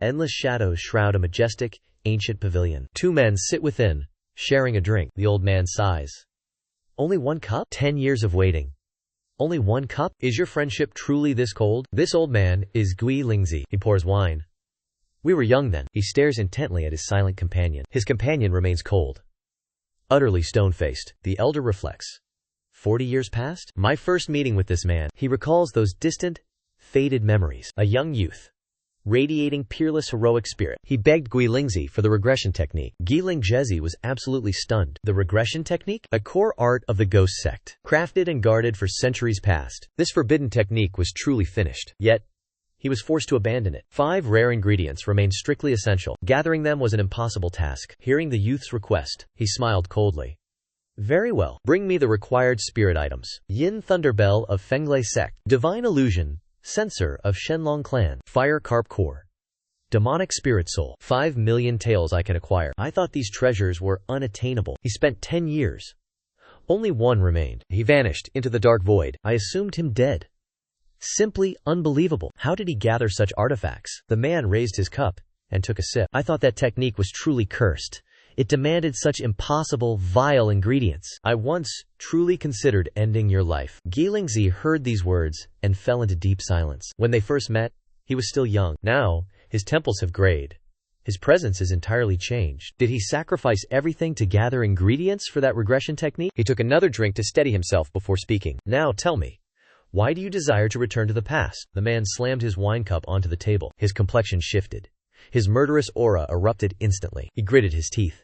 Endless shadows shroud a majestic, ancient pavilion. Two men sit within, sharing a drink. The old man sighs. Only one cup? 10 years of waiting. Only one cup? Is your friendship truly this cold? This old man is Gui Lingzi. He pours wine. We were young then. He stares intently at his silent companion. His companion remains cold. Utterly stone-faced, the elder reflects. 40 years past? My first meeting with this man. He recalls those distant, faded memories. A young youth, radiating peerless heroic spirit. He begged Gui Lingzi for the regression technique. Gui Lingzi was absolutely stunned. The regression technique? A core art of the ghost sect. Crafted and guarded for centuries past, this forbidden technique was truly finished. Yet, he was forced to abandon it. 5 rare ingredients remained strictly essential. Gathering them was an impossible task. Hearing the youth's request, he smiled coldly. Very well. Bring me the required spirit items. Yin Thunderbell of Fenglei sect. Divine Illusion, Censor of Shenlong clan. Fire Carp Core. Demonic Spirit Soul. 5 million taels I can acquire. I thought these treasures were unattainable. He spent 10 years. Only one remained. He vanished into the dark void. I assumed him dead. Simply unbelievable. How did he gather such artifacts? The man raised his cup and took a sip. I thought that technique was truly cursed. It demanded such impossible, vile ingredients. I once truly considered ending your life. Gui Lingzi heard these words and fell into deep silence. When they first met, he was still young. Now, his temples have grayed. His presence is entirely changed. Did he sacrifice everything to gather ingredients for that regression technique? He took another drink to steady himself before speaking. Now tell me, why do you desire to return to the past? The man slammed his wine cup onto the table. His complexion shifted. His murderous aura erupted instantly. He gritted his teeth.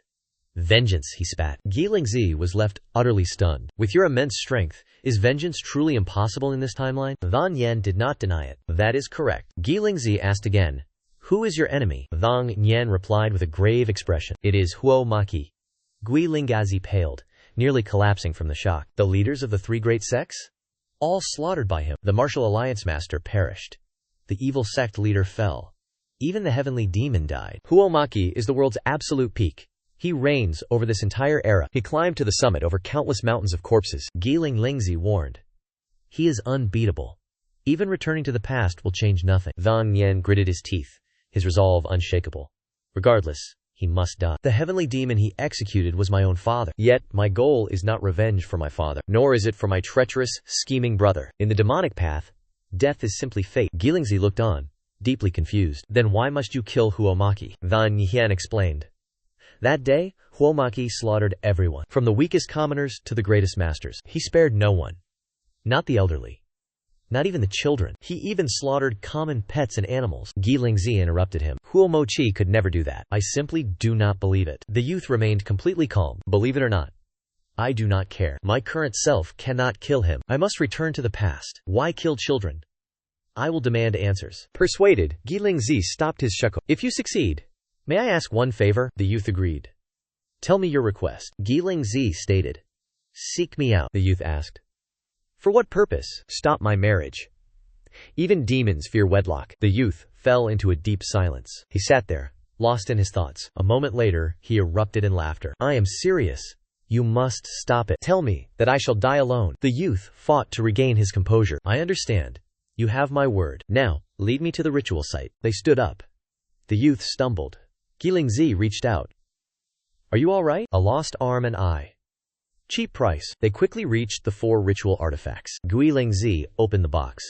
Vengeance, he spat. Gui Lingzi was left utterly stunned. With your immense strength, is vengeance truly impossible in this timeline? Thang Yan did not deny it. That is correct. Gui Lingzi asked again, who is your enemy? Thang Yan replied with a grave expression. It is Huo Maki. Gui Lingzi paled, nearly collapsing from the shock. The leaders of the 3 great sects? All slaughtered by him. The martial alliance master perished. The evil sect leader fell. Even the heavenly demon died. Huo Maki is the world's absolute peak. He reigns over this entire era. He climbed to the summit over countless mountains of corpses. Gui Lingzi warned. He is unbeatable. Even returning to the past will change nothing. Thang Yan gritted his teeth, his resolve unshakable. Regardless, he must die. The heavenly demon he executed was my own father. Yet, my goal is not revenge for my father, nor is it for my treacherous, scheming brother. In the demonic path, death is simply fate. Gui Lingzi looked on, deeply confused. Then why must you kill Huo Maki? Thang Yan explained. That day, Huo Maki slaughtered everyone, from the weakest commoners to the greatest masters. He spared no one. Not the elderly. Not even the children. He even slaughtered common pets and animals. Gui Lingzi interrupted him. Huo Mochi could never do that. I simply do not believe it. The youth remained completely calm. Believe it or not, I do not care. My current self cannot kill him. I must return to the past. Why kill children? I will demand answers. Persuaded, Gui Lingzi stopped his shuckle. If you succeed, may I ask one favor? The youth agreed. Tell me your request. Gui Lingzi stated. Seek me out, the youth asked. For what purpose? Stop my marriage. Even demons fear wedlock. The youth fell into a deep silence. He sat there, lost in his thoughts. A moment later, he erupted in laughter. I am serious. You must stop it. Tell me that I shall die alone. The youth fought to regain his composure. I understand. You have my word. Now, lead me to the ritual site. They stood up. The youth stumbled. Gui Lingzi reached out. Are you all right? A lost arm and eye. Cheap price. They quickly reached the 4 ritual artifacts. Gui Lingzi opened the box.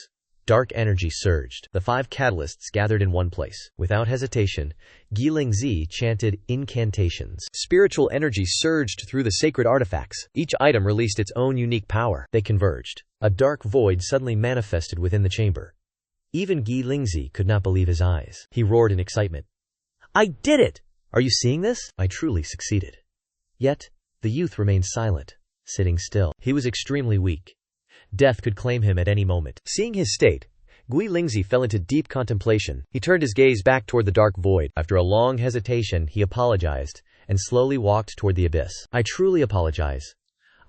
Dark energy surged. The 5 catalysts gathered in one place. Without hesitation, Gui Lingzi chanted incantations. Spiritual energy surged through the sacred artifacts. Each item released its own unique power. They converged. A dark void suddenly manifested within the chamber. Even Gui Lingzi could not believe his eyes. He roared in excitement. I did it! Are you seeing this? I truly succeeded. Yet, the youth remained silent, sitting still. He was extremely weak. Death could claim him at any moment. Seeing his state, Gui Lingzi fell into deep contemplation. He turned his gaze back toward the dark void. After a long hesitation, he apologized, and slowly walked toward the abyss. I truly apologize.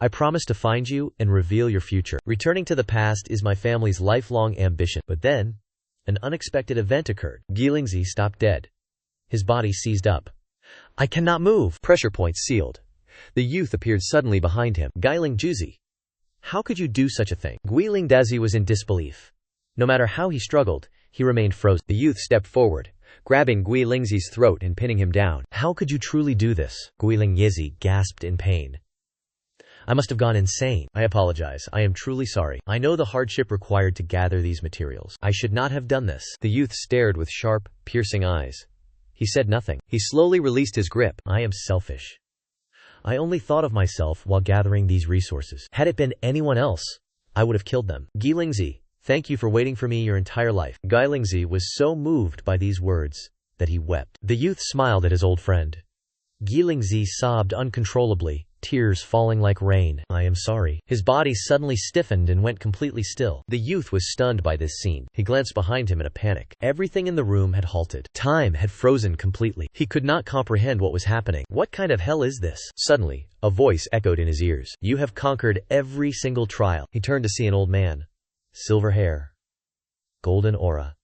I promise to find you and reveal your future. Returning to the past is my family's lifelong ambition. But then, an unexpected event occurred. Gui Lingzi stopped dead. His body seized up. I cannot move. Pressure points sealed. The youth appeared suddenly behind him. Gui Lingzi. How could you do such a thing? Gui Lingzi was in disbelief. No matter how he struggled, he remained frozen. The youth stepped forward, grabbing Gui Lingzi's throat and pinning him down. How could you truly do this? Gui Lingzi gasped in pain. I must have gone insane. I apologize. I am truly sorry. I know the hardship required to gather these materials. I should not have done this. The youth stared with sharp, piercing eyes. He said nothing. He slowly released his grip. I am selfish. I only thought of myself while gathering these resources. Had it been anyone else, I would have killed them. Gui Lingzi, thank you for waiting for me your entire life. Gui Lingzi was so moved by these words that he wept. The youth smiled at his old friend. Gui Lingzi sobbed uncontrollably, tears falling like rain. I am sorry. His body suddenly stiffened and went completely still. The youth was stunned by this scene. He glanced behind him in a panic. Everything in the room had halted. Time had frozen completely. He could not comprehend what was happening. What kind of hell is this? Suddenly, a voice echoed in his ears. You have conquered every single trial. He turned to see an old man. Silver hair. Golden aura.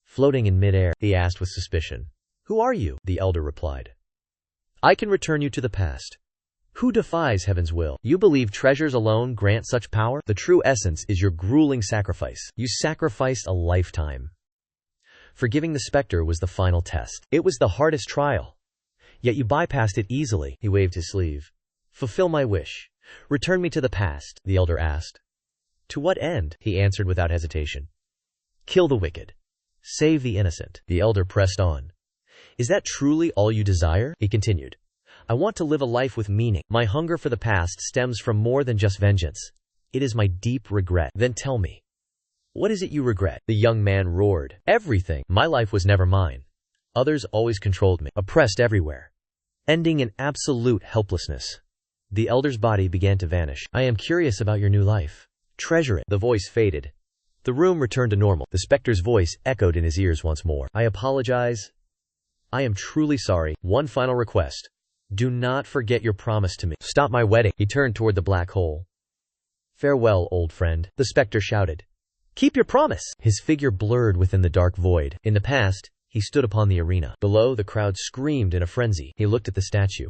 Floating in midair. He asked with suspicion. Who are you? The elder replied. I can return you to the past. Who defies heaven's will? You believe treasures alone grant such power? The true essence is your grueling sacrifice. You sacrificed a lifetime. Forgiving the specter was the final test. It was the hardest trial. Yet you bypassed it easily. He waved his sleeve. Fulfill my wish. Return me to the past, the elder asked. To what end? He answered without hesitation. Kill the wicked. Save the innocent. The elder pressed on. Is that truly all you desire? He continued. I want to live a life with meaning. My hunger for the past stems from more than just vengeance. It is my deep regret. Then tell me. What is it you regret? The young man roared. Everything. My life was never mine. Others always controlled me, oppressed everywhere, ending in absolute helplessness. The elder's body began to vanish. I am curious about your new life. Treasure it. The voice faded. The room returned to normal. The specter's voice echoed in his ears once more. I apologize. I am truly sorry. One final request. Do not forget your promise to me. Stop my wedding. He turned toward the black hole. Farewell, old friend. The specter shouted. Keep your promise. His figure blurred within the dark void. In the past, he stood upon the arena. Below, the crowd screamed in a frenzy. He looked at the statue.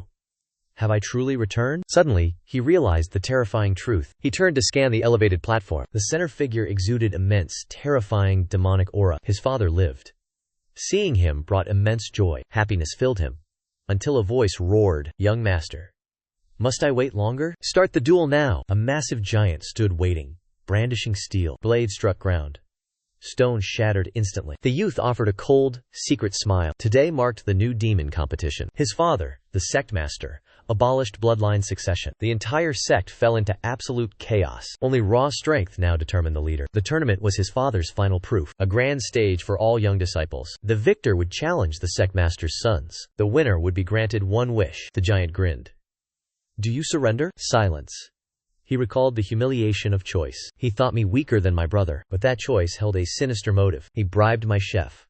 Have I truly returned? Suddenly, he realized the terrifying truth. He turned to scan the elevated platform. The center figure exuded immense, terrifying, demonic aura. His father lived. Seeing him brought immense joy. Happiness filled him. Until a voice roared, Young master. Must I wait longer? Start the duel now. A massive giant stood waiting, brandishing steel. Blade struck ground. Stone shattered instantly. The youth offered a cold, secret smile. Today marked the new demon competition. His father, the sect master, abolished bloodline succession. The entire sect fell into absolute chaos. Only raw strength now determined the leader. The tournament was his father's final proof. A grand stage for all young disciples. The victor would challenge the sect master's sons. The winner would be granted one wish. The giant grinned. Do you surrender? Silence. He recalled the humiliation of choice. He thought me weaker than my brother, but that choice held a sinister motive. He bribed my chef.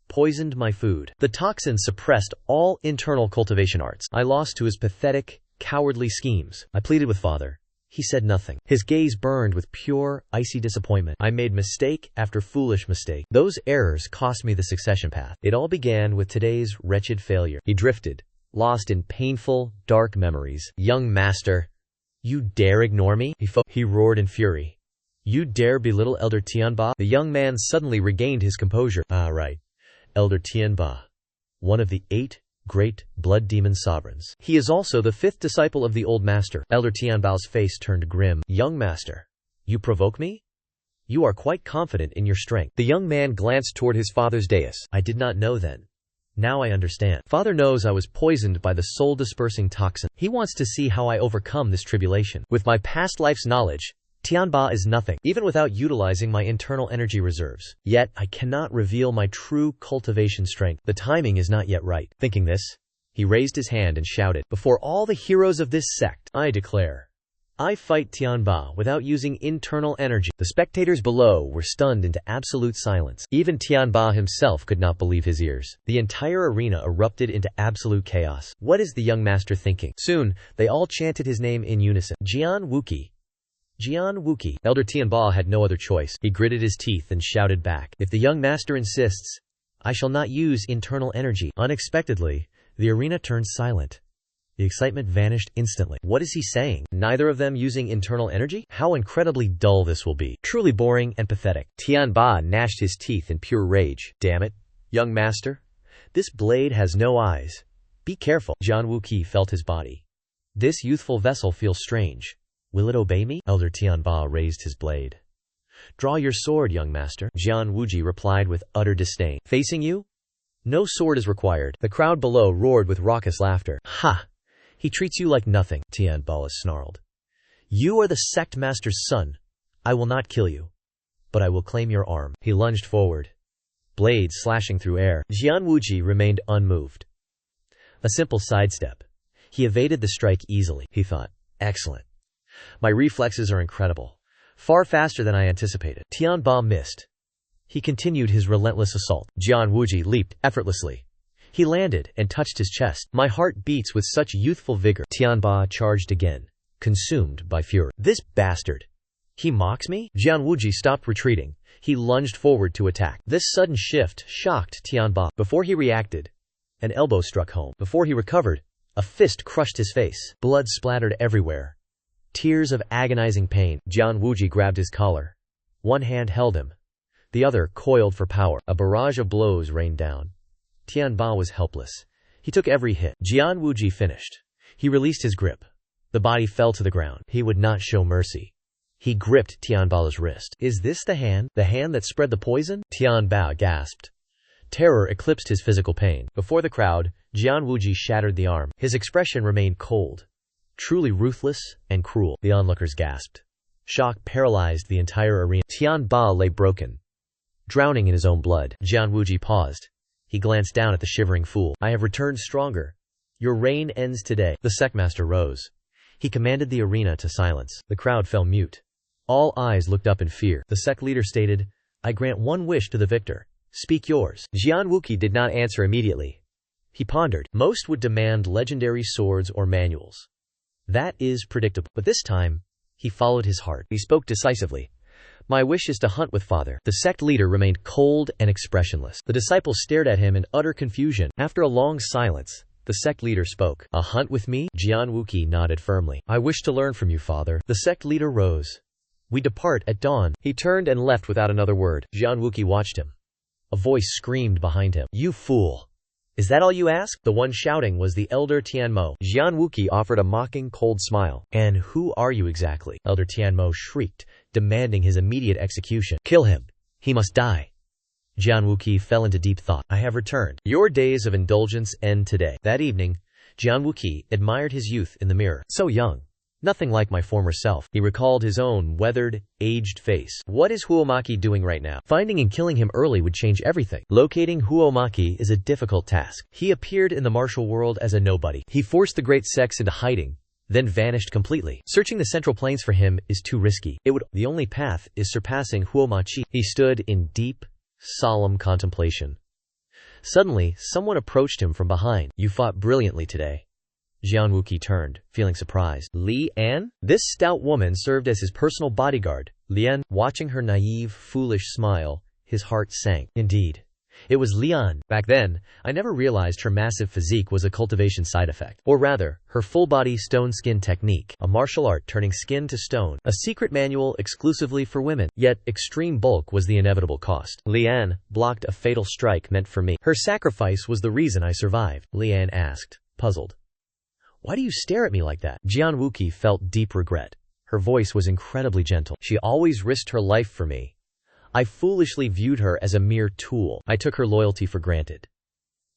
Poisoned my food. The toxin suppressed all internal cultivation arts. I lost to his pathetic, cowardly schemes. I pleaded with father. He said nothing. His gaze burned with pure, icy disappointment. I made mistake after foolish mistake. Those errors cost me the succession path. It all began with today's wretched failure. He drifted, lost in painful, dark memories. Young master, you dare ignore me? He roared in fury. You dare belittle Elder Tianba? The young man suddenly regained his composure. Ah, right. Elder Tianba, one of the 8 great blood demon sovereigns. He is also the 5th disciple of the old master. Elder Tianbao's face turned grim. Young master, you provoke me? You are quite confident in your strength. The young man glanced toward his father's dais. I did not know then. Now I understand. Father knows I was poisoned by the soul-dispersing toxin. He wants to see how I overcome this tribulation. With my past life's knowledge, Tianba is nothing, even without utilizing my internal energy reserves. Yet, I cannot reveal my true cultivation strength. The timing is not yet right. Thinking this, he raised his hand and shouted, Before all the heroes of this sect, I declare, I fight Tianba without using internal energy. The spectators below were stunned into absolute silence. Even Tianba himself could not believe his ears. The entire arena erupted into absolute chaos. What is the young master thinking? Soon, they all chanted his name in unison. Jian Wuqi. Jian Wuqi. Elder Tianba had no other choice. He gritted his teeth and shouted back. If the young master insists, I shall not use internal energy. Unexpectedly, the arena turned silent. The excitement vanished instantly. What is he saying? Neither of them using internal energy? How incredibly dull this will be. Truly boring and pathetic. Tianba gnashed his teeth in pure rage. Damn it, young master. This blade has no eyes. Be careful. Jian Wuqi felt his body. This youthful vessel feels strange. Will it obey me? Elder Tianba raised his blade. Draw your sword, young master. Jian Wuji replied with utter disdain. Facing you? No sword is required. The crowd below roared with raucous laughter. Ha! He treats you like nothing, Tianba snarled. You are the sect master's son. I will not kill you, but I will claim your arm. He lunged forward, blades slashing through air. Jian Wuji remained unmoved. A simple sidestep. He evaded the strike easily. He thought, excellent. My reflexes are incredible. Far faster than I anticipated. Tianba missed. He continued his relentless assault. Jian Wuji leaped effortlessly. He landed and touched his chest. My heart beats with such youthful vigor. Tianba charged again, consumed by fury. This bastard. He mocks me? Jian Wuji stopped retreating. He lunged forward to attack. This sudden shift shocked Tianba. Before he reacted, an elbow struck home. Before he recovered, a fist crushed his face. Blood splattered everywhere. Tears of agonizing pain. Jian Wuji grabbed his collar. One hand held him. The other coiled for power. A barrage of blows rained down. Tianba was helpless. He took every hit. Jian Wuji finished. He released his grip. The body fell to the ground. He would not show mercy. He gripped Tianba's wrist. Is this the hand that spread the poison? Tianba gasped. Terror eclipsed his physical pain. Before the crowd, Jian Wuji shattered the arm. His expression remained cold. Truly ruthless and cruel. The onlookers gasped. Shock paralyzed the entire arena. Tianba lay broken, drowning in his own blood. Jian Wuji paused. He glanced down at the shivering fool. I have returned stronger. Your reign ends today. The sectmaster rose. He commanded the arena to silence. The crowd fell mute. All eyes looked up in fear. The sect leader stated, I grant one wish to the victor. Speak yours. Jian Wuqi did not answer immediately. He pondered. Most would demand legendary swords or manuals. That is predictable. But this time, he followed his heart. He spoke decisively. My wish is to hunt with father. The sect leader remained cold and expressionless. The disciples stared at him in utter confusion. After a long silence, the sect leader spoke. A hunt with me? Jian Wuqi nodded firmly. I wish to learn from you, father. The sect leader rose. We depart at dawn. He turned and left without another word. Jian Wuqi watched him. A voice screamed behind him. You fool! Is that all you ask? The one shouting was the elder Tianmo. Jian Wuqi offered a mocking, cold smile. And who are you exactly? Elder Tianmo shrieked, demanding his immediate execution. Kill him. He must die. Jian Wuqi fell into deep thought. I have returned. Your days of indulgence end today. That evening, Jian Wuqi admired his youth in the mirror. So young. Nothing like my former self. He recalled his own weathered, aged face. What is Huomaki doing right now? Finding and killing him early would change everything. Locating Huomaki is a difficult task. He appeared in the martial world as a nobody. He forced the great sects into hiding, then vanished completely. Searching the Central Plains for him is too risky. The only path is surpassing Huomachi. He stood in deep, solemn contemplation. Suddenly, someone approached him from behind. You fought brilliantly today. Jian Wuqi turned, feeling surprised. Li An? This stout woman served as his personal bodyguard. Lian, watching her naive, foolish smile, his heart sank. Indeed. It was Lian. Back then, I never realized her massive physique was a cultivation side effect. Or rather, her full-body stone skin technique, a martial art turning skin to stone, a secret manual exclusively for women. Yet, extreme bulk was the inevitable cost. Lian blocked a fatal strike meant for me. Her sacrifice was the reason I survived. Lian asked, puzzled. Why do you stare at me like that? Jian Wuqi felt deep regret. Her voice was incredibly gentle. She always risked her life for me. I foolishly viewed her as a mere tool. I took her loyalty for granted.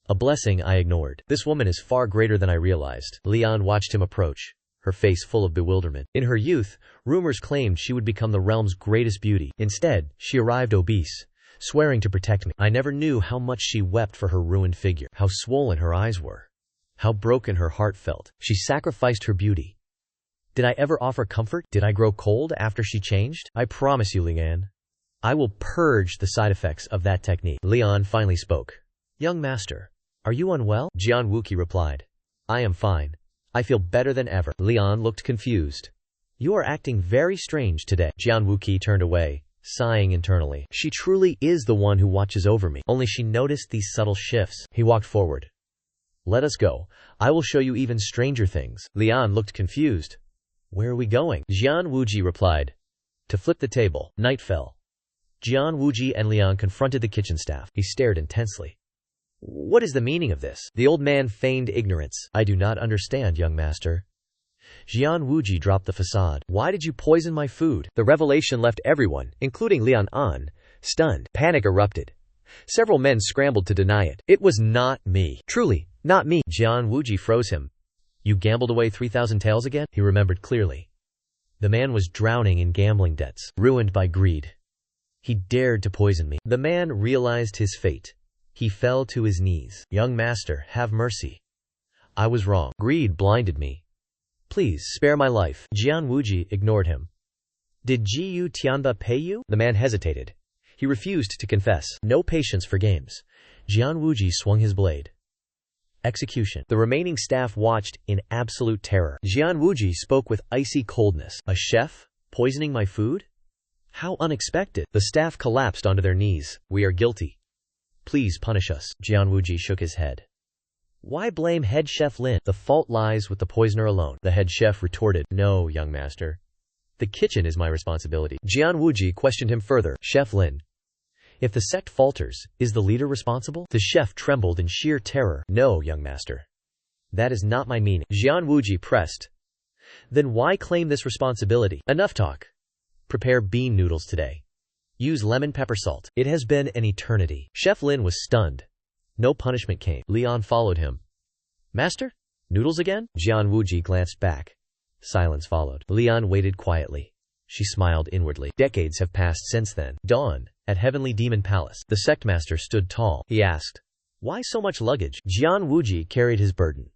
A blessing I ignored. This woman is far greater than I realized. Lian watched him approach, her face full of bewilderment. In her youth, rumors claimed she would become the realm's greatest beauty. Instead, she arrived obese, swearing to protect me. I never knew how much she wept for her ruined figure, how swollen her eyes were, how broken her heart felt. She sacrificed her beauty. Did I ever offer comfort? Did I grow cold after she changed? I promise you, Lian, I will purge the side effects of that technique. Lian finally spoke. Young master, are you unwell? Jian Wuqi replied. I am fine. I feel better than ever. Lian looked confused. You are acting very strange today. Jian Wuqi turned away, sighing internally. She truly is the one who watches over me. Only she noticed these subtle shifts. He walked forward. Let us go. I will show you even stranger things. Lian looked confused. Where are we going? Jian Wuji replied. To flip the table. Night fell. Jian Wuji and Lian confronted the kitchen staff. He stared intensely. What is the meaning of this? The old man feigned ignorance. I do not understand, young master. Jian Wuji dropped the facade. Why did you poison my food? The revelation left everyone, including Lian An, stunned. Panic erupted. Several men scrambled to deny it. It was not me. Truly, not me. Jian Wuji froze him. You gambled away 3,000 taels again? He remembered clearly. The man was drowning in gambling debts, ruined by greed. He dared to poison me. The man realized his fate. He fell to his knees. Young master, have mercy. I was wrong. Greed blinded me. Please spare my life. Jian Wuji ignored him. Did Jiu Tianba pay you? The man hesitated. He refused to confess. No patience for games. Jian Wuji swung his blade. Execution. The remaining staff watched in absolute terror. Jian Wuji spoke with icy coldness. A chef? Poisoning my food? How unexpected. The staff collapsed onto their knees. We are guilty. Please punish us. Jian Wuji shook his head. Why blame head chef Lin? The fault lies with the poisoner alone. The head chef retorted. No, young master. The kitchen is my responsibility. Jian Wuji questioned him further. Chef Lin. If the sect falters, is the leader responsible? The chef trembled in sheer terror. No, young master. That is not my meaning. Jian Wuji pressed. Then why claim this responsibility? Enough talk. Prepare bean noodles today. Use lemon pepper salt. It has been an eternity. Chef Lin was stunned. No punishment came. Leon followed him. Master? Noodles again? Jian Wuji glanced back. Silence followed. Leon waited quietly. She smiled inwardly. Decades have passed since then. Dawn, at Heavenly Demon Palace. The sect master stood tall. He asked, why so much luggage? Jian Wuji carried his burden.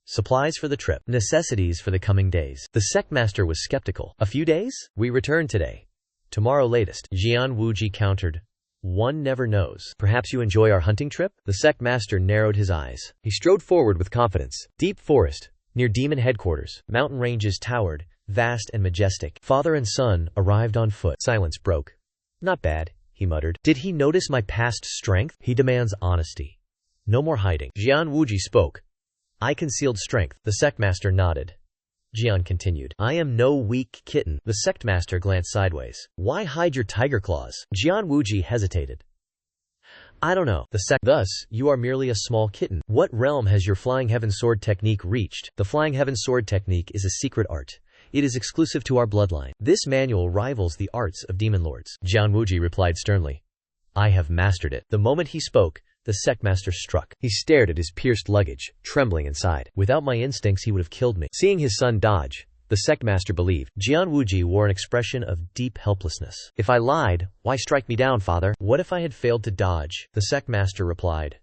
Supplies for the trip. Necessities for the coming days. The sect master was skeptical. A few days? We return today. Tomorrow latest. Jian Wuji countered. One never knows. Perhaps you enjoy our hunting trip? The sect master narrowed his eyes. He strode forward with confidence. Deep forest, near demon headquarters. Mountain ranges towered, vast and majestic. Father and son arrived on foot. Silence broke. Not bad, he muttered. Did he notice my past strength? He demands honesty. No more hiding. Jian Wuji spoke. I concealed strength. The sect master nodded. Jian continued. I am no weak kitten. The sect master glanced sideways. Why hide your tiger claws? Jian Wuji hesitated. I don't know. Thus, you are merely a small kitten. What realm has your flying heaven sword technique reached? The flying heaven sword technique is a secret art. It is exclusive to our bloodline. This manual rivals the arts of demon lords. Jian Wuji replied sternly. I have mastered it. The moment he spoke, the sect master struck. He stared at his pierced luggage, trembling inside. Without my instincts he would have killed me. Seeing his son dodge, the sect master believed. Jian Wuji wore an expression of deep helplessness. If I lied, why strike me down, father? What if I had failed to dodge? The sect master replied.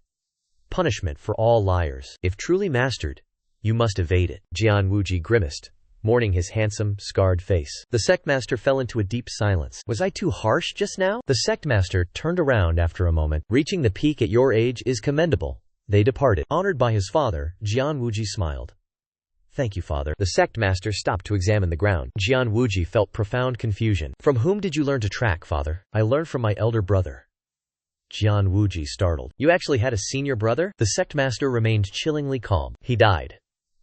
Punishment for all liars. If truly mastered, you must evade it. Jian Wuji grimaced, mourning his handsome, scarred face. The sect master fell into a deep silence. Was I too harsh just now? The sect master turned around after a moment. Reaching the peak at your age is commendable. They departed. Honored by his father, Jian Wuji smiled. Thank you, father. The sect master stopped to examine the ground. Jian Wuji felt profound confusion. From whom did you learn to track, father? I learned from my elder brother. Jian Wuji startled. You actually had a senior brother? The sect master remained chillingly calm. He died.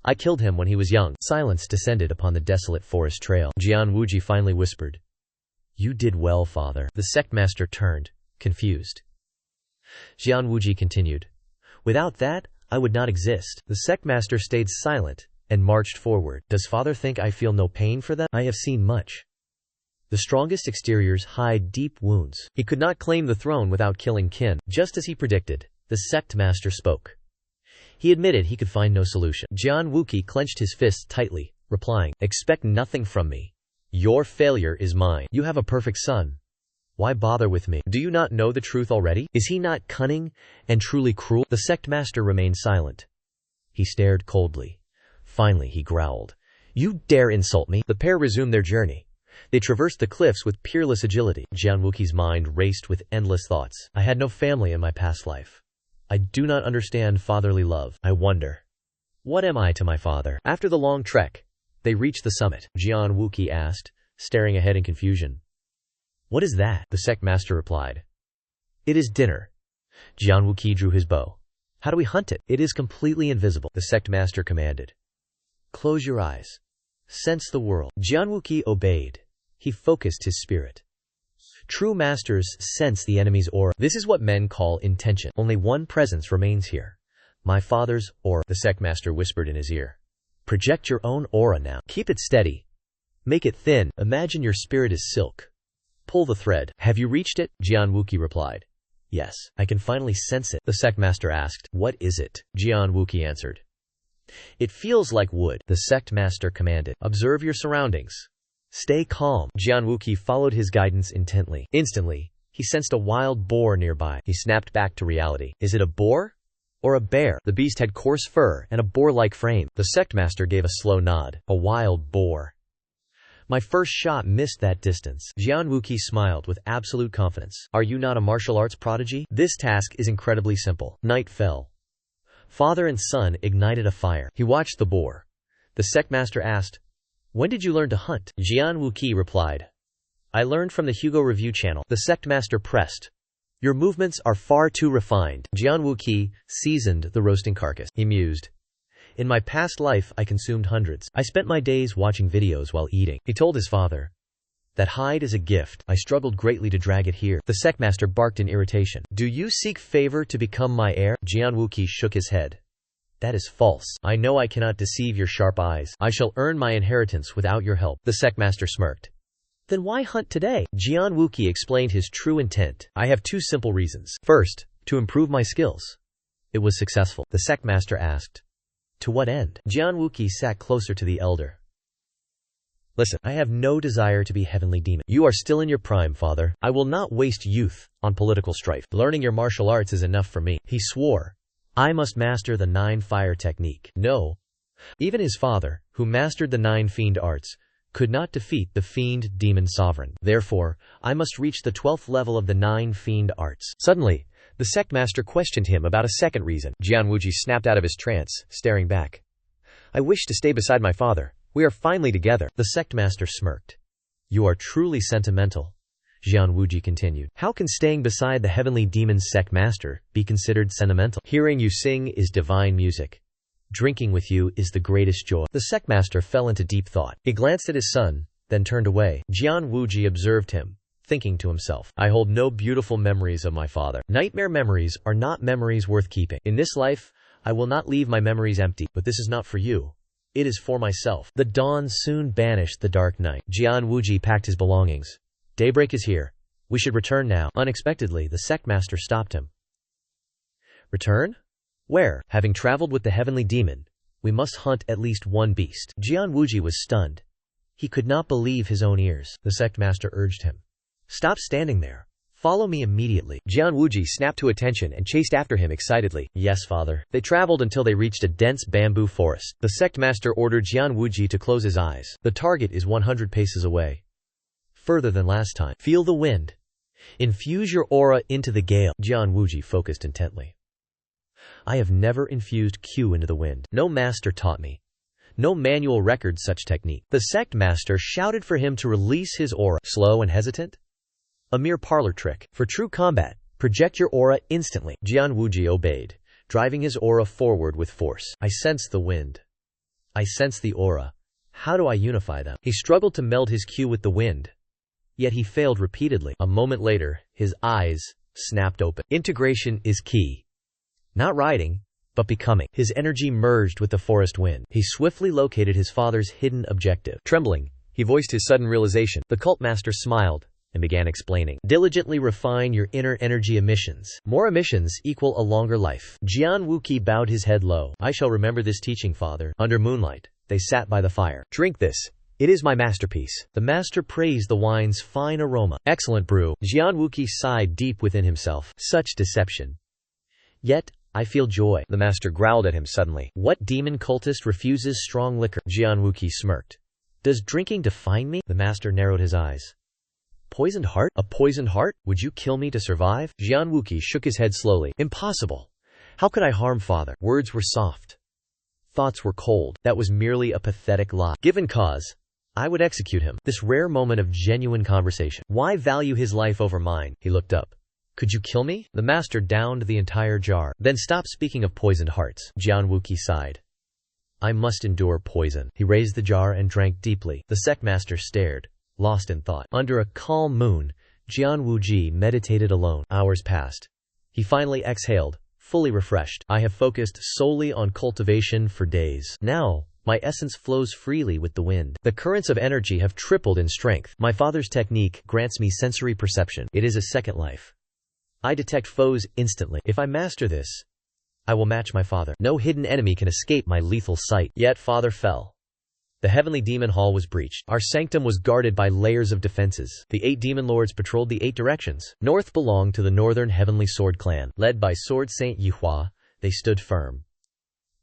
I killed him when he was young. Silence descended upon the desolate forest trail. Jian Wuji finally whispered. You did well, father. The sect master turned, confused. Jian Wuji continued. Without that, I would not exist. The sect master stayed silent and marched forward. Does father think I feel no pain for them? I have seen much. The strongest exteriors hide deep wounds. He could not claim the throne without killing kin. Just as he predicted, the sect master spoke. He admitted he could find no solution. Jian Wuji clenched his fists tightly, replying, expect nothing from me. Your failure is mine. You have a perfect son. Why bother with me? Do you not know the truth already? Is he not cunning and truly cruel? The sect master remained silent. He stared coldly. Finally he growled. You dare insult me? The pair resumed their journey. They traversed the cliffs with peerless agility. Jian Wuji's mind raced with endless thoughts. I had no family in my past life. I do not understand fatherly love. I wonder, what am I to my father? After the long trek, they reached the summit. Jian Wuji asked, staring ahead in confusion. What is that? The sect master replied. It is dinner. Jian Wuji drew his bow. How do we hunt it? It is completely invisible. The sect master commanded. Close your eyes. Sense the world. Jian Wuji obeyed. He focused his spirit. True masters sense the enemy's aura. This is what men call intention. Only one presence remains here. My father's aura, the sect master whispered in his ear. Project your own aura now. Keep it steady. Make it thin. Imagine your spirit is silk. Pull the thread. Have you reached it? Jian Wuqi replied. Yes, I can finally sense it. The sect master asked. What is it? Jian Wuqi answered. It feels like wood. The sect master commanded. Observe your surroundings. Stay calm. Jian Wuqi followed his guidance intently. Instantly, he sensed a wild boar nearby. He snapped back to reality. Is it a boar? Or a bear? The beast had coarse fur and a boar-like frame. The sect master gave a slow nod. A wild boar. My first shot missed that distance. Jian Wuqi smiled with absolute confidence. Are you not a martial arts prodigy? This task is incredibly simple. Night fell. Father and son ignited a fire. He watched the boar. The sect master asked, when did you learn to hunt? Jian Wuqi replied, I learned from the Hugo Review channel. The sect master pressed. Your movements are far too refined. Jian Wuqi seasoned the roasting carcass. He mused. In my past life, I consumed hundreds. I spent my days watching videos while eating. He told his father. That hide is a gift. I struggled greatly to drag it here. The sect master barked in irritation. Do you seek favor to become my heir? Jian Wuqi shook his head. That is false. I know I cannot deceive your sharp eyes. I shall earn my inheritance without your help. The sect master smirked. Then why hunt today? Jian Wuqi explained his true intent. I have two simple reasons. First, to improve my skills. It was successful. The sect master asked. To what end? Jian Wuqi sat closer to the elder. Listen, I have no desire to be heavenly demon. You are still in your prime, father. I will not waste youth on political strife. Learning your martial arts is enough for me. He swore. I must master the 9 fire technique. No. Even his father, who mastered the 9 fiend arts, could not defeat the fiend demon sovereign. Therefore, I must reach the 12th level of the 9 fiend arts. Suddenly, the sect master questioned him about a second reason. Jian Wuqi snapped out of his trance, staring back. I wish to stay beside my father. We are finally together. The sect master smirked. You are truly sentimental. Jian Wuqi continued. How can staying beside the heavenly demon's sect master be considered sentimental? Hearing you sing is divine music. Drinking with you is the greatest joy. The sect master fell into deep thought. He glanced at his son, then turned away. Jian Wuqi observed him, thinking to himself, I hold no beautiful memories of my father. Nightmare memories are not memories worth keeping. In this life, I will not leave my memories empty, but this is not for you. It is for myself. The dawn soon banished the dark night. Jian Wuqi packed his belongings. Daybreak is here. We should return now. Unexpectedly, the sect master stopped him. Return? Where? Having traveled with the heavenly demon, we must hunt at least one beast. Jian Wuqi was stunned. He could not believe his own ears. The sect master urged him. Stop standing there. Follow me immediately. Jian Wuqi snapped to attention and chased after him excitedly. Yes, father. They traveled until they reached a dense bamboo forest. The sect master ordered Jian Wuqi to close his eyes. The target is 100 paces away. Further than last time. Feel the wind. Infuse your aura into the gale. Jian Wuqi focused intently. I have never infused Q into the wind. No master taught me. No manual records such technique. The sect master shouted for him to release his aura. Slow and hesitant? A mere parlor trick. For true combat, project your aura instantly. Jian Wuqi obeyed, driving his aura forward with force. I sense the wind. I sense the aura. How do I unify them? He struggled to meld his Q with the wind. Yet he failed repeatedly. A moment later, his eyes snapped open. Integration is key. Not riding, but becoming. His energy merged with the forest wind. He swiftly located his father's hidden objective. Trembling, he voiced his sudden realization. The cult master smiled and began explaining. Diligently refine your inner energy emissions. More emissions equal a longer life. Jian Wuqi bowed his head low. I shall remember this teaching, father. Under moonlight, they sat by the fire. Drink this. It is my masterpiece. The master praised the wine's fine aroma. Excellent brew. Jian Wuqi sighed deep within himself. Such deception. Yet, I feel joy. The master growled at him suddenly. What demon cultist refuses strong liquor? Jian Wuqi smirked. Does drinking define me? The master narrowed his eyes. Poisoned heart? A poisoned heart? Would you kill me to survive? Jian Wuqi shook his head slowly. Impossible. How could I harm father? Words were soft. Thoughts were cold. That was merely a pathetic lie. Given cause, I would execute him. This rare moment of genuine conversation. Why value his life over mine? He looked up. Could you kill me? The master downed the entire jar. Then stop speaking of poisoned hearts. Jian Wuqi sighed. I must endure poison. He raised the jar and drank deeply. The sect master stared, lost in thought. Under a calm moon, Jian Wuji meditated alone. Hours passed. He finally exhaled, fully refreshed. I have focused solely on cultivation for days. Now, my essence flows freely with the wind. The currents of energy have tripled in strength. My father's technique grants me sensory perception. It is a second life. I detect foes instantly. If I master this, I will match my father. No hidden enemy can escape my lethal sight. Yet father fell. The heavenly demon hall was breached. Our sanctum was guarded by layers of defenses. The 8 demon lords patrolled the 8 directions. North belonged to the northern heavenly sword clan. Led by Sword Saint Yihua, they stood firm.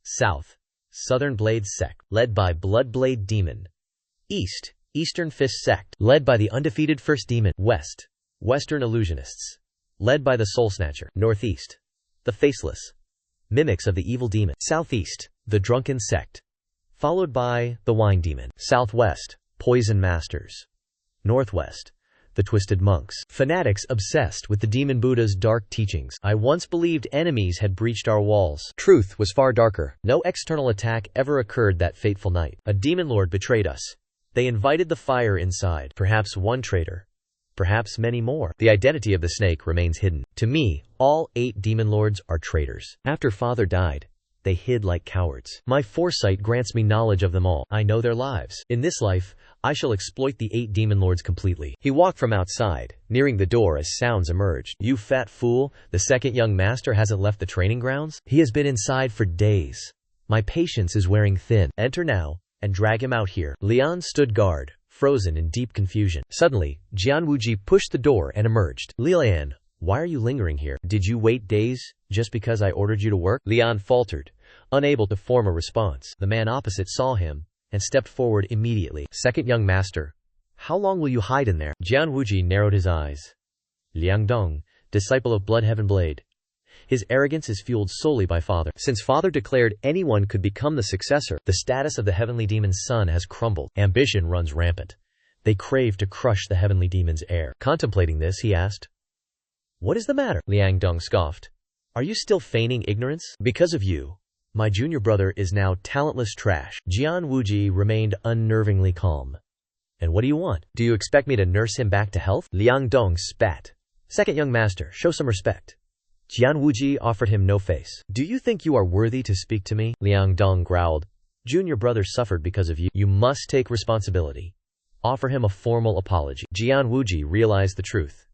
South, Southern Blade Sect, led by Bloodblade Demon. East, Eastern Fist Sect, led by the undefeated First Demon. West, Western Illusionists, led by the Soul Snatcher. Northeast, the Faceless, mimics of the evil demon. Southeast, the Drunken Sect, followed by the Wine Demon. Southwest, Poison Masters. Northwest, the Twisted Monks. Fanatics obsessed with the Demon Buddha's dark teachings. I once believed enemies had breached our walls. Truth was far darker. No external attack ever occurred that fateful night. A demon lord betrayed us. They invited the fire inside. Perhaps one traitor. Perhaps many more. The identity of the snake remains hidden. To me, all 8 demon lords are traitors. After father died, they hid like cowards. My foresight grants me knowledge of them all. I know their lives. In this life, I shall exploit the 8 demon lords completely. He walked from outside, nearing the door as sounds emerged. You fat fool, the second young master hasn't left the training grounds? He has been inside for days. My patience is wearing thin. Enter now, and drag him out here. Lian stood guard, frozen in deep confusion. Suddenly, Jian Wuji pushed the door and emerged. Lian, why are you lingering here? Did you wait days, just because I ordered you to work? Lian faltered, unable to form a response. The man opposite saw him, and stepped forward immediately. Second young master, how long will you hide in there? Jian Wuji narrowed his eyes. Liang Dong, disciple of Bloodheaven Blade. His arrogance is fueled solely by father. Since father declared anyone could become the successor, the status of the heavenly demon's son has crumbled. Ambition runs rampant. They crave to crush the heavenly demon's heir. Contemplating this, he asked, what is the matter? Liang Dong scoffed. Are you still feigning ignorance? Because of you, my junior brother is now talentless trash. Jian Wuji remained unnervingly calm. And what do you want? Do you expect me to nurse him back to health? Liang Dong spat. Second young master, show some respect. Jian Wuji offered him no face. Do you think you are worthy to speak to me? Liang Dong growled. Junior brother suffered because of you. You must take responsibility. Offer him a formal apology. Jian Wuji realized the truth.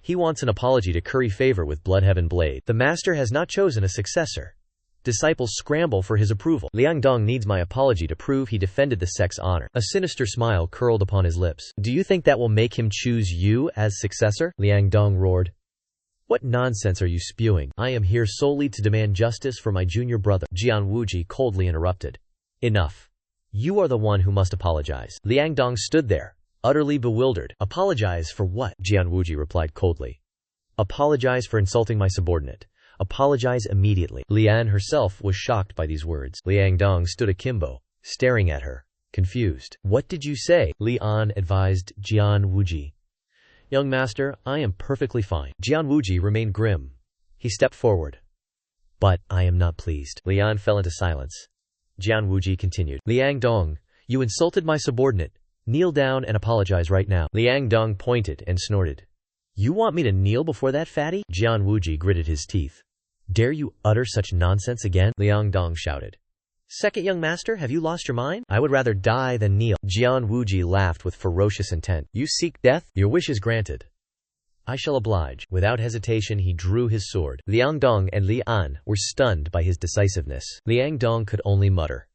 He wants an apology to curry favor with Bloodheaven Blade. The master has not chosen a successor. Disciples scramble for his approval. Liang Dong needs my apology to prove he defended the sect's honor. A sinister smile curled upon his lips. Do you think that will make him choose you as successor? Liang Dong roared. What nonsense are you spewing? I am here solely to demand justice for my junior brother. Jian Wuji coldly interrupted. Enough. You are the one who must apologize. Liang Dong stood there, utterly bewildered. Apologize for what? Jian Wuji replied coldly. Apologize for insulting my subordinate. Apologize immediately. Lian herself was shocked by these words. Liang Dong stood akimbo, staring at her, confused. What did you say? Lian advised Jian Wuji. Young master, I am perfectly fine. Jian Wuji remained grim. He stepped forward. But I am not pleased. Lian fell into silence. Jian Wuji continued. Liang Dong, you insulted my subordinate. Kneel down and apologize right now. Liang Dong pointed and snorted. You want me to kneel before that fatty? Jian Wuji gritted his teeth. Dare you utter such nonsense again? Liang Dong shouted. Second young master, have you lost your mind? I would rather die than kneel. Jian Wuji laughed with ferocious intent. You seek death? Your wish is granted. I shall oblige. Without hesitation he drew his sword. Liang Dong and Lian were stunned by his decisiveness. Liang Dong could only mutter.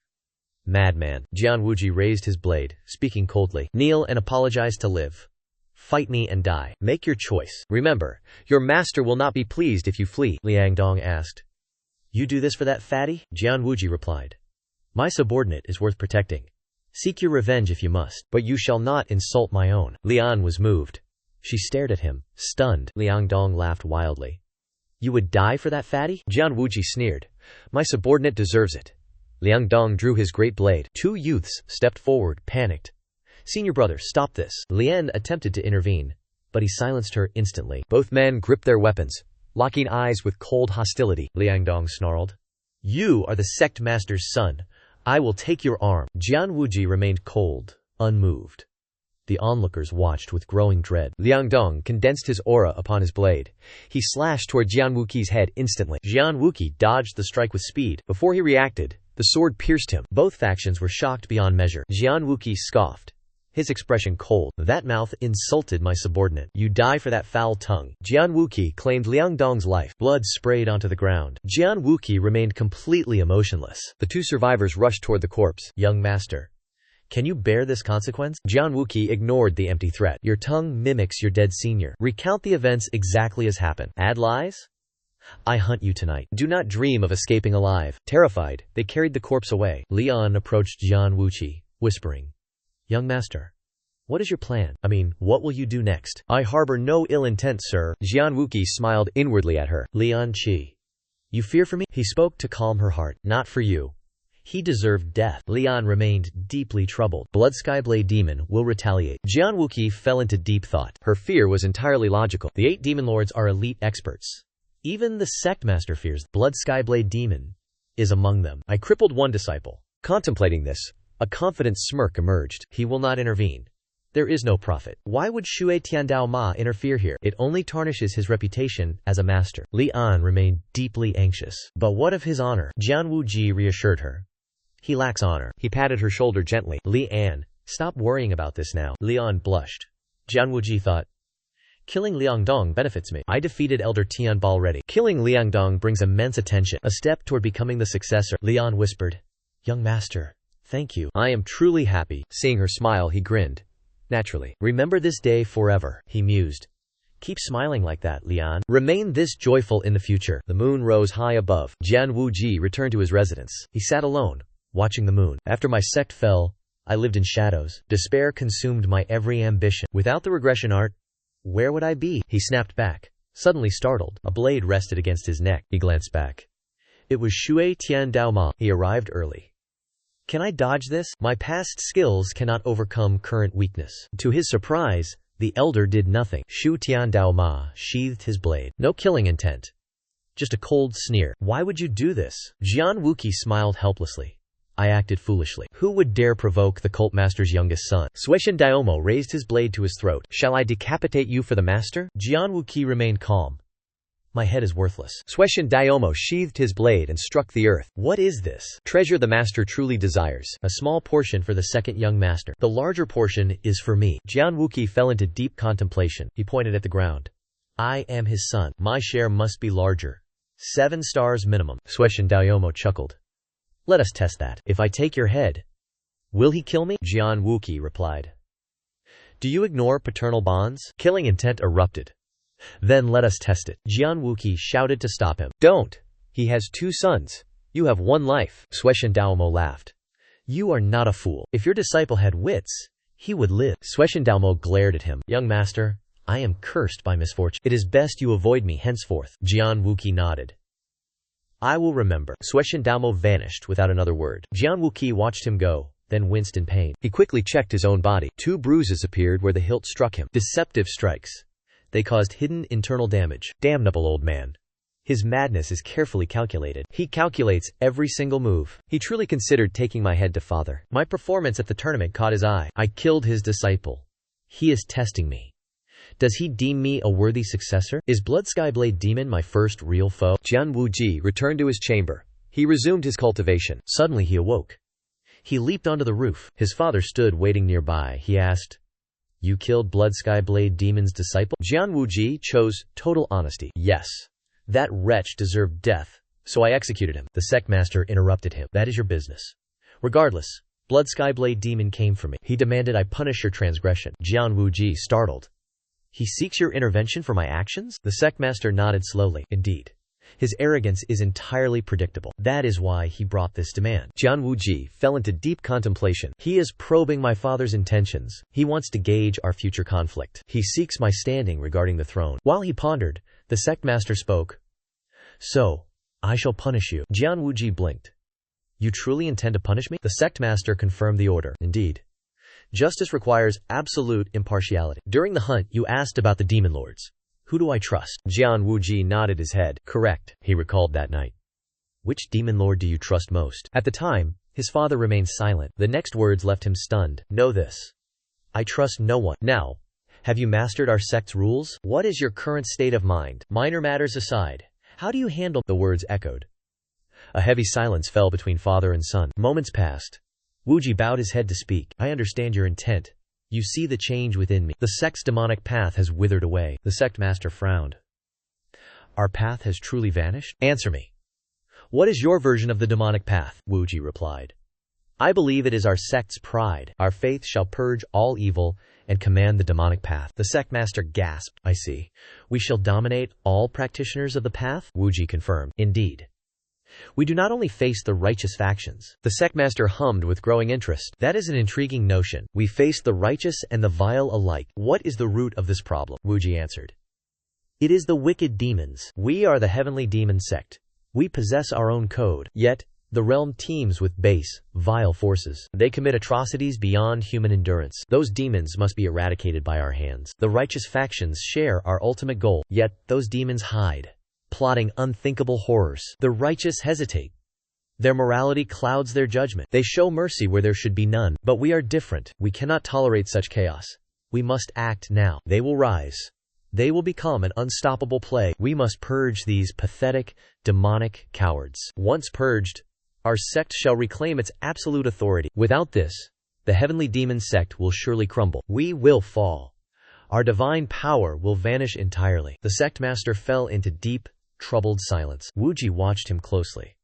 Madman. Jian Wuji raised his blade, speaking coldly. Kneel and apologize to live. Fight me and die. Make your choice. Remember, your master will not be pleased if you flee. Liang Dong asked. You do this for that fatty? Jian Wuji replied. My subordinate is worth protecting. Seek your revenge if you must, but you shall not insult my own. Lian was moved. She stared at him, stunned. Liang Dong laughed wildly. You would die for that fatty? Jian Wuji sneered. My subordinate deserves it. Liang Dong drew his great blade. 2 youths stepped forward, panicked. Senior brother, stop this. Lian attempted to intervene, but he silenced her instantly. Both men gripped their weapons, locking eyes with cold hostility. Liang Dong snarled. You are the sect master's son. I will take your arm. Jian Wuji remained cold, unmoved. The onlookers watched with growing dread. Liangdong condensed his aura upon his blade. He slashed toward Jian Wuqi's head instantly. Jian Wuqi dodged the strike with speed. Before he reacted, the sword pierced him. Both factions were shocked beyond measure. Jian Wuqi scoffed, his expression cold. That mouth insulted my subordinate. You die for that foul tongue. Jian Wuqi claimed Liangdong's life. Blood sprayed onto the ground. Jian Wuqi remained completely emotionless. The two survivors rushed toward the corpse. Young master, can you bear this consequence? Jian Wuqi ignored the empty threat. Your tongue mimics your dead senior. Recount the events exactly as happened. Add lies? I hunt you tonight. Do not dream of escaping alive. Terrified, they carried the corpse away. Lian approached Jian Wuqi, whispering, Young master, what is your plan? What will you do next? I harbor no ill intent, sir. Jian Wuqi smiled inwardly at her. Lian Qi, you fear for me? He spoke to calm her heart. Not for you. He deserved death. Lian remained deeply troubled. Blood Skyblade Demon will retaliate. Jian Wuqi fell into deep thought. Her fear was entirely logical. The 8 demon lords are elite experts. Even the sect master fears. Blood Skyblade Demon is among them. I crippled one disciple. Contemplating this, a confident smirk emerged. He will not intervene. There is no profit. Why would Shui Tiandao Ma interfere here? It only tarnishes his reputation as a master. Li An remained deeply anxious. But what of his honor? Jian Wuji reassured her. He lacks honor. He patted her shoulder gently. Li An, stop worrying about this now. Li An blushed. Jian Wuji thought, killing Liangdong benefits me. I defeated Elder Tianba already. Killing Liangdong brings immense attention. A step toward becoming the successor. Li An whispered, Young master, thank you. I am truly happy. Seeing her smile, he grinned. Naturally. Remember this day forever, he mused. Keep smiling like that, Lian. Remain this joyful in the future. The moon rose high above. Jian Wuji returned to his residence. He sat alone, watching the moon. After my sect fell, I lived in shadows. Despair consumed my every ambition. Without the regression art, where would I be? He snapped back, suddenly startled. A blade rested against his neck. He glanced back. It was Shui Tiandao Ma. He arrived early. Can I dodge this? My past skills cannot overcome current weakness. To his surprise, the elder did nothing. Shu Tiandao Ma sheathed his blade. No killing intent. Just a cold sneer. Why would you do this? Jian Wuqi smiled helplessly. I acted foolishly. Who would dare provoke the cult master's youngest son? Suishan Daomo raised his blade to his throat. Shall I decapitate you for the master? Jian Wuqi remained calm. My head is worthless. Suishan Daomo sheathed his blade and struck the earth. What is this? Treasure the master truly desires. A small portion for the second young master. The larger portion is for me. Jian Wuqi fell into deep contemplation. He pointed at the ground. I am his son. My share must be larger. 7 stars minimum. Suishan Daomo chuckled. Let us test that. If I take your head, will he kill me? Jian Wuqi replied. Do you ignore paternal bonds? Killing intent erupted. Then let us test it. Jian Wuqi shouted to stop him. Don't! He has 2 sons. You have 1 life. Suishan Daomo laughed. You are not a fool. If your disciple had wits, he would live. Suishan Daomo glared at him. Young master, I am cursed by misfortune. It is best you avoid me henceforth. Jian Wuqi nodded. I will remember. Suishan Daomo vanished without another word. Jian Wuqi watched him go, then winced in pain. He quickly checked his own body. 2 bruises appeared where the hilt struck him. Deceptive strikes. They caused hidden internal damage. Damnable old man. His madness is carefully calculated. He calculates every single move. He truly considered taking my head to father. My performance at the tournament caught his eye. I killed his disciple. He is testing me. Does he deem me a worthy successor? Is Blood Skyblade Demon my first real foe? Jian Wuji returned to his chamber. He resumed his cultivation. Suddenly he awoke. He leaped onto the roof. His father stood waiting nearby. He asked, You killed Blood Skyblade Demon's disciple? Jian Wuji chose total honesty. Yes. That wretch deserved death, so I executed him. The sect master interrupted him. That is your business. Regardless, Blood Skyblade Demon came for me. He demanded I punish your transgression. Jian Wuji startled. He seeks your intervention for my actions? The sect master nodded slowly. Indeed. His arrogance is entirely predictable. That is why he brought this demand. Jian Wuji fell into deep contemplation. He is probing my father's intentions. He wants to gauge our future conflict. He seeks my standing regarding the throne. While he pondered, the sect master spoke. So, I shall punish you. Jian Wuji blinked. You truly intend to punish me? The sect master confirmed the order. Indeed. Justice requires absolute impartiality. During the hunt, you asked about the demon lords. Who do I trust? Jian Wuji nodded his head. Correct, he recalled that night. Which demon lord do you trust most? At the time, his father remained silent. The next words left him stunned. Know this. I trust no one. Now, have you mastered our sect's rules? What is your current state of mind? Minor matters aside, how do you handle? The words echoed. A heavy silence fell between father and son. Moments passed. Wuji bowed his head to speak. I understand your intent. You see the change within me. The sect's demonic path has withered away. The sect master frowned. Our path has truly vanished? Answer me. What is your version of the demonic path? Wuji replied. I believe it is our sect's pride. Our faith shall purge all evil and command the demonic path. The sect master gasped. I see. We shall dominate all practitioners of the path? Wuji confirmed. Indeed. We do not only face the righteous factions. The sect master hummed with growing interest. That is an intriguing notion. We face the righteous and the vile alike. What is the root of this problem? Wuji answered. It is the wicked demons. We are the heavenly demon sect. We possess our own code. Yet, the realm teems with base, vile forces. They commit atrocities beyond human endurance. Those demons must be eradicated by our hands. The righteous factions share our ultimate goal. Yet, those demons hide, plotting unthinkable horrors. The righteous hesitate. Their morality clouds their judgment. They show mercy where there should be none. But we are different. We cannot tolerate such chaos. We must act now. They will rise. They will become an unstoppable plague. We must purge these pathetic, demonic cowards. Once purged, our sect shall reclaim its absolute authority. Without this, the heavenly demon sect will surely crumble. We will fall. Our divine power will vanish entirely. The sect master fell into deep, troubled silence. Wuji watched him closely.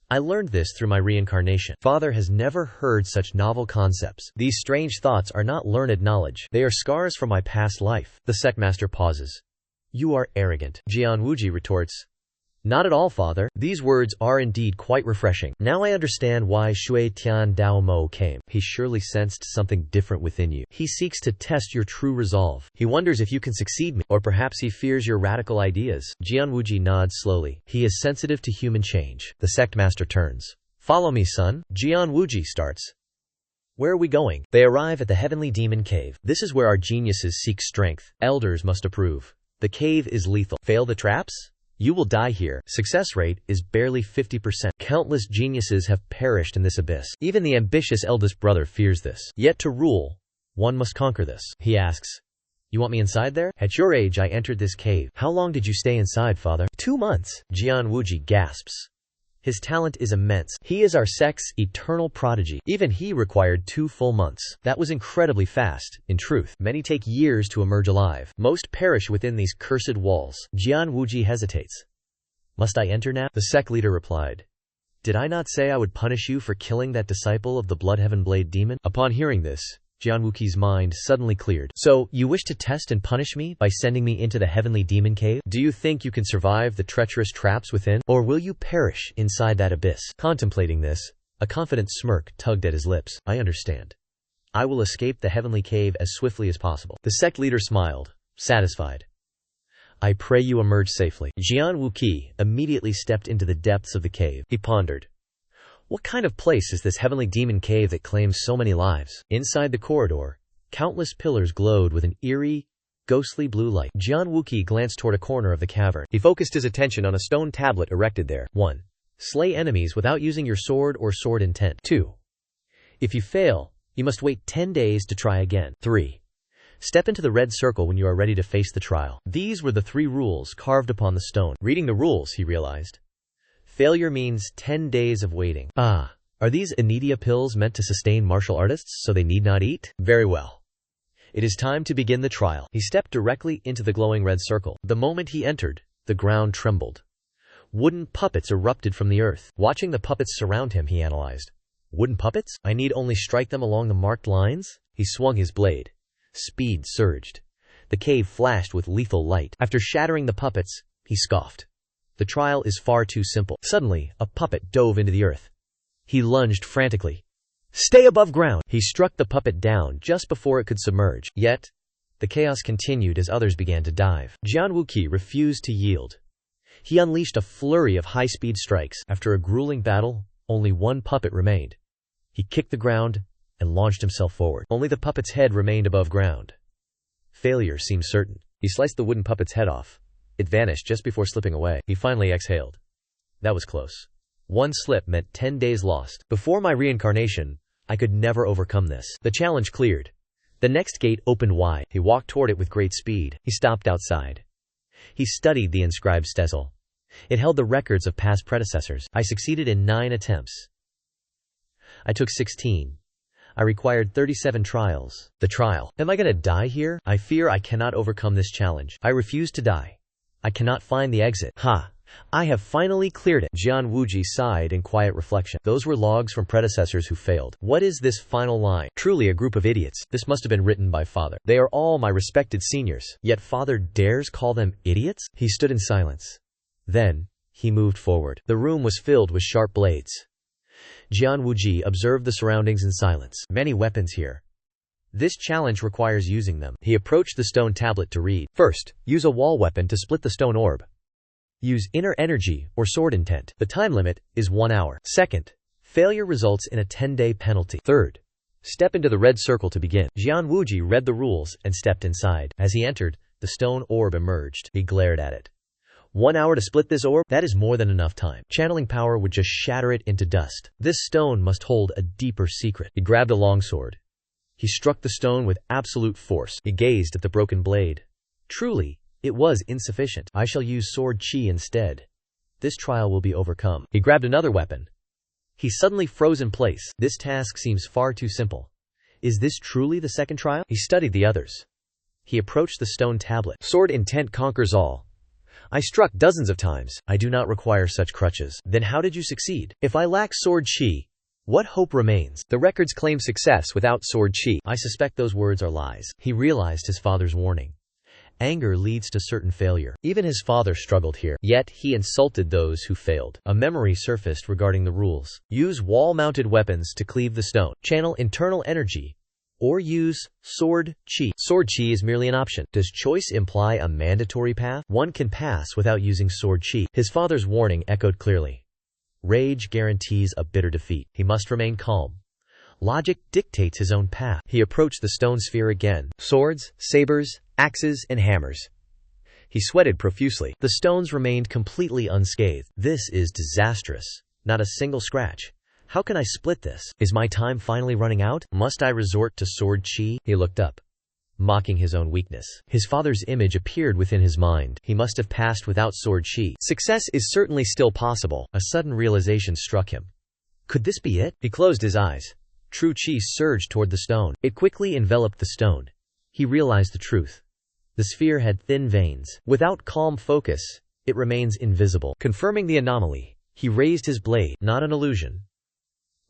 I learned this through my reincarnation. Father has never heard such novel concepts. These strange thoughts are not learned knowledge. They are scars from my past life. The sect master pauses. You are arrogant. Jian Wuji retorts. Not at all, father. These words are indeed quite refreshing. Now I understand why Shui Tian Dao Mo came. He surely sensed something different within you. He seeks to test your true resolve. He wonders if you can succeed me, or perhaps he fears your radical ideas. Jian Wuji nods slowly. He is sensitive to human change. The sect master turns. Follow me, son. Jian Wuji starts. Where are we going? They arrive at the heavenly demon cave. This is where our geniuses seek strength. Elders must approve. The cave is lethal. Fail the traps? You will die here. Success rate is barely 50%. Countless geniuses have perished in this abyss. Even the ambitious eldest brother fears this. Yet to rule, one must conquer this. He asks, you want me inside there? At your age I entered this cave. How long did you stay inside, father? 2 months. Jian Wuji gasps. His talent is immense. He is our sect's eternal prodigy. Even he required 2 full months. That was incredibly fast. In truth, many take years to emerge alive. Most perish within these cursed walls. Jian Wuji hesitates. Must I enter now? The sect leader replied. Did I not say I would punish you for killing that disciple of the Bloodheaven Blade demon? Upon hearing this, Jian Wuqi's mind suddenly cleared. So, you wish to test and punish me by sending me into the heavenly demon cave? Do you think you can survive the treacherous traps within? Or will you perish inside that abyss? Contemplating this, a confident smirk tugged at his lips. I understand. I will escape the heavenly cave as swiftly as possible. The sect leader smiled, satisfied. I pray you emerge safely. Jian Wuqi immediately stepped into the depths of the cave. He pondered. What kind of place is this heavenly demon cave that claims so many lives? Inside the corridor, countless pillars glowed with an eerie, ghostly blue light. Jian Wuqi glanced toward a corner of the cavern. He focused his attention on a stone tablet erected there. 1. Slay enemies without using your sword or sword intent. 2. If you fail, you must wait 10 days to try again. 3. Step into the red circle when you are ready to face the trial. These were the 3 rules carved upon the stone. Reading the rules, he realized. Failure means 10 days of waiting. Ah, are these Anidia pills meant to sustain martial artists so they need not eat? Very well. It is time to begin the trial. He stepped directly into the glowing red circle. The moment he entered, the ground trembled. Wooden puppets erupted from the earth. Watching the puppets surround him, he analyzed. Wooden puppets? I need only strike them along the marked lines? He swung his blade. Speed surged. The cave flashed with lethal light. After shattering the puppets, he scoffed. The trial is far too simple. Suddenly, a puppet dove into the earth. He lunged frantically. Stay above ground! He struck the puppet down just before it could submerge. Yet, the chaos continued as others began to dive. Jian Wuqi refused to yield. He unleashed a flurry of high-speed strikes. After a grueling battle, only 1 puppet remained. He kicked the ground and launched himself forward. Only the puppet's head remained above ground. Failure seemed certain. He sliced the wooden puppet's head off. It vanished just before slipping away. He finally exhaled. That was close. 1 slip meant 10 days lost. Before my reincarnation, I could never overcome this. The challenge cleared. The next gate opened wide. He walked toward it with great speed. He stopped outside. He studied the inscribed stencil. It held the records of past predecessors. I succeeded in 9 attempts. I took 16. I required 37 trials. The trial. Am I gonna die here? I fear I cannot overcome this challenge. I refuse to die. I cannot find the exit. Ha! I have finally cleared it. Jian Wuji sighed in quiet reflection. Those were logs from predecessors who failed. What is this final line? Truly a group of idiots. This must have been written by father. They are all my respected seniors. Yet father dares call them idiots? He stood in silence. Then, he moved forward. The room was filled with sharp blades. Jian Wuji observed the surroundings in silence. Many weapons here. This challenge requires using them. He approached the stone tablet to read. First, use a wall weapon to split the stone orb. Use inner energy or sword intent. The time limit is 1 hour. Second, failure results in a 10-day penalty. Third, step into the red circle to begin. Jian Wuji read the rules and stepped inside. As he entered, the stone orb emerged. He glared at it. 1 hour to split this orb? That is more than enough time. Channeling power would just shatter it into dust. This stone must hold a deeper secret. He grabbed a longsword. He struck the stone with absolute force. He gazed at the broken blade. Truly, it was insufficient. I shall use sword chi instead. This trial will be overcome. He grabbed another weapon. He suddenly froze in place. This task seems far too simple. Is this truly the second trial? He studied the others. He approached the stone tablet. Sword intent conquers all. I struck dozens of times. I do not require such crutches. Then how did you succeed? If I lack sword chi, what hope remains? The records claim success without sword chi. I suspect those words are lies. He realized his father's warning. Anger leads to certain failure. Even his father struggled here. Yet, he insulted those who failed. A memory surfaced regarding the rules. Use wall-mounted weapons to cleave the stone. Channel internal energy. Or use sword chi. Sword chi is merely an option. Does choice imply a mandatory path? One can pass without using sword chi. His father's warning echoed clearly. Rage guarantees a bitter defeat. He must remain calm. Logic dictates his own path. He approached the stone sphere again. Swords, sabers, axes, and hammers. He sweated profusely. The stones remained completely unscathed. This is disastrous. Not a single scratch. How can I split this? Is my time finally running out? Must I resort to sword chi? He looked up, mocking his own weakness. His father's image appeared within his mind. He must have passed without sword chi. Success is certainly still possible. A sudden realization struck him. Could this be it? He closed his eyes. True chi surged toward the stone. It quickly enveloped the stone. He realized the truth. The sphere had thin veins. Without calm focus, it remains invisible. Confirming the anomaly, he raised his blade. Not an illusion.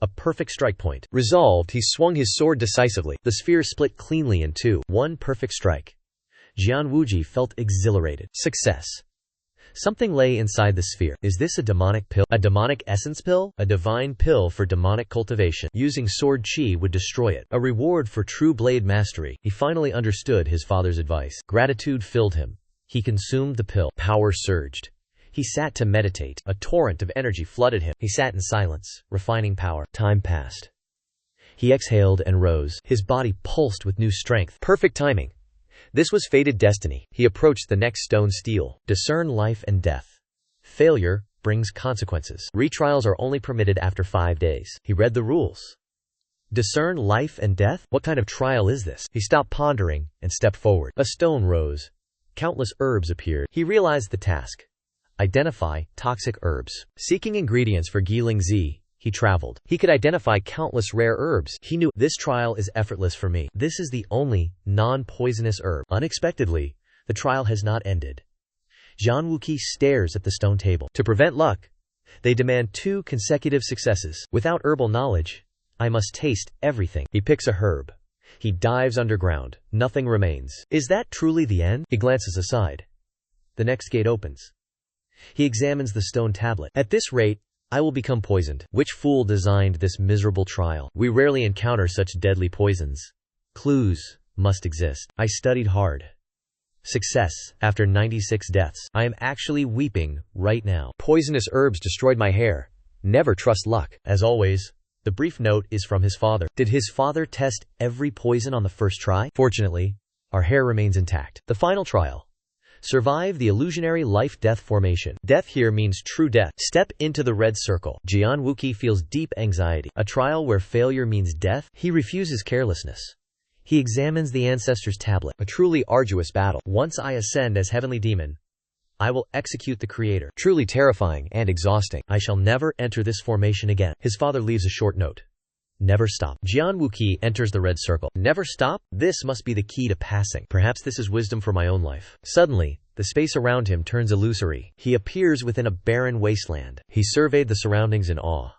A perfect strike point. Resolved, he swung his sword decisively. The sphere split cleanly in two. One perfect strike. Jian Wuji felt exhilarated. Success. Something lay inside the sphere. Is this a demonic pill? A demonic essence pill? A divine pill for demonic cultivation. Using sword chi would destroy it. A reward for true blade mastery. He finally understood his father's advice. Gratitude filled him. He consumed the pill. Power surged. He sat to meditate. A torrent of energy flooded him. He sat in silence, refining power. Time passed. He exhaled and rose. His body pulsed with new strength. Perfect timing. This was fated destiny. He approached the next stone stele. Discern life and death. Failure brings consequences. Retrials are only permitted after 5 days. He read the rules. Discern life and death? What kind of trial is this? He stopped pondering and stepped forward. A stone rose. Countless herbs appeared. He realized the task. Identify toxic herbs. Seeking ingredients for Giling Zi, he traveled. He could identify countless rare herbs. He knew, this trial is effortless for me. This is the only non-poisonous herb. Unexpectedly, the trial has not ended. Jian Wuji stares at the stone table. To prevent luck, they demand 2 consecutive successes. Without herbal knowledge, I must taste everything. He picks a herb. He dives underground. Nothing remains. Is that truly the end? He glances aside. The next gate opens. He examines the stone tablet. At this rate, I will become poisoned. Which fool designed this miserable trial? We rarely encounter such deadly poisons. Clues must exist. I studied hard. Success, after 96 deaths. I am actually weeping right now. Poisonous herbs destroyed my hair. Never trust luck. As always, the brief note is from his father. Did his father test every poison on the first try? Fortunately, our hair remains intact. The final trial. Survive the illusionary life-death formation. Death here means true death. Step into the red circle. Jian Wuji feels deep anxiety. A trial where failure means death? He refuses carelessness. He examines the ancestor's tablet. A truly arduous battle. Once I ascend as heavenly demon, I will execute the creator. Truly terrifying and exhausting. I shall never enter this formation again. His father leaves a short note. Never stop. Jian Wuqi enters the red circle. Never stop? This must be the key to passing. Perhaps this is wisdom for my own life. Suddenly, the space around him turns illusory. He appears within a barren wasteland. He surveyed the surroundings in awe.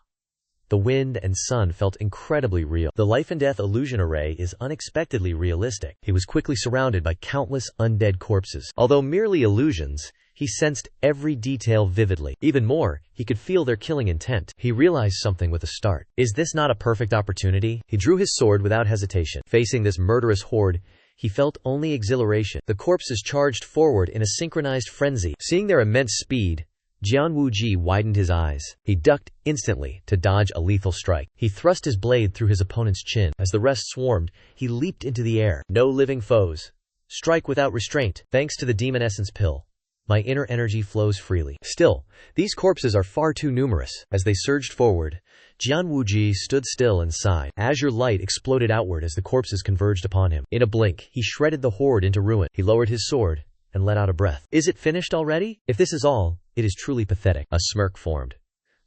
The wind and sun felt incredibly real. The life and death illusion array is unexpectedly realistic. He was quickly surrounded by countless undead corpses. Although merely illusions, he sensed every detail vividly. Even more, he could feel their killing intent. He realized something with a start. Is this not a perfect opportunity? He drew his sword without hesitation. Facing this murderous horde, he felt only exhilaration. The corpses charged forward in a synchronized frenzy. Seeing their immense speed, Jian Wuji widened his eyes. He ducked instantly to dodge a lethal strike. He thrust his blade through his opponent's chin. As the rest swarmed, he leaped into the air. No living foes. Strike without restraint. Thanks to the demon essence pill, my inner energy flows freely. Still, these corpses are far too numerous. As they surged forward, Jian Wuji stood still and sighed. Azure light exploded outward as the corpses converged upon him. In a blink, he shredded the horde into ruin. He lowered his sword and let out a breath. Is it finished already? If this is all, it is truly pathetic. A smirk formed.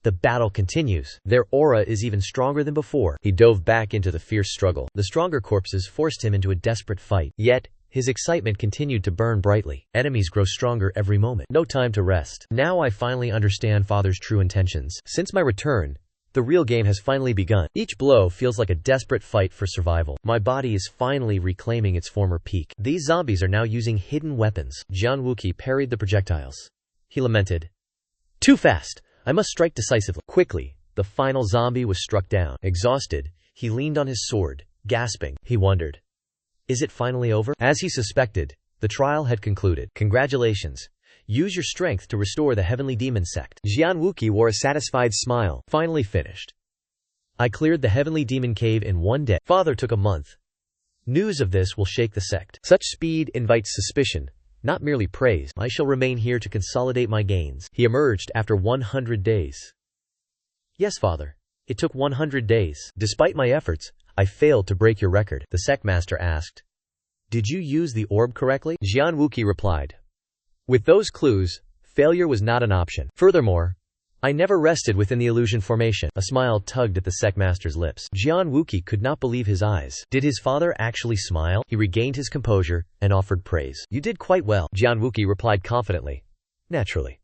The battle continues. Their aura is even stronger than before. He dove back into the fierce struggle. The stronger corpses forced him into a desperate fight. Yet, his excitement continued to burn brightly. Enemies grow stronger every moment. No time to rest. Now I finally understand Father's true intentions. Since my return, the real game has finally begun. Each blow feels like a desperate fight for survival. My body is finally reclaiming its former peak. These zombies are now using hidden weapons. Jian Wuqi parried the projectiles. He lamented. Too fast! I must strike decisively. Quickly, the final zombie was struck down. Exhausted, he leaned on his sword. Gasping, he wondered. Is it finally over? As he suspected, the trial had concluded. Congratulations. Use your strength to restore the heavenly demon sect. Jian Wuqi wore a satisfied smile. Finally finished. I cleared the heavenly demon cave in 1 day. Father took a month. News of this will shake the sect. Such speed invites suspicion, not merely praise. I shall remain here to consolidate my gains. He emerged after 100 days. Yes, Father. It took 100 days. Despite my efforts, I failed to break your record. The sect master asked. Did you use the orb correctly? Jian Wuqi replied. With those clues, failure was not an option. Furthermore, I never rested within the illusion formation. A smile tugged at the sect master's lips. Jian Wuqi could not believe his eyes. Did his father actually smile? He regained his composure and offered praise. You did quite well. Jian Wuqi replied confidently. Naturally.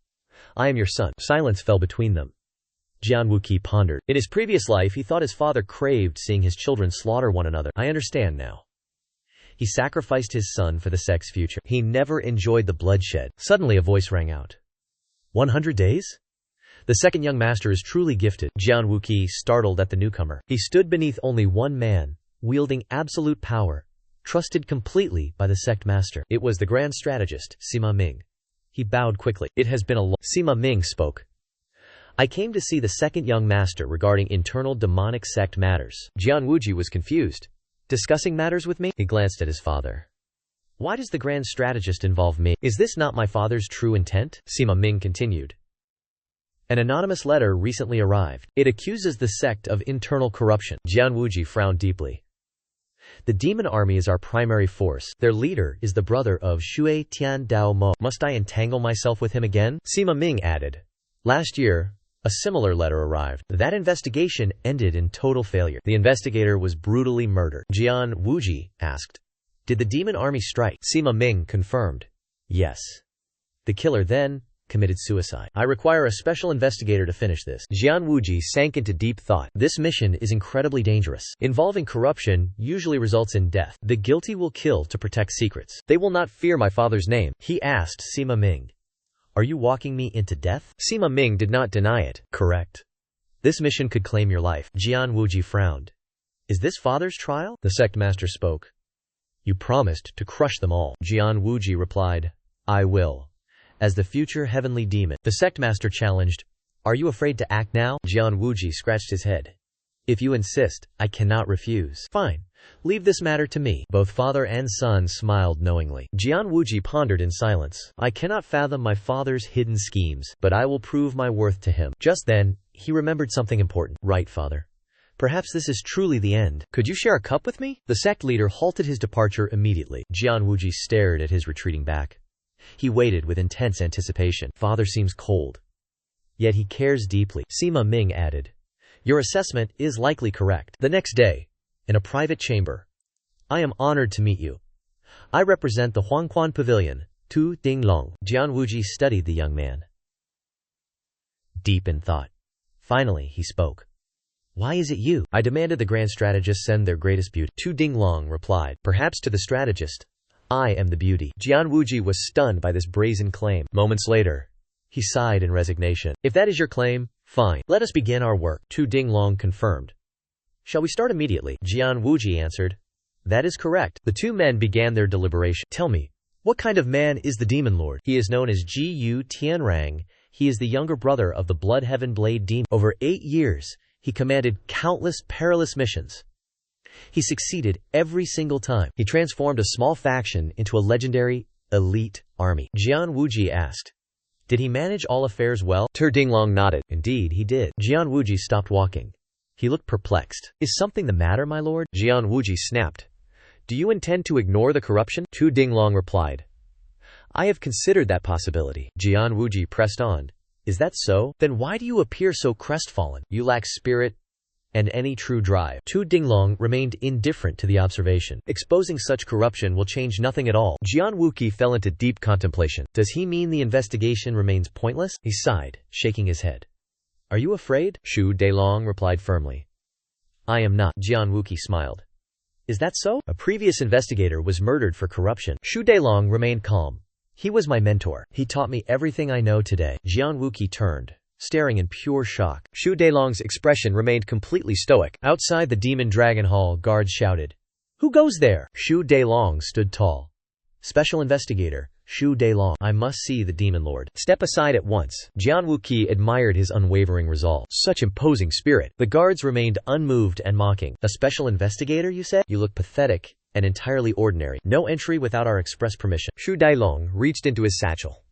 I am your son. Silence fell between them. Jian Wuqi pondered. In his previous life, he thought his father craved seeing his children slaughter one another. I understand now. He sacrificed his son for the sect's future. He never enjoyed the bloodshed. Suddenly a voice rang out. 100 days? The second young master is truly gifted. Jian Wuqi startled at the newcomer. He stood beneath only one man, wielding absolute power, trusted completely by the sect master. It was the grand strategist, Sima Ming. He bowed quickly. It has been a long... Sima Ming spoke. I came to see the second young master regarding internal demonic sect matters. Jian Wuji was confused. Discussing matters with me? He glanced at his father. Why does the grand strategist involve me? Is this not my father's true intent? Sima Ming continued. An anonymous letter recently arrived. It accuses the sect of internal corruption. Jian Wuji frowned deeply. The demon army is our primary force. Their leader is the brother of Shui Tian Dao Mo. Must I entangle myself with him again? Sima Ming added. Last year, a similar letter arrived. That investigation ended in total failure. The investigator was brutally murdered. Jian Wuji asked. Did the demon army strike? Sima Ming confirmed. Yes. The killer then committed suicide. I require a special investigator to finish this. Jian Wuji sank into deep thought. This mission is incredibly dangerous. Involving corruption usually results in death. The guilty will kill to protect secrets. They will not fear my father's name. He asked Sima Ming. Are you walking me into death? Sima Ming did not deny it. Correct. This mission could claim your life. Jian Wuji frowned. Is this father's trial? The sect master spoke. You promised to crush them all. Jian Wuji replied. I will. As the future heavenly demon. The sect master challenged. Are you afraid to act now? Jian Wuji scratched his head. If you insist, I cannot refuse. Fine. Leave this matter to me. Both father and son smiled knowingly. Jian Wuji pondered in silence. I cannot fathom my father's hidden schemes, but I will prove my worth to him. Just then, he remembered something important. Right, father. Perhaps this is truly the end. Could you share a cup with me? The sect leader halted his departure immediately. Jian Wuji stared at his retreating back. He waited with intense anticipation. Father seems cold. Yet he cares deeply. Sima Ming added, your assessment is likely correct. The next day, in a private chamber, I am honored to meet you. I represent the Huangquan Pavilion, Tu Dinglong. Jian Wuji studied the young man, deep in thought. Finally, he spoke. Why is it you? I demanded the grand strategist send their greatest beauty. Tu Dinglong replied, perhaps to the strategist, I am the beauty. Jian Wuji was stunned by this brazen claim. Moments later, he sighed in resignation. If that is your claim, fine. Let us begin our work. Tu Dinglong confirmed. Shall we start immediately? Jian Wuji answered. That is correct. The two men began their deliberation. Tell me, what kind of man is the demon lord? He is known as Ji Tianrang. He is the younger brother of the Blood Heaven Blade Demon. Over 8 years, he commanded countless perilous missions. He succeeded every single time. He transformed a small faction into a legendary, elite army. Jian Wuji asked, did he manage all affairs well? Tu Dinglong nodded. Indeed, he did. Jian Wuji stopped walking. He looked perplexed. Is something the matter, my lord? Jian Wuji snapped. Do you intend to ignore the corruption? Tu Dinglong replied. I have considered that possibility. Jian Wuji pressed on. Is that so? Then why do you appear so crestfallen? You lack spirit and any true drive. Tu Dinglong remained indifferent to the observation. Exposing such corruption will change nothing at all. Jian Wuji fell into deep contemplation. Does he mean the investigation remains pointless? He sighed, shaking his head. Are you afraid? Shu Dailong replied firmly. I am not. Jian Wuji smiled. Is that so? A previous investigator was murdered for corruption. Shu Dailong remained calm. He was my mentor. He taught me everything I know today. Jian Wuji turned, staring in pure shock. Shu Dailong's expression remained completely stoic. Outside the Demon Dragon Hall, guards shouted, Who goes there? Shu Dailong stood tall. Special investigator, Shu Dailong. I must see the Demon Lord. Step aside at once. Jian Wuji admired his unwavering resolve. Such imposing spirit. The guards remained unmoved and mocking. A special investigator, you said? You look pathetic and entirely ordinary. No entry without our express permission. Shu Dailong reached into his satchel.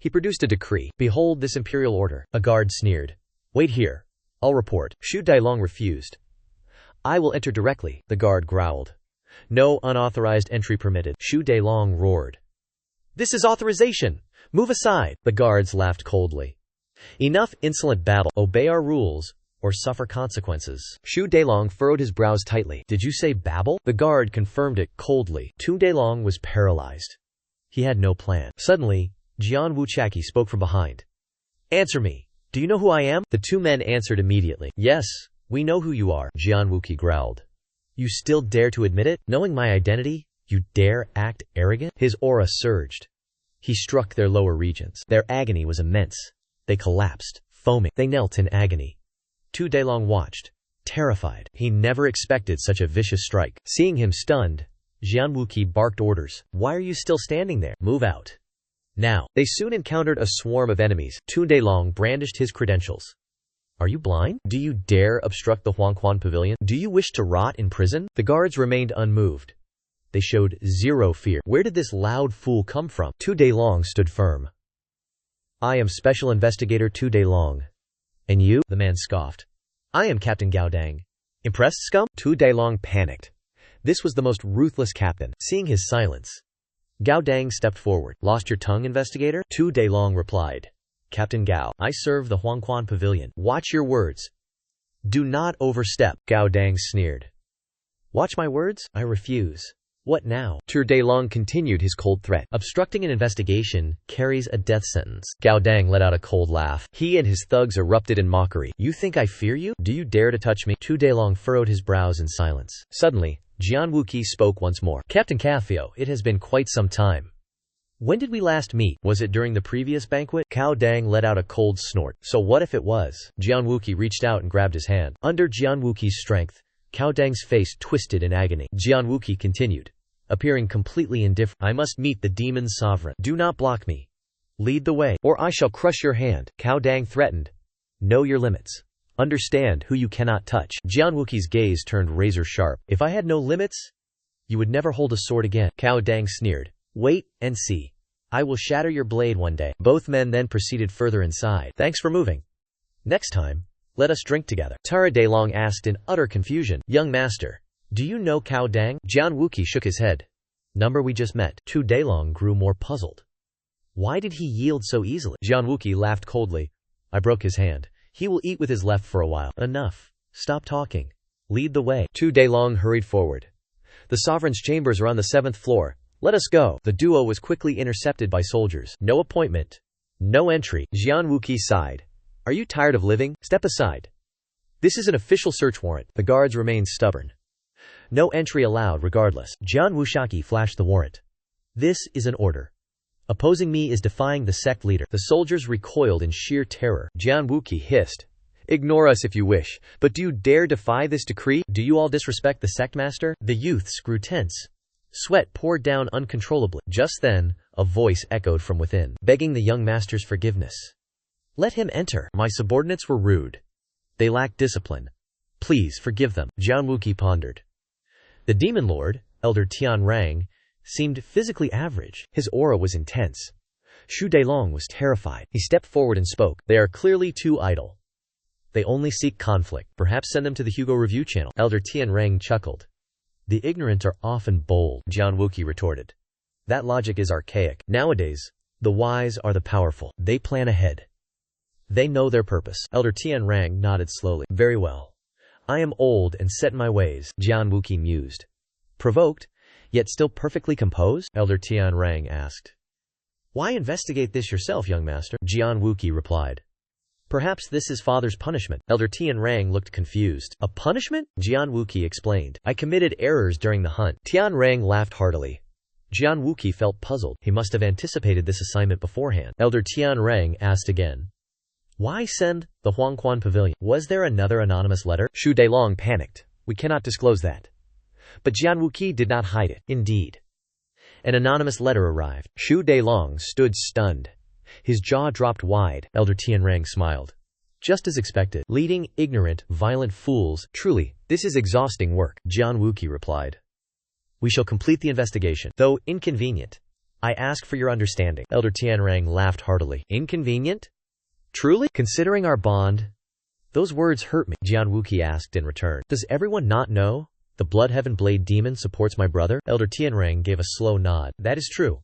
He produced a decree. Behold this imperial order. A guard sneered. Wait here. I'll report. Shu Dailong refused. I will enter directly. The guard growled. No unauthorized entry permitted. Shu Dailong roared. This is authorization. Move aside. The guards laughed coldly. Enough insolent babble. Obey our rules, or suffer consequences. Shu Dailong furrowed his brows tightly. Did you say babble? The guard confirmed it coldly. Tu Dailong was paralyzed. He had no plan. Suddenly, Jian Wuji spoke from behind. Answer me. Do you know who I am? The two men answered immediately. Yes, we know who you are. Jian Wuji growled. You still dare to admit it? Knowing my identity, you dare act arrogant? His aura surged. He struck their lower regions. Their agony was immense. They collapsed, foaming. They knelt in agony. Tu Dailong watched, terrified. He never expected such a vicious strike. Seeing him stunned, Jian Wuji barked orders. Why are you still standing there? Move out. Now. They soon encountered a swarm of enemies. Tu Dailong brandished his credentials. Are you blind? Do you dare obstruct the Huangquan Pavilion? Do you wish to rot in prison? The guards remained unmoved. They showed zero fear. Where did this loud fool come from? Tu Dailong stood firm. I am Special Investigator Tu Dailong. And you? The man scoffed. I am Captain Gao Dang. Impressed, scum? Tu Dailong panicked. This was the most ruthless captain. Seeing his silence, Gao Dang stepped forward. Lost your tongue, investigator? Tu Dailong replied. Captain Gao, I serve the Huangquan Pavilion. Watch your words. Do not overstep. Gao Dang sneered. Watch my words? I refuse. What now? Tu Dailong continued his cold threat. Obstructing an investigation carries a death sentence. Gao Dang let out a cold laugh. He and his thugs erupted in mockery. You think I fear you? Do you dare to touch me? Tu Dailong furrowed his brows in silence. Suddenly, Jian Wuji spoke once more. Captain Caffio, it has been quite some time. When did we last meet? Was it during the previous banquet? Gao Dang let out a cold snort. So what if it was? Jian Wuji reached out and grabbed his hand. Under Jian Wuji's strength, Gao Dang's face twisted in agony. Jian Wuji continued, appearing completely indifferent. I must meet the demon sovereign. Do not block me. Lead the way, or I shall crush your hand. Gao Dang threatened. Know your limits. Understand who you cannot touch. Jian Wuji's gaze turned razor sharp. If I had no limits, you would never hold a sword again. Gao Dang sneered. Wait and see. I will shatter your blade one day. Both men then proceeded further inside. Thanks for moving. Next time, Let us drink together. Tara Daylong asked in utter confusion. Young master, do you know Cao Dang? Jian Wuqi shook his head. Number we just met. Tu Daylong grew more puzzled. Why did he yield so easily? Jian Wuqi laughed coldly. I broke his hand. He will eat with his left for a while. Enough. Stop talking. Lead the way. Tu Daylong hurried forward. The sovereign's chambers are on the 7th floor. Let us go. The duo was quickly intercepted by soldiers. No appointment. No entry. Jian Wuqi sighed. Are you tired of living? Step aside. This is an official search warrant. The guards remained stubborn. No entry allowed regardless. Jian Wushaki flashed the warrant. This is an order. Opposing me is defying the sect leader. The soldiers recoiled in sheer terror. Jian Wuqi hissed. Ignore us if you wish, but do you dare defy this decree? Do you all disrespect the sect master? The youths grew tense. Sweat poured down uncontrollably. Just then, a voice echoed from within, begging the young master's forgiveness. Let him enter. My subordinates were rude. They lacked discipline. Please forgive them. Jian Wuqi pondered. The demon lord, Elder Tian Rang, seemed physically average. His aura was intense. Shu Daylong was terrified. He stepped forward and spoke. They are clearly too idle. They only seek conflict. Perhaps send them to the Hugo Review channel. Elder Tian Rang chuckled. The ignorant are often bold, Jian Wuqi retorted. That logic is archaic. Nowadays, the wise are the powerful. They plan ahead. They know their purpose. Elder Tian Rang nodded slowly. Very well. I am old and set in my ways, Jian Wuqi mused. Provoked, yet still perfectly composed? Elder Tian Rang asked. Why investigate this yourself, young master? Jian Wuqi replied. Perhaps this is father's punishment. Elder Tian Rang looked confused. A punishment? Jian Wuqi explained. I committed errors during the hunt. Tian Rang laughed heartily. Jian Wuqi felt puzzled. He must have anticipated this assignment beforehand. Elder Tian Rang asked again. Why send the Huangquan Pavilion? Was there another anonymous letter? Shu Daylong panicked. We cannot disclose that. But Jian Wuqi did not hide it. Indeed. An anonymous letter arrived. Shu Daylong stood stunned. His jaw dropped wide. Elder Tianrang smiled. Just as expected. Leading ignorant, violent fools. Truly, this is exhausting work, Jian Wuqi replied. We shall complete the investigation. Though inconvenient, I ask for your understanding. Elder Tianrang laughed heartily. Inconvenient? Truly? Considering our bond? Those words hurt me, Jian Wuqi asked in return. Does everyone not know? The Bloodheaven Blade Demon supports my brother? Elder Tianrang gave a slow nod. That is true.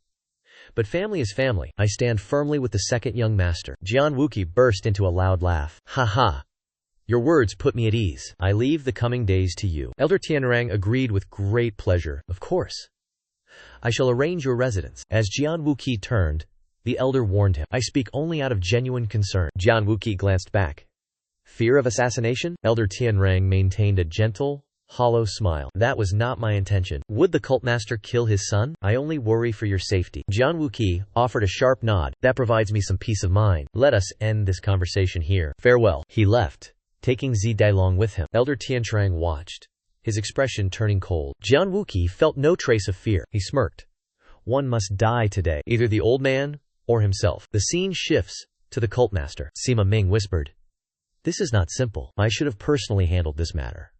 But family is family. I stand firmly with the second young master. Jian Wuqi burst into a loud laugh. Ha ha. Your words put me at ease. I leave the coming days to you. Elder Tianrang agreed with great pleasure. Of course. I shall arrange your residence. As Jian Wuqi turned, the elder warned him. I speak only out of genuine concern. Jian Wuqi glanced back. Fear of assassination? Elder Tianrang maintained a gentle, hollow smile. That was not my intention. Would the cult master kill his son? I only worry for your safety. Jian Wuqi offered a sharp nod. That provides me some peace of mind. Let us end this conversation here. Farewell. He left, taking Zi Dailong with him. Elder Tianrang watched, his expression turning cold. Jian Wuqi felt no trace of fear. He smirked. One must die today. Either the old man or himself. The scene shifts to the cult master. Sima Ming whispered. This is not simple. I should have personally handled this matter.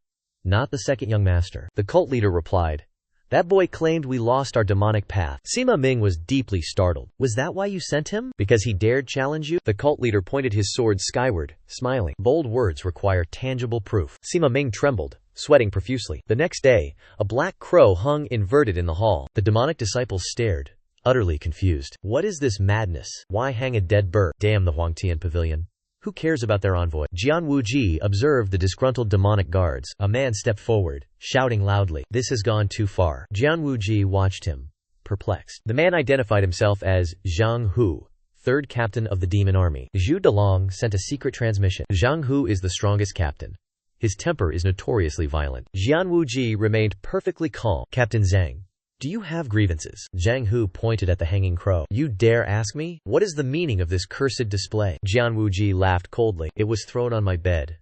Not the second young master. The cult leader replied. That boy claimed we lost our demonic path. Sima Ming was deeply startled. Was that why you sent him? Because he dared challenge you? The cult leader pointed his sword skyward, smiling. Bold words require tangible proof. Sima Ming trembled, sweating profusely. The next day, a black crow hung inverted in the hall. The demonic disciples stared, utterly confused. What is this madness? Why hang a dead bird? Damn the Huangtian Pavilion. Who cares about their envoy? Jian Wuji observed the disgruntled demonic guards. A man stepped forward, shouting loudly. This has gone too far. Jian Wuji watched him, perplexed. The man identified himself as Zhang Hu, third captain of the demon army. Zhu Dalong sent a secret transmission. Zhang Hu is the strongest captain. His temper is notoriously violent. Jian Wuji remained perfectly calm. Captain Zhang. Do you have grievances? Zhang Hu pointed at the hanging crow. You dare ask me? What is the meaning of this cursed display? Jian Wuji laughed coldly. It was thrown on my bed.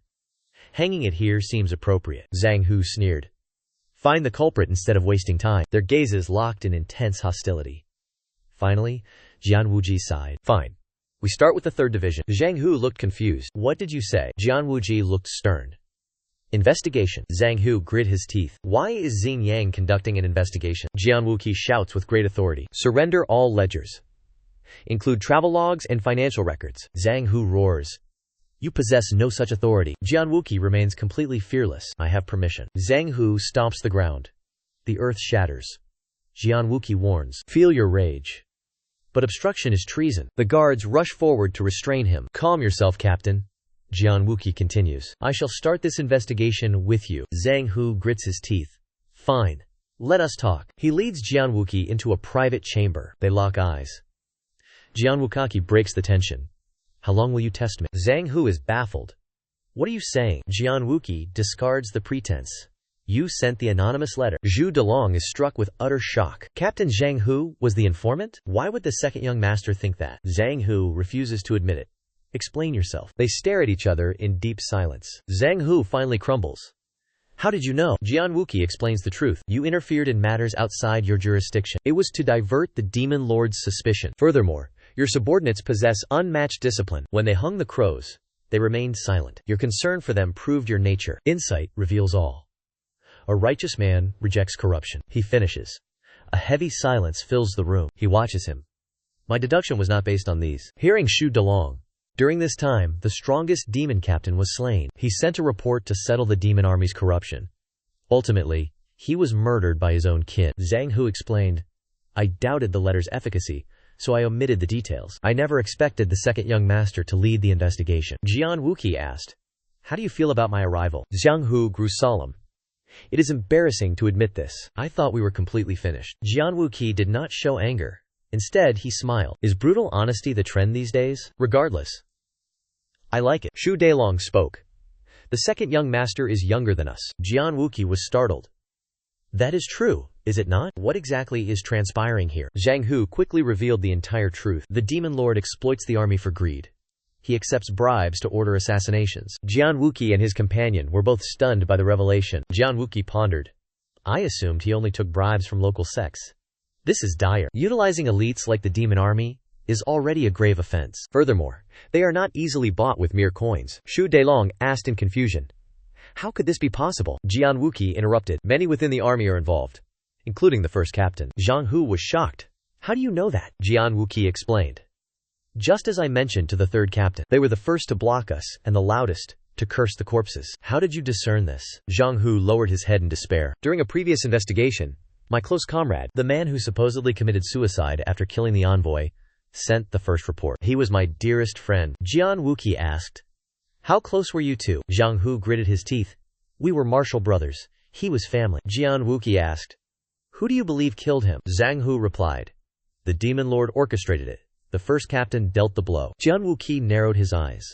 Hanging it here seems appropriate. Zhang Hu sneered. Find the culprit instead of wasting time. Their gazes locked in intense hostility. Finally, Jian Wuji sighed. Fine. We start with the third division. Zhang Hu looked confused. What did you say? Jian Wuji looked stern. Investigation. Zhang Hu grit his teeth. Why is Xing Yang conducting an investigation? Jian Wuqi shouts with great authority. Surrender all ledgers. Include travel logs and financial records. Zhang Hu roars. You possess no such authority. Jian Wuqi remains completely fearless. I have permission. Zhang Hu stomps the ground. The earth shatters. Jian Wuqi warns. Feel your rage. But obstruction is treason. The guards rush forward to restrain him. Calm yourself, Captain. Jian Wuqi continues. I shall start this investigation with you. Zhang Hu grits his teeth. Fine. Let us talk. He leads Jian Wuqi into a private chamber. They lock eyes. Jian Wuqi breaks the tension. How long will you test me? Zhang Hu is baffled. What are you saying? Jian Wuqi discards the pretense. You sent the anonymous letter. Zhu Delong is struck with utter shock. Captain Zhang Hu was the informant? Why would the second young master think that? Zhang Hu refuses to admit it. Explain yourself. They stare at each other in deep silence. Zhang Hu finally crumbles. How did you know? Jian Wuqi explains the truth. You interfered in matters outside your jurisdiction. It was to divert the demon lord's suspicion. Furthermore, your subordinates possess unmatched discipline. When they hung the crows, they remained silent. Your concern for them proved your nature. Insight reveals all. A righteous man rejects corruption. He finishes. A heavy silence fills the room. He watches him. My deduction was not based on these. Hearing Zhu Delong. During this time, the strongest demon captain was slain. He sent a report to settle the demon army's corruption. Ultimately, he was murdered by his own kin. Zhang Hu explained. I doubted the letter's efficacy, so I omitted the details. I never expected the second young master to lead the investigation. Jian Wuqi asked. How do you feel about my arrival? Zhang Hu grew solemn. It is embarrassing to admit this. I thought we were completely finished. Jian Wuqi did not show anger. Instead, he smiled. Is brutal honesty the trend these days? Regardless. I like it. Zhu Delong spoke. The second young master is younger than us. Jian Wuqi was startled. That is true, is it not? What exactly is transpiring here? Zhang Hu quickly revealed the entire truth. The demon lord exploits the army for greed. He accepts bribes to order assassinations. Jian Wuqi and his companion were both stunned by the revelation. Jian Wuqi pondered. I assumed he only took bribes from local sects. This is dire. Utilizing elites like the demon army is already a grave offense. Furthermore, they are not easily bought with mere coins. Zhu Delong asked in confusion. How could this be possible? Jian Wuqi interrupted. Many within the army are involved, including the first captain. Zhang Hu was shocked. How do you know that? Jian Wuqi explained. Just as I mentioned to the third captain, they were the first to block us and the loudest to curse the corpses. How did you discern this? Zhang Hu lowered his head in despair. During a previous investigation, my close comrade, the man who supposedly committed suicide after killing the envoy, sent the first report. He was my dearest friend. Jian Wuqi asked. How close were you two? Zhang Hu gritted his teeth. We were martial brothers. He was family. Jian Wuqi asked. Who do you believe killed him? Zhang Hu replied. The demon lord orchestrated it. The first captain dealt the blow. Jian Wuqi narrowed his eyes.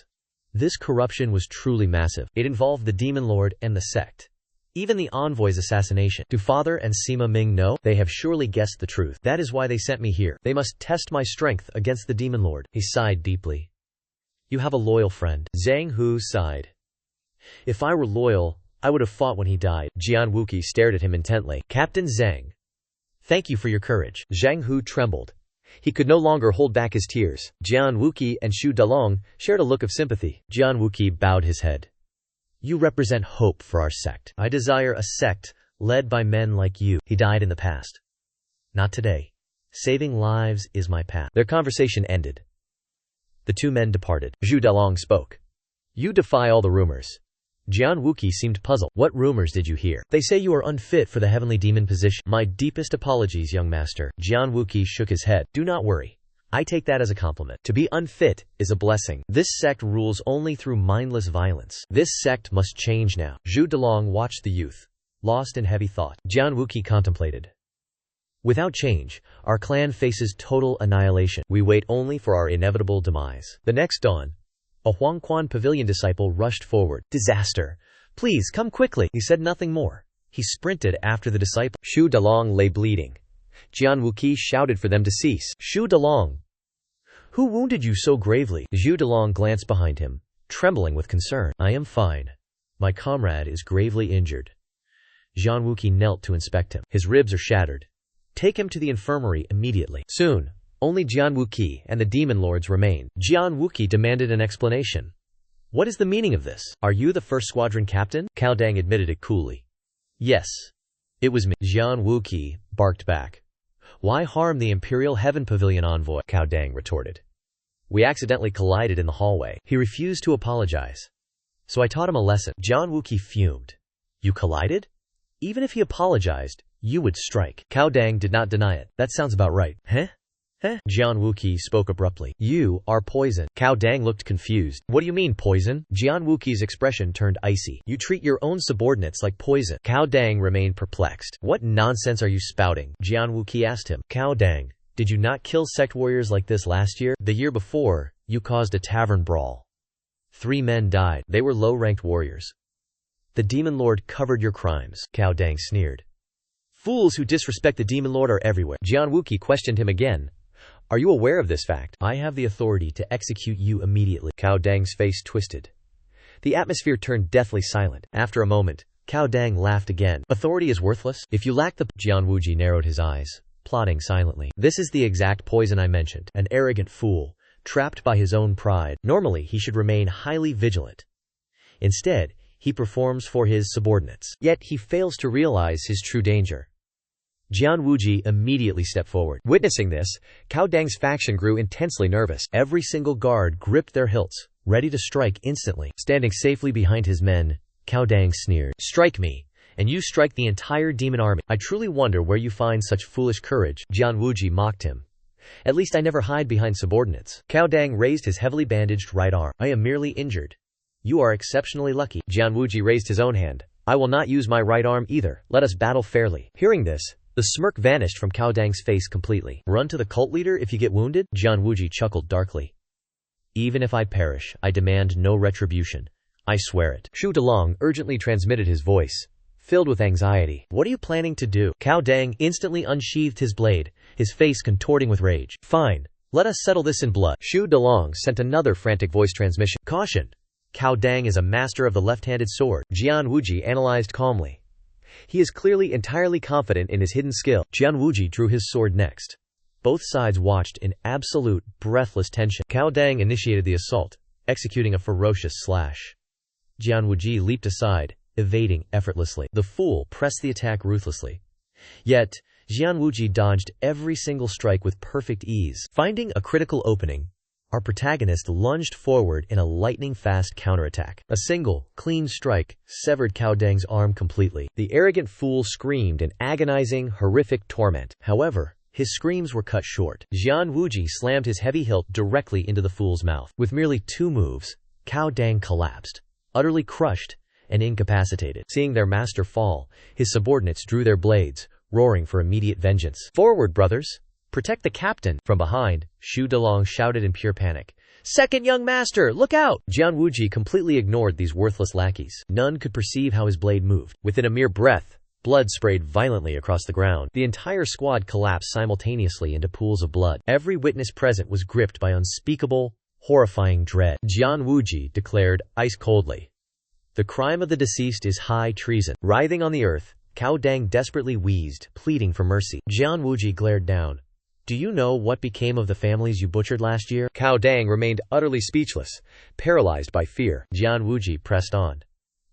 This corruption was truly massive. It involved the demon lord and the sect. Even the envoy's assassination. Do Father and Sima Ming know? They have surely guessed the truth. That is why they sent me here. They must test my strength against the demon lord. He sighed deeply. You have a loyal friend. Zhang Hu sighed. If I were loyal, I would have fought when he died. Jian Wuqi stared at him intently. Captain Zhang. Thank you for your courage. Zhang Hu trembled. He could no longer hold back his tears. Jian Wuqi and Zhu Delong shared a look of sympathy. Jian Wuqi bowed his head. You represent hope for our sect. I desire a sect led by men like you. He died in the past. Not today. Saving lives is my path. Their conversation ended. The two men departed. Zhu Delong spoke. You defy all the rumors. Jian Wuqi seemed puzzled. What rumors did you hear? They say you are unfit for the heavenly demon position. My deepest apologies, young master. Jian Wuqi shook his head. Do not worry. I take that as a compliment. To be unfit is a blessing. This sect rules only through mindless violence. This sect must change now. Zhu Delong watched the youth, lost in heavy thought. Jian Wuqi contemplated. Without change, our clan faces total annihilation. We wait only for our inevitable demise. The next dawn, a Huangquan pavilion disciple rushed forward. Disaster! Please come quickly! He said nothing more. He sprinted after the disciple. Zhu Delong lay bleeding. Jian Wuqi shouted for them to cease. Zhu Delong! Who wounded you so gravely? Zhu Delong glanced behind him, trembling with concern. I am fine. My comrade is gravely injured. Jian Wuqi knelt to inspect him. His ribs are shattered. Take him to the infirmary immediately. Soon, only Jian Wuqi and the demon lords remained. Jian Wuqi demanded an explanation. What is the meaning of this? Are you the first squadron captain? Cao Dang admitted it coolly. Yes. It was me. Jian Wuqi barked back. Why harm the Imperial Heaven Pavilion envoy? Cao Dang retorted. We accidentally collided in the hallway. He refused to apologize. So I taught him a lesson. Jian Wuqi fumed. You collided? Even if he apologized, you would strike. Cao Dang did not deny it. That sounds about right. Huh? Jian Wuqi spoke abruptly. You are poison. Cao Dang looked confused. What do you mean poison? Jian Wuqi's expression turned icy. You treat your own subordinates like poison. Cao Dang remained perplexed. What nonsense are you spouting? Jian Wuqi asked him. Cao Dang, did you not kill sect warriors like this last year? The year before, you caused a tavern brawl. 3 men died. They were low-ranked warriors. The Demon Lord covered your crimes. Cao Dang sneered. Fools who disrespect the Demon Lord are everywhere. Jian Wuqi questioned him again. Are you aware of this fact? I have the authority to execute you immediately. Cao Dang's face twisted. The atmosphere turned deathly silent. After a moment, Cao Dang laughed again. Authority is worthless? If you lack the... Jian Wuqi narrowed his eyes, plotting silently. This is the exact poison I mentioned. An arrogant fool, trapped by his own pride. Normally, he should remain highly vigilant. Instead, he performs for his subordinates. Yet he fails to realize his true danger. Jian Wuqi immediately stepped forward. Witnessing this, Cao Dang's faction grew intensely nervous. Every single guard gripped their hilts, ready to strike instantly. Standing safely behind his men, Cao Dang sneered. Strike me, and you strike the entire demon army. I truly wonder where you find such foolish courage. Jian Wuqi mocked him. At least I never hide behind subordinates. Cao Dang raised his heavily bandaged right arm. I am merely injured. You are exceptionally lucky. Jian Wuqi raised his own hand. I will not use my right arm either. Let us battle fairly. Hearing this, the smirk vanished from Cao Dang's face completely. Run to the cult leader if you get wounded? Jian Wuqi chuckled darkly. Even if I perish, I demand no retribution. I swear it. Shu Delong urgently transmitted his voice, filled with anxiety. What are you planning to do? Cao Dang instantly unsheathed his blade, his face contorting with rage. Fine. Let us settle this in blood. Shu Delong sent another frantic voice transmission. Caution! Cao Dang is a master of the left-handed sword. Jian Wuqi analyzed calmly. He is clearly entirely confident in his hidden skill. Jian Wuqi drew his sword next. Both sides watched in absolute, breathless tension. Cao Dang initiated the assault, executing a ferocious slash. Jian Wuqi leaped aside, evading effortlessly. The fool pressed the attack ruthlessly. Yet, Jian Wuqi dodged every single strike with perfect ease. Finding a critical opening, our protagonist lunged forward in a lightning-fast counterattack. A single, clean strike severed Cao Dang's arm completely. The arrogant fool screamed in agonizing, horrific torment. However, his screams were cut short. Jian Wuqi slammed his heavy hilt directly into the fool's mouth. With merely 2 moves, Cao Dang collapsed, utterly crushed and incapacitated. Seeing their master fall, his subordinates drew their blades, roaring for immediate vengeance. Forward, brothers! Protect the captain! From behind, Shu Delong shouted in pure panic. Second young master, look out! Jian Wuqi completely ignored these worthless lackeys. None could perceive how his blade moved. Within a mere breath, blood sprayed violently across the ground. The entire squad collapsed simultaneously into pools of blood. Every witness present was gripped by unspeakable, horrifying dread. Jian Wuqi declared ice coldly. The crime of the deceased is high treason. Writhing on the earth, Cao Dang desperately wheezed, pleading for mercy. Jian Wuqi glared down. Do you know what became of the families you butchered last year? Cao Dang remained utterly speechless, paralyzed by fear. Jian Wuqi pressed on.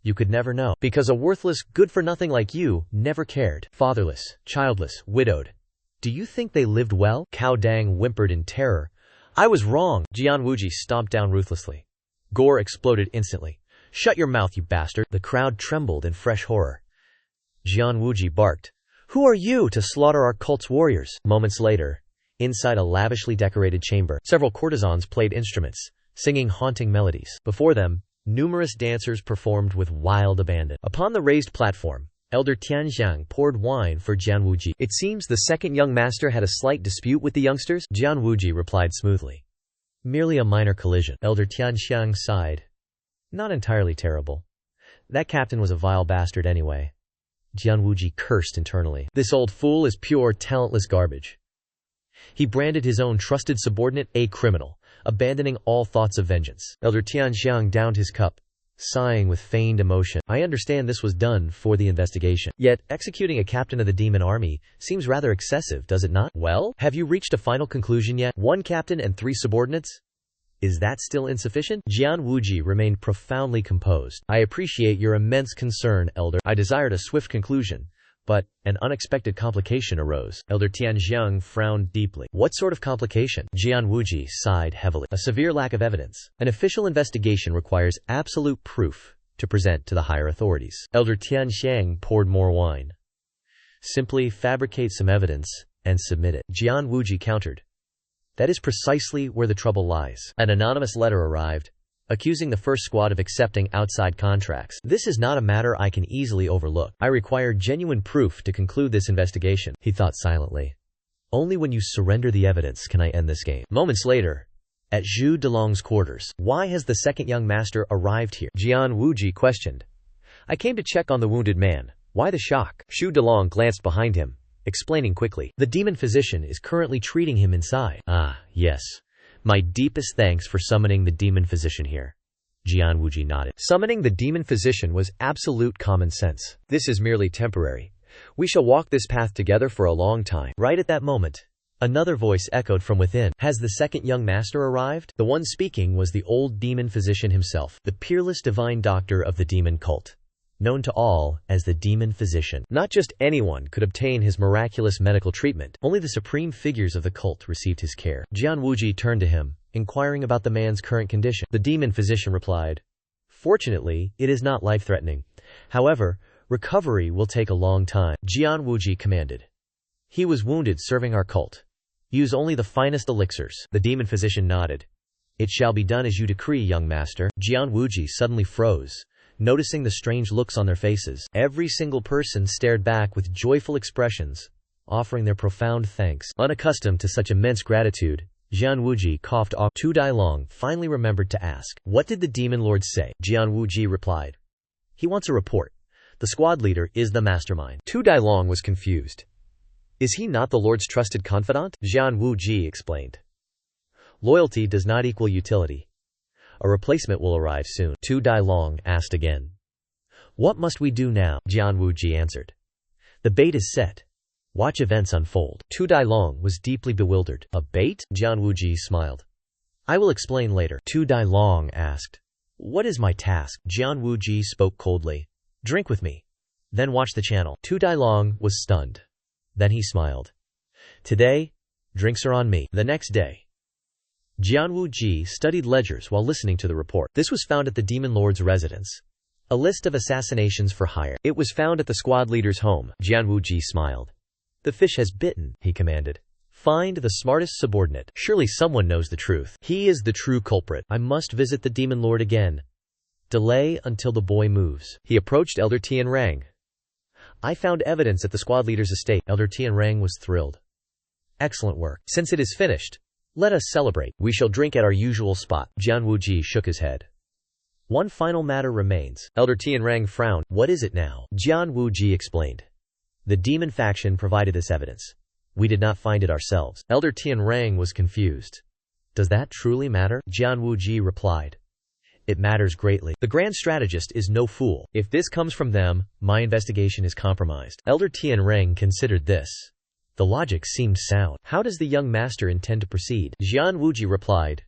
You could never know. Because a worthless, good-for-nothing like you never cared. Fatherless, childless, widowed. Do you think they lived well? Cao Dang whimpered in terror. I was wrong. Jian Wuqi stomped down ruthlessly. Gore exploded instantly. Shut your mouth, you bastard. The crowd trembled in fresh horror. Jian Wuqi barked. Who are you to slaughter our cult's warriors? Moments later, inside a lavishly decorated chamber, several courtesans played instruments, singing haunting melodies. Before them, numerous dancers performed with wild abandon. Upon the raised platform, Elder Tianxiang poured wine for Jian Wuqi. It seems the second young master had a slight dispute with the youngsters. Jian Wuqi replied smoothly. Merely a minor collision. Elder Tianxiang sighed. Not entirely terrible. That captain was a vile bastard anyway. Jian Wuqi cursed internally. This old fool is pure, talentless garbage. He branded his own trusted subordinate a criminal, abandoning all thoughts of vengeance. Elder Tianxiang downed his cup, sighing with feigned emotion. I understand this was done for the investigation. Yet, executing a captain of the demon army seems rather excessive, does it not? Well, have you reached a final conclusion yet? 1 captain and 3 subordinates? Is that still insufficient? Jian Wuqi remained profoundly composed. I appreciate your immense concern, Elder. I desired a swift conclusion, But an unexpected complication arose. Elder Tianjiang frowned deeply. What sort of complication? Jian Wuji sighed heavily. A severe lack of evidence. An official investigation requires absolute proof to present to the higher authorities. Elder Tianjiang poured more wine. Simply fabricate some evidence and submit it. Jian Wuji countered. That is precisely where the trouble lies. An anonymous letter arrived, accusing the first squad of accepting outside contracts. This is not a matter I can easily overlook. I require genuine proof to conclude this investigation, he thought silently. Only when you surrender the evidence can I end this game. Moments later, at Zhu Delong's quarters. Why has the second young master arrived here? Jian Wuji questioned. I came to check on the wounded man. Why the shock? Zhu Delong glanced behind him, explaining quickly. The demon physician is currently treating him inside. Ah, yes. My deepest thanks for summoning the demon physician here. Jian Wuji nodded. Summoning the demon physician was absolute common sense. This is merely temporary. We shall walk this path together for a long time. Right at that moment, another voice echoed from within. Has the second young master arrived? The one speaking was the old demon physician himself, the peerless divine doctor of the demon cult, known to all as the demon physician. Not just anyone could obtain his miraculous medical treatment. Only the supreme figures of the cult received his care. Jian Wuji turned to him, inquiring about the man's current condition. The demon physician replied, Fortunately, it is not life-threatening. However, recovery will take a long time. Jian Wuji commanded. He was wounded serving our cult. Use only the finest elixirs. The demon physician nodded. It shall be done as you decree, young master. Jian Wuji suddenly froze, noticing the strange looks on their faces. Every single person stared back with joyful expressions, offering their profound thanks. Unaccustomed to such immense gratitude, Jian Wuji coughed off. Tu Dailong finally remembered to ask, What did the demon lord say? Jian Wuji replied, He wants a report. The squad leader is the mastermind. Tu Dailong was confused. Is he not the Lord's trusted confidant? Jian Wuji explained. Loyalty does not equal utility. A replacement will arrive soon. Tu Dailong asked again. What must we do now? Jian Wuji answered. The bait is set. Watch events unfold. Tu Dailong was deeply bewildered. A bait? Jian Wuji smiled. I will explain later. Tu Dailong asked. What is my task? Jian Wuji spoke coldly. Drink with me. Then watch the channel. Tu Dailong was stunned. Then he smiled. Today, drinks are on me. The next day, Jian Wuji studied ledgers while listening to the report. This was found at the demon lord's residence. A list of assassinations for hire. It was found at the squad leader's home. Jian Wuji smiled. The fish has bitten, he commanded. Find the smartest subordinate. Surely someone knows the truth. He is the true culprit. I must visit the demon lord again. Delay until the boy moves. He approached Elder Tianrang. I found evidence at the squad leader's estate. Elder Tianrang was thrilled. Excellent work. Since it is finished, let us celebrate. We shall drink at our usual spot. Jian Wuji shook his head. One final matter remains. Elder Tianrang frowned. What is it now? Jian Wuji explained. The demon faction provided this evidence. We did not find it ourselves. Elder Tianrang was confused. Does that truly matter? Jian Wuji replied. It matters greatly. The grand strategist is no fool. If this comes from them, my investigation is compromised. Elder Tianrang considered this. The logic seemed sound. How does the young master intend to proceed? Jian Wuji replied.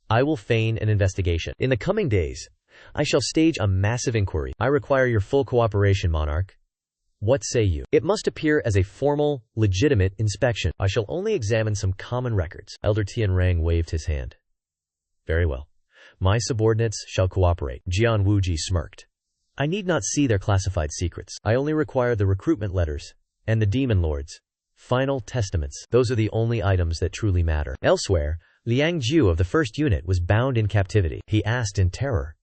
I will feign an investigation. In the coming days, I shall stage a massive inquiry. I require your full cooperation, monarch. What say you? It must appear as a formal, legitimate inspection. I shall only examine some common records. Elder Tianrang waved his hand. Very well. My subordinates shall cooperate. Jian Wuji smirked. I need not see their classified secrets. I only require the recruitment letters and the demon lord's final testaments. Those are the only items that truly matter. Elsewhere, Liang Jiu of the first unit was bound in captivity. He asked in terror,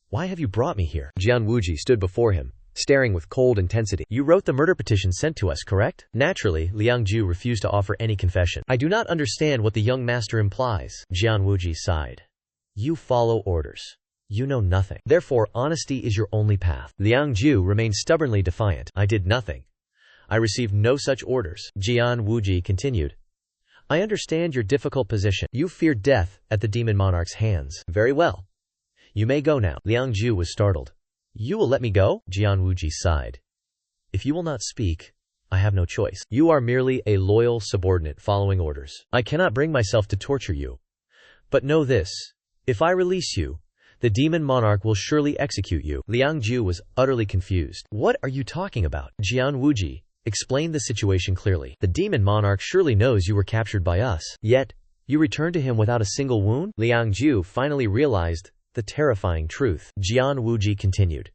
Why have you brought me here? Jian Wuji stood before him, staring with cold intensity. You wrote the murder petition sent to us, correct? Naturally, Liang Jiu refused to offer any confession. I do not understand what the young master implies. Jian Wuji sighed. You follow orders. You know nothing. Therefore, honesty is your only path. Liang Jiu remained stubbornly defiant. I did nothing. I received no such orders. Jian Wuji continued. I understand your difficult position. You fear death at the demon monarch's hands. Very well. You may go now. Liang Jiu was startled. You will let me go? Jian Wuji sighed. If you will not speak, I have no choice. You are merely a loyal subordinate following orders. I cannot bring myself to torture you. But know this. If I release you, The demon monarch will surely execute you. Liang Ju was utterly confused. What are you talking about? Jian Wuji, explain the situation clearly. The demon monarch surely knows you were captured by us. Yet, you returned to him without a single wound? Liang Ju finally realized the terrifying truth. Jian Wuji continued.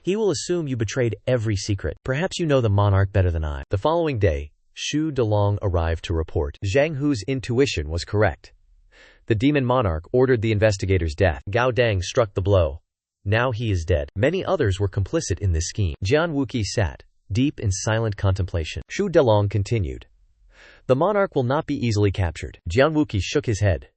He will assume you betrayed every secret. Perhaps you know the monarch better than I. The following day, Xu Delong arrived to report. Zhang Hu's intuition was correct. The demon monarch ordered the investigator's death. Gao Dang struck the blow. Now he is dead. Many others were complicit in this scheme. Jian Wuqi sat, deep in silent contemplation. Xu Delong continued. The monarch will not be easily captured. Jian Wuqi shook his head.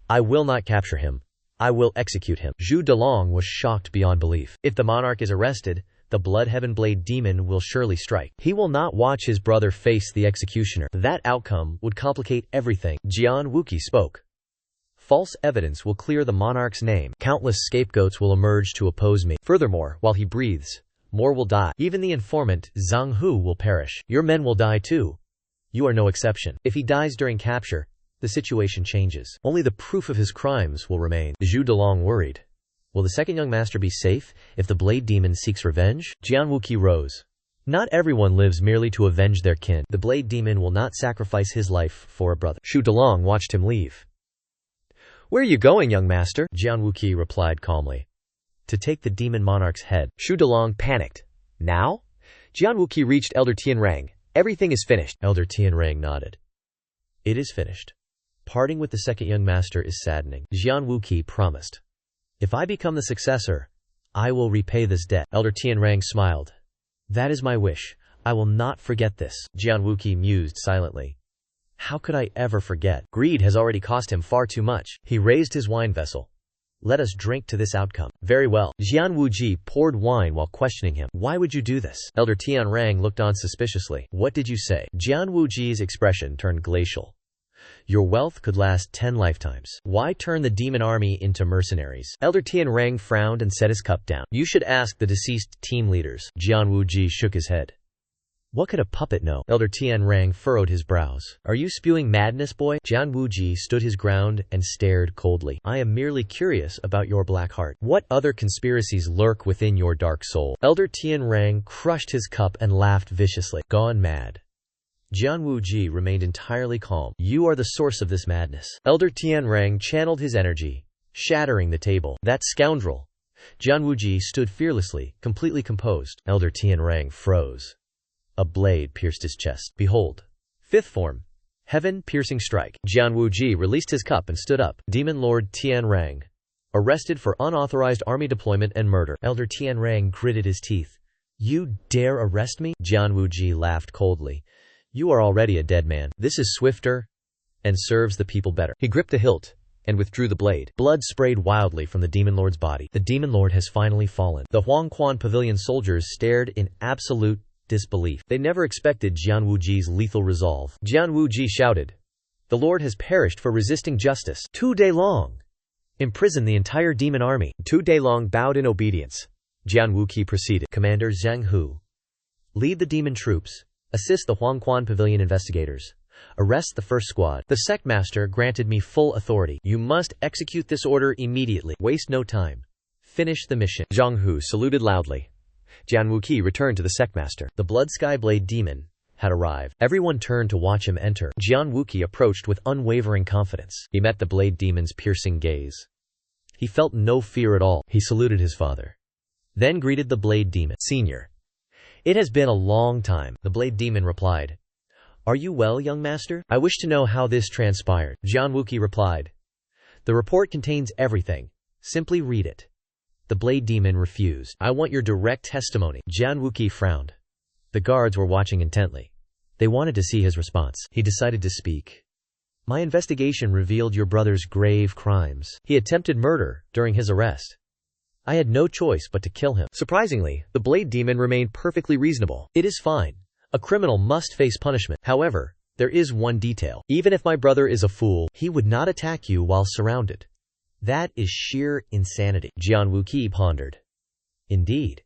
I will not capture him. I will execute him. Zhu Delong was shocked beyond belief. If the monarch is arrested, the Blood Heaven Blade demon will surely strike. He will not watch his brother face the executioner. That outcome would complicate everything. Jian Wuqi spoke. False evidence will clear the monarch's name. Countless scapegoats will emerge to oppose me. Furthermore, while he breathes, more will die. Even the informant, Zhang Hu, will perish. Your men will die too. You are no exception. If he dies during capture, the situation changes. Only the proof of his crimes will remain. Zhu Delong worried. Will the second young master be safe if the blade demon seeks revenge? Jian Wuqi rose. Not everyone lives merely to avenge their kin. The blade demon will not sacrifice his life for a brother. Xu Delong watched him leave. Where are you going, young master? Jian Wuqi replied calmly. To take the demon monarch's head. Xu Delong panicked. Now? Jian Wuqi reached Elder Tianrang. Everything is finished. Elder Tianrang nodded. It is finished. Parting with the second young master is saddening. Jian Wuqi promised. If I become the successor, I will repay this debt. Elder Tianrang smiled. That is my wish. I will not forget this. Jian Wuqi mused silently. How could I ever forget? Greed has already cost him far too much. He raised his wine vessel. Let us drink to this outcome. Very well. Jian Wuji poured wine while questioning him. Why would you do this? Elder Tianrang looked on suspiciously. What did you say? Jian Wuji's expression turned glacial. Your wealth could last 10 lifetimes. Why turn the demon army into mercenaries? Elder Tianrang frowned and set his cup down. You should ask the deceased team leaders. Jian Wuji shook his head. What could a puppet know? Elder Tianrang furrowed his brows. Are you spewing madness, boy? Jian Wuji stood his ground and stared coldly. I am merely curious about your black heart. What other conspiracies lurk within your dark soul? Elder Tianrang crushed his cup and laughed viciously. Gone mad. Jian Wuji remained entirely calm. You are the source of this madness. Elder Tianrang channeled his energy, shattering the table. That scoundrel. Jian Wuji stood fearlessly, completely composed. Elder Tianrang froze. A blade pierced his chest. Behold. Fifth form. Heaven-piercing strike. Jian Wuji released his cup and stood up. Demon Lord Tianrang. Arrested for unauthorized army deployment and murder. Elder Tianrang gritted his teeth. You dare arrest me? Jian Wuji laughed coldly. You are already a dead man. This is swifter and serves the people better. He gripped the hilt and withdrew the blade. Blood sprayed wildly from the Demon Lord's body. The Demon Lord has finally fallen. The Huangquan Pavilion soldiers stared in absolute disbelief. They never expected Jian Wuji's lethal resolve. Jian Wuji shouted, the Lord has perished for resisting justice. 2 days long. Imprison the entire demon army. 2 days long bowed in obedience. Jian Wuqi proceeded. Commander Zhang Hu. Lead the demon troops. Assist the Huangquan Pavilion investigators. Arrest the first squad. The sect master granted me full authority. You must execute this order immediately. Waste no time. Finish the mission. Zhang Hu saluted loudly. Jian Wuqi returned to the sectmaster. The Blood Sky Blade demon had arrived. Everyone turned to watch him enter. Jian Wuqi approached with unwavering confidence. He met the blade demon's piercing gaze. He felt no fear at all. He saluted his father. Then greeted the blade demon. Senior. It has been a long time. The blade demon replied. Are you well, young master? I wish to know how this transpired. Jian Wuqi replied. The report contains everything. Simply read it. The blade demon refused. I want your direct testimony. Jian Wuqi frowned. The guards were watching intently. They wanted to see his response. He decided to speak. My investigation revealed your brother's grave crimes. He attempted murder during his arrest. I had no choice but to kill him. Surprisingly, the blade demon remained perfectly reasonable. It is fine. A criminal must face punishment. However, there is one detail. Even if my brother is a fool, he would not attack you while surrounded. That is sheer insanity. Jian Wuqi pondered. Indeed.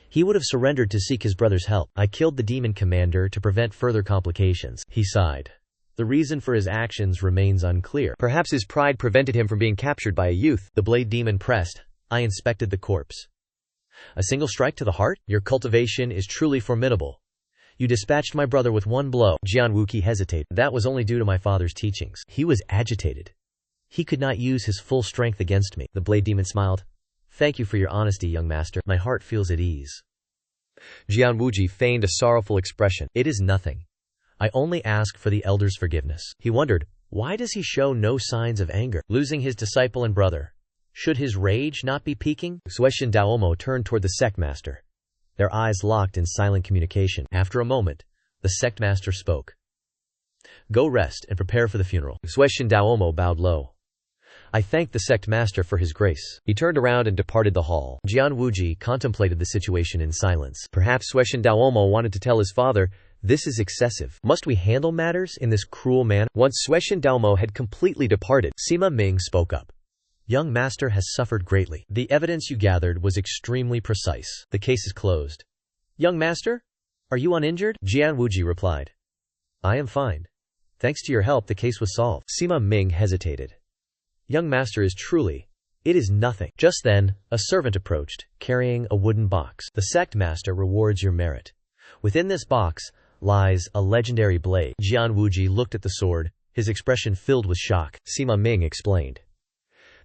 He would have surrendered to seek his brother's help. I killed the demon commander to prevent further complications. He sighed. The reason for his actions remains unclear. Perhaps his pride prevented him from being captured by a youth. The blade demon pressed. I inspected the corpse. A single strike to the heart? Your cultivation is truly formidable. You dispatched my brother with one blow. Jian Wuqi hesitated. That was only due to my father's teachings. He was agitated. He could not use his full strength against me. The blade demon smiled. Thank you for your honesty, young master. My heart feels at ease. Jian Wuji feigned a sorrowful expression. It is nothing. I only ask for the elder's forgiveness. He wondered, why does he show no signs of anger? Losing his disciple and brother. Should his rage not be peaking? Sueshin Daomo turned toward the sect master. Their eyes locked in silent communication. After a moment, the sect master spoke. Go rest and prepare for the funeral. Sueshin Daomo bowed low. I thank the sect master for his grace. He turned around and departed the hall. Jian Wuji contemplated the situation in silence. Perhaps Sueshin Daomo wanted to tell his father, this is excessive. Must we handle matters in this cruel manner? Once Sueshin Daomo had completely departed, Sima Ming spoke up. Young master has suffered greatly. The evidence you gathered was extremely precise. The case is closed. Young master? Are you uninjured? Jian Wuji replied. I am fine. Thanks to your help, the case was solved. Sima Ming hesitated. Young master is truly. It is nothing. Just then, a servant approached, carrying a wooden box. The sect master rewards your merit. Within this box lies a legendary blade. Jian Wuji looked at the sword, his expression filled with shock. Sima Ming explained.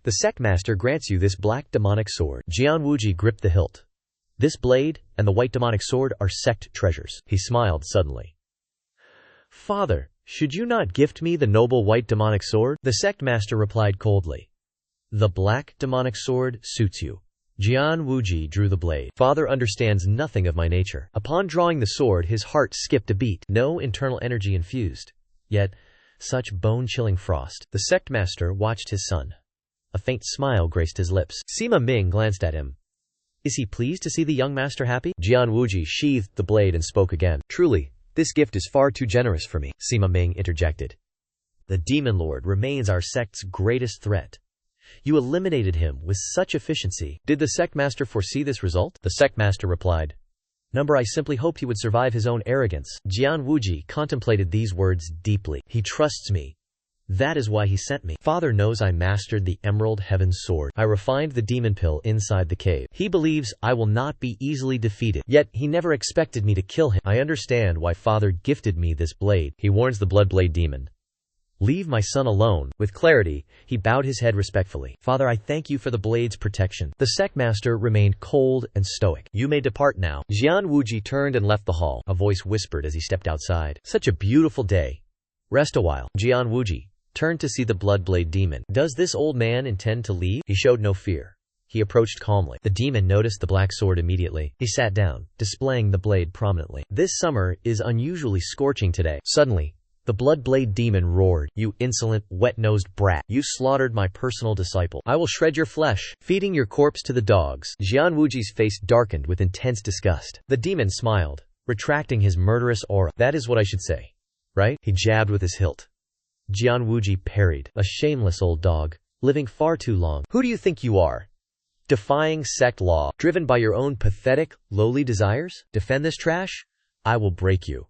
The sect master grants you this black demonic sword. Jian Wuji gripped the hilt. This blade and the white demonic sword are sect treasures. He smiled suddenly. Father, should you not gift me the noble white demonic sword? The sect master replied coldly. The black demonic sword suits you. Jian Wuji drew the blade. Father understands nothing of my nature. Upon drawing the sword, his heart skipped a beat. No internal energy infused. Yet, such bone-chilling frost. The sect master watched his son. A faint smile graced his lips. Sima Ming glanced at him. Is he pleased to see the young master happy? Jian Wuji sheathed the blade and spoke again. Truly, this gift is far too generous for me. Sima Ming interjected. The demon lord remains our sect's greatest threat. You eliminated him with such efficiency. Did the sect master foresee this result? The sect master replied. I simply hoped he would survive his own arrogance. Jian Wuji contemplated these words deeply. He trusts me. That is why he sent me. Father knows I mastered the Emerald Heaven Sword. I refined the demon pill inside the cave. He believes I will not be easily defeated. Yet he never expected me to kill him. I understand why Father gifted me this blade. He warns the Bloodblade demon. Leave my son alone. With clarity, he bowed his head respectfully. Father, I thank you for the blade's protection. The sect master remained cold and stoic. You may depart now. Jian Wuji turned and left the hall. A voice whispered as he stepped outside. Such a beautiful day. Rest a while. Jian Wuji turned to see the Bloodblade demon. Does this old man intend to leave? He showed no fear. He approached calmly. The demon noticed the black sword immediately. He sat down, displaying the blade prominently. This summer is unusually scorching today. Suddenly, the Bloodblade demon roared. You insolent, wet-nosed brat. You slaughtered my personal disciple. I will shred your flesh, feeding your corpse to the dogs. Jian Wuji's face darkened with intense disgust. The demon smiled, retracting his murderous aura. That is what I should say. Right? He jabbed with his hilt. Jian Wuji parried. A shameless old dog, living far too long. Who do you think you are? Defying sect law, driven by your own pathetic, lowly desires? Defend this trash? I will break you.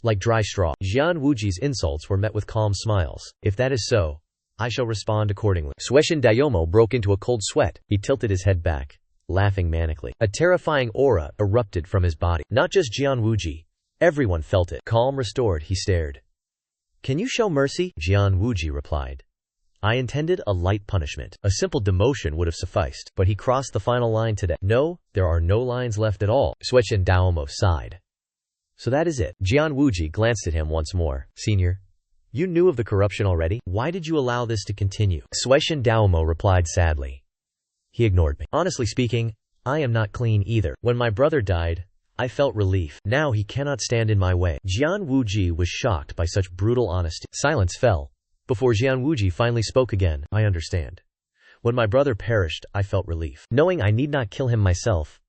Like dry straw. Jian Wuji's insults were met with calm smiles. If that is so, I shall respond accordingly. Sueshin Daomo broke into a cold sweat. He tilted his head back, laughing manically. A terrifying aura erupted from his body. Not just Jian Wuji. Everyone felt it. Calm restored, he stared. Can you show mercy? Jian Wuji replied. I intended a light punishment. A simple demotion would have sufficed. But he crossed the final line today. No, there are no lines left at all. Sueshin Daomo sighed. So that is it. Jian Wuji glanced at him once more. Senior, you knew of the corruption already? Why did you allow this to continue? Sueshin Daomo replied sadly. He ignored me. Honestly speaking, I am not clean either. When my brother died, I felt relief. Now he cannot stand in my way. Jian Wuji was shocked by such brutal honesty. Silence fell, before Jian Wuji finally spoke again. I understand. When my brother perished, I felt relief. Knowing I need not kill him myself,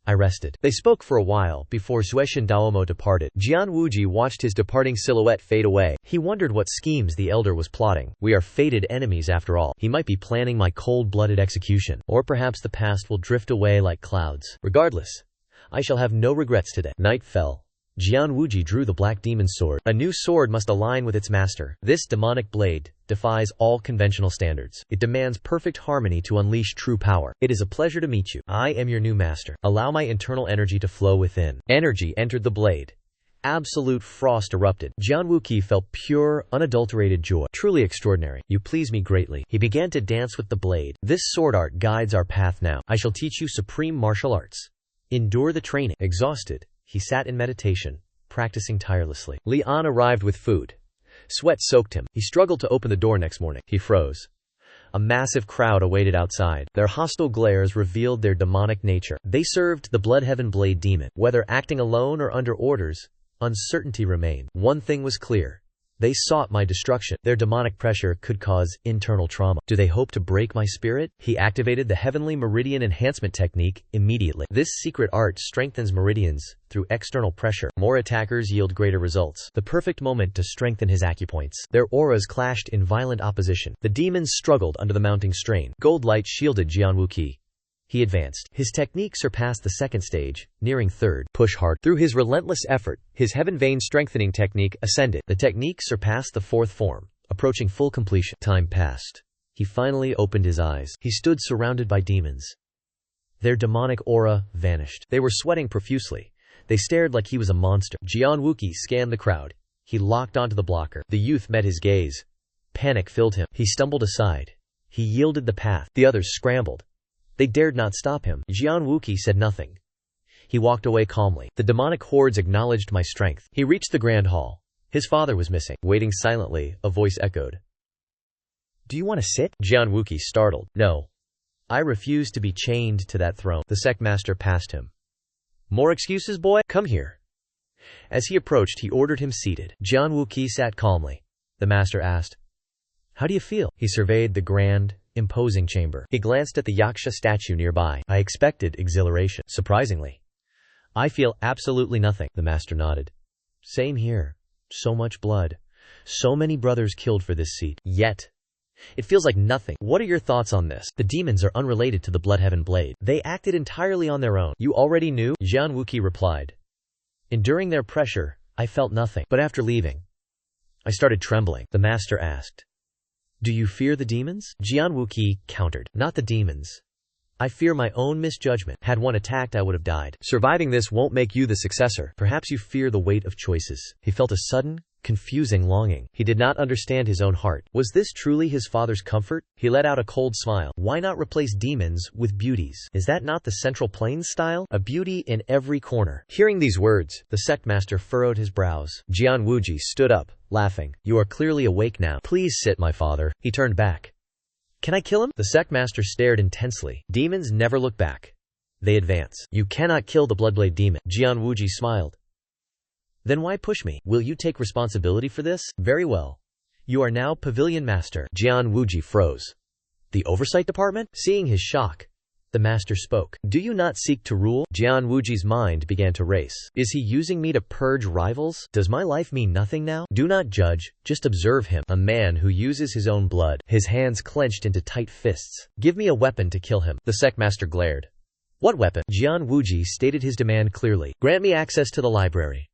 I rested. They spoke for a while, before Sueshin Daomo departed. Jian Wuji watched his departing silhouette fade away. He wondered what schemes the elder was plotting. We are fated enemies after all. He might be planning my cold-blooded execution. Or perhaps the past will drift away like clouds. Regardless, I shall have no regrets today. Night fell, Jian Wuji drew the black demon sword. A new sword must align with its master. This demonic blade defies all conventional standards. It demands perfect harmony to unleash true power. It is a pleasure to meet you. I am your new master. Allow my internal energy to flow within. Energy entered the blade. Absolute frost erupted. Jian Wuqi felt pure, unadulterated joy. Truly extraordinary. You please me greatly. He began to dance with the blade. This sword art guides our path now. I shall teach you supreme martial arts. Endure the training. Exhausted, he sat in meditation, practicing tirelessly. Li An arrived with food. Sweat soaked him. He struggled to open the door next morning. He froze. A massive crowd awaited outside. Their hostile glares revealed their demonic nature. They served the Bloodheaven Blade demon. Whether acting alone or under orders, uncertainty remained. One thing was clear. They sought my destruction. Their demonic pressure could cause internal trauma. Do they hope to break my spirit? He activated the Heavenly Meridian Enhancement Technique immediately. This secret art strengthens meridians through external pressure. More attackers yield greater results. The perfect moment to strengthen his acupoints. Their auras clashed in violent opposition. The demons struggled under the mounting strain. Gold light shielded Jian Wuqi. He advanced. His technique surpassed the second stage, nearing third. Push hard. Through his relentless effort, his heaven vein strengthening technique ascended. The technique surpassed the fourth form, approaching full completion. Time passed. He finally opened his eyes. He stood surrounded by demons. Their demonic aura vanished. They were sweating profusely. They stared like he was a monster. Jian Wuqi scanned the crowd. He locked onto the blocker. The youth met his gaze. Panic filled him. He stumbled aside. He yielded the path. The others scrambled. They dared not stop him. Jian Wuqi said nothing. He walked away calmly. The demonic hordes acknowledged my strength. He reached the grand hall. His father was missing. Waiting silently, a voice echoed. Do you want to sit? Jian Wuqi startled. No. I refuse to be chained to that throne. The sect master passed him. More excuses, boy? Come here. As he approached, he ordered him seated. Jian Wuqi sat calmly. The master asked, How do you feel? He surveyed the grand, imposing chamber. He glanced at the Yaksha statue nearby. I expected exhilaration. Surprisingly. I feel absolutely nothing. The master nodded. Same here. So much blood. So many brothers killed for this seat. Yet, it feels like nothing. What are your thoughts on this? The demons are unrelated to the Bloodheaven Blade. They acted entirely on their own. You already knew? Jian Wuqi replied. Enduring their pressure, I felt nothing. But after leaving, I started trembling. The master asked, Do you fear the demons? Jian Wuqi countered. Not the demons. I fear my own misjudgment. Had one attacked, I would have died. Surviving this won't make you the successor. Perhaps you fear the weight of choices. He felt a sudden, confusing longing. He did not understand his own heart. Was this truly his father's comfort? He let out a cold smile. Why not replace demons with beauties? Is that not the Central Plains style? A beauty in every corner. Hearing these words, the sect master furrowed his brows. Jian Wuji stood up, laughing. You are clearly awake now. Please sit, my father. He turned back. Can I kill him? The sect master stared intensely. Demons never look back. They advance. You cannot kill the Bloodblade demon. Jian Wuji smiled. Then why push me? Will you take responsibility for this? Very well. You are now pavilion master. Jian Wuji froze. The oversight department? Seeing his shock, the master spoke. Do you not seek to rule? Jian Wuji's mind began to race. Is he using me to purge rivals? Does my life mean nothing now? Do not judge, just observe him. A man who uses his own blood. His hands clenched into tight fists. Give me a weapon to kill him. The sect master glared. What weapon? Jian Wuji stated his demand clearly. Grant me access to the library.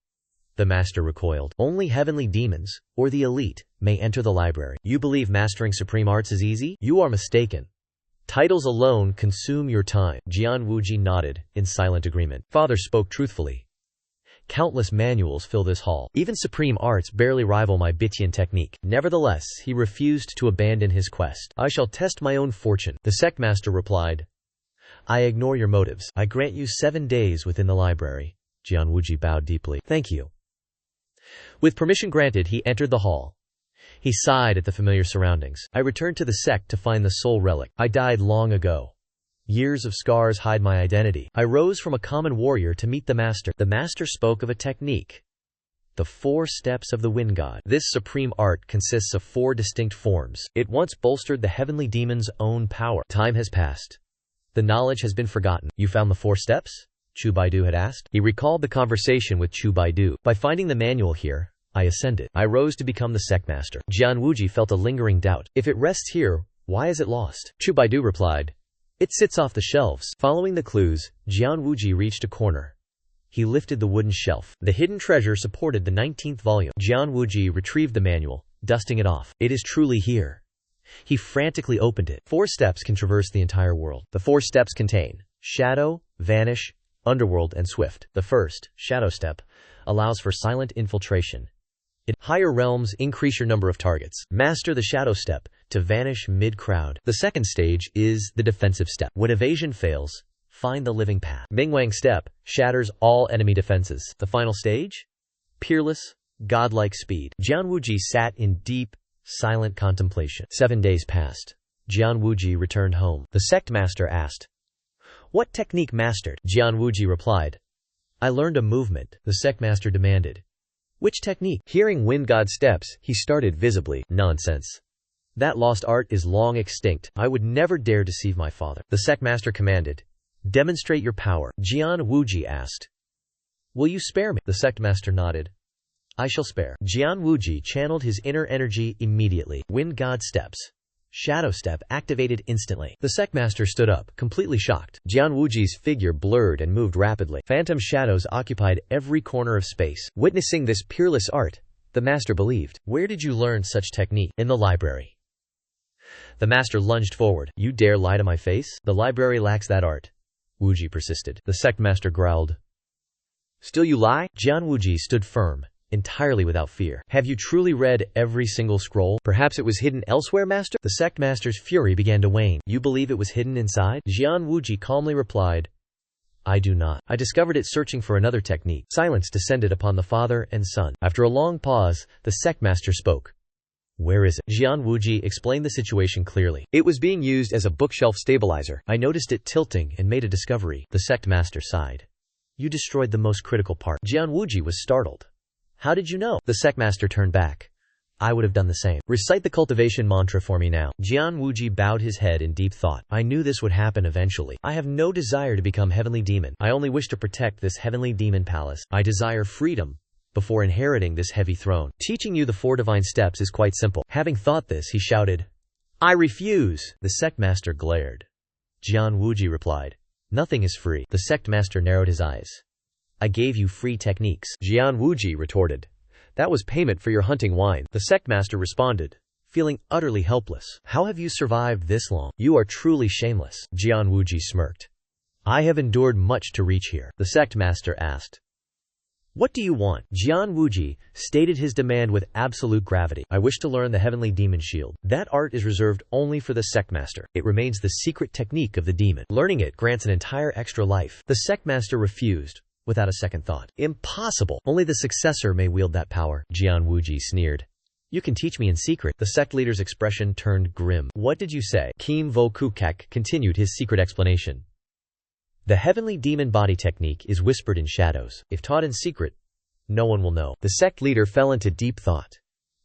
The master recoiled. Only heavenly demons, or the elite, may enter the library. You believe mastering supreme arts is easy? You are mistaken. Titles alone consume your time. Jian Wuji nodded, in silent agreement. Father spoke truthfully. Countless manuals fill this hall. Even supreme arts barely rival my Bitian technique. Nevertheless, he refused to abandon his quest. I shall test my own fortune. The sect master replied. I ignore your motives. I grant you 7 days within the library. Jian Wuji bowed deeply. Thank you. With permission granted, he entered the hall. He sighed at the familiar surroundings. I returned to the sect to find the soul relic. I died long ago. Years of scars hide my identity. I rose from a common warrior to meet the master. The master spoke of a technique. The 4 steps of the wind god. This supreme art consists of 4 distinct forms. It once bolstered the heavenly demon's own power. Time has passed. The knowledge has been forgotten. You found the 4 steps? Chu Baidu had asked. He recalled the conversation with Chu Baidu. By finding the manual here, I ascended. I rose to become the sect master. Jian Wuji felt a lingering doubt. If it rests here, why is it lost? Chu Baidu replied. It sits off the shelves. Following the clues, Jian Wuji reached a corner. He lifted the wooden shelf. The hidden treasure supported the 19th volume. Jian Wuji retrieved the manual, dusting it off. It is truly here. He frantically opened it. 4 steps can traverse the entire world. The 4 steps contain shadow, vanish, underworld, and swift. The first, shadow step, allows for silent infiltration. Higher realms increase your number of targets. Master the shadow step to vanish mid-crowd. The second stage is the defensive step. When evasion fails, find the living path. Mingwang step shatters all enemy defenses. The final stage? Peerless, godlike speed. Jian Wuji sat in deep, silent contemplation. 7 days passed. Jian Wuji returned home. The sect master asked, "What technique mastered?" Jian Wuji replied, "I learned a movement." The sect master demanded, "Which technique?" Hearing Wind God steps, he started visibly, "Nonsense. That lost art is long extinct. I would never dare deceive my father." The sect master commanded, "Demonstrate your power." Jian Wuji asked, "Will you spare me?" The sect master nodded. "I shall spare." Jian Wuji channeled his inner energy immediately. Wind God steps. Shadow step activated instantly. The sect master stood up, completely shocked. Jian Wuji's figure blurred and moved rapidly. Phantom shadows occupied every corner of space. Witnessing this peerless art, the master believed. "Where did you learn such technique?" "In the library." The master lunged forward. "You dare lie to my face? The library lacks that art." Wuji persisted. The sect master growled. "Still you lie?" Jian Wuji stood firm, entirely without fear. "Have you truly read every single scroll? Perhaps it was hidden elsewhere, master?" The sect master's fury began to wane. "You believe it was hidden inside?" Jian Wuji calmly replied, "I do not. I discovered it searching for another technique." Silence descended upon the father and son. After a long pause, the sect master spoke. "Where is it?" Jian Wuji explained the situation clearly. "It was being used as a bookshelf stabilizer. I noticed it tilting and made a discovery." The sect master sighed. "You destroyed the most critical part." Jian Wuji was startled. "How did you know?" The sect master turned back. "I would have done the same." "Recite the cultivation mantra for me now." Jian Wuji bowed his head in deep thought. "I knew this would happen eventually. I have no desire to become heavenly demon. I only wish to protect this heavenly demon palace. I desire freedom before inheriting this heavy throne. Teaching you the 4 divine steps is quite simple." Having thought this, he shouted, "I refuse!" The sect master glared. Jian Wuji replied, "Nothing is free." The sect master narrowed his eyes. "I gave you free techniques." Jian Wuji retorted, "That was payment for your hunting wine." The sect master responded, feeling utterly helpless. "How have you survived this long? You are truly shameless." Jian Wuji smirked. "I have endured much to reach here." The sect master asked, "What do you want?" Jian Wuji stated his demand with absolute gravity. "I wish to learn the heavenly demon shield. That art is reserved only for the sect master. It remains the secret technique of the demon. Learning it grants an entire extra life." The sect master refused, without a second thought. "Impossible! Only the successor may wield that power." Jian Wuji sneered. "You can teach me in secret." The sect leader's expression turned grim. "What did you say?" Kim Vo-Kukak continued his secret explanation. "The heavenly demon body technique is whispered in shadows. If taught in secret, no one will know." The sect leader fell into deep thought.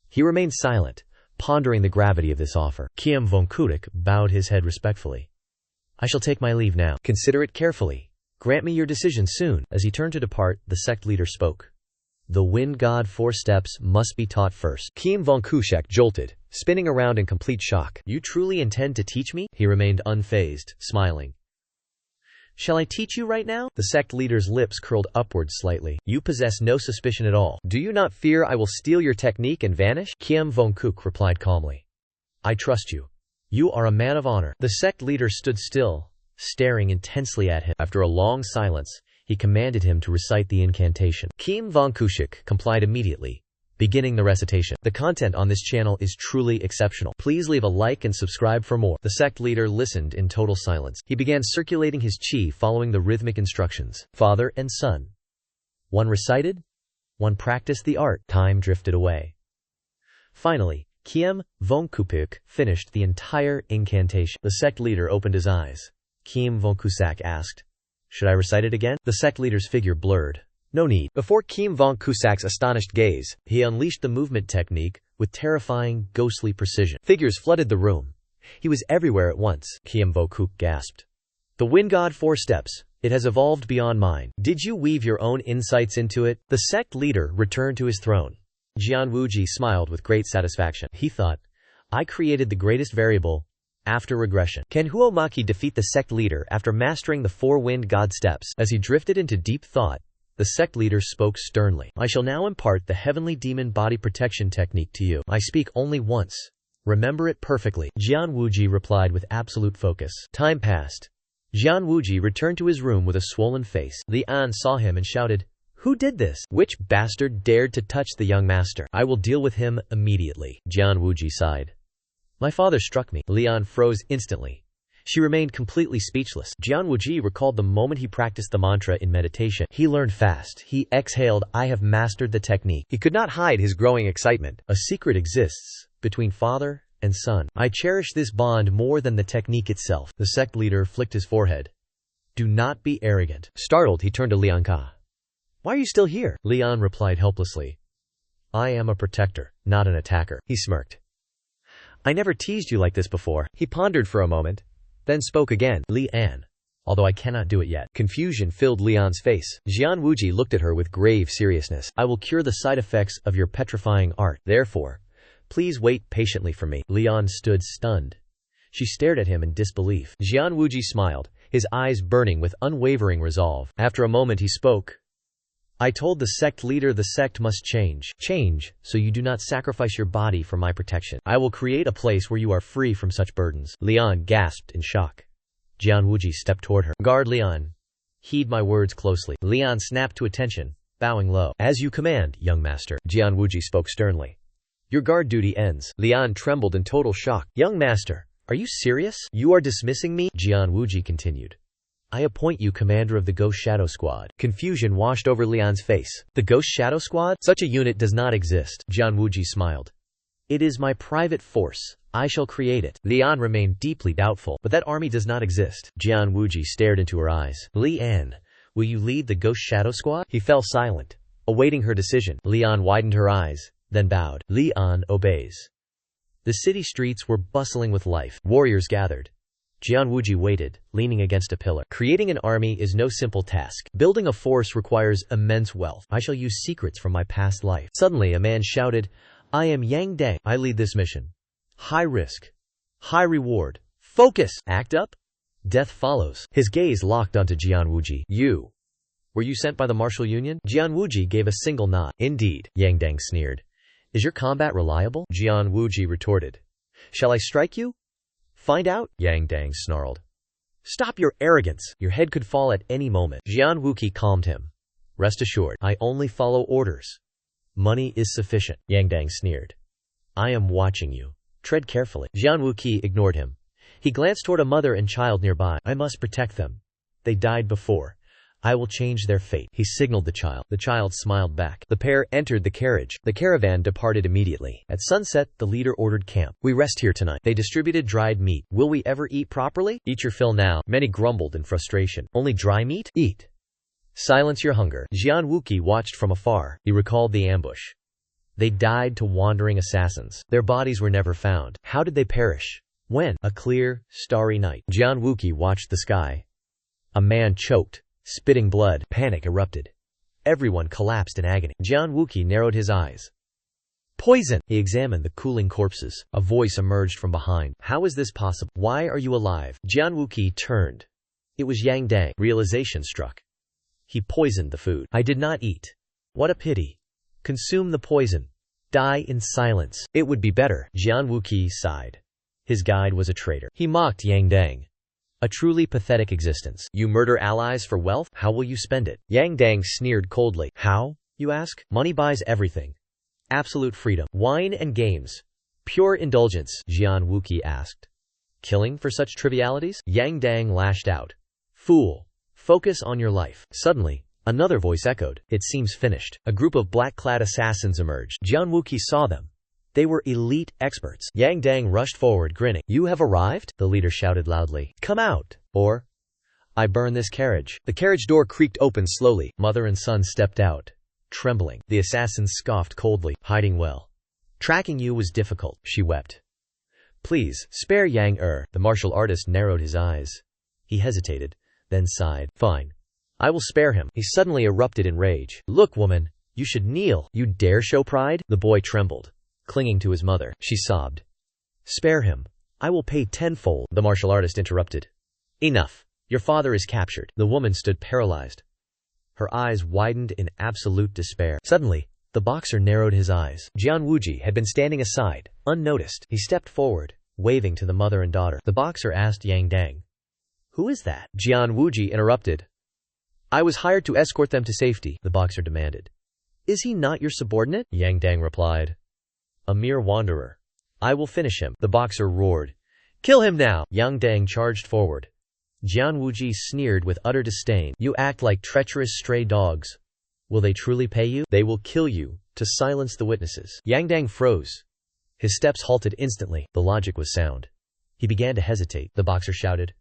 He remained silent, pondering the gravity of this offer. Kim Vo-Kukak bowed his head respectfully. "I shall take my leave now. Consider it carefully. Grant me your decision soon." As he turned to depart, the sect leader spoke. "The Wind God 4 steps must be taught first." Kim Vo-Kukak jolted, spinning around in complete shock. "You truly intend to teach me?" He remained unfazed, smiling. "Shall I teach you right now?" The sect leader's lips curled upwards slightly. "You possess no suspicion at all. Do you not fear I will steal your technique and vanish?" Kim Vo-Kukak replied calmly. "I trust you. You are a man of honor." The sect leader stood still, staring intensely at him. After a long silence, he commanded him to recite the incantation. Kim Vo-Kukak complied immediately, beginning the recitation. The content on this channel is truly exceptional. Please leave a like and subscribe for more. The sect leader listened in total silence. He began circulating his chi following the rhythmic instructions. Father and son. One recited, one practiced the art. Time drifted away. Finally, Kim Vo-Kukak finished the entire incantation. The sect leader opened his eyes. Kim Vo-Kukak asked, "Should I recite it again?" The sect leader's figure blurred. "No need." Before Kim Vo-Kukak's astonished gaze, he unleashed the movement technique with terrifying, ghostly precision. Figures flooded the room. He was everywhere at once. Kim Vo-Kukak gasped. "The Wind God 4 steps. It has evolved beyond mine. Did you weave your own insights into it?" The sect leader returned to his throne. Jian Wuji smiled with great satisfaction. He thought, "I created the greatest variable after regression." Can Huomaki defeat the sect leader after mastering the 4 Wind God steps? As he drifted into deep thought, The sect leader spoke sternly. I shall now impart the heavenly demon body protection technique to you. I speak only once. Remember it perfectly. Jian Wuji replied with absolute focus. Time passed. Jian Wuji returned to his room with a swollen face. Li An saw him and shouted, "Who did this? Which bastard dared to touch the young master? I will deal with him immediately." Jian Wuji sighed. My father struck me. Li An froze instantly. She remained completely speechless. Jian Wuji recalled the moment he practiced the mantra in meditation. He learned fast. He exhaled, "I have mastered the technique." He could not hide his growing excitement. A secret exists between father and son. I cherish this bond more than the technique itself. The sect leader flicked his forehead. Do not be arrogant. Startled, he turned to Lian Ka. Why are you still here? Lian replied helplessly. I am a protector, not an attacker. He smirked. I never teased you like this before. He pondered for a moment, then spoke again. Lian. Although I cannot do it yet. Confusion filled Lian's face. Jian Wuji looked at her with grave seriousness. I will cure the side effects of your petrifying art. Therefore, please wait patiently for me. Lian stood stunned. She stared at him in disbelief. Jian Wuji smiled, his eyes burning with unwavering resolve. After a moment he spoke. I told the sect leader the sect must change. Change, so you do not sacrifice your body for my protection. I will create a place where you are free from such burdens. Lian gasped in shock. Jian Wuji stepped toward her. Guard Lian. Heed my words closely. Lian snapped to attention, bowing low. As you command, young master. Jian Wuji spoke sternly. Your guard duty ends. Lian trembled in total shock. Young master, are you serious? You are dismissing me? Jian Wuji continued. I appoint you commander of the Ghost Shadow Squad. Confusion washed over Lian's face. The Ghost Shadow Squad? Such a unit does not exist. Jian Wuji smiled. It is my private force. I shall create it. Lian remained deeply doubtful. But that army does not exist. Jian Wuji stared into her eyes. Lian, will you lead the Ghost Shadow Squad? He fell silent, awaiting her decision. Lian widened her eyes, then bowed. Lian obeys. The city streets were bustling with life. Warriors gathered. Jian Wuji waited, leaning against a pillar. Creating an army is no simple task. Building a force requires immense wealth. I shall use secrets from my past life. Suddenly, a man shouted, I am Yang Dang. I lead this mission. High risk. High reward. Focus! Act up? Death follows. His gaze locked onto Jian Wuji. You. Were you sent by the martial union? Jian Wuji gave a single nod. Indeed, Yang Dang sneered. Is your combat reliable? Jian Wuji retorted. Shall I strike you? Find out, Yang Dang snarled. Stop your arrogance. Your head could fall at any moment. Jian Wuki calmed him. Rest assured, I only follow orders. Money is sufficient, Yang Dang sneered. I am watching you. Tread carefully. Jian Wuki ignored him. He glanced toward a mother and child nearby. I must protect them. They died before. I will change their fate. He signaled the child. The child smiled back. The pair entered the carriage. The caravan departed immediately. At sunset, the leader ordered camp. We rest here tonight. They distributed dried meat. Will we ever eat properly? Eat your fill now. Many grumbled in frustration. Only dry meat? Eat. Silence your hunger. Jian Wuki watched from afar. He recalled the ambush. They died to wandering assassins. Their bodies were never found. How did they perish? When? A clear, starry night. Jian Wuki watched the sky. A man choked. Spitting blood, panic erupted. Everyone collapsed in agony. Jian Wuki narrowed his eyes. Poison! He examined the cooling corpses. A voice emerged from behind. How is this possible? Why are you alive? Jian Wuki turned. It was Yang Dang. Realization struck. He poisoned the food. I did not eat. What a pity. Consume the poison. Die in silence. It would be better. Jian Wuki sighed. His guide was a traitor. He mocked Yang Dang. A truly pathetic existence. You murder allies for wealth? How will you spend it? Yang Dang sneered coldly. How, you ask? Money buys everything. Absolute freedom. Wine and games. Pure indulgence, Jian Wuki asked. Killing for such trivialities? Yang Dang lashed out. Fool. Focus on your life. Suddenly, another voice echoed. It seems finished. A group of black-clad assassins emerged. Jian Wuki saw them. They were elite experts. Yang Dang rushed forward, grinning. You have arrived? The leader shouted loudly. Come out, or I burn this carriage. The carriage door creaked open slowly. Mother and son stepped out, trembling. The assassins scoffed coldly, hiding well. Tracking you was difficult, she wept. Please, spare Yang The martial artist narrowed his eyes. He hesitated, then sighed. Fine. I will spare him. He suddenly erupted in rage. Look, woman, you should kneel. You dare show pride? The boy trembled. Clinging to his mother, she sobbed. Spare him. I will pay tenfold. The martial artist interrupted. Enough. Your father is captured. The woman stood paralyzed. Her eyes widened in absolute despair. Suddenly, the boxer narrowed his eyes. Jian Wuji had been standing aside, unnoticed. He stepped forward, waving to the mother and daughter. The boxer asked Yang Dang, "Who is that?" Jian Wuji interrupted. "I was hired to escort them to safety," the boxer demanded. "Is he not your subordinate?" Yang Dang replied. "A mere wanderer. I will finish him," the boxer roared. "Kill him now!" Yang Dang charged forward. Jian Wuji sneered with utter disdain. "You act like treacherous stray dogs. Will they truly pay you? They will kill you, to silence the witnesses." Yang Dang froze. His steps halted instantly. The logic was sound. He began to hesitate. The boxer shouted,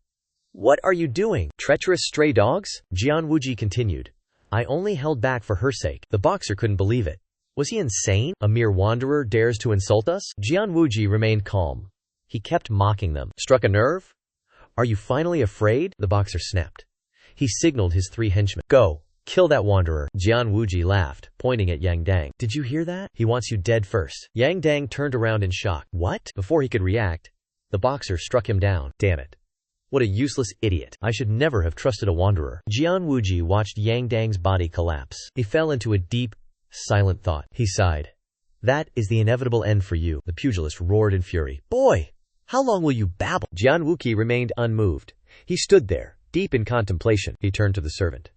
"What are you doing? Treacherous stray dogs?" Jian Wuji continued, "I only held back for her sake." The boxer couldn't believe it. Was he insane? A mere wanderer dares to insult us? Jian Wuji remained calm. He kept mocking them. Struck a nerve? "Are you finally afraid?" the boxer snapped. He signaled his 3 henchmen. "Go, kill that wanderer." Jian Wuji laughed, pointing at Yang Dang. "Did you hear that? He wants you dead first." Yang Dang turned around in shock. "What?" Before he could react, the boxer struck him down. "Damn it. What a useless idiot. I should never have trusted a wanderer." Jian Wuji watched Yang Dang's body collapse. He fell into a deep, silent thought. He sighed. "That is the inevitable end for you." The pugilist roared in fury. "Boy! How long will you babble?" Jian Wuji remained unmoved. He stood there, deep in contemplation. He turned to the servant.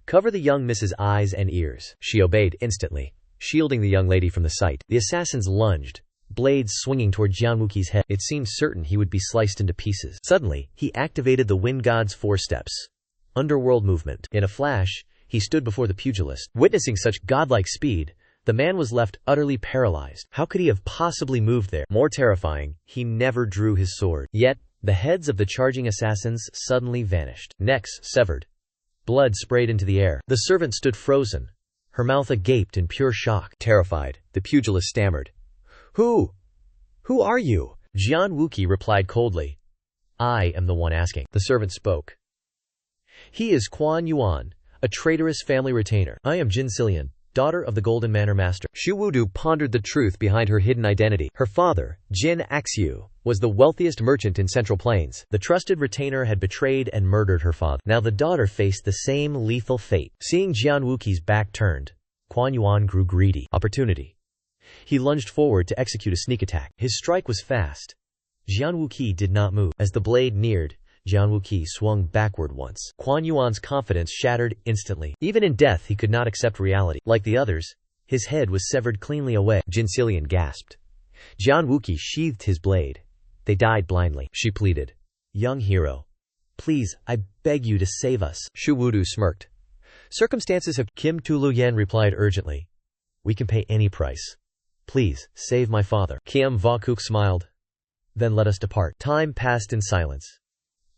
"Cover the young Miss's eyes and ears." She obeyed instantly, shielding the young lady from the sight. The assassins lunged, blades swinging toward Jian Wuji's head. It seemed certain he would be sliced into pieces. Suddenly, he activated the wind god's 4 steps. Underworld movement. In a flash, he stood before the pugilist. Witnessing such godlike speed, the man was left utterly paralyzed. How could he have possibly moved there? More terrifying, he never drew his sword. Yet, the heads of the charging assassins suddenly vanished. Necks severed. Blood sprayed into the air. The servant stood frozen, her mouth agape in pure shock. Terrified, the pugilist stammered, Who are you?" Jian Wuji replied coldly, "I am the one asking." The servant spoke. "He is Quan Yuan, a traitorous family retainer. I am Jin Xilian, daughter of the Golden Manor Master." Xu Wudu pondered the truth behind her hidden identity. Her father, Jin Axiu, was the wealthiest merchant in Central Plains. The trusted retainer had betrayed and murdered her father. Now the daughter faced the same lethal fate. Seeing Jian Wuqi's back turned, Quan Yuan grew greedy. Opportunity. He lunged forward to execute a sneak attack. His strike was fast. Jian Wuqi did not move. As the blade neared, Jian Wuqi swung backward once. Quan Yuan's confidence shattered instantly. Even in death he could not accept reality. Like the others, his head was severed cleanly away. Jin Xilian gasped. Jian Wuqi sheathed his blade. They died blindly. She pleaded, "Young hero, please, I beg you to save us." Xu Wudu smirked. "Circumstances have..." Kim Tuluyan replied urgently, "We can pay any price. Please, save my father." Kiam Vakuk smiled. "Then let us depart." Time passed in silence.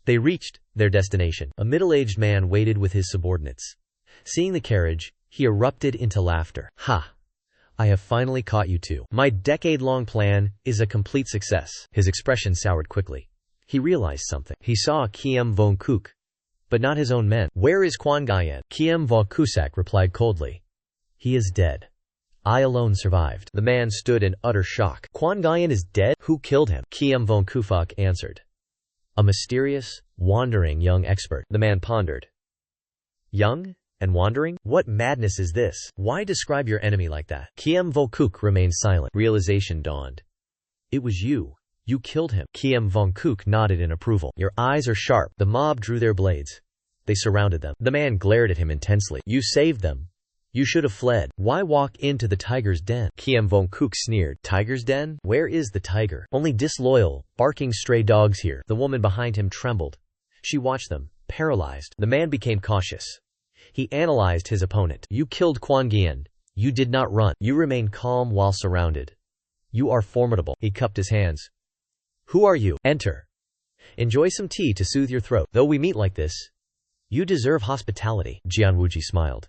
They reached their destination. A middle-aged man waited with his subordinates. Seeing the carriage, he erupted into laughter. "Ha! I have finally caught you two. My decade-long plan is a complete success." His expression soured quickly. He realized something. He saw Kiem Vongkuk, but not his own men. "Where is Quan Gayan?" Kiem Vongkusak replied coldly. "He is dead. I alone survived." The man stood in utter shock. "Quan Gayan is dead? Who killed him?" Kiem Vongkufak answered. "A mysterious, wandering young expert." The man pondered. "Young? And wandering? What madness is this? Why describe your enemy like that?" Kiem Vongkuk remained silent. Realization dawned. "It was you. You killed him." Kiem Vongkuk nodded in approval. "Your eyes are sharp." The mob drew their blades. They surrounded them. The man glared at him intensely. "You saved them. You should have fled. Why walk into the tiger's den?" Kiem Vongkuk sneered. "Tiger's den? Where is the tiger? Only disloyal, barking stray dogs here." The woman behind him trembled. She watched them, paralyzed. The man became cautious. He analyzed his opponent. "You killed Quan Gian. You did not run. You remained calm while surrounded. You are formidable." He cupped his hands. "Who are you? Enter. Enjoy some tea to soothe your throat. Though we meet like this, you deserve hospitality." Jian Wuji smiled.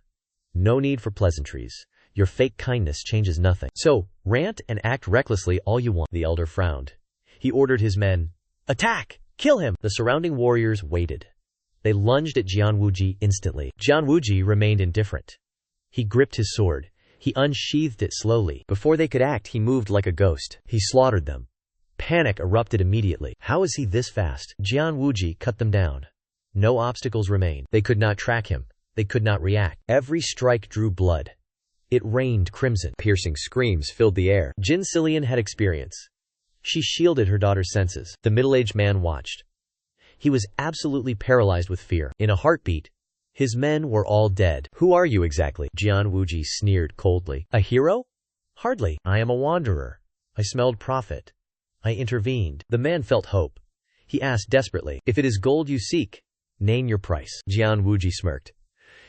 "No need for pleasantries. Your fake kindness changes nothing. So, rant and act recklessly all you want." The elder frowned. He ordered his men, "Attack! Kill him!" The surrounding warriors waited. They lunged at Jian Wuji instantly. Jian Wuji remained indifferent. He gripped his sword. He unsheathed it slowly. Before they could act, he moved like a ghost. He slaughtered them. Panic erupted immediately. How is he this fast? Jian Wuji cut them down. No obstacles remained. They could not track him. They could not react. Every strike drew blood. It rained crimson. Piercing screams filled the air. Jin Cillian had experience. She shielded her daughter's senses. The middle-aged man watched. He was absolutely paralyzed with fear. In a heartbeat, his men were all dead. Who are you exactly? Jian Wuji sneered coldly. A hero? Hardly. I am a wanderer. I smelled profit. I intervened. The man felt hope. He asked desperately, if it is gold you seek, name your price. Jian Wuji smirked.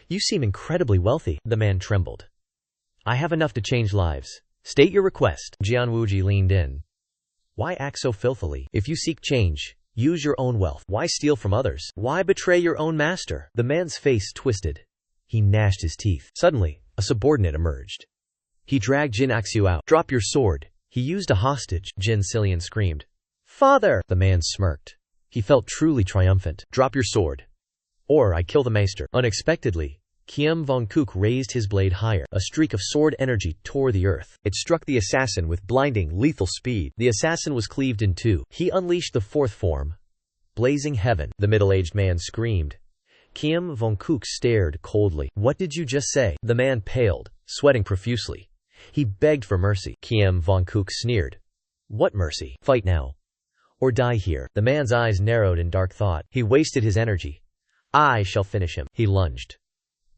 You seem incredibly wealthy. The man trembled. I have enough to change lives. State your request. Jian Wuji leaned in. Why act so filthily? If you seek change, use your own wealth. Why steal from others? Why betray your own master? The man's face twisted. He gnashed his teeth. Suddenly, a subordinate emerged. He dragged Jin Axiu out. Drop your sword. He used a hostage. Jin Cillian screamed. Father! The man smirked. He felt truly triumphant. Drop your sword, or I kill the maester. Unexpectedly, Kiem von Kook raised his blade higher. A streak of sword energy tore the earth. It struck the assassin with blinding, lethal speed. The assassin was cleaved in two. He unleashed the fourth form, blazing heaven. The middle-aged man screamed. Kiem von Kook stared coldly. What did you just say? The man paled, sweating profusely. He begged for mercy. Kiem von Kook sneered. What mercy? Fight now, or die here. The man's eyes narrowed in dark thought. He wasted his energy. I shall finish him. He lunged.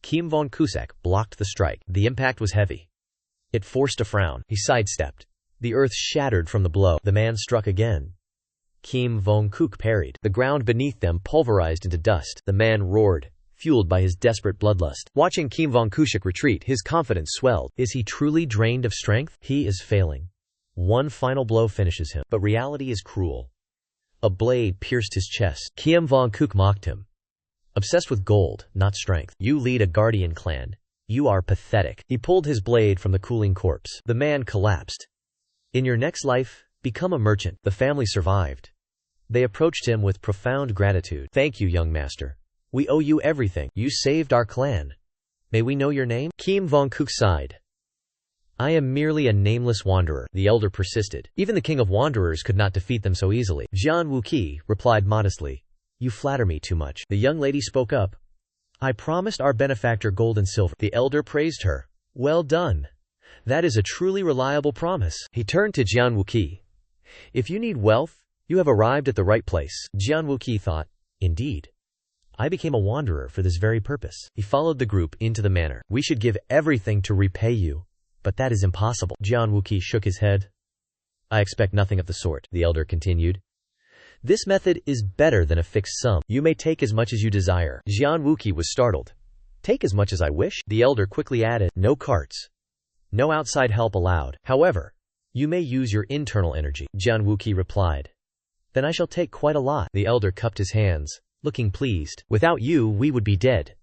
Kiem von Kusak blocked the strike. The impact was heavy. It forced a frown. He sidestepped. The earth shattered from the blow. The man struck again. Kiem von Kook parried. The ground beneath them pulverized into dust. The man roared, fueled by his desperate bloodlust. Watching Kiem von Kusak retreat, his confidence swelled. Is he truly drained of strength? He is failing. One final blow finishes him. But reality is cruel. A blade pierced his chest. Kiem von Kook mocked him. Obsessed with gold, not strength. You lead a guardian clan. You are pathetic. He pulled his blade from the cooling corpse. The man collapsed. In your next life, become a merchant. The family survived. They approached him with profound gratitude. Thank you, young master. We owe you everything. You saved our clan. May we know your name? Kiem von Kook sighed. I am merely a nameless wanderer. The elder persisted. Even the king of wanderers could not defeat them so easily. Jian Wuqi replied modestly. You flatter me too much. The young lady spoke up. I promised our benefactor gold and silver. The elder praised her. Well done. That is a truly reliable promise. He turned to Jian Wuqi. If you need wealth, you have arrived at the right place. Jian Wuqi thought. Indeed. I became a wanderer for this very purpose. He followed the group into the manor. We should give everything to repay you. But that is impossible. Jian Wuqi shook his head. I expect nothing of the sort, the elder continued. This method is better than a fixed sum. You may take as much as you desire. Jian Wuqi was startled. Take as much as I wish? The elder quickly added, no carts. No outside help allowed. However, you may use your internal energy. Jian Wuqi replied. Then I shall take quite a lot. The elder cupped his hands, looking pleased. Without you, we would be dead.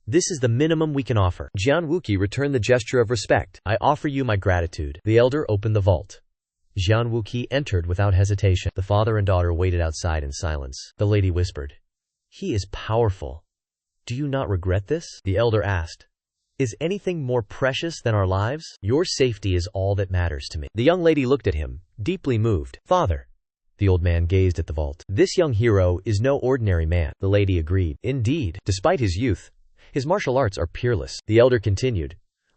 This is the minimum we can offer. Jian Wuqi returned the gesture of respect. I offer you my gratitude. The elder opened the vault. Jian Wuqi entered without hesitation. The father and daughter waited outside in silence. The lady whispered. He is powerful. Do you not regret this? The elder asked. Is anything more precious than our lives? Your safety is all that matters to me. The young lady looked at him, deeply moved. Father. The old man gazed at the vault. This young hero is no ordinary man. The lady agreed. Indeed, despite his youth, his martial arts are peerless. The elder continued.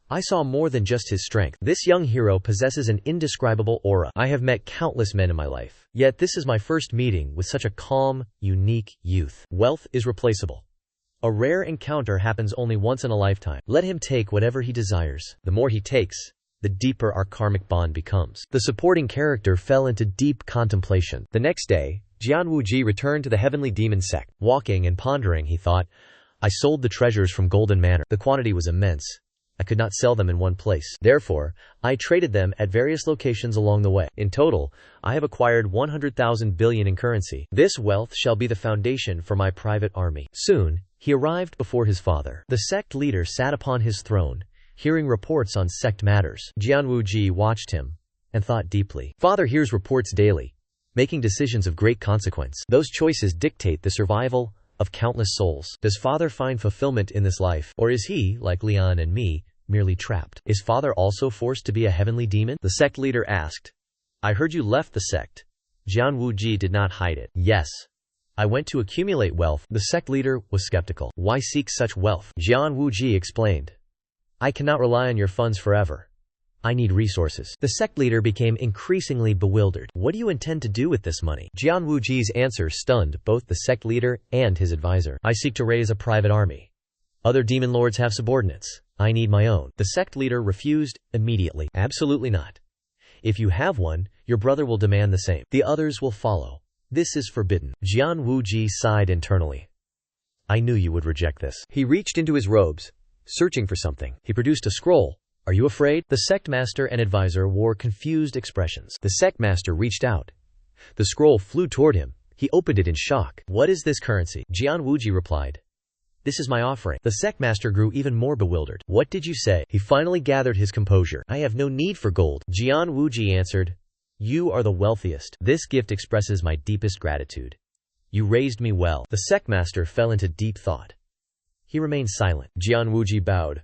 I saw more than just his strength. This young hero possesses an indescribable aura. I have met countless men in my life. Yet this is my first meeting with such a calm, unique youth. Wealth is replaceable. A rare encounter happens only once in a lifetime. Let him take whatever he desires. The more he takes, the deeper our karmic bond becomes. The supporting character fell into deep contemplation. The next day, Jian Wuji returned to the heavenly demon sect. Walking and pondering, he thought, I sold the treasures from Golden Manor. The quantity was immense. I could not sell them in one place. Therefore, I traded them at various locations along the way. In total, I have acquired 100,000 billion in currency. This wealth shall be the foundation for my private army. Soon, he arrived before his father. The sect leader sat upon his throne, hearing reports on sect matters. Jian Wuji watched him and thought deeply. Father hears reports daily, making decisions of great consequence. Those choices dictate the survival of countless souls. Does father find fulfillment in this life, or is he, like Leon and me, merely trapped? Is father also forced to be a heavenly demon? The sect leader asked. I heard you left the sect. Jian Wuji did not hide it. Yes. I went to accumulate wealth. The sect leader was skeptical. Why seek such wealth? Jian Wuji explained. I cannot rely on your funds forever. I need resources. The sect leader became increasingly bewildered. What do you intend to do with this money? Jian Wuji's answer stunned both the sect leader and his advisor. I seek to raise a private army. Other demon lords have subordinates. I need my own. The sect leader refused immediately. Absolutely not. If you have one, your brother will demand the same. The others will follow. This is forbidden. Jian Wuji sighed internally. I knew you would reject this. He reached into his robes, searching for something. He produced a scroll. Are you afraid? The sect master and advisor wore confused expressions. The sect master reached out. The scroll flew toward him. He opened it in shock. What is this currency? Jian Wuji replied. This is my offering. The sect master grew even more bewildered. What did you say? He finally gathered his composure. I have no need for gold. Jian Wuji answered. You are the wealthiest. This gift expresses my deepest gratitude. You raised me well. The sect master fell into deep thought. He remained silent. Jian Wuji bowed.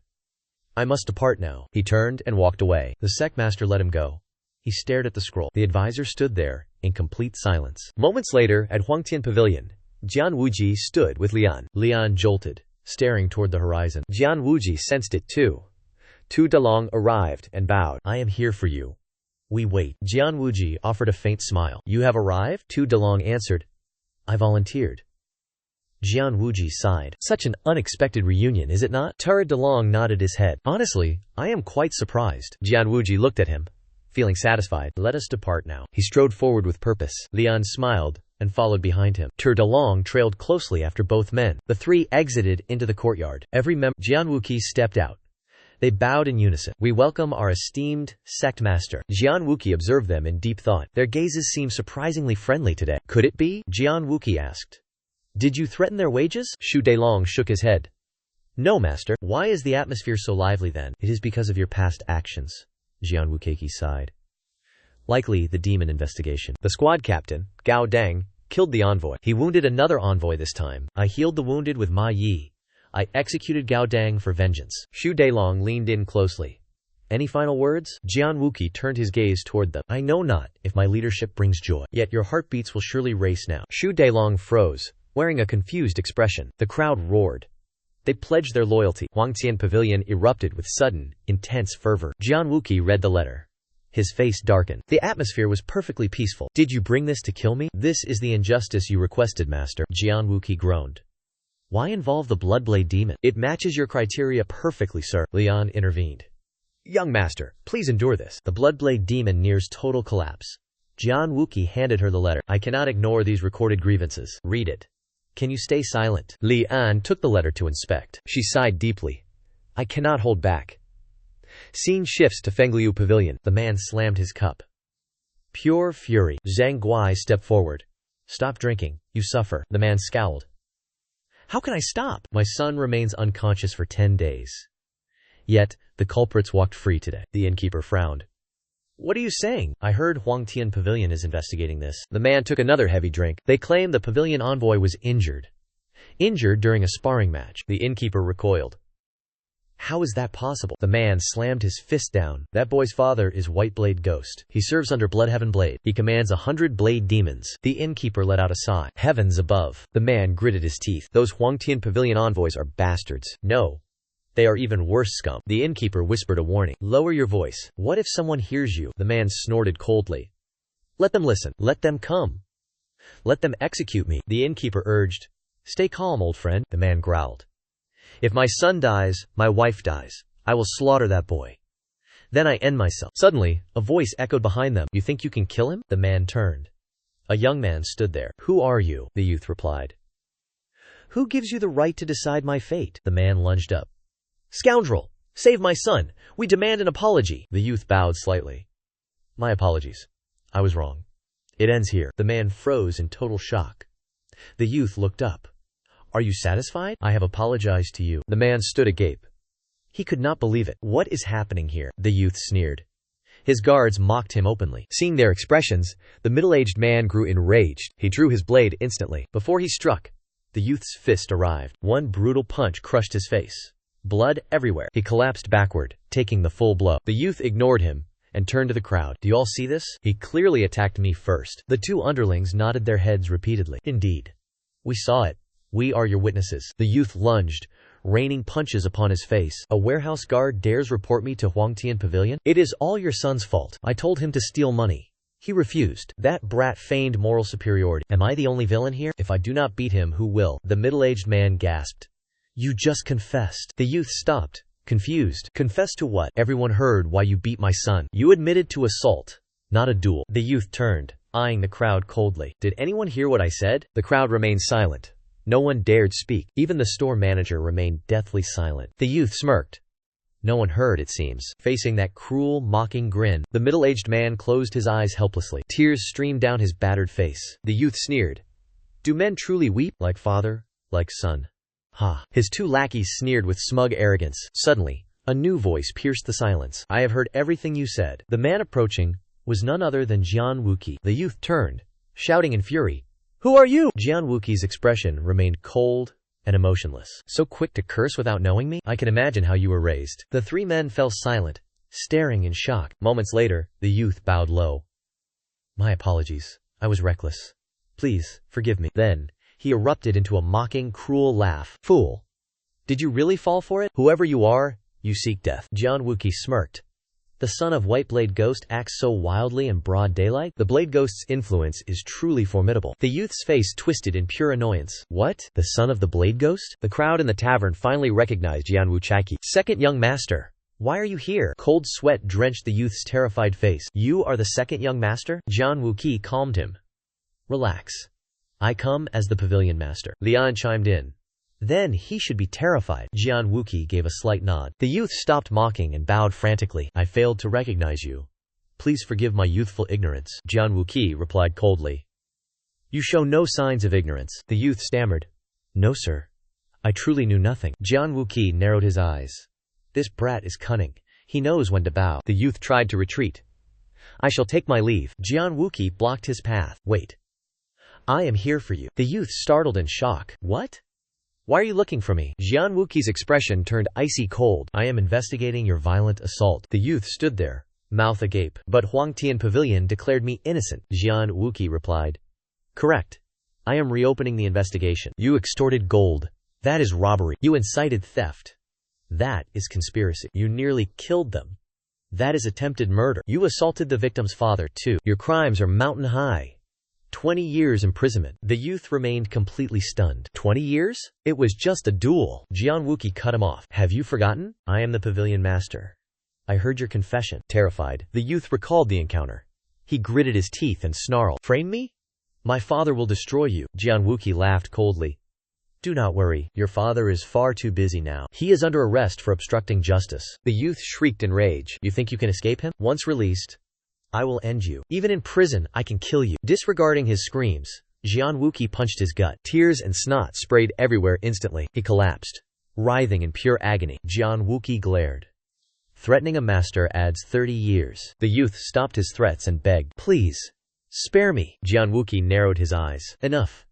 I must depart now. He turned and walked away. The sect master let him go. He stared at the scroll. The advisor stood there, in complete silence. Moments later, at Huangtian Pavilion, Jian Wuji stood with Lian. Lian jolted, staring toward the horizon. Jian Wuji sensed it too. Tu Dalong arrived and bowed. I am here for you. We wait. Jian Wuji offered a faint smile. You have arrived? Tu Dalong answered. I volunteered. Jian Wuji sighed. Such an unexpected reunion, is it not? Tu Dalong nodded his head. Honestly, I am quite surprised. Jian Wuji looked at him, feeling satisfied. Let us depart now. He strode forward with purpose. Lian smiled and followed behind him. Tu Dalong trailed closely after both men. The three exited into the courtyard. Every member Jian Wuki stepped out. They bowed in unison. We welcome our esteemed sect master. Jian Wuki observed them in deep thought. Their gazes seemed surprisingly friendly today. Could it be? Jian Wuki asked. Did you threaten their wages? Shu Dalong shook his head. No, master. Why is the atmosphere so lively then? It is because of your past actions. Jian Wukeki sighed. Likely the demon investigation. The squad captain, Gao Deng, killed the envoy. He wounded another envoy this time. I healed the wounded with Ma Yi. I executed Gao Deng for vengeance. Shu Dalong leaned in closely. Any final words? Jian Wuki turned his gaze toward them. I know not if my leadership brings joy. Yet your heartbeats will surely race now. Shu Dalong froze, wearing a confused expression. The crowd roared. They pledged their loyalty. Huangtian Pavilion erupted with sudden, intense fervor. Jian Wuki read the letter. His face darkened. The atmosphere was perfectly peaceful. Did you bring this to kill me? This is the injustice you requested, master. Jian Wuki groaned. Why involve the Bloodblade demon? It matches your criteria perfectly, sir. Lian intervened. Young master, please endure this. The Bloodblade demon nears total collapse. Jian Wuki handed her the letter. I cannot ignore these recorded grievances. Read it. Can you stay silent? Li An took the letter to inspect. She sighed deeply. I cannot hold back. Scene shifts to Fengliu Pavilion. The man slammed his cup. Pure fury. Zhang Guai stepped forward. Stop drinking. You suffer. The man scowled. How can I stop? My son remains unconscious for 10 days. Yet, the culprits walked free today. The innkeeper frowned. What are you saying? I heard Huangtian Pavilion is investigating this. The man took another heavy drink. They claim the pavilion envoy was injured. Injured during a sparring match. The innkeeper recoiled. How is that possible? The man slammed his fist down. That boy's father is Whiteblade Ghost. He serves under Bloodheaven Blade. He commands 100 blade demons. The innkeeper let out a sigh. Heavens above. The man gritted his teeth. Those Huangtian Pavilion envoys are bastards. No. They are even worse scum. The innkeeper whispered a warning. Lower your voice. What if someone hears you? The man snorted coldly. Let them listen. Let them come. Let them execute me. The innkeeper urged. Stay calm, old friend. The man growled. If my son dies, my wife dies. I will slaughter that boy. Then I end myself. Suddenly, a voice echoed behind them. You think you can kill him? The man turned. A young man stood there. Who are you? The youth replied. Who gives you the right to decide my fate? The man lunged up. Scoundrel! Save my son! We demand an apology! The youth bowed slightly. My apologies. I was wrong. It ends here. The man froze in total shock. The youth looked up. Are you satisfied? I have apologized to you. The man stood agape. He could not believe it. What is happening here? The youth sneered. His guards mocked him openly. Seeing their expressions, the middle-aged man grew enraged. He drew his blade instantly. Before he struck, the youth's fist arrived. One brutal punch crushed his face. Blood everywhere. He collapsed backward, taking the full blow. The youth ignored him and turned to the crowd. Do you all see this? He clearly attacked me first. The two underlings nodded their heads repeatedly. Indeed. We saw it. We are your witnesses. The youth lunged, raining punches upon his face. A warehouse guard dares report me to Huangtian Pavilion? It is all your son's fault. I told him to steal money. He refused. That brat feigned moral superiority. Am I the only villain here? If I do not beat him, who will? The middle-aged man gasped. You just confessed. The youth stopped, confused. Confess to what? Everyone heard why you beat my son. You admitted to assault, not a duel. The youth turned, eyeing the crowd coldly. Did anyone hear what I said? The crowd remained silent. No one dared speak. Even the store manager remained deathly silent. The youth smirked. No one heard, it seems. Facing that cruel, mocking grin, the middle-aged man closed his eyes helplessly. Tears streamed down his battered face. The youth sneered. Do men truly weep? Like father, like son. Ha! His two lackeys sneered with smug arrogance. Suddenly, a new voice pierced the silence. I have heard everything you said. The man approaching was none other than Jian Wuqi. The youth turned, shouting in fury. Who are you? Jian Wuqi's expression remained cold and emotionless. So quick to curse without knowing me? I can imagine how you were raised. The three men fell silent, staring in shock. Moments later, the youth bowed low. My apologies. I was reckless. Please, forgive me. Then, he erupted into a mocking, cruel laugh. Fool! Did you really fall for it? Whoever you are, you seek death. Jian Wuqi smirked. The son of White Blade Ghost acts so wildly in broad daylight? The Blade Ghost's influence is truly formidable. The youth's face twisted in pure annoyance. What? The son of the Blade Ghost? The crowd in the tavern finally recognized Jian Wuqi. Second young master. Why are you here? Cold sweat drenched the youth's terrified face. You are the second young master? Jian Wuqi calmed him. Relax. I come as the pavilion master. Lian chimed in. Then he should be terrified. Jian Wuqi gave a slight nod. The youth stopped mocking and bowed frantically. I failed to recognize you. Please forgive my youthful ignorance. Jian Wuqi replied coldly. You show no signs of ignorance. The youth stammered. No, sir. I truly knew nothing. Jian Wuqi narrowed his eyes. This brat is cunning. He knows when to bow. The youth tried to retreat. I shall take my leave. Jian Wuqi blocked his path. Wait. I am here for you. The youth startled in shock. What? Why are you looking for me? Jian Wuqi's expression turned icy cold. I am investigating your violent assault. The youth stood there, mouth agape. But Huangtian Pavilion declared me innocent. Jian Wuqi replied. Correct. I am reopening the investigation. You extorted gold. That is robbery. You incited theft. That is conspiracy. You nearly killed them. That is attempted murder. You assaulted the victim's father, too. Your crimes are mountain high. 20 years imprisonment. The youth remained completely stunned. 20 years? It was just a duel. Jian Wuqi cut him off. Have you forgotten? I am the pavilion master. I heard your confession. Terrified, the youth recalled the encounter. He gritted his teeth and snarled. Frame me? My father will destroy you. Jian Wuqi laughed coldly. Do not worry. Your father is far too busy now. He is under arrest for obstructing justice. The youth shrieked in rage. You think you can escape him? Once released, I will end you. Even in prison, I can kill you. Disregarding his screams, Jian Wuqi punched his gut. Tears and snot sprayed everywhere instantly. He collapsed, writhing in pure agony. Jian Wuqi glared. Threatening a master adds 30 years. The youth stopped his threats and begged. Please, spare me. Jian Wuqi narrowed his eyes. Enough.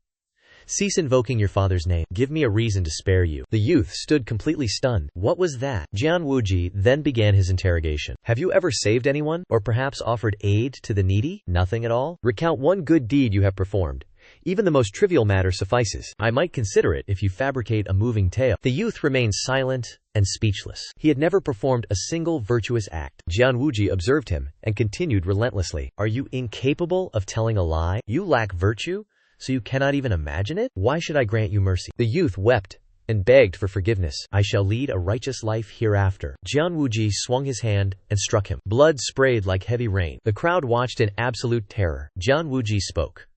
Cease invoking your father's name. Give me a reason to spare you. The youth stood completely stunned. What was that? Jian Wuqi then began his interrogation. Have you ever saved anyone? Or perhaps offered aid to the needy? Nothing at all? Recount one good deed you have performed. Even the most trivial matter suffices. I might consider it if you fabricate a moving tale. The youth remained silent and speechless. He had never performed a single virtuous act. Jian Wuqi observed him and continued relentlessly. Are you incapable of telling a lie? You lack virtue? So you cannot even imagine it? Why should I grant you mercy? The youth wept and begged for forgiveness. I shall lead a righteous life hereafter. Jian Wuqi swung his hand and struck him. Blood sprayed like heavy rain. The crowd watched in absolute terror. Jian Wuqi spoke.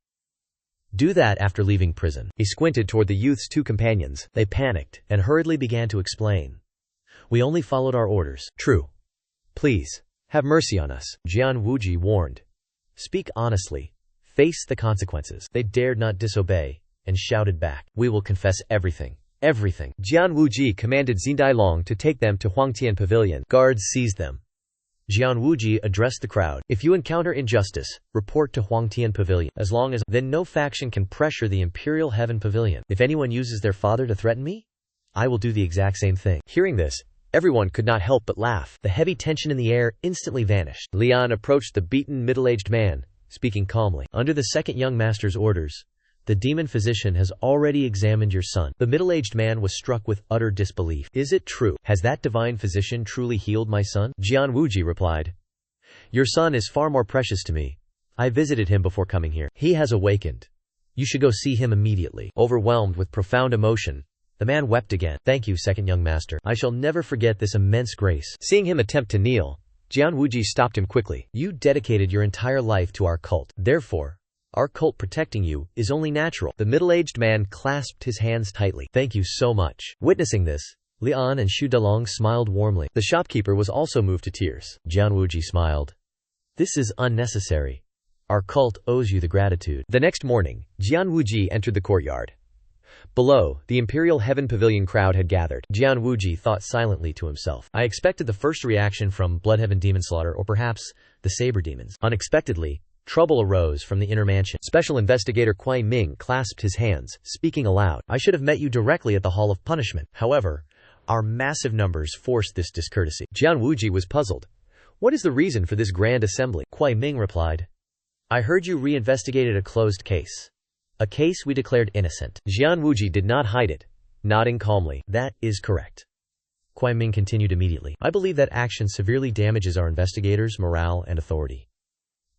Do that after leaving prison. He squinted toward the youth's two companions. They panicked and hurriedly began to explain. We only followed our orders. True. Please, have mercy on us. Jian Wuqi warned. Speak honestly. Face the consequences. They dared not disobey, and shouted back. We will confess everything. Everything. Jian Wuqi commanded Xindailong to take them to Huangtian Pavilion. Guards seized them. Jian Wuqi addressed the crowd. If you encounter injustice, report to Huangtian Pavilion. As long as then no faction can pressure the Imperial Heaven Pavilion. If anyone uses their father to threaten me, I will do the exact same thing. Hearing this, everyone could not help but laugh. The heavy tension in the air instantly vanished. Lian approached the beaten middle-aged man, speaking calmly. Under the second young master's orders, The demon physician has already examined your son. The middle-aged man was struck with utter disbelief. Is it true? Has that divine physician truly healed my son? Jian Wuji replied. Your son is far more precious to me. I visited him before coming here. He has awakened. You should go see him immediately. Overwhelmed with profound emotion, the man wept again. Thank you, second young master. I shall never forget this immense grace. Seeing him attempt to kneel, Jian Wuji stopped him quickly. You dedicated your entire life to our cult. Therefore, our cult protecting you is only natural. The middle-aged man clasped his hands tightly. Thank you so much. Witnessing this, Lian and Xu Delong smiled warmly. The shopkeeper was also moved to tears. Jian Wuji smiled. This is unnecessary. Our cult owes you the gratitude. The next morning, Jian Wuji entered the courtyard. Below, the Imperial Heaven Pavilion crowd had gathered. Jian Wuji thought silently to himself. I expected the first reaction from Bloodheaven Demon Slaughter or perhaps the Saber Demons. Unexpectedly, trouble arose from the inner mansion. Special Investigator Kuai Ming clasped his hands, speaking aloud. I should have met you directly at the Hall of Punishment. However, our massive numbers forced this discourtesy. Jian Wuji was puzzled. What is the reason for this grand assembly? Kuai Ming replied. I heard you reinvestigated a closed case. A case we declared innocent. Jian Wuji did not hide it, nodding calmly. That is correct. Kuai Ming continued immediately. I believe that action severely damages our investigators' morale and authority.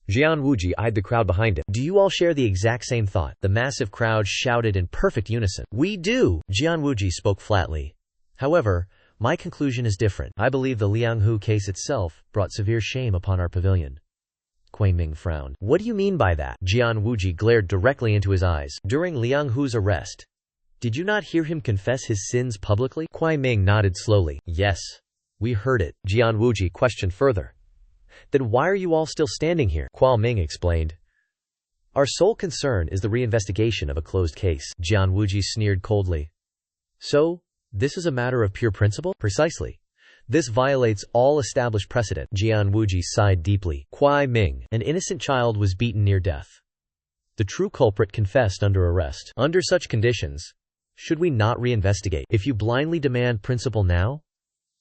Jian Wuji eyed the crowd behind him. Do you all share the exact same thought? The massive crowd shouted in perfect unison. We do! Jian Wuji spoke flatly. However, my conclusion is different. I believe the Lianghu case itself brought severe shame upon our pavilion. Kuai Ming frowned. What do you mean by that? Jian Wuji glared directly into his eyes. During Lianghu's arrest, did you not hear him confess his sins publicly? Kuai Ming nodded slowly. Yes, we heard it. Jian Wuji questioned further. Then why are you all still standing here? Kuai Ming explained. Our sole concern is the reinvestigation of a closed case. Jian Wuji sneered coldly. So, this is a matter of pure principle? Precisely. This violates all established precedent. Jian Wuji sighed deeply. Kuai Ming, an innocent child was beaten near death. The true culprit confessed under arrest. Under such conditions, should we not reinvestigate? If you blindly demand principle now,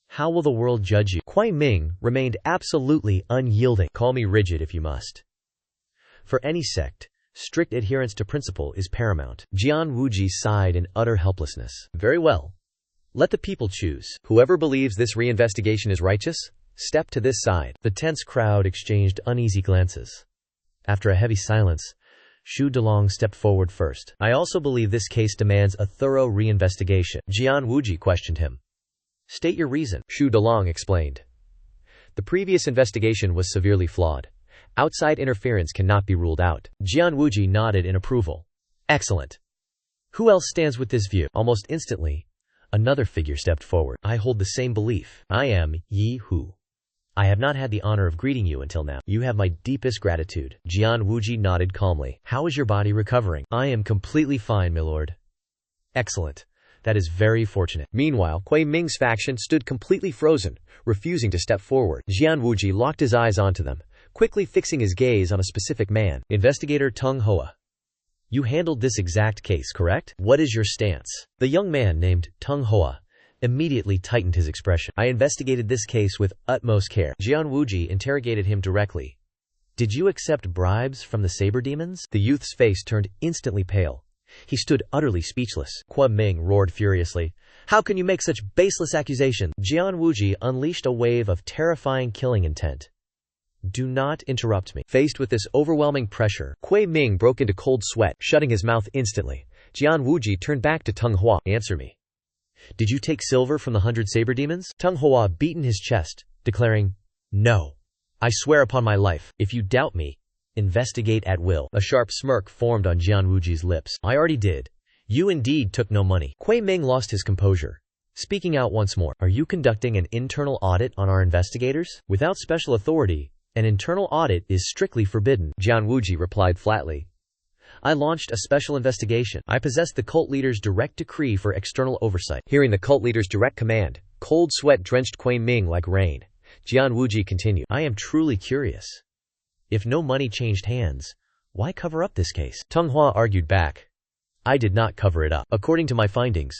how will the world judge you? Kuai Ming remained absolutely unyielding. Call me rigid if you must. For any sect, strict adherence to principle is paramount. Jian Wuji sighed in utter helplessness. Very well. Let the people choose. Whoever believes this reinvestigation is righteous, step to this side. The tense crowd exchanged uneasy glances. After a heavy silence, Xu Delong stepped forward first. I also believe this case demands a thorough reinvestigation. Jian Wuji questioned him. State your reason. Xu Delong explained. The previous investigation was severely flawed. Outside interference cannot be ruled out. Jian Wuji nodded in approval. Excellent. Who else stands with this view? Almost instantly, another figure stepped forward. I hold the same belief. I am Yi Hu. I have not had the honor of greeting you until now. You have my deepest gratitude. Jian Wuji nodded calmly. How is your body recovering? I am completely fine, my lord. Excellent. That is very fortunate. Meanwhile, Kuai Ming's faction stood completely frozen, refusing to step forward. Jian Wuji locked his eyes onto them, quickly fixing his gaze on a specific man. Investigator Tung Hoa. You handled this exact case, correct? What is your stance? The young man named Tung Hoa immediately tightened his expression. I investigated this case with utmost care. Jian Wuji interrogated him directly. Did you accept bribes from the saber demons? The youth's face turned instantly pale. He stood utterly speechless. Kuai Ming roared furiously. How can you make such baseless accusations? Jian Wuji unleashed a wave of terrifying killing intent. Do not interrupt me. Faced with this overwhelming pressure, Kuai Ming broke into cold sweat, shutting his mouth instantly. Jian Wuji turned back to Tung Hoa. Answer me. Did you take silver from the 100 saber demons? Tung Hoa beat in his chest, declaring, No. I swear upon my life, if you doubt me, investigate at will. A sharp smirk formed on Jian Wuji's lips. I already did. You indeed took no money. Kuai Ming lost his composure, speaking out once more. Are you conducting an internal audit on our investigators? Without special authority, an internal audit is strictly forbidden. Jian Wuji replied flatly. I launched a special investigation. I possess the cult leader's direct decree for external oversight. Hearing the cult leader's direct command, cold sweat drenched Kuai Ming like rain. Jian Wuji continued. I am truly curious. If no money changed hands, why cover up this case? Tung Hoa argued back. I did not cover it up. According to my findings,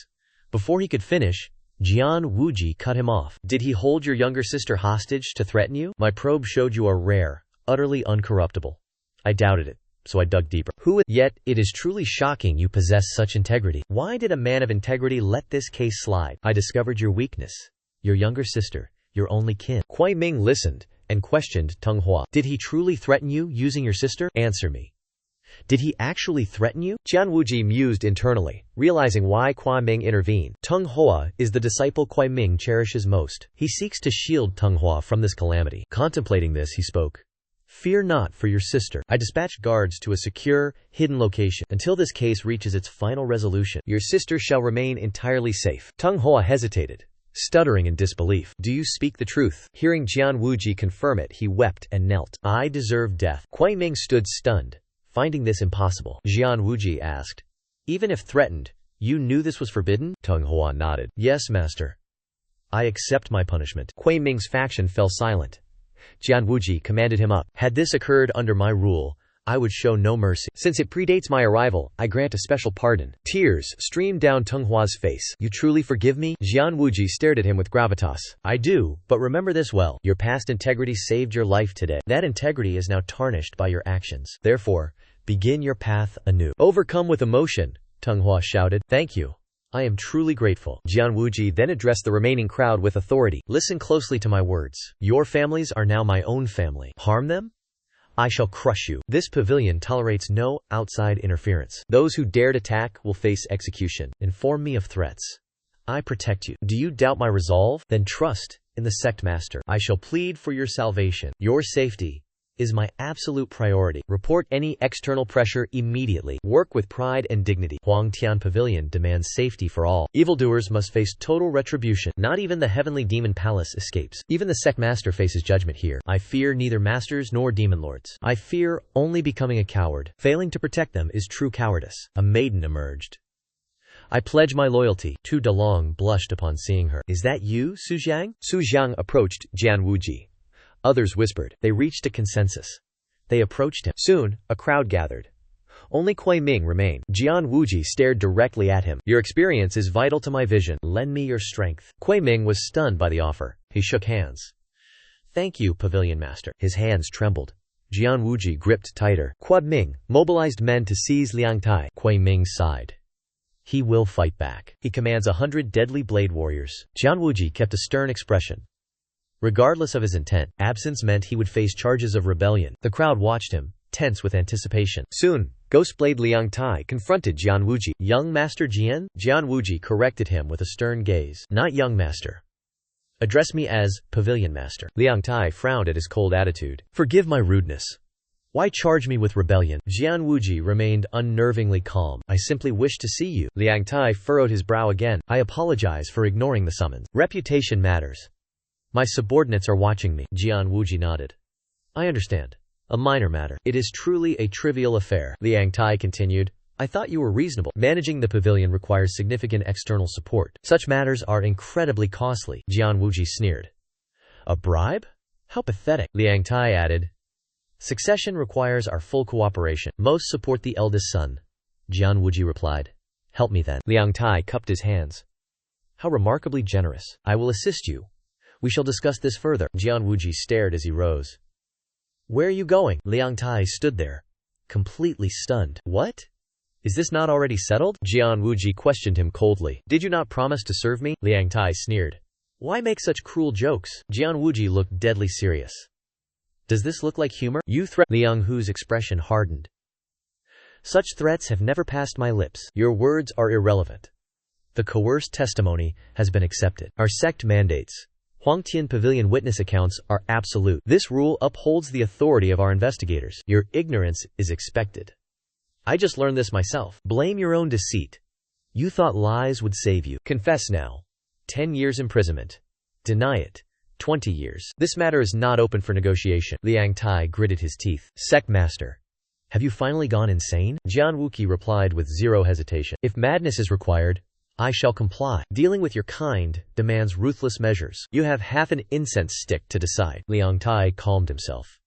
before he could finish, Jian Wuji cut him off. Did he hold your younger sister hostage to threaten you? My probe showed you are rare, utterly uncorruptible. I doubted it. so I dug deeper. Yet, it is truly shocking you possess such integrity. Why did a man of integrity let this case slide? I discovered your weakness. Your younger sister, your only kin. Kuai Ming listened and questioned Teng Hua. Did he truly threaten you using your sister? Answer me. Did he actually threaten you? Jian Wuji mused internally, realizing why Kuai Ming intervened. Teng Hua is the disciple Kuai Ming cherishes most. He seeks to shield Teng Hua from this calamity. Contemplating this, he spoke. Fear not for your sister. I dispatched guards to a secure, hidden location. Until this case reaches its final resolution, your sister shall remain entirely safe. Teng Hua hesitated, stuttering in disbelief. Do you speak the truth? Hearing Jian Wuji confirm it, he wept and knelt. I deserve death. Kuai Ming stood stunned, finding this impossible. Jian Wuji asked, even if threatened, you knew this was forbidden? Teng Hua nodded. Yes, master. I accept my punishment. Kuai Ming's faction fell silent. Jian Wuji commanded him up. Had this occurred under my rule, I would show no mercy. Since it predates my arrival, I grant a special pardon. Tears streamed down Teng Hua's face. You truly forgive me? Jian Wuji stared at him with gravitas. I do, but remember this well. Your past integrity saved your life today. That integrity is now tarnished by your actions. Therefore, begin your path anew. Overcome with emotion, Teng Hua shouted. Thank you. I am truly grateful. Jian Wuji then addressed the remaining crowd with authority. Listen closely to my words. Your families are now my own family. Harm them? I shall crush you. This pavilion tolerates no outside interference. Those who dared attack will face execution. Inform me of threats. I protect you. Do you doubt my resolve? Then trust in the sect master. I shall plead for your salvation. Your safety is my absolute priority. Report any external pressure immediately. Work with pride and dignity. Huangtian Pavilion demands safety for all. Evildoers must face total retribution. Not even the heavenly demon palace escapes. Even the sect master faces judgment here. I fear neither masters nor demon lords. I fear only becoming a coward. Failing to protect them is true cowardice. A maiden emerged. I pledge my loyalty. Tu Dalong blushed upon seeing her. Is that you, Su Jiang? Su Jiang approached Jian Wuji. Others whispered. They reached a consensus. They approached him. Soon, a crowd gathered. Only Kuai Ming remained. Jian Wuji stared directly at him. Your experience is vital to my vision. Lend me your strength. Kuai Ming was stunned by the offer. He shook hands. Thank you, Pavilion Master. His hands trembled. Jian Wuji gripped tighter. Kuai Ming mobilized men to seize Liang Tai. Kuai Ming sighed. He will fight back. He commands 100 deadly blade warriors. Jian Wuji kept a stern expression. Regardless of his intent, absence meant he would face charges of rebellion. The crowd watched him, tense with anticipation. Soon, Ghostblade Liang Tai confronted Jian Wuji. Young Master Jian? Jian Wuji corrected him with a stern gaze. Not young master. Address me as Pavilion Master. Liang Tai frowned at his cold attitude. Forgive my rudeness. Why charge me with rebellion? Jian Wuji remained unnervingly calm. I simply wish to see you. Liang Tai furrowed his brow again. I apologize for ignoring the summons. Reputation matters. My subordinates are watching me. Jian Wuji nodded. I understand. A minor matter. It is truly a trivial affair. Liang Tai continued. I thought you were reasonable. Managing the pavilion requires significant external support. Such matters are incredibly costly. Jian Wuji sneered. A bribe? How pathetic. Liang Tai added. Succession requires our full cooperation. Most support the eldest son. Jian Wuji replied. Help me then. Liang Tai cupped his hands. How remarkably generous. I will assist you. We shall discuss this further. Jian Wuji stared as he rose. Where are you going? Liang Tai stood there, completely stunned. What? Is this not already settled? Jian Wuji questioned him coldly. Did you not promise to serve me? Liang Tai sneered. Why make such cruel jokes? Jian Wuji looked deadly serious. Does this look like humor? You threat. Liang Hu's expression hardened. Such threats have never passed my lips. Your words are irrelevant. The coerced testimony has been accepted. Our sect mandates. Huangtian Pavilion witness accounts are absolute. This rule upholds the authority of our investigators. Your ignorance is expected. I just learned this myself. Blame your own deceit. You thought lies would save you. Confess now. 10 years imprisonment. Deny it. 20 years. This matter is not open for negotiation. Liang Tai gritted his teeth. Sect master. Have you finally gone insane? Jian Wuji replied with zero hesitation. If madness is required, I shall comply. Dealing with your kind demands ruthless measures. You have half an incense stick to decide. Liang Tai calmed himself.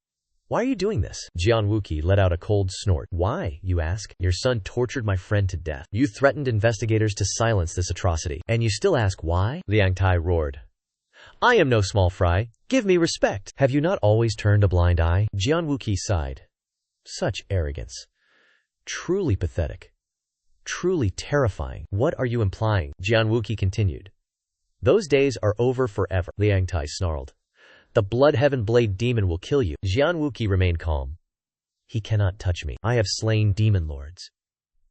Why are you doing this? Jian Wuji let out a cold snort. Why, you ask? Your son tortured my friend to death. You threatened investigators to silence this atrocity. And you still ask why? Liang Tai roared. I am no small fry. Give me respect. Have you not always turned a blind eye? Jian Wuji sighed. Such arrogance. Truly pathetic. Truly terrifying. What are you implying? Jian Wuqi continued. Those days are over forever, Liang Tai snarled. The blood heaven blade demon will kill you. Jian Wuqi remained calm. He cannot touch me. I have slain demon lords.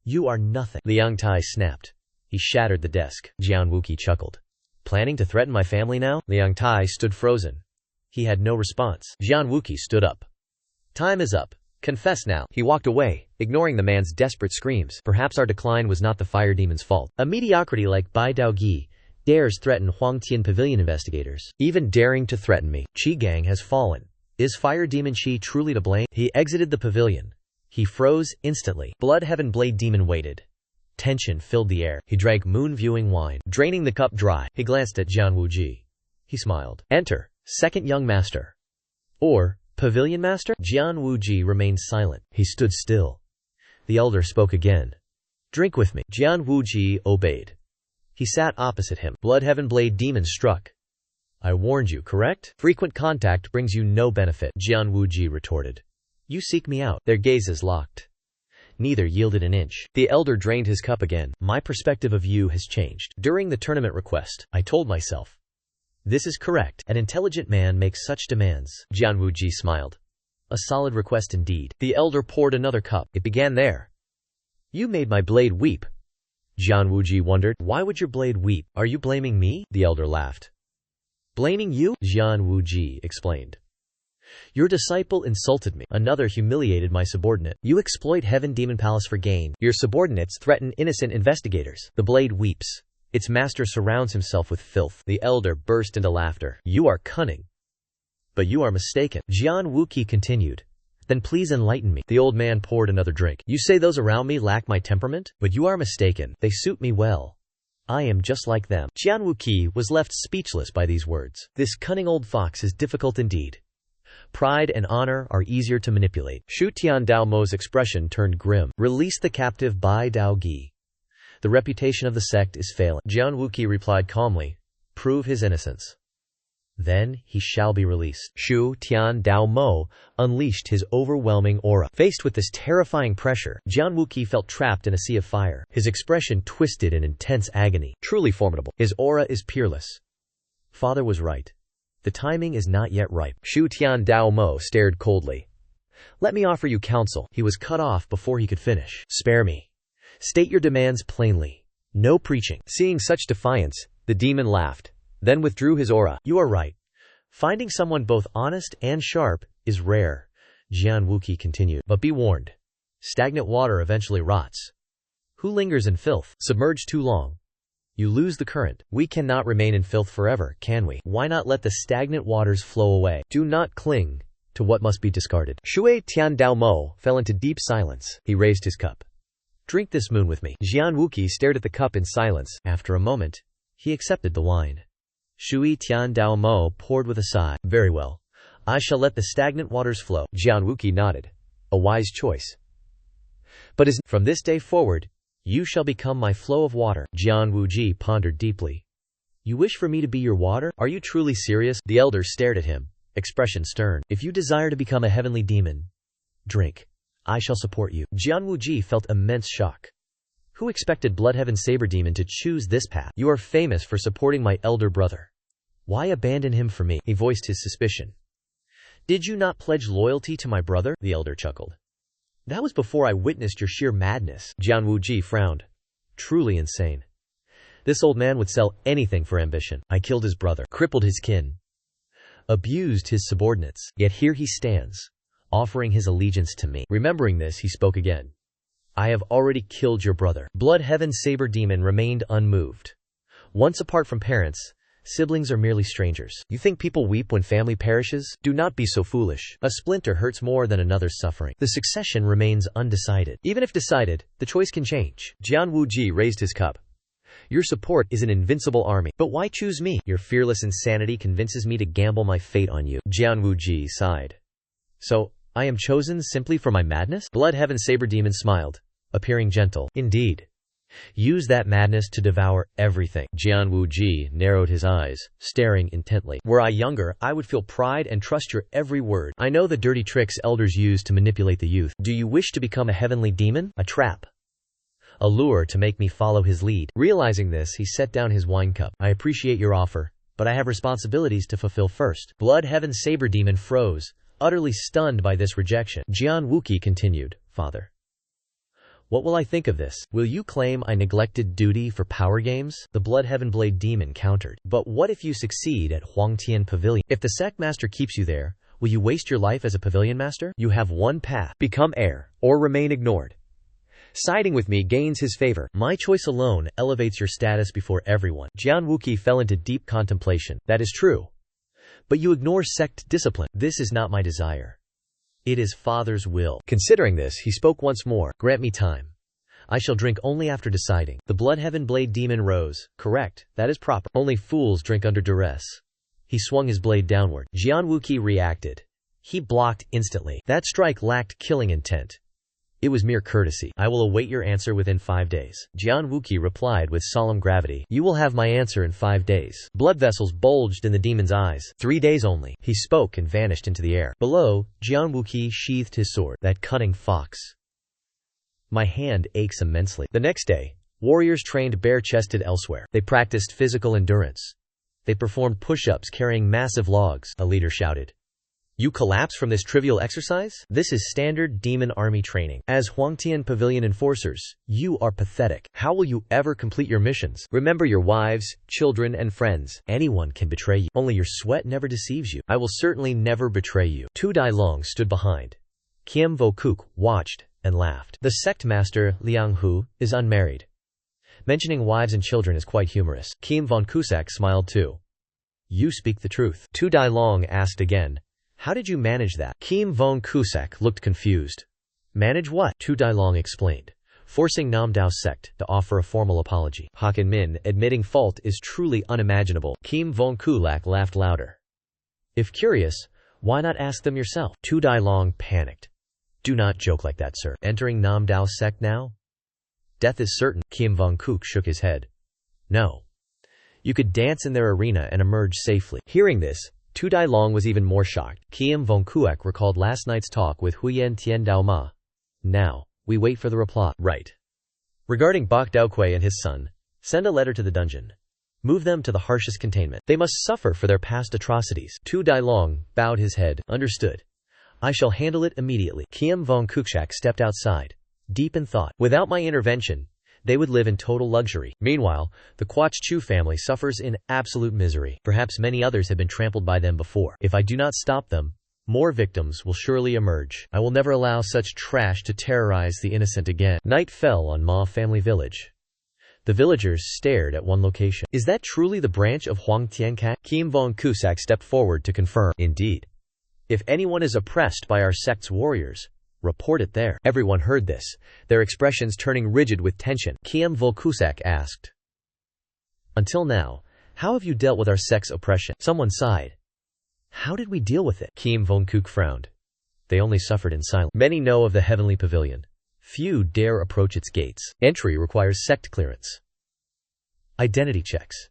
You are nothing. Liang Tai snapped. He shattered the desk. Jian Wuqi chuckled. Planning to threaten my family now? Liang Tai stood frozen. He had no response. Jian Wuqi stood up. Time is up. Confess now. He walked away, ignoring the man's desperate screams. Perhaps our decline was not the fire demon's fault. A mediocrity like Bai Daogi dares threaten Huangtian Pavilion investigators. Even daring to threaten me. Qi Gang has fallen. Is fire demon Qi truly to blame? He exited the pavilion. He froze instantly. Blood heaven blade demon waited. Tension filled the air. He drank moon-viewing wine, draining the cup dry. He glanced at Jian Wuji. He smiled. Enter, second young master. Or, pavilion master? Jian Wuji remained silent. He stood still. The elder spoke again. Drink with me. Jian Wuji obeyed. He sat opposite him. Blood heaven blade demon struck. I warned you, correct? Frequent contact brings you no benefit, Jian Wuji retorted. You seek me out. Their gazes locked. Neither yielded an inch. The elder drained his cup again. My perspective of you has changed. During the tournament request, I told myself, this is correct. An intelligent man makes such demands. Jian Wuji smiled. A solid request indeed. The elder poured another cup. It began there. You made my blade weep. Jian Wuji wondered, why would your blade weep? Are you blaming me? The elder laughed. Blaming you? Jian Wuji explained. Your disciple insulted me. Another humiliated my subordinate. You exploit Heaven Demon Palace for gain. Your subordinates threaten innocent investigators. The blade weeps. Its master surrounds himself with filth. The elder burst into laughter. You are cunning. But you are mistaken. Jian Wuqi continued. Then please enlighten me. The old man poured another drink. You say those around me lack my temperament? But you are mistaken. They suit me well. I am just like them. Jian Wuqi was left speechless by these words. This cunning old fox is difficult indeed. Pride and honor are easier to manipulate. Shu Tian Dao Mo's expression turned grim. Release the captive Bai Dao Gi. The reputation of the sect is failing. Jian Wuqi replied calmly. Prove his innocence. Then he shall be released. Shu Tian Dao Mo unleashed his overwhelming aura. Faced with this terrifying pressure, Jian Wuqi felt trapped in a sea of fire. His expression twisted in intense agony. Truly formidable. His aura is peerless. Father was right. The timing is not yet ripe. Shu Tian Dao Mo stared coldly. Let me offer you counsel. He was cut off before he could finish. Spare me. State your demands plainly. No preaching. Seeing such defiance, the demon laughed, then withdrew his aura. You are right. Finding someone both honest and sharp is rare, Jian Wuqi continued. But be warned. Stagnant water eventually rots. Who lingers in filth? Submerged too long. You lose the current. We cannot remain in filth forever, can we? Why not let the stagnant waters flow away? Do not cling to what must be discarded. Shui Tian Dao Mo fell into deep silence. He raised his cup. Drink this moon with me. Jian Wuqi stared at the cup in silence. After a moment, he accepted the wine. Shui Tian Dao Mo poured with a sigh. Very well. I shall let the stagnant waters flow. Jian Wuqi nodded. A wise choice. But from this day forward, you shall become my flow of water. Jian Wuji pondered deeply. You wish for me to be your water? Are you truly serious? The elder stared at him, expression stern. If you desire to become a heavenly demon, drink. I shall support you. Jian Wuji felt immense shock. Who expected Bloodheaven Saber Demon to choose this path? You are famous for supporting my elder brother. Why abandon him for me? He voiced his suspicion. Did you not pledge loyalty to my brother? The elder chuckled. That was before I witnessed your sheer madness. Jian Wuji frowned. Truly insane. This old man would sell anything for ambition. I killed his brother, crippled his kin, abused his subordinates. Yet here he stands, offering his allegiance to me. Remembering this, he spoke again. I have already killed your brother. Bloodheaven Saber Demon remained unmoved. Once apart from parents, siblings are merely strangers. You think people weep when family perishes? Do not be so foolish. A splinter hurts more than another's suffering. The succession remains undecided. Even if decided, the choice can change. Jian Wuji raised his cup. Your support is an invincible army. But why choose me? Your fearless insanity convinces me to gamble my fate on you. Jian Wuji sighed. So, I am chosen simply for my madness? Bloodheaven Saber Demon smiled, appearing gentle. Indeed. Use that madness to devour everything. Jian Wuji narrowed his eyes, staring intently. Were I younger, I would feel pride and trust your every word. I know the dirty tricks elders use to manipulate the youth. Do you wish to become a heavenly demon? A trap? A lure to make me follow his lead. Realizing this, he set down his wine cup. I appreciate your offer, but I have responsibilities to fulfill first. Blood Heaven Saber Demon froze, utterly stunned by this rejection. Jian Wuqi continued, Father, what will I think of this? Will you claim I neglected duty for power games? The Blood Heaven Blade Demon countered. But what if you succeed at Huangtian Pavilion? If the sect master keeps you there, will you waste your life as a pavilion master? You have one path. Become heir, or remain ignored. Siding with me gains his favor. My choice alone elevates your status before everyone. Jian Wuqi fell into deep contemplation. That is true. But you ignore sect discipline. This is not my desire. It is Father's will. Considering this, he spoke once more. Grant me time. I shall drink only after deciding. The Blood Heaven Blade Demon rose. Correct, that is proper. Only fools drink under duress. He swung his blade downward. Jian Wuqi reacted. He blocked instantly. That strike lacked killing intent. It was mere courtesy. I will await your answer within 5 days. Jian Wuqi replied with solemn gravity. You will have my answer in 5 days. Blood vessels bulged in the demon's eyes. 3 days only. He spoke and vanished into the air. Below, Jian Wuqi sheathed his sword. That cutting fox. My hand aches immensely. The next day, warriors trained bare-chested elsewhere. They practiced physical endurance. They performed push-ups carrying massive logs. A leader shouted. You collapse from this trivial exercise? This is standard demon army training. As Huangtian Pavilion enforcers, you are pathetic. How will you ever complete your missions? Remember your wives, children, and friends. Anyone can betray you. Only your sweat never deceives you. I will certainly never betray you. Tu Dai Long stood behind. Kiem Vo Kuk watched and laughed. The sect master, Liang Hu, is unmarried. Mentioning wives and children is quite humorous. Kim von Cusack smiled too. You speak the truth. Tu Dai Long asked again. How did you manage that? Kim von Cusack looked confused. Manage what? Tu Dai Long explained. Forcing Nam Dao's sect to offer a formal apology. Hakan Min admitting fault is truly unimaginable. Kim von Kulak laughed louder. If curious, why not ask them yourself? Tu Dai Long panicked. Do not joke like that, sir. Entering Nam Dao's sect now? Death is certain. Kim von Kuk shook his head. No. You could dance in their arena and emerge safely. Hearing this, Tu Dai Long was even more shocked. Kim von Kuek recalled last night's talk with Huyen Tian Dao Ma. Now, we wait for the reply. Right. Regarding Bok Daokui and his son, send a letter to the dungeon. Move them to the harshest containment. They must suffer for their past atrocities. Tu Dai Long bowed his head. Understood. I shall handle it immediately. Kim von Kukshak stepped outside, deep in thought. Without my intervention, they would live in total luxury. Meanwhile, the Quach Chu family suffers in absolute misery. Perhaps many others have been trampled by them before. If I do not stop them, more victims will surely emerge. I will never allow such trash to terrorize the innocent again. Night fell on Ma family village. The villagers stared at one location. Is that truly the branch of Huang Tiankak? Kim von Cusack stepped forward to confirm. Indeed. If anyone is oppressed by our sect's warriors, report it there. Everyone heard this, their expressions turning rigid with tension. Kim von Cusack asked. Until now, how have you dealt with our sect's oppression? Someone sighed. How did we deal with it? Kim von Kuk frowned. They only suffered in silence. Many know of the heavenly pavilion. Few dare approach its gates. Entry requires sect clearance. Identity checks.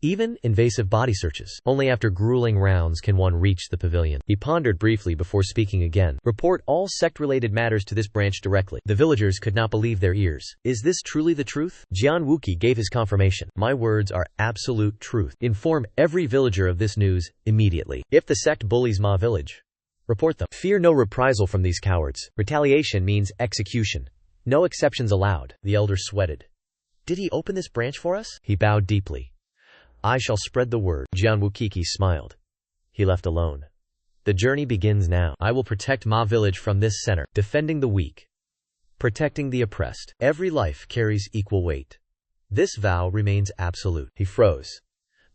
Even invasive body searches. Only after grueling rounds can one reach the pavilion. He pondered briefly before speaking again. Report all sect-related matters to this branch directly. The villagers could not believe their ears. Is this truly the truth? Jian Wuqi gave his confirmation. My words are absolute truth. Inform every villager of this news immediately. If the sect bullies Ma village, report them. Fear no reprisal from these cowards. Retaliation means execution. No exceptions allowed. The elder sweated. Did he open this branch for us? He bowed deeply. I shall spread the word. Jian Wuqi smiled. He left alone. The journey begins now. I will protect Ma village from this center, defending the weak, protecting the oppressed. Every life carries equal weight. This vow remains absolute. He froze.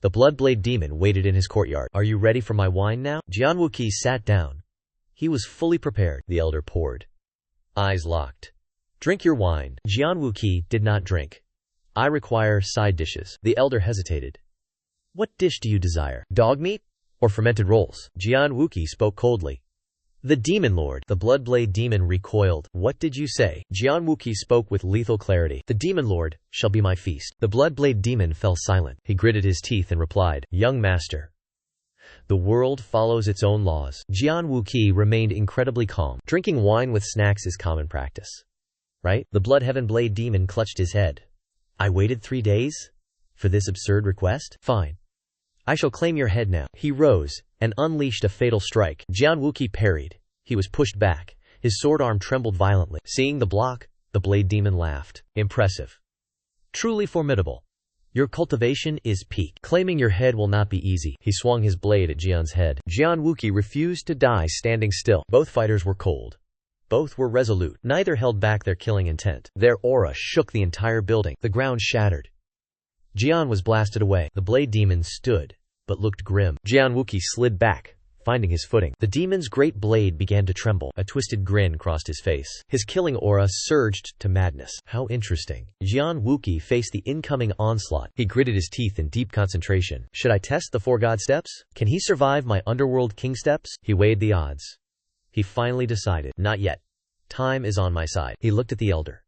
The Bloodblade demon waited in his courtyard. Are you ready for my wine now? Jian Wuqi sat down. He was fully prepared. The elder poured. Eyes locked. Drink your wine. Jian Wuqi did not drink. I require side dishes. The elder hesitated. What dish do you desire? Dog meat? Or fermented rolls? Jian Wuqi spoke coldly. The Demon Lord. The Bloodblade demon recoiled. What did you say? Jian Wuqi spoke with lethal clarity. The Demon Lord shall be my feast. The Bloodblade demon fell silent. He gritted his teeth and replied, Young master, the world follows its own laws. Jian Wuqi remained incredibly calm. Drinking wine with snacks is common practice, right? The Bloodheaven Blade demon clutched his head. I waited 3 days? For this absurd request? Fine. I shall claim your head now. He rose and unleashed a fatal strike. Jian Wuqi parried. He was pushed back. His sword arm trembled violently. Seeing the block, the blade demon laughed. Impressive. Truly formidable. Your cultivation is peak. Claiming your head will not be easy. He swung his blade at Jian's head. Jian Wuqi refused to die standing still. Both fighters were cold. Both were resolute. Neither held back their killing intent. Their aura shook the entire building. The ground shattered. Jian was blasted away. The blade demon stood, but looked grim. Jian Wuqi slid back, finding his footing. The demon's great blade began to tremble. A twisted grin crossed his face. His killing aura surged to madness. How interesting. Jian Wuqi faced the incoming onslaught. He gritted his teeth in deep concentration. Should I test the 4 god steps? Can he survive my underworld king steps? He weighed the odds. He finally decided. Not yet. Time is on my side. He looked at the elder.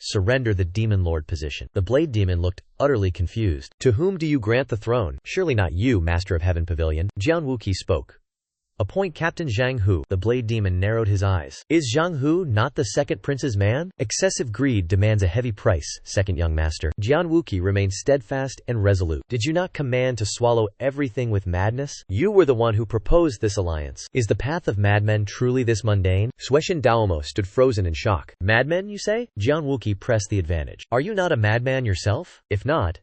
Surrender the Demon Lord position. The Blade Demon looked utterly confused. To whom do you grant the throne? Surely not you, Master of Heaven Pavilion. Jian Wuqi spoke. Appoint Captain Zhang Hu. The Blade Demon narrowed his eyes. Is Zhang Hu not the second prince's man? Excessive greed demands a heavy price, second young master. Jian Wuqi remained steadfast and resolute. Did you not command to swallow everything with madness? You were the one who proposed this alliance. Is the path of madmen truly this mundane? Suishan Daomo stood frozen in shock. Madmen, you say? Jian Wuqi pressed the advantage. Are you not a madman yourself? If not,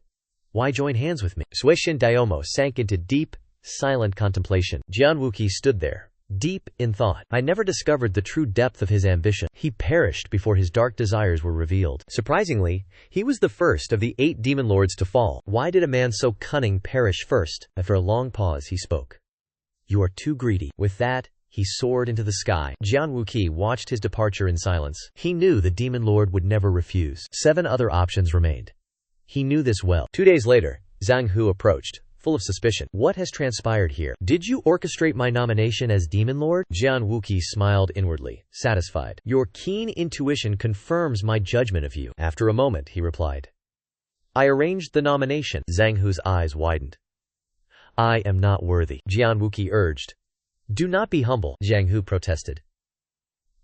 why join hands with me? Suishan Daomo sank into deep, silent contemplation. Jian Wuqi stood there, deep in thought. I never discovered the true depth of his ambition. He perished before his dark desires were revealed. Surprisingly, he was the first of the 8 demon lords to fall. Why did a man so cunning perish first? After a long pause, he spoke. You are too greedy. With that, he soared into the sky. Jian Wuqi watched his departure in silence. He knew the demon lord would never refuse. 7 other options remained. He knew this well. 2 days later, Zhang Hu approached, full of suspicion. What has transpired here? Did you orchestrate my nomination as Demon Lord? Jian Wuqi smiled inwardly, satisfied. Your keen intuition confirms my judgment of you. After a moment, he replied. I arranged the nomination. Zhang Hu's eyes widened. I am not worthy, Jian Wuqi urged. Do not be humble, Zhang Hu protested.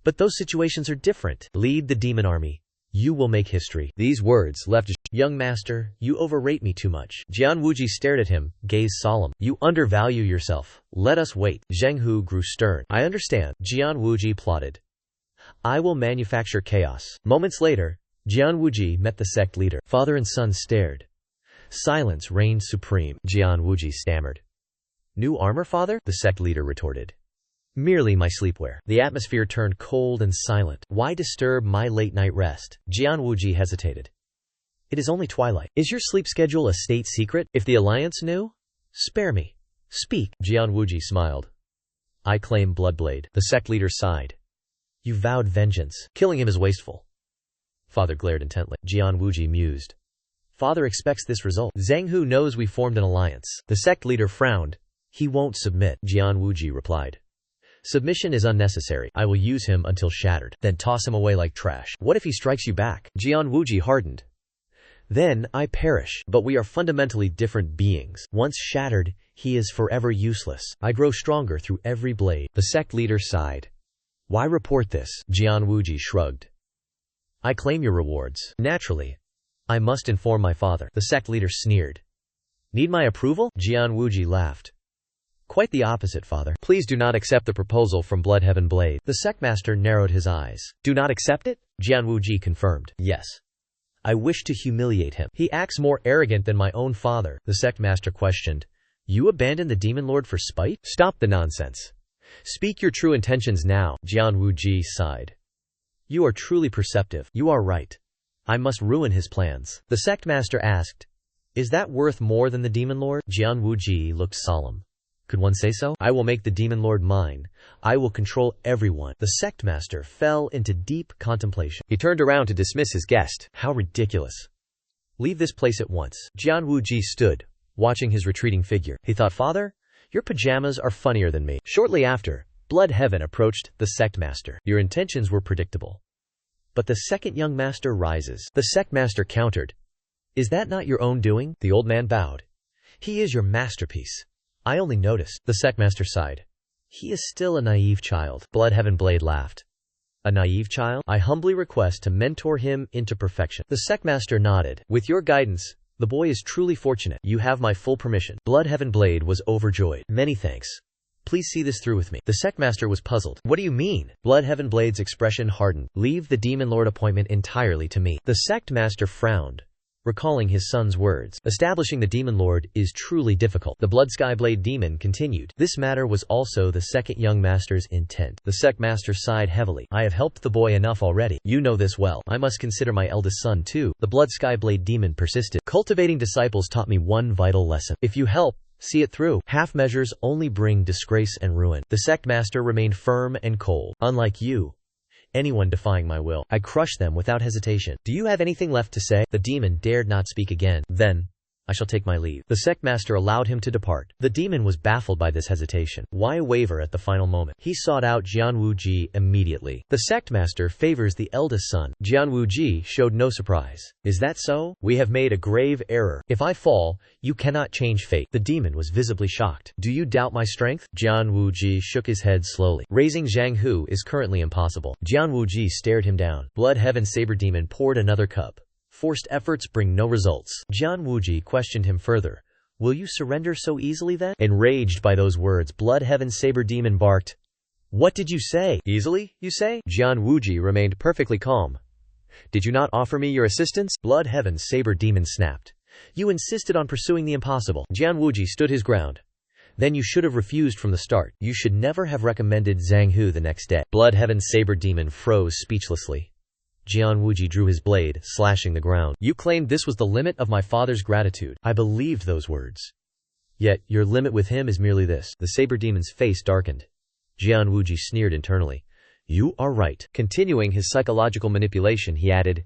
But those situations are different. Lead the demon army. You will make history. These words left. Young master, you overrate me too much. Jian Wuqi stared at him, gaze solemn. You undervalue yourself. Let us wait. Zhang Hu grew stern. I understand. Jian Wuqi plotted. I will manufacture chaos. Moments later, Jian Wuqi met the sect leader. Father and son stared. Silence reigned supreme. Jian Wuqi stammered. New armor, father? The sect leader retorted. Merely my sleepwear. The atmosphere turned cold and silent. Why disturb my late-night rest? Jian Wuqi hesitated. It is only twilight. Is your sleep schedule a state secret? If the alliance knew? Spare me. Speak. Jian Wuqi smiled. I claim Bloodblade. The sect leader sighed. You vowed vengeance. Killing him is wasteful. Father glared intently. Jian Wuqi mused. Father expects this result. Zhang Hu knows we formed an alliance. The sect leader frowned. He won't submit. Jian Wuqi replied. Submission is unnecessary. I will use him until shattered, then toss him away like trash. What if he strikes you back? Jian Wuqi hardened. Then I perish. But we are fundamentally different beings. Once shattered, he is forever useless. I grow stronger through every blade. The sect leader sighed. Why report this? Jian Wuqi shrugged. I claim your rewards. Naturally. I must inform my father. The sect leader sneered. Need my approval? Jian Wuqi laughed. Quite the opposite, father. Please do not accept the proposal from Bloodheaven Blade. The sectmaster narrowed his eyes. Do not accept it? Jian Wuqi confirmed. Yes. I wish to humiliate him. He acts more arrogant than my own father. The sectmaster questioned. You abandon the demon lord for spite? Stop the nonsense. Speak your true intentions now. Jian Wuqi sighed. You are truly perceptive. You are right. I must ruin his plans. The sectmaster asked. Is that worth more than the demon lord? Jian Wuqi looked solemn. Could one say so? I will make the demon lord mine. I will control everyone. The sectmaster fell into deep contemplation. He turned around to dismiss his guest. How ridiculous. Leave this place at once. Jian Wuqi stood, watching his retreating figure. He thought, Father, your pajamas are funnier than me. Shortly after, Blood Heaven approached the sect master. Your intentions were predictable. But the second young master rises. The sect master countered. Is that not your own doing? The old man bowed. He is your masterpiece. I only noticed. The sect master sighed. He is still a naive child. Blood Heaven Blade laughed. A naive child? I humbly request to mentor him into perfection. The sect master nodded. With your guidance, the boy is truly fortunate. You have my full permission. Blood Heaven Blade was overjoyed. Many thanks. Please see this through with me. The sect master was puzzled. What do you mean? Blood Heaven Blade's expression hardened. Leave the demon lord appointment entirely to me. The sect master frowned, recalling his son's words. Establishing the demon lord is truly difficult. The Blood Sky Blade demon continued. This matter was also the second young master's intent. The sect master sighed heavily. I have helped the boy enough already. You know this well. I must consider my eldest son too. The Blood Sky Blade demon persisted. Cultivating disciples taught me one vital lesson. If you help, see it through. Half measures only bring disgrace and ruin. The sect master remained firm and cold. Unlike you, anyone defying my will, I crush them without hesitation. Do you have anything left to say? The demon dared not speak again. Then, I shall take my leave. The sect master allowed him to depart. The demon was baffled by this hesitation. Why waver at the final moment? He sought out Jian Wuji immediately. The sect master favors the eldest son. Jian Wuji showed no surprise. Is that so? We have made a grave error. If I fall, you cannot change fate. The demon was visibly shocked. Do you doubt my strength? Jian Wuji shook his head slowly. Raising Zhang Hu is currently impossible. Jian Wuji stared him down. Blood Heaven Saber Demon poured another cup. Forced efforts bring no results. Jian Wuji questioned him further. Will you surrender so easily then? Enraged by those words, Blood Heaven Saber Demon barked. What did you say? Easily, you say? Jian Wuji remained perfectly calm. Did you not offer me your assistance? Blood Heaven Saber Demon snapped. You insisted on pursuing the impossible. Jian Wuji stood his ground. Then you should have refused from the start. You should never have recommended Zhang Hu the next day. Blood Heaven Saber Demon froze speechlessly. Jian Wuji drew his blade, slashing the ground. You claimed this was the limit of my father's gratitude. I believed those words. Yet, your limit with him is merely this. The Saber Demon's face darkened. Jian Wuji sneered internally. You are right. Continuing his psychological manipulation, he added,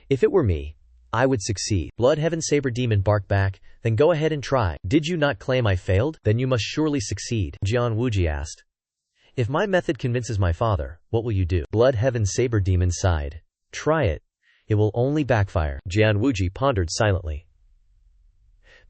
if it were me, I would succeed. Blood Heaven Saber Demon barked back. Then go ahead and try. Did you not claim I failed? Then you must surely succeed. Jian Wuji asked. If my method convinces my father, what will you do? Blood Heaven Saber Demon sighed. Try it. It will only backfire. Jian Wuji pondered silently.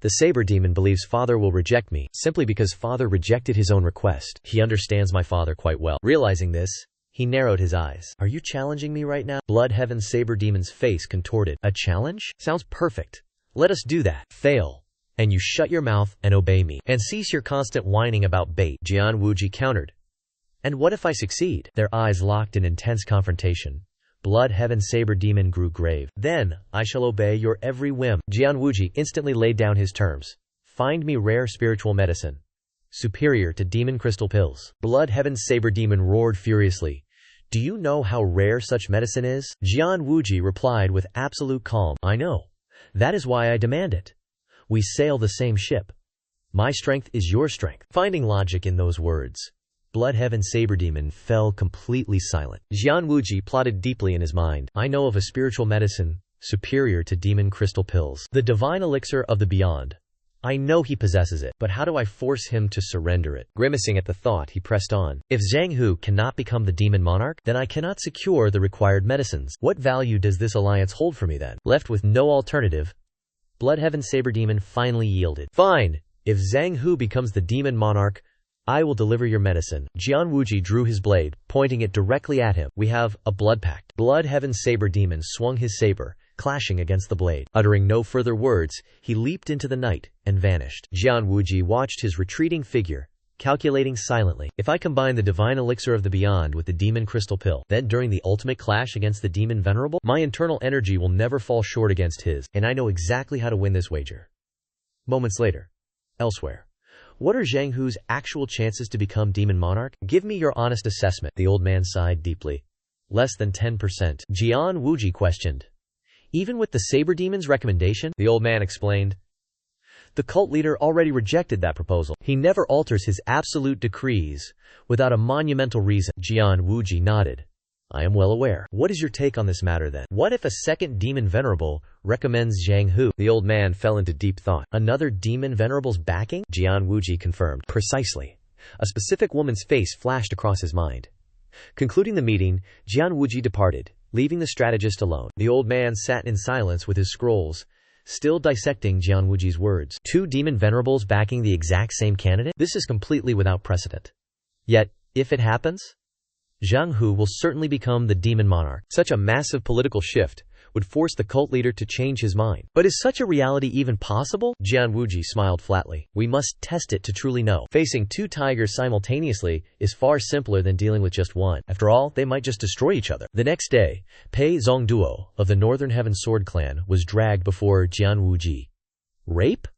The Saber Demon believes father will reject me, simply because father rejected his own request. He understands my father quite well. Realizing this, he narrowed his eyes. Are you challenging me right now? Blood Heaven Saber Demon's face contorted. A challenge? Sounds perfect. Let us do that. Fail. And you shut your mouth and obey me. And cease your constant whining about bait. Jian Wuji countered. And what if I succeed? Their eyes locked in intense confrontation. Blood Heaven Saber Demon grew grave. Then, I shall obey your every whim. Jian Wuji instantly laid down his terms. Find me rare spiritual medicine, superior to demon crystal pills. Blood Heaven Saber Demon roared furiously. Do you know how rare such medicine is? Jian Wuji replied with absolute calm. I know. That is why I demand it. We sail the same ship. My strength is your strength. Finding logic in those words, Blood Heaven Saber Demon fell completely silent. Jian Wuji plotted deeply in his mind. I know of a spiritual medicine, superior to demon crystal pills. The divine elixir of the beyond. I know he possesses it, but how do I force him to surrender it? Grimacing at the thought, he pressed on. If Zhang Hu cannot become the demon monarch, then I cannot secure the required medicines. What value does this alliance hold for me then? Left with no alternative, Blood Heaven Saber Demon finally yielded. Fine! If Zhang Hu becomes the demon monarch, I will deliver your medicine. Jian Wuji drew his blade, pointing it directly at him. We have a blood pact. Blood Heaven Saber Demon swung his saber, clashing against the blade. Uttering no further words, he leaped into the night and vanished. Jian Wuji watched his retreating figure, calculating silently. If I combine the divine elixir of the beyond with the demon crystal pill, then during the ultimate clash against the demon venerable, my internal energy will never fall short against his, and I know exactly how to win this wager. Moments later. Elsewhere. What are Zhang Hu's actual chances to become demon monarch? Give me your honest assessment. The old man sighed deeply. Less than 10%. Jian Wuji questioned. Even with the Saber Demon's recommendation? The old man explained. The cult leader already rejected that proposal. He never alters his absolute decrees without a monumental reason. Jian Wuji nodded. I am well aware. What is your take on this matter then? What if a second demon venerable recommends Zhang Hu? The old man fell into deep thought. Another demon venerable's backing? Jian Wuji confirmed. Precisely. A specific woman's face flashed across his mind. Concluding the meeting, Jian Wuji departed, leaving the strategist alone. The old man sat in silence with his scrolls, still dissecting Jian Wuji's words. 2 demon venerables backing the exact same candidate? This is completely without precedent. Yet, if it happens, Zhang Hu will certainly become the demon monarch. Such a massive political shift would force the cult leader to change his mind. But is such a reality even possible? Jian Wuji smiled flatly. We must test it to truly know. Facing 2 tigers simultaneously is far simpler than dealing with just one. After all, they might just destroy each other. The next day, Pei Zongduo of the Northern Heaven Sword Clan was dragged before Jian Wuji. Rape?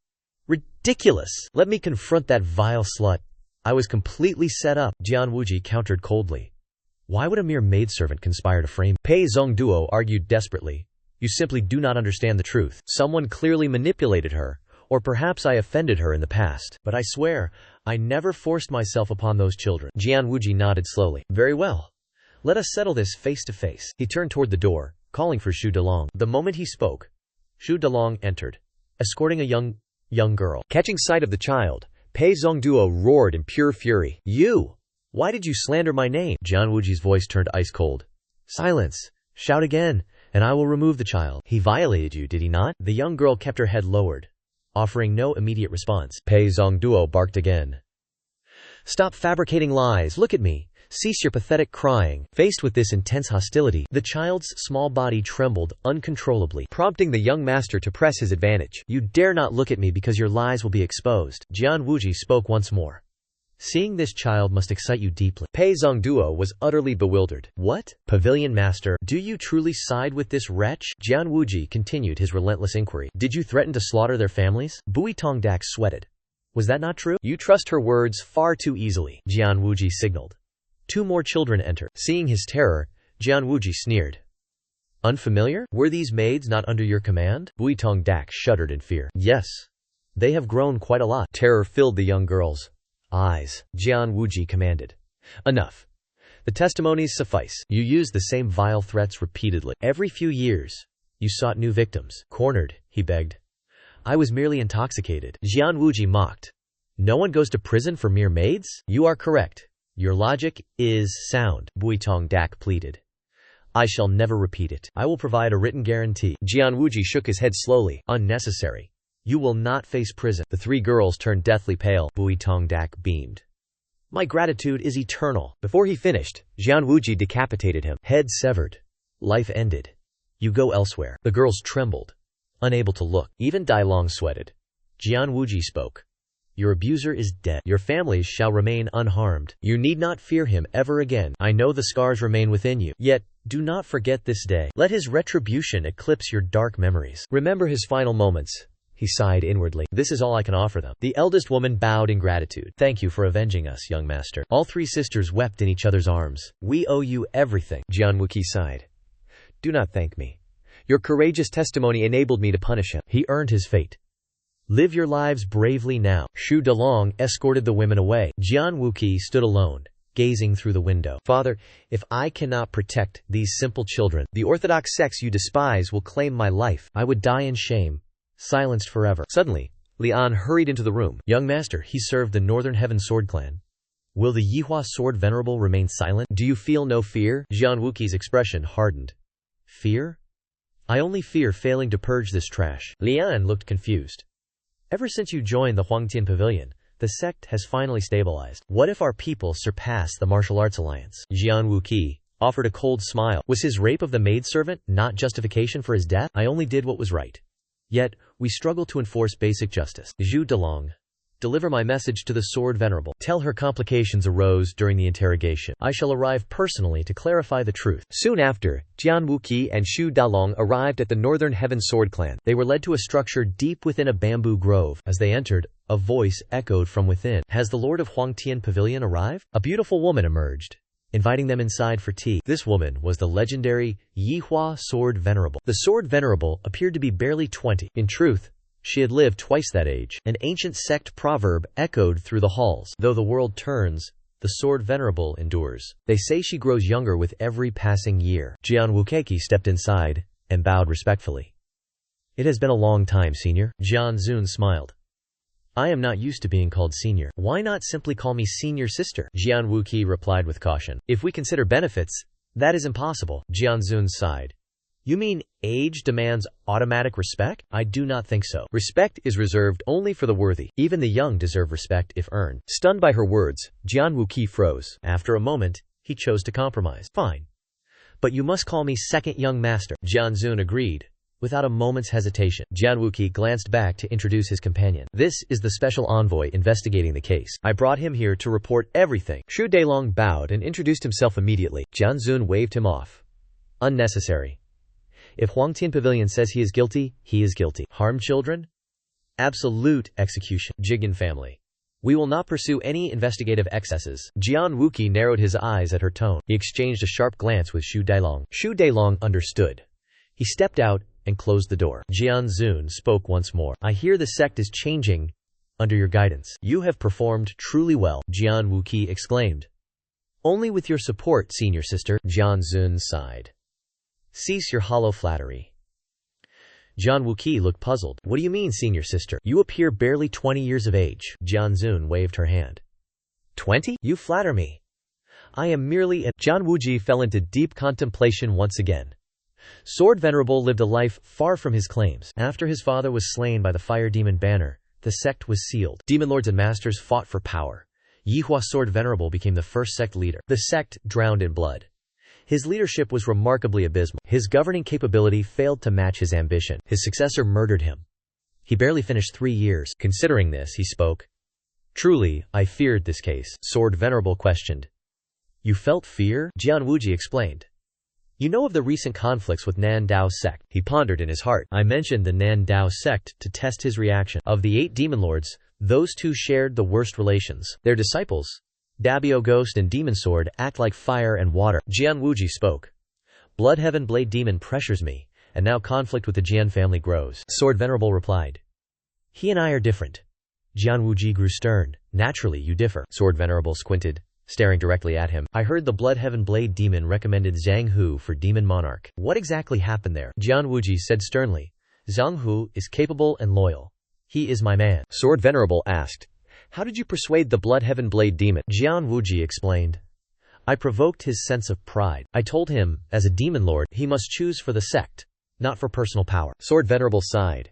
Ridiculous! Let me confront that vile slut. I was completely set up, Jian Wuji countered coldly. Why would a mere maidservant conspire to frame? Pei Zongduo argued desperately. You simply do not understand the truth. Someone clearly manipulated her, or perhaps I offended her in the past. But I swear, I never forced myself upon those children. Jian Wuji nodded slowly. Very well. Let us settle this face to face. He turned toward the door, calling for Xu Delong. The moment he spoke, Xu Delong entered, escorting a young girl. Catching sight of the child, Pei Zongduo roared in pure fury. You! Why did you slander my name? Jian Wuji's voice turned ice cold. Silence. Shout again, and I will remove the child. He violated you, did he not? The young girl kept her head lowered, offering no immediate response. Pei Zongduo barked again. Stop fabricating lies. Look at me. Cease your pathetic crying. Faced with this intense hostility, the child's small body trembled uncontrollably, prompting the young master to press his advantage. You dare not look at me because your lies will be exposed. Jian Wuji spoke once more. Seeing this child must excite you deeply. Pei Zongduo was utterly bewildered. What? Pavilion master, do you truly side with this wretch? Jian Wuji continued his relentless inquiry. Did you threaten to slaughter their families? Bui Tongdak sweated. Was that not true? You trust her words far too easily, Jian Wuji signaled. 2 more children entered. Seeing his terror, Jian Wuji sneered. Unfamiliar? Were these maids not under your command? Bui Tongdak shuddered in fear. Yes. They have grown quite a lot. Terror filled the young girls' eyes. Jian Wuji commanded. Enough. The testimonies suffice. You used the same vile threats repeatedly. Every few years, you sought new victims. Cornered, he begged. I was merely intoxicated. Jian Wuji mocked. No one goes to prison for mere maids? You are correct. Your logic is sound, Bui Tongdak pleaded. I shall never repeat it. I will provide a written guarantee. Jian Wuji shook his head slowly. Unnecessary. You will not face prison. The 3 girls turned deathly pale. Bui Tongdak beamed. My gratitude is eternal. Before he finished, Jian Wuji decapitated him. Head severed. Life ended. You go elsewhere. The girls trembled, unable to look. Even Dai Long sweated. Jian Wuji spoke. Your abuser is dead. Your families shall remain unharmed. You need not fear him ever again. I know the scars remain within you. Yet, do not forget this day. Let his retribution eclipse your dark memories. Remember his final moments. He sighed inwardly. This is all I can offer them. The eldest woman bowed in gratitude. Thank you for avenging us, young master. All 3 sisters wept in each other's arms. We owe you everything. Jian Wuji sighed. Do not thank me. Your courageous testimony enabled me to punish him. He earned his fate. Live your lives bravely now. Xu Delong escorted the women away. Jian Wuji stood alone, gazing through the window. Father, if I cannot protect these simple children, the orthodox sects you despise will claim my life. I would die in shame, silenced forever. Suddenly, Lian hurried into the room. Young master, he served the Northern Heaven Sword Clan. Will the Yihua Sword Venerable remain silent? Do you feel no fear? Jian Wuji's expression hardened. Fear? I only fear failing to purge this trash. Lian looked confused. Ever since you joined the Huangtian Pavilion, the sect has finally stabilized. What if our people surpass the martial arts alliance? Jian Wuji offered a cold smile. Was his rape of the maidservant not justification for his death? I only did what was right. Yet, we struggle to enforce basic justice. Xu Delong, deliver my message to the Sword Venerable. Tell her complications arose during the interrogation. I shall arrive personally to clarify the truth. Soon after, Jian Wuji and Xu Dalong arrived at the Northern Heaven Sword Clan. They were led to a structure deep within a bamboo grove. As they entered, a voice echoed from within. Has the Lord of Huangtian Pavilion arrived? A beautiful woman emerged, inviting them inside for tea. This woman was the legendary Yihua Sword Venerable. The Sword Venerable appeared to be barely 20. In truth, she had lived twice that age. An ancient sect proverb echoed through the halls. Though the world turns, the Sword Venerable endures. They say she grows younger with every passing year. Jian Wuji stepped inside and bowed respectfully. It has been a long time, senior. Jian Zun smiled. I am not used to being called senior. Why not simply call me senior sister? Jian Wuqi replied with caution. If we consider benefits, that is impossible. Jian Zun sighed. You mean age demands automatic respect? I do not think so. Respect is reserved only for the worthy. Even the young deserve respect if earned. Stunned by her words, Jian Wuqi froze. After a moment, he chose to compromise. Fine. But you must call me second young master. Jian Zun agreed. Without a moment's hesitation, Jian Wuqi glanced back to introduce his companion. This is the special envoy investigating the case. I brought him here to report everything. Shu Dailong bowed and introduced himself immediately. Jian Zun waved him off. Unnecessary. If Huangtian Pavilion says he is guilty, he is guilty. Harm children? Absolute execution. Jigan family. We will not pursue any investigative excesses. Jian Wuqi narrowed his eyes at her tone. He exchanged a sharp glance with Shu Dailong. Shu Dailong understood. He stepped out and closed the door. Jian Zun spoke once more. I hear the sect is changing under your guidance. You have performed truly well, Jian Wuqi exclaimed. Only with your support, senior sister. Jian Zun sighed. Cease your hollow flattery. Jian Wuqi looked puzzled. What do you mean, senior sister? You appear barely 20 years of age. Jian Zun waved her hand. 20? You flatter me. I am merely a... Jian Wuqi fell into deep contemplation once again. Sword Venerable lived a life far from his claims. After his father was slain by the fire demon banner, the sect was sealed. Demon lords and masters fought for power. Yihua Sword Venerable became the first sect leader. The sect drowned in blood. His leadership was remarkably abysmal. His governing capability failed to match his ambition. His successor murdered him. He barely finished 3 years. Considering this, he spoke. Truly, I feared this case. Sword Venerable questioned. You felt fear? Jian Wuqi explained. You know of the recent conflicts with Nan Dao sect. He pondered in his heart. I mentioned the Nan Dao sect to test his reaction. Of the 8 demon lords, those 2 shared the worst relations. Their disciples, Dabio Ghost and Demon Sword, act like fire and water. Jian Wuqi spoke. Bloodheaven Blade Demon pressures me, and now conflict with the Jian family grows. Sword Venerable replied. He and I are different. Jian Wuqi grew stern. Naturally, you differ. Sword Venerable squinted, staring directly at him. I heard the Bloodheaven Blade Demon recommended Zhang Hu for Demon Monarch. What exactly happened there? Jian Wuqi said sternly. Zhang Hu is capable and loyal. He is my man. Sword Venerable asked. How did you persuade the Bloodheaven Blade Demon? Jian Wuqi explained. I provoked his sense of pride. I told him, as a demon lord, he must choose for the sect, not for personal power. Sword Venerable sighed.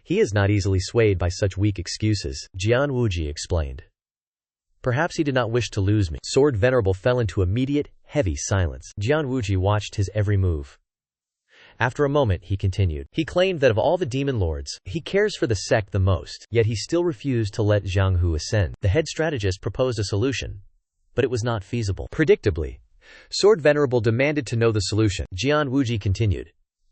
He is not easily swayed by such weak excuses. Jian Wuqi explained. Perhaps he did not wish to lose me. Sword Venerable fell into immediate, heavy silence. Jian Wuqi watched his every move. After a moment, he continued. He claimed that of all the demon lords, he cares for the sect the most, yet he still refused to let Zhang Hu ascend. The head strategist proposed a solution, but it was not feasible. Predictably, Sword Venerable demanded to know the solution. Jian Wuqi continued.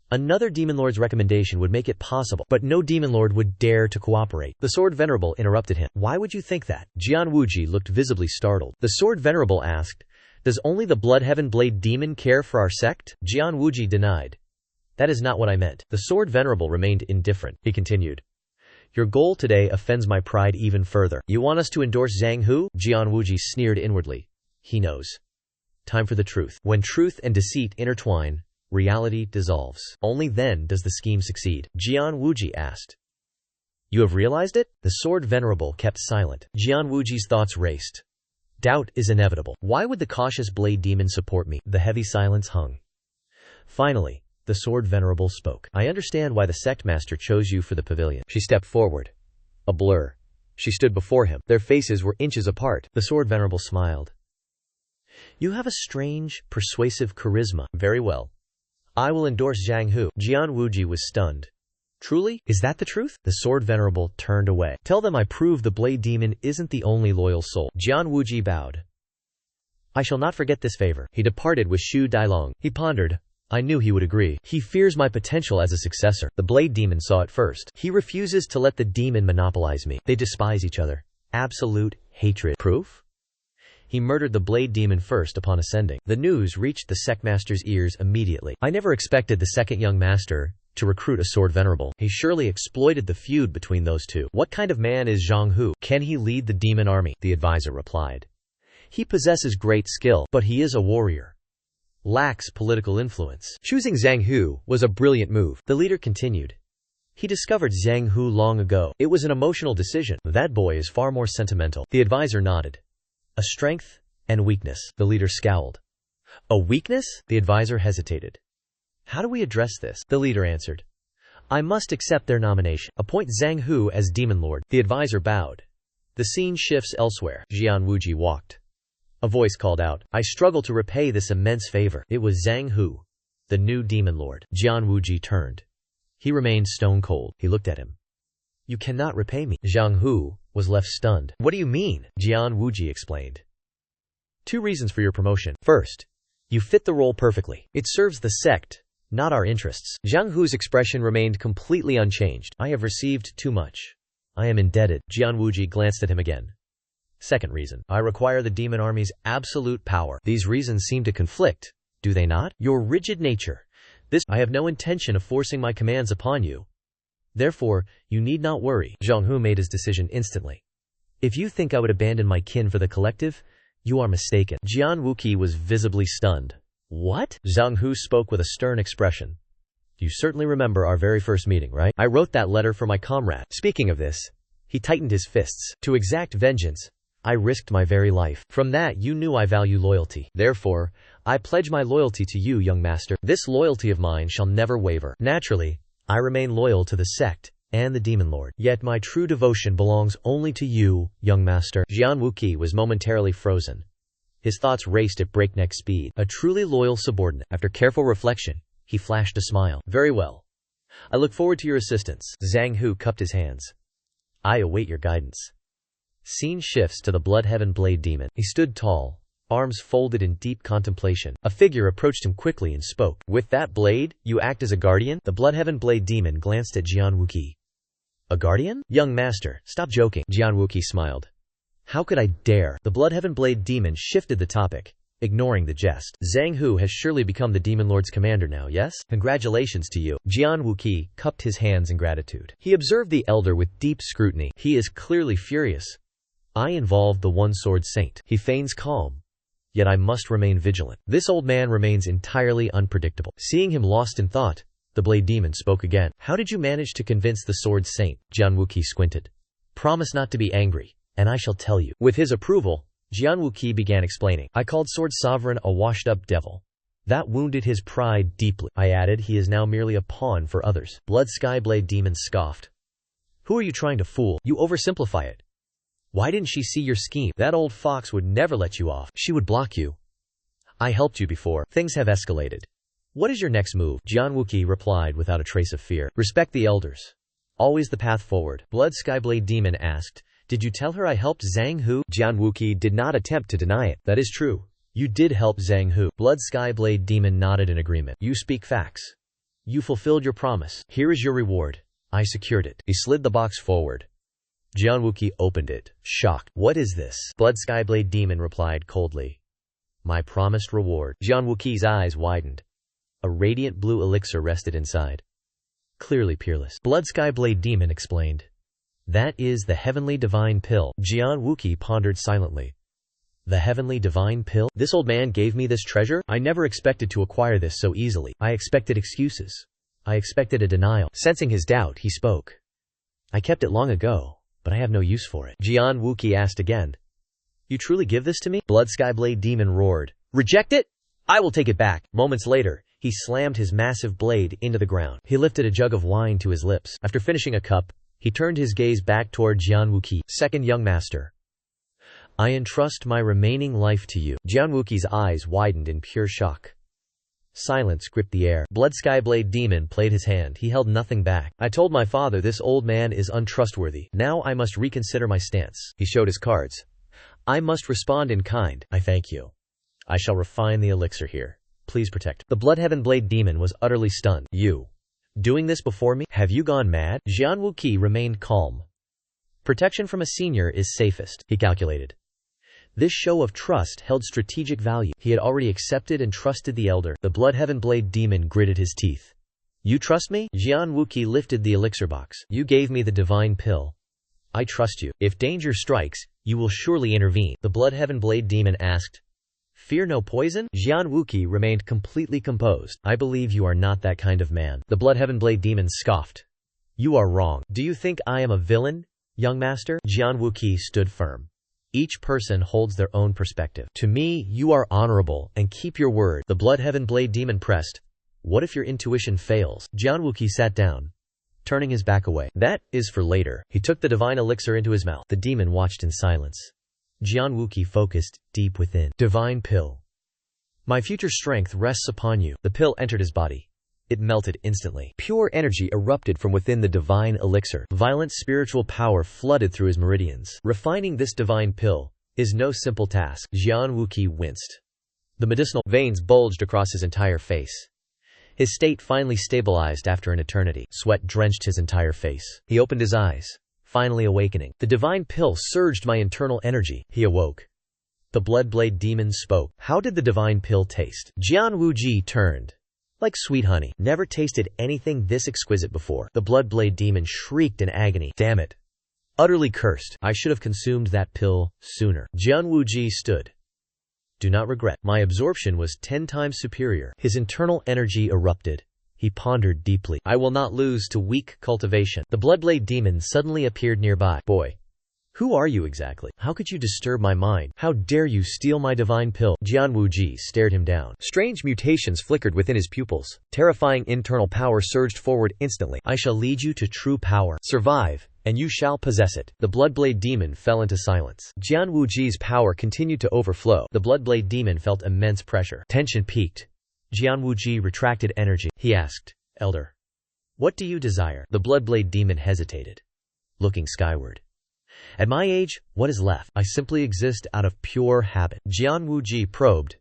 Another demon lord's recommendation would make it possible, but no demon lord would dare to cooperate. The Sword Venerable interrupted him. Why would you think that? Jian Wuqi looked visibly startled. The Sword Venerable asked, Does only the Bloodheaven Blade Demon care for our sect? Jian Wuqi denied. That is not what I meant. The Sword Venerable remained indifferent. He continued. Your goal today offends my pride even further. You want us to endorse Zhang Hu? Jian Wuqi sneered inwardly. He knows. Time for the truth. When truth and deceit intertwine, reality dissolves. Only then does the scheme succeed. Jian Wuqi asked. You have realized it? The Sword Venerable kept silent. Jian Wuji's thoughts raced. Doubt is inevitable. Why would the cautious Blade Demon support me? The heavy silence hung. Finally, the Sword Venerable spoke. I understand why the sect master chose you for the pavilion. She stepped forward. A blur. She stood before him. Their faces were inches apart. The Sword Venerable smiled. You have a strange, persuasive charisma. Very well. I will endorse Zhang Hu. Jian Wuji was stunned. Truly? Is that the truth? The Sword Venerable turned away. Tell them I prove the Blade Demon isn't the only loyal soul. Jian Wuji bowed. I shall not forget this favor. He departed with Shu Dailong. He pondered. I knew he would agree. He fears my potential as a successor. The Blade Demon saw it first. He refuses to let the demon monopolize me. They despise each other. Absolute hatred. Proof? He murdered the Blade Demon first upon ascending. The news reached the sect master's ears immediately. I never expected the second young master to recruit a Sword Venerable. He surely exploited the feud between those two. What kind of man is Zhang Hu? Can he lead the demon army? The advisor replied. He possesses great skill, but he is a warrior. Lacks political influence. Choosing Zhang Hu was a brilliant move. The leader continued. He discovered Zhang Hu long ago. It was an emotional decision. That boy is far more sentimental. The advisor nodded. A strength and weakness. The leader scowled. A weakness? The advisor hesitated. How do we address this? The leader answered. I must accept their nomination. Appoint Zhang Hu as Demon Lord. The advisor bowed. The scene shifts elsewhere. Jian Wuji walked. A voice called out, I struggle to repay this immense favor. It was Zhang Hu, the new Demon Lord. Jian Wuji turned. He remained stone cold. He looked at him. You cannot repay me. Zhang Hu was left stunned. What do you mean? Jian Wuji explained. 2 reasons for your promotion. First, you fit the role perfectly. It serves the sect, not our interests. Zhang Hu's expression remained completely unchanged. I have received too much. I am indebted. Jian Wuji glanced at him again. Second reason, I require the demon army's absolute power. These reasons seem to conflict, do they not? Your rigid nature. I have no intention of forcing my commands upon you. Therefore, you need not worry. Zhang Hu made his decision instantly. If you think I would abandon my kin for the collective, you are mistaken. Jian Wuqi was visibly stunned. What? Zhang Hu spoke with a stern expression. You certainly remember our very first meeting, right? I wrote that letter for my comrade. Speaking of this, he tightened his fists. To exact vengeance, I risked my very life. From that you knew I value loyalty. Therefore, I pledge my loyalty to you, young master. This loyalty of mine shall never waver. Naturally, I remain loyal to the sect and the Demon Lord. Yet my true devotion belongs only to you, young master. Jian Wuqi was momentarily frozen. His thoughts raced at breakneck speed. A truly loyal subordinate. After careful reflection, he flashed a smile. Very well. I look forward to your assistance. Zhang Hu cupped his hands. I await your guidance. Scene shifts to the Bloodheaven Blade Demon. He stood tall, arms folded in deep contemplation. A figure approached him quickly and spoke. With that blade, you act as a guardian? The Bloodheaven Blade Demon glanced at Jian Wuqi. A guardian? Young master, stop joking. Jian Wuqi smiled. How could I dare? The Bloodheaven Blade Demon shifted the topic, ignoring the jest. Zhang Hu has surely become the Demon Lord's commander now, yes? Congratulations to you. Jian Wuqi cupped his hands in gratitude. He observed the elder with deep scrutiny. He is clearly furious. I involved the one-sword saint. He feigns calm. Yet I must remain vigilant. This old man remains entirely unpredictable. Seeing him lost in thought, the Blade Demon spoke again. How did you manage to convince the sword saint? Jian Wuqi squinted. Promise not to be angry, and I shall tell you. With his approval, Jian Wuqi began explaining. I called Sword Sovereign a washed-up devil. That wounded his pride deeply. I added he is now merely a pawn for others. Blood Sky Blade Demon scoffed. Who are you trying to fool? You oversimplify it. Why didn't she see your scheme? That old fox would never let you off. She would block you. I helped you before. Things have escalated. What is your next move? Jian Wuqi replied without a trace of fear. Respect the elders. Always the path forward. Blood Skyblade Demon asked, did you tell her I helped Zhang Hu? Jian Wuqi did not attempt to deny it. That is true. You did help Zhang Hu. Blood Skyblade Demon nodded in agreement. You speak facts. You fulfilled your promise. Here is your reward. I secured it. He slid the box forward. Jian Wuqi opened it, shocked. What is this? Blood Skyblade Demon replied coldly. My promised reward. Jian Wuqi's eyes widened. A radiant blue elixir rested inside. Clearly peerless. Blood Skyblade Demon explained. That is the Heavenly Divine Pill. Jian Wuqi pondered silently. The Heavenly Divine Pill? This old man gave me this treasure? I never expected to acquire this so easily. I expected excuses. I expected a denial. Sensing his doubt, he spoke. I kept it long ago, but I have no use for it. Jian Wuqi asked again. You truly give this to me? Blood Skyblade Demon roared. Reject it? I will take it back. Moments later, he slammed his massive blade into the ground. He lifted a jug of wine to his lips. After finishing a cup, he turned his gaze back toward Jian Wuqi. Second young master. I entrust my remaining life to you. Jian Wuqi's eyes widened in pure shock. Silence gripped the air. Blood Skyblade Demon played his hand. He held nothing back. I told my father this old man is untrustworthy. Now I must reconsider my stance. He showed his cards. I must respond in kind. I thank you. I shall refine the elixir here. Please protect. The Bloodheaven Blade Demon was utterly stunned. You. Doing this before me? Have you gone mad? Jian Wuqi remained calm. Protection from a senior is safest, he calculated. This show of trust held strategic value. He had already accepted and trusted the elder. The Bloodheaven Blade Demon gritted his teeth. You trust me? Jian Wuqi lifted the elixir box. You gave me the divine pill. I trust you. If danger strikes, you will surely intervene. The Bloodheaven Blade Demon asked. Fear no poison? Jian Wuqi remained completely composed. I believe you are not that kind of man. The Bloodheaven Blade Demon scoffed. You are wrong. Do you think I am a villain, young master? Jian Wuqi stood firm. Each person holds their own perspective. To me, you are honorable, and keep your word. The Bloodheaven Blade Demon pressed. What if your intuition fails? Jian Wuqi sat down, turning his back away. That is for later. He took the divine elixir into his mouth. The demon watched in silence. Jian Wuqi focused deep within. Divine pill. My future strength rests upon you. The pill entered his body. It melted instantly. Pure energy erupted from within the divine elixir. Violent spiritual power flooded through his meridians. Refining this divine pill is no simple task. Jian Wuqi winced. The medicinal veins bulged across his entire face. His state finally stabilized after an eternity. Sweat drenched his entire face. He opened his eyes, finally awakening. The divine pill surged my internal energy. He awoke. The Bloodblade demon spoke. How did the divine pill taste? Jian Wuji turned. Like sweet honey. Never tasted anything this exquisite before. The Bloodblade demon shrieked in agony. Damn it. Utterly cursed. I should have consumed that pill sooner. Jian Wuji stood. Do not regret. My absorption was 10 times superior. His internal energy erupted. He pondered deeply. I will not lose to weak cultivation. The Bloodblade demon suddenly appeared nearby. Boy. Who are you exactly? How could you disturb my mind? How dare you steal my divine pill? Jian Wuji stared him down. Strange mutations flickered within his pupils. Terrifying internal power surged forward instantly. I shall lead you to true power. Survive, and you shall possess it. The Bloodblade demon fell into silence. Jian Wuji's power continued to overflow. The Bloodblade demon felt immense pressure. Tension peaked. Jian Wuji retracted energy. He asked, Elder, what do you desire? The Bloodblade demon hesitated, looking skyward. At my age, what is left? I simply exist out of pure habit. Jian Wuji probed.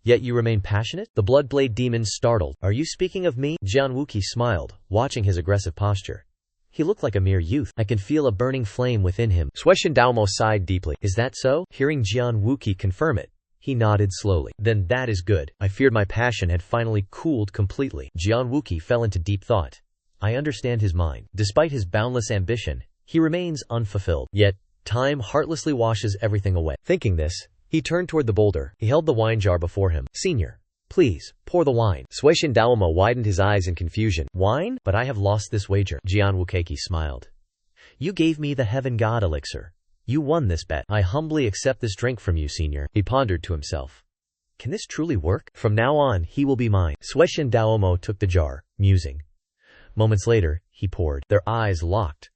Yet you remain passionate? The Bloodblade demon startled. Are you speaking of me? Jian Wuqi smiled, watching his aggressive posture. He looked like a mere youth. I can feel a burning flame within him. Suishan Daomo sighed deeply. Is that so? Hearing Jian Wuqi confirm it, he nodded slowly. Then that is good. I feared my passion had finally cooled completely. Jian Wuqi fell into deep thought. I understand his mind. Despite his boundless ambition, he remains unfulfilled. Yet, time heartlessly washes everything away. Thinking this, he turned toward the boulder. He held the wine jar before him. Senior, please, pour the wine. Suishan Daomo widened his eyes in confusion. Wine? But I have lost this wager. Jian Wuqi smiled. You gave me the heaven god elixir. You won this bet. I humbly accept this drink from you, senior. He pondered to himself. Can this truly work? From now on, he will be mine. Suishan Daomo took the jar, musing. Moments later, he poured. Their eyes locked.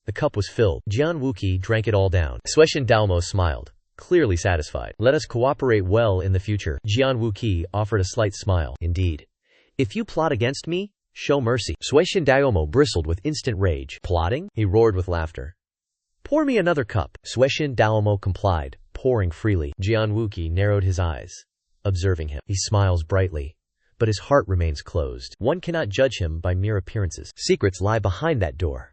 The cup was filled. Jian Wuqi drank it all down. Suishan Daomo smiled, clearly satisfied. Let us cooperate well in the future. Jian Wuqi offered a slight smile. Indeed. If you plot against me, show mercy. Suishan Daomo bristled with instant rage. Plotting? He roared with laughter. Pour me another cup. Suishan Daomo complied, pouring freely. Jian Wuqi narrowed his eyes, observing him. He smiles brightly, but his heart remains closed. One cannot judge him by mere appearances. Secrets lie behind that door.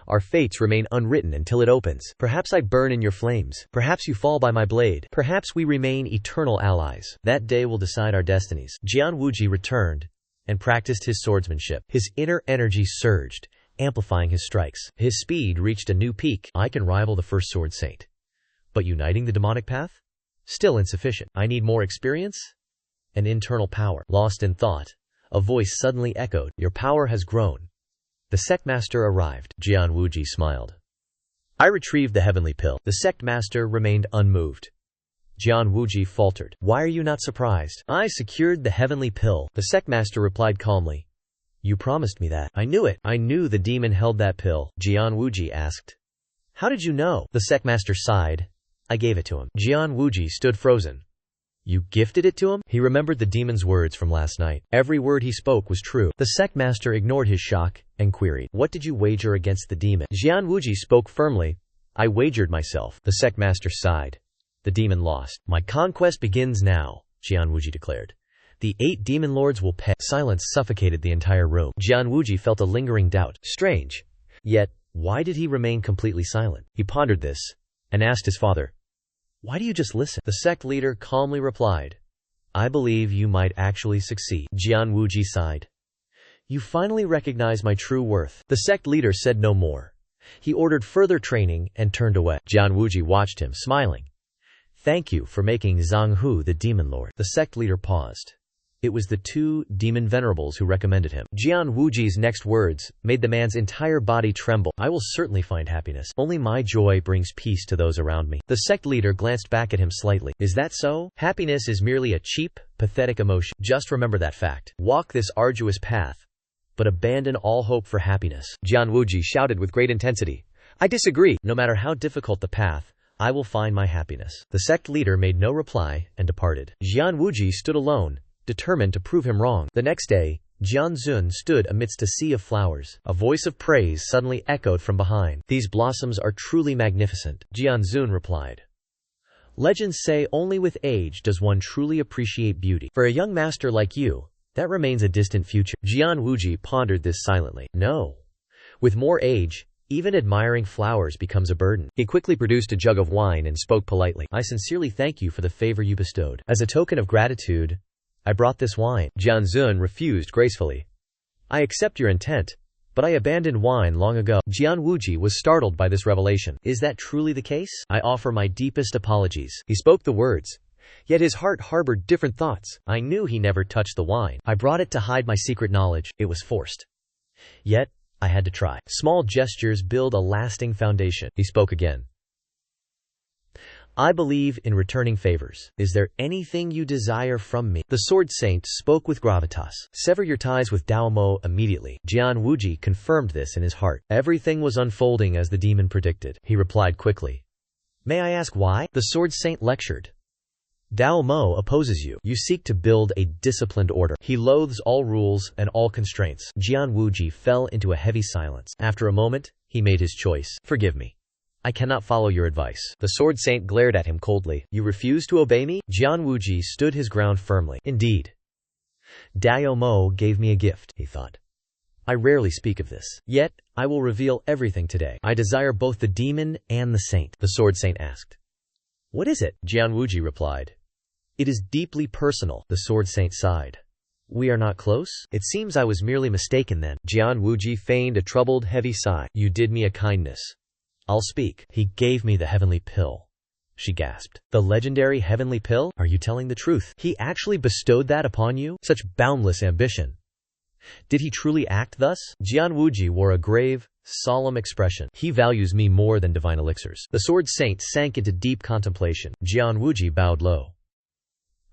Our fates remain unwritten until it opens. Perhaps I burn in your flames. Perhaps you fall by my blade. Perhaps we remain eternal allies. That day will decide our destinies. Jian Wuji returned and practiced his swordsmanship. His inner energy surged, amplifying his strikes. His speed reached a new peak. I can rival the first sword saint. But uniting the demonic path? Still insufficient. I need more experience and internal power. Lost in thought, a voice suddenly echoed. Your power has grown. The sect master arrived. Jian Wuji smiled. I retrieved the heavenly pill. The sect master remained unmoved. Jian Wuji faltered. Why are you not surprised? I secured the heavenly pill. The sect master replied calmly. You promised me that. I knew it. I knew the demon held that pill. Jian Wuji asked. How did you know? The sect master sighed. I gave it to him. Jian Wuji stood frozen. You gifted it to him? He remembered the demon's words from last night. Every word he spoke was true. The sect master ignored his shock and queried. What did you wager against the demon? Jian Wuji spoke firmly. I wagered myself. The sect master sighed. The demon lost. My conquest begins now, Jian Wuji declared. The 8 demon lords will pay. Silence suffocated the entire room. Jian Wuji felt a lingering doubt. Strange. Yet, why did he remain completely silent? He pondered this and asked his father. Why do you just listen? The sect leader calmly replied. I believe you might actually succeed. Jian Wuji sighed. You finally recognize my true worth. The sect leader said no more. He ordered further training and turned away. Jian Wuji watched him, smiling. Thank you for making Zhang Hu the demon lord. The sect leader paused. It was the two demon venerables who recommended him. Jian Wuji's next words made the man's entire body tremble. I will certainly find happiness. Only my joy brings peace to those around me. The sect leader glanced back at him slightly. Is that so? Happiness is merely a cheap, pathetic emotion. Just remember that fact. Walk this arduous path, but abandon all hope for happiness. Jian Wuji shouted with great intensity. I disagree. No matter how difficult the path, I will find my happiness. The sect leader made no reply and departed. Jian Wuji stood alone, determined to prove him wrong. The next day, Jian Zun stood amidst a sea of flowers. A voice of praise suddenly echoed from behind. These blossoms are truly magnificent. Jian Zun replied. Legends say only with age does one truly appreciate beauty. For a young master like you, that remains a distant future. Jian Wuji pondered this silently. No. With more age, even admiring flowers becomes a burden. He quickly produced a jug of wine and spoke politely. I sincerely thank you for the favor you bestowed. As a token of gratitude, I brought this wine. Jian Zun refused gracefully. I accept your intent, but I abandoned wine long ago. Jian Wuji was startled by this revelation. Is that truly the case? I offer my deepest apologies. He spoke the words, yet his heart harbored different thoughts. I knew he never touched the wine. I brought it to hide my secret knowledge. It was forced. Yet, I had to try. Small gestures build a lasting foundation. He spoke again. I believe in returning favors. Is there anything you desire from me? The sword saint spoke with gravitas. Sever your ties with Dao Mo immediately. Jian Wuji confirmed this in his heart. Everything was unfolding as the demon predicted. He replied quickly. May I ask why? The sword saint lectured. Dao Mo opposes you. You seek to build a disciplined order. He loathes all rules and all constraints. Jian Wuji fell into a heavy silence. After a moment, he made his choice. Forgive me. I cannot follow your advice. The sword saint glared at him coldly. You refuse to obey me? Jian Wuji stood his ground firmly. Indeed. Dao Mo gave me a gift, he thought. I rarely speak of this. Yet, I will reveal everything today. I desire both the demon and the saint. The sword saint asked. What is it? Jian Wuji replied. It is deeply personal. The sword saint sighed. We are not close? It seems I was merely mistaken then. Jian Wuji feigned a troubled, heavy sigh. You did me a kindness. I'll speak. He gave me the heavenly pill. She gasped. The legendary heavenly pill? Are you telling the truth? He actually bestowed that upon you? Such boundless ambition. Did he truly act thus? Jian Wuji wore a grave, solemn expression. He values me more than divine elixirs. The sword saint sank into deep contemplation. Jian Wuji bowed low.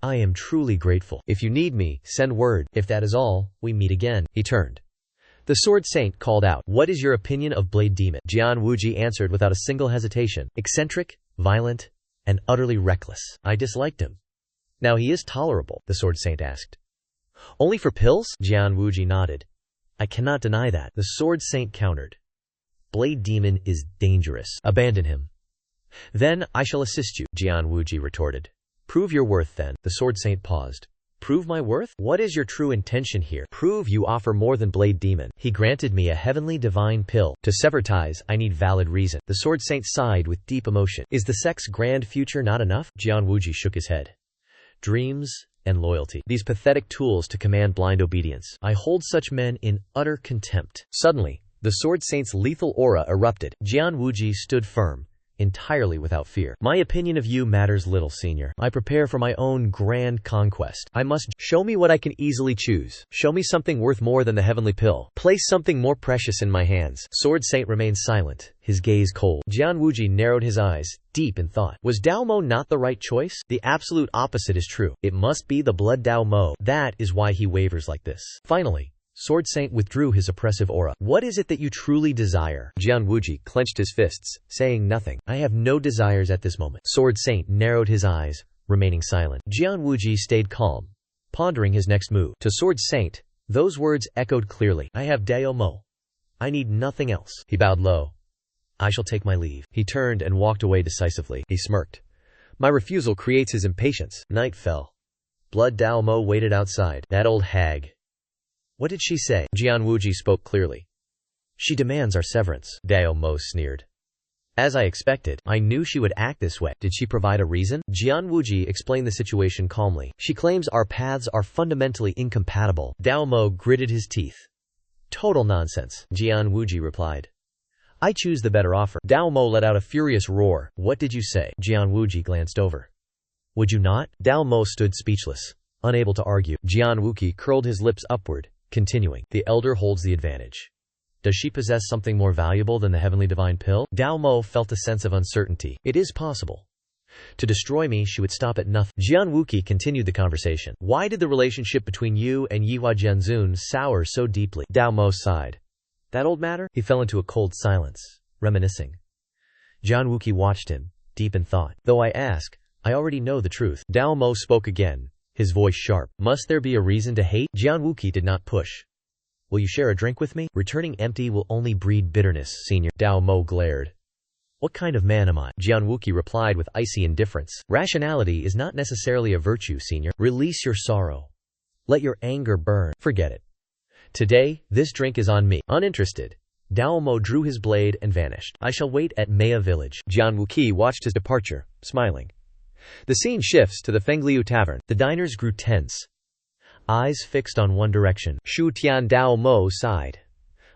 I am truly grateful. If you need me, send word. If that is all, we meet again. He turned. The sword saint called out. What is your opinion of Blade Demon? Jian Wuji answered without a single hesitation. Eccentric, violent, and utterly reckless. I disliked him. Now he is tolerable, the sword saint asked. Only for pills? Jian Wuji nodded. I cannot deny that. The sword saint countered. Blade Demon is dangerous. Abandon him. Then I shall assist you, Jian Wuji retorted. Prove your worth then. The sword saint paused. Prove my worth? What is your true intention here? Prove you offer more than Blade Demon. He granted me a heavenly divine pill. To sever ties, I need valid reason. The sword saint sighed with deep emotion. Is the sect's grand future not enough? Jian Wuji shook his head. Dreams and loyalty. These pathetic tools to command blind obedience. I hold such men in utter contempt. Suddenly, the sword saint's lethal aura erupted. Jian Wuji stood firm, entirely without fear. My opinion of you matters little, senior. I prepare for my own grand conquest. I must show me what I can easily choose. Show me something worth more than the heavenly pill. Place something more precious in my hands. Sword saint remained silent, his gaze cold. Jian Wuji narrowed his eyes, deep in thought. Was Dao Mo not the right choice? The absolute opposite is true. It must be the blood Dao Mo. That is why he wavers like this. Finally, Sword Saint withdrew his oppressive aura. What is it that you truly desire? Jian Wuji clenched his fists, saying nothing. I have no desires at this moment. Sword Saint narrowed his eyes, remaining silent. Jian Wuji stayed calm, pondering his next move. To Sword Saint, those words echoed clearly. I have Dao Mo. I need nothing else. He bowed low. I shall take my leave. He turned and walked away decisively. He smirked. My refusal creates his impatience. Night fell. Blood Dao Mo waited outside. That old hag. What did she say? Jian Wuji spoke clearly. She demands our severance. Dao Mo sneered. As I expected, I knew she would act this way. Did she provide a reason? Jian Wuji explained the situation calmly. She claims our paths are fundamentally incompatible. Dao Mo gritted his teeth. Total nonsense. Jian Wuji replied. I choose the better offer. Dao Mo let out a furious roar. What did you say? Jian Wuji glanced over. Would you not? Dao Mo stood speechless. Unable to argue, Jian Wuqi curled his lips upward, continuing. The elder holds the advantage. Does she possess something more valuable than the heavenly divine pill? Dao Mo felt a sense of uncertainty. It is possible. To destroy me, she would stop at nothing. Jian Wuqi continued the conversation. Why did the relationship between you and Yihua Jianzun sour so deeply? Dao Mo sighed. That old matter? He fell into a cold silence, reminiscing. Jian Wuqi watched him, deep in thought. Though I ask, I already know the truth. Dao Mo spoke again, his voice sharp. Must there be a reason to hate? Jian Wuqi did not push. Will you share a drink with me? Returning empty will only breed bitterness, senior. Dao Mo glared. What kind of man am I? Jian Wuqi replied with icy indifference. Rationality is not necessarily a virtue, senior. Release your sorrow. Let your anger burn. Forget it. Today, this drink is on me. Uninterested. Dao Mo drew his blade and vanished. I shall wait at Maya village. Jian Wuqi watched his departure, smiling. The scene shifts to the Fengliu tavern. The diners grew tense. Eyes fixed on one direction. Shu Tian. Dao Mo sighed.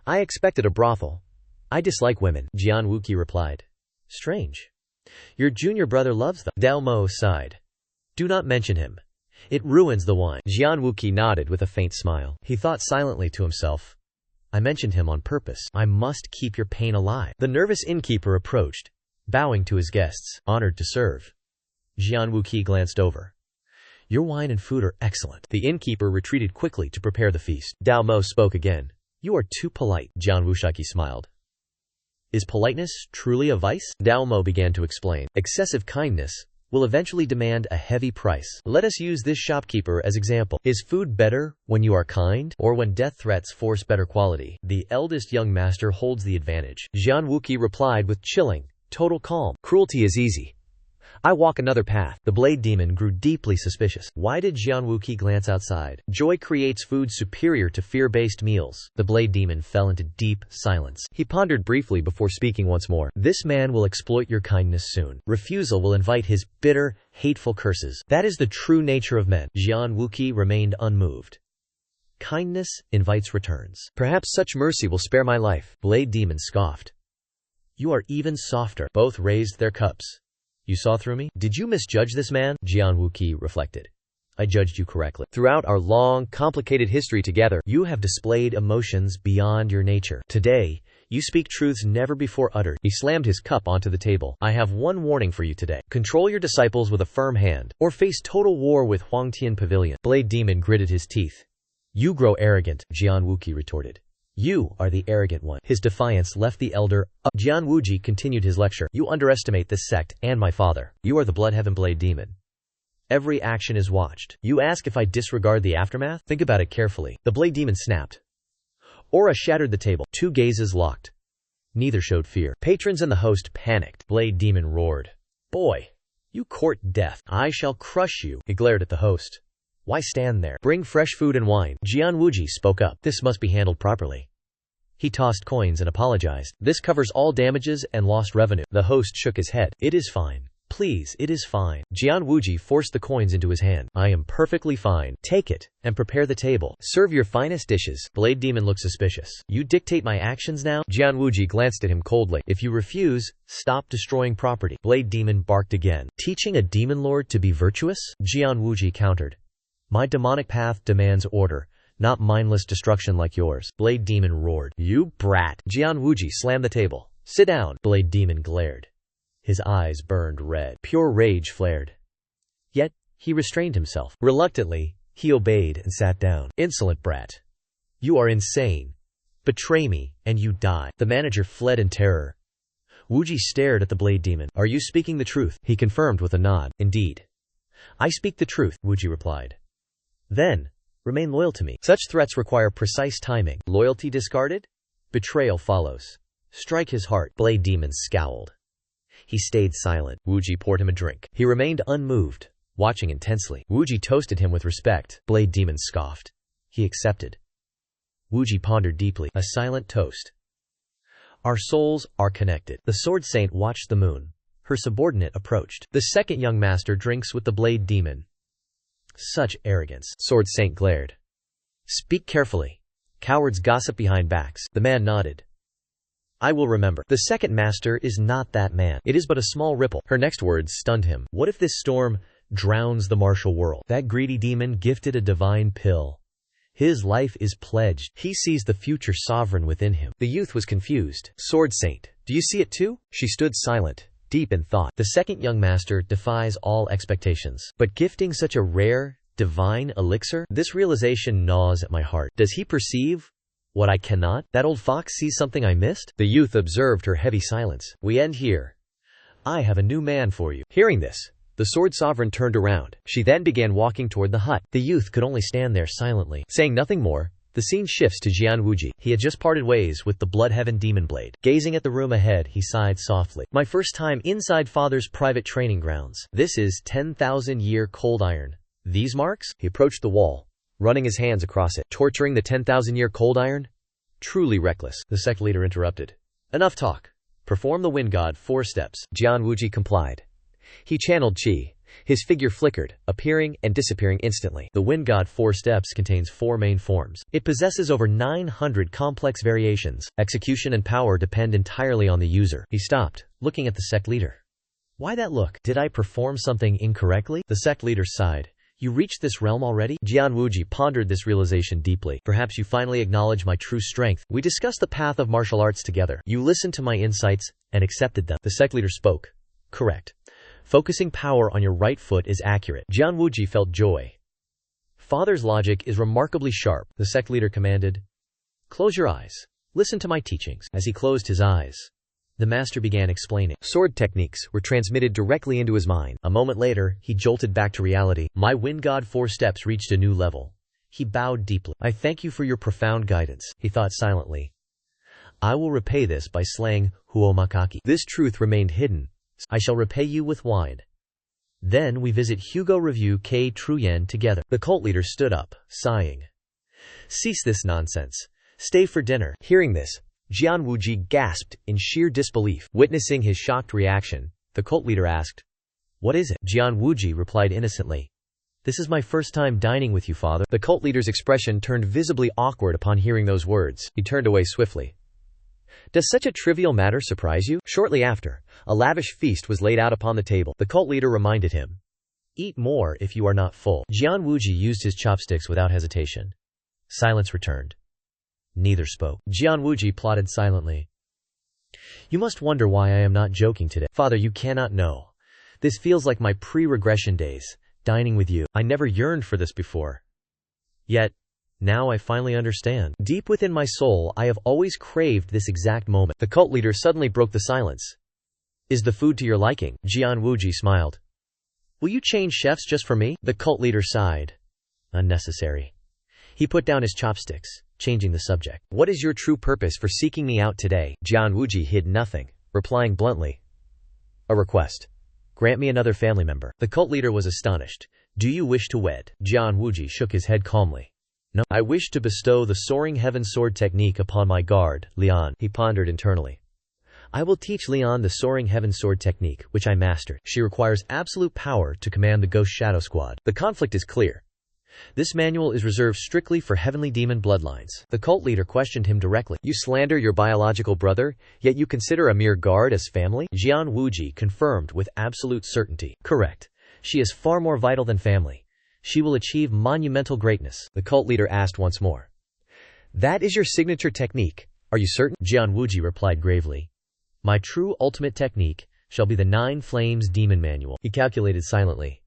I expected a brothel. I dislike women, Jian Wuqi replied. Strange. Your junior brother loves them. Dao Mo sighed. Do not mention him. It ruins the wine. Jian Wuqi nodded with a faint smile. He thought silently to himself. I mentioned him on purpose. I must keep your pain alive. The nervous innkeeper approached, bowing to his guests. Honored to serve. Jian Wuqi glanced over. Your wine and food are excellent. The innkeeper retreated quickly to prepare the feast. Dao Mo spoke again. You are too polite. Jian Wushaki smiled. Is politeness truly a vice? Dao Mo began to explain. Excessive kindness will eventually demand a heavy price. Let us use this shopkeeper as example. Is food better when you are kind, or when death threats force better quality? The eldest young master holds the advantage. Jian Wuqi replied with chilling, total calm. Cruelty is easy. I walk another path. The blade demon grew deeply suspicious. Why did Jian Wuqi glance outside? Joy creates food superior to fear-based meals. The blade demon fell into deep silence. He pondered briefly before speaking once more. This man will exploit your kindness soon. Refusal will invite his bitter, hateful curses. That is the true nature of men. Jian Wuqi remained unmoved. Kindness invites returns. Perhaps such mercy will spare my life. Blade demon scoffed. You are even softer. Both raised their cups. You saw through me? Did you misjudge this man? Jian Wuqi reflected. I judged you correctly. Throughout our long, complicated history together, you have displayed emotions beyond your nature. Today, you speak truths never before uttered. He slammed his cup onto the table. I have one warning for you today. Control your disciples with a firm hand, or face total war with Huangtian Pavilion. Blade demon gritted his teeth. You grow arrogant, Jian Wuqi retorted. You are the arrogant one. His defiance left the elder up. Jian Wuji continued his lecture. You underestimate this sect and my father. You are the Bloodheaven Blade Demon. Every action is watched. You ask if I disregard the aftermath? Think about it carefully. The Blade Demon snapped. Aura shattered the table. Two gazes locked. Neither showed fear. Patrons and the host panicked. Blade Demon roared. Boy, you court death. I shall crush you. He glared at the host. Why stand there? Bring fresh food and wine. Jian Wuji spoke up. This must be handled properly. He tossed coins and apologized. This covers all damages and lost revenue. The host shook his head. It is fine. Please, it is fine. Jian Wuji forced the coins into his hand. I am perfectly fine. Take it, and prepare the table. Serve your finest dishes. Blade Demon looked suspicious. You dictate my actions now? Jian Wuji glanced at him coldly. If you refuse, stop destroying property. Blade Demon barked again. Teaching a demon lord to be virtuous? Jian Wuji countered. My demonic path demands order, not mindless destruction like yours. Blade Demon roared. You brat. Jian Wuji slammed the table. Sit down. Blade Demon glared. His eyes burned red. Pure rage flared. Yet, he restrained himself. Reluctantly, he obeyed and sat down. Insolent brat. You are insane. Betray me, and you die. The manager fled in terror. Wuji stared at the Blade Demon. Are you speaking the truth? He confirmed with a nod. Indeed. I speak the truth, Wuji replied. Then, remain loyal to me. Such threats require precise timing. Loyalty discarded? Betrayal follows. Strike his heart. Blade Demon scowled. He stayed silent. Wuji poured him a drink. He remained unmoved, watching intensely. Wuji toasted him with respect. Blade Demon scoffed. He accepted. Wuji pondered deeply. A silent toast. Our souls are connected. The Sword Saint watched the moon. Her subordinate approached. The second young master drinks with the Blade Demon. Such arrogance. Sword Saint glared. Speak carefully. Cowards gossip behind backs. The man nodded. I will remember. The second master is not that man. It is but a small ripple. Her next words stunned him. What if this storm drowns the martial world. That greedy demon gifted a divine pill. His life is pledged. He sees the future sovereign within him. The youth was confused. Sword Saint, do you see it too? She stood silent, deep in thought. The second young master defies all expectations. But gifting such a rare, divine elixir? This realization gnaws at my heart. Does he perceive what I cannot? That old fox sees something I missed? The youth observed her heavy silence. We end here. I have a new man for you. Hearing this, the sword sovereign turned around. She then began walking toward the hut. The youth could only stand there silently. Saying nothing more, the scene shifts to Jian Wuji. He had just parted ways with the Blood Heaven demon blade. Gazing at the room ahead, he sighed softly. My first time inside father's private training grounds. This is 10,000-year cold iron. These marks? He approached the wall, running his hands across it. Torturing the 10,000-year cold iron? Truly reckless. The sect leader interrupted. Enough talk. Perform the wind god 4 steps. Jian Wuji complied. He channeled qi. His figure flickered, appearing and disappearing instantly. The wind god 4 steps contains 4 main forms. It possesses over 900 complex variations. Execution and power depend entirely on the user. He stopped, looking at the sect leader. Why that look? Did I perform something incorrectly? The sect leader sighed. You reached this realm already? Jian Wuji pondered this realization deeply. Perhaps you finally acknowledge my true strength. We discussed the path of martial arts together. You listened to my insights and accepted them. The sect leader spoke. Correct. Focusing power on your right foot is accurate. Jian Wuji felt joy. Father's logic is remarkably sharp. The sect leader commanded. Close your eyes. Listen to my teachings. As he closed his eyes, the master began explaining. Sword techniques were transmitted directly into his mind. A moment later, he jolted back to reality. My wind god 4 steps reached a new level. He bowed deeply. I thank you for your profound guidance, he thought silently. I will repay this by slaying Huomakaki. This truth remained hidden. I shall repay you with wine. Then we visit Hugo Review K. Truyen together. The cult leader stood up, sighing. Cease this nonsense. Stay for dinner. Hearing this, Jian Wuji gasped in sheer disbelief. Witnessing his shocked reaction, the cult leader asked, What is it? Jian Wuji replied innocently. This is my first time dining with you, father. The cult leader's expression turned visibly awkward upon hearing those words. He turned away swiftly. Does such a trivial matter surprise you? Shortly after, a lavish feast was laid out upon the table. The cult leader reminded him. Eat more if you are not full. Jian Wuji used his chopsticks without hesitation. Silence returned. Neither spoke. Jian Wuji plotted silently. You must wonder why I am not joking today. Father, you cannot know. This feels like my pre-regression days, dining with you. I never yearned for this before. Yet, now I finally understand. Deep within my soul, I have always craved this exact moment. The cult leader suddenly broke the silence. Is the food to your liking? Jian Wuji smiled. Will you change chefs just for me? The cult leader sighed. Unnecessary. He put down his chopsticks, changing the subject. What is your true purpose for seeking me out today? Jian Wuji hid nothing, replying bluntly. A request. Grant me another family member. The cult leader was astonished. Do you wish to wed? Jian Wuji shook his head calmly. No. I wish to bestow the Soaring Heaven Sword technique upon my guard, Lian. He pondered internally. I will teach Lian the Soaring Heaven Sword technique, which I mastered. She requires absolute power to command the Ghost Shadow Squad. The conflict is clear. This manual is reserved strictly for heavenly demon bloodlines. The cult leader questioned him directly. You slander your biological brother, yet you consider a mere guard as family? Jian Wuji confirmed with absolute certainty. Correct. She is far more vital than family. She will achieve monumental greatness. The cult leader asked once more. That is your signature technique. Are you certain? Jian Wuji replied gravely. My true ultimate technique shall be the 9 Flames Demon Manual. He calculated silently.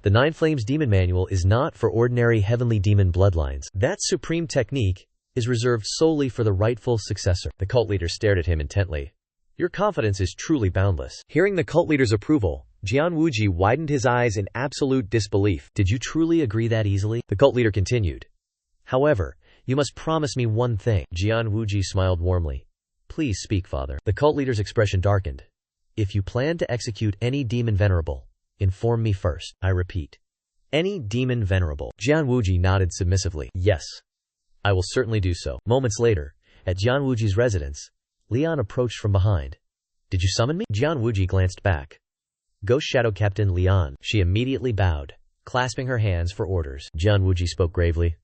The 9 Flames Demon Manual is not for ordinary heavenly demon bloodlines. That supreme technique is reserved solely for the rightful successor. The cult leader stared at him intently. Your confidence is truly boundless. Hearing the cult leader's approval, Jian Wuji widened his eyes in absolute disbelief. Did you truly agree that easily? The cult leader continued. However, you must promise me one thing. Jian Wuji smiled warmly. Please speak, father. The cult leader's expression darkened. If you plan to execute any demon venerable, inform me first. I repeat. Any demon venerable. Jian Wuji nodded submissively. Yes. I will certainly do so. Moments later, at Jian Wuji's residence, Lian approached from behind. Did you summon me? Jian Wuji glanced back. Ghost Shadow Captain Lian. She immediately bowed, clasping her hands for orders. Jian Wuji spoke gravely.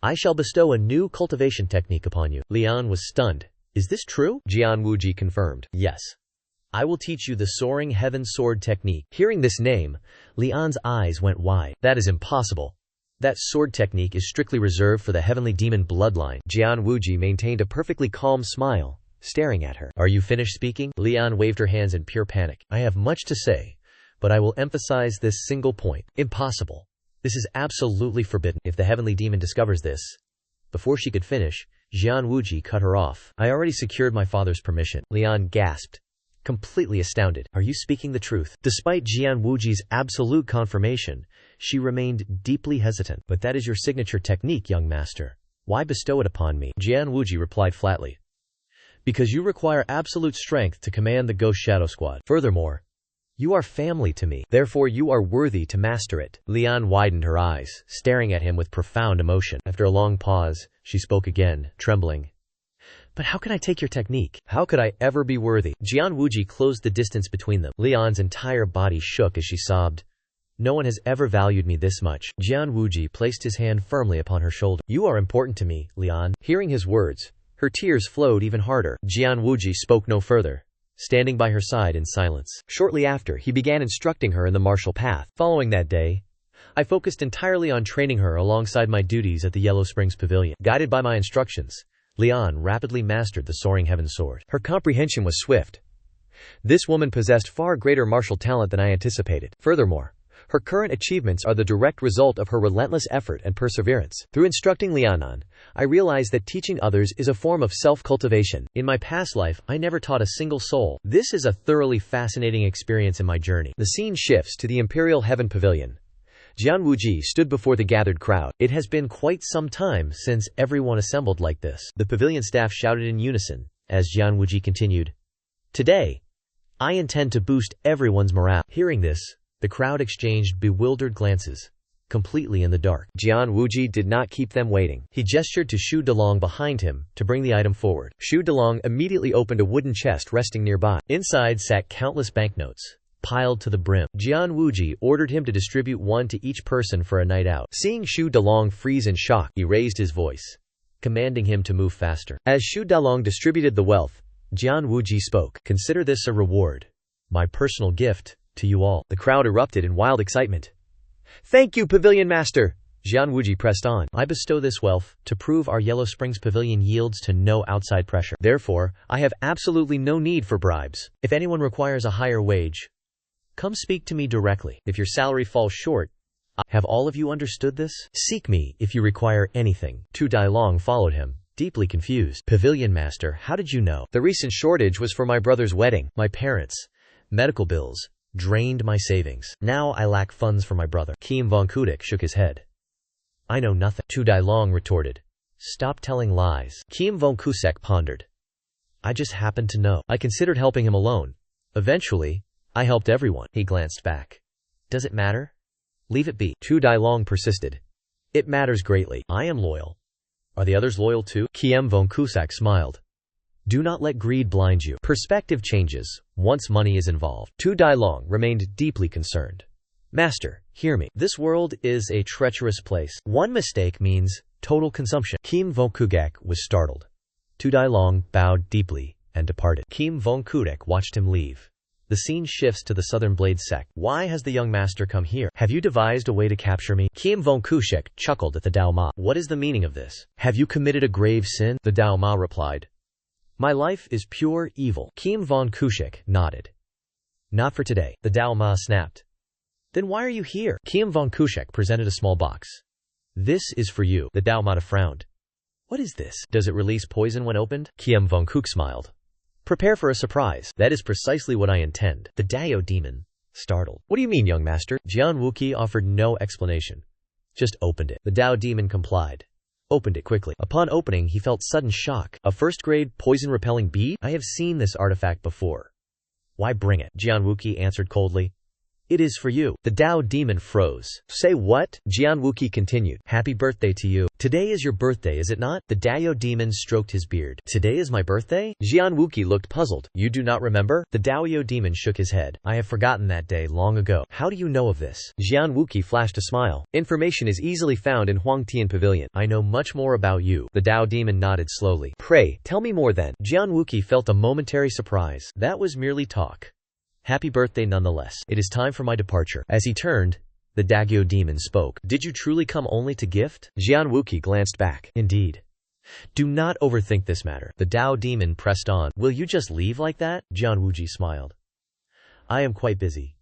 I shall bestow a new cultivation technique upon you. Lian was stunned. Is this true? Jian Wuji confirmed. Yes. I will teach you the soaring heaven sword technique. Hearing this name, Lian's eyes went wide. That is impossible. That sword technique is strictly reserved for the heavenly demon bloodline. Jian Wuji maintained a perfectly calm smile, staring at her. Are you finished speaking? Lian waved her hands in pure panic. I have much to say, but I will emphasize this single point. Impossible. This is absolutely forbidden. If the heavenly demon discovers this. Before she could finish, Jian Wuji cut her off. I already secured my father's permission. Lian gasped, completely astounded. Are you speaking the truth? Despite Jian Wuji's absolute confirmation, she remained deeply hesitant. But that is your signature technique, young master. Why bestow it upon me? Jian Wuji replied flatly. Because you require absolute strength to command the Ghost Shadow Squad. Furthermore, you are family to me. Therefore you are worthy to master it. Lian widened her eyes, staring at him with profound emotion. After a long pause, she spoke again, trembling. But how can I take your technique? How could I ever be worthy? Jian Wuji closed the distance between them. Lian's entire body shook as she sobbed. No one has ever valued me this much. Jian Wuji placed his hand firmly upon her shoulder. You are important to me, Lian. Hearing his words, her tears flowed even harder. Jian Wuji spoke no further, standing by her side in silence. Shortly after, he began instructing her in the martial path. Following that day, I focused entirely on training her alongside my duties at the Yellow Springs Pavilion. Guided by my instructions, Lian rapidly mastered the soaring heaven sword. Her comprehension was swift. This woman possessed far greater martial talent than I anticipated. Furthermore, her current achievements are the direct result of her relentless effort and perseverance. Through instructing Lianan, I realized that teaching others is a form of self-cultivation. In my past life, I never taught a single soul. This is a thoroughly fascinating experience in my journey. The scene shifts to the Imperial Heaven Pavilion. Jian Wuji stood before the gathered crowd. It has been quite some time since everyone assembled like this. The pavilion staff shouted in unison, as Jian Wuji continued. Today, I intend to boost everyone's morale. Hearing this, the crowd exchanged bewildered glances, completely in the dark. Jian Wuji did not keep them waiting. He gestured to Xu Delong behind him to bring the item forward. Xu Delong immediately opened a wooden chest resting nearby. Inside sat countless banknotes, piled to the brim. Jian Wuji ordered him to distribute one to each person for a night out. Seeing Xu Delong freeze in shock, he raised his voice, commanding him to move faster. As Xu Delong distributed the wealth, Jian Wuji spoke. Consider this a reward, my personal gift, to you all. The crowd erupted in wild excitement. Thank you, Pavilion Master! Jian Wuji pressed on. I bestow this wealth to prove our Yellow Springs Pavilion yields to no outside pressure. Therefore, I have absolutely no need for bribes. If anyone requires a higher wage, come speak to me directly. If your salary falls short, have all of you understood this? Seek me if you require anything. Tu Dailong followed him, deeply confused. Pavilion Master, how did you know? The recent shortage was for my brother's wedding. My parents' medical bills drained my savings. Now I lack funds for my brother. Kim Vongkudik shook his head. I know nothing. Tu Dailong retorted. Stop telling lies. Kim Vongkusek pondered. I just happened to know. I considered helping him alone. Eventually, I helped everyone. He glanced back. Does it matter? Leave it be. Tu Dailong persisted. It matters greatly. I am loyal. Are the others loyal too? Kiem Vongkusak smiled. Do not let greed blind you. Perspective changes once money is involved. Tu Dailong remained deeply concerned. Master, hear me. This world is a treacherous place. One mistake means total consumption. Kim Vongkudek was startled. Tu Dailong bowed deeply and departed. Kim Vongkudek watched him leave. The scene shifts to the Southern Blade sect. Why has the young master come here? Have you devised a way to capture me? Kim Vongkushek chuckled at the Dao Ma. What is the meaning of this? Have you committed a grave sin? The Dao Ma replied. My life is pure evil. Kim Vongkushek nodded. Not for today. The Dao Ma snapped. Then why are you here? Kim Vongkushek presented a small box. This is for you. The Dao Ma frowned. What is this? Does it release poison when opened? Kim Vongkuk smiled. Prepare for a surprise. That is precisely what I intend. The Dao demon, startled. What do you mean, young master? Jian Wuqi offered no explanation. Just opened it. The Dao demon complied. Opened it quickly. Upon opening, he felt sudden shock. A first-grade poison-repelling bead? I have seen this artifact before. Why bring it? Jian Wuqi answered coldly. It is for you. The Tao demon froze. Say what? Jian Wuqi continued. Happy birthday to you. Today is your birthday, is it not? The Dao demon stroked his beard. Today is my birthday? Jian Wuqi looked puzzled. You do not remember? The Dao demon shook his head. I have forgotten that day long ago. How do you know of this? Jian Wuqi flashed a smile. Information is easily found in Huangtian Pavilion. I know much more about you. The Dao demon nodded slowly. Pray, tell me more then. Jian Wuqi felt a momentary surprise. That was merely talk. Happy birthday nonetheless. It is time for my departure. As he turned, the Dagyo demon spoke. Did you truly come only to gift? Jian Wuqi glanced back. Indeed. Do not overthink this matter. The Dao demon pressed on. Will you just leave like that? Jian Wuqi smiled. I am quite busy.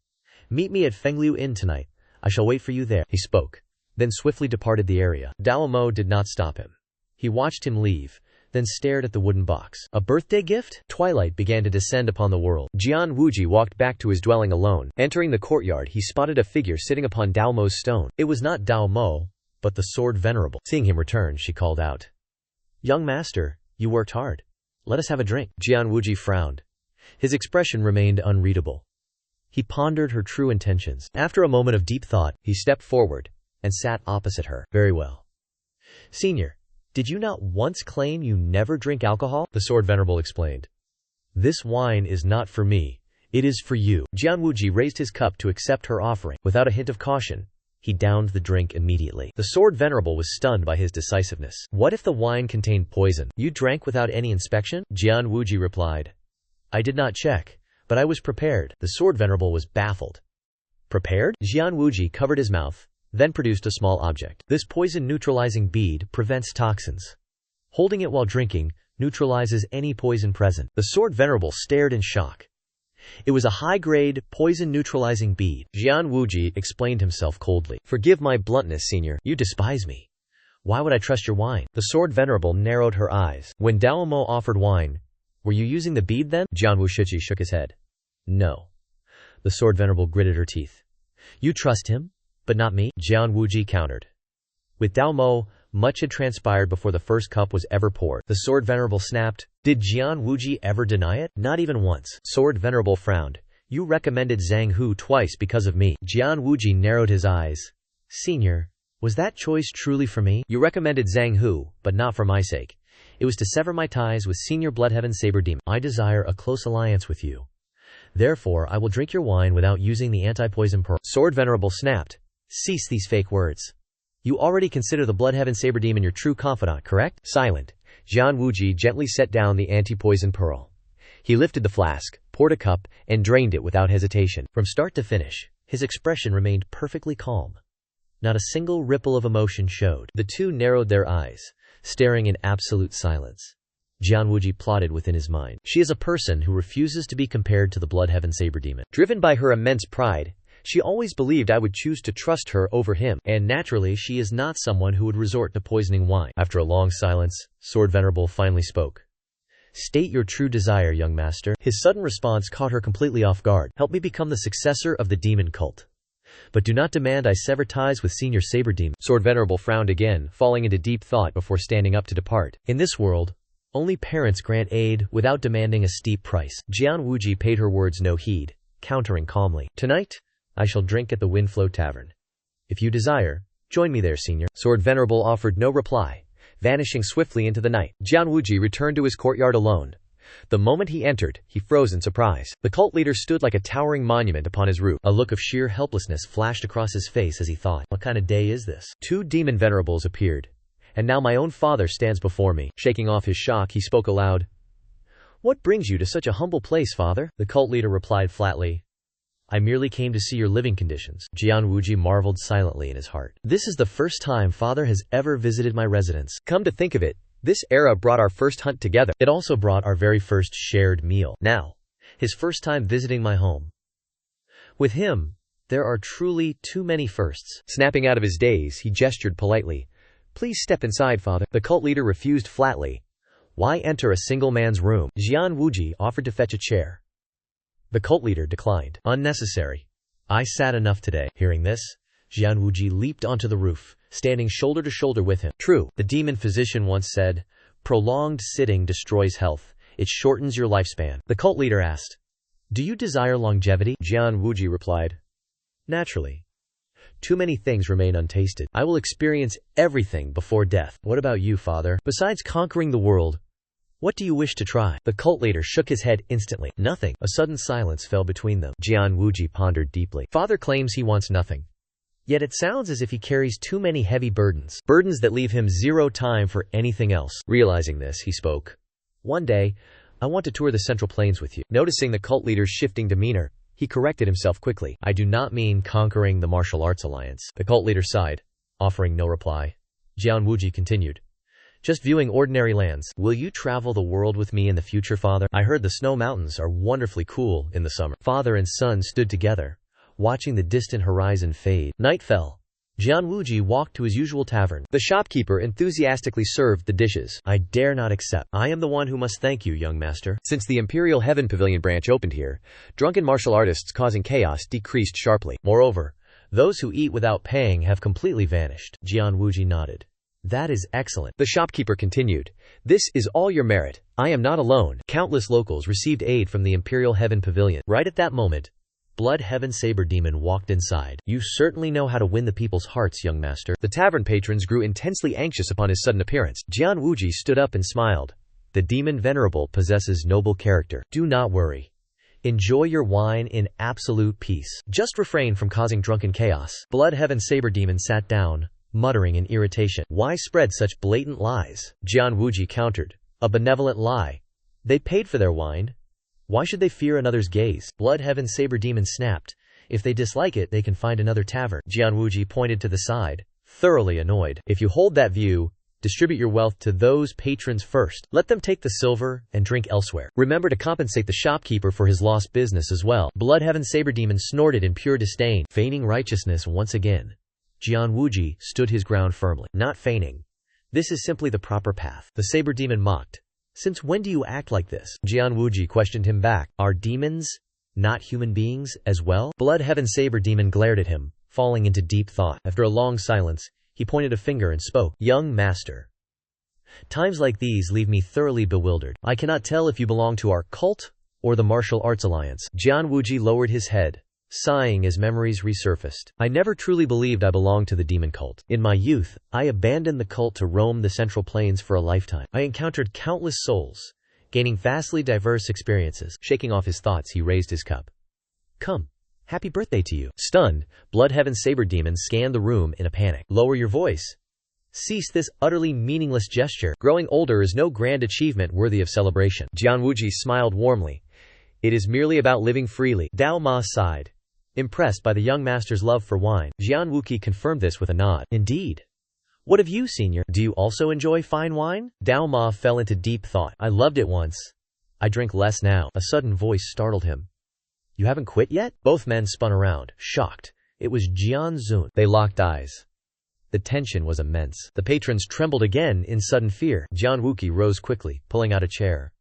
Meet me at Fengliu Inn tonight. I shall wait for you there. He spoke, then swiftly departed the area. Dao Mo did not stop him. He watched him leave, then stared at the wooden box. A birthday gift? Twilight began to descend upon the world. Jian Wuji walked back to his dwelling alone. Entering the courtyard, he spotted a figure sitting upon Dao Mo's stone. It was not Dao Mo, but the sword venerable. Seeing him return, she called out, Young master, you worked hard. Let us have a drink. Jian Wuji frowned. His expression remained unreadable. He pondered her true intentions. After a moment of deep thought, he stepped forward and sat opposite her. Very well. Senior, did you not once claim you never drink alcohol? The sword venerable explained. This wine is not for me. It is for you. Jian Wuji raised his cup to accept her offering. Without a hint of caution, he downed the drink immediately. The sword venerable was stunned by his decisiveness. What if the wine contained poison? You drank without any inspection? Jian Wuji replied. I did not check, but I was prepared. The sword venerable was baffled. Prepared? Jian Wuji covered his mouth, then produced a small object. This poison-neutralizing bead prevents toxins. Holding it while drinking neutralizes any poison present. The sword venerable stared in shock. It was a high-grade, poison-neutralizing bead. Jian Wuji explained himself coldly. Forgive my bluntness, senior. You despise me. Why would I trust your wine? The sword venerable narrowed her eyes. When Dao Mo offered wine, were you using the bead then? Jian Wushi shook his head. No. The sword venerable gritted her teeth. You trust him, but not me? Jian Wuji countered. With Dao Mo, much had transpired before the first cup was ever poured. The sword venerable snapped. Did Jian Wuji ever deny it? Not even once. Sword venerable frowned. You recommended Zhang Hu twice because of me. Jian Wuji narrowed his eyes. Senior, was that choice truly for me? You recommended Zhang Hu, but not for my sake. It was to sever my ties with Senior Bloodheaven Saber Demon. I desire a close alliance with you. Therefore, I will drink your wine without using the anti-poison pearl. Sword venerable snapped. Cease these fake words. You already consider the Bloodheaven Saber Demon your true confidant, correct? Silent, Jian Wuji gently set down the anti-poison pearl. He lifted the flask, poured a cup, and drained it without hesitation. From start to finish, his expression remained perfectly calm. Not a single ripple of emotion showed. The two narrowed their eyes, staring in absolute silence. Jian Wuji plotted within his mind. She is a person who refuses to be compared to the Bloodheaven Saber Demon. Driven by her immense pride, she always believed I would choose to trust her over him, and naturally she is not someone who would resort to poisoning wine. After a long silence, Sword Venerable finally spoke. State your true desire, young master. His sudden response caught her completely off guard. Help me become the successor of the demon cult. But do not demand I sever ties with Senior Saber Demon. Sword Venerable frowned again, falling into deep thought before standing up to depart. In this world, only parents grant aid without demanding a steep price. Jian Wuji paid her words no heed, countering calmly. Tonight, I shall drink at the Windflow Tavern. If you desire, join me there, Senior. Sword Venerable offered no reply, vanishing swiftly into the night. Jian Wuji returned to his courtyard alone. The moment he entered, he froze in surprise. The cult leader stood like a towering monument upon his roof. A look of sheer helplessness flashed across his face as he thought, what kind of day is this? Two demon venerables appeared, and now my own father stands before me. Shaking off his shock, he spoke aloud. What brings you to such a humble place, father? The cult leader replied flatly. I merely came to see your living conditions. Jian Wuji marveled silently in his heart. This is the first time father has ever visited my residence. Come to think of it, this era brought our first hunt together. It also brought our very first shared meal. Now, his first time visiting my home. With him, there are truly too many firsts. Snapping out of his daze, he gestured politely. Please step inside, father. The cult leader refused flatly. Why enter a single man's room? Jian Wuji offered to fetch a chair. The cult leader declined. Unnecessary. I sat enough today. Hearing this, Jian Wuji leaped onto the roof, standing shoulder to shoulder with him. True, the demon physician once said, prolonged sitting destroys health. It shortens your lifespan. The cult leader asked, do you desire longevity? Jian Wuji replied, Naturally. Too many things remain untasted. I will experience everything before death. What about you, father? Besides conquering the world, what do you wish to try? The cult leader shook his head instantly. Nothing. A sudden silence fell between them. Jian Wuji pondered deeply. Father claims he wants nothing. Yet it sounds as if he carries too many heavy burdens. Burdens that leave him zero time for anything else. Realizing this, he spoke. One day, I want to tour the Central Plains with you. Noticing the cult leader's shifting demeanor, he corrected himself quickly. I do not mean conquering the martial arts alliance. The cult leader sighed, offering no reply. Jian Wuji continued. Just viewing ordinary lands. Will you travel the world with me in the future, father? I heard the snow mountains are wonderfully cool in the summer. Father and son stood together, watching the distant horizon fade. Night fell. Jian Wuji walked to his usual tavern. The shopkeeper enthusiastically served the dishes. I dare not accept. I am the one who must thank you, young master. Since the Imperial Heaven Pavilion branch opened here, drunken martial artists causing chaos decreased sharply. Moreover, those who eat without paying have completely vanished. Jian Wuji nodded. That is excellent. The shopkeeper continued. This is all your merit. I am not alone. Countless locals received aid from the Imperial Heaven Pavilion. Right at that moment, Blood Heaven Saber Demon walked inside. You certainly know how to win the people's hearts, young master. The tavern patrons grew intensely anxious upon his sudden appearance. Jian Wuji stood up and smiled. The demon venerable possesses noble character. Do not worry. Enjoy your wine in absolute peace. Just refrain from causing drunken chaos. Blood Heaven Saber Demon sat down, muttering in irritation. Why spread such blatant lies? Jian Wuji countered. A benevolent lie. They paid for their wine. Why should they fear another's gaze? Blood Heaven Saber Demon snapped. If they dislike it, they can find another tavern. Jian Wuji pointed to the side, thoroughly annoyed. If you hold that view, distribute your wealth to those patrons first. Let them take the silver and drink elsewhere. Remember to compensate the shopkeeper for his lost business as well. Blood Heaven Saber Demon snorted in pure disdain, feigning righteousness once again. Jian Wuji stood his ground firmly. Not feigning. This is simply the proper path. The Saber Demon mocked. Since when do you act like this? Jian Wuji questioned him back. Are demons not human beings as well? Blood Heaven Saber Demon glared at him, falling into deep thought. After a long silence, he pointed a finger and spoke. Young master. Times like these leave me thoroughly bewildered. I cannot tell if you belong to our cult or the martial arts alliance. Jian Wuji lowered his head, sighing as memories resurfaced. I never truly believed I belonged to the demon cult. In my youth, I abandoned the cult to roam the Central Plains for a lifetime. I encountered countless souls, gaining vastly diverse experiences. Shaking off his thoughts, he raised his cup. Come, happy birthday to you. Stunned, Blood Heaven Saber Demon scanned the room in a panic. Lower your voice. Cease this utterly meaningless gesture. Growing older is no grand achievement worthy of celebration. Jian Wuji smiled warmly. It is merely about living freely. Dao Ma sighed, impressed by the young master's love for wine. Jian Wuji confirmed this with a nod. Indeed. What of you, senior? Do you also enjoy fine wine? Dao Ma fell into deep thought. I loved it once. I drink less now. A sudden voice startled him. You haven't quit yet? Both men spun around, shocked. It was Jian Zun. They locked eyes. The tension was immense. The patrons trembled again in sudden fear. Jian Wuji rose quickly, pulling out a chair.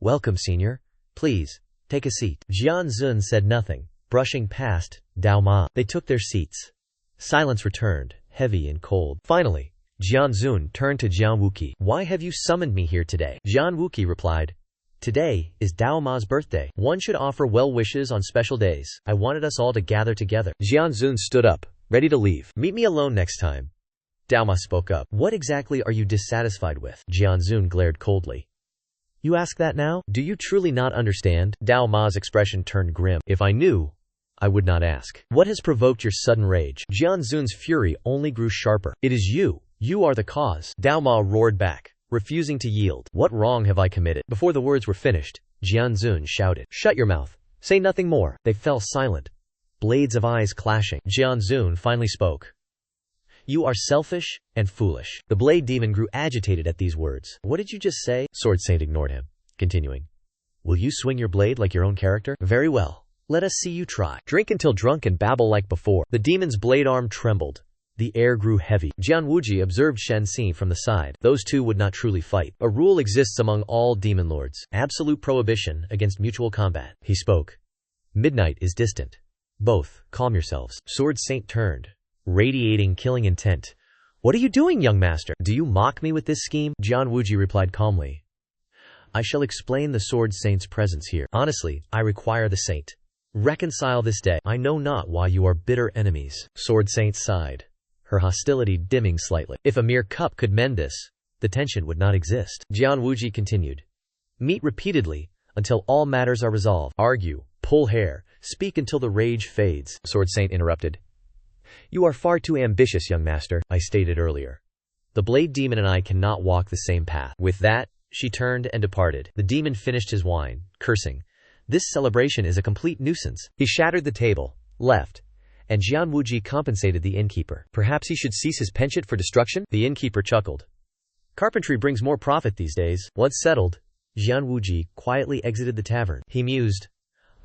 Welcome, senior. Please, take a seat. Jian Zun said nothing, brushing past Dao Ma. They took their seats. Silence returned, heavy and cold. Finally, Jian Zun turned to Jian Wuji. Why have you summoned me here today? Jian Wuji replied. Today is Dao Ma's birthday. One should offer well wishes on special days. I wanted us all to gather together. Jian Zun stood up, ready to leave. Meet me alone next time. Dao Ma spoke up. What exactly are you dissatisfied with? Jian Zun glared coldly. You ask that now? Do you truly not understand? Dao Ma's expression turned grim. If I knew, I would not ask. What has provoked your sudden rage? Jian Zun's fury only grew sharper. It is you. You are the cause. Dao Ma roared back, refusing to yield. What wrong have I committed? Before the words were finished, Jian Zun shouted. Shut your mouth. Say nothing more. They fell silent, blades of eyes clashing. Jian Zun finally spoke. You are selfish and foolish. The blade demon grew agitated at these words. What did you just say? Sword Saint ignored him, continuing. Will you swing your blade like your own character? Very well. Let us see you try. Drink until drunk and babble like before. The demon's blade arm trembled. The air grew heavy. Jian Wuji observed Shen Si from the side. Those two would not truly fight. A rule exists among all demon lords. Absolute prohibition against mutual combat. He spoke. Midnight is distant. Both, calm yourselves. Sword Saint turned, radiating killing intent. What are you doing, young master? Do you mock me with this scheme? Jian Wuji replied calmly. I shall explain the Sword Saint's presence here. Honestly, I require the saint. Reconcile this day. I know not why you are bitter enemies. Sword Saint sighed, her hostility dimming slightly. If a mere cup could mend this, the tension would not exist. Jian Wuji continued. Meet repeatedly, until all matters are resolved. Argue, pull hair, speak until the rage fades. Sword Saint interrupted. You are far too ambitious, young master. I stated earlier. The Blade Demon and I cannot walk the same path. With that, she turned and departed. The demon finished his wine, cursing. This celebration is a complete nuisance. He shattered the table, left, and Jian Wuji compensated the innkeeper. Perhaps he should cease his penchant for destruction? The innkeeper chuckled. Carpentry brings more profit these days. Once settled, Jian Wuji quietly exited the tavern. He mused.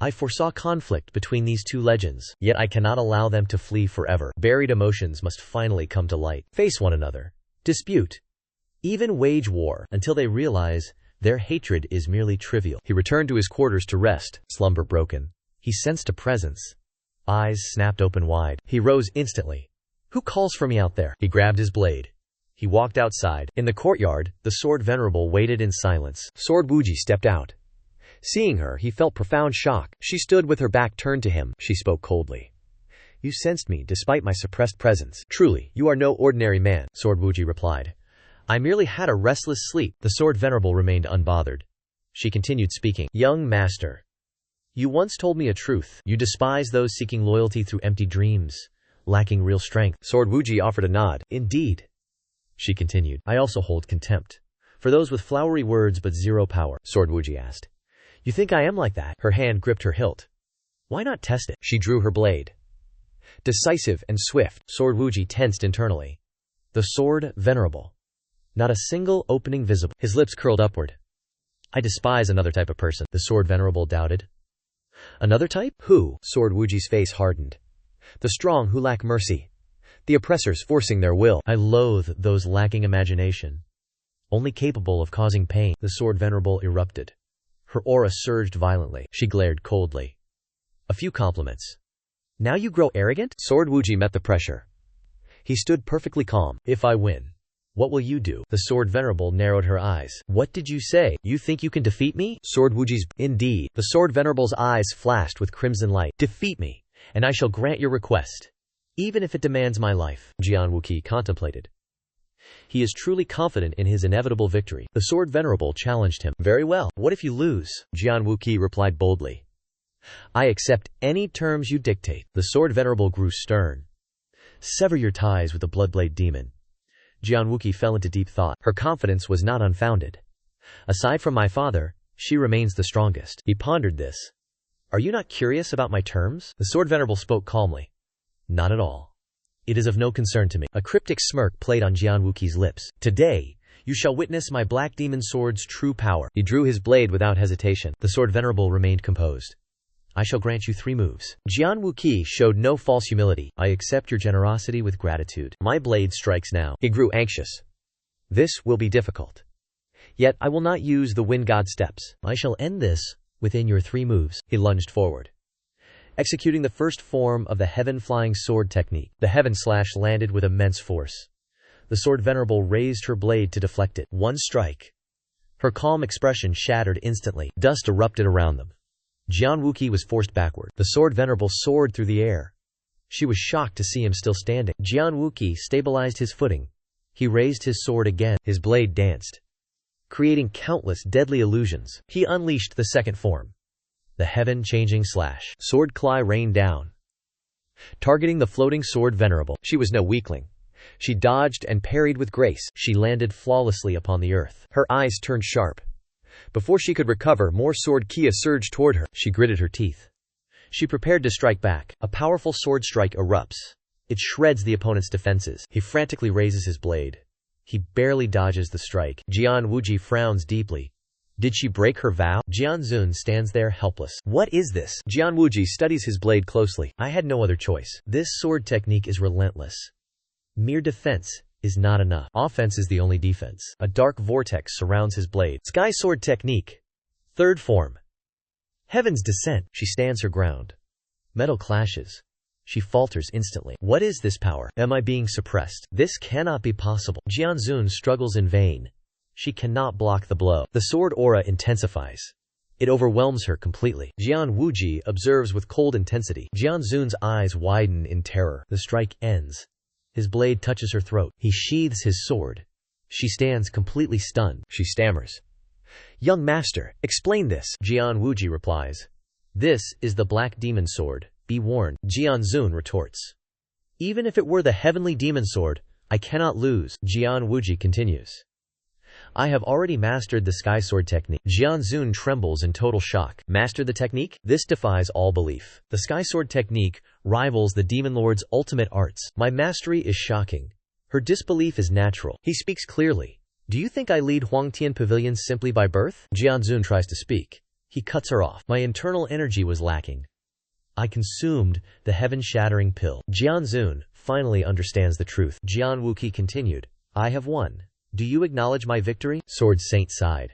I foresaw conflict between these two legends, yet I cannot allow them to flee forever. Buried emotions must finally come to light. Face one another. Dispute. Even wage war until they realize their hatred is merely trivial. He returned to his quarters to rest, slumber broken. He sensed a presence. Eyes snapped open wide. He rose instantly. Who calls for me out there? He grabbed his blade. He walked outside. In the courtyard, the Sword Venerable waited in silence. Sword Wuji stepped out. Seeing her, he felt profound shock. She stood with her back turned to him. She spoke coldly. You sensed me despite my suppressed presence. Truly, you are no ordinary man, Sword Wuji replied. I merely had a restless sleep. The Sword Venerable remained unbothered. She continued speaking. Young master, you once told me a truth. You despise those seeking loyalty through empty dreams, lacking real strength. Sword Wuji offered a nod. Indeed. She continued. I also hold contempt for those with flowery words but zero power. Sword Wuji asked. You think I am like that? Her hand gripped her hilt. Why not test it? She drew her blade. Decisive and swift, Sword Wuji tensed internally. The Sword Venerable. Not a single opening visible. His lips curled upward. I despise another type of person, the Sword Venerable doubted. Another type? Who? Sword Wuji's face hardened. The strong who lack mercy. The oppressors forcing their will. I loathe those lacking imagination. Only capable of causing pain. The Sword Venerable erupted. Her aura surged violently. She glared coldly. A few compliments. Now you grow arrogant? Sword Wuji met the pressure. He stood perfectly calm. If I win, what will you do? The Sword Venerable narrowed her eyes. What did you say? You think you can defeat me? Sword Wuji's. Indeed. The Sword Venerable's eyes flashed with crimson light. Defeat me, and I shall grant your request, even if it demands my life. Jian Wuqi contemplated. He is truly confident in his inevitable victory. The Sword Venerable challenged him. Very well. What if you lose? Jian Wuqi replied boldly. I accept any terms you dictate. The Sword Venerable grew stern. Sever your ties with the Bloodblade Demon. Jian Wuqi fell into deep thought. Her confidence was not unfounded. Aside from my father, she remains the strongest. He pondered this. Are you not curious about my terms? The Sword Venerable spoke calmly. Not at all. It is of no concern to me. A cryptic smirk played on Jian Wuqi's lips. Today, you shall witness my Black Demon Sword's true power. He drew his blade without hesitation. The Sword Venerable remained composed. I shall grant you 3 moves. Jian Wuqi showed no false humility. I accept your generosity with gratitude. My blade strikes now. He grew anxious. This will be difficult. Yet I will not use the Wind God steps. I shall end this within your 3 moves. He lunged forward, executing the first form of the Heaven Flying Sword technique. The Heaven Slash landed with immense force. The Sword Venerable raised her blade to deflect it. One strike. Her calm expression shattered instantly. Dust erupted around them. Jian Wuqi was forced backward. The Sword Venerable soared through the air. She was shocked to see him still standing. Jian Wuqi stabilized his footing. He raised his sword again. His blade danced, creating countless deadly illusions. He unleashed the second form, the Heaven-Changing Slash. Sword Cly rained down, targeting the floating Sword Venerable. She was no weakling. She dodged and parried with grace. She landed flawlessly upon the earth. Her eyes turned sharp. Before she could recover, more sword Kia surged toward her. She gritted her teeth. She prepared to strike back. A powerful sword strike erupts. It shreds the opponent's defenses. He frantically raises his blade. He barely dodges the strike. Jian Wuji frowns deeply. Did she break her vow? Jian Zun stands there helpless. What is this? Jian Wuji studies his blade closely. I had no other choice. This sword technique is relentless. Mere defense is not enough. Offense is the only defense. A dark vortex surrounds his blade. Sky Sword Technique. 3rd form. Heaven's Descent. She stands her ground. Metal clashes. She falters instantly. What is this power? Am I being suppressed? This cannot be possible. Jian Zun struggles in vain. She cannot block the blow. The sword aura intensifies. It overwhelms her completely. Jian Wuji observes with cold intensity. Jian Zun's eyes widen in terror. The strike ends. His blade touches her throat. He sheathes his sword. She stands completely stunned. She stammers. "Young master, explain this." Jian Wuji replies. "This is the Black Demon Sword. Be warned." Jian Zun retorts. "Even if it were the Heavenly Demon Sword, I cannot lose." Jian Wuji continues. "I have already mastered the Sky Sword technique." Jian Zun trembles in total shock. Master the technique? This defies all belief. The Sky Sword technique rivals the Demon Lord's ultimate arts. My mastery is shocking. Her disbelief is natural. He speaks clearly. "Do you think I lead Huangtian pavilions simply by birth?" Jian Zun tries to speak. He cuts her off. "My internal energy was lacking. I consumed the heaven-shattering pill." Jian Zun finally understands the truth. Jian Wuqi continued. "I have won. Do you acknowledge my victory?" Sword Saint sighed.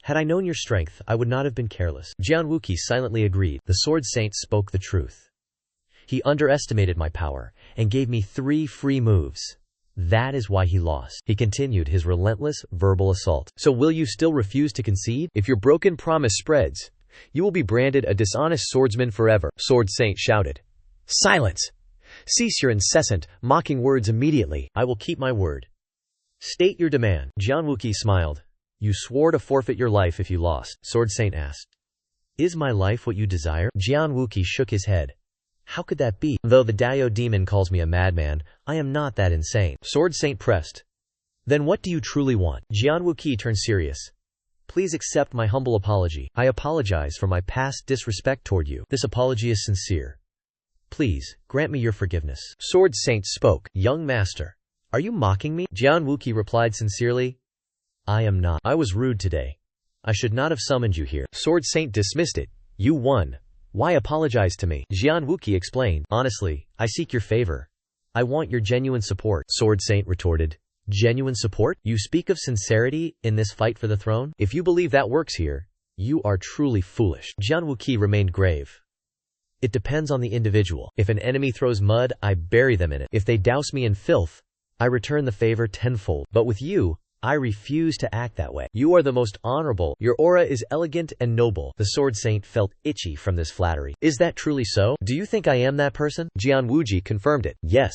"Had I known your strength, I would not have been careless." Jian Wuqi silently agreed. The Sword Saint spoke the truth. "He underestimated my power, and gave me 3 free moves. That is why he lost." He continued his relentless, verbal assault. "So will you still refuse to concede? If your broken promise spreads, you will be branded a dishonest swordsman forever." Sword Saint shouted. "Silence! Cease your incessant, mocking words immediately." "I will keep my word." "State your demand." Jian Wuqi smiled. "You swore to forfeit your life if you lost." Sword Saint asked. "Is my life what you desire?" Jian Wuqi shook his head. "How could that be? Though the Dao demon calls me a madman, I am not that insane." Sword Saint pressed. "Then what do you truly want?" Jian Wuqi turned serious. "Please accept my humble apology. I apologize for my past disrespect toward you. This apology is sincere. Please, grant me your forgiveness." Sword Saint spoke. "Young master, are you mocking me?" Jian Wuqi replied sincerely. "I am not. I was rude today. I should not have summoned you here." Sword Saint dismissed it. "You won. Why apologize to me?" Jian Wuqi explained. "Honestly, I seek your favor. I want your genuine support." Sword Saint retorted. "Genuine support? You speak of sincerity in this fight for the throne? If you believe that works here, you are truly foolish." Jian Wuqi remained grave. "It depends on the individual. If an enemy throws mud, I bury them in it. If they douse me in filth, I return the favor tenfold. But with you, I refuse to act that way. You are the most honorable. Your aura is elegant and noble." The Sword Saint felt itchy from this flattery. "Is that truly so? Do you think I am that person?" Jian Wuji confirmed it. "Yes.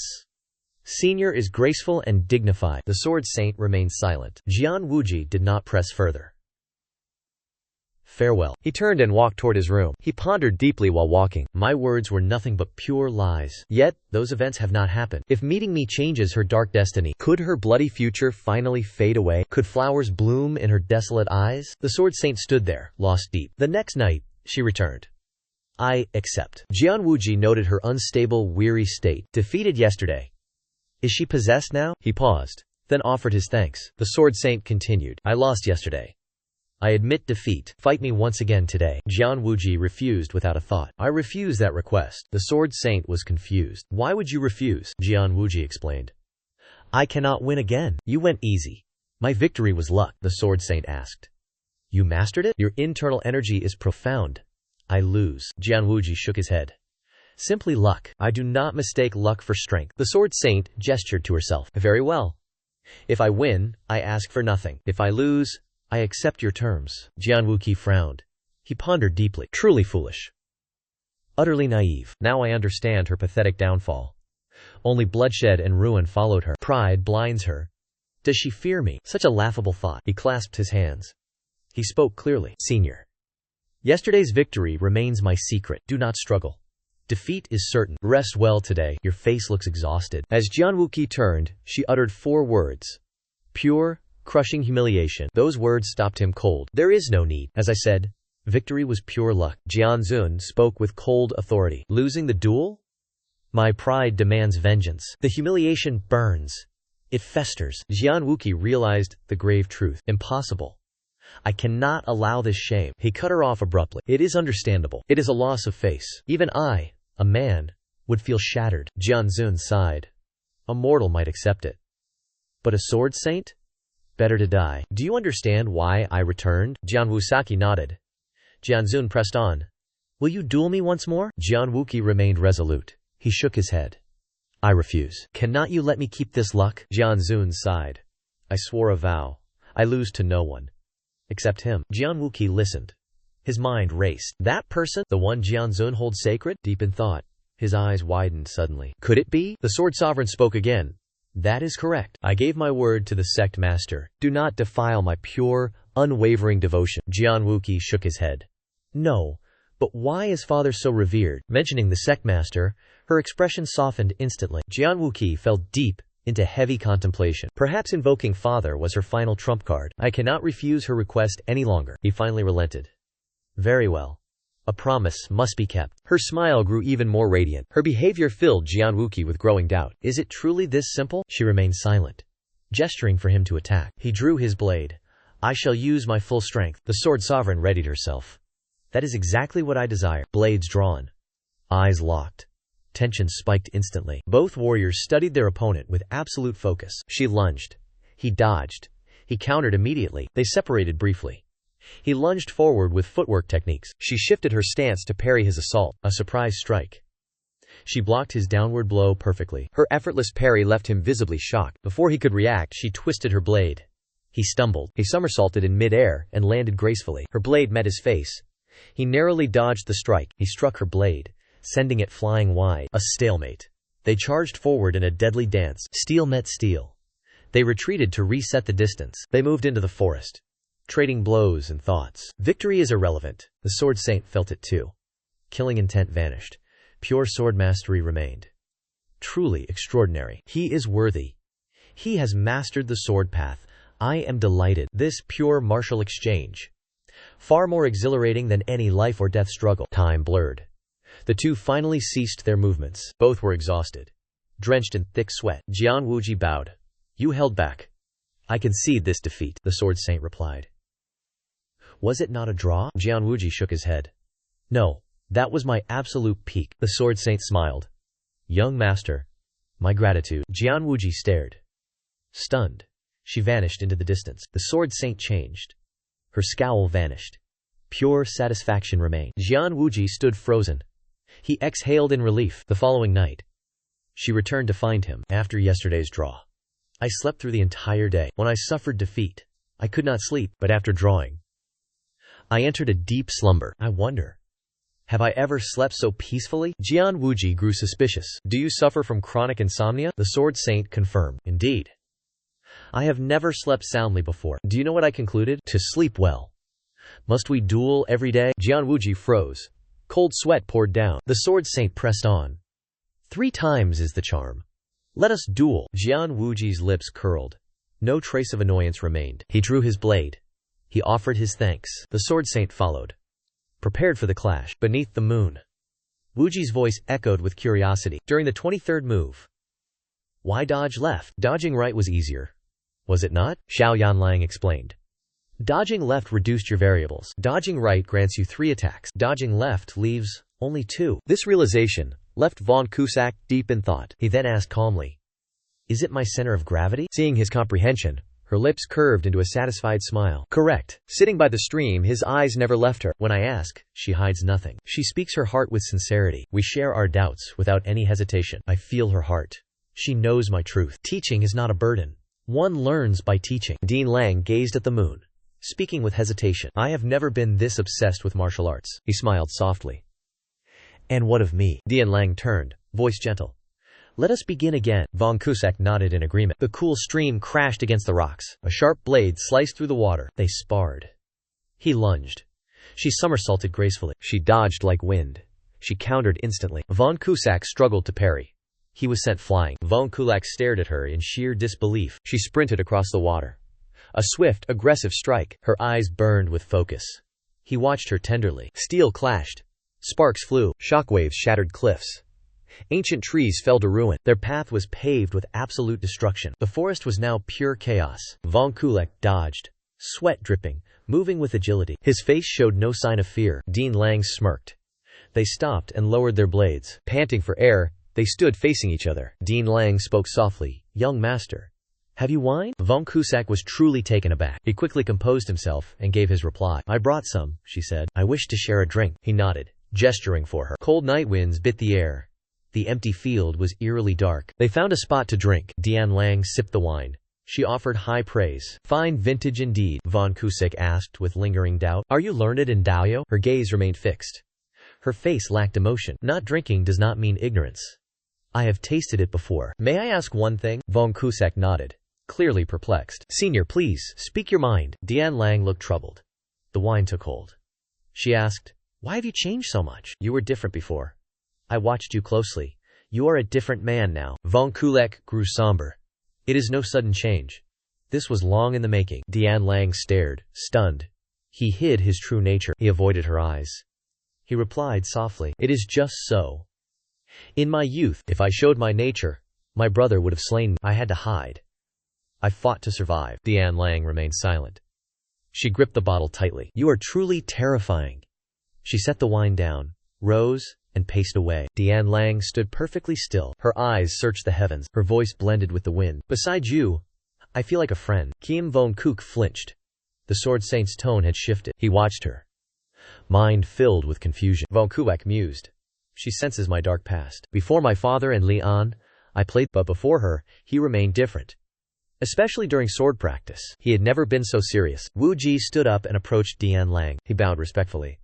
Senior is graceful and dignified." The Sword Saint remained silent. Jian Wuji did not press further. "Farewell." He turned and walked toward his room. He pondered deeply while walking. "My words were nothing but pure lies. Yet, those events have not happened. If meeting me changes her dark destiny, could her bloody future finally fade away? Could flowers bloom in her desolate eyes?" The Sword Saint stood there, lost deep. The next night, she returned. "I accept." Jian Wuji noted her unstable, weary state. "Defeated yesterday. Is she possessed now?" He paused, then offered his thanks. The Sword Saint continued. "I lost yesterday. I admit defeat. Fight me once again today." Jian Wuji refused without a thought. "I refuse that request." The Sword Saint was confused. "Why would you refuse?" Jian Wuji explained. "I cannot win again." "You went easy. My victory was luck." The Sword Saint asked. "You mastered it?" "Your internal energy is profound. I lose." Jian Wuji shook his head. "Simply luck. I do not mistake luck for strength." The Sword Saint gestured to herself. "Very well. If I win, I ask for nothing. If I lose, I accept your terms." Jian Wuqi frowned. He pondered deeply. Truly foolish. Utterly naive. Now I understand her pathetic downfall. Only bloodshed and ruin followed her. Pride blinds her. Does she fear me? Such a laughable thought. He clasped his hands. He spoke clearly. "Senior, yesterday's victory remains my secret. Do not struggle. Defeat is certain. Rest well today. Your face looks exhausted." As Jian Wuqi turned, she uttered 4 words. Pure, crushing humiliation. Those words stopped him cold. "There is no need. As I said, victory was pure luck." Jian Zun spoke with cold authority. "Losing the duel? My pride demands vengeance. The humiliation burns. It festers." Jian Wuqi realized the grave truth. "Impossible. I cannot allow this shame." He cut her off abruptly. "It is understandable. It is a loss of face. Even I, a man, would feel shattered." Jian Zun sighed. "A mortal might accept it. But a sword saint? Better to die." "Do you understand why I returned?" Jian Wusaki nodded. Jian Zun pressed on. "Will you duel me once more?" Jian Wuqi remained resolute. He shook his head. "I refuse." "Cannot you let me keep this luck?" Jian Zun sighed. "I swore a vow. I lose to no one. Except him." Jian Wuqi listened. His mind raced. That person? The one Jianzun holds sacred? Deep in thought, his eyes widened suddenly. Could it be? The Sword Sovereign spoke again. That is correct. I gave my word to the sect master. Do not defile my pure, unwavering devotion. Jian Wuqi shook his head. No, but why is father so revered? Mentioning the sect master, her expression softened instantly. Jian Wuqi fell deep into heavy contemplation. Perhaps invoking father was her final trump card. I cannot refuse her request any longer. He finally relented. Very well. A promise must be kept. Her smile grew even more radiant. Her behavior filled Jian Wuqi with growing doubt. Is it truly this simple? She remained silent, gesturing for him to attack. He drew his blade. I shall use my full strength. The Sword Sovereign readied herself. That is exactly what I desire. Blades drawn. Eyes locked. Tension spiked instantly. Both warriors studied their opponent with absolute focus. She lunged. He dodged. He countered immediately. They separated briefly. He lunged forward with footwork techniques. She shifted her stance to parry his assault, a surprise strike. She blocked his downward blow perfectly. Her effortless parry left him visibly shocked. Before he could react, she twisted her blade. He stumbled. He somersaulted in mid-air and landed gracefully. Her blade met his face. He narrowly dodged the strike. He struck her blade, sending it flying wide. A stalemate. They charged forward in a deadly dance. Steel met steel. They retreated to reset the distance. They moved into the forest, trading blows and thoughts. Victory is irrelevant. The Sword Saint felt it too. Killing intent vanished. Pure sword mastery remained. Truly extraordinary. He is worthy. He has mastered the sword path. I am delighted. This pure martial exchange, far more exhilarating than any life or death struggle. Time blurred. The two finally ceased their movements. Both were exhausted, drenched in thick sweat. Jian Wuji bowed. You held back. I concede this defeat, the Sword Saint replied. Was it not a draw? Jian Wuji shook his head. No, that was my absolute peak. The Sword Saint smiled. Young master, my gratitude. Jian Wuji stared. Stunned, she vanished into the distance. The Sword Saint changed. Her scowl vanished. Pure satisfaction remained. Jian Wuji stood frozen. He exhaled in relief. The following night, she returned to find him. After yesterday's draw, I slept through the entire day. When I suffered defeat, I could not sleep, but after drawing, I entered a deep slumber. I wonder, have I ever slept so peacefully? Jian Wuji grew suspicious. Do you suffer from chronic insomnia? The Sword Saint confirmed. Indeed. I have never slept soundly before. Do you know what I concluded? To sleep well, must we duel every day? Jian Wuji froze. Cold sweat poured down. The Sword Saint pressed on. 3 times is the charm. Let us duel. Jian Wuji's lips curled. No trace of annoyance remained. He drew his blade. He offered his thanks. The Sword Saint followed, prepared for the clash. Beneath the moon, Wuji's voice echoed with curiosity. During the 23rd move, why dodge left? Dodging right was easier, was it not? Xiao Yanlang explained. Dodging left reduced your variables. Dodging right grants you 3 attacks. Dodging left leaves only 2. This realization left von Cusack deep in thought. He then asked calmly, is it my center of gravity? Seeing his comprehension, her lips curved into a satisfied smile. Correct. Sitting by the stream, his eyes never left her. When I ask, she hides nothing. She speaks her heart with sincerity. We share our doubts without any hesitation. I feel her heart. She knows my truth. Teaching is not a burden. One learns by teaching. Dean Lang gazed at the moon, speaking with hesitation. I have never been this obsessed with martial arts. He smiled softly. And what of me? Dean Lang turned, voice gentle. Let us begin again. Von Cusack nodded in agreement. The cool stream crashed against the rocks. A sharp blade sliced through the water. They sparred. He lunged. She somersaulted gracefully. She dodged like wind. She countered instantly. Von Cusack struggled to parry. He was sent flying. Von Kulak stared at her in sheer disbelief. She sprinted across the water. A swift, aggressive strike. Her eyes burned with focus. He watched her tenderly. Steel clashed. Sparks flew. Shockwaves shattered cliffs. Ancient trees fell to ruin. Their path was paved with absolute destruction. The forest was now pure chaos. Von Kulak dodged, sweat dripping, moving with agility. His face showed no sign of fear. Dean Lang smirked. They stopped and lowered their blades. Panting for air, they stood facing each other. Dean Lang spoke softly. Young master, have you wine? Von Cusack was truly taken aback. He quickly composed himself and gave his reply. I brought some, she said. I wish to share a drink. He nodded, gesturing for her. Cold night winds bit the air. The empty field was eerily dark. They found a spot to drink. Dean Lang sipped the wine, She offered high praise. Fine vintage indeed, Von Kusek asked with lingering doubt. Are you learned in Daoyo? Her gaze remained fixed. Her face lacked emotion. Not drinking does not mean ignorance. I have tasted it before. May I ask one thing? Von Kusek nodded, clearly perplexed. Senior, please, speak your mind. Dian Lang looked troubled. The wine took hold. She asked, why have you changed so much? You were different before. I watched you closely. You are a different man now. Von Kusek grew somber. It is no sudden change. This was long in the making. Dian Lang stared, stunned. He hid his true nature. He avoided her eyes. He replied softly, it is just so. In my youth, if I showed my nature, my brother would have slain me. I had to hide. I fought to survive. Dian Lang remained silent. She gripped the bottle tightly. You are truly terrifying. She set the wine down, rose, and paced away. Dian Lang stood perfectly still. Her eyes searched the heavens. Her voice blended with the wind. Besides you, I feel like a friend. Kim Von Kook flinched. The Sword Saint's tone had shifted. He watched her, mind filled with confusion. Von Kook mused. She senses my dark past. Before my father and Leon, I played, but before her, he remained different. Especially during sword practice. He had never been so serious. Wu Ji stood up and approached Dian Lang. He bowed respectfully.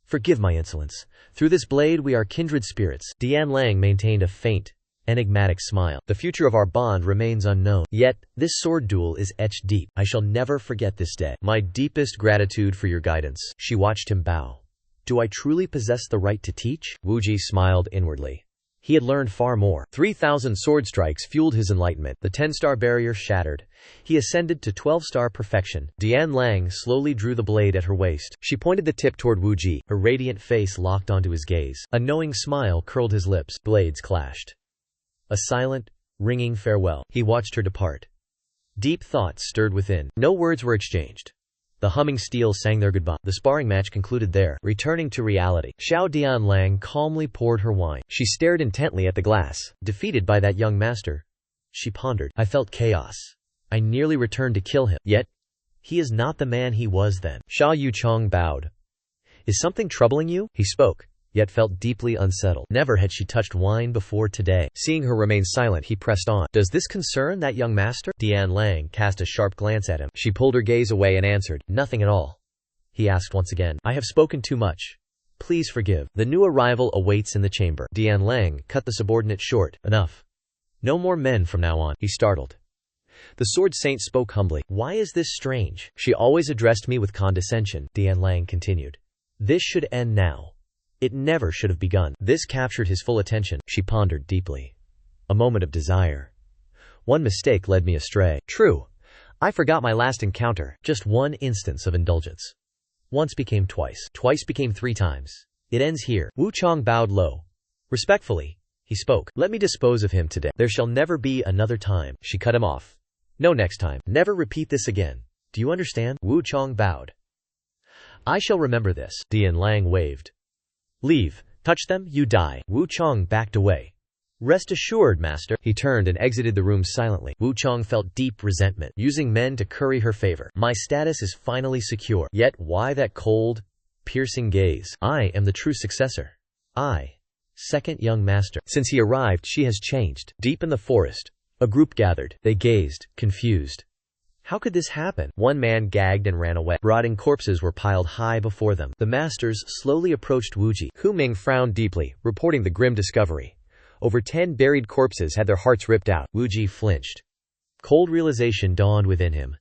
Forgive my insolence. Through this blade we are kindred spirits. Dian Lang maintained a faint, enigmatic smile. The future of our bond remains unknown. Yet, this sword duel is etched deep. I shall never forget this day. My deepest gratitude for your guidance. She watched him bow. Do I truly possess the right to teach? Wu Ji smiled inwardly. He had learned far more. 3,000 sword strikes fueled his enlightenment. The 10-star barrier shattered. He ascended to 12-star perfection. Dian Lang slowly drew the blade at her waist. She pointed the tip toward Wu Ji. Her radiant face locked onto his gaze. A knowing smile curled his lips. Blades clashed. A silent, ringing farewell. He watched her depart. Deep thoughts stirred within. No words were exchanged. The humming steel sang their goodbye. The sparring match concluded there. Returning to reality, Xiao Dian Lang calmly poured her wine. She stared intently at the glass. Defeated by that young master, she pondered. I felt chaos. I nearly returned to kill him. Yet, he is not the man he was then. Xia Yuchong bowed. Is something troubling you? He spoke, yet felt deeply unsettled. Never had she touched wine before today. Seeing her remain silent, he pressed on. Does this concern that young master? Dian Lang cast a sharp glance at him. She pulled her gaze away and answered, nothing at all. He asked once again, I have spoken too much. Please forgive. The new arrival awaits in the chamber. Dian Lang cut the subordinate short. Enough. No more men from now on. He startled. The Sword Saint spoke humbly. Why is this strange? She always addressed me with condescension. Dian Lang continued. This should end now. It never should have begun. This captured his full attention. She pondered deeply. A moment of desire. One mistake led me astray. True. I forgot my last encounter. Just one instance of indulgence. Once became twice. Twice became 3 times. It ends here. Wu Chong bowed low. Respectfully, he spoke. Let me dispose of him today. There shall never be another time. She cut him off. No next time. Never repeat this again. Do you understand? Wu Chong bowed. I shall remember this. Dian Lang waved. Leave. Touch them, you die. Wu Chong backed away. Rest assured, master. He turned and exited the room silently. Wu Chong felt deep resentment, using men to curry her favor. My status is finally secure. Yet why that cold, piercing gaze? I am the true successor. I, second young master. Since he arrived, she has changed. Deep in the forest, a group gathered. They gazed, confused. How could this happen? One man gagged and ran away. Rotting corpses were piled high before them. The masters slowly approached Wu Ji. Hu Ming frowned deeply, reporting the grim discovery. Over 10 buried corpses had their hearts ripped out. Wu Ji flinched. Cold realization dawned within him.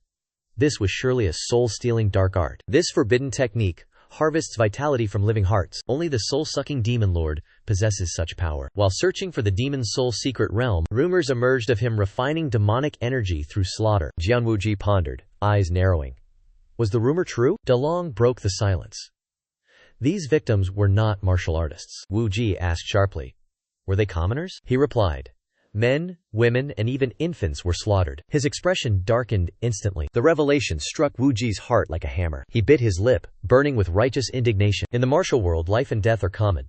This was surely a soul-stealing dark art. This forbidden technique harvests vitality from living hearts. Only the soul-sucking demon lord possesses such power. While searching for the demon's soul secret realm, rumors emerged of him refining demonic energy through slaughter. Jian Wuji pondered, eyes narrowing. Was the rumor true? DeLong broke the silence. These victims were not martial artists. Wu Ji asked sharply. Were they commoners? He replied. Men, women, and even infants were slaughtered. His expression darkened instantly. The revelation struck Wu Ji's heart like a hammer. He bit his lip, burning with righteous indignation. In the martial world, life and death are common.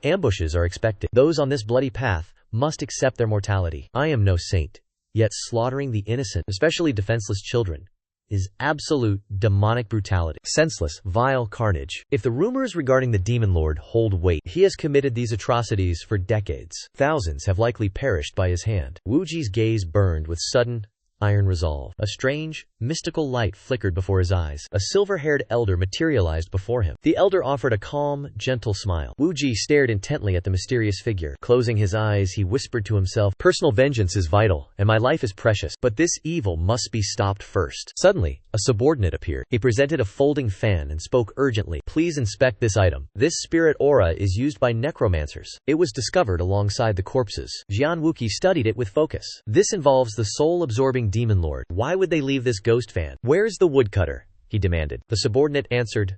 Ambushes are expected. Those on this bloody path must accept their mortality. I am no saint. Yet slaughtering the innocent, especially defenseless children, is absolute demonic brutality. Senseless, vile carnage. If the rumors regarding the demon lord hold weight, he has committed these atrocities for decades. Thousands have likely perished by his hand. Wu Ji's gaze burned with sudden, iron resolve. A strange, mystical light flickered before his eyes. A silver-haired elder materialized before him. The elder offered a calm, gentle smile. Wu Ji stared intently at the mysterious figure. Closing his eyes, he whispered to himself, "Personal vengeance is vital, and my life is precious, but this evil must be stopped first." Suddenly, a subordinate appeared. He presented a folding fan and spoke urgently, "Please inspect this item. This spirit aura is used by necromancers. It was discovered alongside the corpses." Jian Wuqi studied it with focus. "This involves the soul-absorbing demon lord. Why would they leave this ghost fan? Where's the woodcutter?" he demanded. The subordinate answered,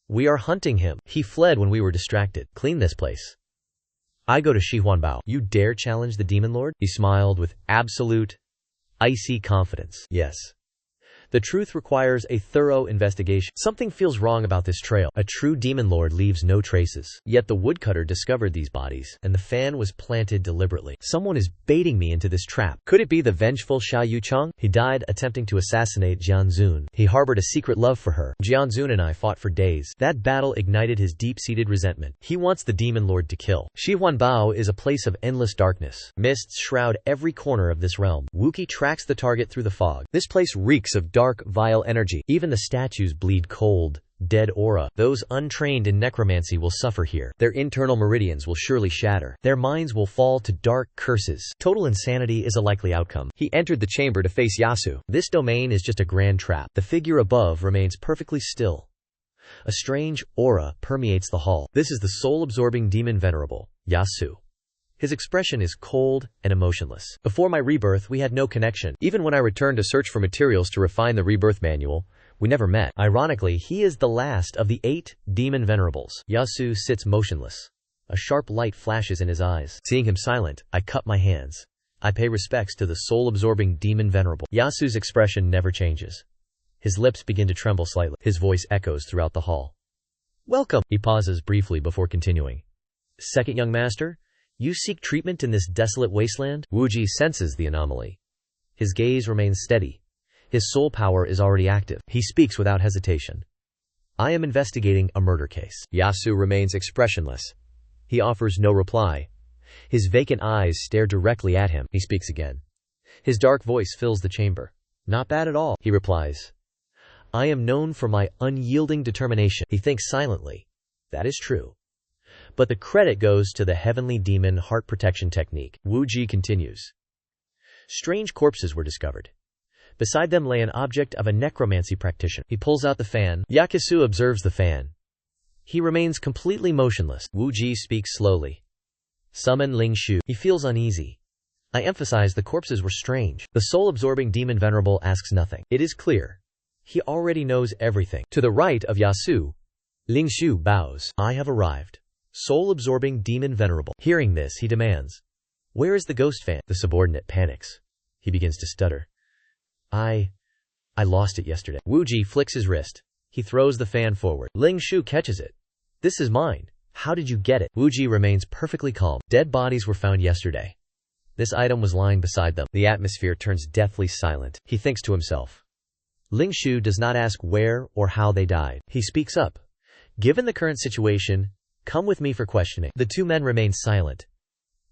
"We are hunting him. He fled when we were distracted. Clean this place. I go to Shi Huanbao." "You dare challenge the demon lord?" He smiled with absolute, icy confidence. "Yes. The truth requires a thorough investigation. Something feels wrong about this trail. A true demon lord leaves no traces. Yet the woodcutter discovered these bodies, and the fan was planted deliberately. Someone is baiting me into this trap. Could it be the vengeful Xiao Yucheng? He died attempting to assassinate Jianzun. He harbored a secret love for her. Jianzun and I fought for days. That battle ignited his deep-seated resentment. He wants the demon lord to kill. Shi Huanbao is a place of endless darkness. Mists shroud every corner of this realm. Wuqi tracks the target through the fog. This place reeks of dark, vile energy. Even the statues bleed cold, dead aura. Those untrained in necromancy will suffer here. Their internal meridians will surely shatter. Their minds will fall to dark curses. Total insanity is a likely outcome. He entered the chamber to face Yasu. This domain is just a grand trap. The figure above remains perfectly still. A strange aura permeates the hall. This is the soul-absorbing demon venerable, Yasu. His expression is cold and emotionless. Before my rebirth, we had no connection. Even when I returned to search for materials to refine the rebirth manual, we never met. Ironically, he is the last of the 8 demon venerables. Yasu sits motionless. A sharp light flashes in his eyes. Seeing him silent, I cup my hands. I pay respects to the soul-absorbing demon venerable. Yasu's expression never changes. His lips begin to tremble slightly. His voice echoes throughout the hall. "Welcome." He pauses briefly before continuing. "Second young master? You seek treatment in this desolate wasteland?" Wu Ji senses the anomaly. His gaze remains steady. His soul power is already active. He speaks without hesitation. "I am investigating a murder case." Yasu remains expressionless. He offers no reply. His vacant eyes stare directly at him. He speaks again. His dark voice fills the chamber. "Not bad at all," he replies. "I am known for my unyielding determination." He thinks silently. That is true. But the credit goes to the heavenly demon heart protection technique. Wu Ji continues. Strange corpses were discovered. Beside them lay an object of a necromancy practitioner. He pulls out the fan. Yakusu observes the fan. He remains completely motionless. Wu Ji speaks slowly. "Summon Ling Shu." He feels uneasy. I emphasize the corpses were strange. The soul-absorbing demon venerable asks nothing. It is clear. He already knows everything. To the right of Yasu, Ling Shu bows. "I have arrived." Soul-absorbing demon venerable. Hearing this, he demands, "Where is the ghost fan?" The subordinate panics. He begins to stutter. I lost it yesterday." Wu Ji flicks his wrist. He throws the fan forward. Ling Shu catches it. "This is mine. How did you get it?" Wu Ji remains perfectly calm. "Dead bodies were found yesterday. This item was lying beside them." The atmosphere turns deathly silent. He thinks to himself. Ling Shu does not ask where or how they died. He speaks up. "Given the current situation, come with me for questioning." The two men remain silent.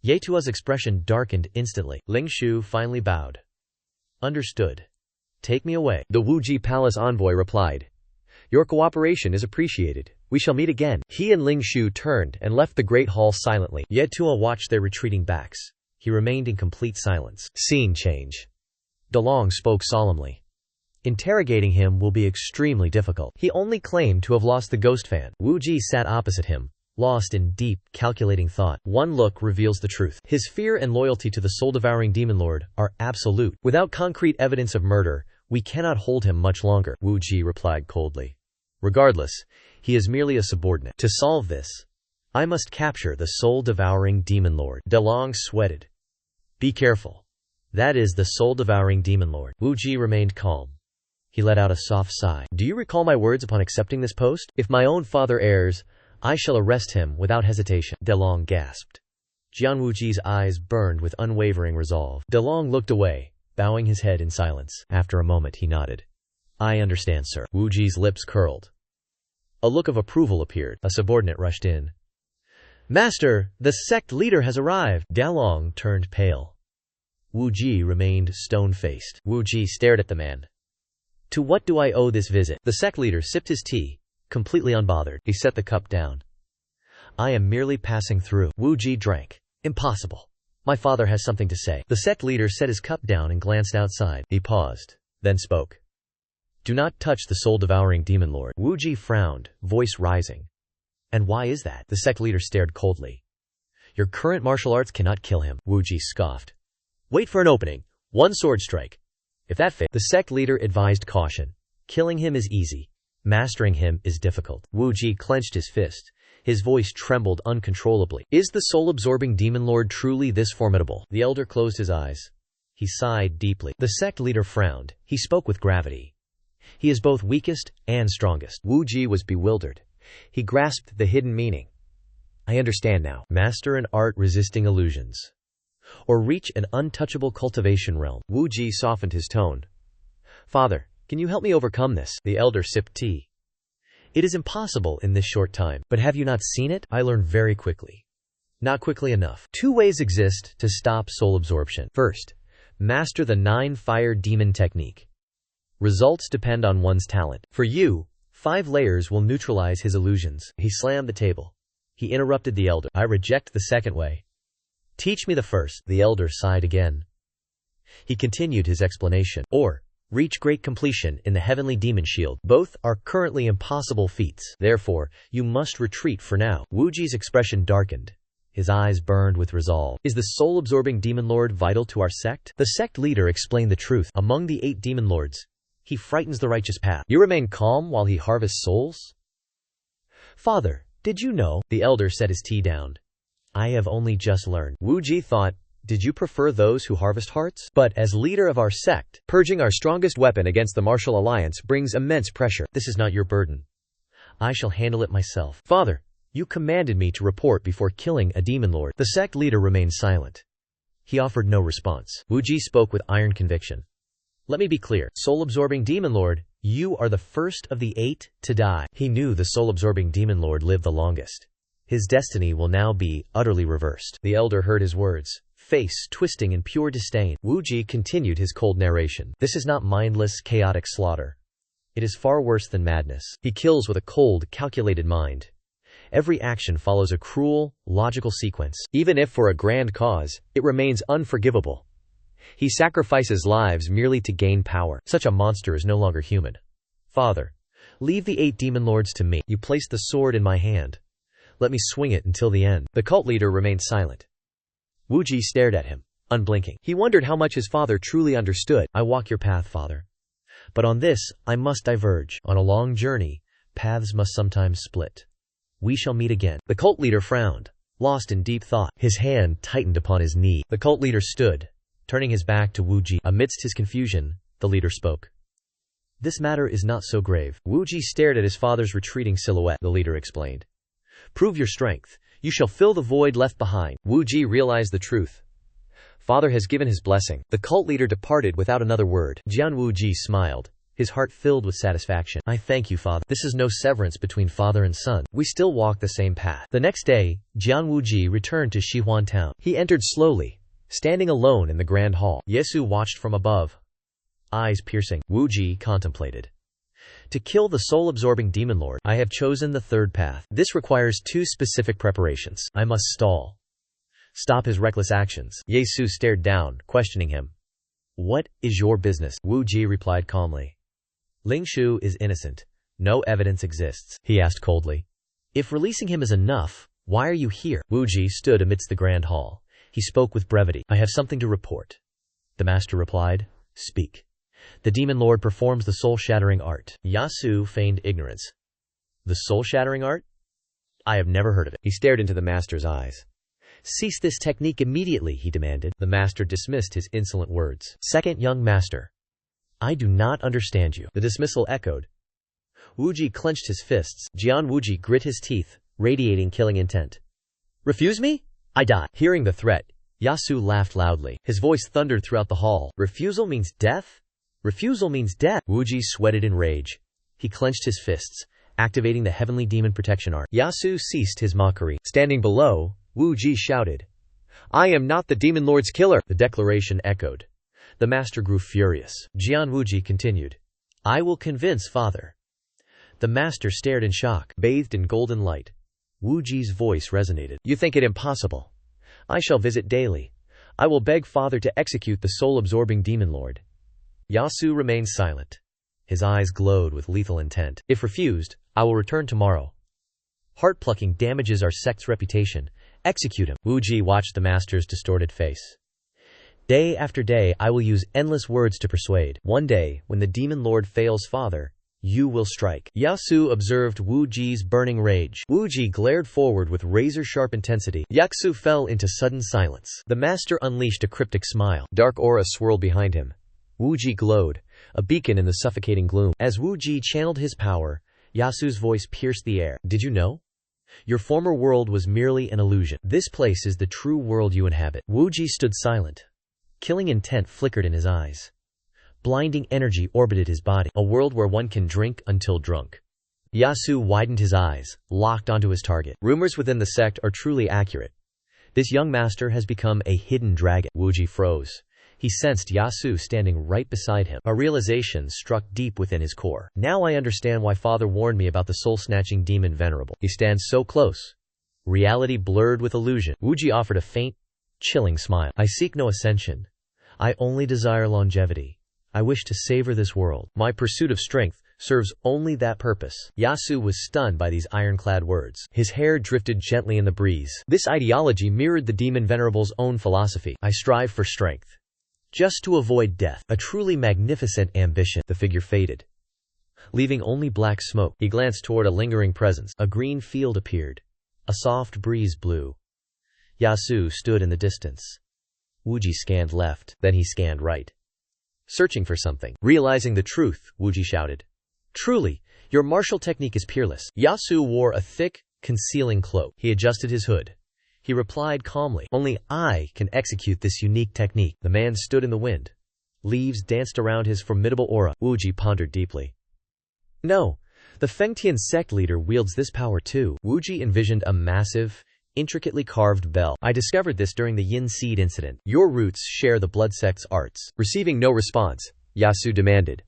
Ye Tua's expression darkened instantly. Ling Shu finally bowed. "Understood. Take me away." The Wu Ji palace envoy replied. "Your cooperation is appreciated. We shall meet again." He and Ling Shu turned and left the great hall silently. Ye Tua watched their retreating backs. He remained in complete silence. Scene change. DeLong spoke solemnly. Interrogating him will be extremely difficult. He only claimed to have lost the ghost fan. Wu Ji sat opposite him, lost in deep, calculating thought. One look reveals the truth. His fear and loyalty to the soul-devouring demon lord are absolute. Without concrete evidence of murder, we cannot hold him much longer, Wu Ji replied coldly. Regardless, he is merely a subordinate. To solve this, I must capture the soul-devouring demon lord. DeLong sweated. Be careful. That is the soul-devouring demon lord. Wu Ji remained calm. He let out a soft sigh. Do you recall my words upon accepting this post? If my own father errs, I shall arrest him without hesitation. DeLong gasped. Jian Wuji's eyes burned with unwavering resolve. DeLong looked away, bowing his head in silence. After a moment he nodded. I understand, sir. Wuji's lips curled. A look of approval appeared. A subordinate rushed in. Master, the sect leader has arrived. DeLong turned pale. Wu Ji remained stone-faced. Wu Ji stared at the man. To what do I owe this visit? The sect leader sipped his tea, completely unbothered. He set the cup down. I am merely passing through. Wu Ji drank. Impossible. My father has something to say. The sect leader set his cup down and glanced outside. He paused, then spoke. Do not touch the soul-devouring demon lord. Wu Ji frowned, voice rising. And why is that? The sect leader stared coldly. Your current martial arts cannot kill him. Wu Ji scoffed. Wait for an opening. One sword strike. If that fails, the sect leader advised caution. Killing him is easy. Mastering him is difficult. Wu Ji clenched his fist. His voice trembled uncontrollably. Is the soul-absorbing demon lord truly this formidable? The elder closed his eyes. He sighed deeply. The sect leader frowned. He spoke with gravity. He is both weakest and strongest. Wu Ji was bewildered. He grasped the hidden meaning. I understand now. Master an art resisting illusions. Or reach an untouchable cultivation realm. Wu Ji softened his tone. Father, can you help me overcome this? The elder sipped tea. It is impossible in this short time. But have you not seen it? I learned very quickly. Not quickly enough. 2 ways exist to stop soul absorption. First, master the 9 fire demon technique. Results depend on one's talent. For you, 5 layers will neutralize his illusions. He slammed the table. He interrupted the elder. I reject the second way. Teach me the first. The elder sighed again. He continued his explanation. Or, reach great completion in the heavenly demon shield. Both are currently impossible feats. Therefore, you must retreat for now. Wu Ji's expression darkened. His eyes burned with resolve. Is the soul-absorbing demon lord vital to our sect? The sect leader explained the truth. Among the 8 demon lords, he frightens the righteous path. You remain calm while he harvests souls? Father, did you know? The elder set his tea down. I have only just learned. Wu Ji thought, did you prefer those who harvest hearts? But as leader of our sect, purging our strongest weapon against the martial alliance brings immense pressure. This is not your burden. I shall handle it myself. Father, you commanded me to report before killing a demon lord. The sect leader remained silent. He offered no response. Wu Ji spoke with iron conviction. Let me be clear, soul-absorbing demon lord, you are the first of the 8 to die. He knew the soul-absorbing demon lord lived the longest. His destiny will now be utterly reversed. The elder heard his words, face twisting in pure disdain. Wu Ji continued his cold narration. This is not mindless, chaotic slaughter. It is far worse than madness. He kills with a cold, calculated mind. Every action follows a cruel, logical sequence. Even if for a grand cause, it remains unforgivable. He sacrifices lives merely to gain power. Such a monster is no longer human. Father, leave the 8 demon lords to me. You placed the sword in my hand. Let me swing it until the end. The cult leader remained silent. Wu Ji stared at him, unblinking. He wondered how much his father truly understood. I walk your path, father. But on this, I must diverge. On a long journey, paths must sometimes split. We shall meet again. The cult leader frowned, lost in deep thought. His hand tightened upon his knee. The cult leader stood, turning his back to Wu Ji. Amidst his confusion, the leader spoke. This matter is not so grave. Wu Ji stared at his father's retreating silhouette. The leader explained. Prove your strength. You shall fill the void left behind. Wu Ji realized the truth. Father has given his blessing. The cult leader departed without another word. Jian Wu Ji smiled, his heart filled with satisfaction. I thank you, father. This is no severance between father and son. We still walk the same path. The next day, Jian Wu Ji returned to Shihuan town. He entered slowly, standing alone in the grand hall. Yesu watched from above, eyes piercing. Wu Ji contemplated. To kill the soul-absorbing demon lord, I have chosen the 3rd path. This requires 2 specific preparations. I must stop his reckless actions. Yesu stared down, questioning him. What is your business? Wu Ji replied calmly. Ling Shu is innocent. No evidence exists. He asked coldly. If releasing him is enough, why are you here? Wu Ji stood amidst the grand hall. He spoke with brevity. I have something to report. The master replied. Speak. The demon lord performs the soul-shattering art. Yasu feigned ignorance. The soul-shattering art? I have never heard of it. He stared into the master's eyes. Cease this technique immediately, he demanded. The master dismissed his insolent words. Second young master. I do not understand you. The dismissal echoed. Wu Ji clenched his fists. Jian Wu Ji grit his teeth, radiating killing intent. Refuse me? I die. Hearing the threat, Yasu laughed loudly. His voice thundered throughout the hall. Refusal means death? Refusal means death. Wu Ji sweated in rage. He clenched his fists, activating the heavenly demon protection art. Yasu ceased his mockery. Standing below, Wu Ji shouted. I am not the Demon Lord's killer, the declaration echoed. The master grew furious. Jian Wuji continued. I will convince father. The master stared in shock, bathed in golden light. Wuji's voice resonated. You think it impossible? I shall visit daily. I will beg father to execute the soul-absorbing demon lord. Yasu remained silent. His eyes glowed with lethal intent. If refused, I will return tomorrow. Heart-plucking damages our sect's reputation. Execute him. Wuji watched the master's distorted face. Day after day I will use endless words to persuade. One day, when the demon lord fails father, you will strike. Yasu observed Wuji's burning rage. Wuji glared forward with razor-sharp intensity. Yasu fell into sudden silence. The master unleashed a cryptic smile. Dark aura swirled behind him. Wuji glowed, a beacon in the suffocating gloom. As Wuji channeled his power, Yasu's voice pierced the air. Did you know? Your former world was merely an illusion. This place is the true world you inhabit. Wuji stood silent. Killing intent flickered in his eyes. Blinding energy orbited his body. A world where one can drink until drunk. Yasu widened his eyes, locked onto his target. Rumors within the sect are truly accurate. This young master has become a hidden dragon. Wuji froze. He sensed Yasu standing right beside him. A realization struck deep within his core. Now I understand why father warned me about the soul-snatching demon venerable. He stands so close. Reality blurred with illusion. Wuji offered a faint, chilling smile. I seek no ascension. I only desire longevity. I wish to savor this world. My pursuit of strength serves only that purpose. Yasu was stunned by these ironclad words. His hair drifted gently in the breeze. This ideology mirrored the demon venerable's own philosophy. I strive for strength, just to avoid death. A truly magnificent ambition. The figure faded, leaving only black smoke. He glanced toward a lingering presence. A green field appeared. A soft breeze blew. Yasu stood in the distance. Wuji scanned left, then he scanned right, searching for something. Realizing the truth, Wuji shouted. Truly, your martial technique is peerless. Yasu wore a thick, concealing cloak. He adjusted his hood. He replied calmly, only I can execute this unique technique. The man stood in the wind. Leaves danced around his formidable aura. Wuji pondered deeply. No, the Fengtian sect leader wields this power too. Wuji envisioned a massive, intricately carved bell. I discovered this during the Yin Seed incident. Your roots share the blood sect's arts. Receiving no response, Yasu demanded.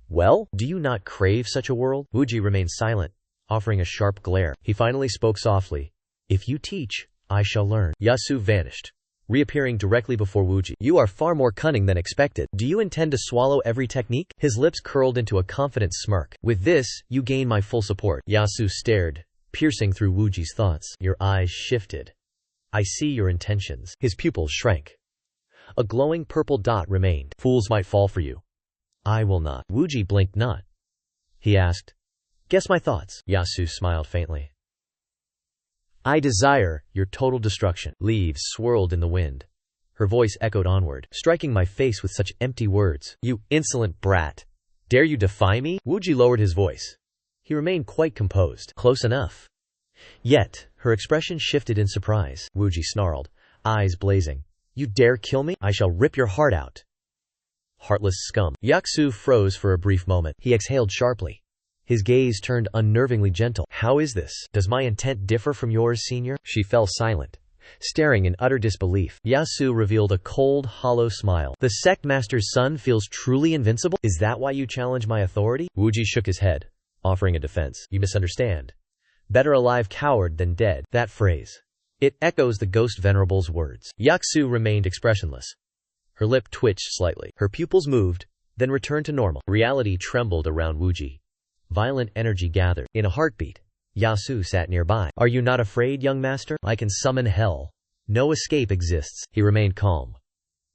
Well, do you not crave such a world? Wuji remained silent, offering a sharp glare. He finally spoke softly. If you teach, I shall learn. Yasu vanished, reappearing directly before Wuji. You are far more cunning than expected. Do you intend to swallow every technique? His lips curled into a confident smirk. With this, you gain my full support. Yasu stared, piercing through Wuji's thoughts. Your eyes shifted. I see your intentions. His pupils shrank. A glowing purple dot remained. Fools might fall for you. I will not. Wuji blinked not. He asked, guess my thoughts. Yasu smiled faintly. I desire your total destruction. Leaves swirled in the wind. Her voice echoed onward, striking my face with such empty words. You insolent brat. Dare you defy me? Wuji lowered his voice. He remained quite composed. Close enough. Yet, her expression shifted in surprise. Wuji snarled, eyes blazing. You dare kill me? I shall rip your heart out. Heartless scum. Yasu froze for a brief moment. He exhaled sharply. His gaze turned unnervingly gentle. How is this? Does my intent differ from yours, senior? She fell silent, staring in utter disbelief. Yasu revealed a cold, hollow smile. The sect master's son feels truly invincible? Is that why you challenge my authority? Wuji shook his head, offering a defense. You misunderstand. Better alive coward than dead. That phrase. It echoes the ghost venerable's words. Yasu remained expressionless. Her lip twitched slightly. Her pupils moved, then returned to normal. Reality trembled around Wuji. Violent energy gathered. In a heartbeat, Yasu sat nearby. Are you not afraid, young master? I can summon hell. No escape exists. He remained calm.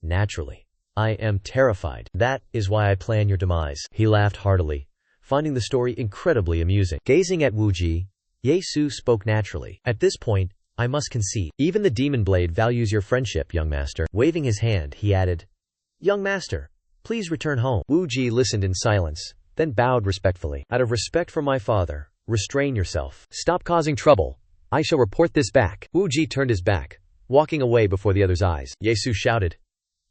Naturally. I am terrified. That is why I plan your demise. He laughed heartily, finding the story incredibly amusing. Gazing at Wuji, Yasu spoke naturally. At this point, I must concede. Even the demon blade values your friendship, young master. Waving his hand, he added, Young master, please return home. Wuji listened in silence, then bowed respectfully. Out of respect for my father, restrain yourself. Stop causing trouble. I shall report this back. Wuji turned his back, walking away before the other's eyes. Yasu shouted,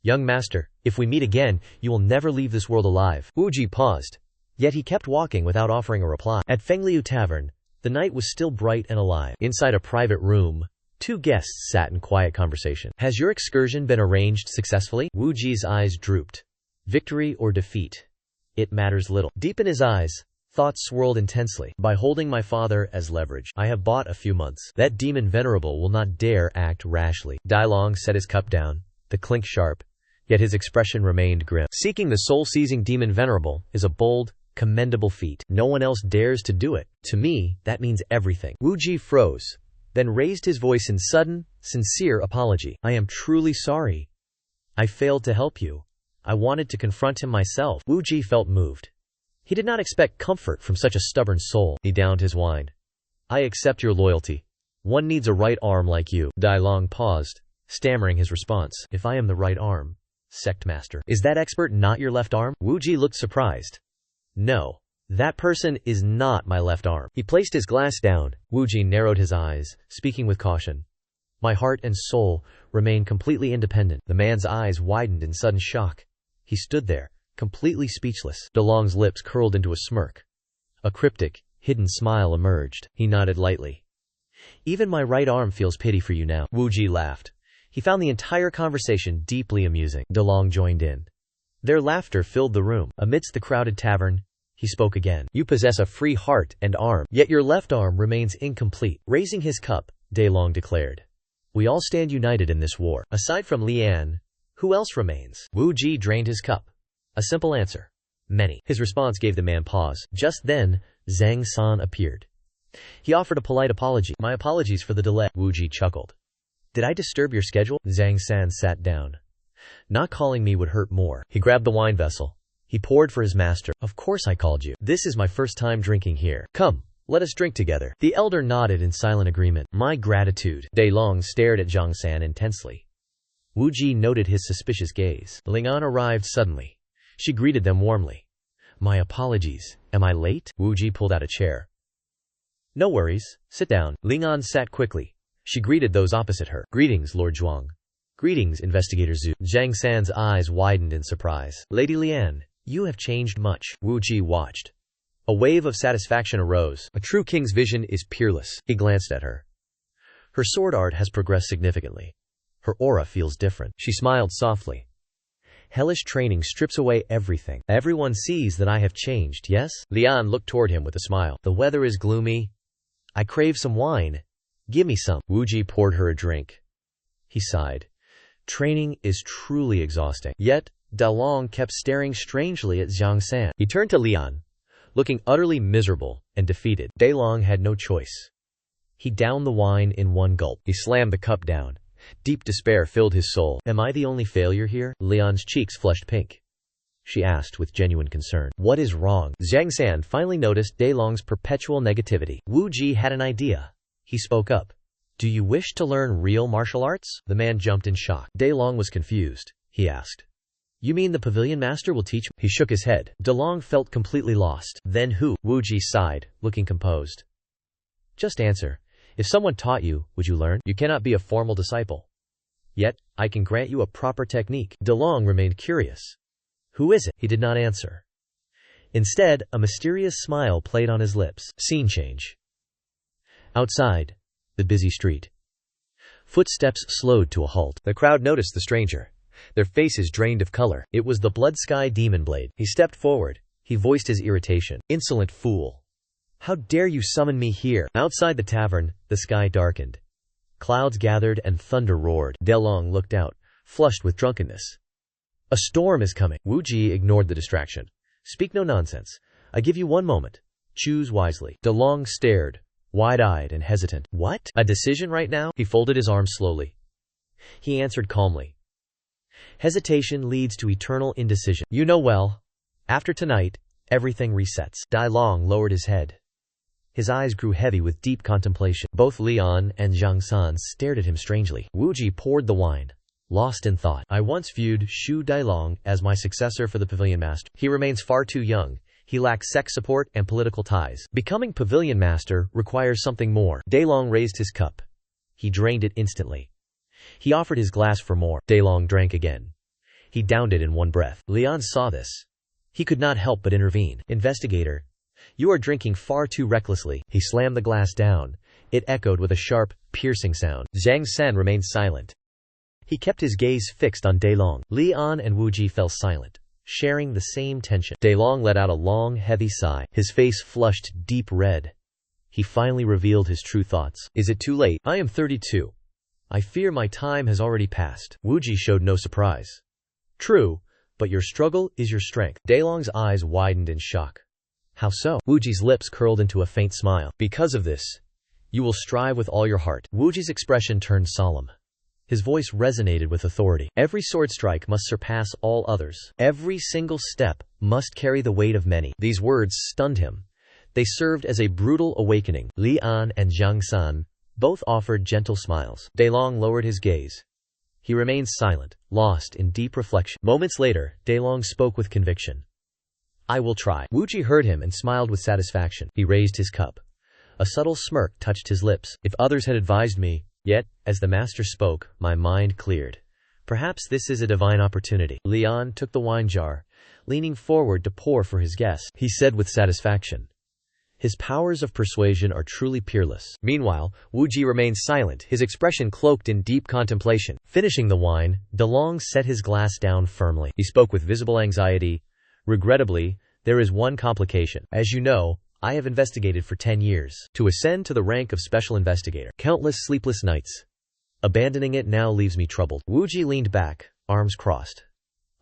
Young master, if we meet again, you will never leave this world alive. Wuji paused, yet he kept walking without offering a reply. At Fengliu Tavern, the night was still bright and alive. Inside a private room, Two guests sat in quiet conversation. Has your excursion been arranged successfully? Wu Ji's eyes drooped. Victory or defeat? It matters little. Deep in his eyes, thoughts swirled intensely. By holding my father as leverage, I have bought a few months. That demon venerable will not dare act rashly. Dai Long set his cup down, the clink sharp, yet his expression remained grim. Seeking the soul-seizing demon venerable is a bold, commendable feat. No one else dares to do it. To me, that means everything. Wu Ji froze, then raised his voice in sudden, sincere apology. I am truly sorry. I failed to help you. I wanted to confront him myself. Wu Ji felt moved. He did not expect comfort from such a stubborn soul. He downed his wine. I accept your loyalty. One needs a right arm like you. Dai Long paused, stammering his response. If I am the right arm, sect master, is that expert not your left arm? Wu Ji looked surprised. No, that person is not my left arm. He placed his glass down. Wu Ji narrowed his eyes, speaking with caution. My heart and soul remain completely independent. The man's eyes widened in sudden shock. He stood there, completely speechless. DeLong's lips curled into a smirk. A cryptic, hidden smile emerged. He nodded lightly. Even my right arm feels pity for you now. Wu Ji laughed. He found the entire conversation deeply amusing. DeLong joined in. Their laughter filled the room. Amidst the crowded tavern, he spoke again. You possess a free heart and arm, yet your left arm remains incomplete. Raising his cup, DeLong declared. We all stand united in this war. Aside from Lian, who else remains? Wu Ji drained his cup. A simple answer. Many. His response gave the man pause. Just then, Zhang San appeared. He offered a polite apology. My apologies for the delay. Wu Ji chuckled. Did I disturb your schedule? Zhang San sat down. Not calling me would hurt more. He grabbed the wine vessel. He poured for his master. Of course I called you. This is my first time drinking here. Come, let us drink together. The elder nodded in silent agreement. My gratitude. DeLong stared at Zhang San intensely. Wu Ji noted his suspicious gaze. Lingan arrived suddenly. She greeted them warmly. My apologies. Am I late? Wu Ji pulled out a chair. No worries. Sit down. Lingan sat quickly. She greeted those opposite her. Greetings, Lord Zhuang. Greetings, Investigator Zhu. Zhang San's eyes widened in surprise. Lady Lian, you have changed much. Wu Ji watched. A wave of satisfaction arose. A true king's vision is peerless. He glanced at her. Her sword art has progressed significantly. Her aura feels different. She smiled softly. Hellish training strips away everything. Everyone sees that I have changed, yes? Lian looked toward him with a smile. The weather is gloomy. I crave some wine. Give me some. Wu Ji poured her a drink. He sighed. Training is truly exhausting. Yet, DeLong kept staring strangely at Zhang San. He turned to Lian, looking utterly miserable and defeated. DeLong had no choice. He downed the wine in one gulp. He slammed the cup down. Deep despair filled his soul. Am I the only failure here? Lian's cheeks flushed pink. She asked with genuine concern. What is wrong? Zhang San finally noticed DeLong's perpetual negativity. Wu Ji had an idea. He spoke up. Do you wish to learn real martial arts? The man jumped in shock. DeLong was confused. He asked. You mean the pavilion master will teach me? He shook his head. DeLong felt completely lost. Then who? Wu Ji sighed, looking composed. Just answer. If someone taught you, would you learn? You cannot be a formal disciple. Yet, I can grant you a proper technique. DeLong remained curious. Who is it? He did not answer. Instead, a mysterious smile played on his lips. Scene change. Outside, the busy street. Footsteps slowed to a halt. The crowd noticed the stranger. Their faces drained of color. It was the Blood Sky Demon Blade. He stepped forward. He voiced his irritation. Insolent fool. How dare you summon me here? Outside the tavern, the sky darkened. Clouds gathered and thunder roared. DeLong looked out, flushed with drunkenness. A storm is coming. Wu Ji ignored the distraction. Speak no nonsense. I give you 1 moment. Choose wisely. DeLong stared, wide-eyed and hesitant. What? A decision right now? He folded his arms slowly. He answered calmly. Hesitation leads to eternal indecision. You know well. After tonight, everything resets. DeLong lowered his head. His eyes grew heavy with deep contemplation. Both Lian and Zhang San stared at him strangely. Wu Ji poured the wine, lost in thought. I once viewed Shu Dailong as my successor for the pavilion master. He remains far too young. He lacks sex support and political ties. Becoming pavilion master requires something more. DeLong raised his cup. He drained it instantly. He offered his glass for more. DeLong drank again. He downed it in one breath. Lian saw this. He could not help but intervene. Investigator, you are drinking far too recklessly. He slammed the glass down. It echoed with a sharp, piercing sound. Zhang San remained silent. He kept his gaze fixed on Dailong. Li An and Wu Ji fell silent, sharing the same tension. Dailong let out a long, heavy sigh. His face flushed deep red. He finally revealed his true thoughts. Is it too late? I am 32. I fear my time has already passed. Wu Ji showed no surprise. True, but your struggle is your strength. Dailong's eyes widened in shock. How so? Wu Ji's lips curled into a faint smile. Because of this, you will strive with all your heart. Wu Ji's expression turned solemn. His voice resonated with authority. Every sword strike must surpass all others. Every single step must carry the weight of many. These words stunned him. They served as a brutal awakening. Li An and Zhang San both offered gentle smiles. Dailong lowered his gaze. He remained silent, lost in deep reflection. Moments later, Dailong spoke with conviction. I will try. Wu Ji heard him and smiled with satisfaction. He raised his cup. A subtle smirk touched his lips. If others had advised me, yet, as the master spoke, my mind cleared. Perhaps this is a divine opportunity. Li An took the wine jar, leaning forward to pour for his guest. He said with satisfaction, his powers of persuasion are truly peerless. Meanwhile, Wu Ji remained silent, his expression cloaked in deep contemplation. Finishing the wine, Dailong set his glass down firmly. He spoke with visible anxiety. Regrettably, there is one complication. As you know, I have investigated for 10 years. To ascend to the rank of special investigator. Countless sleepless nights. Abandoning it now leaves me troubled. Wu Ji leaned back, arms crossed.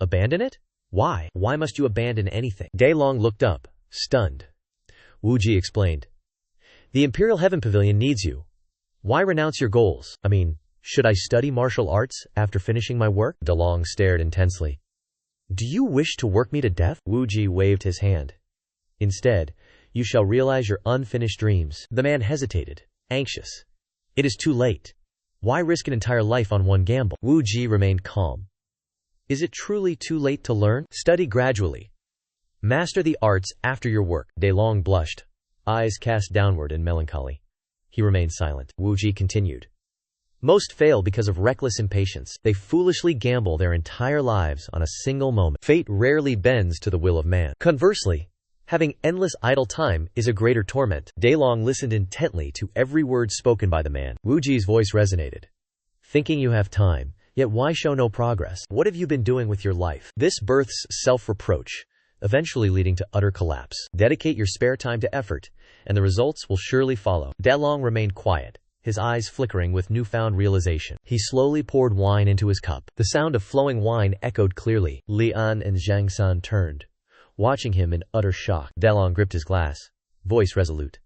Abandon it? Why? Why must you abandon anything? Dailong looked up, stunned. Wu Ji explained. The Imperial Heaven Pavilion needs you. Why renounce your goals? I mean, should I study martial arts after finishing my work? Dailong stared intensely. Do you wish to work me to death? Wu Ji waved his hand. Instead, you shall realize your unfinished dreams. The man hesitated, anxious. It is too late. Why risk an entire life on one gamble? Wu Ji remained calm. Is it truly too late to learn? Study gradually. Master the arts after your work. Dailong blushed, eyes cast downward in melancholy. He remained silent. Wu Ji continued. Most fail because of reckless impatience. They foolishly gamble their entire lives on a single moment. Fate rarely bends to the will of man. Conversely, having endless idle time is a greater torment. Dailong listened intently to every word spoken by the man. Wu Ji's voice resonated. Thinking you have time, yet why show no progress? What have you been doing with your life? This births self-reproach, eventually leading to utter collapse. Dedicate your spare time to effort, and the results will surely follow. Dailong remained quiet, his eyes flickering with newfound realization. He slowly poured wine into his cup. The sound of flowing wine echoed clearly. Li An and Zhang San turned, watching him in utter shock. Dailong gripped his glass, voice resolute.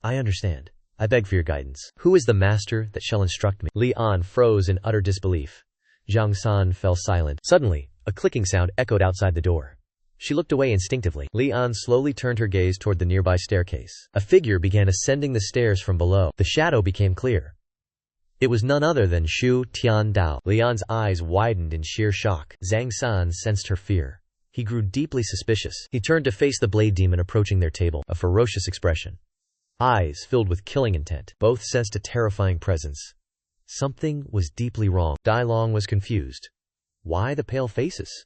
I understand. I beg for your guidance. Who is the master that shall instruct me? Li An froze in utter disbelief. Zhang San fell silent. Suddenly, a clicking sound echoed outside the door. She looked away instinctively. Li An slowly turned her gaze toward the nearby staircase. A figure began ascending the stairs from below. The shadow became clear. It was none other than Shu Tian Dao. Li An's eyes widened in sheer shock. Zhang San sensed her fear. He grew deeply suspicious. He turned to face the blade demon approaching their table, a ferocious expression. Eyes filled with killing intent. Both sensed a terrifying presence. Something was deeply wrong. Dailong was confused. Why the pale faces?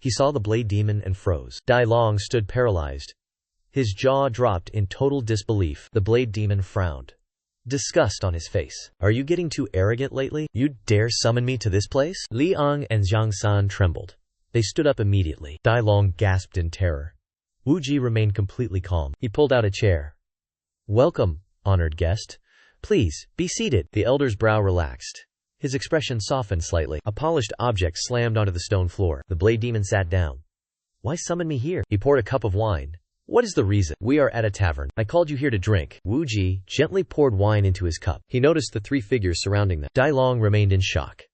He saw the blade demon and froze. Dailong stood paralyzed. His jaw dropped in total disbelief. The blade demon frowned, disgust on his face. Are you getting too arrogant lately? You dare summon me to this place? Li Ang and Zhang San trembled. They stood up immediately. Dailong gasped in terror. Wu Ji remained completely calm. He pulled out a chair. Welcome, honored guest. Please, be seated. The elder's brow relaxed. His expression softened slightly. A polished object slammed onto the stone floor. The blade demon sat down. Why summon me here? He poured a cup of wine. What is the reason? We are at a tavern. I called you here to drink. Wu Ji gently poured wine into his cup. He noticed the three figures surrounding them. Dailong remained in shock.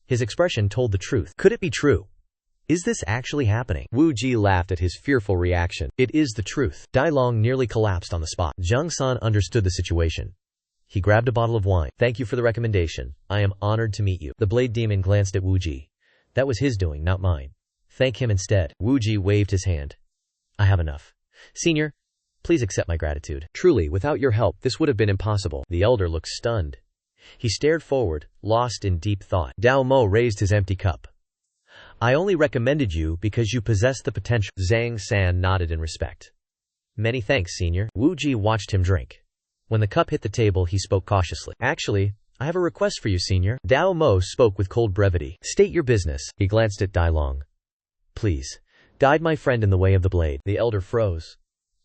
His expression told the truth. Could it be true? Is this actually happening? Wu Ji laughed at his fearful reaction. It is the truth. Dailong nearly collapsed on the spot. Zhang San understood the situation. He grabbed a bottle of wine. Thank you for the recommendation. I am honored to meet you. The blade demon glanced at Wu Ji. That was his doing, not mine. Thank him instead. Wu Ji waved his hand. I have enough. Senior, please accept my gratitude. Truly, without your help, this would have been impossible. The elder looked stunned. He stared forward, lost in deep thought. Dao Mo raised his empty cup. I only recommended you because you possess the potential. Zhang San nodded in respect. Many thanks, Senior. Wu Ji watched him drink. When the cup hit the table, he spoke cautiously. Actually, I have a request for you, senior. Dao Mo spoke with cold brevity. State your business. He glanced at Dai Long. Please. Guide my friend in the way of the blade. The elder froze.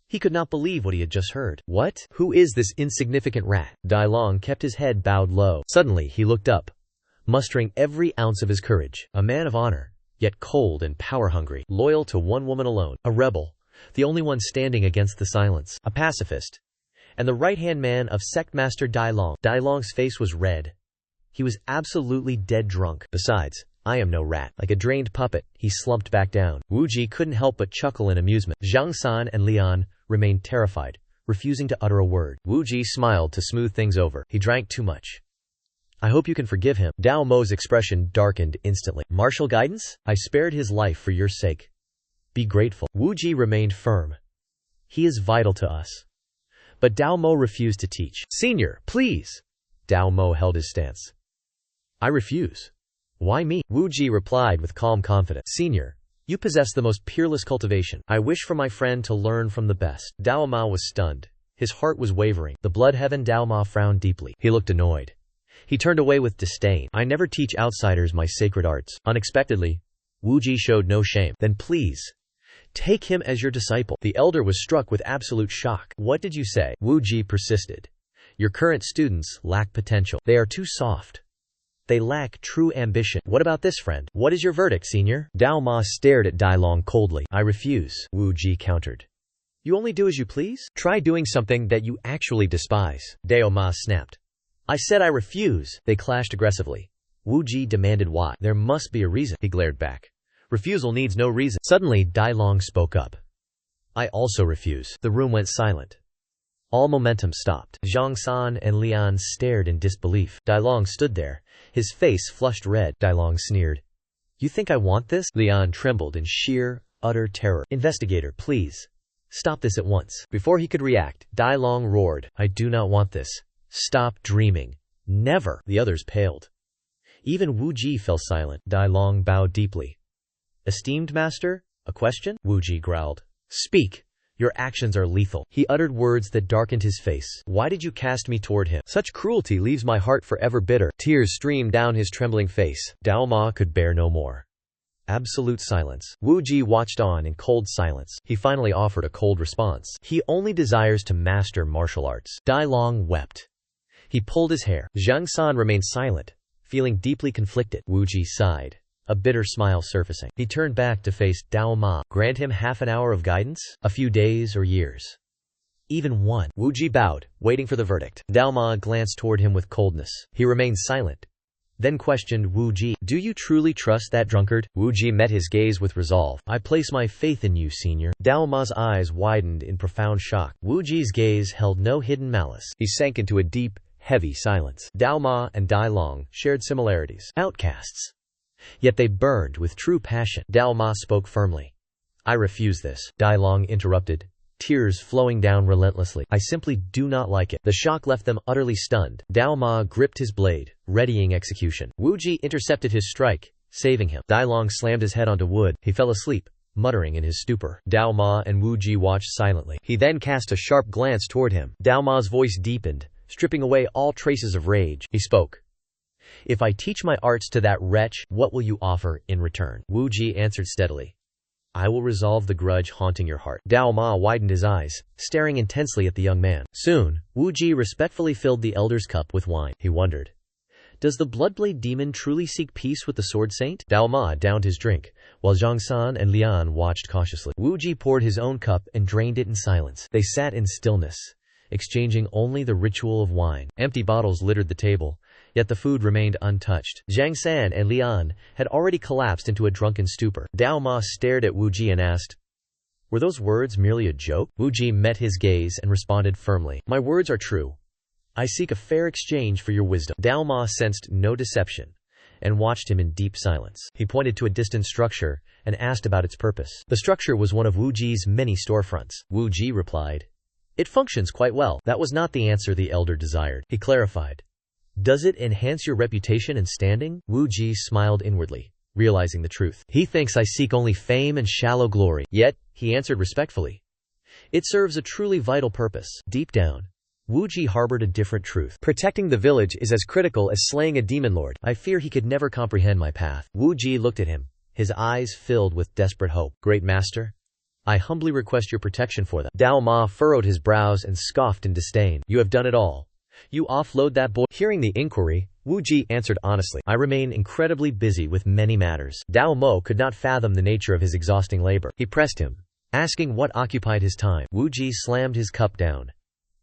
He could not believe what he had just heard. What? Who is this insignificant rat? Dai Long kept his head bowed low. Suddenly he looked up, mustering every ounce of his courage. A man of honor, yet cold and power-hungry, loyal to one woman alone, a rebel, the only one standing against the silence, a pacifist, and the right-hand man of sect master Dai Long. Dai Long's face was red. He was absolutely dead drunk. Besides, I am no rat. Like a drained puppet, he slumped back down. Wu Ji couldn't help but chuckle in amusement. Zhang San and Lian remained terrified, refusing to utter a word. Wu Ji smiled to smooth things over. He drank too much. I hope you can forgive him. Dao Mo's expression darkened instantly. Martial guidance? I spared his life for your sake. Be grateful. Wu Ji remained firm. He is vital to us. But Dao Mo refused to teach. Senior, please. Dao Mo held his stance. I refuse. Why me? Wu Ji replied with calm confidence. Senior, you possess the most peerless cultivation. I wish for my friend to learn from the best. Dao Ma was stunned. His heart was wavering. The blood heaven Dao Ma frowned deeply. He looked annoyed. He turned away with disdain. I never teach outsiders my sacred arts. Unexpectedly, Wu Ji showed no shame. Then please, take him as your disciple. The elder was struck with absolute shock. What did you say? Wu Ji persisted. Your current students lack potential. They are too soft. They lack true ambition. What about this friend? What is your verdict, senior? Dao Ma stared at Dai Long coldly. I refuse, Wu Ji countered. You only do as you please? Try doing something that you actually despise. Dao Ma snapped. I said I refuse. They clashed aggressively. Wu Ji demanded why. There must be a reason. He glared back. Refusal needs no reason. Suddenly, Dai Long spoke up. I also refuse. The room went silent. All momentum stopped. Zhang San and Lian stared in disbelief. Dai Long stood there, his face flushed red. Dai Long sneered. You think I want this? Lian trembled in sheer, utter terror. Investigator, please. Stop this at once. Before he could react, Dai Long roared. I do not want this. Stop dreaming. Never. The others paled. Even Wu Ji fell silent. Dai Long bowed deeply. Esteemed master? A question? Wu Ji growled. Speak. Your actions are lethal. He uttered words that darkened his face. Why did you cast me toward him? Such cruelty leaves my heart forever bitter. Tears streamed down his trembling face. Dao Ma could bear no more. Absolute silence. Wu Ji watched on in cold silence. He finally offered a cold response. He only desires to master martial arts. Dai Long wept. He pulled his hair. Zhang San remained silent, feeling deeply conflicted. Wu Ji sighed, a bitter smile surfacing. He turned back to face Dao Ma. Grant him half an hour of guidance? A few days or years? Even one. Wu Ji bowed, waiting for the verdict. Dao Ma glanced toward him with coldness. He remained silent, then questioned Wu Ji. Do you truly trust that drunkard? Wu Ji met his gaze with resolve. I place my faith in you, senior. Dao Ma's eyes widened in profound shock. Wu Ji's gaze held no hidden malice. He sank into a deep, heavy silence. Dao Ma and Dai Long shared similarities. Outcasts. Yet they burned with true passion. Dao Ma spoke firmly. I refuse this. Dai Long interrupted, tears flowing down relentlessly. I simply do not like it. The shock left them utterly stunned. Dao Ma gripped his blade, readying execution. Wu Ji intercepted his strike, saving him. Dai Long slammed his head onto wood. He fell asleep, muttering in his stupor. Dao Ma and Wu Ji watched silently. He then cast a sharp glance toward him. Dao Ma's voice deepened, stripping away all traces of rage. He spoke. If I teach my arts to that wretch, what will you offer in return? Wu Ji answered steadily. I will resolve the grudge haunting your heart. Dao Ma widened his eyes, staring intensely at the young man. Soon, Wu Ji respectfully filled the elder's cup with wine. He wondered, does the Bloodblade demon truly seek peace with the Sword Saint? Dao Ma downed his drink, while Zhang San and Lian watched cautiously. Wu Ji poured his own cup and drained it in silence. They sat in stillness, exchanging only the ritual of wine. Empty bottles littered the table, yet the food remained untouched. Zhang San and Lian had already collapsed into a drunken stupor. Dao Ma stared at Wu Ji and asked, were those words merely a joke? Wu Ji met his gaze and responded firmly. My words are true. I seek a fair exchange for your wisdom. Dao Ma sensed no deception and watched him in deep silence. He pointed to a distant structure and asked about its purpose. The structure was one of Wu Ji's many storefronts. Wu Ji replied, it functions quite well. That was not the answer the elder desired. He clarified. Does it enhance your reputation and standing? Wu Ji smiled inwardly, realizing the truth. He thinks I seek only fame and shallow glory. Yet, he answered respectfully, it serves a truly vital purpose. Deep down, Wu Ji harbored a different truth. Protecting the village is as critical as slaying a demon lord. I fear he could never comprehend my path. Wu Ji looked at him, his eyes filled with desperate hope. Great master, I humbly request your protection for them. Dao Ma furrowed his brows and scoffed in disdain. You have done it all. You offload that boy. Hearing the inquiry, Wu Ji answered honestly. I remain incredibly busy with many matters. Dao Mo could not fathom the nature of his exhausting labor. He pressed him, asking what occupied his time. Wu Ji slammed his cup down.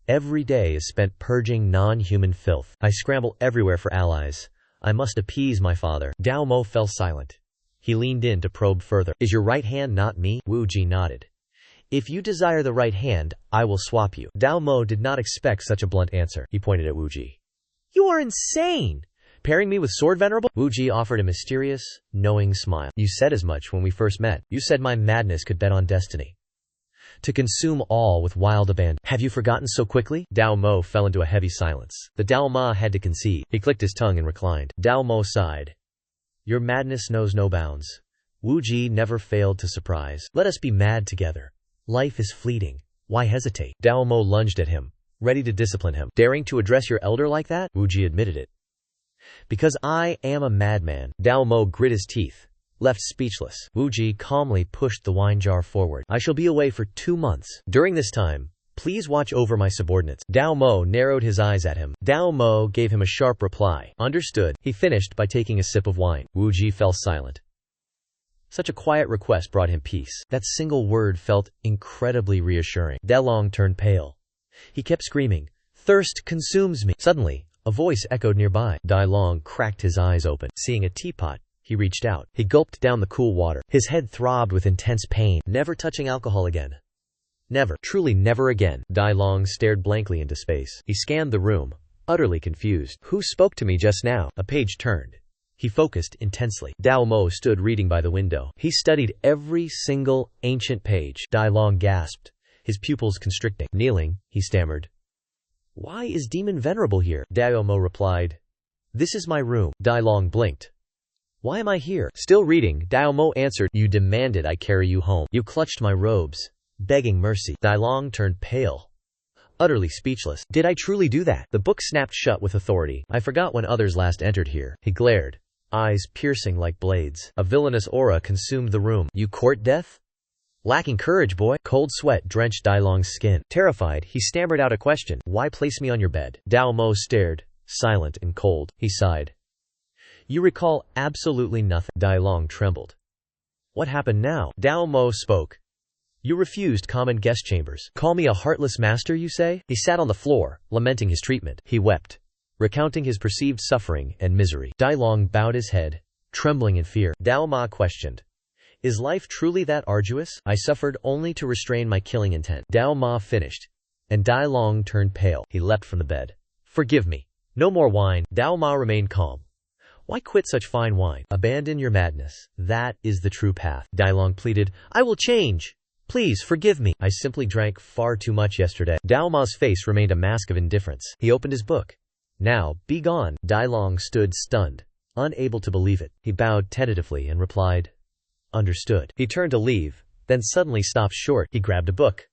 Every day is spent purging non-human filth. I scramble everywhere for allies. I must appease my father. Dao Mo fell silent. He leaned in to probe further. Is your right hand not me? Wu Ji nodded. If you desire the right hand, I will swap you. Dao Mo did not expect such a blunt answer. He pointed at Wu Ji. You are insane! Pairing me with sword venerable? Wu Ji offered a mysterious, knowing smile. You said as much when we first met. You said my madness could bet on destiny. To consume all with wild abandon. Have you forgotten so quickly? Dao Mo fell into a heavy silence. The Dao Ma had to concede. He clicked his tongue and reclined. Dao Mo sighed. Your madness knows no bounds. Wu Ji never failed to surprise. Let us be mad together. Life is fleeting. Why hesitate? Dao Mo lunged at him, ready to discipline him. Daring to address your elder like that? Wu Ji admitted it. Because I am a madman. Dao Mo grit his teeth, left speechless. Wu Ji calmly pushed the wine jar forward. I shall be away for 2 months. During this time, please watch over my subordinates. Dao Mo narrowed his eyes at him. Dao Mo gave him a sharp reply. Understood. He finished by taking a sip of wine. Wu Ji fell silent. Such a quiet request brought him peace. That single word felt incredibly reassuring. Delong turned pale. He kept screaming, "Thirst consumes me." Suddenly, a voice echoed nearby. Dai Long cracked his eyes open. Seeing a teapot, he reached out. He gulped down the cool water. His head throbbed with intense pain. Never touching alcohol again. Never. Truly never again. Dai Long stared blankly into space. He scanned the room, utterly confused. Who spoke to me just now? A page turned. He focused intensely. Dao Mo stood reading by the window. He studied every single ancient page. Dai Long gasped, his pupils constricting. Kneeling, he stammered. Why is Demon Venerable here? Dao Mo replied. This is my room. Dai Long blinked. Why am I here? Still reading, Dao Mo answered. You demanded I carry you home. You clutched my robes, begging mercy. Dai Long turned pale, utterly speechless. Did I truly do that? The book snapped shut with authority. I forgot when others last entered here. He glared, eyes piercing like blades. A villainous aura consumed the room. You court death? Lacking courage, boy. Cold sweat drenched Dai Long's skin. Terrified, he stammered out a question. Why place me on your bed? Dao Mo stared, silent and cold. He sighed. You recall absolutely nothing. Dai Long trembled. What happened now? Dao Mo spoke. You refused common guest chambers. Call me a heartless master, you say? He sat on the floor, lamenting his treatment. He wept, recounting his perceived suffering and misery. Dai Long bowed his head, trembling in fear. Dao Ma questioned. Is life truly that arduous? I suffered only to restrain my killing intent. Dao Ma finished, and Dai Long turned pale. He leapt from the bed. Forgive me. No more wine. Dao Ma remained calm. Why quit such fine wine? Abandon your madness. That is the true path. Dai Long pleaded. I will change. Please forgive me. I simply drank far too much yesterday. Dao Ma's face remained a mask of indifference. He opened his book. Now, be gone. Dai Long stood stunned, unable to believe it. He bowed tentatively and replied, Understood. He turned to leave, then suddenly stopped short. He grabbed a book.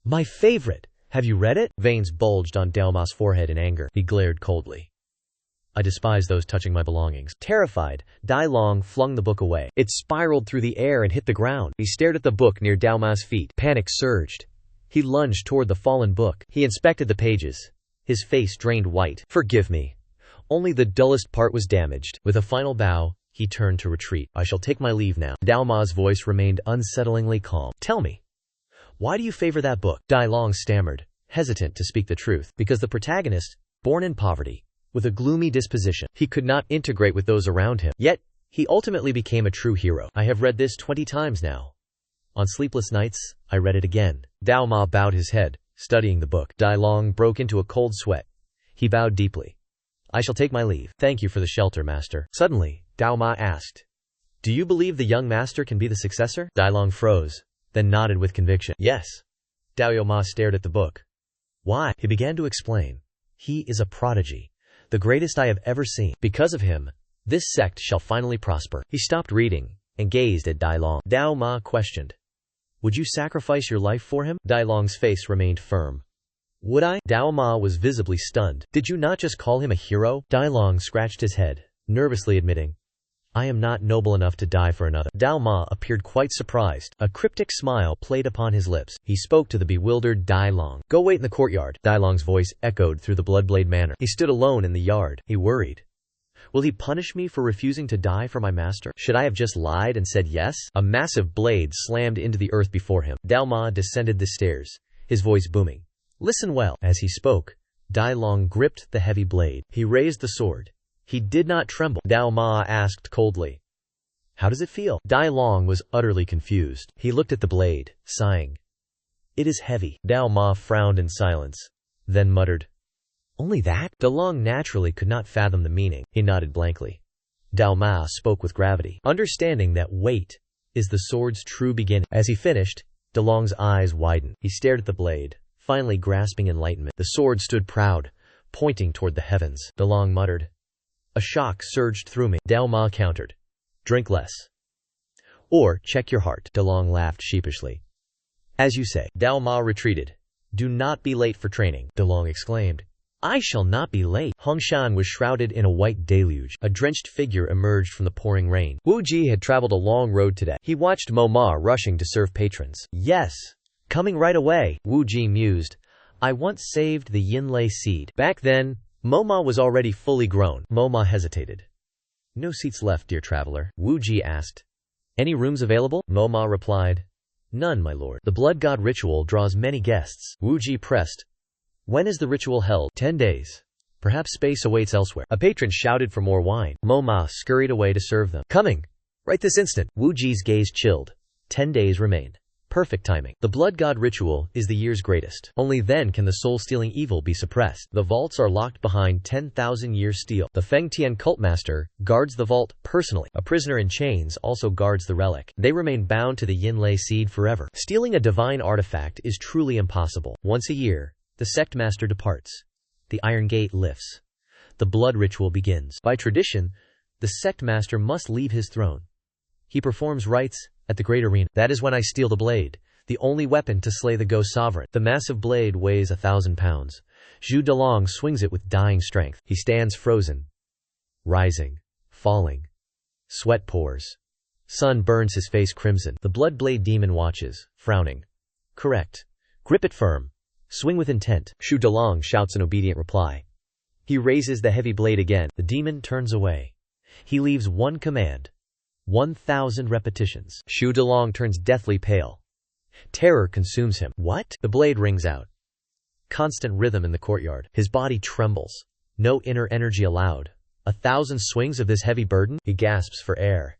My favorite. Have you read it? Veins bulged on Dao Ma's forehead in anger. He glared coldly. I despise those touching my belongings. Terrified, Dai Long flung the book away. It spiraled through the air and hit the ground. He stared at the book near Dao Ma's feet. Panic surged. He lunged toward the fallen book. He inspected the pages. His face drained white. Forgive me. Only the dullest part was damaged. With a final bow, he turned to retreat. I shall take my leave now. Dao Ma's voice remained unsettlingly calm. Tell me, why do you favor that book? Dai Long stammered, hesitant to speak the truth. Because the protagonist, born in poverty, with a gloomy disposition, he could not integrate with those around him. Yet, he ultimately became a true hero. I have read this 20 times now. On sleepless nights, I read it again. Dao Ma bowed his head, studying the book. Dai Long broke into a cold sweat. He bowed deeply. I shall take my leave. Thank you for the shelter, master. Suddenly, Dao Ma asked, Do you believe the young master can be the successor? Dai Long froze, then nodded with conviction. Yes. Dao Ma stared at the book. Why? He began to explain. He is a prodigy. The greatest I have ever seen. Because of him, this sect shall finally prosper. He stopped reading and gazed at Dai Long. Dao Ma questioned, Would you sacrifice your life for him? Dai Long's face remained firm. Would I? Dao Ma was visibly stunned. Did you not just call him a hero? Dai Long scratched his head, nervously admitting, I am not noble enough to die for another. Dao Ma appeared quite surprised. A cryptic smile played upon his lips. He spoke to the bewildered Dai Long. Go wait in the courtyard. Dai Long's voice echoed through the Bloodblade Manor. He stood alone in the yard. He worried. Will he punish me for refusing to die for my master? Should I have just lied and said yes? A massive blade slammed into the earth before him. Dao Ma descended the stairs, his voice booming. Listen well. As he spoke, Dai Long gripped the heavy blade. He raised the sword. He did not tremble. Dao Ma asked coldly, How does it feel? Dai Long was utterly confused. He looked at the blade, sighing. It is heavy. Dao Ma frowned in silence, then muttered, Only that? Dai Long naturally could not fathom the meaning. He nodded blankly. Dao Ma spoke with gravity, understanding that weight is the sword's true beginning. As he finished, Dai Long's eyes widened. He stared at the blade, finally grasping enlightenment. The sword stood proud, pointing toward the heavens. Dai Long muttered, A shock surged through me. Dao Ma countered, Drink less. Or check your heart. Dai Long laughed sheepishly. As you say. Dao Ma retreated. Do not be late for training. Dai Long exclaimed, I shall not be late. Hongshan was shrouded in a white deluge. A drenched figure emerged from the pouring rain. Wu Ji had traveled a long road today. He watched Mo Ma rushing to serve patrons. Yes. Coming right away. Wu Ji mused. I once saved the Yinlei seed. Back then, Mo Ma was already fully grown. Mo Ma hesitated. No seats left, dear traveler. Wu Ji asked. Any rooms available? Mo Ma replied. None, my lord. The blood god ritual draws many guests. Wu Ji pressed. When is the ritual held? 10 days. Perhaps space awaits elsewhere. A patron shouted for more wine. Mo Ma scurried away to serve them. Coming! Right this instant. Wu Ji's gaze chilled. 10 days remained. Perfect timing. The blood god ritual is the year's greatest. Only then can the soul-stealing evil be suppressed. The vaults are locked behind 10,000-year steel. The Feng Tian cult master guards the vault personally. A prisoner in chains also guards the relic. They remain bound to the Yinlei seed forever. Stealing a divine artifact is truly impossible. Once a year, the sect master departs. The iron gate lifts. The blood ritual begins. By tradition, the sect master must leave his throne. He performs rites at the great arena. That is when I steal the blade, the only weapon to slay the ghost sovereign. The massive blade weighs 1,000 pounds. Zhu Delong swings it with dying strength. He stands frozen, rising, falling. Sweat pours. Sun burns his face crimson. The blood blade demon watches, frowning. Correct. Grip it firm. Swing with intent. Zhu Delong shouts an obedient reply. He raises the heavy blade again. The demon turns away. He leaves one command. 1,000 repetitions. Zhu Delong turns deathly pale. Terror consumes him. What? The blade rings out. Constant rhythm in the courtyard. His body trembles. No inner energy allowed. 1,000 swings of this heavy burden? He gasps for air.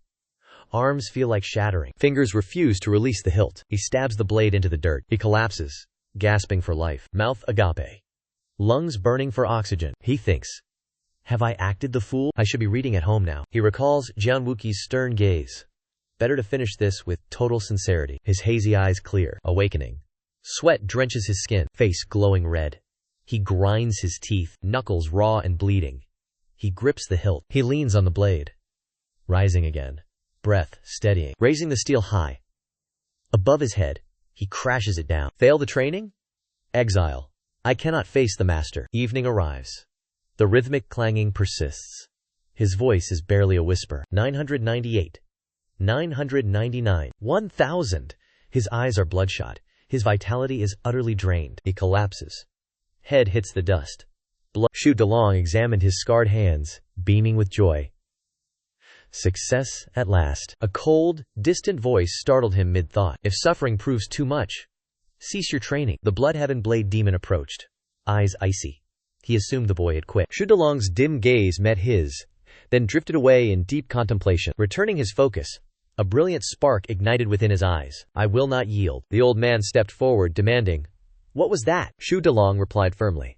Arms feel like shattering. Fingers refuse to release the hilt. He stabs the blade into the dirt. He collapses, gasping for life. Mouth agape. Lungs burning for oxygen. He thinks, have I acted the fool? I should be reading at home now. He recalls Jian Wuqi's stern gaze. Better to finish this with total sincerity. His hazy eyes clear, awakening. Sweat drenches his skin, face glowing red. He grinds his teeth, knuckles raw and bleeding. He grips the hilt. He leans on the blade. Rising again. Breath steadying. Raising the steel high. Above his head, he crashes it down. Fail the training? Exile. I cannot face the master. Evening arrives. The rhythmic clanging persists. His voice is barely a whisper. 998. 999. 1,000. His eyes are bloodshot. His vitality is utterly drained. He collapses. Head hits the dust. Zhu Delong examined his scarred hands, beaming with joy. Success at last. A cold, distant voice startled him mid-thought. If suffering proves too much, cease your training. The blood-heaven blade demon approached. Eyes icy. He assumed the boy had quit. Zhu Delong's dim gaze met his, then drifted away in deep contemplation. Returning his focus, a brilliant spark ignited within his eyes. I will not yield. The old man stepped forward, demanding, What was that? Zhu Delong replied firmly.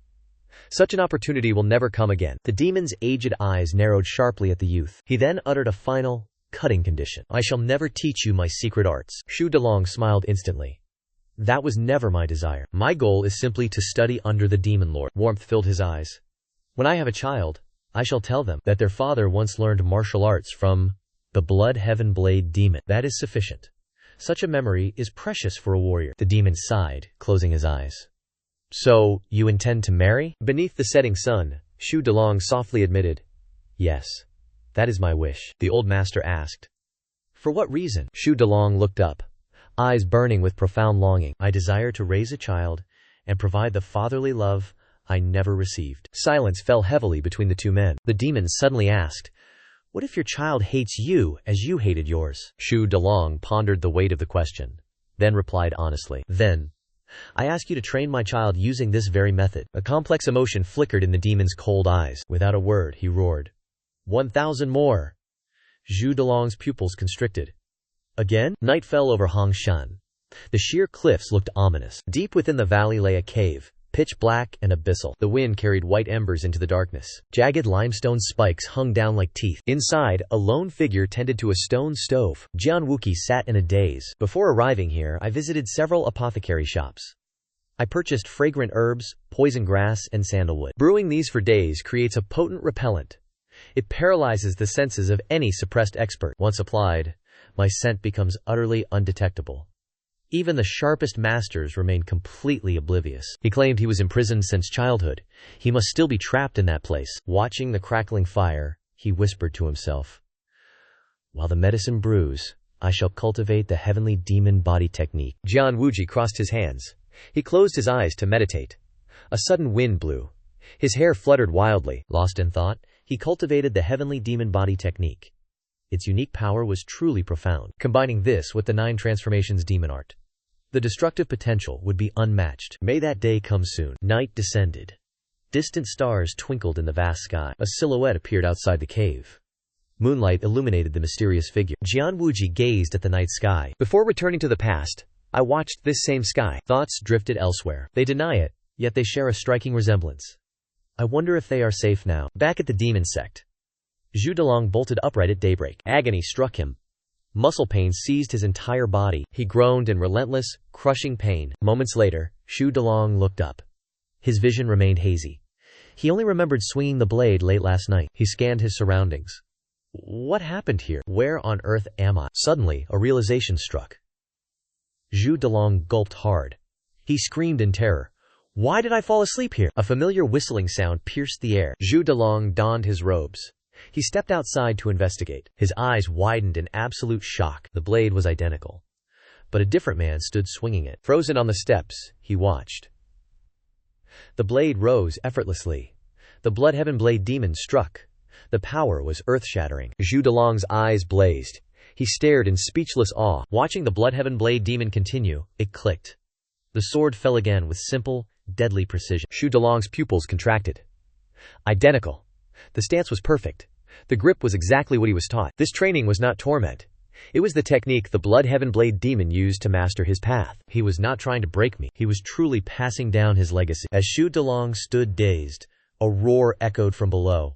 Such an opportunity will never come again. The demon's aged eyes narrowed sharply at the youth. He then uttered a final, cutting condition. I shall never teach you my secret arts. Zhu Delong smiled instantly. That was never my desire. My goal is simply to study under the demon lord. Warmth filled his eyes. When I have a child, I shall tell them that their father once learned martial arts from the blood heaven blade demon. That is sufficient. Such a memory is precious for a warrior. The demon sighed, closing his eyes. So, you intend to marry? Beneath the setting sun, Shu Delong softly admitted, Yes. That is my wish. The old master asked. For what reason? Shu Delong looked up, eyes burning with profound longing. I desire to raise a child and provide the fatherly love I never received. Silence fell heavily between the two men. The demon suddenly asked, What if your child hates you as you hated yours? Shu Delong pondered the weight of the question, then replied honestly, Then, I ask you to train my child using this very method. A complex emotion flickered in the demon's cold eyes. Without a word, he roared, 1,000 more! Zhu Delong's pupils constricted. Again? Night fell over Hongshan. The sheer cliffs looked ominous. Deep within the valley lay a cave, pitch black and abyssal. The wind carried white embers into the darkness. Jagged limestone spikes hung down like teeth. Inside, a lone figure tended to a stone stove. Jian Wuqi sat in a daze. Before arriving here, I visited several apothecary shops. I purchased fragrant herbs, poison grass, and sandalwood. Brewing these for days creates a potent repellent. It paralyzes the senses of any suppressed expert. Once applied, my scent becomes utterly undetectable. Even the sharpest masters remain completely oblivious. He claimed he was imprisoned since childhood. He must still be trapped in that place. Watching the crackling fire, he whispered to himself, While the medicine brews, I shall cultivate the heavenly demon body technique. Jian Wuji crossed his hands. He closed his eyes to meditate. A sudden wind blew. His hair fluttered wildly. Lost in thought, he cultivated the heavenly demon body technique. Its unique power was truly profound. Combining this with the 9 transformations demon art, the destructive potential would be unmatched. May that day come soon. Night descended. Distant stars twinkled in the vast sky. A silhouette appeared outside the cave. Moonlight illuminated the mysterious figure. Jian Wuji gazed at the night sky. Before returning to the past, I watched this same sky. Thoughts drifted elsewhere. They deny it, yet they share a striking resemblance. I wonder if they are safe now. Back at the demon sect, Zhu Delong bolted upright at daybreak. Agony struck him. Muscle pain seized his entire body. He groaned in relentless, crushing pain. Moments later, Zhu Delong looked up. His vision remained hazy. He only remembered swinging the blade late last night. He scanned his surroundings. What happened here? Where on earth am I? Suddenly, a realization struck. Zhu Delong gulped hard. He screamed in terror. Why did I fall asleep here? A familiar whistling sound pierced the air. Zhu Delong donned his robes. He stepped outside to investigate. His eyes widened in absolute shock. The blade was identical, but a different man stood swinging it. Frozen on the steps, he watched. The blade rose effortlessly. The Bloodheaven Blade demon struck. The power was earth-shattering. Zhu Delong's eyes blazed. He stared in speechless awe. Watching the Bloodheaven Blade demon continue, it clicked. The sword fell again with simple, deadly precision. Zhu Delong's pupils contracted. Identical. The stance was perfect. The grip was exactly what he was taught. This training was not torment. It was the technique the Bloodheaven Blade demon used to master his path. He was not trying to break me. He was truly passing down his legacy. As Zhu Delong stood dazed, a roar echoed from below.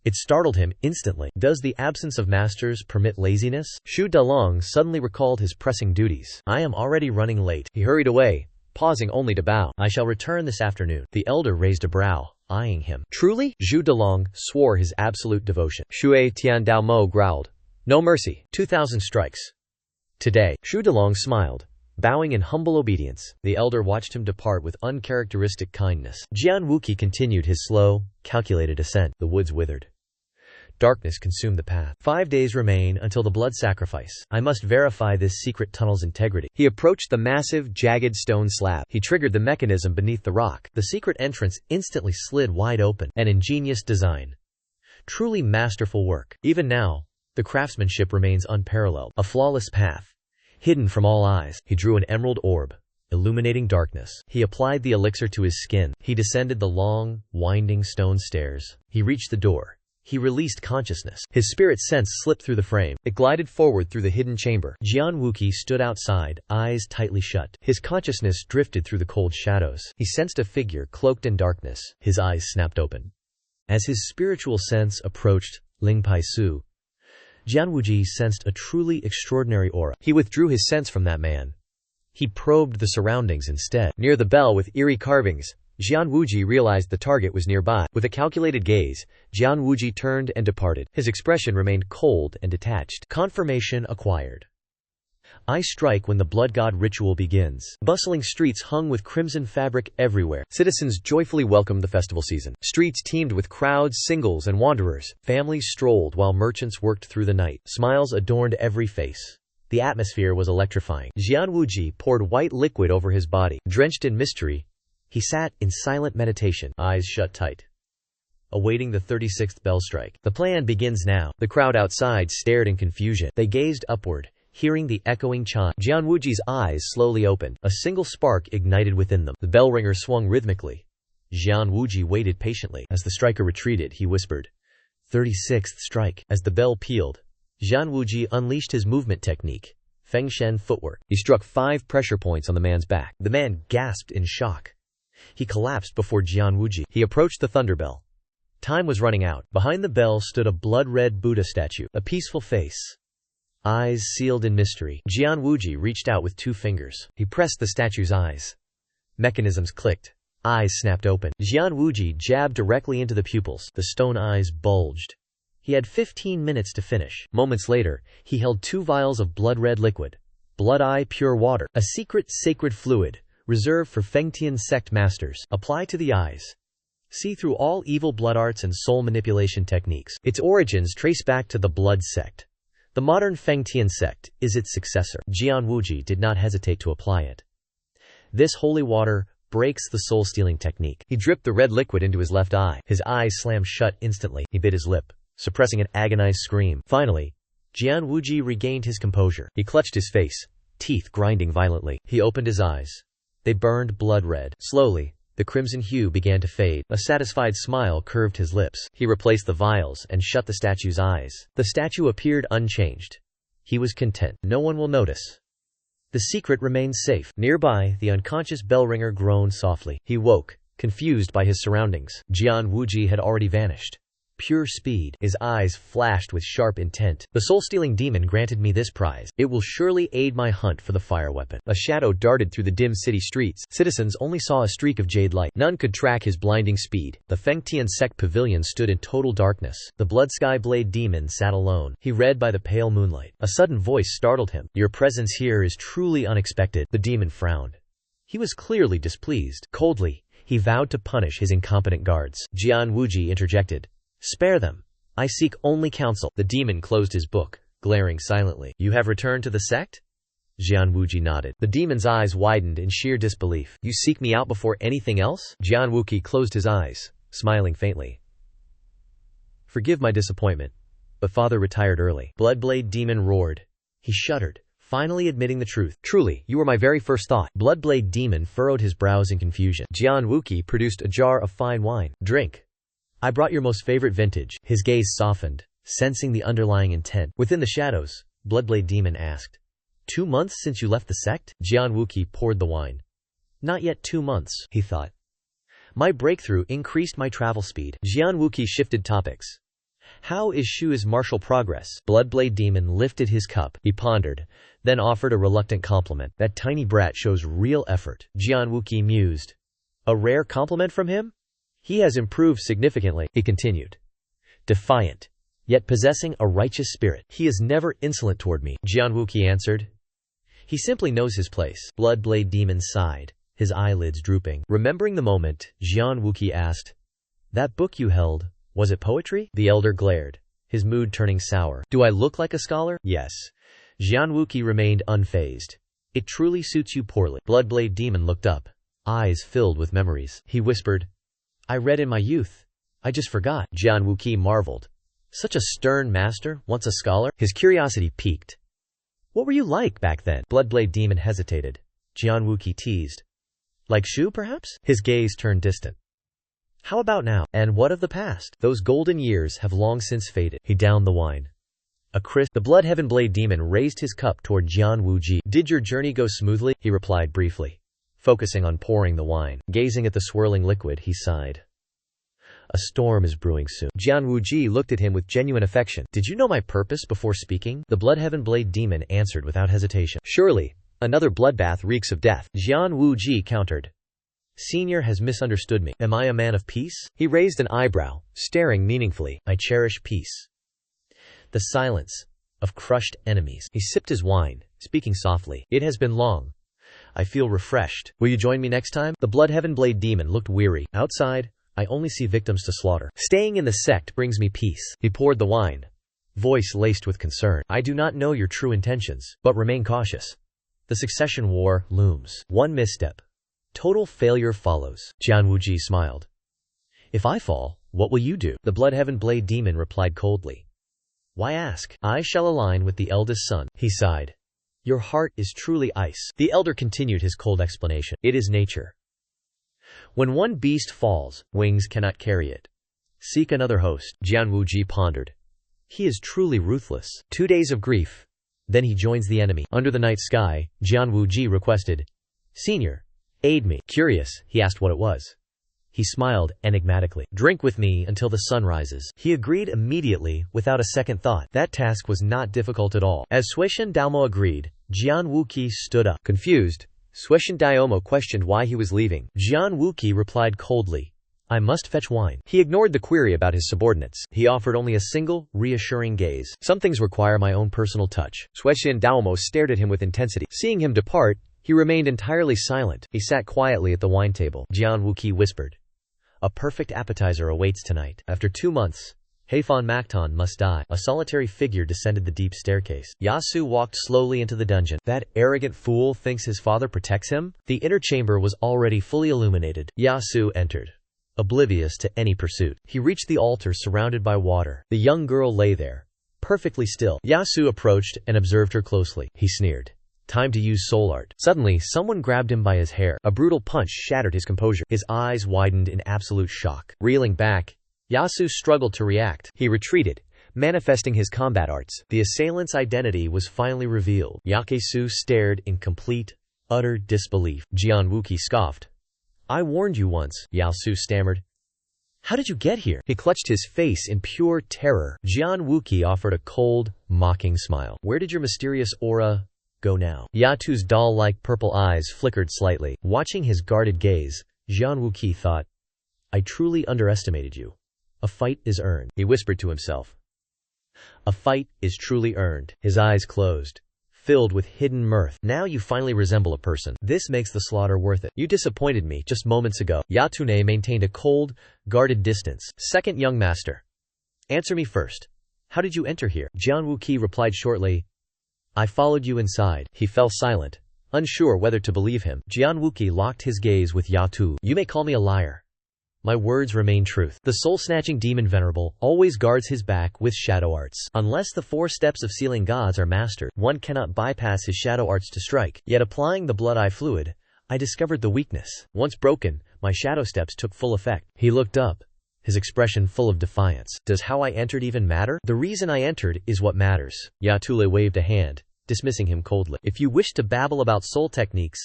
It startled him instantly. Does the absence of masters permit laziness? Zhu Delong suddenly recalled his pressing duties. I am already running late. He hurried away, pausing only to bow. I shall return this afternoon. The elder raised a brow, eyeing him. Truly? Zhu Delong swore his absolute devotion. Shui Tian Dao Mo growled. No mercy. 2,000 strikes. Today. Zhu Delong smiled, bowing in humble obedience. The elder watched him depart with uncharacteristic kindness. Jian Wuqi continued his slow, calculated ascent. The woods withered. Darkness consumed the path. 5 days remain until the blood sacrifice. I must verify this secret tunnel's integrity. He approached the massive, jagged stone slab. He triggered the mechanism beneath the rock. The secret entrance instantly slid wide open. An ingenious design. Truly masterful work. Even now, the craftsmanship remains unparalleled. A flawless path, hidden from all eyes. He drew an emerald orb, illuminating darkness. He applied the elixir to his skin. He descended the long, winding stone stairs. He reached the door. He released consciousness. His spirit sense slipped through the frame. It glided forward through the hidden chamber. Jian Wuqi stood outside, eyes tightly shut. His consciousness drifted through the cold shadows. He sensed a figure cloaked in darkness. His eyes snapped open. As his spiritual sense approached Ling Pai Su, Jian Wuji sensed a truly extraordinary aura. He withdrew his sense from that man. He probed the surroundings instead. Near the bell with eerie carvings, Jian Wuji realized the target was nearby. With a calculated gaze, Jian Wuji turned and departed. His expression remained cold and detached. Confirmation acquired. I strike when the blood god ritual begins. Bustling streets hung with crimson fabric everywhere. Citizens joyfully welcomed the festival season. Streets teemed with crowds, singles, and wanderers. Families strolled while merchants worked through the night. Smiles adorned every face. The atmosphere was electrifying. Jian Wuji poured white liquid over his body. Drenched in mystery, he sat in silent meditation, eyes shut tight, awaiting the 36th bell strike. The plan begins now. The crowd outside stared in confusion. They gazed upward, hearing the echoing chime. Jian Wuji's eyes slowly opened. A single spark ignited within them. The bell ringer swung rhythmically. Jian Wuji waited patiently. As the striker retreated, he whispered, 36th strike. As the bell pealed, Jian Wuji unleashed his movement technique, Feng Shen footwork. He struck 5 pressure points on the man's back. The man gasped in shock. He collapsed before Jian Wuji. He approached the thunder bell. Time was running out. Behind the bell stood a blood-red Buddha statue, a peaceful face, eyes sealed in mystery. Jian Wuji reached out with 2 fingers. He pressed the statue's eyes. Mechanisms clicked. Eyes snapped open. Jian Wuji jabbed directly into the pupils. The stone eyes bulged. He had 15 minutes to finish. Moments later, he held 2 vials of blood-red liquid. Blood eye pure water. A secret sacred fluid, reserved for Fengtian sect masters. Apply to the eyes. See through all evil blood arts and soul manipulation techniques. Its origins trace back to the blood sect. The modern Fengtian sect is its successor. Jian Wuji did not hesitate to apply it. This holy water breaks the soul-stealing technique. He dripped the red liquid into his left eye. His eyes slammed shut instantly. He bit his lip, suppressing an agonized scream. Finally, Jian Wuji regained his composure. He clutched his face, teeth grinding violently. He opened his eyes. They burned blood red. Slowly, the crimson hue began to fade. A satisfied smile curved his lips. He replaced the vials and shut the statue's eyes. The statue appeared unchanged. He was content. No one will notice. The secret remains safe. Nearby, the unconscious bell ringer groaned softly. He woke, confused by his surroundings. Jian Wuji had already vanished. Pure speed. His eyes flashed with sharp intent. The soul-stealing demon granted me this prize. It will surely aid my hunt for the fire weapon. A shadow darted through the dim city streets. Citizens only saw a streak of jade light. None could track his blinding speed. The Fengtian sect pavilion stood in total darkness. The blood sky blade demon sat alone. He read by the pale moonlight. A sudden voice startled him. Your presence here is truly unexpected. The demon frowned. He was clearly displeased. Coldly, he vowed to punish his incompetent guards. Jian Wuji interjected. Spare them. I seek only counsel. The demon closed his book, glaring silently. You have returned to the sect? Jian Wuji nodded. The demon's eyes widened in sheer disbelief. You seek me out before anything else? Jian Wuji closed his eyes, smiling faintly. Forgive my disappointment, but father retired early. Bloodblade demon roared. He shuddered, finally admitting the truth. Truly, you were my very first thought. Bloodblade demon furrowed his brows in confusion. Jian Wuji produced a jar of fine wine. Drink. I brought your most favorite vintage. His gaze softened, sensing the underlying intent. Within the shadows, Bloodblade Demon asked, 2 months since you left the sect? Jian Wuji poured the wine. Not yet 2 months, he thought. My breakthrough increased my travel speed. Jian Wuji shifted topics. How is Shu's martial progress? Bloodblade Demon lifted his cup. He pondered, then offered a reluctant compliment. That tiny brat shows real effort. Jian Wuji mused. A rare compliment from him? He has improved significantly, he continued. Defiant, yet possessing a righteous spirit. He is never insolent toward me, Jian Wuji answered. He simply knows his place. Bloodblade Demon sighed, his eyelids drooping. Remembering the moment, Jian Wuji asked, That book you held, was it poetry? The elder glared, his mood turning sour. Do I look like a scholar? Yes. Jian Wuji remained unfazed. It truly suits you poorly. Bloodblade Demon looked up, eyes filled with memories. He whispered, I read in my youth. I just forgot. Jian Wuji marveled. Such a stern master, once a scholar? His curiosity piqued. What were you like back then? Bloodblade Demon hesitated. Jian Wuji teased. Like Shu, perhaps? His gaze turned distant. How about now? And what of the past? Those golden years have long since faded. He downed the wine. The Bloodheaven Blade Demon raised his cup toward Jian Wuji. Did your journey go smoothly? He replied briefly, focusing on pouring the wine. Gazing at the swirling liquid, he sighed. A storm is brewing soon. Jian Wuji looked at him with genuine affection. Did you know my purpose before speaking? The Bloodheaven Blade Demon answered without hesitation. Surely, another bloodbath reeks of death. Jian Wuji countered. Senior has misunderstood me. Am I a man of peace? He raised an eyebrow, staring meaningfully. I cherish peace. The silence of crushed enemies. He sipped his wine, speaking softly. It has been long. I feel refreshed. Will you join me next time? The Blood Heaven Blade demon looked weary. Outside, I only see victims to slaughter. Staying in the sect brings me peace. He poured the wine, voice laced with concern. I do not know your true intentions, but remain cautious. The succession war looms. One misstep. Total failure follows. Jian Wuji smiled. If I fall, what will you do? The Blood Heaven Blade demon replied coldly. Why ask? I shall align with the eldest son. He sighed. Your heart is truly ice. The elder continued his cold explanation. It is nature. When one beast falls, wings cannot carry it. Seek another host. Jian Wuji pondered. He is truly ruthless. 2 days of grief. Then he joins the enemy. Under the night sky, Jian Wuji requested, Senior, aid me. Curious, he asked what it was. He smiled enigmatically. Drink with me until the sun rises. He agreed immediately, without a second thought. That task was not difficult at all. As Suishan Daomo agreed, Jian Wuqi stood up. Confused, Suishan Daomo questioned why he was leaving. Jian Wuqi replied coldly, I must fetch wine. He ignored the query about his subordinates. He offered only a single, reassuring gaze. Some things require my own personal touch. Suishan Daomo stared at him with intensity. Seeing him depart, he remained entirely silent. He sat quietly at the wine table. Jian Wuqi whispered, A perfect appetizer awaits tonight. After 2 months, Heifan Macton must die. A solitary figure descended the deep staircase. Yasu walked slowly into the dungeon. That arrogant fool thinks his father protects him? The inner chamber was already fully illuminated. Yasu entered, oblivious to any pursuit. He reached the altar surrounded by water. The young girl lay there, perfectly still. Yasu approached and observed her closely. He sneered. Time to use soul art. Suddenly, someone grabbed him by his hair. A brutal punch shattered his composure. His eyes widened in absolute shock. Reeling back, Yasu struggled to react. He retreated, manifesting his combat arts. The assailant's identity was finally revealed. Yakesu stared in complete, utter disbelief. Jian Wuqi scoffed. I warned you once, Yasu stammered. How did you get here? He clutched his face in pure terror. Jian Wuqi offered a cold, mocking smile. Where did your mysterious aura go now? Yatu's doll-like purple eyes flickered slightly. Watching his guarded gaze, Jian Wuqi thought, I truly underestimated you. A fight is earned, he whispered to himself. A fight is truly earned. His eyes closed, filled with hidden mirth. Now you finally resemble a person. This makes the slaughter worth it. You disappointed me just moments ago. Yatune maintained a cold, guarded distance. Second young master. Answer me first. How did you enter here? Jian Wuqi replied shortly. I followed you inside. He fell silent, unsure whether to believe him. Jian Wuqi locked his gaze with Yatu. You may call me a liar. My words remain truth. The soul-snatching demon venerable always guards his back with shadow arts. Unless the 4 steps of sealing gods are mastered, one cannot bypass his shadow arts to strike. Yet applying the blood-eye fluid, I discovered the weakness. Once broken, my shadow steps took full effect. He looked up, his expression full of defiance. Does how I entered even matter? The reason I entered is what matters. Yatule waved a hand, dismissing him coldly. If you wish to babble about soul techniques,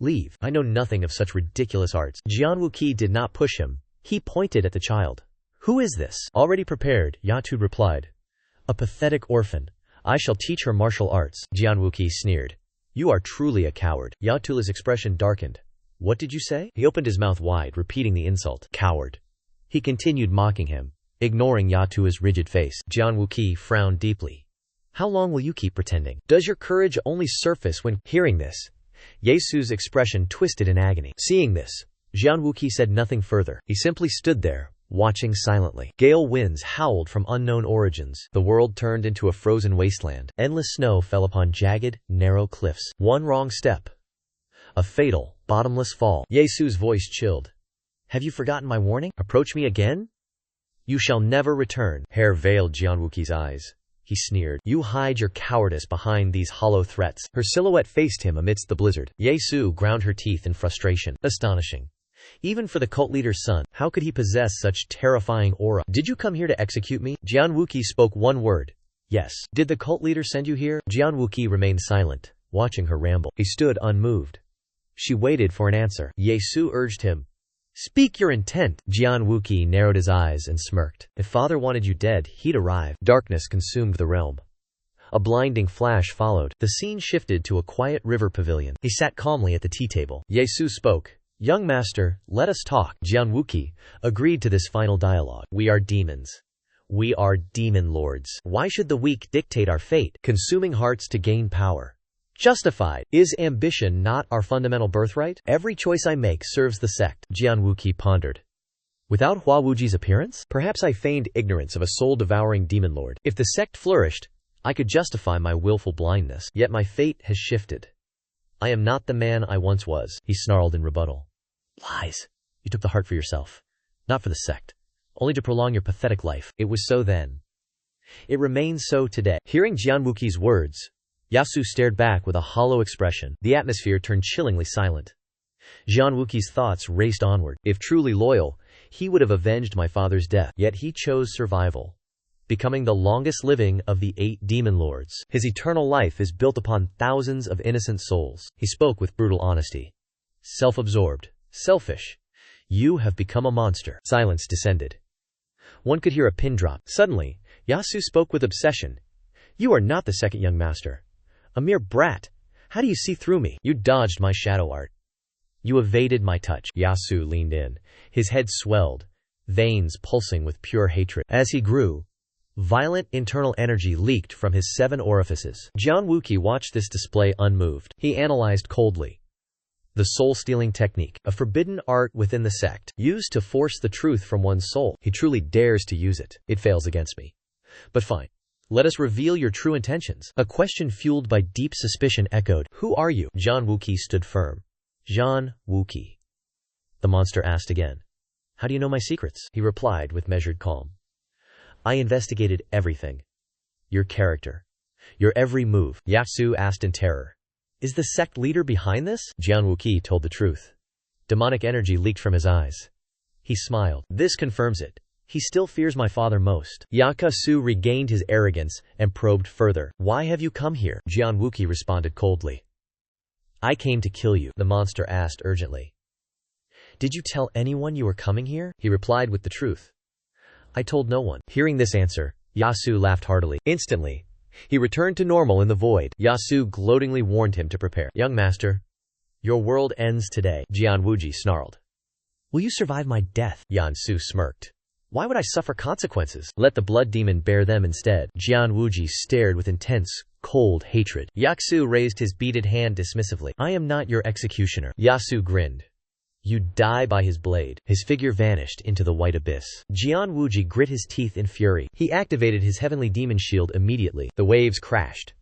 leave. I know nothing of such ridiculous arts. Jian Wuqi did not push him. He pointed at the child. Who is this? Already prepared, Yatu replied. A pathetic orphan. I shall teach her martial arts. Jian Wuqi sneered. You are truly a coward. Yatule's expression darkened. What did you say? He opened his mouth wide, repeating the insult. Coward. He continued mocking him, ignoring Yatule's rigid face. Jian Wuqi frowned deeply. How long will you keep pretending? Does your courage only surface when... Hearing this, Yesu's expression twisted in agony. Seeing this, Jian Wuqi said nothing further. He simply stood there, watching silently. Gale winds howled from unknown origins. The world turned into a frozen wasteland. Endless snow fell upon jagged, narrow cliffs. One wrong step. A fatal, bottomless fall. Yesu's voice chilled. Have you forgotten my warning? Approach me again? You shall never return. Hair veiled Jian Wuqi's eyes. He sneered. You hide your cowardice behind these hollow threats. Her silhouette faced him amidst the blizzard. Yesu ground her teeth in frustration. Astonishing. Even for the cult leader's son, how could he possess such terrifying aura? Did you come here to execute me? Jian Wuqi spoke one word. Yes. Did the cult leader send you here? Jian Wuqi remained silent, watching her ramble. He stood unmoved. She waited for an answer. Yesu urged him. Speak your intent. Jian Wuqi narrowed his eyes and smirked. If father wanted you dead, he'd arrive. Darkness consumed the realm. A blinding flash followed. The scene shifted to a quiet river pavilion. He sat calmly at the tea table. Yesu spoke. Young master, let us talk. Jian Wuqi agreed to this final dialogue. We are demons. We are demon lords. Why should the weak dictate our fate, consuming hearts to gain power, Justified. Is ambition not our fundamental birthright? Every choice I make serves the sect, Jian Wuqi pondered. Without Hua Wuji's appearance? Perhaps I feigned ignorance of a soul-devouring demon lord. If the sect flourished, I could justify my willful blindness. Yet my fate has shifted. I am not the man I once was, he snarled in rebuttal. Lies. You took the heart for yourself. Not for the sect. Only to prolong your pathetic life. It was so then. It remains so today. Hearing Jian Wuqi's words, Yasu stared back with a hollow expression. The atmosphere turned chillingly silent. Jian Wuqi's thoughts raced onward. If truly loyal, he would have avenged my father's death. Yet he chose survival, becoming the longest living of the 8 demon lords. His eternal life is built upon thousands of innocent souls. He spoke with brutal honesty. Self-absorbed, selfish. You have become a monster. Silence descended. One could hear a pin drop. Suddenly, Yasu spoke with obsession. You are not the second young master. A mere brat. How do you see through me? You dodged my shadow art. You evaded my touch. Yasu leaned in. His head swelled, veins pulsing with pure hatred. As he grew, violent internal energy leaked from his 7 orifices. Jian Wuqi watched this display unmoved. He analyzed coldly. The soul-stealing technique, a forbidden art within the sect, used to force the truth from one's soul. He truly dares to use it. It fails against me. But fine. Let us reveal your true intentions. A question fueled by deep suspicion echoed. Who are you? Jian Wuqi stood firm. Jian Wuqi. The monster asked again. How do you know my secrets? He replied with measured calm. I investigated everything. Your character. Your every move. Yasu asked in terror. Is the sect leader behind this? Jian Wuqi told the truth. Demonic energy leaked from his eyes. He smiled. This confirms it. He still fears my father most. Yasu regained his arrogance and probed further. Why have you come here? Jian Wuqi responded coldly. I came to kill you, the monster asked urgently. Did you tell anyone you were coming here? He replied with the truth. I told no one. Hearing this answer, Yasu laughed heartily. Instantly, he returned to normal in the void. Yasu gloatingly warned him to prepare. Young master, your world ends today, Jian Wuji snarled. Will you survive my death? Yasu smirked. Why would I suffer consequences? Let the blood demon bear them instead. Jian Wuji stared with intense, cold hatred. Yasu raised his beaded hand dismissively. I am not your executioner. Yasu grinned. You die by his blade. His figure vanished into the white abyss. Jian Wuji grit his teeth in fury. He activated his heavenly demon shield immediately. The waves crashed.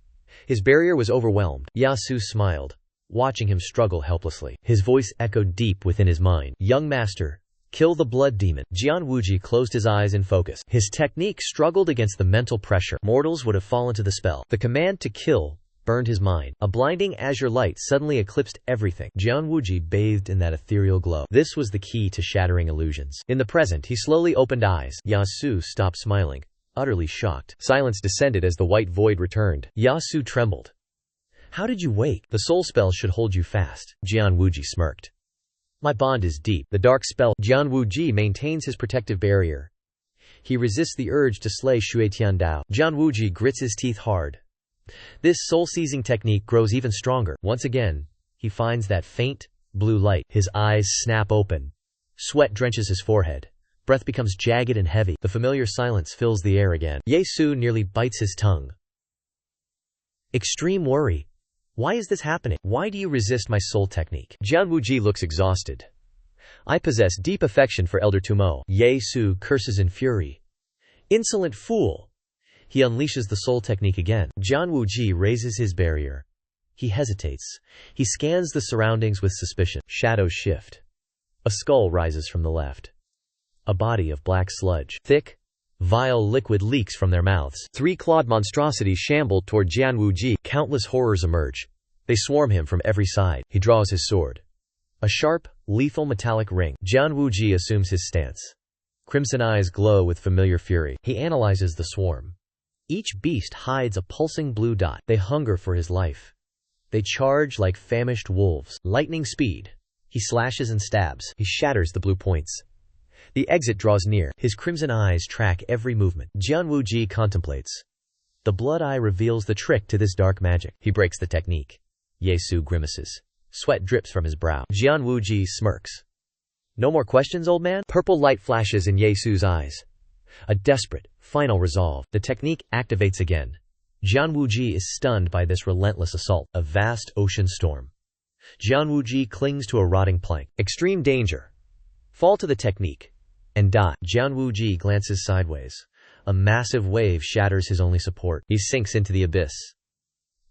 His barrier was overwhelmed. Yasu smiled, watching him struggle helplessly. His voice echoed deep within his mind. Young master, kill the blood demon. Jian Wuji closed his eyes in focus. His technique struggled against the mental pressure. Mortals would have fallen to the spell. The command to kill burned his mind. A blinding azure light suddenly eclipsed everything. Jian Wuji bathed in that ethereal glow. This was the key to shattering illusions. In the present, he slowly opened eyes. Yasu stopped smiling, utterly shocked. Silence descended as the white void returned. Yasu trembled. How did you wake? The soul spell should hold you fast. Jian Wuji smirked. My bond is deep. The dark spell. Jian Wuji maintains his protective barrier. He resists the urge to slay Shui Tiandao. Jian Wuji grits his teeth hard. This soul-seizing technique grows even stronger. Once again, he finds that faint, blue light. His eyes snap open. Sweat drenches his forehead. Breath becomes jagged and heavy. The familiar silence fills the air again. Yasu nearly bites his tongue. Extreme worry. Why is this happening? Why do you resist my soul technique? Jian Wuji looks exhausted. I possess deep affection for Elder Tumo. Yasu curses in fury. Insolent fool! He unleashes the soul technique again. Jian Wuji raises his barrier. He hesitates. He scans the surroundings with suspicion. Shadows shift. A skull rises from the left. A body of black sludge. Thick, vile liquid leaks from their mouths. 3 clawed monstrosities shamble toward Jian Wuji. Countless horrors emerge. They swarm him from every side. He draws his sword. A sharp, lethal metallic ring. Jian Wuji assumes his stance. Crimson eyes glow with familiar fury. He analyzes the swarm. Each beast hides a pulsing blue dot. They hunger for his life. They charge like famished wolves. Lightning speed. He slashes and stabs. He shatters the blue points. The exit draws near. His crimson eyes track every movement. Jian Wuji contemplates. The blood eye reveals the trick to this dark magic. He breaks the technique. Yasu grimaces. Sweat drips from his brow. Jian Wuji smirks. No more questions, old man? Purple light flashes in Yasu's eyes. A desperate, final resolve. The technique activates again. Jian Wuji is stunned by this relentless assault, a vast ocean storm. Jian Wuji clings to a rotting plank. Extreme danger. Fall to the technique. And die. Jian Wuji glances sideways. A massive wave shatters his only support. He sinks into the abyss.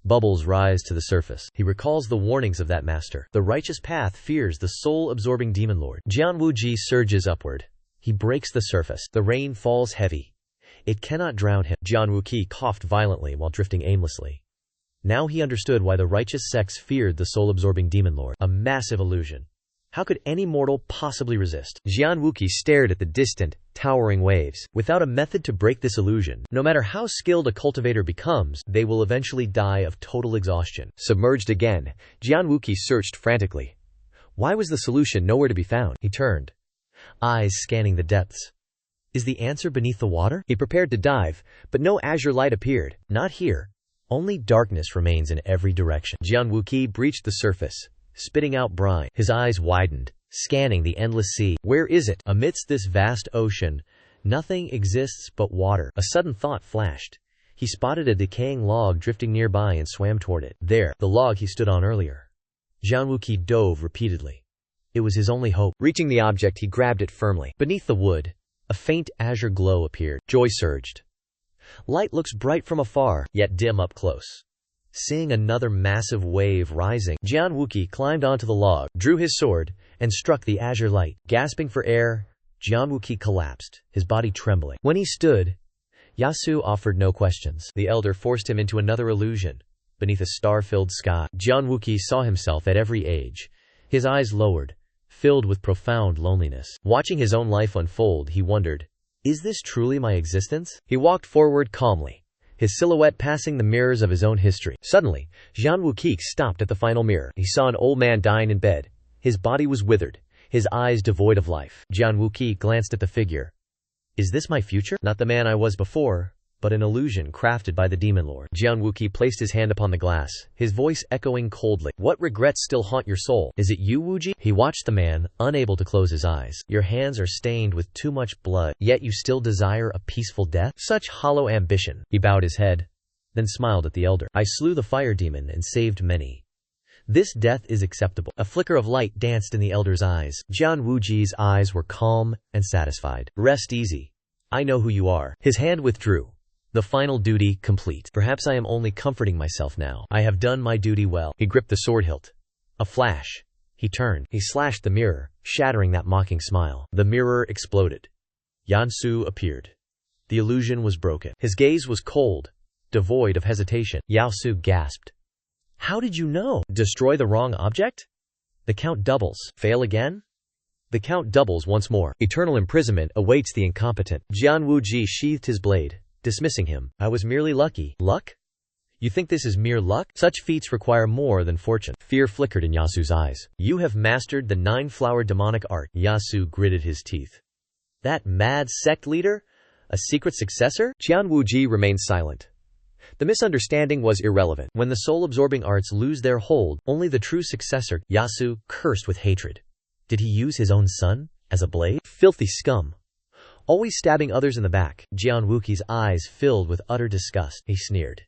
Bubbles rise to the surface. He recalls the warnings of that master. The righteous path fears the soul-absorbing demon lord. Jian Wuji surges upward. He breaks the surface. The rain falls heavy. It cannot drown him. Jian Wuji coughed violently while drifting aimlessly. Now he understood why the righteous sects feared the soul-absorbing demon lord. A massive illusion. How could any mortal possibly resist? Jian Wuji stared at the distant, towering waves. Without a method to break this illusion, no matter how skilled a cultivator becomes, they will eventually die of total exhaustion. Submerged again, Jian Wuji searched frantically. Why was the solution nowhere to be found? He turned, eyes scanning the depths. Is the answer beneath the water? He prepared to dive, but no azure light appeared. Not here. Only darkness remains in every direction. Jian Wuji breached the surface, spitting out brine. His eyes widened, scanning the endless sea. Where is it? Amidst this vast ocean, nothing exists but water. A sudden thought flashed. He spotted a decaying log drifting nearby and swam toward it. There, the log he stood on earlier. Jian Wuji dove repeatedly. It was his only hope. Reaching the object, he grabbed it firmly. Beneath the wood, a faint azure glow appeared. Joy surged. Light looks bright from afar, yet dim up close. Seeing another massive wave rising, Jian Wuji climbed onto the log, drew his sword, and struck the azure light. Gasping for air, Jian Wuji collapsed, his body trembling. When he stood, Yasu offered no questions. The elder forced him into another illusion. Beneath a star-filled sky, Jian Wuji saw himself at every age. His eyes lowered, filled with profound loneliness. Watching his own life unfold, he wondered, is this truly my existence? He walked forward calmly, his silhouette passing the mirrors of his own history. Suddenly, Jian Wuji stopped at the final mirror. He saw an old man dying in bed. His body was withered, his eyes devoid of life. Jian Wuji glanced at the figure. Is this my future? Not the man I was before, but an illusion crafted by the demon lord. Jian Wuji placed his hand upon the glass, his voice echoing coldly. What regrets still haunt your soul? Is it you, Wuji? He watched the man, unable to close his eyes. Your hands are stained with too much blood, yet you still desire a peaceful death? Such hollow ambition. He bowed his head, then smiled at the elder. I slew the fire demon and saved many. This death is acceptable. A flicker of light danced in the elder's eyes. Jian Wuji's eyes were calm and satisfied. Rest easy. I know who you are. His hand withdrew. The final duty complete. Perhaps I am only comforting myself now. I have done my duty well. He gripped the sword hilt. A flash. He turned. He slashed the mirror, shattering that mocking smile. The mirror exploded. Yansu appeared. The illusion was broken. His gaze was cold, devoid of hesitation. Yaosu gasped. How did you know? Destroy the wrong object? The count doubles. Fail again? The count doubles once more. Eternal imprisonment awaits the incompetent. Jian Wuji sheathed his blade, dismissing him. I was merely lucky. Luck? You think this is mere luck? Such feats require more than fortune. Fear flickered in Yasu's eyes. You have mastered the 9-flower demonic art. Yasu gritted his teeth. That mad sect leader? A secret successor? Jian Wuji remained silent. The misunderstanding was irrelevant. When the soul-absorbing arts lose their hold, only the true successor. Yasu cursed with hatred. Did he use his own son as a blade? Filthy scum. Always stabbing others in the back. Jian Wuji's eyes filled with utter disgust. He sneered.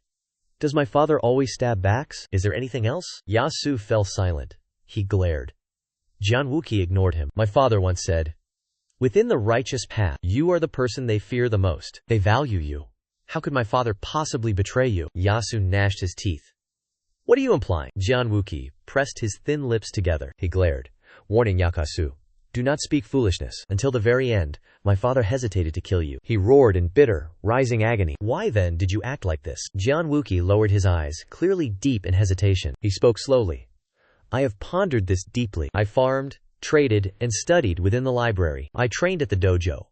Does my father always stab backs? Is there anything else? Yasu fell silent. He glared. Jian Wuji ignored him. My father once said, within the righteous path, you are the person they fear the most. They value you. How could my father possibly betray you? Yasu gnashed his teeth. What are you implying? Jian Wuji pressed his thin lips together. He glared, warning Yakasu. Do not speak foolishness. Until the very end, my father hesitated to kill you. He roared in bitter, rising agony. Why then did you act like this? Jian Wuji lowered his eyes, clearly deep in hesitation. He spoke slowly. I have pondered this deeply. I farmed, traded, and studied within the library. I trained at the dojo.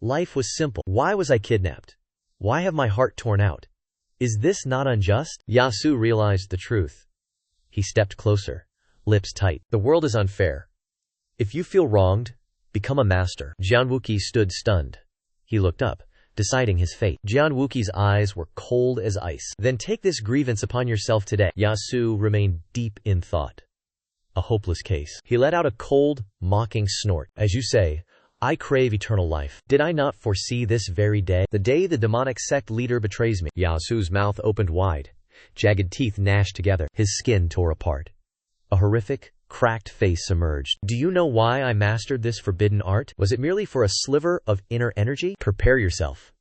Life was simple. Why was I kidnapped? Why have my heart torn out? Is this not unjust? Yasu realized the truth. He stepped closer, lips tight. The world is unfair. If you feel wronged, become a master. Jian Wuji stood stunned. He looked up, deciding his fate. Jian Wuji's eyes were cold as ice. Then take this grievance upon yourself today. Yasu remained deep in thought. A hopeless case. He let out a cold, mocking snort. As you say, I crave eternal life. Did I not foresee this very day? The day the demonic sect leader betrays me. Yasu's mouth opened wide. Jagged teeth gnashed together. His skin tore apart. A horrific, cracked face emerged. Do you know why I mastered this forbidden art? Was it merely for a sliver of inner energy? Prepare yourself.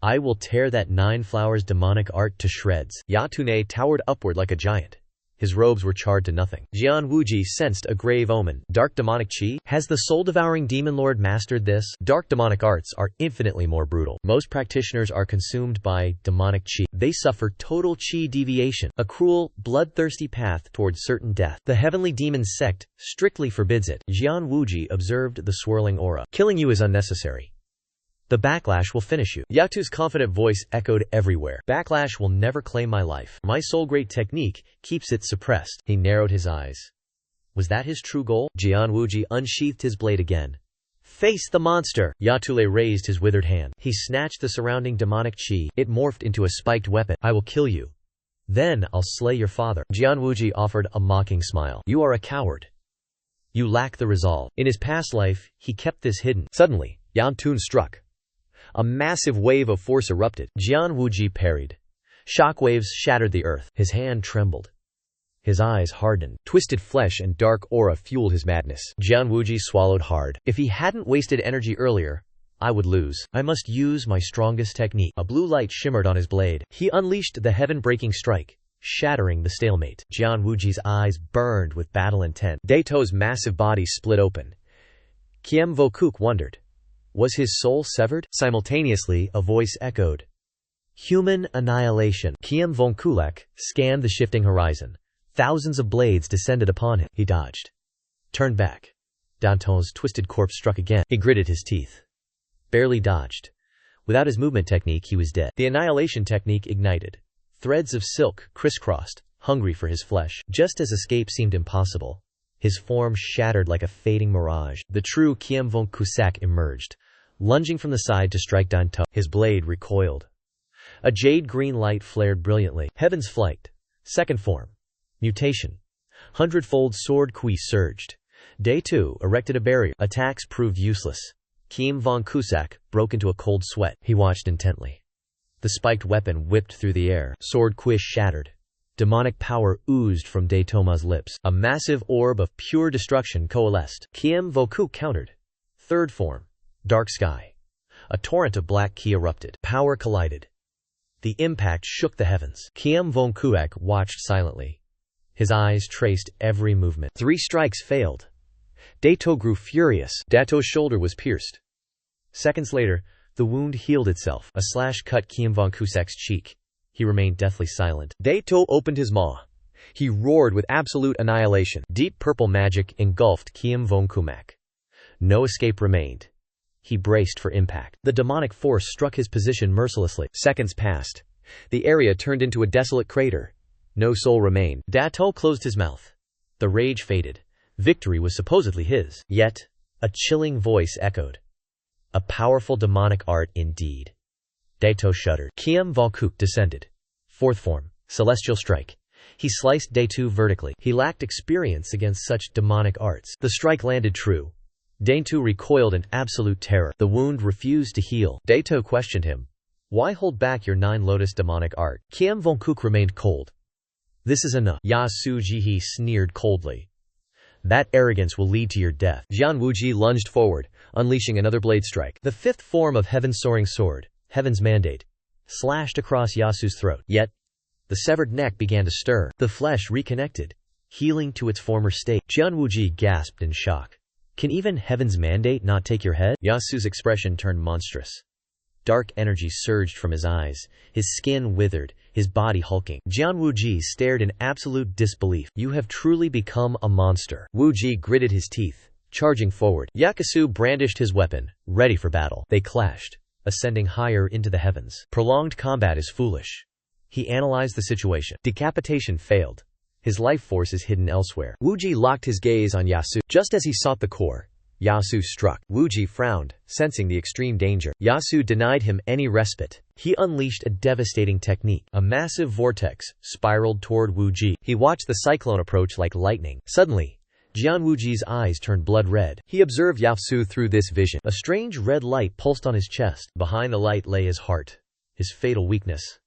I will tear that 9 flowers demonic art to shreds. Yatune towered upward like a giant. His robes were charred to nothing. Jian Wuji sensed a grave omen. Dark demonic qi? Has the soul-devouring demon lord mastered this? Dark demonic arts are infinitely more brutal. Most practitioners are consumed by demonic qi. They suffer total qi deviation, a cruel, bloodthirsty path towards certain death. The heavenly demon sect strictly forbids it. Jian Wuji observed the swirling aura. Killing you is unnecessary. The backlash will finish you. Yatu's confident voice echoed everywhere. Backlash will never claim my life. My soul-great technique keeps it suppressed. He narrowed his eyes. Was that his true goal? Jian Wuji unsheathed his blade again. Face the monster! Yatule raised his withered hand. He snatched the surrounding demonic qi. It morphed into a spiked weapon. I will kill you. Then I'll slay your father. Jian Wuji offered a mocking smile. You are a coward. You lack the resolve. In his past life, he kept this hidden. Suddenly, Yantun struck. A massive wave of force erupted. Jian Wuji parried. Shockwaves shattered the earth. His hand trembled. His eyes hardened. Twisted flesh and dark aura fueled his madness. Jian Wuji swallowed hard. If he hadn't wasted energy earlier, I would lose. I must use my strongest technique. A blue light shimmered on his blade. He unleashed the heaven-breaking strike, shattering the stalemate. Jian Wuji's eyes burned with battle intent. Daito's massive body split open. Kiem Vokuk wondered. Was his soul severed? Simultaneously, a voice echoed. Human annihilation. Kiem Vonkulek scanned the shifting horizon. Thousands of blades descended upon him. He dodged. Turned back. Danton's twisted corpse struck again. He gritted his teeth. Barely dodged. Without his movement technique, he was dead. The annihilation technique ignited. Threads of silk crisscrossed, hungry for his flesh. Just as escape seemed impossible, his form shattered like a fading mirage. The true Kiem Vonkusak emerged, lunging from the side to strike Danton. His blade recoiled. A jade-green light flared brilliantly. Heaven's flight. Second form. Mutation. Hundredfold sword kui surged. Day 2 erected a barrier. Attacks proved useless. Kiem Vonkusak broke into a cold sweat. He watched intently. The spiked weapon whipped through the air. Sword kui shattered. Demonic power oozed from Daitoma's lips. A massive orb of pure destruction coalesced. Kiem Vokuk countered. Third form. Dark sky. A torrent of black ki erupted. Power collided. The impact shook the heavens. Kiem Vonkuak watched silently. His eyes traced every movement. 3 strikes failed. Daito grew furious. Dato's shoulder was pierced. Seconds later, the wound healed itself. A slash cut Kiem Vonkusak's cheek. He remained deathly silent. Daito opened his maw. He roared with absolute annihilation. Deep purple magic engulfed Kiem Vonkumak. No escape remained. He braced for impact. The demonic force struck his position mercilessly. Seconds passed. The area turned into a desolate crater. No soul remained. Dato closed his mouth. The rage faded. Victory was supposedly his. Yet, a chilling voice echoed. A powerful demonic art indeed. Daito shuddered. Kiem Vokuk descended. Fourth form. Celestial strike. He sliced Daito vertically. He lacked experience against such demonic arts. The strike landed true. Daito recoiled in absolute terror. The wound refused to heal. Daito questioned him. Why hold back your 9 lotus demonic art? Kiem Vokuk remained cold. This is enough. Yasu Jihi sneered coldly. That arrogance will lead to your death. Jian Wuji lunged forward, unleashing another blade strike. The 5th form of Heaven's soaring sword, Heaven's mandate, slashed across Yasu's throat. Yet, the severed neck began to stir. The flesh reconnected, healing to its former state. Jian Wuji gasped in shock. Can even Heaven's mandate not take your head? Yasu's expression turned monstrous. Dark energy surged from his eyes, his skin withered, his body hulking. Jian Wuji stared in absolute disbelief. You have truly become a monster. Wuji gritted his teeth, charging forward. Yakusu brandished his weapon, ready for battle. They clashed, ascending higher into the heavens. Prolonged combat is foolish. He analyzed the situation. Decapitation failed. His life force is hidden elsewhere. Wuji locked his gaze on Yasu. Just as he sought the core, Yasu struck. Wuji frowned, sensing the extreme danger. Yasu denied him any respite. He unleashed a devastating technique. A massive vortex spiraled toward Wuji. He watched the cyclone approach like lightning. Suddenly, Jian Wuji's eyes turned blood red. He observed Yasu through this vision. A strange red light pulsed on his chest. Behind the light lay his heart, his fatal weakness.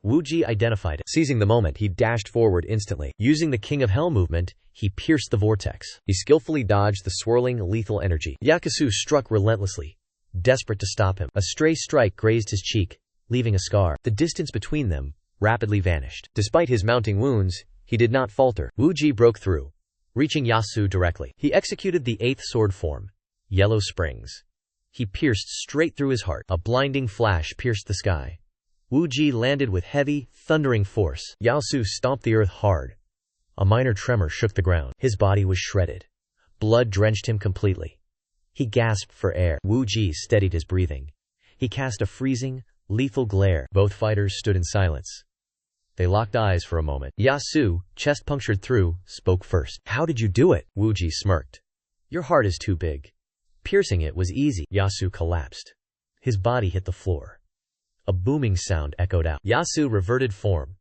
Wuji identified it. Seizing the moment, he dashed forward instantly. Using the King of Hell movement, he pierced the vortex. He skillfully dodged the swirling, lethal energy. Yakusu struck relentlessly, desperate to stop him. A stray strike grazed his cheek, leaving a scar. The distance between them rapidly vanished. Despite his mounting wounds, he did not falter. Wuji broke through, reaching Yasu directly. He executed the 8th sword form, Yellow Springs. He pierced straight through his heart. A blinding flash pierced the sky. Wuji landed with heavy, thundering force. Yasu stomped the earth hard. A minor tremor shook the ground. His body was shredded. Blood drenched him completely. He gasped for air. Wuji steadied his breathing. He cast a freezing, lethal glare. Both fighters stood in silence. They locked eyes for a moment. Yasu, chest punctured through, spoke first. "How did you do it?" Wuji smirked. "Your heart is too big. Piercing it was easy." Yasu collapsed. His body hit the floor. A booming sound echoed out. Yasu reverted form.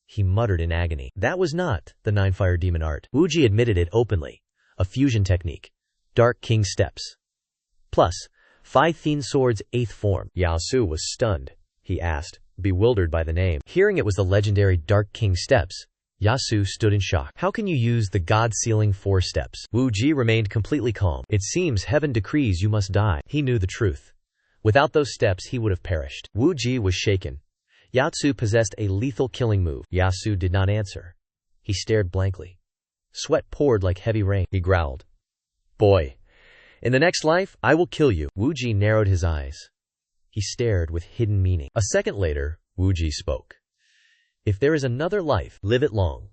He muttered in agony. That was not the 9-fire demon art. Wuji admitted it openly. A fusion technique. Dark King Steps. Plus, 5 Thin Swords 8th form. Yasu was stunned. He asked, bewildered by the name. Hearing it was the legendary Dark King Steps, Yasu stood in shock. How can you use the God-sealing 4 steps? Wuji remained completely calm. It seems heaven decrees you must die. He knew the truth. Without those steps he would have perished. Wuji was shaken. Yasu possessed a lethal killing move. Yasu did not answer. He stared blankly. Sweat poured like heavy rain. He growled. "Boy, in the next life, I will kill you." Wuji narrowed his eyes. He stared with hidden meaning. A second later, Wuji spoke. "If there is another life, live it long.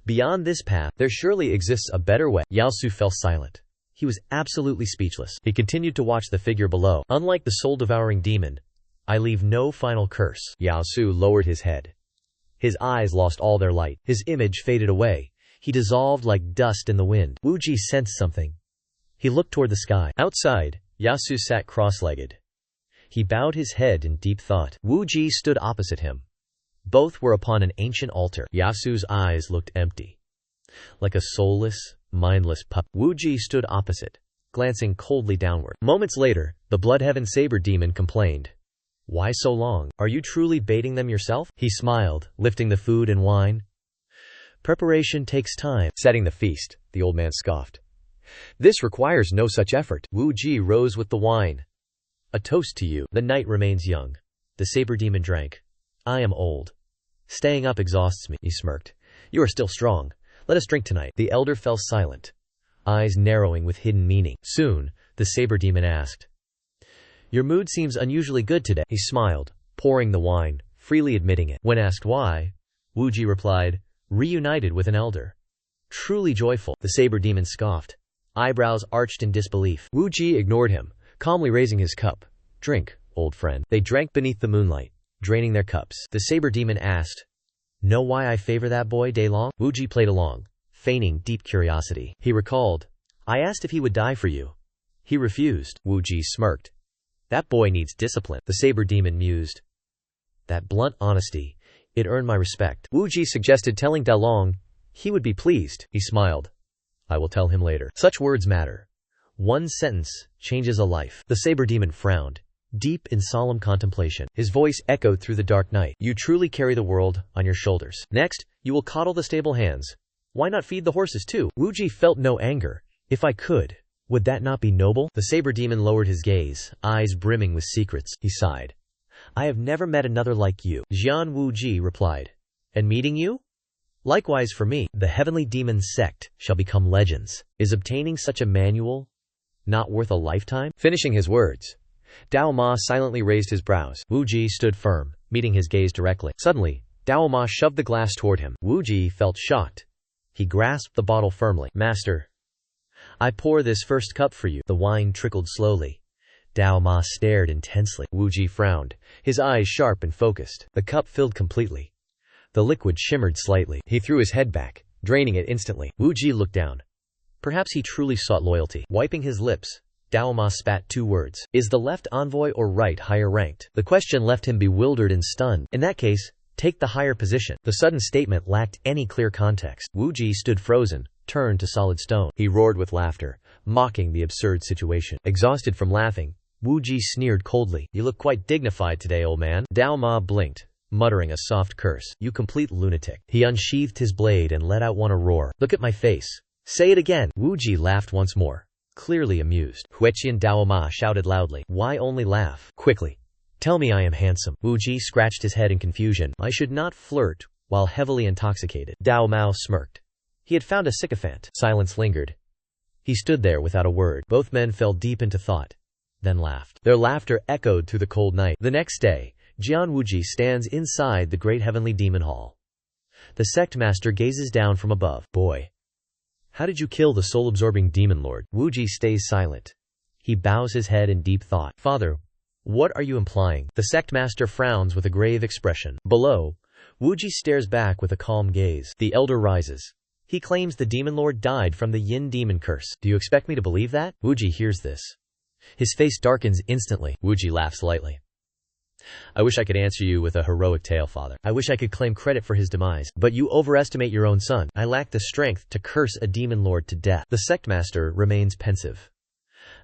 Beyond this path, there surely exists a better way." Yasu fell silent. He was absolutely speechless. He continued to watch the figure below. "Unlike the soul-devouring demon, I leave no final curse." Yasu lowered his head. His eyes lost all their light. His image faded away. He dissolved like dust in the wind. Wuji sensed something. He looked toward the sky. Outside, Yasu sat cross-legged. He bowed his head in deep thought. Wuji stood opposite him. Both were upon an ancient altar. Yasu's eyes looked empty, like a soulless, mindless pup. Wuji stood opposite, glancing coldly downward. Moments later, the Bloodheaven Saber Demon complained. "Why so long? Are you truly baiting them yourself?" He smiled, lifting the food and wine. "Preparation takes time." Setting the feast, the old man scoffed. "This requires no such effort." Wuji rose with the wine. "A toast to you. The night remains young." The Saber Demon drank. "I am old. Staying up exhausts me." He smirked. "You are still strong. Let us drink tonight." The elder fell silent, eyes narrowing with hidden meaning. Soon, the Saber Demon asked, "Your mood seems unusually good today." He smiled, pouring the wine, freely admitting it. When asked why, Wuji replied, "Reunited with an elder. Truly joyful." The Saber Demon scoffed, eyebrows arched in disbelief. Wuji ignored him, calmly raising his cup. "Drink, old friend." They drank beneath the moonlight, draining their cups. The Saber Demon asked, "Know why I favor that boy day long?" Wuji played along, feigning deep curiosity. He recalled, "I asked if he would die for you. He refused." Wuji smirked. "That boy needs discipline." The Saber Demon mused. "That blunt honesty, it earned my respect." Wuji suggested telling Dalong. He would be pleased. He smiled. "I will tell him later." Such words matter. One sentence changes a life. The Saber Demon frowned, deep in solemn contemplation. His voice echoed through the dark night. "You truly carry the world on your shoulders. Next, you will coddle the stable hands. Why not feed the horses too?" Wuji felt no anger. "If I could, would that not be noble?" The Saber Demon lowered his gaze, eyes brimming with secrets. He sighed. "I have never met another like you." Jian Wuji replied. "And meeting you? Likewise for me. The heavenly demon sect shall become legends. Is obtaining such a manual not worth a lifetime?" Finishing his words, Dao Ma silently raised his brows. Wuji stood firm, meeting his gaze directly. Suddenly, Dao Ma shoved the glass toward him. Wuji felt shocked. He grasped the bottle firmly. "Master, I pour this first cup for you." The wine trickled slowly. Dao Ma stared intensely. Wuji frowned, his eyes sharp and focused. The cup filled completely. The liquid shimmered slightly. He threw his head back, draining it instantly. Wuji looked down. Perhaps he truly sought loyalty. Wiping his lips, Dao Ma spat 2 words. "Is the left envoy or right higher ranked?" The question left him bewildered and stunned. "In that case, take the higher position." The sudden statement lacked any clear context. Wuji stood frozen, turned to solid stone. He roared with laughter, mocking the absurd situation. Exhausted from laughing, Wu Ji sneered coldly. You look quite dignified today, old man. Dao Ma blinked, muttering a soft curse. You complete lunatic. He unsheathed his blade and let out one a roar. Look at my face. Say it again. Wu Ji laughed once more, clearly amused. Huiqian Dao Ma shouted loudly. Why only laugh? Quickly, tell me I am handsome. Wu Ji scratched his head in confusion. I should not flirt while heavily intoxicated. Dao Mao smirked. He had found a sycophant. Silence lingered. He stood there without a word. Both men fell deep into thought, then laughed. Their laughter echoed through the cold night. The next day, Jian Wuji stands inside the great heavenly demon hall. The sect master gazes down from above. Boy, how did you kill the soul-absorbing demon lord? Wuji stays silent. He bows his head in deep thought. Father, what are you implying? The sect master frowns with a grave expression. Below, Wuji stares back with a calm gaze. The elder rises. He claims the demon lord died from the yin demon curse. Do you expect me to believe that? Wuji hears this. His face darkens instantly. Wuji laughs lightly. I wish I could answer you with a heroic tale, father. I wish I could claim credit for his demise. But you overestimate your own son. I lack the strength to curse a demon lord to death. The sect master remains pensive.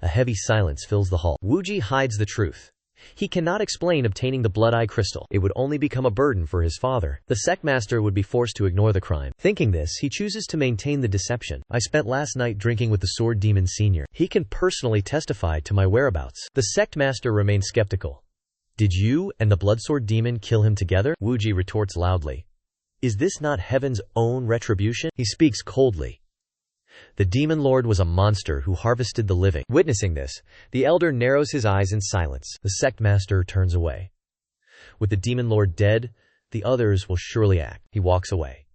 A heavy silence fills the hall. Wuji hides the truth. He cannot explain obtaining the blood-eye crystal. It would only become a burden for his father. The sect master would be forced to ignore the crime. Thinking this, he chooses to maintain the deception. I spent last night drinking with the sword demon senior. He can personally testify to my whereabouts. The sect master remains skeptical. Did you and the bloodsword demon kill him together? Wuji retorts loudly. Is this not heaven's own retribution? He speaks coldly. The demon lord was a monster who harvested the living. Witnessing this, the elder narrows his eyes in silence. The sect master turns away. With the demon lord dead, the others will surely act. He walks away.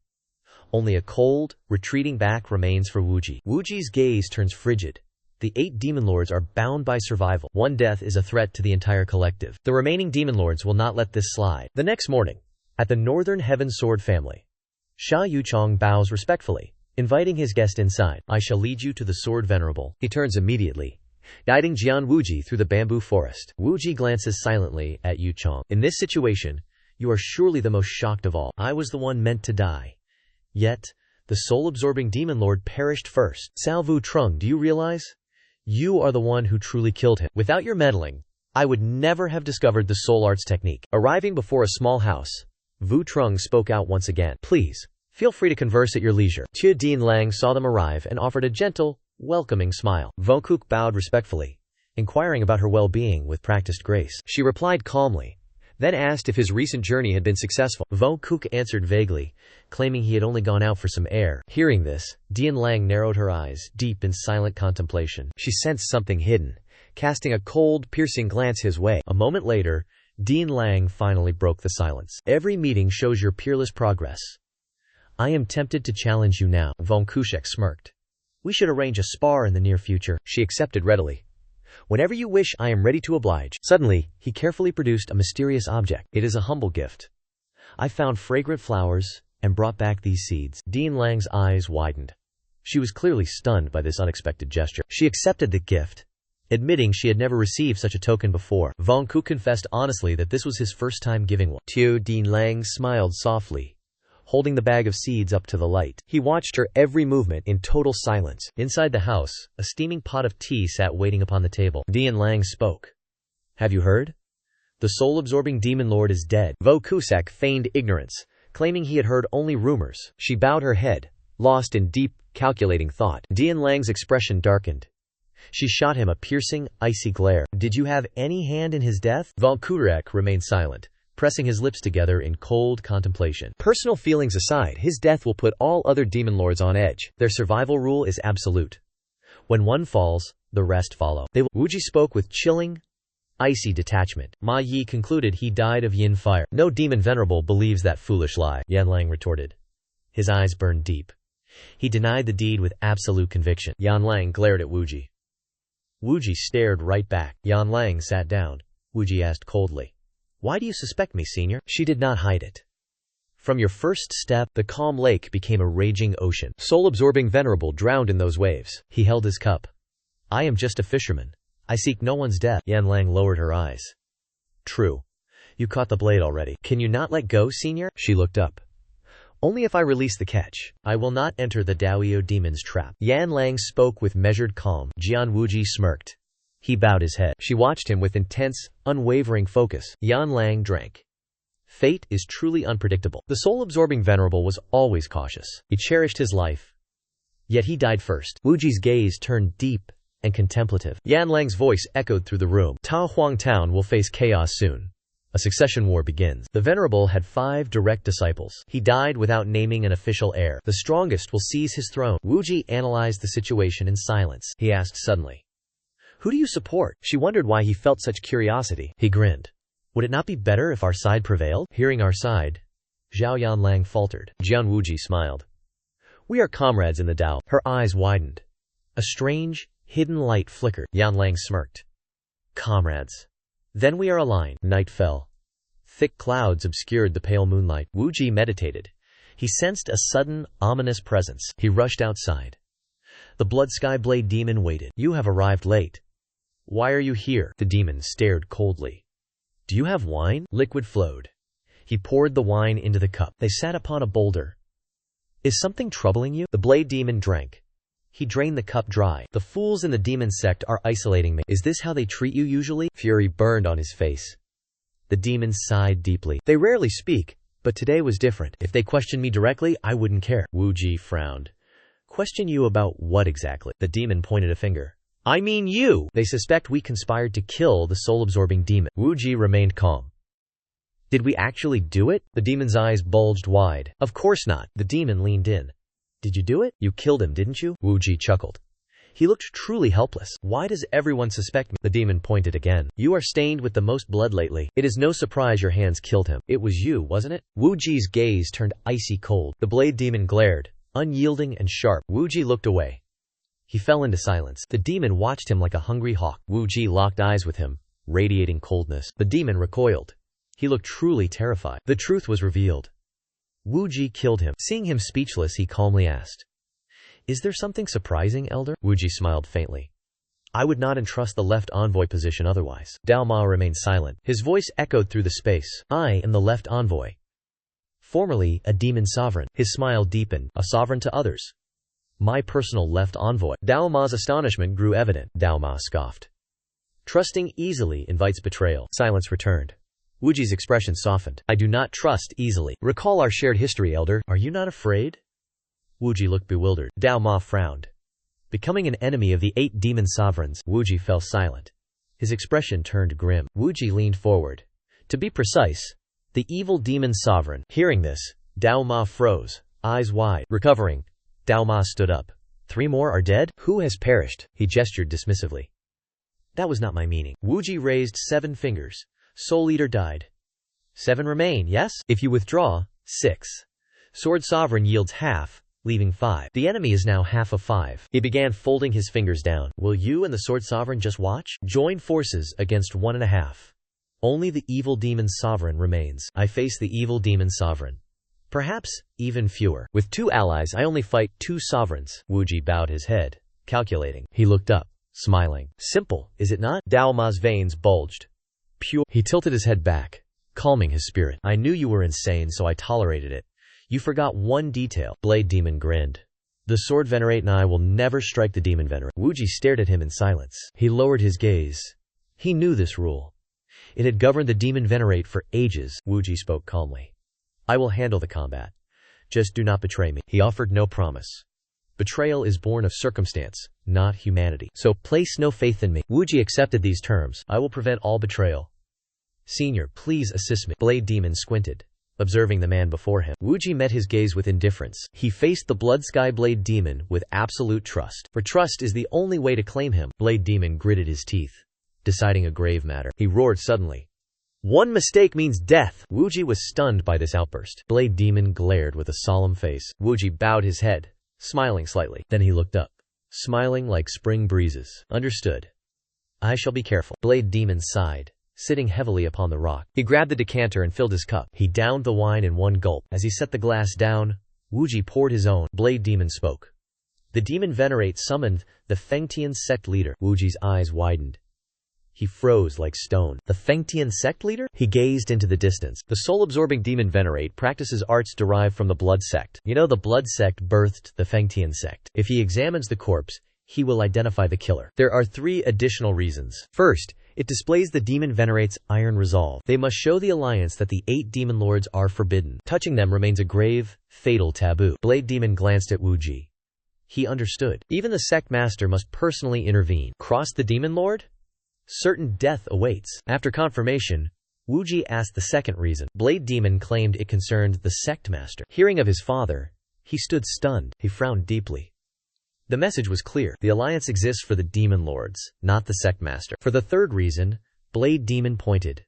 Only a cold, retreating back remains for Wuji. Wuji's gaze turns frigid. The 8 demon lords are bound by survival. One death is a threat to the entire collective. The remaining demon lords will not let this slide. The next morning, at the Northern Heaven Sword family, Sha Yuchong bows respectfully, inviting his guest inside. I shall lead you to the sword venerable. He turns immediately, guiding Jian Wuji through the bamboo forest. Wuji glances silently at Yuchong. In this situation, you are surely the most shocked of all. I was the one meant to die. Yet, the soul-absorbing demon lord perished first. Cao Vu Trung, do you realize? You are the one who truly killed him. Without your meddling, I would never have discovered the soul arts technique. Arriving before a small house, Vu Trung spoke out once again. Please, feel free to converse at your leisure. Tia Dean Lang saw them arrive and offered a gentle, welcoming smile. Vo Kuk bowed respectfully, inquiring about her well-being with practiced grace. She replied calmly, then asked if his recent journey had been successful. Vo Kuk answered vaguely, claiming he had only gone out for some air. Hearing this, Dian Lang narrowed her eyes, deep in silent contemplation. She sensed something hidden, casting a cold, piercing glance his way. A moment later, Dian Lang finally broke the silence. Every meeting shows your peerless progress. I am tempted to challenge you now. Von Kushek smirked. We should arrange a spar in the near future. She accepted readily. Whenever you wish, I am ready to oblige. Suddenly, he carefully produced a mysterious object. It is a humble gift. I found fragrant flowers and brought back these seeds. Dean Lang's eyes widened. She was clearly stunned by this unexpected gesture. She accepted the gift, admitting she had never received such a token before. Von Ku confessed honestly that this was his first time giving one. Tio Dean Lang smiled softly, holding the bag of seeds up to the light. He watched her every movement in total silence. Inside the house, a steaming pot of tea sat waiting upon the table. Dian Lang spoke. Have you heard? The soul-absorbing demon lord is dead. Vo Kusak feigned ignorance, claiming he had heard only rumors. She bowed her head, lost in deep, calculating thought. Dian Lang's expression darkened. She shot him a piercing, icy glare. Did you have any hand in his death? Von Kurak remained silent, pressing his lips together in cold contemplation. Personal feelings aside, his death will put all other demon lords on edge. Their survival rule is absolute. When one falls, the rest follow. Wuji spoke with chilling, icy detachment. Ma Yi concluded he died of yin fire. No demon venerable believes that foolish lie, Yan Lang retorted. His eyes burned deep. He denied the deed with absolute conviction. Yan Lang glared at Wuji. Wuji stared right back. Yan Lang sat down. Wuji asked coldly, why do you suspect me, senior? She did not hide it. From your first step, the calm lake became a raging ocean. Soul-absorbing venerable drowned in those waves. He held his cup. I am just a fisherman. I seek no one's death. Yan Lang lowered her eyes. True. You caught the blade already. Can you not let go, senior? She looked up. Only if I release the catch. I will not enter the Daoyo demon's trap. Yan Lang spoke with measured calm. Jian Wuji smirked. He bowed his head. She watched him with intense, unwavering focus. Yan Lang drank. Fate is truly unpredictable. The soul-absorbing venerable was always cautious. He cherished his life. Yet he died first. Wuji's gaze turned deep and contemplative. Yan Lang's voice echoed through the room. Ta Huang Town will face chaos soon. A succession war begins. The venerable had 5 direct disciples. He died without naming an official heir. The strongest will seize his throne. Wuji analyzed the situation in silence. He asked suddenly, "Who do you support?" She wondered why he felt such curiosity. He grinned. "Would it not be better if our side prevailed?" Hearing our side, Zhao Yan Lang faltered. Jian Wuji smiled. "We are comrades in the Tao." Her eyes widened. A strange, hidden light flickered. Yan Lang smirked. "Comrades. Then we are aligned." Night fell. Thick clouds obscured the pale moonlight. Wuji meditated. He sensed a sudden, ominous presence. He rushed outside. The blood sky blade demon waited. "You have arrived late. Why are you here?" The demon stared coldly. "Do you have wine?" Liquid flowed. He poured the wine into the cup. They sat upon a boulder. "Is something troubling you?" The blade demon drank. He drained the cup dry. "The fools in the demon sect are isolating me. Is this how they treat you usually?" Fury burned on his face. The demon sighed deeply. "They rarely speak, but today was different. If they questioned me directly, I wouldn't care." Wuji frowned. "Question you about what exactly?" The demon pointed a finger. "I mean you! They suspect we conspired to kill the soul-absorbing demon." Wuji remained calm. "Did we actually do it?" The demon's eyes bulged wide. "Of course not." The demon leaned in. "Did you do it? You killed him, didn't you?" Wuji chuckled. He looked truly helpless. "Why does everyone suspect me?" The demon pointed again. "You are stained with the most blood lately. It is no surprise your hands killed him. It was you, wasn't it?" Wuji's gaze turned icy cold. The blade demon glared, unyielding and sharp. Wuji looked away. He fell into silence. The demon watched him like a hungry hawk. Wuji locked eyes with him, radiating coldness. The demon recoiled. He looked truly terrified. The truth was revealed. Wuji killed him. Seeing him speechless, he calmly asked, "Is there something surprising, Elder?" Wuji smiled faintly. "I would not entrust the left envoy position otherwise." Dao Ma remained silent. His voice echoed through the space. "I am the left envoy. Formerly a demon sovereign." His smile deepened. "A sovereign to others. My personal left envoy." Dao Ma's astonishment grew evident. Dao Ma scoffed. "Trusting easily invites betrayal." Silence returned. Wuji's expression softened. "I do not trust easily. Recall our shared history, Elder. Are you not afraid?" Wuji looked bewildered. Dao Ma frowned. Becoming an enemy of the 8 demon sovereigns. Wuji fell silent. His expression turned grim. Wuji leaned forward. "To be precise, the evil demon sovereign." Hearing this, Dao Ma froze, eyes wide. Recovering, Dao Ma stood up. 3 more are dead? Who has perished?" He gestured dismissively. "That was not my meaning." Wuji raised 7 fingers. "Soul Eater died. 7 remain, yes? If you withdraw, 6. Sword Sovereign yields half, leaving 5. The enemy is now half of 5. He began folding his fingers down. "Will you and the Sword Sovereign just watch? Join forces against 1.5. Only the evil demon sovereign remains. I face the evil demon sovereign. Perhaps even fewer. With 2 allies, I only fight 2 sovereigns." Wuji bowed his head, calculating. He looked up, smiling. "Simple, is it not?" Dao Ma's veins bulged. "Pure." He tilted his head back, calming his spirit. "I knew you were insane, so I tolerated it. You forgot one detail." Blade Demon grinned. "The Sword Venerate and I will never strike the Demon Venerate." Wuji stared at him in silence. He lowered his gaze. He knew this rule. It had governed the Demon Venerate for ages. Wuji spoke calmly. "I will handle the combat. Just do not betray me." He offered no promise. Betrayal is born of circumstance, not humanity. So place no faith in me. Wuji accepted these terms. "I will prevent all betrayal." "Senior, please assist me." Blade Demon squinted, observing the man before him. Wuji met his gaze with indifference. He faced the Blood Sky Blade Demon with absolute trust. For trust is the only way to claim him. Blade Demon gritted his teeth, deciding a grave matter. He roared suddenly. "One mistake means death!" Wuji was stunned by this outburst. Blade Demon glared with a solemn face. Wuji bowed his head, smiling slightly. Then he looked up, smiling like spring breezes. "Understood. I shall be careful." Blade Demon sighed, sitting heavily upon the rock. He grabbed the decanter and filled his cup. He downed the wine in one gulp. As he set the glass down, Wuji poured his own. Blade Demon spoke. "The Demon Venerate summoned the Fengtian sect leader." Wuji's eyes widened. He froze like stone. The Fengtian sect leader? He gazed into the distance. The soul-absorbing demon venerate practices arts derived from the blood sect. You know, the blood sect birthed the Fengtian sect. If he examines the corpse, he will identify the killer. There are 3 additional reasons. First, it displays the demon venerate's iron resolve. They must show the alliance that the 8 demon lords are forbidden. Touching them remains a grave, fatal taboo. Blade Demon glanced at Wu Ji. He understood. Even the sect master must personally intervene. Cross the demon lord? Certain death awaits. After confirmation, Wu Ji asked the second reason. Blade Demon claimed it concerned the sect master. Hearing of his father, he stood stunned. He frowned deeply. The message was clear. The alliance exists for the demon lords, not the sect master. For the third reason, Blade Demon pointed.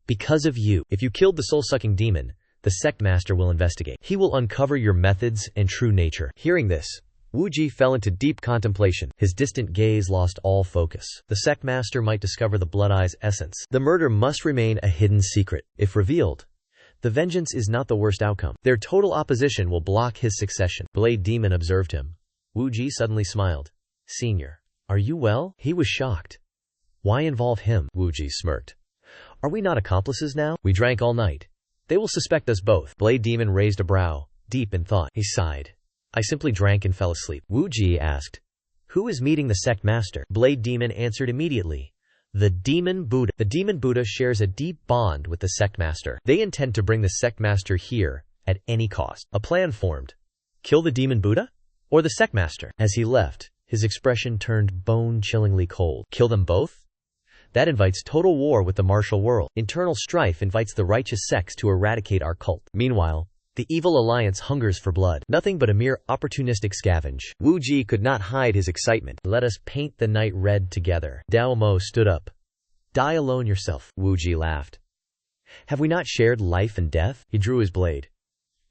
Because of you, if you killed the soul-sucking demon, the sect master will investigate. He will uncover your methods and true nature. Hearing this, Wu Ji fell into deep contemplation. His distant gaze lost all focus. The sect master might discover the Blood Eye's essence. The murder must remain a hidden secret. If revealed, the vengeance is not the worst outcome. Their total opposition will block his succession. Blade Demon observed him. Wu Ji suddenly smiled. Senior, are you well? He was shocked. Why involve him? Wu Ji smirked. Are we not accomplices now? We drank all night. They will suspect us both. Blade Demon raised a brow, deep in thought. He sighed. I simply drank and fell asleep. Wu Ji asked, who is meeting the sect master? Blade Demon answered immediately. The Demon Buddha. The Demon Buddha shares a deep bond with the sect master. They intend to bring the sect master here at any cost. A plan formed. Kill the Demon Buddha? Or the sect master? As he left, his expression turned bone-chillingly cold. Kill them both? That invites total war with the martial world. Internal strife invites the righteous sects to eradicate our cult. Meanwhile, the evil alliance hungers for blood. Nothing but a mere opportunistic scavenge. Wu Ji could not hide his excitement. Let us paint the night red together. Dao Mo stood up. Die alone yourself. Wu Ji laughed. Have we not shared life and death? He drew his blade.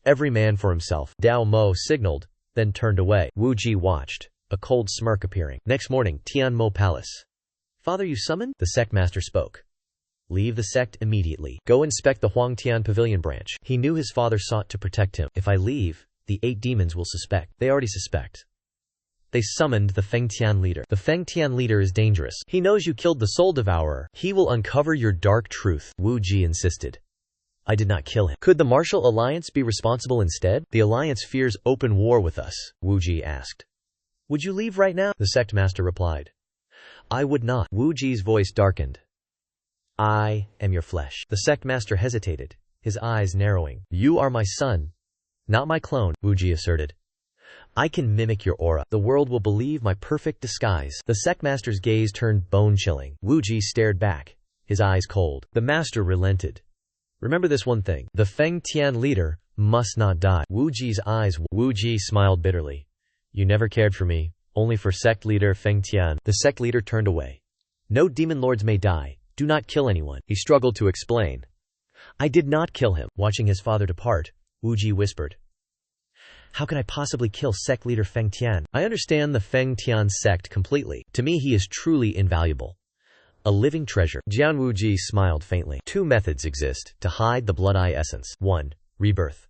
Every man for himself. Dao Mo signaled, then turned away. Wu Ji watched, a cold smirk appearing. Next morning, Tian Mo Palace. Father, you summoned? The sect master spoke. Leave the sect immediately. Go inspect the Huangtian Pavilion branch. He knew his father sought to protect him. If I leave, the 8 demons will suspect. They already suspect. They summoned the Fengtian leader. The Fengtian leader is dangerous. He knows you killed the soul devourer. He will uncover your dark truth. Wu Ji insisted. I did not kill him. Could the martial alliance be responsible instead? The alliance fears open war with us, Wu Ji asked. Would you leave right now? The sect master replied. I would not. Wu Ji's voice darkened. I am your flesh. The sect master hesitated, his eyes narrowing. You are my son, not my clone, Wu Ji asserted. I can mimic your aura. The world will believe my perfect disguise. The sect master's gaze turned bone-chilling. Wu Ji stared back, his eyes cold. The master relented. Remember this one thing. The Fengtian leader must not die. Wu Ji smiled bitterly. You never cared for me, only for sect leader Fengtian. The sect leader turned away. No demon lords may die. Do not kill anyone. He struggled to explain. I did not kill him. Watching his father depart, Wu Ji whispered. How can I possibly kill sect leader Fengtian? I understand the Fengtian sect completely. To me he is truly invaluable. A living treasure. Jian Wu Ji smiled faintly. 2 methods exist to hide the blood eye essence. 1. Rebirth.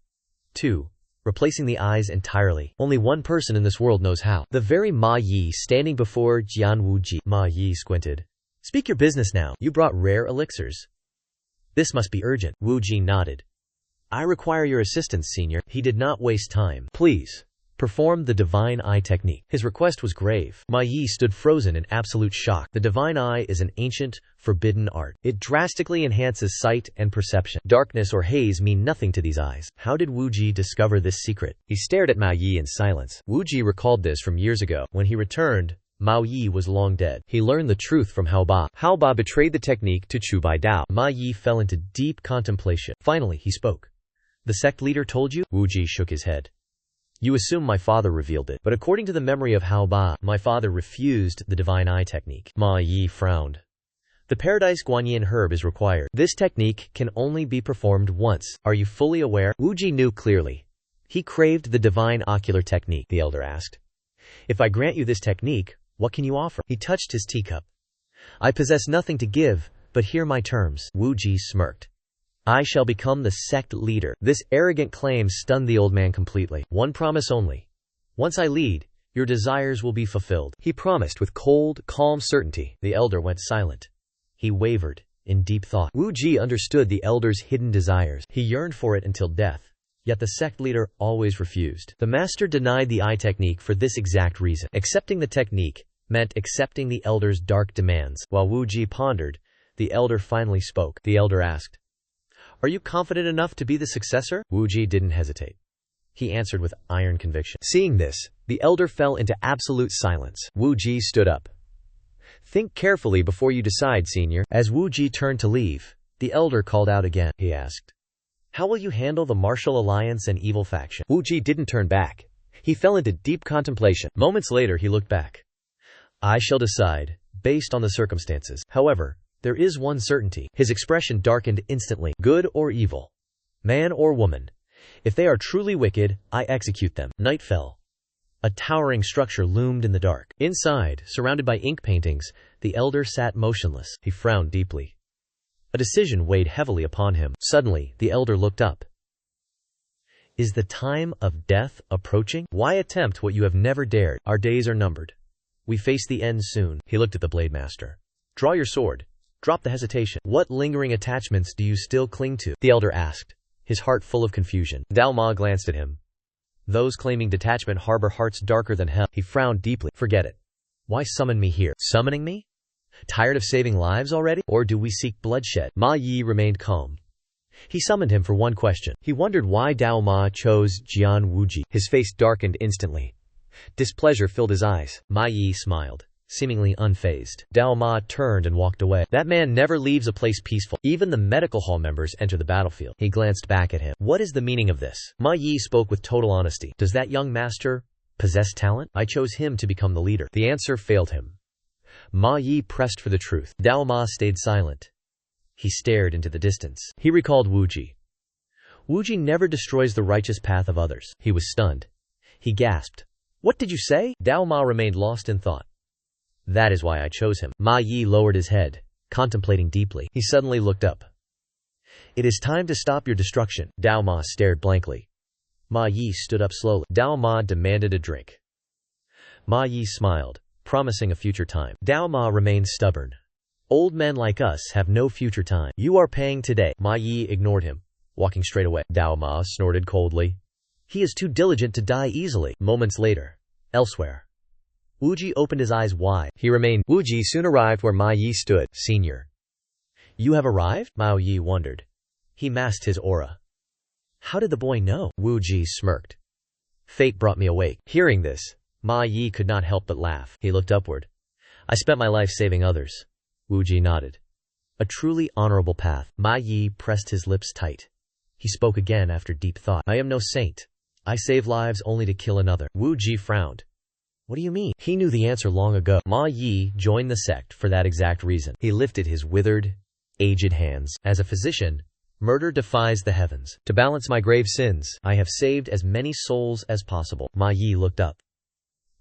2. Replacing the eyes entirely. Only one person in this world knows how. The very Ma Yi standing before Jian Wu Ji. Ma Yi squinted. Speak your business now. You brought rare elixirs. This must be urgent. Wu Ji nodded. I require your assistance, senior. He did not waste time. Please, perform the divine eye technique. His request was grave. Ma Yi stood frozen in absolute shock. The divine eye is an ancient, forbidden art. It drastically enhances sight and perception. Darkness or haze mean nothing to these eyes. How did Wu Ji discover this secret? He stared at Ma Yi in silence. Wu Ji recalled this from years ago. When he returned, Mao Yi was long dead. He learned the truth from Hao Ba. Hao Ba betrayed the technique to Chu Bai Dao. Ma Yi fell into deep contemplation. Finally, he spoke. The sect leader told you? Wu Ji shook his head. You assume my father revealed it. But according to the memory of Hao Ba, my father refused the divine eye technique. Ma Yi frowned. The Paradise Guanyin herb is required. This technique can only be performed once. Are you fully aware? Wu Ji knew clearly. He craved the divine ocular technique, the elder asked. If I grant you this technique, what can you offer? He touched his teacup. I possess nothing to give, but hear my terms. Wu Ji smirked. I shall become the sect leader. This arrogant claim stunned the old man completely. One promise only. Once I lead, your desires will be fulfilled. He promised with cold, calm certainty. The elder went silent. He wavered, in deep thought. Wu Ji understood the elder's hidden desires. He yearned for it until death. Yet the sect leader always refused. The master denied the eye technique for this exact reason. Accepting the technique meant accepting the elder's dark demands. While Wu Ji pondered, the elder finally spoke. The elder asked, "Are you confident enough to be the successor?" Wu Ji didn't hesitate. He answered with iron conviction. Seeing this, the elder fell into absolute silence. Wu Ji stood up. "Think carefully before you decide, senior." As Wu Ji turned to leave, the elder called out again. He asked, "How will you handle the martial alliance and evil faction?" Wu Ji didn't turn back. He fell into deep contemplation. Moments later, he looked back. "I shall decide, based on the circumstances. However, there is one certainty." His expression darkened instantly. "Good or evil, man or woman, if they are truly wicked, I execute them." Night fell. A towering structure loomed in the dark. Inside, surrounded by ink paintings, the elder sat motionless. He frowned deeply. A decision weighed heavily upon him. Suddenly, the elder looked up. "Is the time of death approaching? Why attempt what you have never dared? Our days are numbered. We face the end soon." He looked at the blade master. "Draw your sword. Drop the hesitation. What lingering attachments do you still cling to?" the elder asked, his heart full of confusion. Dao Ma glanced at him. "Those claiming detachment harbor hearts darker than hell." He frowned deeply. "Forget it. Why summon me here?" "Summoning me? Tired of saving lives already? Or do we seek bloodshed?" Ma Yi remained calm. He summoned him for one question. He wondered why Dao Ma chose Jian Wuji. His face darkened instantly. Displeasure filled his eyes. Ma Yi smiled, seemingly unfazed. Dao Ma turned and walked away. That man never leaves a place peaceful. Even the medical hall members enter the battlefield. He glanced back at him. What is the meaning of this? Ma Yi spoke with total honesty. Does that young master possess talent? I chose him to become the leader. The answer failed him. Ma Yi pressed for the truth. Dao Ma stayed silent. He stared into the distance. He recalled Wu Ji. Wu Ji never destroys the righteous path of others. He was stunned. He gasped. What did you say? Dao Ma remained lost in thought. That is why I chose him. Ma Yi lowered his head, contemplating deeply. He suddenly looked up. It is time to stop your destruction. Dao Ma stared blankly. Ma Yi stood up slowly. Dao Ma demanded a drink. Ma Yi smiled, promising a future time. Dao Ma remained stubborn. Old men like us have no future time. You are paying today. Ma Yi ignored him, walking straight away. Dao Ma snorted coldly. He is too diligent to die easily. Moments later, elsewhere, Wu Ji opened his eyes wide. He remained. Wu Ji soon arrived where Ma Yi stood. Senior. You have arrived? Mao Yi wondered. He masked his aura. How did the boy know? Wu Ji smirked. Fate brought me awake. Hearing this, Ma Yi could not help but laugh. He looked upward. I spent my life saving others. Wu Ji nodded. A truly honorable path. Ma Yi pressed his lips tight. He spoke again after deep thought. I am no saint. I save lives only to kill another. Wu Ji frowned. What do you mean? He knew the answer long ago. Ma Yi joined the sect for that exact reason. He lifted his withered, aged hands. As a physician, murder defies the heavens. To balance my grave sins, I have saved as many souls as possible. Ma Yi looked up.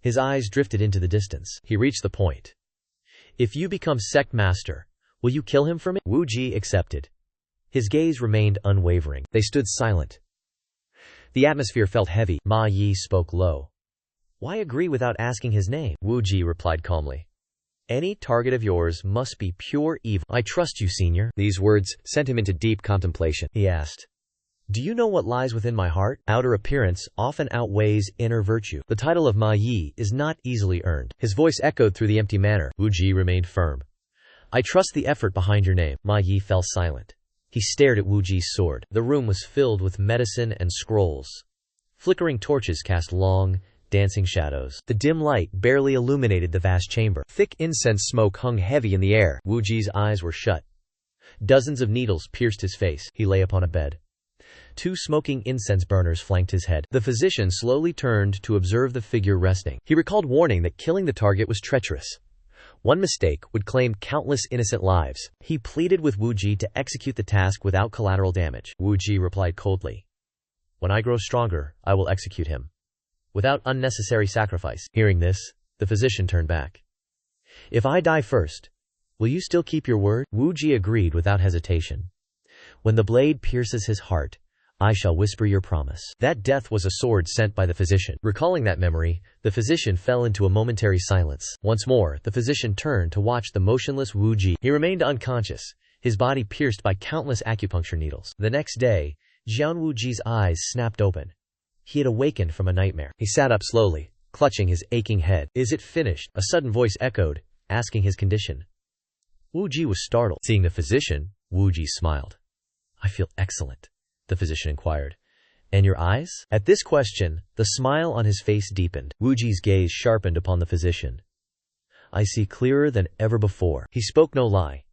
His eyes drifted into the distance. He reached the point. If you become sect master, will you kill him for me? Wu Ji accepted. His gaze remained unwavering. They stood silent. The atmosphere felt heavy. Ma Yi spoke low. Why agree without asking his name? Wu Ji replied calmly. Any target of yours must be pure evil. I trust you, senior. These words sent him into deep contemplation. He asked, do you know what lies within my heart? Outer appearance often outweighs inner virtue. The title of Ma Yi is not easily earned. His voice echoed through the empty manor. Wu Ji remained firm. I trust the effort behind your name. Ma Yi fell silent. He stared at Wu Ji's sword. The room was filled with medicine and scrolls. Flickering torches cast long, dancing shadows. The dim light barely illuminated the vast chamber. Thick incense smoke hung heavy in the air. Wu Ji's eyes were shut. Dozens of needles pierced his face. He lay upon a bed. Two smoking incense burners flanked his head. The physician slowly turned to observe the figure resting. He recalled warning that killing the target was treacherous. One mistake would claim countless innocent lives. He pleaded with Wu Ji to execute the task without collateral damage. Wu Ji replied coldly. When I grow stronger, I will execute him, without unnecessary sacrifice. Hearing this, the physician turned back. If I die first, will you still keep your word? Wu Ji agreed without hesitation. When the blade pierces his heart, I shall whisper your promise. That death was a sword sent by the physician. Recalling that memory, the physician fell into a momentary silence. Once more, the physician turned to watch the motionless Wu Ji. He remained unconscious, his body pierced by countless acupuncture needles. The next day, Jian Wu Ji's eyes snapped open. He had awakened from a nightmare. He sat up slowly, clutching his aching head. Is it finished? A sudden voice echoed, asking his condition. Wu Ji was startled. Seeing the physician, Wu Ji smiled. I feel excellent, the physician inquired. And your eyes? At this question, the smile on his face deepened. Wu Ji's gaze sharpened upon the physician. I see clearer than ever before. He spoke no lie.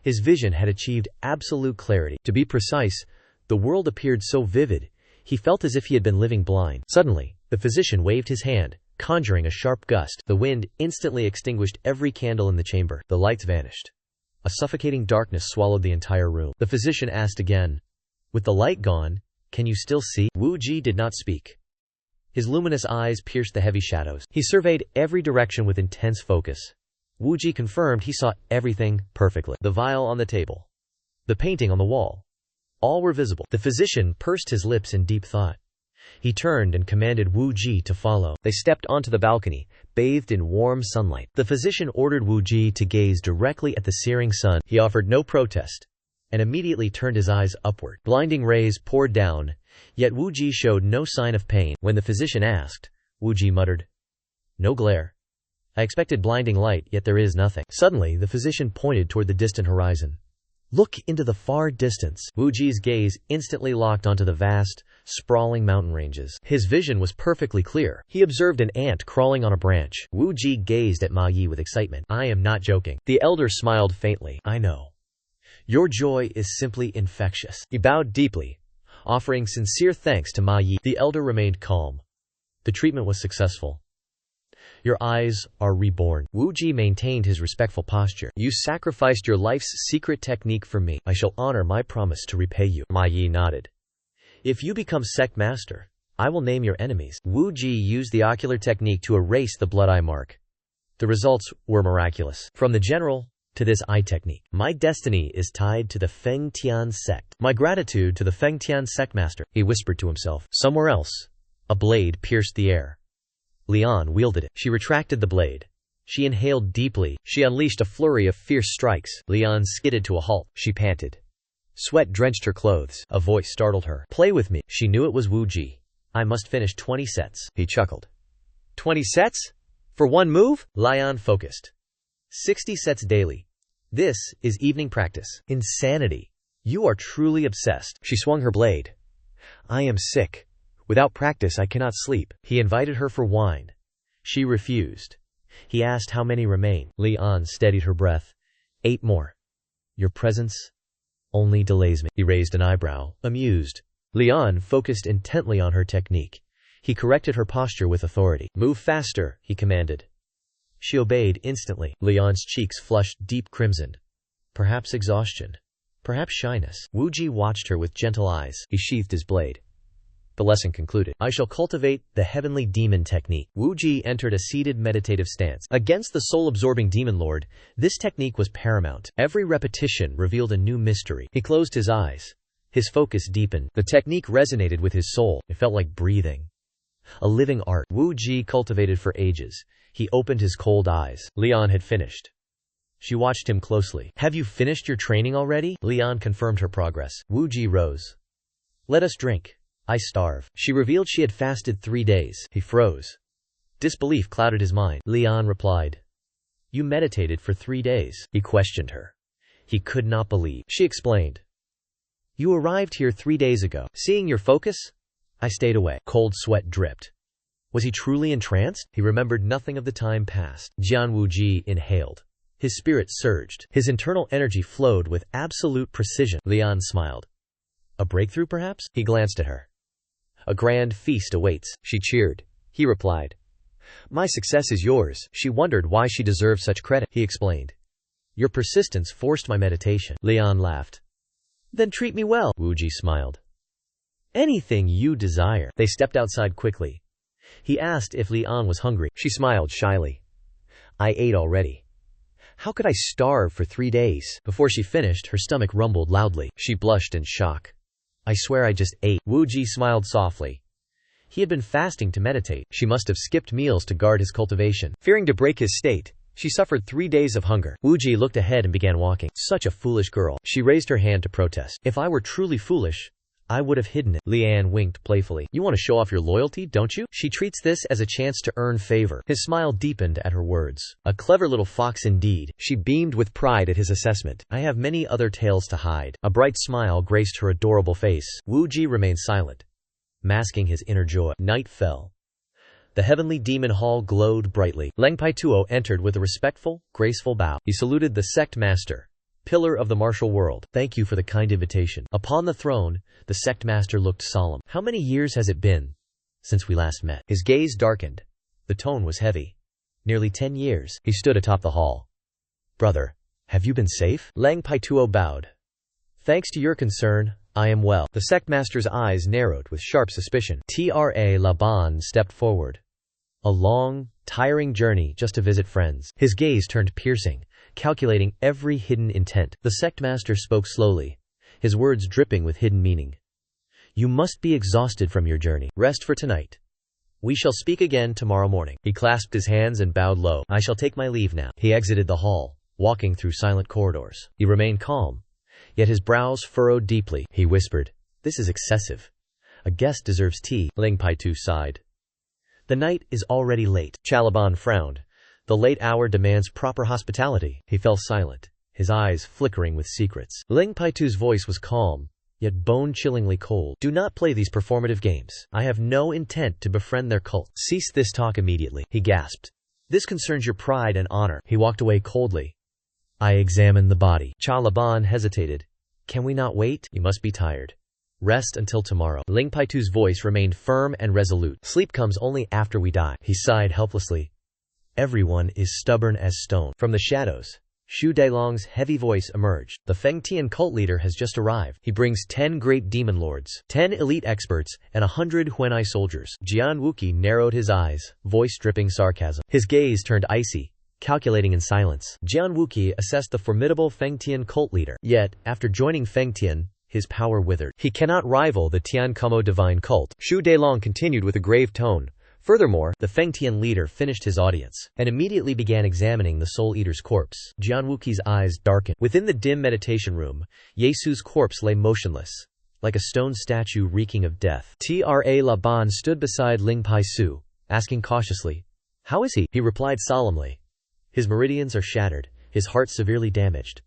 His vision had achieved absolute clarity. To be precise, the world appeared so vivid, he felt as if he had been living blind. Suddenly, the physician waved his hand, conjuring a sharp gust. The wind instantly extinguished every candle in the chamber. The lights vanished. A suffocating darkness swallowed the entire room. The physician asked again, with the light gone, can you still see? Wu Ji did not speak. His luminous eyes pierced the heavy shadows. He surveyed every direction with intense focus. Wu Ji confirmed he saw everything perfectly. The vial on the table, the painting on the wall, all were visible. The physician pursed his lips in deep thought. He turned and commanded Wu Ji to follow. They stepped onto the balcony, bathed in warm sunlight. The physician ordered Wu Ji to gaze directly at the searing sun. He offered no protest, and immediately turned his eyes upward. Blinding rays poured down, yet Wu Ji showed no sign of pain. When the physician asked, Wu Ji muttered, no glare. I expected blinding light, yet there is nothing. Suddenly, the physician pointed toward the distant horizon. Look into the far distance. Wu Ji's gaze instantly locked onto the vast, sprawling mountain ranges. His vision was perfectly clear. He observed an ant crawling on a branch. Wu Ji gazed at Ma Yi with excitement. I am not joking. The elder smiled faintly. I know. Your joy is simply infectious. He bowed deeply, offering sincere thanks to Ma Yi. The elder remained calm. The treatment was successful. Your eyes are reborn. Wu Ji maintained his respectful posture. You sacrificed your life's secret technique for me. I shall honor my promise to repay you. Ma Yi nodded. If you become sect master, I will name your enemies. Wu Ji used the ocular technique to erase the blood eye mark. The results were miraculous. From the general to this eye technique. My destiny is tied to the Feng Tian sect. My gratitude to the Feng Tian sect master, he whispered to himself. Somewhere else, a blade pierced the air. Lian wielded it. She retracted the blade. She inhaled deeply. She unleashed a flurry of fierce strikes. Lian skidded to a halt. She panted. Sweat drenched her clothes. A voice startled her. Play with me. She knew it was Wu Ji. I must finish 20 sets. He chuckled. 20 sets? For one move? Lian focused. 60 sets daily. This is evening practice. Insanity. You are truly obsessed. She swung her blade. I am sick. Without practice I cannot sleep. He invited her for wine. She refused. He asked how many remain. Lian steadied her breath. 8 more. Your presence only delays me. He raised an eyebrow, amused. Lian focused intently on her technique. He corrected her posture with authority. Move faster, he commanded. She obeyed instantly. Lian's cheeks flushed deep crimson. Perhaps exhaustion. Perhaps shyness. Wu Ji watched her with gentle eyes. He sheathed his blade. The lesson concluded. I shall cultivate the heavenly demon technique. Wu Ji entered a seated meditative stance. Against the soul-absorbing demon lord, this technique was paramount. Every repetition revealed a new mystery. He closed his eyes. His focus deepened. The technique resonated with his soul. It felt like breathing. A living art. Wu Ji cultivated for ages. He opened his cold eyes. Lian had finished. She watched him closely. Have you finished your training already? Lian confirmed her progress. Wu Ji rose. Let us drink. I starve. She revealed she had fasted 3 days. He froze. Disbelief clouded his mind. Lian replied. You meditated for 3 days. He questioned her. He could not believe. She explained. You arrived here 3 days ago. Seeing your focus, I stayed away. Cold sweat dripped. Was he truly entranced? He remembered nothing of the time past. Jian Wu Ji inhaled. His spirit surged. His internal energy flowed with absolute precision. Lian smiled. A breakthrough, perhaps? He glanced at her. A grand feast awaits. She cheered. He replied. My success is yours. She wondered why she deserved such credit. He explained. Your persistence forced my meditation. Lian laughed. Then treat me well. Wu Ji smiled. Anything you desire. They stepped outside quickly. He asked if Lian was hungry. She smiled shyly. I ate already. How could I starve for 3 days? Before she finished, her stomach rumbled loudly. She blushed in shock. I swear I just ate. Wu Ji smiled softly. He had been fasting to meditate. She must have skipped meals to guard his cultivation. Fearing to break his state, she suffered 3 days of hunger. Wu Ji looked ahead and began walking. Such a foolish girl. She raised her hand to protest. If I were truly foolish, I would have hidden it. Lian winked playfully. You want to show off your loyalty, don't you? She treats this as a chance to earn favor. His smile deepened at her words. A clever little fox indeed. She beamed with pride at his assessment. I have many other tales to hide. A bright smile graced her adorable face. Wu Ji remained silent, masking his inner joy. Night fell. The heavenly demon hall glowed brightly. Leng Paituo entered with a respectful, graceful bow. He saluted the sect master, pillar of the martial world. Thank you for the kind invitation. Upon the throne, the sect master looked solemn. How many years has it been since we last met? His gaze darkened. The tone was heavy. Nearly 10 years. He stood atop the hall. Brother, have you been safe? Leng Paituo bowed. Thanks to your concern, I am well. The sect master's eyes narrowed with sharp suspicion. Tra Laban stepped forward. A long, tiring journey just to visit friends. His gaze turned piercing, calculating every hidden intent. The sect master spoke slowly, his words dripping with hidden meaning. You must be exhausted from your journey. Rest for tonight. We shall speak again tomorrow morning. He clasped his hands and bowed low. I shall take my leave now. He exited the hall, walking through silent corridors. He remained calm, yet his brows furrowed deeply. He whispered, this is excessive. A guest deserves tea. Ling Paitu sighed. The night is already late. Chalaban frowned. The late hour demands proper hospitality. He fell silent, his eyes flickering with secrets. Ling Paitu's voice was calm, yet bone-chillingly cold. Do not play these performative games. I have no intent to befriend their cult. Cease this talk immediately. He gasped. This concerns your pride and honor. He walked away coldly. I examined the body. Chalaban hesitated. Can we not wait? You must be tired. Rest until tomorrow. Ling Paitu's voice remained firm and resolute. Sleep comes only after we die. He sighed helplessly. Everyone is stubborn as stone. From the shadows, Xu Dailong's heavy voice emerged. The Fengtian cult leader has just arrived. He brings 10 great demon lords, 10 elite experts, and 100 Huanai soldiers. Jian Wuqi narrowed his eyes, voice dripping sarcasm. His gaze turned icy, calculating in silence. Jian Wuqi assessed the formidable Fengtian cult leader. Yet, after joining Fengtian, his power withered. He cannot rival the Tiankomo divine cult. Xu Dailong continued with a grave tone. Furthermore, the Fengtian leader finished his audience and immediately began examining the Soul Eater's corpse. Jian Wuqi's eyes darkened. Within the dim meditation room, Yesu's corpse lay motionless, like a stone statue reeking of death. Tra Laban stood beside Ling Pai Su, asking cautiously, How is he? He replied solemnly. His meridians are shattered, his heart severely damaged.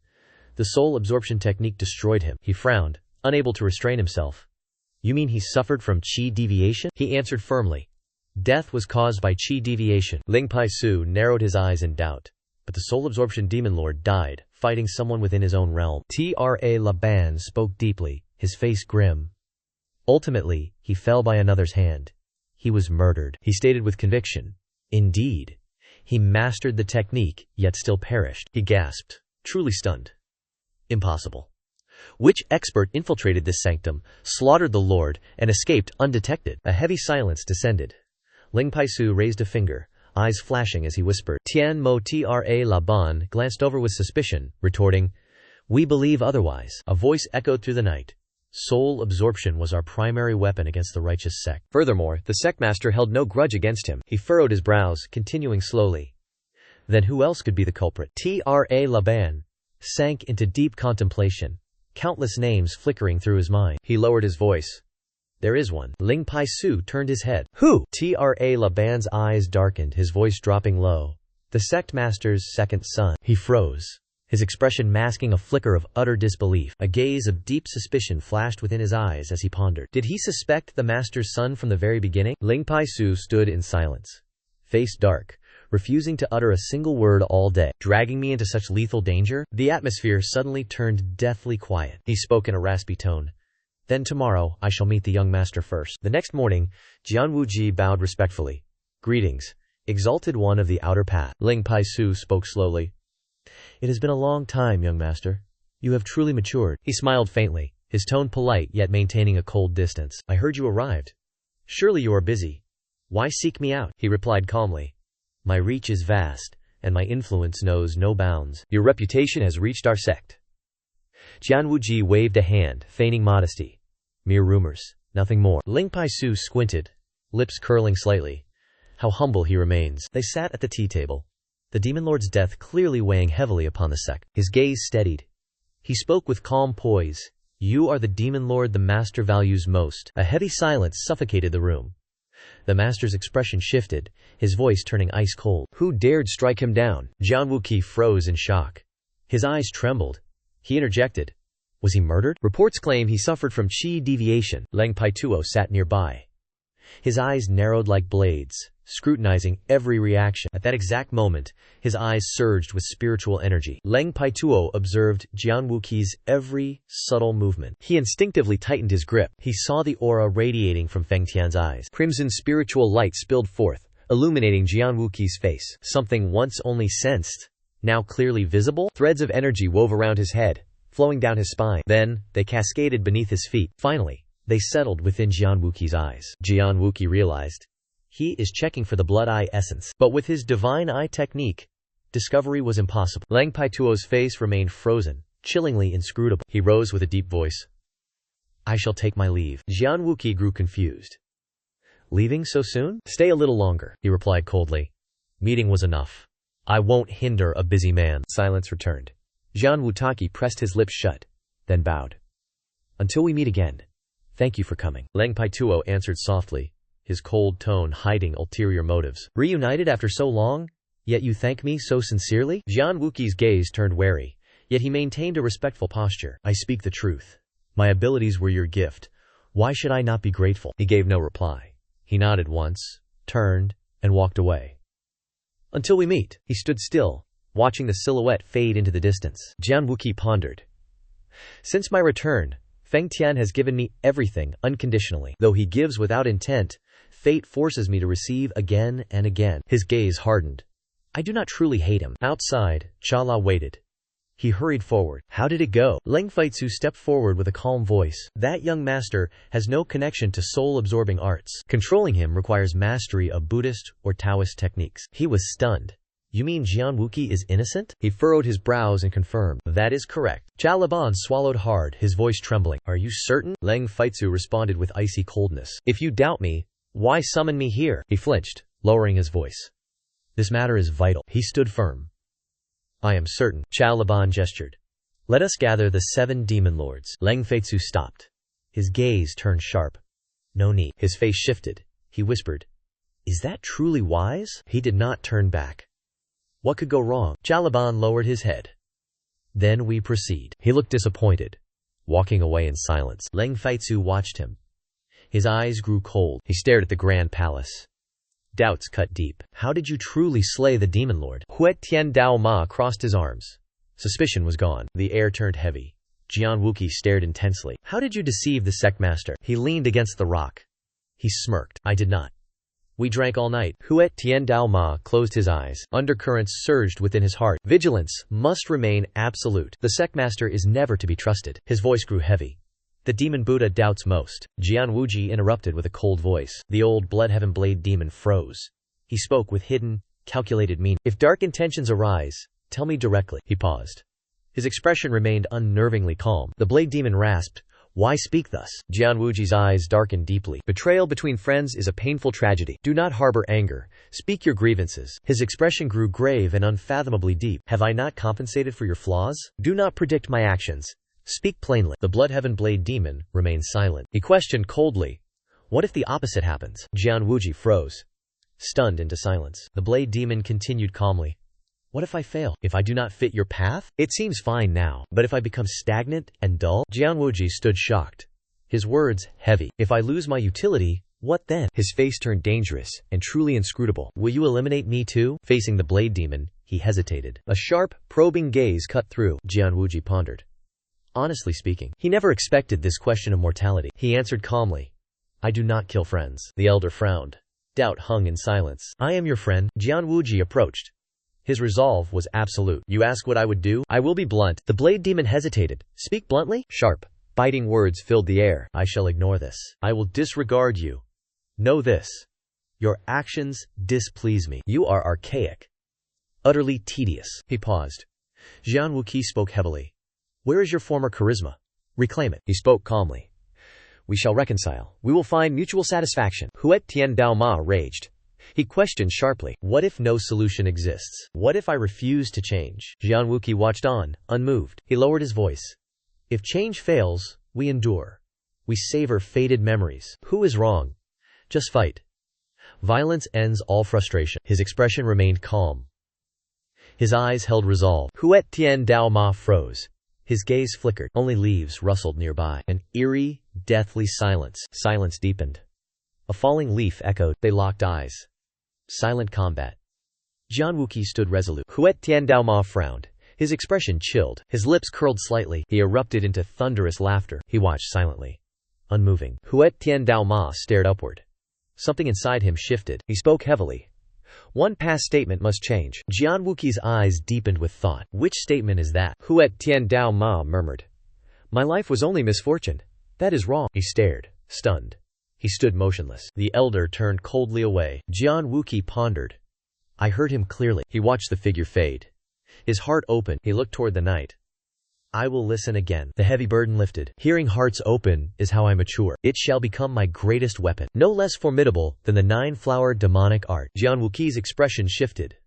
The soul absorption technique destroyed him. He frowned, unable to restrain himself. You mean he suffered from qi deviation? He answered firmly. Death was caused by qi deviation. Ling Pai Su narrowed his eyes in doubt. But the soul absorption demon lord died, fighting someone within his own realm. Tra Laban spoke deeply, his face grim. Ultimately, he fell by another's hand. He was murdered. He stated with conviction. Indeed. He mastered the technique, yet still perished. He gasped, truly stunned. Impossible. Which expert infiltrated this sanctum, slaughtered the Lord, and escaped undetected? A heavy silence descended. Ling Pai Su raised a finger, eyes flashing as he whispered. Tian Mo Tra Laban glanced over with suspicion, retorting, We believe otherwise. A voice echoed through the night. Soul absorption was our primary weapon against the righteous sect. Furthermore, the sectmaster held no grudge against him. He furrowed his brows, continuing slowly. Then who else could be the culprit? Tra Laban sank into deep contemplation, countless names flickering through his mind. He lowered his voice. There is one. Ling Pai Su turned his head. Who? Tra Laban's eyes darkened, his voice dropping low. The sect master's second son. He froze, his expression masking a flicker of utter disbelief. A gaze of deep suspicion flashed within his eyes as he pondered. Did he suspect the master's son from the very beginning? Ling Pai Su stood in silence, face dark, refusing to utter a single word all day. Dragging me into such lethal danger? The atmosphere suddenly turned deathly quiet. He spoke in a raspy tone. Then tomorrow, I shall meet the young master first. The next morning, Jian Wuji bowed respectfully. Greetings, exalted one of the outer path. Ling Pai Su spoke slowly. It has been a long time, young master. You have truly matured. He smiled faintly, his tone polite yet maintaining a cold distance. I heard you arrived. Surely you are busy. Why seek me out? He replied calmly. My reach is vast, and my influence knows no bounds. Your reputation has reached our sect. Jian Wuji waved a hand, feigning modesty. Mere rumors, nothing more. Ling Pai Su squinted, lips curling slightly. How humble he remains. They sat at the tea table, the demon lord's death clearly weighing heavily upon the sect. His gaze steadied. He spoke with calm poise. You are the demon lord the master values most. A heavy silence suffocated the room. The master's expression shifted, his voice turning ice cold. Who dared strike him down? Jian Wuqi froze in shock. His eyes trembled. He interjected. Was he murdered? Reports claim he suffered from qi deviation. Leng Paituo sat nearby. His eyes narrowed like blades, scrutinizing every reaction. At that exact moment, his eyes surged with spiritual energy. Leng Paituo observed Jian Wuqi's every subtle movement. He instinctively tightened his grip. He saw the aura radiating from Feng Tian's eyes. Crimson spiritual light spilled forth, illuminating Jian Wuqi's face. Something once only sensed, now clearly visible. Threads of energy wove around his head, flowing down his spine. Then, they cascaded beneath his feet. Finally, they settled within Jian Wuqi's eyes. Jian Wuqi realized. He is checking for the blood eye essence. But with his divine eye technique, discovery was impossible. Leng Paituo's face remained frozen, chillingly inscrutable. He rose with a deep voice. I shall take my leave. Jian Wuqi grew confused. Leaving so soon? Stay a little longer, he replied coldly. Meeting was enough. I won't hinder a busy man. Silence returned. Jian Wutaki pressed his lips shut, then bowed. Until we meet again. Thank you for coming. Leng Paituo answered softly, his cold tone hiding ulterior motives. Reunited after so long, yet you thank me so sincerely? Jian Wuqi's gaze turned wary, yet he maintained a respectful posture. I speak the truth. My abilities were your gift. Why should I not be grateful? He gave no reply. He nodded once, turned, and walked away. Until we meet. He stood still, watching the silhouette fade into the distance. Jian Wuqi pondered. Since my return, Feng Tian has given me everything unconditionally. Though he gives without intent, fate forces me to receive again and again. His gaze hardened. I do not truly hate him. Outside, Chala waited. He hurried forward. How did it go? Leng Feitsu stepped forward with a calm voice. That young master has no connection to soul-absorbing arts. Controlling him requires mastery of Buddhist or Taoist techniques. He was stunned. You mean Jian Wuqi is innocent? He furrowed his brows and confirmed. That is correct. Chalaban swallowed hard, his voice trembling. Are you certain? Leng Feitsu responded with icy coldness. If you doubt me, why summon me here? He flinched, lowering his voice. This matter is vital. He stood firm. I am certain. Chalaban gestured. Let us gather the 7 demon lords. Leng Feitsu stopped. His gaze turned sharp. No need. His face shifted. He whispered. Is that truly wise? He did not turn back. What could go wrong? Chalaban lowered his head. Then we proceed. He looked disappointed, walking away in silence. Leng Feitsu watched him. His eyes grew cold. He stared at the grand palace. Doubts cut deep. How did you truly slay the demon lord? Huet Tian Dao Ma crossed his arms. Suspicion was gone. The air turned heavy. Jian Wuqi stared intensely. How did you deceive the sect master? He leaned against the rock. He smirked. I did not. We drank all night. Huet Tian Dao Ma closed his eyes. Undercurrents surged within his heart. Vigilance must remain absolute. The sect master is never to be trusted. His voice grew heavy. The demon Buddha doubts most. Jian Wuji interrupted with a cold voice. The old Bloodheaven Blade demon froze. He spoke with hidden, calculated meaning. If dark intentions arise, tell me directly. He paused. His expression remained unnervingly calm. The blade demon rasped. Why speak thus? Jian Wuji's eyes darkened deeply. Betrayal between friends is a painful tragedy. Do not harbor anger. Speak your grievances. His expression grew grave and unfathomably deep. Have I not compensated for your flaws? Do not predict my actions. Speak plainly. The Bloodheaven Blade demon remained silent. He questioned coldly. What if the opposite happens? Jian Wuji froze, stunned into silence. The blade demon continued calmly. What if I fail? If I do not fit your path? It seems fine now, but if I become stagnant and dull? Jian Wuji stood shocked. His words heavy. If I lose my utility, what then? His face turned dangerous and truly inscrutable. Will you eliminate me too? Facing the blade demon, he hesitated. A sharp, probing gaze cut through. Jian Wuji pondered. Honestly speaking, he never expected this question of mortality. He answered calmly. I do not kill friends. The elder frowned. Doubt hung in silence. I am your friend. Jian Wuji approached. His resolve was absolute. You ask what I would do? I will be blunt. The blade demon hesitated. Speak bluntly? Sharp, biting words filled the air. I shall ignore this. I will disregard you. Know this. Your actions displease me. You are archaic. Utterly tedious. He paused. Jian Wuqi spoke heavily. Where is your former charisma? Reclaim it. He spoke calmly. We shall reconcile. We will find mutual satisfaction. Huet Tian Dao Ma raged. He questioned sharply, what if no solution exists? What if I refuse to change? Jian Wuqi watched on, unmoved. He lowered his voice. If change fails, we endure. We savor faded memories. Who is wrong? Just fight. Violence ends all frustration. His expression remained calm. His eyes held resolve. Huet Tian Dao Ma froze. His gaze flickered. Only leaves rustled nearby. An eerie, deathly silence. Silence deepened. A falling leaf echoed. They locked eyes. Silent combat. Jian Wuqi stood resolute. Huet Tian Dao Ma frowned. His expression chilled. His lips curled slightly. He erupted into thunderous laughter. He watched silently. Unmoving. Huet Tian Dao Ma stared upward. Something inside him shifted. He spoke heavily. One past statement must change. Jian Wuqi's eyes deepened with thought. Which statement is that? Huet Tian Dao Ma murmured. My life was only misfortune. That is wrong. He stared, stunned. He stood motionless. The elder turned coldly away. Jian Wuqi pondered. I heard him clearly. He watched the figure fade. His heart opened. He looked toward the night. I will listen again. The heavy burden lifted. Hearing hearts open is how I mature. It shall become my greatest weapon. No less formidable than the 9-flower demonic art. Jian Wuqi's expression shifted.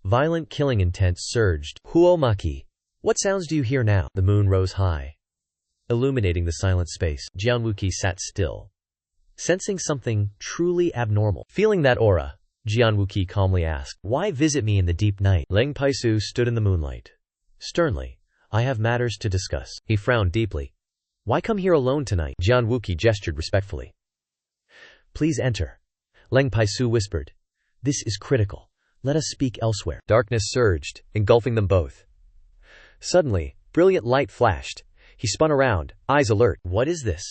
Violent killing intent surged. Huomaki. What sounds do you hear now? The moon rose high, illuminating the silent space. Jian Wuqi sat still, sensing something truly abnormal. Feeling that aura, Jian Wuqi calmly asked, why visit me in the deep night? Leng Paisu stood in the moonlight. Sternly, I have matters to discuss. He frowned deeply. Why come here alone tonight? Jian Wuqi gestured respectfully. Please enter. Leng Paisu whispered. This is critical. Let us speak elsewhere. Darkness surged, engulfing them both. Suddenly, brilliant light flashed. He spun around, eyes alert. What is this?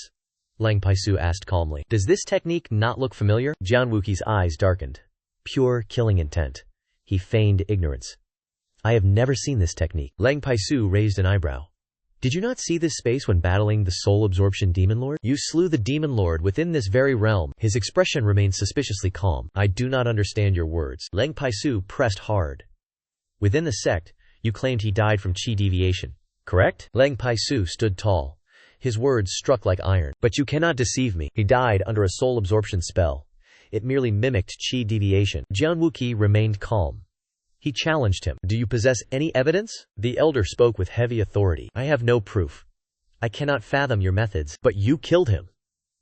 Leng Paisu asked calmly. Does this technique not look familiar? Jian Wuqi's eyes darkened. Pure killing intent. He feigned ignorance. I have never seen this technique. Leng Paisu raised an eyebrow. Did you not see this space when battling the soul absorption demon lord? You slew the demon lord within this very realm. His expression remained suspiciously calm. I do not understand your words. Leng Paisu pressed hard. Within the sect, you claimed he died from qi deviation, correct? Leng Paisu stood tall. His words struck like iron. But you cannot deceive me. He died under a soul absorption spell. It merely mimicked qi deviation. Jian Wuqi remained calm. He challenged him. Do you possess any evidence? The elder spoke with heavy authority. I have no proof. I cannot fathom your methods. But you killed him.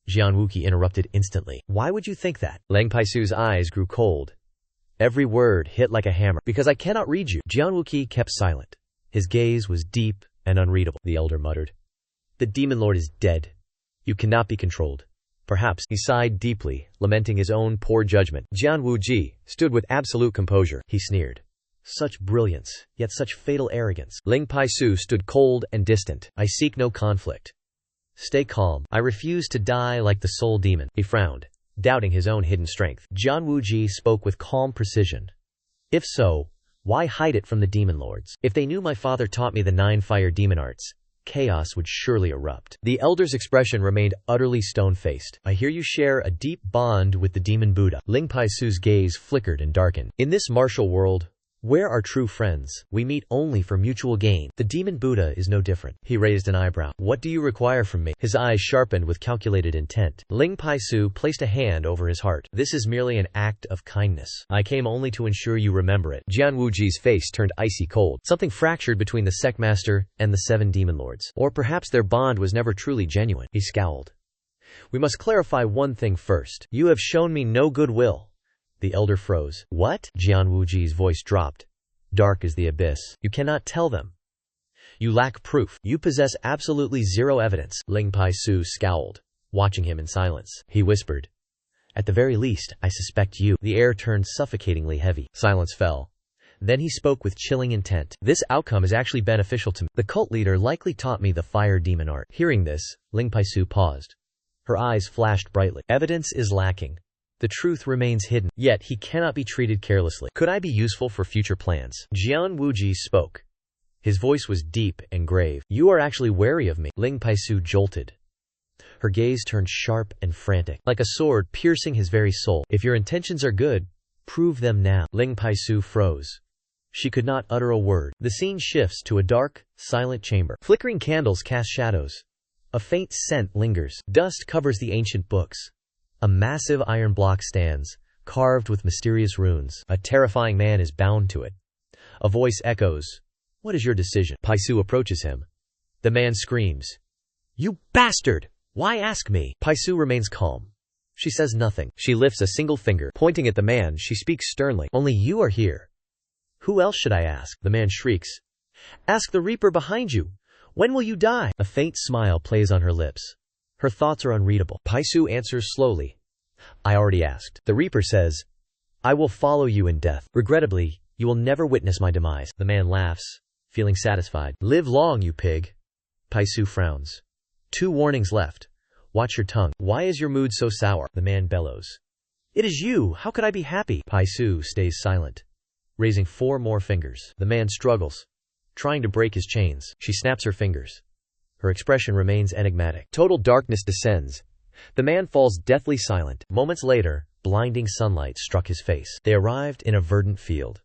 Jian Wuqi interrupted instantly. Why would you think that? Leng Paisu's eyes grew cold. Every word hit like a hammer. Because I cannot read you. Jian Wuqi kept silent. His gaze was deep and unreadable. The elder muttered. The demon lord is dead. You cannot be controlled. Perhaps. He sighed deeply, lamenting his own poor judgment. Jian Wuji stood with absolute composure. He sneered. Such brilliance, yet such fatal arrogance. Leng Paisu stood cold and distant. I seek no conflict. Stay calm. I refuse to die like the soul demon. He frowned, doubting his own hidden strength. Jian Wuji spoke with calm precision. If so, why hide it from the demon lords? If they knew my father taught me the 9 fire demon arts, chaos would surely erupt. The elder's expression remained utterly stone-faced. I hear you share a deep bond with the demon Buddha. Leng Paisu's gaze flickered and darkened. In this martial world, where are true friends? We meet only for mutual gain. The demon Buddha is no different. He raised an eyebrow. What do you require from me? His eyes sharpened with calculated intent. Leng Paisu placed a hand over his heart. This is merely an act of kindness. I came only to ensure you remember it. Jian Wuji's face turned icy cold. Something fractured between the sect master and the 7 demon lords. Or perhaps their bond was never truly genuine. He scowled. We must clarify one thing first. You have shown me no goodwill. The elder froze. What? Jian Wuji's voice dropped. Dark as the abyss. You cannot tell them. You lack proof. You possess absolutely zero evidence. Leng Paisu scowled, watching him in silence. He whispered. At the very least, I suspect you. The air turned suffocatingly heavy. Silence fell. Then he spoke with chilling intent. This outcome is actually beneficial to me. The cult leader likely taught me the fire demon art. Hearing this, Leng Paisu paused. Her eyes flashed brightly. Evidence is lacking. The truth remains hidden, yet he cannot be treated carelessly. Could I be useful for future plans? Jian Wuji spoke. His voice was deep and grave. You are actually wary of me. Leng Paisu jolted. Her gaze turned sharp and frantic, like a sword piercing his very soul. If your intentions are good, prove them now. Leng Paisu froze. She could not utter a word. The scene shifts to a dark, silent chamber. Flickering candles cast shadows. A faint scent lingers. Dust covers the ancient books. A massive iron block stands, carved with mysterious runes. A terrifying man is bound to it. A voice echoes, "What is your decision?" Paisu approaches him. The man screams, "You bastard! Why ask me?" Paisu remains calm. She says nothing. She lifts a single finger. Pointing at the man, she speaks sternly. "Only you are here. Who else should I ask?" The man shrieks, "Ask the Reaper behind you. When will you die?" A faint smile plays on her lips. Her thoughts are unreadable. Paisu answers slowly, "I already asked." The Reaper says, "I will follow you in death. Regrettably, you will never witness my demise." The man laughs, feeling satisfied. "Live long, you pig." Paisu frowns. 2 warnings left. Watch your tongue. Why is your mood so sour? The man bellows. "It is you. How could I be happy?" Paisu stays silent, raising 4 more fingers. The man struggles, trying to break his chains. She snaps her fingers. Her expression remains enigmatic. Total darkness descends. The man falls deathly silent. Moments later, blinding sunlight struck his face. They arrived in a verdant field.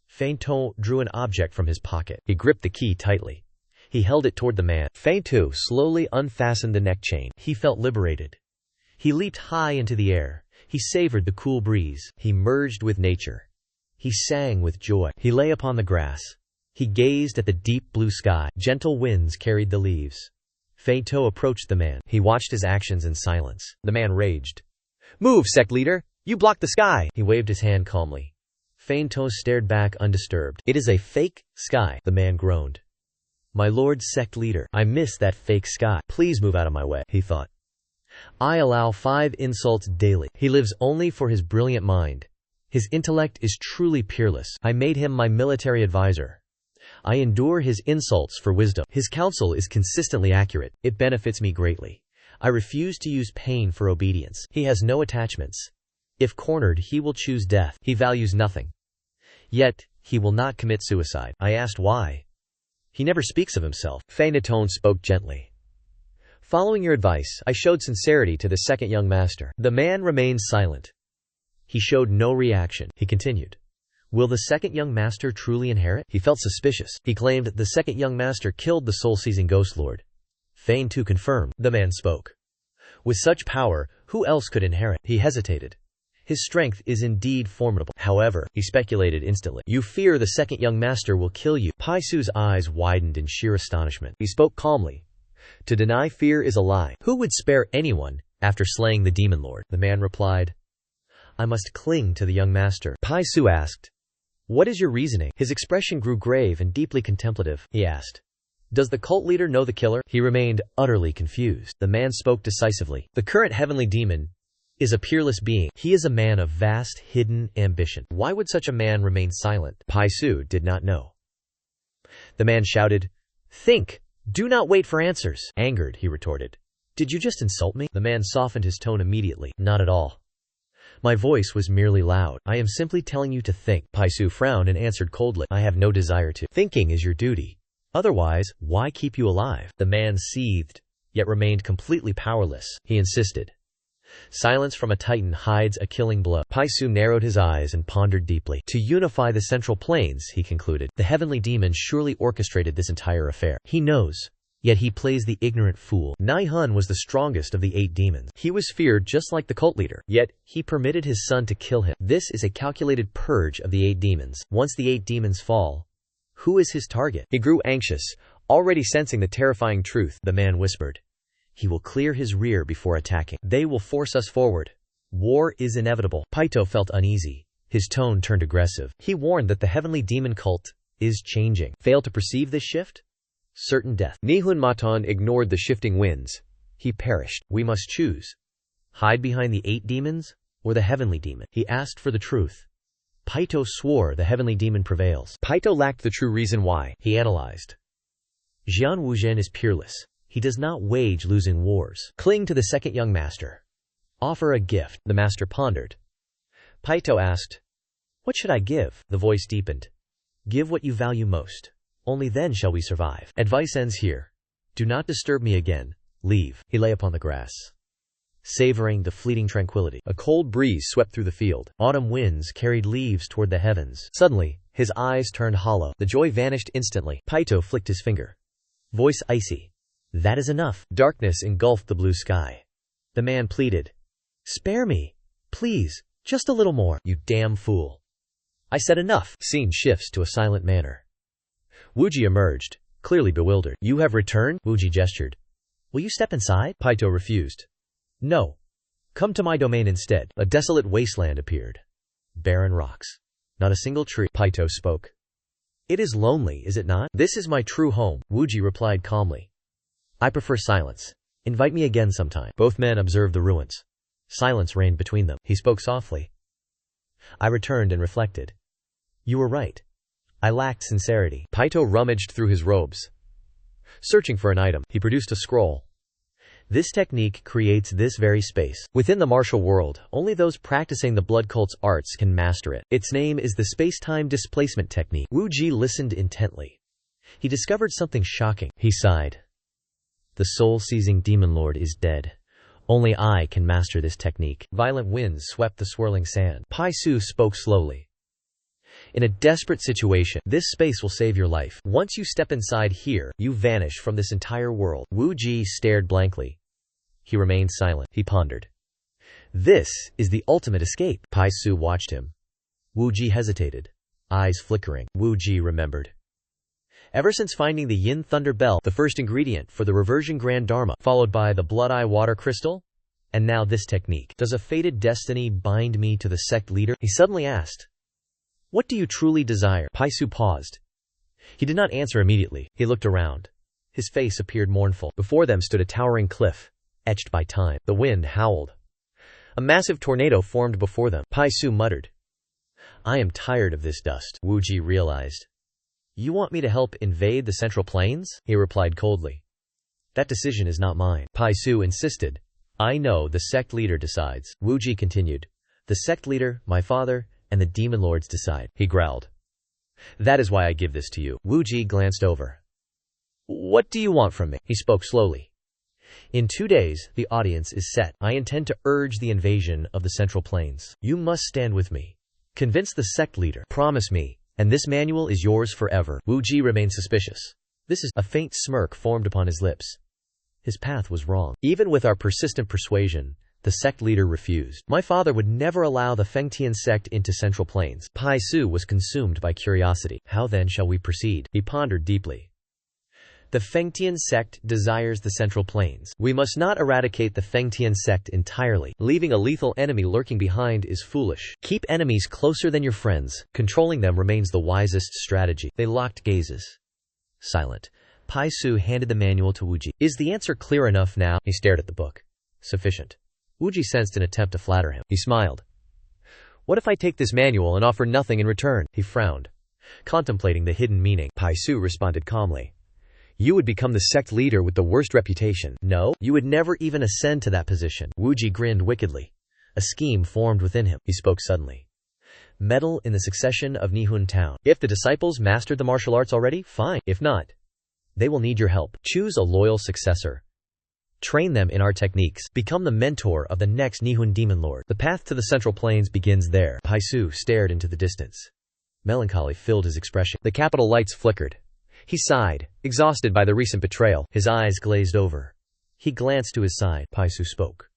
Feinton drew an object from his pocket. He gripped the key tightly. He held it toward the man. Feinton slowly unfastened the neck chain. He felt liberated. He leaped high into the air. He savored the cool breeze. He merged with nature. He sang with joy. He lay upon the grass. He gazed at the deep blue sky. Gentle winds carried the leaves. Feinton approached the man. He watched his actions in silence. The man raged. "Move, sect leader! You block the sky!" He waved his hand calmly. Feinton stared back undisturbed. "It is a fake sky," the man groaned. "My lord sect leader, I miss that fake sky. Please move out of my way," he thought. "I allow 5 insults daily." He lives only for his brilliant mind. His intellect is truly peerless. I made him my military advisor. I endure his insults for wisdom. His counsel is consistently accurate. It benefits me greatly. I refuse to use pain for obedience. He has no attachments. If cornered, he will choose death. He values nothing. Yet, he will not commit suicide. I asked why. He never speaks of himself. Feinton spoke gently. "Following your advice, I showed sincerity to the second young master." The man remained silent. He showed no reaction. He continued. "Will the second young master truly inherit?" He felt suspicious. He claimed the second young master killed the soul-seizing ghost lord. Feinton confirmed. The man spoke. "With such power, who else could inherit?" He hesitated. "His strength is indeed formidable. However," he speculated instantly, "you fear the second young master will kill you." Paisu's eyes widened in sheer astonishment. He spoke calmly. "To deny fear is a lie. Who would spare anyone after slaying the demon lord?" The man replied, "I must cling to the young master." Paisu asked, "What is your reasoning?" His expression grew grave and deeply contemplative. He asked, "Does the cult leader know the killer?" He remained utterly confused. The man spoke decisively. "The current heavenly demon is a peerless being. He is a man of vast hidden ambition. Why would such a man remain silent?" Paisu did not know. The man shouted, "Think! Do not wait for answers." Angered, he retorted, "Did you just insult me?" The man softened his tone immediately. "Not at all. My voice was merely loud. I am simply telling you to think." Paisu frowned and answered coldly, "I have no desire to. Thinking is your duty. Otherwise, why keep you alive?" The man seethed, yet remained completely powerless. He insisted. Silence from a titan hides a killing blow. Paisu narrowed his eyes and pondered deeply. To unify the central planes, he concluded. The heavenly demon surely orchestrated this entire affair. He knows. Yet he plays the ignorant fool. Nihun was the strongest of the 8 demons. He was feared just like the cult leader. Yet, he permitted his son to kill him. This is a calculated purge of the 8 demons. Once the 8 demons fall, who is his target? He grew anxious, already sensing the terrifying truth. The man whispered, "He will clear his rear before attacking. They will force us forward. War is inevitable." Paito felt uneasy. His tone turned aggressive. He warned that the heavenly demon cult is changing. Fail to perceive this shift? Certain death. Nihun Matan ignored the shifting winds. He perished. We must choose. Hide behind the 8 demons or the heavenly demon? He asked for the truth. Paito swore the heavenly demon prevails. Paito lacked the true reason why. He analyzed. Jian Wuzhen is peerless. He does not wage losing wars. Cling to the second young master. Offer a gift. The master pondered. Paito asked, "What should I give?" The voice deepened. "Give what you value most. Only then shall we survive. Advice ends here. Do not disturb me again. Leave." He lay upon the grass, savoring the fleeting tranquility. A cold breeze swept through the field. Autumn winds carried leaves toward the heavens. Suddenly, his eyes turned hollow. The joy vanished instantly. Paito flicked his finger. Voice icy. That is enough. Darkness engulfed the blue sky. The man pleaded. Spare me. Please. Just a little more. You damn fool. I said enough. Scene shifts to a silent manner. Wuji emerged, clearly bewildered. You have returned? Wuji gestured. Will you step inside? Paito refused. No. Come to my domain instead. A desolate wasteland appeared. Barren rocks. Not a single tree. Paito spoke. It is lonely, is it not? This is my true home, Wuji replied calmly. I prefer silence. Invite me again sometime. Both men observed the ruins. Silence reigned between them. He spoke softly. I returned and reflected. You were right. I lacked sincerity. Paito rummaged through his robes. Searching for an item, he produced a scroll. This technique creates this very space. Within the martial world, only those practicing the blood cult's arts can master it. Its name is the space-time displacement technique. Wuji listened intently. He discovered something shocking. He sighed. The soul-seizing demon lord is dead. Only I can master this technique. Violent winds swept the swirling sand. Pai Su spoke slowly. In a desperate situation, this space will save your life. Once you step inside here, you vanish from this entire world. Wu Ji stared blankly. He remained silent. He pondered. This is the ultimate escape. Pai Su watched him. Wu Ji hesitated, eyes flickering. Wu Ji remembered. Ever since finding the Yin Thunder Bell, the first ingredient for the Reversion Grand Dharma, followed by the Blood Eye Water Crystal, and now this technique. Does a fated destiny bind me to the sect leader? He suddenly asked. What do you truly desire? Pai Su paused. He did not answer immediately. He looked around. His face appeared mournful. Before them stood a towering cliff, etched by time. The wind howled. A massive tornado formed before them. Pai Su muttered. I am tired of this dust. Wu Ji realized. You want me to help invade the Central Plains? He replied coldly. That decision is not mine. Pai Su insisted. I know the sect leader decides. Wu Ji continued. The sect leader, my father, and the demon lords decide. He growled. That is why I give this to you. Wu Ji glanced over. What do you want from me? He spoke slowly. In 2 days, the audience is set. I intend to urge the invasion of the Central Plains. You must stand with me. Convince the sect leader. Promise me. And this manual is yours forever. Wu Ji remained suspicious. This is a faint smirk formed upon his lips. His path was wrong. Even with our persistent persuasion, the sect leader refused. My father would never allow the Fengtian sect into Central Plains. Pai Su was consumed by curiosity. How then shall we proceed? He pondered deeply. The Fengtian sect desires the Central Plains. We must not eradicate the Fengtian sect entirely. Leaving a lethal enemy lurking behind is foolish. Keep enemies closer than your friends. Controlling them remains the wisest strategy. They locked gazes. Silent. Pai Su handed the manual to Wu Ji. Is the answer clear enough now? He stared at the book. Sufficient. Wu Ji sensed an attempt to flatter him. He smiled. What if I take this manual and offer nothing in return? He frowned, contemplating the hidden meaning. Pai Su responded calmly. You would become the sect leader with the worst reputation. No, you would never even ascend to that position. Wu Ji grinned wickedly. A scheme formed within him. He spoke suddenly. Meddle in the succession of Nihun town. If the disciples mastered the martial arts already, fine. If not, they will need your help. Choose a loyal successor. Train them in our techniques. Become the mentor of the next Nihun demon lord. The path to the Central Plains begins there. Pai Su stared into the distance. Melancholy filled his expression. The capital lights flickered. He sighed, exhausted by the recent betrayal. His eyes glazed over. He glanced to his side. Pai Su spoke.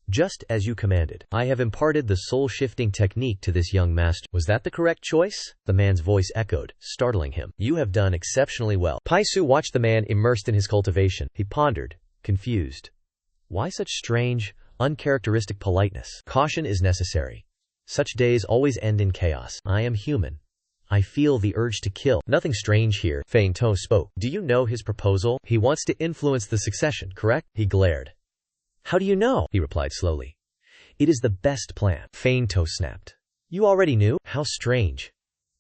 Just as you commanded. I have imparted the soul-shifting technique to this young master. Was that the correct choice? The man's voice echoed, startling him. You have done exceptionally well. Pai Su watched the man immersed in his cultivation. He pondered, confused. Why such strange, uncharacteristic politeness? Caution is necessary. Such days always end in chaos. I am human. I feel the urge to kill. Nothing strange here. Feng To spoke. Do you know his proposal? He wants to influence the succession, correct? He glared. How do you know? He replied slowly. It is the best plan. Feng To snapped. You already knew? How strange.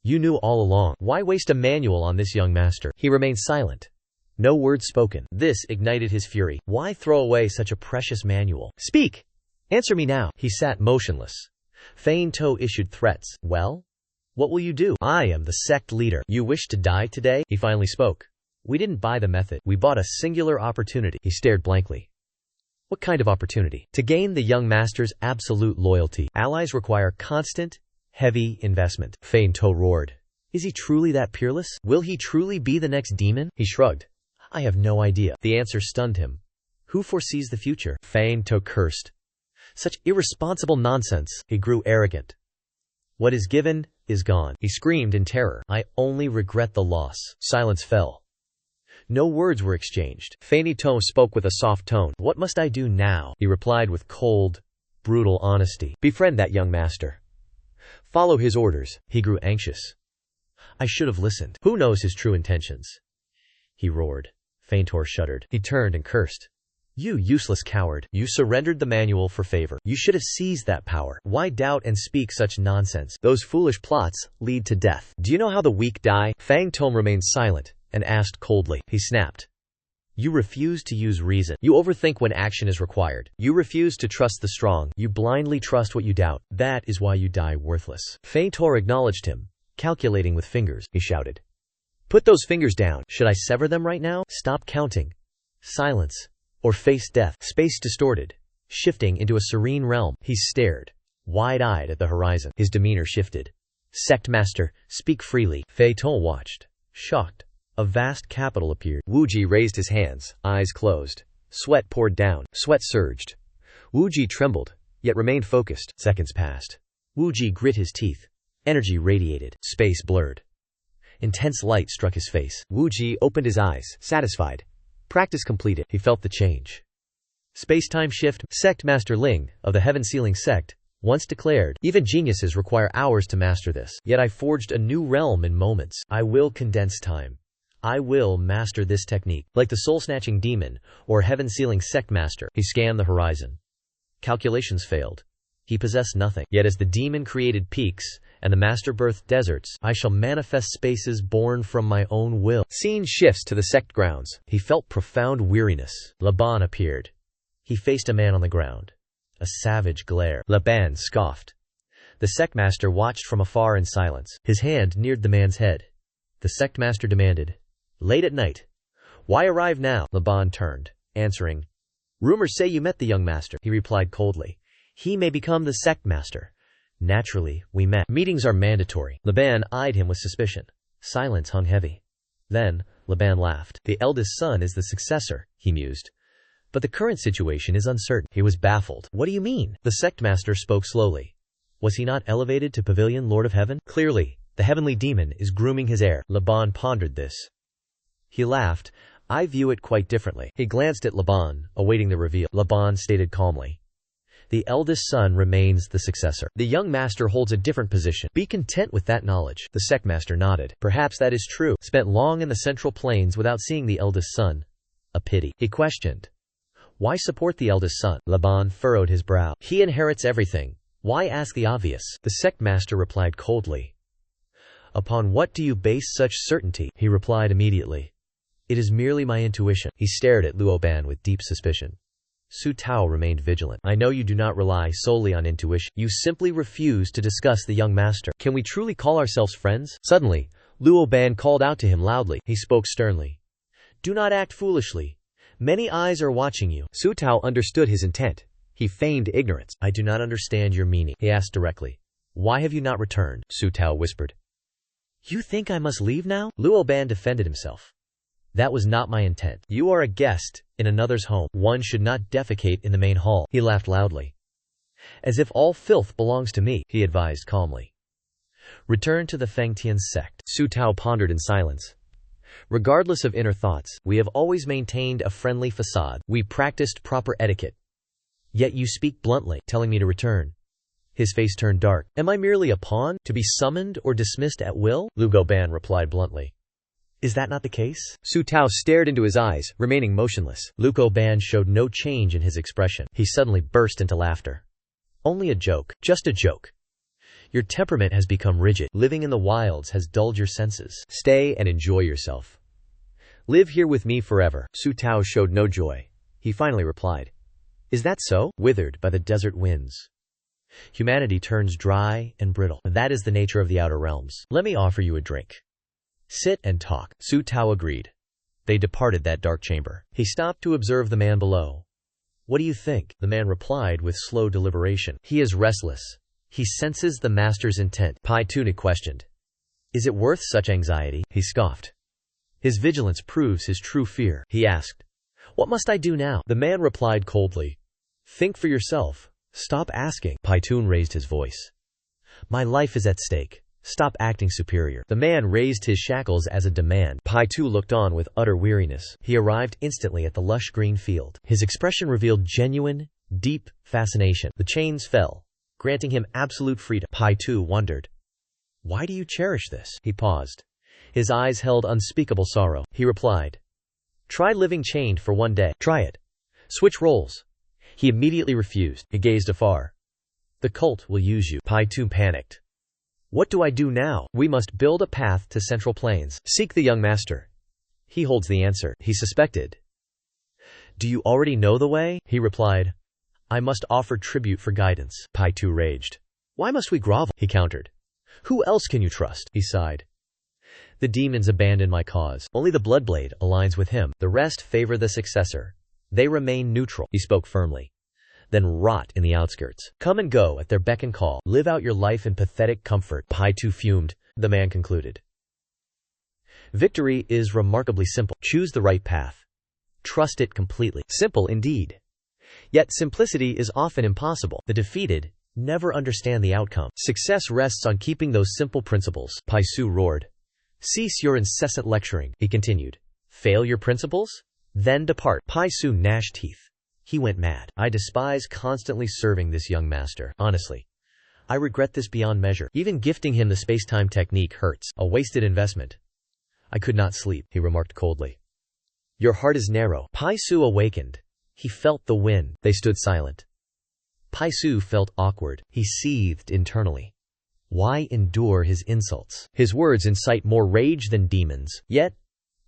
You knew all along. Why waste a manual on this young master? He remained silent. No word spoken. This ignited his fury. Why throw away such a precious manual? Speak! Answer me now. He sat motionless. Feng To issued threats. Well? What will you do? I am the sect leader. You wish to die today? He finally spoke. We didn't buy the method. We bought a singular opportunity. He stared blankly. What kind of opportunity? To gain the young master's absolute loyalty. Allies require constant, heavy investment. Feng To roared. Is he truly that peerless? Will he truly be the next demon? He shrugged. I have no idea. The answer stunned him. Who foresees the future? Fang To cursed. Such irresponsible nonsense. He grew arrogant. What is given is gone. He screamed in terror. I only regret the loss. Silence fell. No words were exchanged. Fang To spoke with a soft tone. What must I do now? He replied with cold, brutal honesty. Befriend that young master. Follow his orders. He grew anxious. I should have listened. Who knows his true intentions? He roared. Fang To shuddered. He turned and cursed. You useless coward. You surrendered the manual for favor. You should have seized that power. Why doubt and speak such nonsense? Those foolish plots lead to death. Do you know how the weak die? Fang To remained silent and asked coldly. He snapped. You refuse to use reason. You overthink when action is required. You refuse to trust the strong. You blindly trust what you doubt. That is why you die worthless. Fang To acknowledged him, calculating with fingers. He shouted. Put those fingers down. Should I sever them right now? Stop counting. Silence. Or face death. Space distorted, shifting into a serene realm. He stared, wide-eyed at the horizon. His demeanor shifted. Sect master, speak freely. Fang To watched, shocked. A vast capital appeared. Wuji raised his hands, eyes closed. Sweat poured down. Sweat surged. Wuji trembled, yet remained focused. Seconds passed. Wuji grit his teeth. Energy radiated. Space blurred. Intense light struck his face. Wuji opened his eyes, satisfied. Practice completed. He felt the change. Space-time shift. Sect Master Ling, of the Heaven Sealing Sect, once declared, even geniuses require hours to master this. Yet I forged a new realm in moments. I will condense time. I will master this technique. Like the soul-snatching demon, or heaven-sealing sect master, he scanned the horizon. Calculations failed. He possessed nothing. Yet as the demon created peaks, and the master birthed deserts, I shall manifest spaces born from my own will. Scene shifts to the sect grounds. He felt profound weariness. Laban appeared. He faced a man on the ground. A savage glare. Laban scoffed. The sect master watched from afar in silence. His hand neared the man's head. The sect master demanded, late at night. Why arrive now? Laban turned, answering, rumors say you met the young master. He replied coldly. He may become the sect master. Naturally, we met. Meetings are mandatory. Laban eyed him with suspicion. Silence hung heavy. Then, Laban laughed. The eldest son is the successor, he mused. But the current situation is uncertain. He was baffled. What do you mean? The sect master spoke slowly. Was he not elevated to Pavilion Lord of Heaven? Clearly, the heavenly demon is grooming his heir. Laban pondered this. He laughed. I view it quite differently. He glanced at Laban, awaiting the reveal. Laban stated calmly. The eldest son remains the successor. The young master holds a different position. Be content with that knowledge. The sect master nodded. Perhaps that is true. Spent long in the central plains without seeing the eldest son. A pity. He questioned. Why support the eldest son? Laban furrowed his brow. He inherits everything. Why ask the obvious? The sect master replied coldly. Upon what do you base such certainty? He replied immediately. It is merely my intuition. He stared at Luoban with deep suspicion. Su Tao remained vigilant. I know you do not rely solely on intuition. You simply refuse to discuss the young master. Can we truly call ourselves friends? Suddenly, Luoban called out to him loudly. He spoke sternly. Do not act foolishly. Many eyes are watching you. Su Tao understood his intent. He feigned ignorance. I do not understand your meaning. He asked directly. Why have you not returned? Su Tao whispered. You think I must leave now? Luoban defended himself. That was not my intent. You are a guest in another's home. One should not defecate in the main hall. He laughed loudly. As if all filth belongs to me, he advised calmly. Return to the Fangtian sect. Su Tao pondered in silence. Regardless of inner thoughts, we have always maintained a friendly facade. We practiced proper etiquette. Yet you speak bluntly, telling me to return. His face turned dark. Am I merely a pawn, to be summoned or dismissed at will? Luoban replied bluntly. Is that not the case? Su Tao stared into his eyes, remaining motionless. Luoban showed no change in his expression. He suddenly burst into laughter. Only a joke. Just a joke. Your temperament has become rigid. Living in the wilds has dulled your senses. Stay and enjoy yourself. Live here with me forever. Su Tao showed no joy. He finally replied. Is that so? Withered by the desert winds. Humanity turns dry and brittle. That is the nature of the outer realms. Let me offer you a drink. Sit and talk. Su Tao agreed. They departed that dark chamber. He stopped to observe the man below. What do you think? The man replied with slow deliberation. He is restless. He senses the master's intent. Pai Tunic questioned. Is it worth such anxiety? He scoffed. His vigilance proves his true fear. He asked, "What must I do now?" The man replied coldly, "Think for yourself. Stop asking." Paitun raised his voice. "My life is at stake. Stop acting superior." The man raised his shackles as a demand. Paitu looked on with utter weariness. He arrived instantly at the lush green field. His expression revealed genuine, deep fascination. The chains fell, granting him absolute freedom. Paitu wondered, "Why do you cherish this?" He paused. His eyes held unspeakable sorrow. He replied, "Try living chained for one day. Try it. Switch roles." He immediately refused. He gazed afar. "The cult will use you." Paitu panicked. "What do I do now?" "We must build a path to Central Plains. Seek the young master. He holds the answer." He suspected. "Do you already know the way?" He replied, "I must offer tribute for guidance." Paitu raged. "Why must we grovel?" He countered. "Who else can you trust?" He sighed. "The demons abandon my cause. Only the Bloodblade aligns with him. The rest favor the successor. They remain neutral." He spoke firmly. "Then rot in the outskirts. Come and go at their beck and call. Live out your life in pathetic comfort." Paitu fumed. The man concluded, "Victory is remarkably simple. Choose the right path. Trust it completely." Simple indeed. Yet simplicity is often impossible. The defeated never understand the outcome. Success rests on keeping those simple principles. Paisu roared. "Cease your incessant lecturing," he continued. "Fail your principles? Then depart." Paisu gnashed teeth. He went mad. "I despise constantly serving this young master. Honestly, I regret this beyond measure. Even gifting him the space-time technique hurts. A wasted investment." "I could not sleep," he remarked coldly. "Your heart is narrow." Paisu awakened. He felt the wind. They stood silent. Paisu felt awkward. He seethed internally. Why endure his insults? His words incite more rage than demons, yet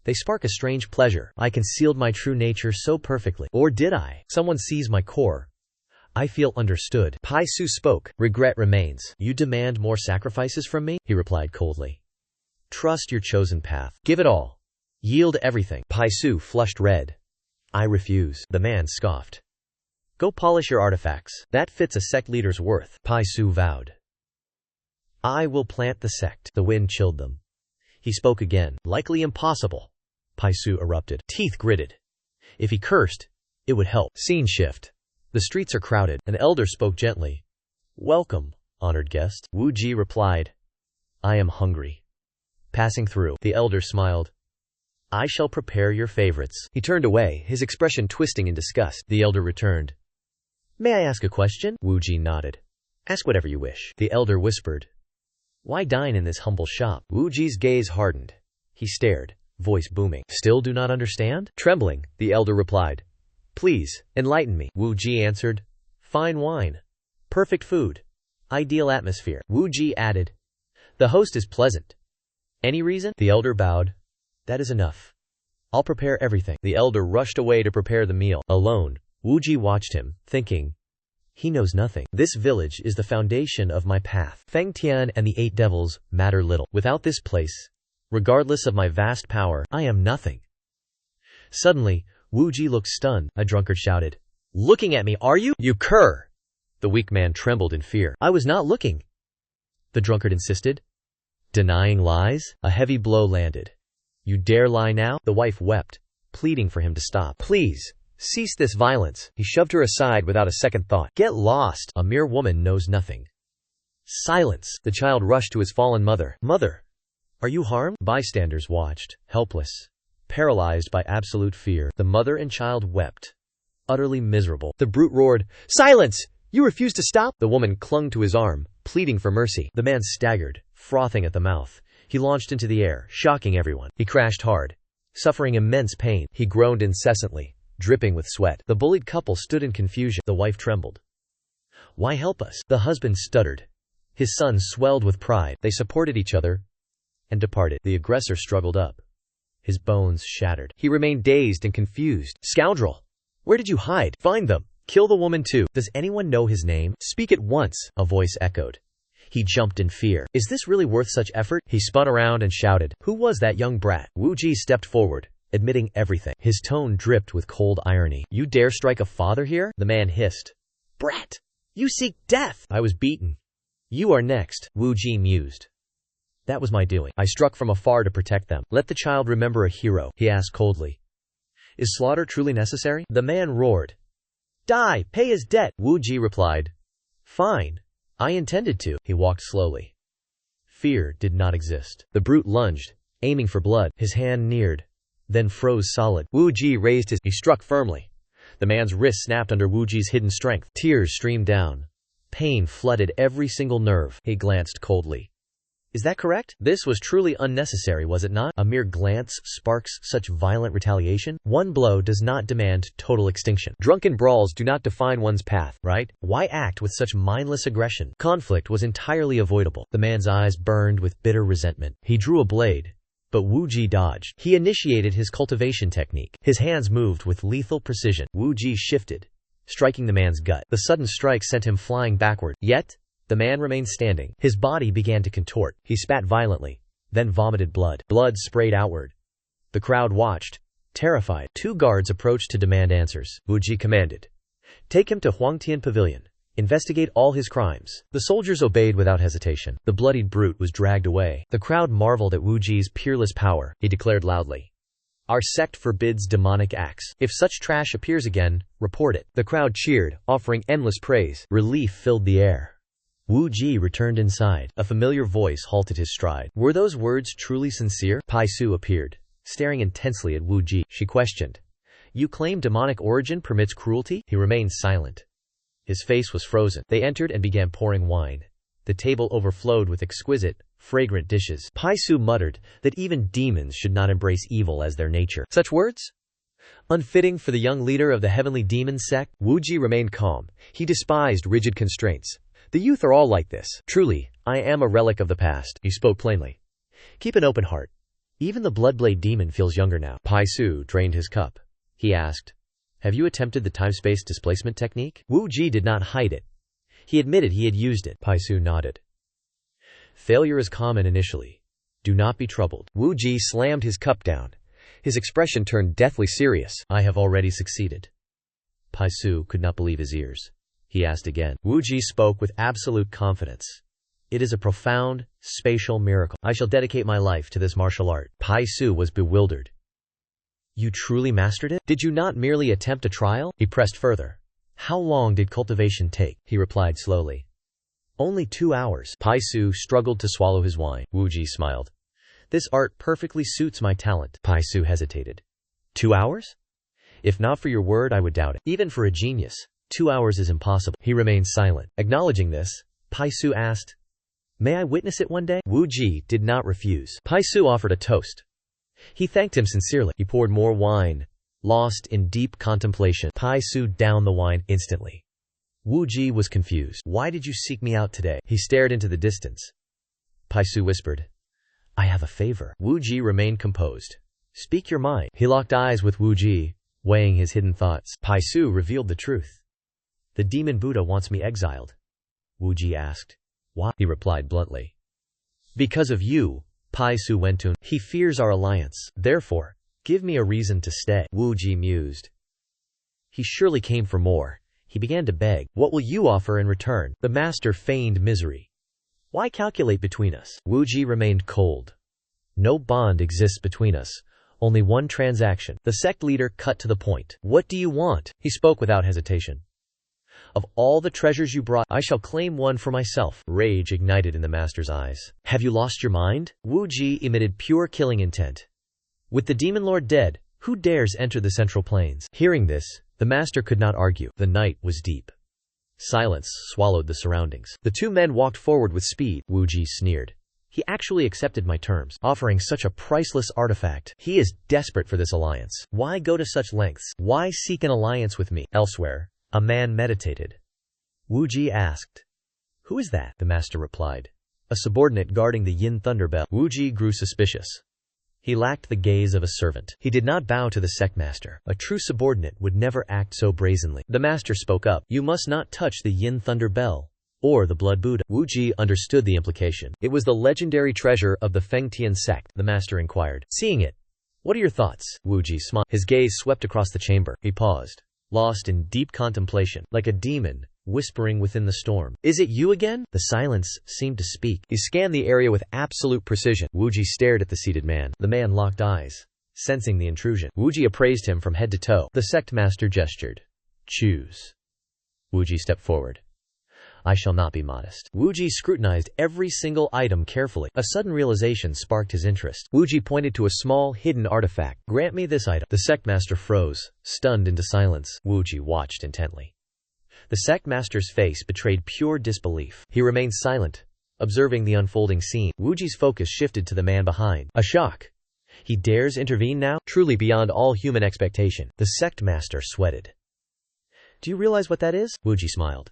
they spark a strange pleasure. I concealed my true nature so perfectly. Or did I? Someone sees my core. I feel understood. Paisu spoke. "Regret remains. You demand more sacrifices from me?" He replied coldly. "Trust your chosen path. Give it all. Yield everything." Paisu flushed red. "I refuse." The man scoffed. "Go polish your artifacts. That fits a sect leader's worth." Paisu vowed. "I will plant the sect." The wind chilled them. He spoke again. "Likely impossible." Paisu erupted. Teeth gritted. If he cursed, it would help. Scene shift. The streets are crowded. An elder spoke gently. "Welcome, honored guest." Wu Ji replied, "I am hungry." Passing through, the elder smiled. "I shall prepare your favorites." He turned away, his expression twisting in disgust. The elder returned. "May I ask a question?" Wu Ji nodded. "Ask whatever you wish." The elder whispered, "Why dine in this humble shop?" Wu Ji's gaze hardened. He stared, voice booming. "Still do not understand?" Trembling, the elder replied, "Please, enlighten me." Wu Ji answered, "Fine wine. Perfect food. Ideal atmosphere." Wu Ji added, "The host is pleasant. Any reason?" The elder bowed. "That is enough. I'll prepare everything." The elder rushed away to prepare the meal. Alone, Wu Ji watched him, thinking, he knows nothing. This village is the foundation of my path. Feng Tian and the 8 devils matter little. Without this place, regardless of my vast power, I am nothing. Suddenly, Wu Ji looked stunned. A drunkard shouted, "Looking at me, are you? You cur!" The weak man trembled in fear. "I was not looking." The drunkard insisted. Denying lies? A heavy blow landed. "You dare lie now?" The wife wept, pleading for him to stop. "Please. Cease this violence." He shoved her aside without a second thought. "Get lost. A mere woman knows nothing." Silence. The child rushed to his fallen mother. "Mother, are you harmed?" Bystanders watched, helpless, paralyzed by absolute fear. The mother and child wept, utterly miserable. The brute roared, "Silence! You refuse to stop?" The woman clung to his arm, pleading for mercy. The man staggered, frothing at the mouth. He launched into the air, shocking everyone. He crashed hard, suffering immense pain. He groaned incessantly, dripping with sweat. The bullied couple stood in confusion. The wife trembled. "Why help us?" The husband stuttered. His son swelled with pride. They supported each other and departed. The aggressor struggled up, his bones shattered. He remained dazed and confused. "Scoundrel! Where did you hide? Find them! Kill the woman too! Does anyone know his name? Speak at once!" A voice echoed. He jumped in fear. "Is this really worth such effort?" He spun around and shouted, "Who was that young brat?" Wu Ji stepped forward, admitting everything. His tone dripped with cold irony. "You dare strike a father here?" The man hissed. "Brat! You seek death!" "I was beaten. You are next." Wu Ji mused. That was my doing. I struck from afar to protect them. Let the child remember a hero, he asked coldly. Is slaughter truly necessary? The man roared. Die! Pay his debt! Wu Ji replied. Fine. I intended to. He walked slowly. Fear did not exist. The brute lunged, aiming for blood. His hand neared, then froze solid. Wu Ji raised his. He struck firmly. The man's wrist snapped under Wu Ji's hidden strength. Tears streamed down. Pain flooded every single nerve. He glanced coldly. Is that correct? This was truly unnecessary, was it not? A mere glance sparks such violent retaliation? One blow does not demand total extinction. Drunken brawls do not define one's path, right? Why act with such mindless aggression? Conflict was entirely avoidable. The man's eyes burned with bitter resentment. He drew a blade, but Wu Ji dodged. He initiated his cultivation technique. His hands moved with lethal precision. Wu Ji shifted, striking the man's gut. The sudden strike sent him flying backward. Yet, the man remained standing. His body began to contort. He spat violently, then vomited blood. Blood sprayed outward. The crowd watched, terrified. 2 guards approached to demand answers. Wu Ji commanded, "Take him to Huangtian Pavilion. Investigate all his crimes." The soldiers obeyed without hesitation. The bloodied brute was dragged away. The crowd marveled at Wu Ji's peerless power. He declared loudly, "Our sect forbids demonic acts. If such trash appears again, report it." The crowd cheered, offering endless praise. Relief filled the air. Wu Ji returned inside. A familiar voice halted his stride. Were those words truly sincere? Pai Su appeared, staring intensely at Wu Ji. She questioned, "You claim demonic origin permits cruelty?" He remained silent. His face was frozen. They entered and began pouring wine. The table overflowed with exquisite, fragrant dishes. Pai Su muttered that even demons should not embrace evil as their nature. Such words? Unfitting for the young leader of the heavenly demon sect? Wu Ji remained calm. He despised rigid constraints. The youth are all like this. Truly, I am a relic of the past. He spoke plainly. Keep an open heart. Even the Bloodblade demon feels younger now. Pai Su drained his cup. He asked, "Have you attempted the time-space displacement technique?" Wu Ji did not hide it. He admitted he had used it. Pai Su nodded. Failure is common initially. Do not be troubled. Wu Ji slammed his cup down. His expression turned deathly serious. I have already succeeded. Pai Su could not believe his ears. He asked again. Wu Ji spoke with absolute confidence. It is a profound, spatial miracle. I shall dedicate my life to this martial art. Pai Su was bewildered. You truly mastered it? Did you not merely attempt a trial? He pressed further. How long did cultivation take? He replied slowly. Only 2 hours. Pai Su struggled to swallow his wine. Wu Ji smiled. This art perfectly suits my talent. Pai Su hesitated. 2 hours? If not for your word, I would doubt it. Even for a genius, 2 hours is impossible. He remained silent. Acknowledging this, Pai Su asked, May I witness it one day? Wu Ji did not refuse. Pai Su offered a toast. He thanked him sincerely. He poured more wine. Lost in deep contemplation, Pai Su downed the wine instantly. Wu Ji was confused. Why did you seek me out today? He stared into the distance. Pai Su whispered, I have a favor. Wu Ji remained composed. Speak your mind. He locked eyes with Wu Ji, weighing his hidden thoughts. Pai Su revealed the truth. The demon Buddha wants me exiled. Wu Ji asked. Why? He replied bluntly. Because of you, Pai Su went to him. He fears our alliance. Therefore, give me a reason to stay. Wu Ji mused. He surely came for more. He began to beg. What will you offer in return? The master feigned misery. Why calculate between us? Wu Ji remained cold. No bond exists between us. Only one transaction. The sect leader cut to the point. What do you want? He spoke without hesitation. Of all the treasures you brought, I shall claim one for myself. Rage ignited in the master's eyes. Have you lost your mind? Wu Ji emitted pure killing intent. With the demon lord dead, who dares enter the central plains? Hearing this, the master could not argue. The night was deep. Silence swallowed the surroundings. The two men walked forward with speed. Wu Ji sneered. He actually accepted my terms, offering such a priceless artifact. He is desperate for this alliance. Why go to such lengths? Why seek an alliance with me? Elsewhere, a man meditated. Wu Ji asked, Who is that? The master replied, A subordinate guarding the Yin Thunder Bell. Wu Ji grew suspicious. He lacked the gaze of a servant. He did not bow to the sect master. A true subordinate would never act so brazenly. The master spoke up. You must not touch the Yin Thunder Bell, or the Blood Buddha. Wu Ji understood the implication. It was the legendary treasure of the Fengtian sect. The master inquired. Seeing it, what are your thoughts? Wu Ji smiled. His gaze swept across the chamber. He paused, lost in deep contemplation. Like a demon, whispering within the storm. "Is it you again?" The silence seemed to speak. He scanned the area with absolute precision. Wuji stared at the seated man. The man locked eyes, sensing the intrusion. Wuji appraised him from head to toe. The sect master gestured. "Choose." Wuji stepped forward. "I shall not be modest." Wuji scrutinized every single item carefully. A sudden realization sparked his interest. Wuji pointed to a small, hidden artifact. "Grant me this item." The sect master froze, stunned into silence. Wuji watched intently. The sect master's face betrayed pure disbelief. He remained silent, observing the unfolding scene. Wuji's focus shifted to the man behind. A shock. He dares intervene now? Truly beyond all human expectation. The sect master sweated. "Do you realize what that is?" Wuji smiled.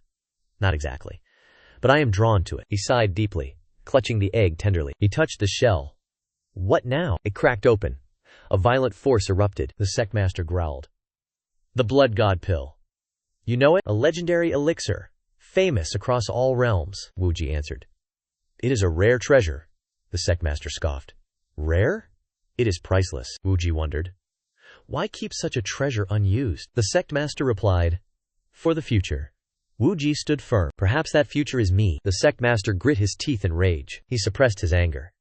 "Not exactly. But I am drawn to it." He sighed deeply, clutching the egg tenderly. He touched the shell. "What now?" It cracked open. A violent force erupted. The sect master growled. "The blood god pill. You know it? A legendary elixir, famous across all realms," Wuji answered. "It is a rare treasure," the sect master scoffed. "Rare? It is priceless," Wuji wondered. "Why keep such a treasure unused?" The sect master replied, "For the future." Wuji stood firm. "Perhaps that future is me." The sect master grit his teeth in rage. He suppressed his anger.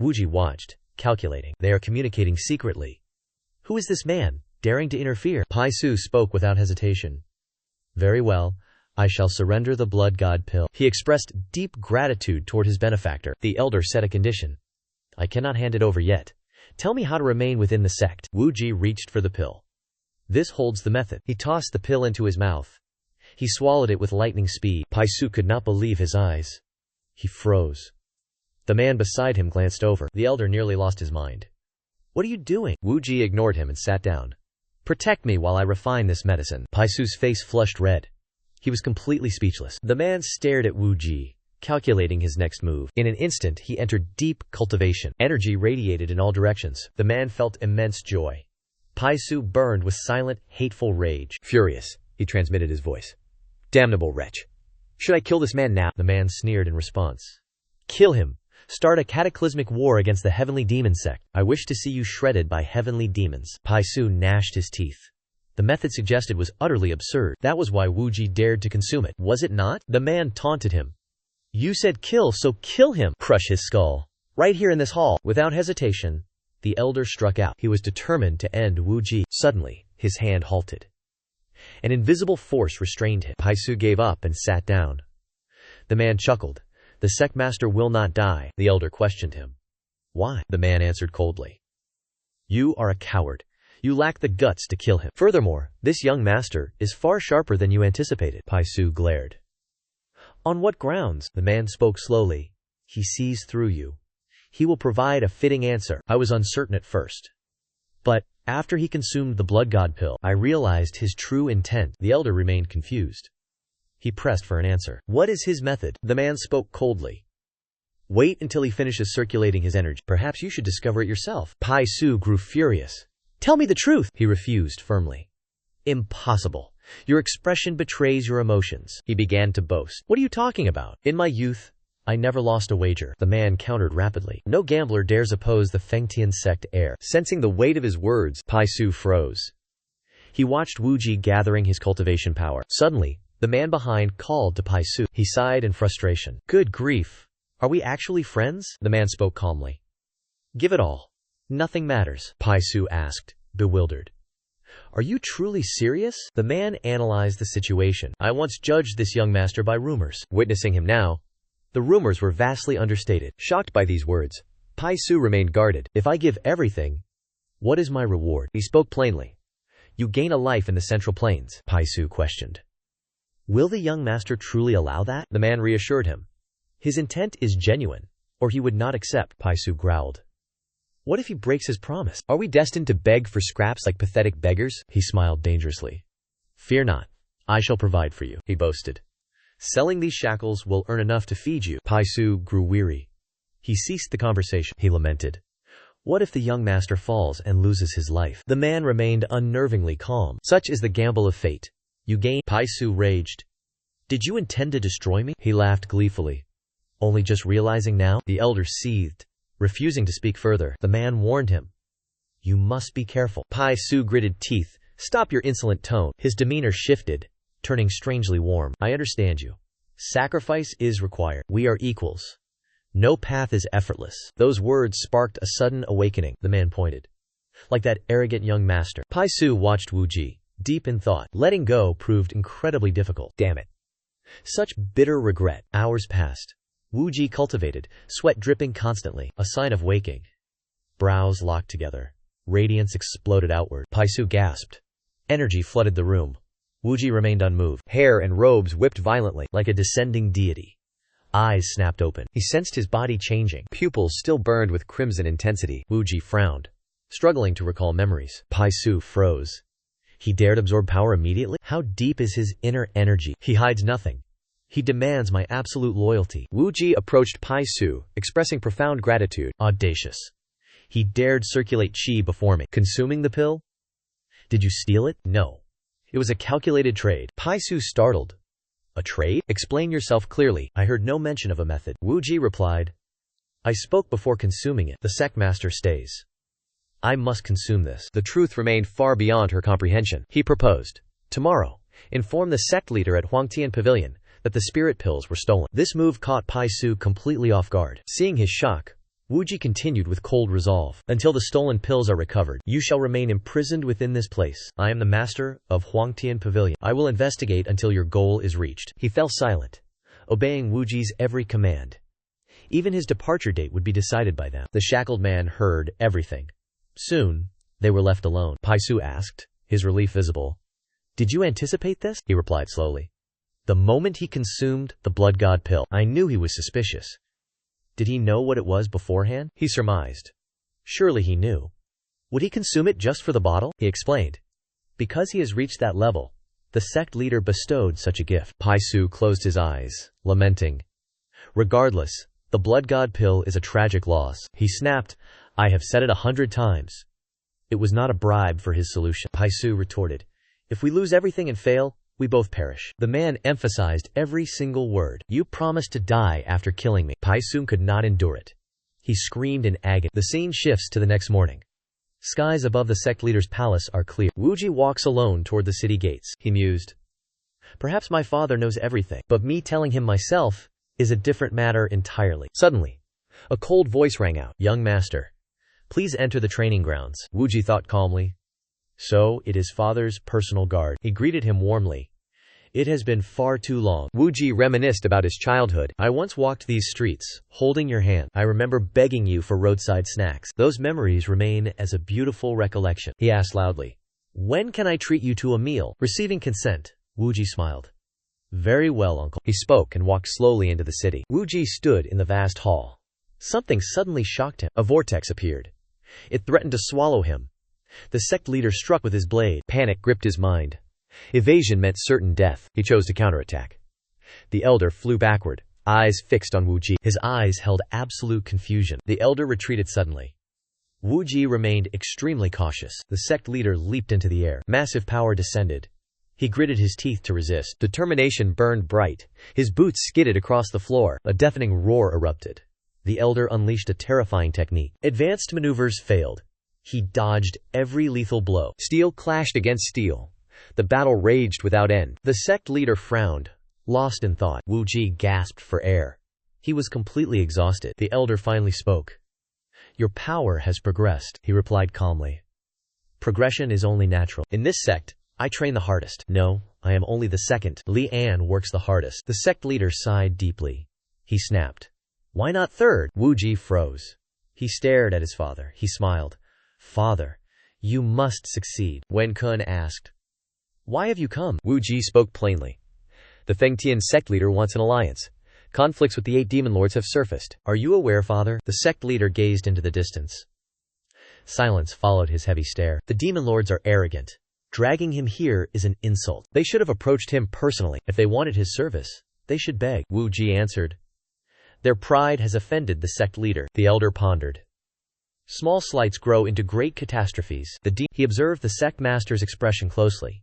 Wuji watched, calculating. They are communicating secretly. Who is this man, daring to interfere? Pai Su spoke without hesitation. "Very well, I shall surrender the blood god pill." He expressed deep gratitude toward his benefactor. The elder set a condition. "I cannot hand it over yet. Tell me how to remain within the sect." Wuji reached for the pill. "This holds the method." He tossed the pill into his mouth. He swallowed it with lightning speed. Pai Su could not believe his eyes. He froze. The man beside him glanced over. The elder nearly lost his mind. "What are you doing?" Wuji ignored him and sat down. "Protect me while I refine this medicine." Pai Su's face flushed red. He was completely speechless. The man stared at Wuji, calculating his next move. In an instant, he entered deep cultivation. Energy radiated in all directions. The man felt immense joy. Pai Su burned with silent, hateful rage. Furious, he transmitted his voice. "Damnable wretch. Should I kill this man now?" The man sneered in response. "Kill him. Start a cataclysmic war against the heavenly demon sect. I wish to see you shredded by heavenly demons." Pai Su gnashed his teeth. The method suggested was utterly absurd. That was why Wuji dared to consume it, was it not? The man taunted him. "You said kill, so kill him. Crush his skull. Right here in this hall." Without hesitation, the elder struck out. He was determined to end Wuji. Suddenly, his hand halted. An invisible force restrained him. Pai Su gave up and sat down. The man chuckled. "The sect master will not die." The elder questioned him. "Why?" The man answered coldly. "You are a coward. You lack the guts to kill him. Furthermore, this young master is far sharper than you anticipated." Pai Su glared. "On what grounds?" The man spoke slowly. "He sees through you. He will provide a fitting answer." I was uncertain at first. But, after he consumed the blood god pill, I realized his true intent. The elder remained confused. He pressed for an answer. "What is his method?" The man spoke coldly. "Wait until he finishes circulating his energy. Perhaps you should discover it yourself." Pai Su grew furious. "Tell me the truth!" He refused firmly. "Impossible. Your expression betrays your emotions." He began to boast. "What are you talking about? In my youth, I never lost a wager." The man countered rapidly. "No gambler dares oppose the Fengtian sect heir." Sensing the weight of his words, Pai Su froze. He watched Wuji gathering his cultivation power. Suddenly, the man behind called to Pai Su. He sighed in frustration. "Good grief. Are we actually friends?" The man spoke calmly. "Give it all. Nothing matters." Pai Su asked, bewildered. "Are you truly serious?" The man analyzed the situation. "I once judged this young master by rumors." Witnessing him now, the rumors were vastly understated. Shocked by these words, Pai Su remained guarded. "If I give everything, what is my reward?" He spoke plainly. "You gain a life in the Central Plains." Pai Su questioned. "Will the young master truly allow that?" The man reassured him. "His intent is genuine, or he would not accept." Pai Su growled. "What if he breaks his promise? Are we destined to beg for scraps like pathetic beggars?" He smiled dangerously. "Fear not. I shall provide for you," he boasted. "Selling these shackles will earn enough to feed you." Pai Su grew weary. He ceased the conversation. He lamented. What if the young master falls and loses his life? The man remained unnervingly calm. "Such is the gamble of fate. You gain." Pai Su raged. "Did you intend to destroy me?" He laughed gleefully. "Only just realizing now?" The elder seethed, refusing to speak further. The man warned him. "You must be careful." Pai Su gritted teeth. "Stop your insolent tone." His demeanor shifted. turning strangely warm. I understand you. Sacrifice is required. We are equals. No path is effortless. Those words sparked a sudden awakening. The man pointed. Like that arrogant young master. Pai Su watched Wu Ji, deep in thought. Letting go proved incredibly difficult. Damn it. Such bitter regret. Hours passed. Wu Ji cultivated, sweat dripping constantly, a sign of waking. Brows locked together. Radiance exploded outward. Pai Su gasped. Energy flooded the room. Wu Ji remained unmoved. Hair and robes whipped violently, like a descending deity. Eyes snapped open. He sensed his body changing. Pupils still burned with crimson intensity. Wu Ji frowned, struggling to recall memories. Pai Su froze. He dared absorb power immediately? How deep is his inner energy? He hides nothing. He demands my absolute loyalty. Wu Ji approached Pai Su, expressing profound gratitude. Audacious. He dared circulate qi before me. Consuming the pill? Did you steal it? No. It was a calculated trade. Pai Su startled. A trade? Explain yourself clearly. I heard no mention of a method. Wu Ji replied. I spoke before consuming it. The sect master stays. I must consume this. The truth remained far beyond her comprehension. He proposed. Tomorrow, inform the sect leader at Huangtian Pavilion that the spirit pills were stolen. This move caught Pai Su completely off guard. Seeing his shock, Wu Ji continued with cold resolve. Until the stolen pills are recovered, you shall remain imprisoned within this place. I am the master of Huangtian Pavilion. I will investigate until your goal is reached. He fell silent, obeying Wu Ji's every command. Even his departure date would be decided by them. The shackled man heard everything. Soon, they were left alone. Pai Su asked, his relief visible. Did you anticipate this? He replied slowly. The moment he consumed the blood god pill, I knew he was suspicious. Did he know what it was beforehand? He surmised. Surely he knew. Would he consume it just for the bottle? He explained. Because he has reached that level, the sect leader bestowed such a gift. Pai Su closed his eyes, lamenting. Regardless, the blood god pill is a tragic loss. He snapped, I have said it 100 times. It was not a bribe for his solution. Pai Su retorted. If we lose everything and fail, we both perish. The man emphasized every single word. You promised to die after killing me. Pai Su could not endure it. He screamed in agony. The scene shifts to the next morning. Skies above the sect leader's palace are clear. Wu Ji walks alone toward the city gates. He mused. Perhaps my father knows everything, but me telling him myself is a different matter entirely. Suddenly, a cold voice rang out. Young master, please enter the training grounds. Wu Ji thought calmly. So, it is father's personal guard. He greeted him warmly. It has been far too long. Wu Ji reminisced about his childhood. I once walked these streets, holding your hand. I remember begging you for roadside snacks. Those memories remain as a beautiful recollection. He asked loudly. When can I treat you to a meal? Receiving consent, Wu Ji smiled. Very well, uncle. He spoke and walked slowly into the city. Wu Ji stood in the vast hall. Something suddenly shocked him. A vortex appeared. It threatened to swallow him. The sect leader struck with his blade. Panic gripped his mind. Evasion meant certain death. He chose to counterattack. The elder flew backward, eyes fixed on Wu Ji. His eyes held absolute confusion. The elder retreated suddenly. Wu Ji remained extremely cautious. The sect leader leaped into the air. Massive power descended. He gritted his teeth to resist. Determination burned bright. His boots skidded across the floor. A deafening roar erupted. The elder unleashed a terrifying technique. Advanced maneuvers failed. He dodged every lethal blow. Steel clashed against steel. The battle raged without end. The sect leader frowned, lost in thought. Wu Ji gasped for air. He was completely exhausted. The elder finally spoke. Your power has progressed, he replied calmly. Progression is only natural. In this sect, I train the hardest. No, I am only the second. Li An works the hardest. The sect leader sighed deeply. He snapped. Why not third? Wu Ji froze. He stared at his father. He smiled. Father, you must succeed. Wen Kun asked. Why have you come? Wu Ji spoke plainly. The Fengtian sect leader wants an alliance. Conflicts with the 8 demon lords have surfaced. Are you aware, father? The sect leader gazed into the distance. Silence followed his heavy stare. The demon lords are arrogant. Dragging him here is an insult. They should have approached him personally. If they wanted his service, they should beg. Wu Ji answered. Their pride has offended the sect leader. The elder pondered. Small slights grow into great catastrophes. He observed the sect master's expression closely.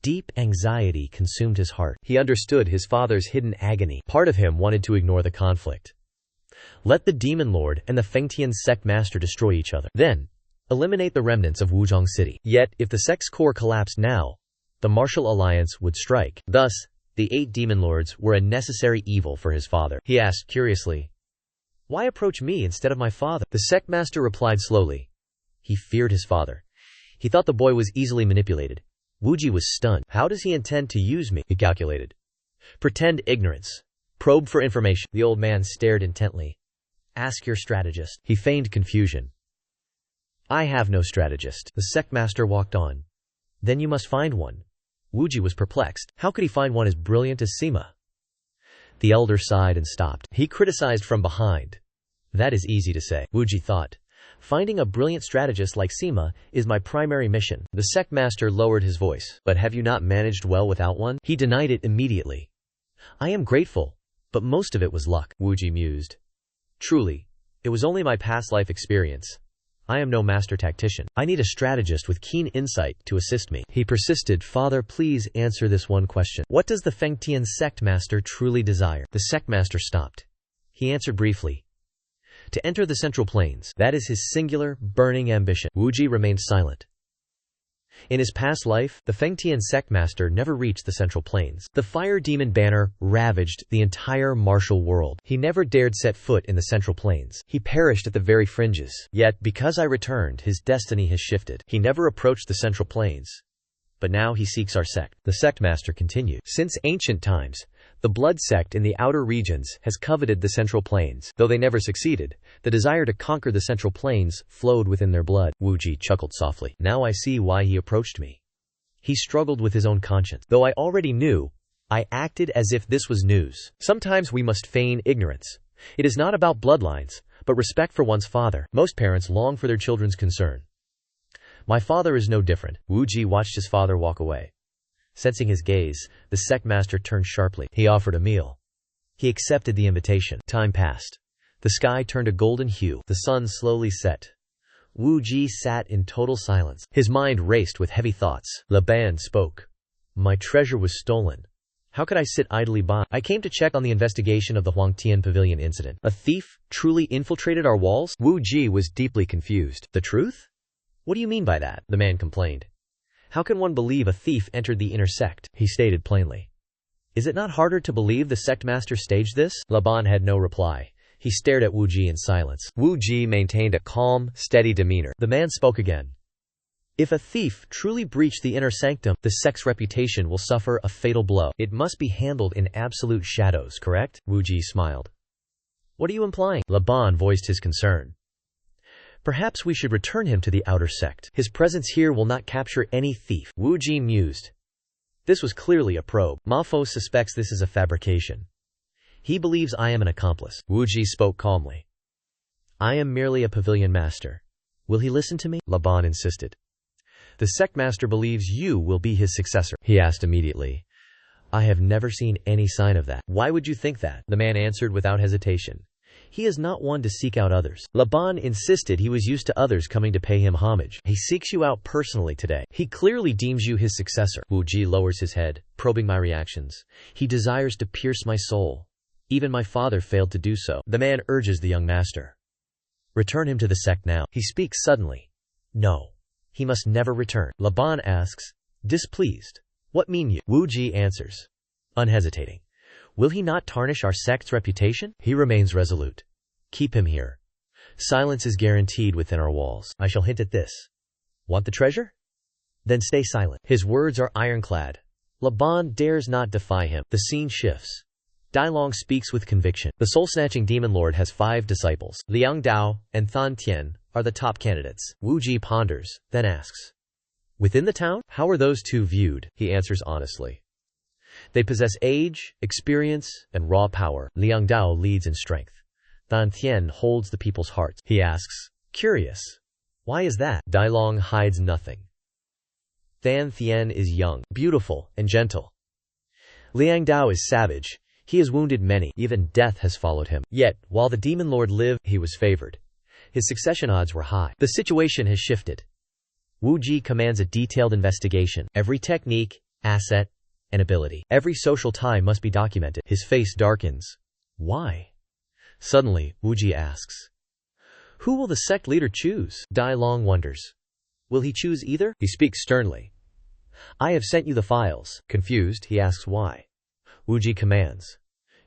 Deep anxiety consumed his heart. He understood his father's hidden agony. Part of him wanted to ignore the conflict. Let the demon lord and the Fengtian sect master destroy each other. Then, eliminate the remnants of Wuzhong City. Yet, if the sect's core collapsed now, the martial alliance would strike. Thus, the 8 demon lords were a necessary evil for his father. He asked curiously, "Why approach me instead of my father?" The sect master replied slowly. He feared his father. He thought the boy was easily manipulated. Wuji was stunned. How does he intend to use me? He calculated. Pretend ignorance. Probe for information. The old man stared intently. Ask your strategist. He feigned confusion. I have no strategist. The sect master walked on. Then you must find one. Wuji was perplexed. How could he find one as brilliant as Sima? The elder sighed and stopped. He criticized from behind. That is easy to say, Wuji thought. Finding a brilliant strategist like Sima is my primary mission. The sect master lowered his voice. But have you not managed well without one? He denied it immediately. I am grateful, but most of it was luck, Wuji mused. Truly, it was only my past life experience. I am no master tactician. I need a strategist with keen insight to assist me. He persisted. Father, please answer this one question. What does the Fengtian sect master truly desire? The sect master stopped. He answered briefly. To enter the Central Plains. That is his singular, burning ambition. Wuji remained silent. In his past life, the Fengtian sect master never reached the Central Plains. The fire demon banner ravaged the entire martial world. He never dared set foot in the Central Plains. He perished at the very fringes. Yet, because I returned, his destiny has shifted. He never approached the Central Plains. But now he seeks our sect. The sect master continued. Since ancient times, the blood sect in the outer regions has coveted the Central Plains. Though they never succeeded, the desire to conquer the Central Plains flowed within their blood. Wuji chuckled softly. Now I see why he approached me. He struggled with his own conscience. Though I already knew, I acted as if this was news. Sometimes we must feign ignorance. It is not about bloodlines, but respect for one's father. Most parents long for their children's concern. My father is no different. Wuji watched his father walk away. Sensing his gaze, the sect master turned sharply. He offered a meal. He accepted the invitation. Time passed. The sky turned a golden hue. The sun slowly set. Wuji sat in total silence. His mind raced with heavy thoughts. Laban spoke. My treasure was stolen. How could I sit idly by? I came to check on the investigation of the Huangtian Pavilion incident. A thief truly infiltrated our walls? Wuji was deeply confused. The truth? What do you mean by that? The man complained. How can one believe a thief entered the inner sect? He stated plainly. Is it not harder to believe the sect master staged this? Laban had no reply. He stared at Wuji in silence. Wuji maintained a calm, steady demeanor. The man spoke again. If a thief truly breached the inner sanctum, the sect's reputation will suffer a fatal blow. It must be handled in absolute shadows, correct? Wuji smiled. What are you implying? Laban voiced his concern. Perhaps we should return him to the outer sect. His presence here will not capture any thief. Wuji mused. This was clearly a probe. Mafo suspects this is a fabrication. He believes I am an accomplice. Wuji spoke calmly. I am merely a pavilion master. Will he listen to me? Laban insisted. The sect master believes you will be his successor. He asked immediately. I have never seen any sign of that. Why would you think that? The man answered without hesitation. He is not one to seek out others. Laban insisted he was used to others coming to pay him homage. He seeks you out personally today. He clearly deems you his successor. Wuji lowers his head, probing my reactions. He desires to pierce my soul. Even my father failed to do so. The man urges the young master. Return him to the sect now. He speaks suddenly. No. He must never return. Laban asks, displeased. What mean you? Wuji answers, unhesitating. Will he not tarnish our sect's reputation? He remains resolute. Keep him here. Silence is guaranteed within our walls. I shall hint at this. Want the treasure? Then stay silent. His words are ironclad. Laban dares not defy him. The scene shifts. Dailong speaks with conviction. The soul-snatching demon lord has 5 disciples. Liang Dao and Than Tian are the top candidates. Wuji ponders, then asks, within the town? How are those 2 viewed? He answers honestly. They possess age, experience, and raw power. Liang Dao leads in strength. Than Tian holds the people's hearts. He asks, curious, why is that? Dailong hides nothing. Than Tian is young, beautiful, and gentle. Liang Dao is savage. He has wounded many. Even death has followed him. Yet, while the demon lord lived, he was favored. His succession odds were high. The situation has shifted. Wuji commands a detailed investigation. Every technique, asset, and ability. Every social tie must be documented. His face darkens. Why? Suddenly, Wuji asks, who will the sect leader choose? Dailong wonders. Will he choose either? He speaks sternly. I have sent you the files. Confused, he asks why. Wuji commands.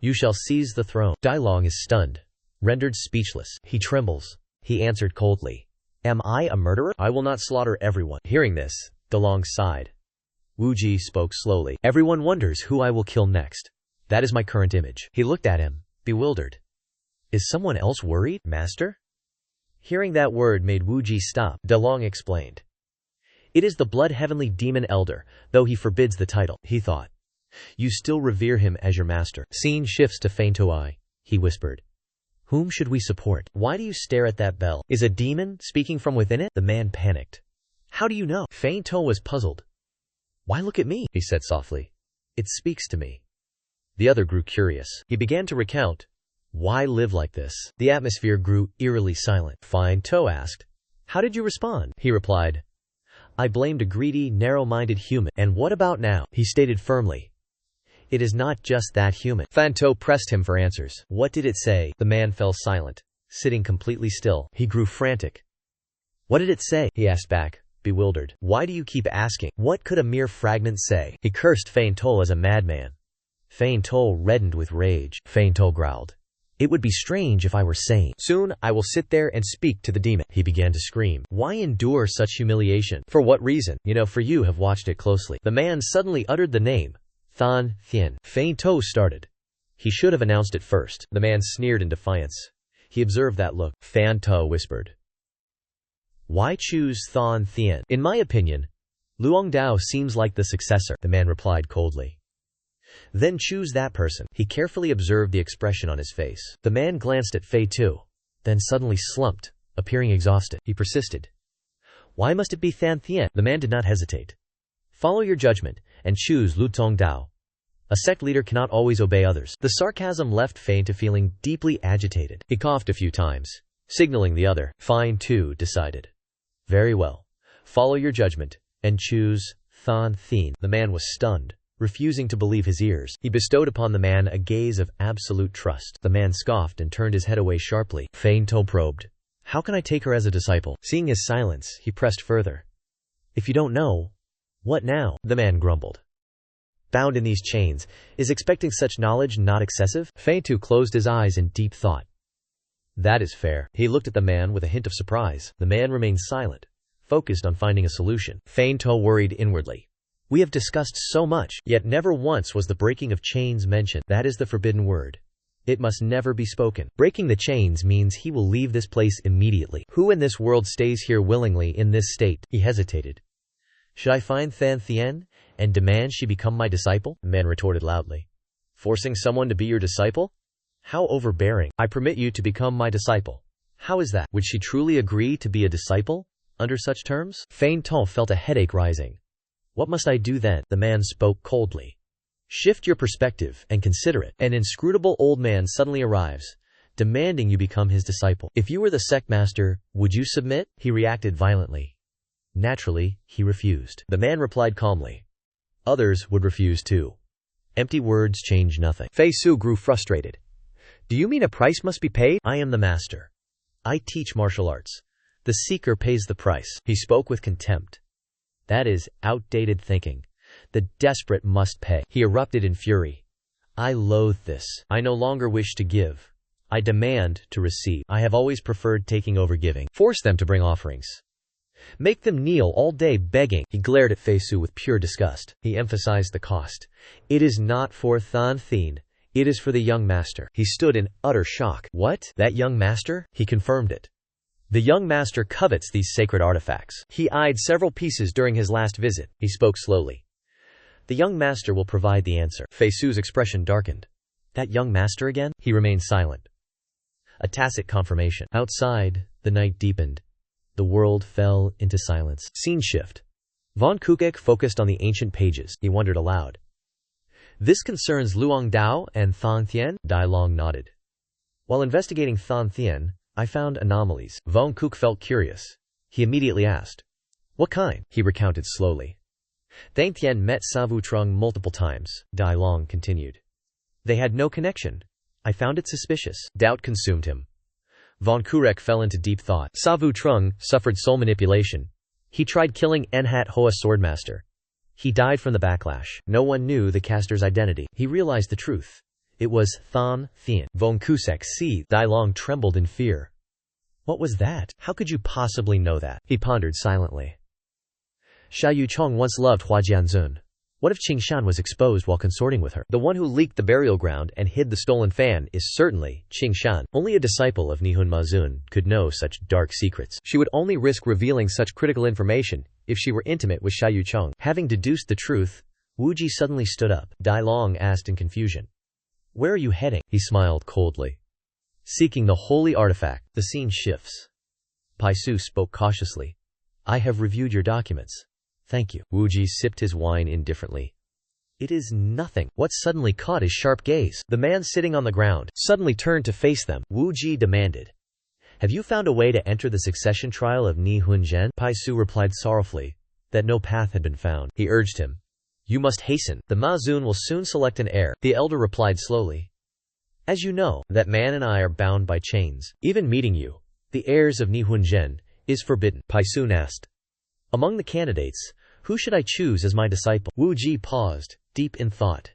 You shall seize the throne. Dailong is stunned, rendered speechless. He trembles. He answered coldly. Am I a murderer? I will not slaughter everyone. Hearing this, Dailong sighed. Wuji spoke slowly. Everyone wonders who I will kill next. That is my current image. He looked at him, bewildered. Is someone else worried, master? Hearing that word made Wuji stop. Dailong explained. It is the blood-heavenly demon elder, though he forbids the title, he thought. You still revere him as your master. Scene shifts to Fein Toai. He whispered. Whom should we support? Why do you stare at that bell? Is a demon speaking from within it? The man panicked. How do you know? Fein To was puzzled. Why look at me? He said softly. It speaks to me. The other grew curious. He began to recount. Why live like this? The atmosphere grew eerily silent. Fein To asked. How did you respond? He replied. I blamed a greedy, narrow-minded human. And what about now? He stated firmly. It is not just that human. Fein To pressed him for answers. What did it say? The man fell silent, sitting completely still. He grew frantic. What did it say? He asked back, bewildered. Why do you keep asking? What could a mere fragment say? He cursed Fein To as a madman. Fein To reddened with rage. Fein To growled. It would be strange if I were sane. Soon, I will sit there and speak to the demon. He began to scream. Why endure such humiliation? For what reason? For you have watched it closely. The man suddenly uttered the name. Than Thien. Fein To started. He should have announced it first. The man sneered in defiance. He observed that look. Fein To whispered. Why choose Than Thien? In my opinion, Luong Dao seems like the successor. The man replied coldly. Then choose that person. He carefully observed the expression on his face. The man glanced at Fei Tu, then suddenly slumped, appearing exhausted. He persisted. Why must it be Than Thien? The man did not hesitate. Follow your judgment, and choose Lu Tong Dao. A sect leader cannot always obey others. The sarcasm left Fein To feeling deeply agitated. He coughed a few times, signaling the other. Fein To decided. Very well. Follow your judgment, and choose Than Thien. The man was stunned, refusing to believe his ears. He bestowed upon the man a gaze of absolute trust. The man scoffed and turned his head away sharply. Fein To probed. How can I take her as a disciple? Seeing his silence, he pressed further. If you don't know, what now? The man grumbled. Bound in these chains, is expecting such knowledge not excessive? Fein To closed his eyes in deep thought. That is fair. He looked at the man with a hint of surprise. The man remained silent, focused on finding a solution. Fein To worried inwardly. We have discussed so much, yet never once was the breaking of chains mentioned. That is the forbidden word. It must never be spoken. Breaking the chains means he will leave this place immediately. Who in this world stays here willingly in this state? He hesitated. Should I find Than Thien and demand she become my disciple? The man retorted loudly. Forcing someone to be your disciple? How overbearing. I permit you to become my disciple. How is that? Would she truly agree to be a disciple under such terms? Fein To felt a headache rising. What must I do then? The man spoke coldly. Shift your perspective and consider it. An inscrutable old man suddenly arrives, demanding you become his disciple. If you were the sect master, would you submit? He reacted violently. Naturally, he refused. The man replied calmly. Others would refuse too. Empty words change nothing. Fei Su grew frustrated. Do you mean a price must be paid? I am the master. I teach martial arts. The seeker pays the price. He spoke with contempt. That is outdated thinking. The desperate must pay. He erupted in fury. I loathe this. I no longer wish to give. I demand to receive. I have always preferred taking over giving. Force them to bring offerings. Make them kneel all day begging. He glared at Fei Su with pure disgust. He emphasized the cost. It is not for Than Thien. It is for the young master. He stood in utter shock. What? That young master? He confirmed it. The young master covets these sacred artifacts. He eyed several pieces during his last visit. He spoke slowly. The young master will provide the answer. Fei Su's expression darkened. That young master again? He remained silent. A tacit confirmation. Outside, the night deepened. The world fell into silence. Scene shift. Von Kukek focused on the ancient pages. He wondered aloud. This concerns Luong Dao and Than Thien? Dailong nodded. While investigating Than Thien, I found anomalies. Von Kuk felt curious. He immediately asked. What kind? He recounted slowly. Than Thien met Savu Trung multiple times, Dailong continued. They had no connection. I found it suspicious. Doubt consumed him. Von Kurek fell into deep thought. Savu Trung suffered soul manipulation. He tried killing Enhat Hoa Swordmaster. He died from the backlash. No one knew the caster's identity. He realized the truth. It was Than Thien. Von Kusek seethed. Dai Long trembled in fear. What was that? How could you possibly know that? He pondered silently. Xia Yuchong once loved Hua Jianzun. What if Qingshan was exposed while consorting with her? The one who leaked the burial ground and hid the stolen fan is certainly Qingshan. Only a disciple of Nihun Mazun could know such dark secrets. She would only risk revealing such critical information if she were intimate with Xia Yuchong. Having deduced the truth, Wu Ji suddenly stood up. Dai Long asked in confusion. Where are you heading? He smiled coldly. Seeking the holy artifact. The scene shifts. Pai Su spoke cautiously. I have reviewed your documents. Thank you. Wu Ji sipped his wine indifferently. It is nothing. What suddenly caught his sharp gaze? The man sitting on the ground suddenly turned to face them. Wu Ji demanded. Have you found a way to enter the succession trial of Ni Hunzhen? Pai Su replied sorrowfully that no path had been found. He urged him. You must hasten. The Mazun will soon select an heir. The elder replied slowly. As you know, that man and I are bound by chains. Even meeting you, the heirs of Ni Hunzhen, is forbidden. Pai Su asked. Among the candidates, who should I choose as my disciple? Wu Ji paused, deep in thought.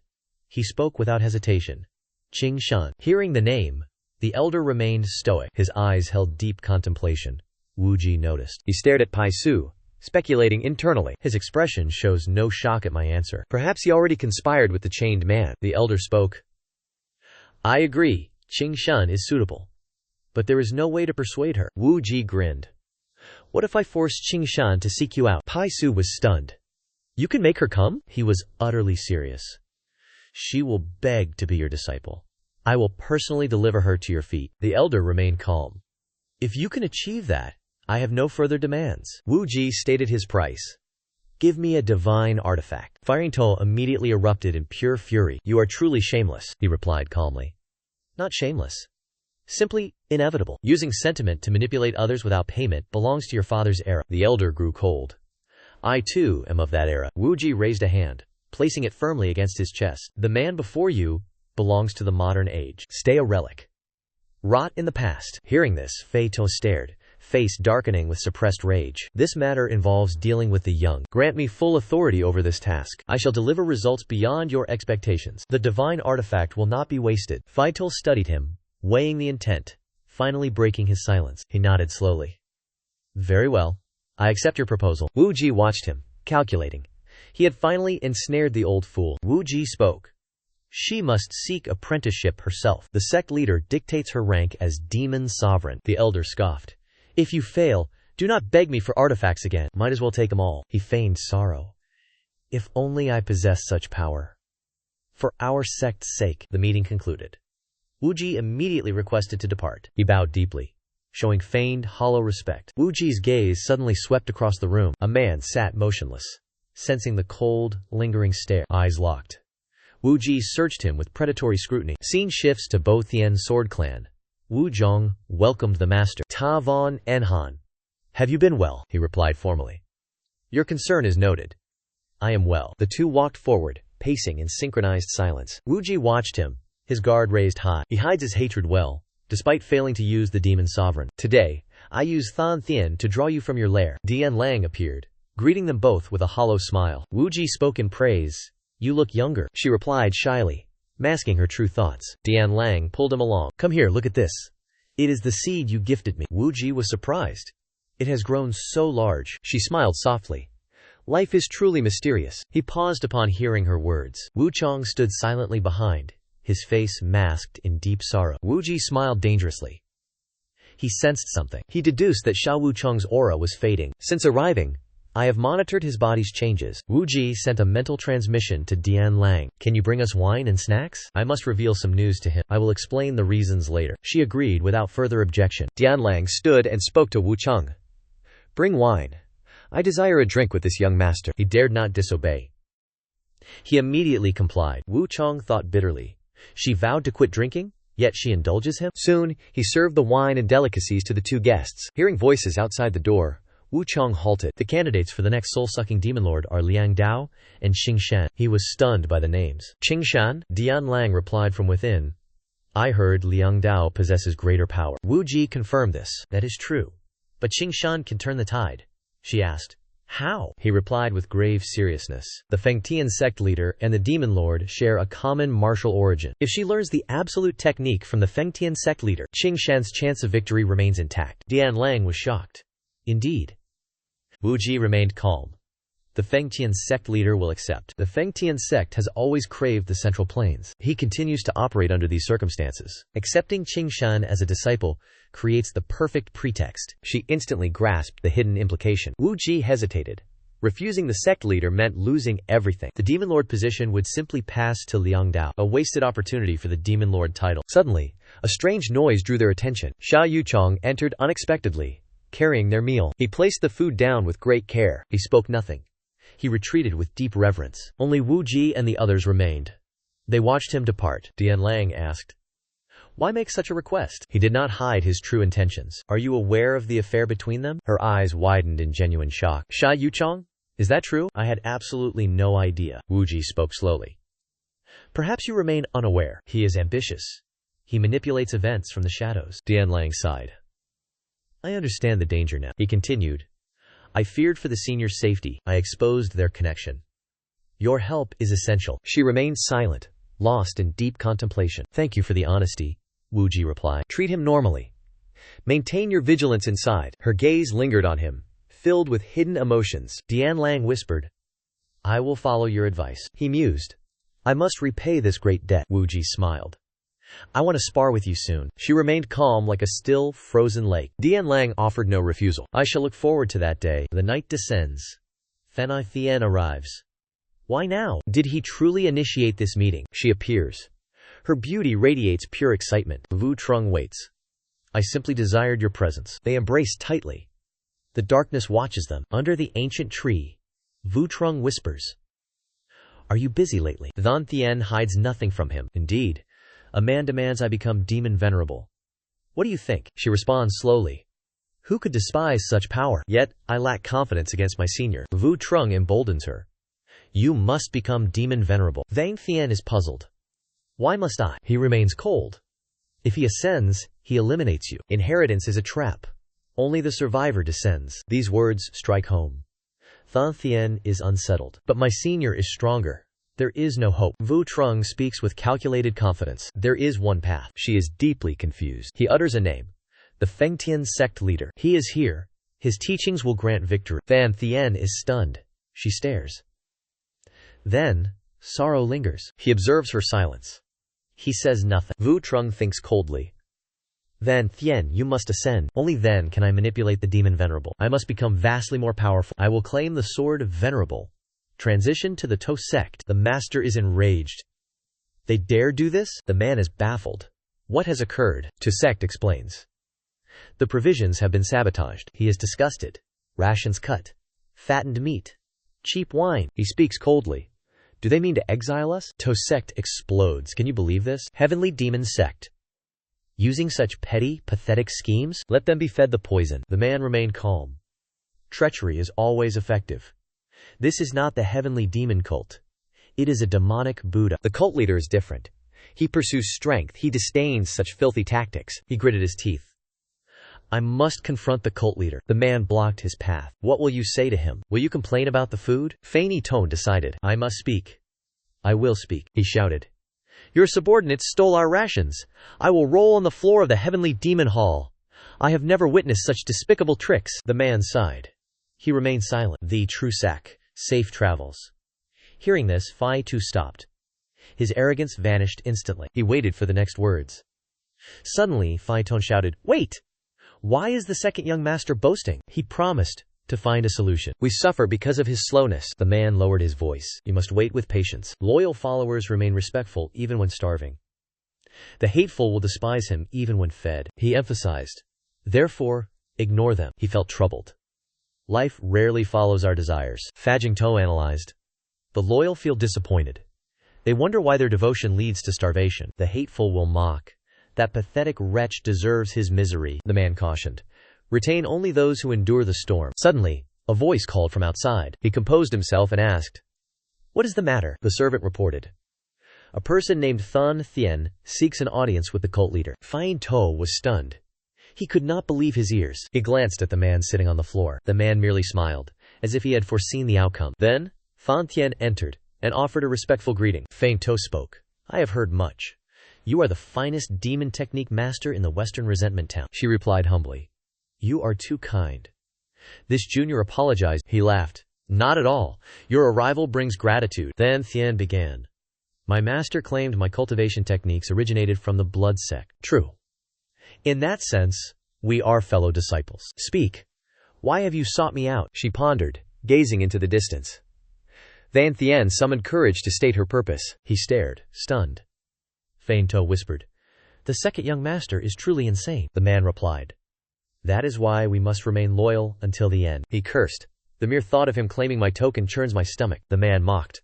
He spoke without hesitation. Qingshan. Hearing the name, the elder remained stoic. His eyes held deep contemplation. Wu Ji noticed. He stared at Pai Su, speculating internally. His expression shows no shock at my answer. Perhaps he already conspired with the chained man. The elder spoke. I agree, Qingshan is suitable. But there is no way to persuade her. Wu Ji grinned. What if I force Qingshan to seek you out? Pai Su was stunned. You can make her come? He was utterly serious. She will beg to be your disciple. I will personally deliver her to your feet. The elder remained calm. If you can achieve that, I have no further demands. Wu Ji stated his price. Give me a divine artifact. Firing To immediately erupted in pure fury. You are truly shameless, he replied calmly. Not shameless. Simply inevitable. Using sentiment to manipulate others without payment belongs to your father's era. The elder grew cold. I too am of that era. Wu Ji raised a hand, placing it firmly against his chest. The man before you belongs to the modern age. Stay a relic. Rot in the past. Hearing this, Fei To stared, face darkening with suppressed rage. This matter involves dealing with the young. Grant me full authority over this task. I shall deliver results beyond your expectations. The divine artifact will not be wasted. Fei To studied him, weighing the intent, finally breaking his silence. He nodded slowly. Very well. I accept your proposal. Wu Ji watched him, calculating. He had finally ensnared the old fool. Wu Ji spoke. She must seek apprenticeship herself. The sect leader dictates her rank as demon sovereign. The elder scoffed. If you fail, do not beg me for artifacts again. Might as well take them all. He feigned sorrow. If only I possessed such power. For our sect's sake. The meeting concluded. Wu Ji immediately requested to depart. He bowed deeply, showing feigned, hollow respect. Wu Ji's gaze suddenly swept across the room. A man sat motionless, sensing the cold, lingering stare. Eyes locked. Wu Ji searched him with predatory scrutiny. Scene shifts to Bo Thien Sword Clan. Wu Zhong welcomed the master. Ta Von Enhan. Have you been well? He replied formally. Your concern is noted. I am well. The two walked forward, pacing in synchronized silence. Wu Ji watched him, his guard raised high. He hides his hatred well, despite failing to use the demon sovereign. Today, I use Than Thien to draw you from your lair. Dian Lang appeared, greeting them both with a hollow smile. Wu Ji spoke in praise. You look younger, she replied shyly, masking her true thoughts. Dian Lang pulled him along. Come here, look at this. It is the seed you gifted me. Wu Ji was surprised. It has grown so large. She smiled softly. Life is truly mysterious. He paused upon hearing her words. Wu Chong stood silently behind, his face masked in deep sorrow. Wu Ji smiled dangerously. He sensed something. He deduced that Xiao Wu Chong's aura was fading. Since arriving, I have monitored his body's changes. Wu Ji sent a mental transmission to Dian Lang. Can you bring us wine and snacks? I must reveal some news to him. I will explain the reasons later. She agreed without further objection. Dian Lang stood and spoke to Wu Chong. Bring wine. I desire a drink with this young master. He dared not disobey. He immediately complied. Wu Chong thought bitterly. She vowed to quit drinking, yet she indulges him? Soon, he served the wine and delicacies to the two guests. Hearing voices outside the door, Wu Chong halted. The candidates for the next soul-sucking demon lord are Liang Dao and Qingshan. He was stunned by the names. Qingshan? Dian Lang replied from within. I heard Liang Dao possesses greater power. Wu Ji confirmed this. That is true. But Qingshan can turn the tide. She asked. How? He replied with grave seriousness. The Fengtian sect leader and the demon lord share a common martial origin. If she learns the absolute technique from the Fengtian sect leader, Qing Shan's chance of victory remains intact. Dian Lang was shocked. Indeed. Wu Ji remained calm. The Fengtian sect leader will accept. The Fengtian sect has always craved the Central Plains. He continues to operate under these circumstances. Accepting Qing Shan as a disciple creates the perfect pretext. She instantly grasped the hidden implication. Wu Ji hesitated. Refusing the sect leader meant losing everything. The demon lord position would simply pass to Liang Dao, a wasted opportunity for the demon lord title. Suddenly, a strange noise drew their attention. Xia Yuchong entered unexpectedly, carrying their meal. He placed the food down with great care. He spoke nothing. He retreated with deep reverence. Only Wu Ji and the others remained. They watched him depart. Dian Lang asked, "Why make such a request?" He did not hide his true intentions. "Are you aware of the affair between them?" Her eyes widened in genuine shock. "Xia Yuchong? Is that true?" "I had absolutely no idea." Wu Ji spoke slowly. "Perhaps you remain unaware. He is ambitious. He manipulates events from the shadows." Dian Lang sighed. "I understand the danger now." He continued, "I feared for the senior's safety. I exposed their connection. Your help is essential." She remained silent, lost in deep contemplation. "Thank you for the honesty," Wu Ji replied. "Treat him normally. Maintain your vigilance inside." Her gaze lingered on him, filled with hidden emotions. Dian Lang whispered, "I will follow your advice." He mused, "I must repay this great debt." Wu Ji smiled. "I want to spar with you soon." She remained calm like a still, frozen lake. Dian Lang offered no refusal. "I shall look forward to that day." The night descends. Fenai Thien arrives. Why now? Did he truly initiate this meeting? She appears. Her beauty radiates pure excitement. Vu Trung waits. "I simply desired your presence." They embrace tightly. The darkness watches them. Under the ancient tree, Vu Trung whispers, "Are you busy lately?" Than Thien hides nothing from him. "Indeed. A man demands I become demon venerable." "What do you think?" She responds slowly. "Who could despise such power? Yet, I lack confidence against my senior." Vu Trung emboldens her. "You must become demon venerable." Thang Thien is puzzled. "Why must I?" He remains cold. "If he ascends, he eliminates you. Inheritance is a trap. Only the survivor descends." These words strike home. Than Thien is unsettled. "But my senior is stronger. There is no hope." Vu Trung speaks with calculated confidence. "There is one path." She is deeply confused. He utters a name. The Fengtian sect leader. "He is here. His teachings will grant victory." Than Thien is stunned. She stares. Then, sorrow lingers. He observes her silence. He says nothing. Vu Trung thinks coldly. "Than Thien, you must ascend. Only then can I manipulate the demon venerable. I must become vastly more powerful. I will claim the sword of venerable. Transition to the To sect." The master is enraged. "They dare do this?" The man is baffled. "What has occurred?" To sect explains. "The provisions have been sabotaged." He is disgusted. "Rations cut. Fattened meat. Cheap wine." He speaks coldly. "Do they mean to exile us?" To sect explodes. "Can you believe this? Heavenly demon sect. Using such petty, pathetic schemes? Let them be fed the poison." The man remained calm. "Treachery is always effective. This is not the heavenly demon cult. It is a demonic Buddha. The cult leader is different. He pursues strength. He disdains such filthy tactics." He gritted his teeth. "I must confront the cult leader." The man blocked his path. "What will you say to him? Will you complain about the food?" Feiny Tone decided. "I must speak. I will speak." He shouted. "Your subordinates stole our rations. I will roll on the floor of the heavenly demon hall. I have never witnessed such despicable tricks." The man sighed. He remained silent. The Trusac. Safe travels. Hearing this, Phi Tu stopped. His arrogance vanished instantly. He waited for the next words. Suddenly, Phi Tone shouted, "Wait! Why is the second young master boasting? He promised to find a solution. We suffer because of his slowness." The man lowered his voice. "You must wait with patience. Loyal followers remain respectful even when starving. The hateful will despise him even when fed." He emphasized. "Therefore, ignore them." He felt troubled. Life rarely follows our desires. Fa Jingtou analyzed. The loyal feel disappointed. They wonder why their devotion leads to starvation. The hateful will mock. That pathetic wretch deserves his misery, the man cautioned. Retain only those who endure the storm. Suddenly, a voice called from outside. He composed himself and asked, "What is the matter?" The servant reported. "A person named Than Thien seeks an audience with the cult leader." Fine To was stunned. He could not believe his ears. He glanced at the man sitting on the floor. The man merely smiled. as if he had foreseen the outcome. Then, Fan Tian entered and offered a respectful greeting. Feng To spoke. I have heard much. You are the finest demon technique master in the Western Resentment Town. She replied humbly. You are too kind. This junior apologized. He laughed. Not at all. Your arrival brings gratitude. Then Tian began. My master claimed my cultivation techniques originated from the blood sect. True. In that sense, we are fellow disciples. Speak. Why have you sought me out? She pondered, gazing into the distance. Van Thien summoned courage to state her purpose. He stared, stunned. Feng To whispered. The second young master is truly insane. The man replied. That is why we must remain loyal until the end. He cursed. The mere thought of him claiming my token churns my stomach. The man mocked.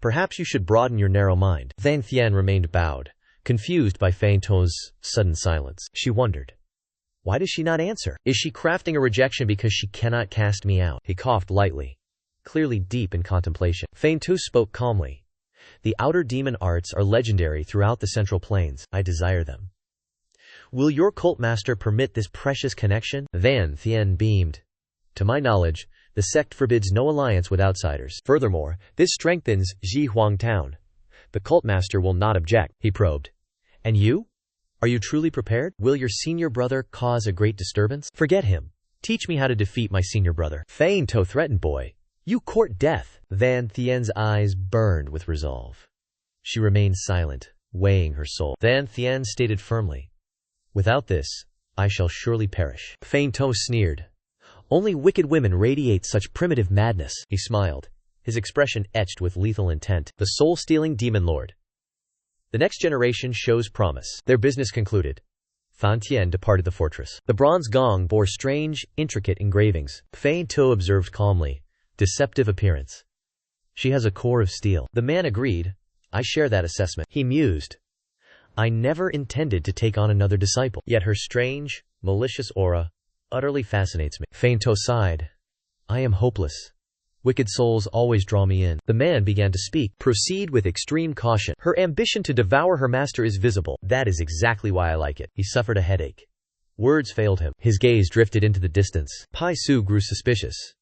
Perhaps you should broaden your narrow mind. Van Thien remained bowed, confused by Feng To's sudden silence. She wondered. Why does she not answer? Is she crafting a rejection because she cannot cast me out? He coughed lightly, clearly deep in contemplation. Feng To spoke calmly. The outer demon arts are legendary throughout the Central Plains. I desire them. Will your cult master permit this precious connection? Van Thien beamed. To my knowledge, the sect forbids no alliance with outsiders. Furthermore, this strengthens Zhihuang Town. The cult master will not object. He probed. And you? Are you truly prepared? Will your senior brother cause a great disturbance? Forget him. Teach me how to defeat my senior brother. Feng To threatened. Boy, you court death. Van Thien's eyes burned with resolve. She remained silent, weighing her soul. Van Thien stated firmly. Without this, I shall surely perish. Feng To sneered. Only wicked women radiate such primitive madness. He smiled, his expression etched with lethal intent. The soul-stealing demon lord. The next generation shows promise. Their business concluded. Fan Tian departed the fortress. The bronze gong bore strange, intricate engravings. Feng To observed calmly. Deceptive appearance. She has a core of steel. The man agreed. I share that assessment. He mused. I never intended to take on another disciple. Yet her strange, malicious aura utterly fascinates me. Feng To sighed. I am hopeless. Wicked souls always draw me in. The man began to speak. Proceed with extreme caution. Her ambition to devour her master is visible. That is exactly why I like it. He suffered a headache. Words failed him. His gaze drifted into the distance. Pai Su grew suspicious.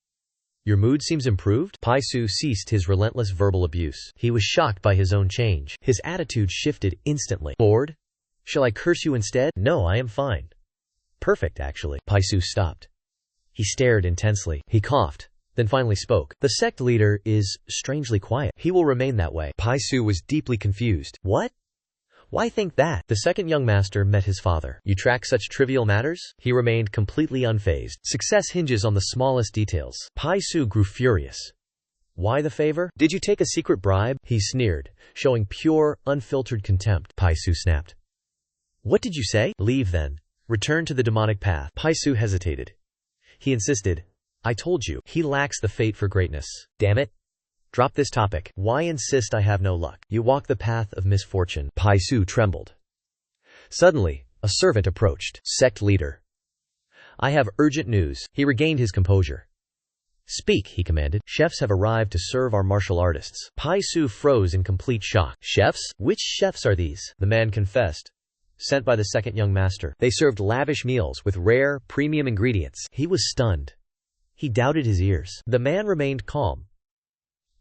Your mood seems improved? Pai Su ceased his relentless verbal abuse. He was shocked by his own change. His attitude shifted instantly. Bored? Shall I curse you instead? No, I am fine. Perfect, actually. Pai Su stopped. He stared intensely. He coughed, then finally spoke. The sect leader is strangely quiet. He will remain that way. Pai Su was deeply confused. What? Why think that? The second young master met his father. You track such trivial matters? He remained completely unfazed. Success hinges on the smallest details. Pai Su grew furious. Why the favor? Did you take a secret bribe? He sneered, showing pure, unfiltered contempt. Pai Su snapped. What did you say? Leave then. Return to the demonic path. Pai Su hesitated. He insisted. I told you, he lacks the fate for greatness. Damn it. Drop this topic. Why insist I have no luck? You walk the path of misfortune. Pai Su trembled. Suddenly, a servant approached. Sect leader. I have urgent news. He regained his composure. Speak, he commanded. Chefs have arrived to serve our martial artists. Pai Su froze in complete shock. Chefs? Which chefs are these? The man confessed. Sent by the second young master. They served lavish meals with rare, premium ingredients. He was stunned. He doubted his ears. The man remained calm,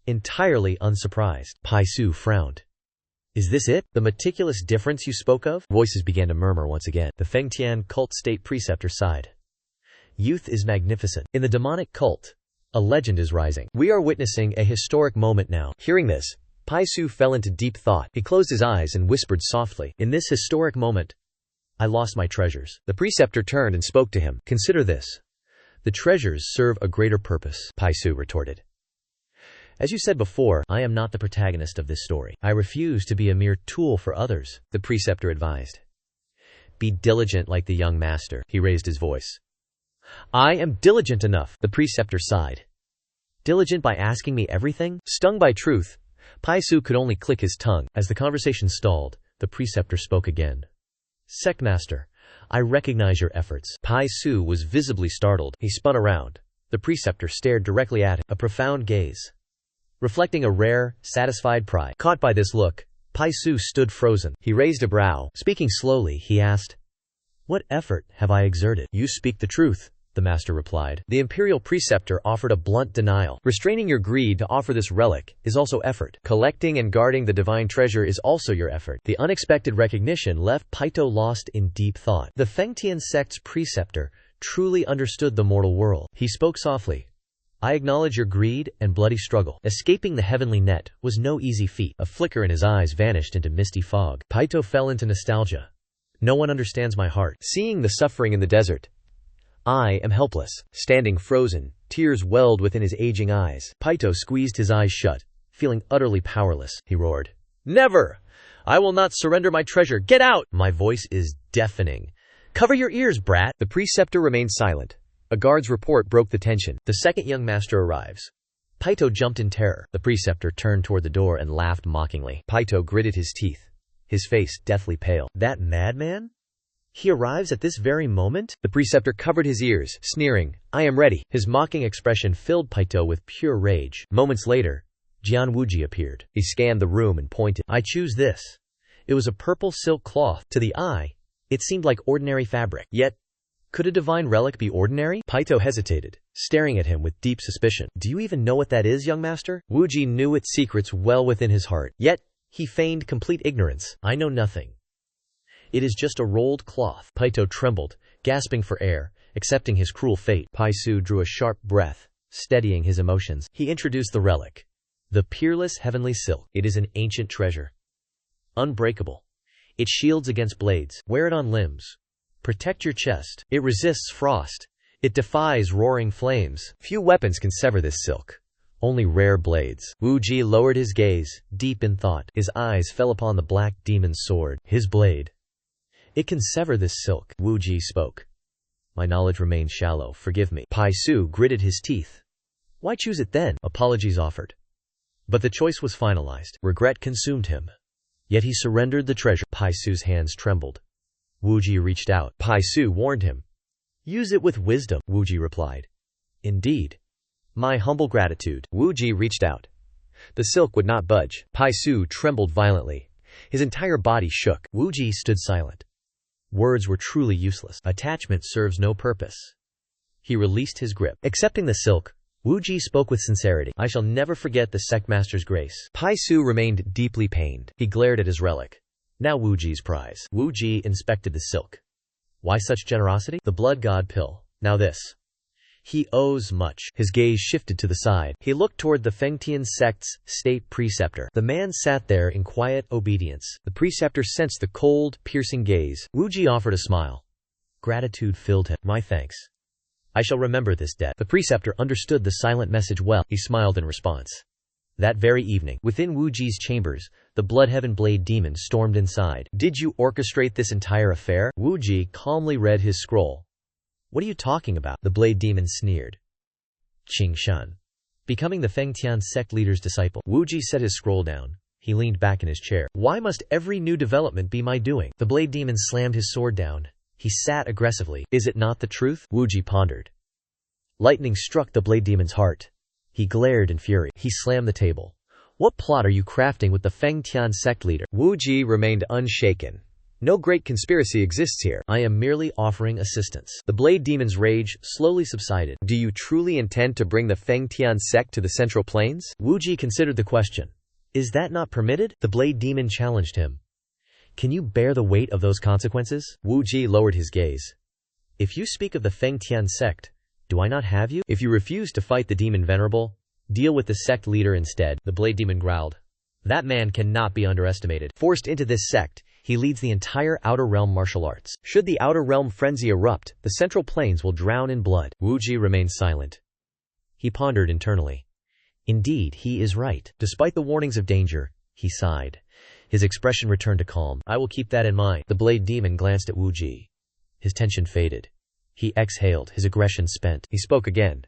entirely unsurprised. Pai Su frowned. Is this it? The meticulous difference you spoke of? Voices began to murmur once again. The Fengtian cult state preceptor sighed. Youth is magnificent. In the demonic cult, a legend is rising. We are witnessing a historic moment now. Hearing this, Pai Su fell into deep thought. He closed his eyes and whispered softly. In this historic moment, I lost my treasures. The preceptor turned and spoke to him. Consider this. The treasures serve a greater purpose, Pai Su retorted. As you said before, I am not the protagonist of this story. I refuse to be a mere tool for others, the preceptor advised. Be diligent like the young master. He raised his voice. I am diligent enough, the preceptor sighed. Diligent by asking me everything? Stung by truth, Pai Su could only click his tongue. As the conversation stalled, the preceptor spoke again. Sectmaster, I recognize your efforts. Pai Su was visibly startled. He spun around. The preceptor stared directly at him, a profound gaze, reflecting a rare, satisfied pride. Caught by this look, Pai Su stood frozen. He raised a brow. Speaking slowly, he asked, What effort have I exerted? You speak the truth, the master replied. The imperial preceptor offered a blunt denial. Restraining your greed to offer this relic is also effort. Collecting and guarding the divine treasure is also your effort. The unexpected recognition left Paito lost in deep thought. The Fengtian sect's preceptor truly understood the mortal world. He spoke softly. I acknowledge your greed and bloody struggle. Escaping the heavenly net was no easy feat. A flicker in his eyes vanished into misty fog. Paito fell into nostalgia. No one understands my heart. Seeing the suffering in the desert, I am helpless. Standing frozen, tears welled within his aging eyes. Paito squeezed his eyes shut, feeling utterly powerless. He roared, Never! I will not surrender my treasure. Get out! My voice is deafening. Cover your ears, brat! The preceptor remained silent. A guard's report broke the tension. The second young master arrives. Paito jumped in terror. The preceptor turned toward the door and laughed mockingly. Paito gritted his teeth, his face deathly pale. That madman? He arrives at this very moment? The preceptor covered his ears, sneering, I am ready. His mocking expression filled Paito with pure rage. Moments later, Jian Wuji appeared. He scanned the room and pointed. I choose this. It was a purple silk cloth. To the eye, it seemed like ordinary fabric. Yet, could a divine relic be ordinary? Paito hesitated, staring at him with deep suspicion. Do you even know what that is, young master? Wuji knew its secrets well within his heart. Yet, he feigned complete ignorance. I know nothing. It is just a rolled cloth. Paito trembled, gasping for air, accepting his cruel fate. Paisu drew a sharp breath, steadying his emotions. He introduced the relic. The peerless heavenly silk. It is an ancient treasure. Unbreakable. It shields against blades. Wear it on limbs. Protect your chest. It resists frost. It defies roaring flames. Few weapons can sever this silk. Only rare blades. Wuji lowered his gaze, deep in thought. His eyes fell upon the black demon's sword. His blade. It can sever this silk. Wuji spoke. My knowledge remains shallow. Forgive me. Paisu gritted his teeth. Why choose it then? Apologies offered. But the choice was finalized. Regret consumed him. Yet he surrendered the treasure. Paisu's hands trembled. Wuji reached out. Paisu warned him. Use it with wisdom, Wuji replied. Indeed. My humble gratitude. Wuji reached out. The silk would not budge. Paisu trembled violently. His entire body shook. Wuji stood silent. Words were truly useless. Attachment serves no purpose. He released his grip. Accepting the silk, Wuji spoke with sincerity. I shall never forget the sectmaster's grace. Paisu remained deeply pained. He glared at his relic. Now Wuji's prize. Wuji inspected the silk. Why such generosity? The blood god pill. Now this. He owes much. His gaze shifted to the side. He looked toward the Fengtian sect's state preceptor. The man sat there in quiet obedience. The preceptor sensed the cold, piercing gaze. Wuji offered a smile. Gratitude filled him. My thanks. I shall remember this debt. The preceptor understood the silent message well. He smiled in response. That very evening, within Wuji's chambers, the Bloodheaven Blade Demon stormed inside. Did you orchestrate this entire affair? Wuji calmly read his scroll. What are you talking about? The Blade Demon sneered. Qing Shan. Becoming the Fengtian sect leader's disciple. Wuji set his scroll down. He leaned back in his chair. Why must every new development be my doing? The Blade Demon slammed his sword down. He sat aggressively. Is it not the truth? Wuji pondered. Lightning struck the Blade Demon's heart. He glared in fury. He slammed the table. What plot are you crafting with the Fengtian sect leader? Wuji remained unshaken. No great conspiracy exists here. I am merely offering assistance. The Blade Demon's rage slowly subsided. Do you truly intend to bring the Fengtian sect to the Central Plains? Wuji considered the question. Is that not permitted? The Blade Demon challenged him. Can you bear the weight of those consequences? Wuji lowered his gaze. If you speak of the Fengtian sect, do I not have you? If you refuse to fight the demon venerable, deal with the sect leader instead. The Blade Demon growled. That man cannot be underestimated. Forced into this sect, he leads the entire Outer Realm martial arts. Should the Outer Realm frenzy erupt, the Central Plains will drown in blood. Wuji remained silent. He pondered internally. Indeed, he is right. Despite the warnings of danger, he sighed. His expression returned to calm. I will keep that in mind. The Blade Demon glanced at Wuji. His tension faded. He exhaled, his aggression spent. He spoke again.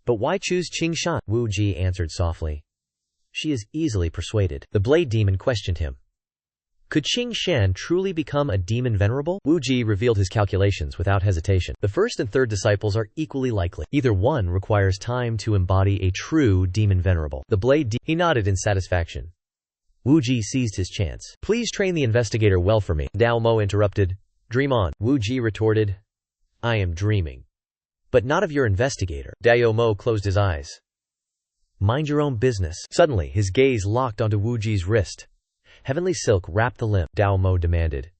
But why choose Qing Shan? Wuji answered softly. She is easily persuaded. The Blade Demon questioned him. Could Qing Shan truly become a demon venerable? Wuji revealed his calculations without hesitation. The first and third disciples are equally likely. Either one requires time to embody a true demon venerable. He nodded in satisfaction. Wuji seized his chance. Please train the investigator well for me. Dao Mo interrupted. Dream on. Wuji retorted. I am dreaming. But not of your investigator. Dao Mo closed his eyes. Mind your own business. Suddenly, his gaze locked onto Wu Ji's wrist. Heavenly silk wrapped the limb, Dao Mo demanded.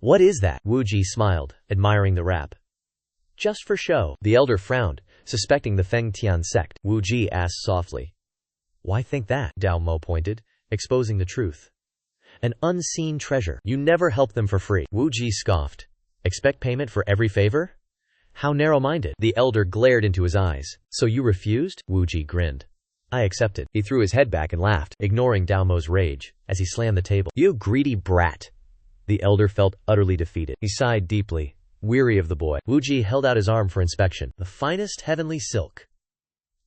What is that? Wu Ji smiled, admiring the wrap. Just for show. The elder frowned, suspecting the Feng Tian sect. Wu Ji asked softly. Why think that? Dao Mo pointed, exposing the truth. An unseen treasure. You never help them for free. Wu Ji scoffed. Expect payment for every favor? How narrow-minded. The elder glared into his eyes. So you refused? Wu Ji grinned. I accepted. He threw his head back and laughed, ignoring Dao Mo's rage, as he slammed the table. You greedy brat. The elder felt utterly defeated. He sighed deeply, weary of the boy. Wu Ji held out his arm for inspection. The finest heavenly silk.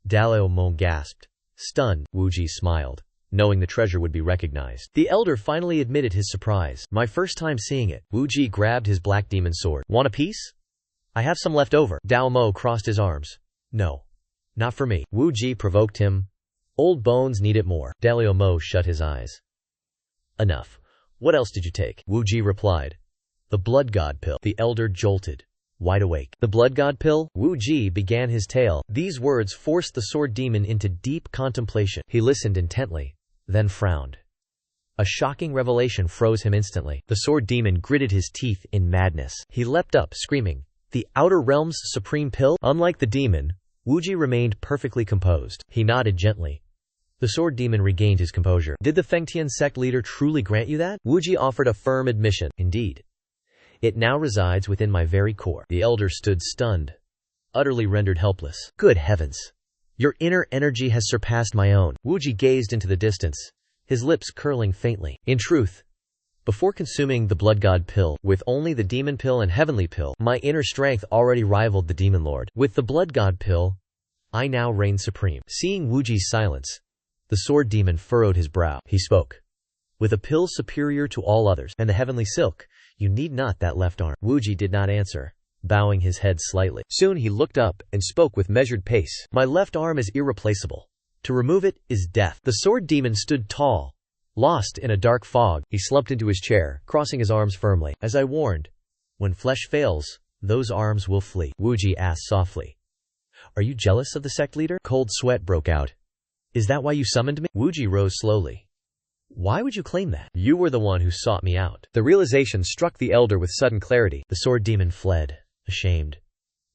Dao Mo gasped. Stunned, Wu Ji smiled, knowing the treasure would be recognized. The elder finally admitted his surprise. My first time seeing it. Wu Ji grabbed his black demon sword. Want a piece? I have some left over. Dao Mo crossed his arms. No. Not for me. Wu Ji provoked him. Old bones need it more. Dao Mo shut his eyes. Enough. What else did you take? Wu Ji replied. The blood god pill. The elder jolted, wide awake. The blood god pill? Wu Ji began his tale. These words forced the sword demon into deep contemplation. He listened intently, then frowned. A shocking revelation froze him instantly. The sword demon gritted his teeth in madness. He leapt up, screaming, The Outer Realm's supreme pill? Unlike the demon, Wu Ji remained perfectly composed. He nodded gently. The sword demon regained his composure. Did the Fengtian sect leader truly grant you that? Wu Ji offered a firm admission. Indeed. It now resides within my very core. The elder stood stunned, utterly rendered helpless. Good heavens. Your inner energy has surpassed my own. Wu Ji gazed into the distance, his lips curling faintly. In truth, before consuming the blood god pill, with only the demon pill and heavenly pill, my inner strength already rivaled the demon lord. With the blood god pill, I now reign supreme. Seeing Wu Ji's silence, the sword demon furrowed his brow. He spoke. With a pill superior to all others, and the heavenly silk, you need not that left arm. Wu Ji did not answer, bowing his head slightly. Soon he looked up and spoke with measured pace. My left arm is irreplaceable. To remove it is death. The sword demon stood tall, lost in a dark fog. He slumped into his chair, crossing his arms firmly. As I warned, when flesh fails, those arms will flee. Wu Ji asked softly. Are you jealous of the sect leader? Cold sweat broke out. Is that why you summoned me? Wu Ji rose slowly. Why would you claim that? You were the one who sought me out. The realization struck the elder with sudden clarity. The sword demon fled, ashamed.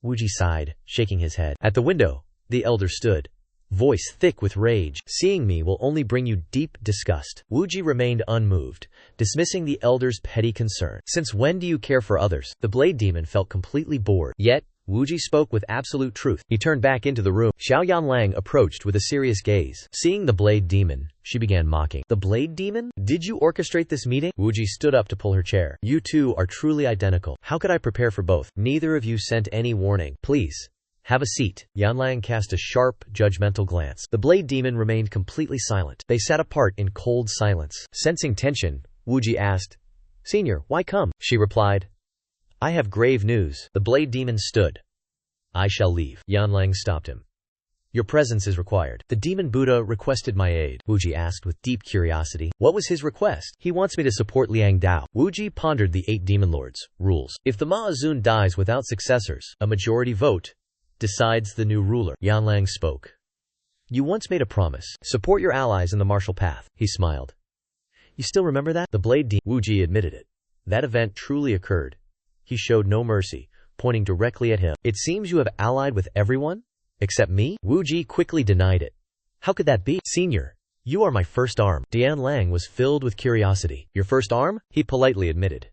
Wu Ji sighed, shaking his head. At the window, the elder stood, voice thick with rage. Seeing me will only bring you deep disgust. Wu Ji remained unmoved, dismissing the elder's petty concern. Since when do you care for others? The blade demon felt completely bored. Yet, Wu Ji spoke with absolute truth. He turned back into the room. Xiao Yanlang approached with a serious gaze. Seeing the blade demon, she began mocking. The blade demon? Did you orchestrate this meeting? Wu Ji stood up to pull her chair. You two are truly identical. How could I prepare for both? Neither of you sent any warning. Please, have a seat. Yanlang cast a sharp, judgmental glance. The blade demon remained completely silent. They sat apart in cold silence. Sensing tension, Wu Ji asked, Senior, why come? She replied, I have grave news. The blade demon stood. I shall leave. Yanlang stopped him. Your presence is required. The demon Buddha requested my aid. Wu Ji asked with deep curiosity. What was his request? He wants me to support Liang Dao. Wu Ji pondered the 8 demon lords' rules. If the Maazun dies without successors, a majority vote decides the new ruler. Yanlang spoke. You once made a promise. Support your allies in the martial path. He smiled. You still remember that? The blade demon. Wu Ji admitted it. That event truly occurred. He showed no mercy, pointing directly at him. It seems you have allied with everyone? Except me? Wu Ji quickly denied it. How could that be? Senior, you are my first arm. Dianlang was filled with curiosity. Your first arm? He politely admitted.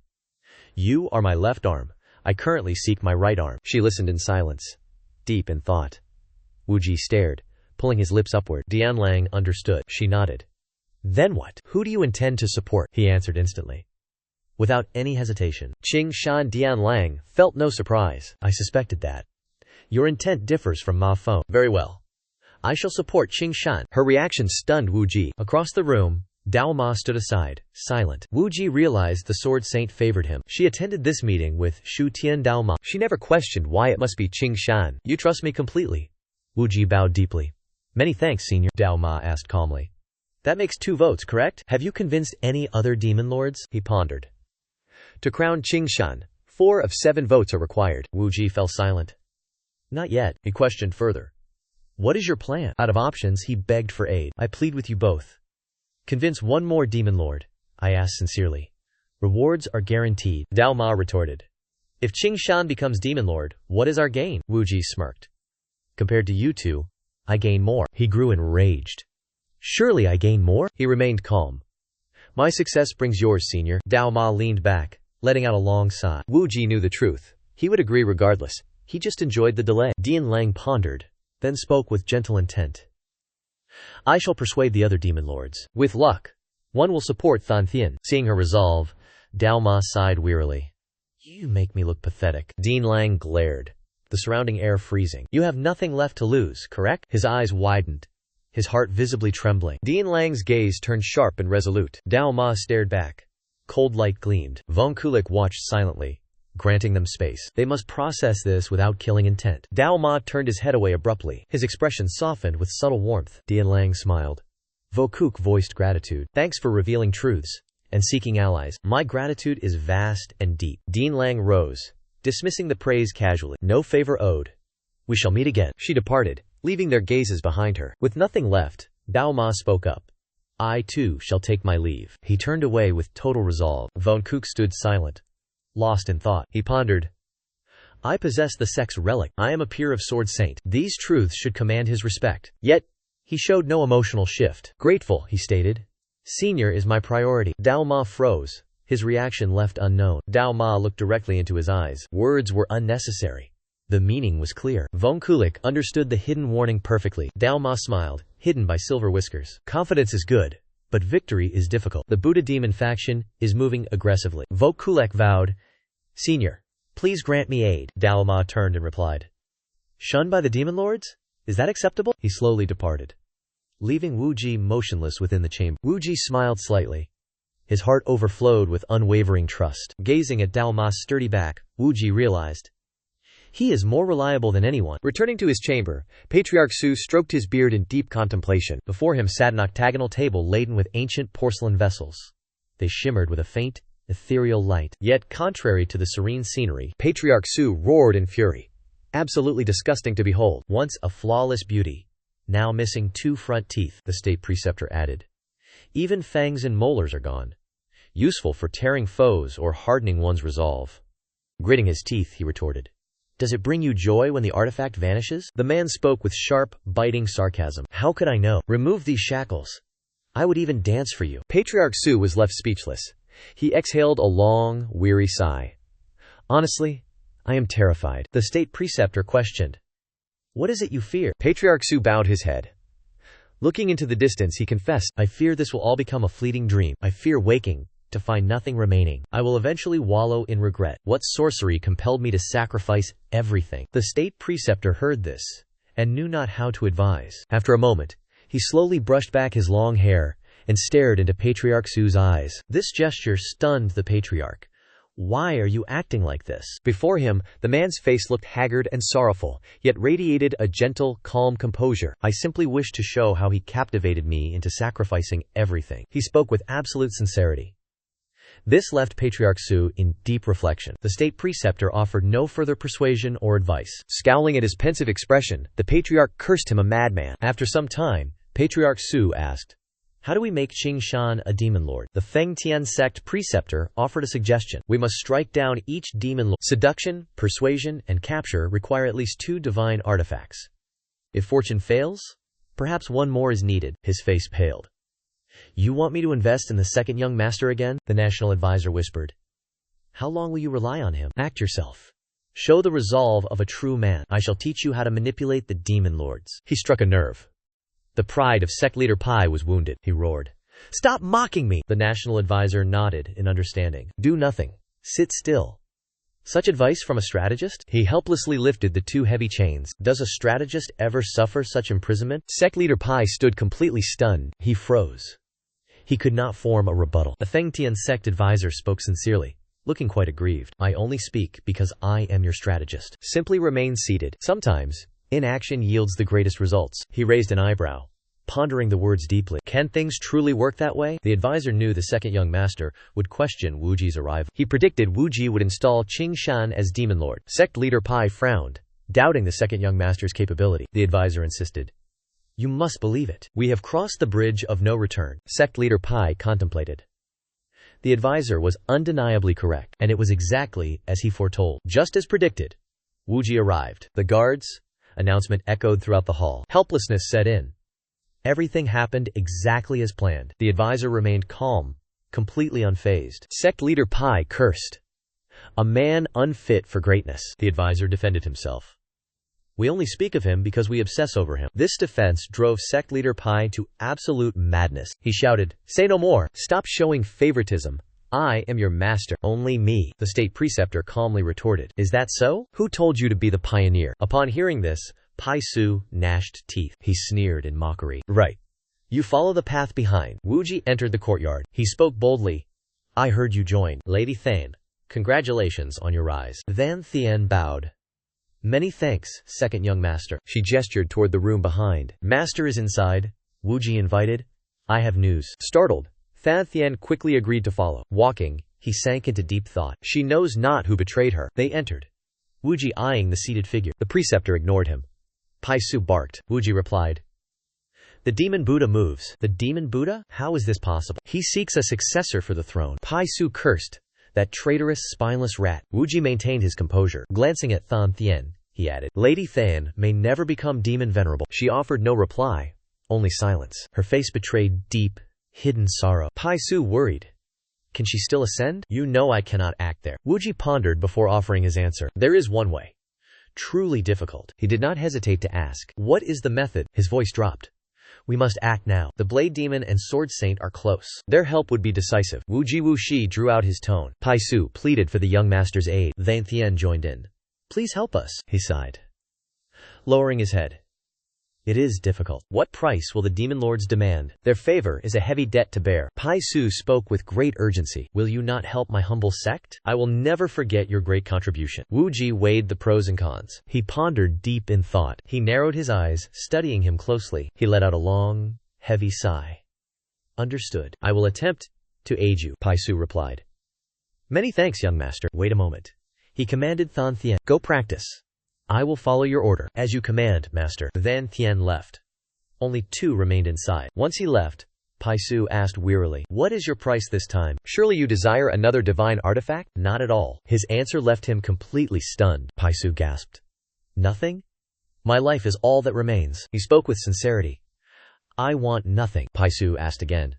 You are my left arm. I currently seek my right arm. She listened in silence, deep in thought. Wu Ji stared, pulling his lips upward. Dianlang understood. She nodded. Then what? Who do you intend to support? He answered instantly. Without any hesitation. Qing Shan Dianlang felt no surprise. I suspected that. Your intent differs from Ma Feng. Very well. I shall support Qing Shan. Her reaction stunned Wu Ji. Across the room, Dao Ma stood aside, silent. Wu Ji realized the sword saint favored him. She attended this meeting with Shu Tian Dao Ma. She never questioned why it must be Qing Shan. You trust me completely. Wu Ji bowed deeply. Many thanks, senior. Dao Ma asked calmly. That makes 2 votes, correct? Have you convinced any other demon lords? He pondered. To crown Qing Shan, 4 of 7 votes are required. Wu Ji fell silent. Not yet, he questioned further. What is your plan? Out of options, he begged for aid. I plead with you both. Convince one more demon lord, I asked sincerely. Rewards are guaranteed, Dao Ma retorted. If Qing Shan becomes demon lord, what is our gain? Wu Ji smirked. Compared to you two, I gain more. He grew enraged. Surely I gain more? He remained calm. My success brings yours, senior. Dao Ma leaned back, letting out a long sigh. Wu Ji knew the truth. He would agree regardless. He just enjoyed the delay. Dian Lang pondered, then spoke with gentle intent. I shall persuade the other demon lords. With luck, one will support Than Thien. Seeing her resolve, Dao Ma sighed wearily. You make me look pathetic. Dian Lang glared, the surrounding air freezing. You have nothing left to lose, correct? His eyes widened, his heart visibly trembling. Dian Lang's gaze turned sharp and resolute. Dao Ma stared back. Cold light gleamed. Von Kulik watched silently, granting them space. They must process this without killing intent. Dao Ma turned his head away abruptly. His expression softened with subtle warmth. Dian Lang smiled. Vo Kuk voiced gratitude. Thanks for revealing truths and seeking allies. My gratitude is vast and deep. Dian Lang rose, dismissing the praise casually. No favor owed. We shall meet again. She departed, leaving their gazes behind her. With nothing left, Dao Ma spoke up. I too shall take my leave. He turned away with total resolve. Von Kuk stood silent, lost in thought. He pondered. I possess the sex relic. I am a peer of Sword Saint. These truths should command his respect. Yet, he showed no emotional shift. Grateful, he stated. Senior is my priority. Dao Ma froze, his reaction left unknown. Dao Ma looked directly into his eyes. Words were unnecessary. The meaning was clear. Von Kulik understood the hidden warning perfectly. Dao Ma smiled, hidden by silver whiskers. Confidence is good, but victory is difficult. The Buddha demon faction is moving aggressively. Von Kulik vowed, Senior, please grant me aid. Dao Ma turned and replied. Shunned by the demon lords? Is that acceptable? He slowly departed, leaving Wu Ji motionless within the chamber. Wu Ji smiled slightly. His heart overflowed with unwavering trust. Gazing at Dao Ma's sturdy back, Wu Ji realized he is more reliable than anyone. Returning to his chamber, Patriarch Su stroked his beard in deep contemplation. Before him sat an octagonal table laden with ancient porcelain vessels. They shimmered with a faint, ethereal light. Yet, contrary to the serene scenery, Patriarch Su roared in fury. Absolutely disgusting to behold. Once a flawless beauty, now missing 2 front teeth, the state preceptor added. Even fangs and molars are gone. Useful for tearing foes or hardening one's resolve. Gritting his teeth, he retorted. Does it bring you joy when the artifact vanishes? The man spoke with sharp, biting sarcasm. How could I know? Remove these shackles. I would even dance for you. Patriarch Su was left speechless. He exhaled a long, weary sigh. Honestly, I am terrified. The state preceptor questioned. What is it you fear? Patriarch Su bowed his head. Looking into the distance, he confessed, I fear this will all become a fleeting dream. I fear waking to find nothing remaining. I will eventually wallow in regret. What sorcery compelled me to sacrifice everything? The state preceptor heard this and knew not how to advise. After a moment, he slowly brushed back his long hair and stared into Patriarch Su's eyes. This gesture stunned the patriarch. Why are you acting like this? Before him, the man's face looked haggard and sorrowful, yet radiated a gentle, calm composure. I simply wish to show how he captivated me into sacrificing everything. He spoke with absolute sincerity. This left Patriarch Su in deep reflection. The state preceptor offered no further persuasion or advice. Scowling at his pensive expression, the patriarch cursed him a madman. After some time, Patriarch Su asked, how do we make Qing Shan a demon lord? The Feng Tian sect preceptor offered a suggestion. We must strike down each demon lord. Seduction, persuasion, and capture require at least 2 divine artifacts. If fortune fails, perhaps one more is needed. His face paled. You want me to invest in the second young master again? The national advisor whispered. How long will you rely on him? Act yourself. Show the resolve of a true man. I shall teach you how to manipulate the demon lords. He struck a nerve. The pride of sect leader Pai was wounded. He roared. Stop mocking me! The national advisor nodded in understanding. Do nothing. Sit still. Such advice from a strategist? He helplessly lifted the 2 heavy chains. Does a strategist ever suffer such imprisonment? Sect leader Pai stood completely stunned. He froze. He could not form a rebuttal. The Feng Tian sect advisor spoke sincerely, looking quite aggrieved. I only speak because I am your strategist. Simply remain seated. Sometimes, inaction yields the greatest results. He raised an eyebrow, pondering the words deeply. Can things truly work that way? The advisor knew the second young master would question Wu Ji's arrival. He predicted Wu Ji would install Qing Shan as demon lord. Sect leader Pai frowned, doubting the second young master's capability. The advisor insisted. You must believe it. We have crossed the bridge of no return. Sect leader Pai contemplated. The advisor was undeniably correct, and it was exactly as he foretold. Just as predicted, Wuji arrived. The guards' announcement echoed throughout the hall. Helplessness set in. Everything happened exactly as planned. The advisor remained calm, completely unfazed. Sect leader Pai cursed. A man unfit for greatness. The advisor defended himself. We only speak of him because we obsess over him. This defense drove sect leader Pai to absolute madness. He shouted, Say no more. Stop showing favoritism. I am your master. Only me. The state preceptor calmly retorted. Is that so? Who told you to be the pioneer? Upon hearing this, Pai Su gnashed teeth. He sneered in mockery. Right. You follow the path behind. Wuji entered the courtyard. He spoke boldly. I heard you join. Lady Thane, congratulations on your rise. Van Thien bowed. Many thanks, second young master. She gestured toward the room behind. Master is inside. Wuji invited. I have news. Startled, Fan Thien quickly agreed to follow. Walking, he sank into deep thought. She knows not who betrayed her. They entered. Wuji eyeing the seated figure. The preceptor ignored him. Pai Su barked. Wuji replied. The demon Buddha moves. The demon Buddha? How is this possible? He seeks a successor for the throne. Pai Su cursed. That traitorous, spineless rat. Wuji maintained his composure. Glancing at Fan Thien, he added, Lady Than may never become demon venerable. She offered no reply, only silence. Her face betrayed deep, hidden sorrow. Pai Su worried. Can she still ascend? You know I cannot act there. Wuji pondered before offering his answer. There is one way. Truly difficult. He did not hesitate to ask. What is the method? His voice dropped. We must act now. The Blade Demon and Sword Saint are close. Their help would be decisive. Wuji Wuxi drew out his tone. Pai Su pleaded for the young master's aid. Van Thien joined in. Please help us, he sighed. Lowering his head. It is difficult. What price will the demon lords demand? Their favor is a heavy debt to bear. Pai Su spoke with great urgency. Will you not help my humble sect? I will never forget your great contribution. Wuji weighed the pros and cons. He pondered deep in thought. He narrowed his eyes, studying him closely. He let out a long, heavy sigh. Understood. I will attempt to aid you, Pai Su replied. Many thanks, young master. Wait a moment. He commanded Fan Thien. Go practice. I will follow your order. As you command, master. Van Thien left. Only two remained inside. Once he left, Pai Su asked wearily, What is your price this time? Surely you desire another divine artifact? Not at all. His answer left him completely stunned. Pai Su gasped. Nothing? My life is all that remains. He spoke with sincerity. I want nothing, Pai Su asked again.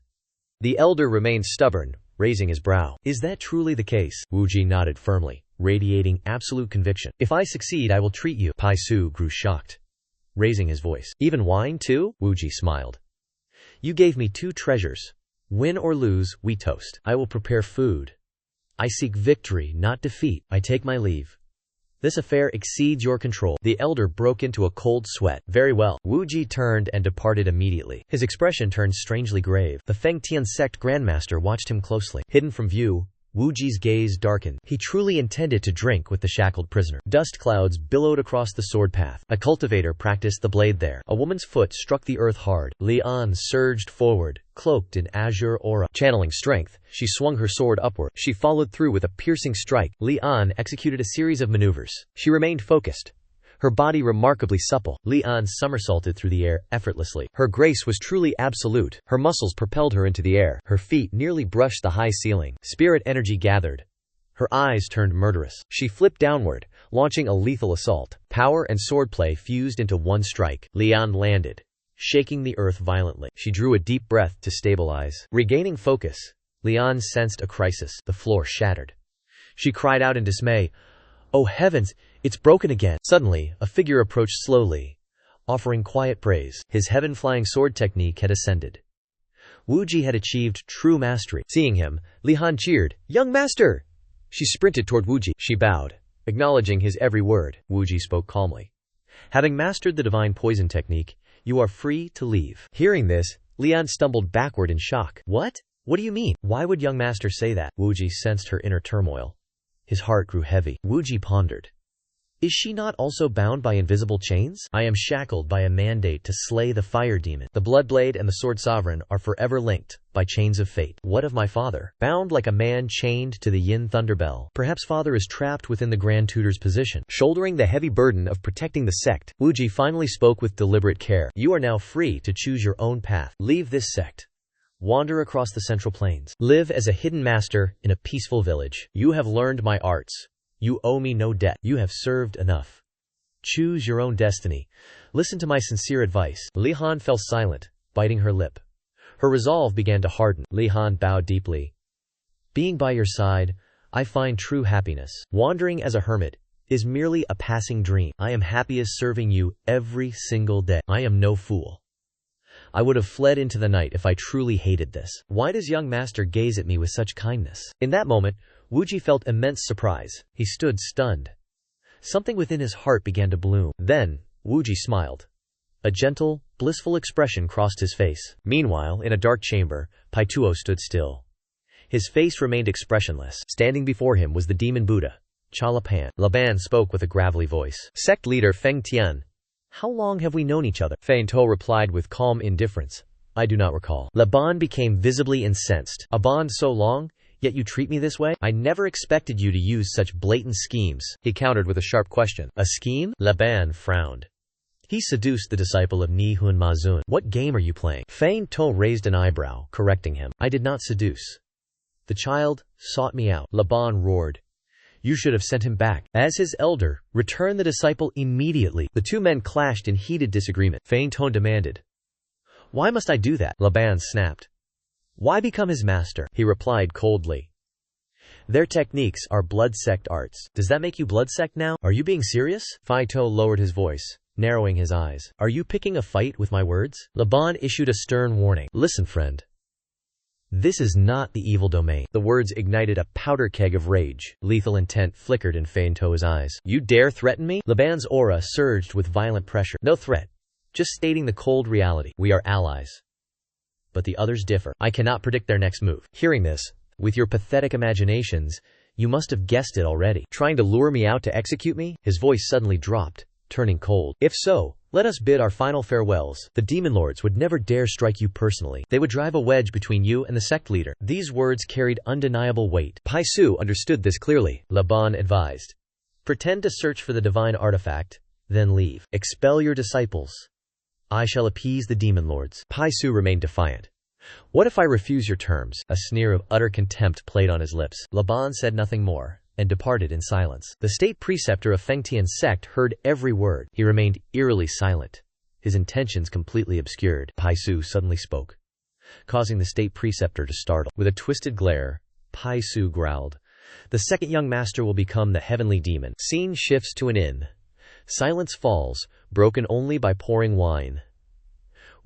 The elder remained stubborn, raising his brow. Is that truly the case? Wuji nodded firmly, radiating absolute conviction. If I succeed, I will treat you. Pai Su grew shocked, raising his voice. Even wine too? Wuji smiled. You gave me two treasures. Win or lose, we toast. I will prepare food. I seek victory, not defeat. I take my leave. This affair exceeds your control. The elder broke into a cold sweat. Very well. Wuji turned and departed immediately. His expression turned strangely grave. The Feng Tian sect grandmaster watched him closely. Hidden from view, Wuji's gaze darkened. He truly intended to drink with the shackled prisoner. Dust clouds billowed across the sword path. A cultivator practiced the blade there. A woman's foot struck the earth hard. Lian surged forward, cloaked in azure aura. Channeling strength, she swung her sword upward. She followed through with a piercing strike. Lian executed a series of maneuvers. She remained focused, her body remarkably supple. Lian somersaulted through the air effortlessly. Her grace was truly absolute. Her muscles propelled her into the air. Her feet nearly brushed the high ceiling. Spirit energy gathered. Her eyes turned murderous. She flipped downward, launching a lethal assault. Power and swordplay fused into one strike. Lian landed, shaking the earth violently. She drew a deep breath to stabilize. Regaining focus, Lian sensed a crisis. The floor shattered. She cried out in dismay, Oh heavens, it's broken again. Suddenly, a figure approached slowly, offering quiet praise. His heaven-flying sword technique had ascended. Wuji had achieved true mastery. Seeing him, Lihan cheered, Young master! She sprinted toward Wuji. She bowed, acknowledging his every word. Wuji spoke calmly. Having mastered the divine poison technique, you are free to leave. Hearing this, Lian stumbled backward in shock. What? What do you mean? Why would young master say that? Wuji sensed her inner turmoil. His heart grew heavy. Wuji pondered. Is she not also bound by invisible chains? I am shackled by a mandate to slay the fire demon. The Bloodblade and the Sword Sovereign are forever linked by chains of fate. What of my father? Bound like a man chained to the Yin Thunderbell. Perhaps father is trapped within the Grand Tutor's position, shouldering the heavy burden of protecting the sect. Wuji finally spoke with deliberate care. You are now free to choose your own path. Leave this sect. Wander across the Central Plains. Live as a hidden master in a peaceful village. You have learned my arts. You owe me no debt. You have served enough. Choose your own destiny. Listen to my sincere advice. Li Han fell silent, biting her lip. Her resolve began to harden. Li Han bowed deeply. Being by your side, I find true happiness. Wandering as a hermit is merely a passing dream. I am happiest serving you every single day. I am no fool. I would have fled into the night if I truly hated this. Why does young master gaze at me with such kindness? In that moment, Wuji felt immense surprise. He stood stunned. Something within his heart began to bloom. Then, Wuji smiled. A gentle, blissful expression crossed his face. Meanwhile, in a dark chamber, Paituo stood still. His face remained expressionless. Standing before him was the demon Buddha, Chalapan. Laban spoke with a gravelly voice. Sect leader Feng Tian, how long have we known each other? Feng To replied with calm indifference. I do not recall. Laban became visibly incensed. A bond so long? Yet you treat me this way? I never expected you to use such blatant schemes. He countered with a sharp question. A scheme? Laban frowned. He seduced the disciple of Nihun Mazun. What game are you playing? Feng To raised an eyebrow, correcting him. I did not seduce. The child sought me out. Laban roared. You should have sent him back. As his elder, return the disciple immediately. The two men clashed in heated disagreement. Feng To demanded. Why must I do that? Laban snapped. Why become his master? He replied coldly. Their techniques are blood sect arts. Does that make you blood sect now? Are you being serious? Feng To lowered his voice, narrowing his eyes. Are you picking a fight with my words? Laban issued a stern warning. Listen, friend. This is not the evil domain. The words ignited a powder keg of rage. Lethal intent flickered in Feng To's eyes. You dare threaten me? Laban's aura surged with violent pressure. No threat. Just stating the cold reality. We are allies. But the others differ. I cannot predict their next move. Hearing this, with your pathetic imaginations, you must have guessed it already. Trying to lure me out to execute me? His voice suddenly dropped, turning cold. If so, let us bid our final farewells. The demon lords would never dare strike you personally. They would drive a wedge between you and the sect leader. These words carried undeniable weight. Pai Su understood this clearly. Laban advised. Pretend to search for the divine artifact, then leave. Expel your disciples. I shall appease the demon lords. Pai Su remained defiant. What if I refuse your terms? A sneer of utter contempt played on his lips. Laban said nothing more, and departed in silence. The state preceptor of Feng Tian's sect heard every word. He remained eerily silent, his intentions completely obscured. Pai Su suddenly spoke, causing the state preceptor to startle. With a twisted glare, Pai Su growled, the second young master will become the heavenly demon. Scene shifts to an inn. Silence falls, broken only by pouring wine.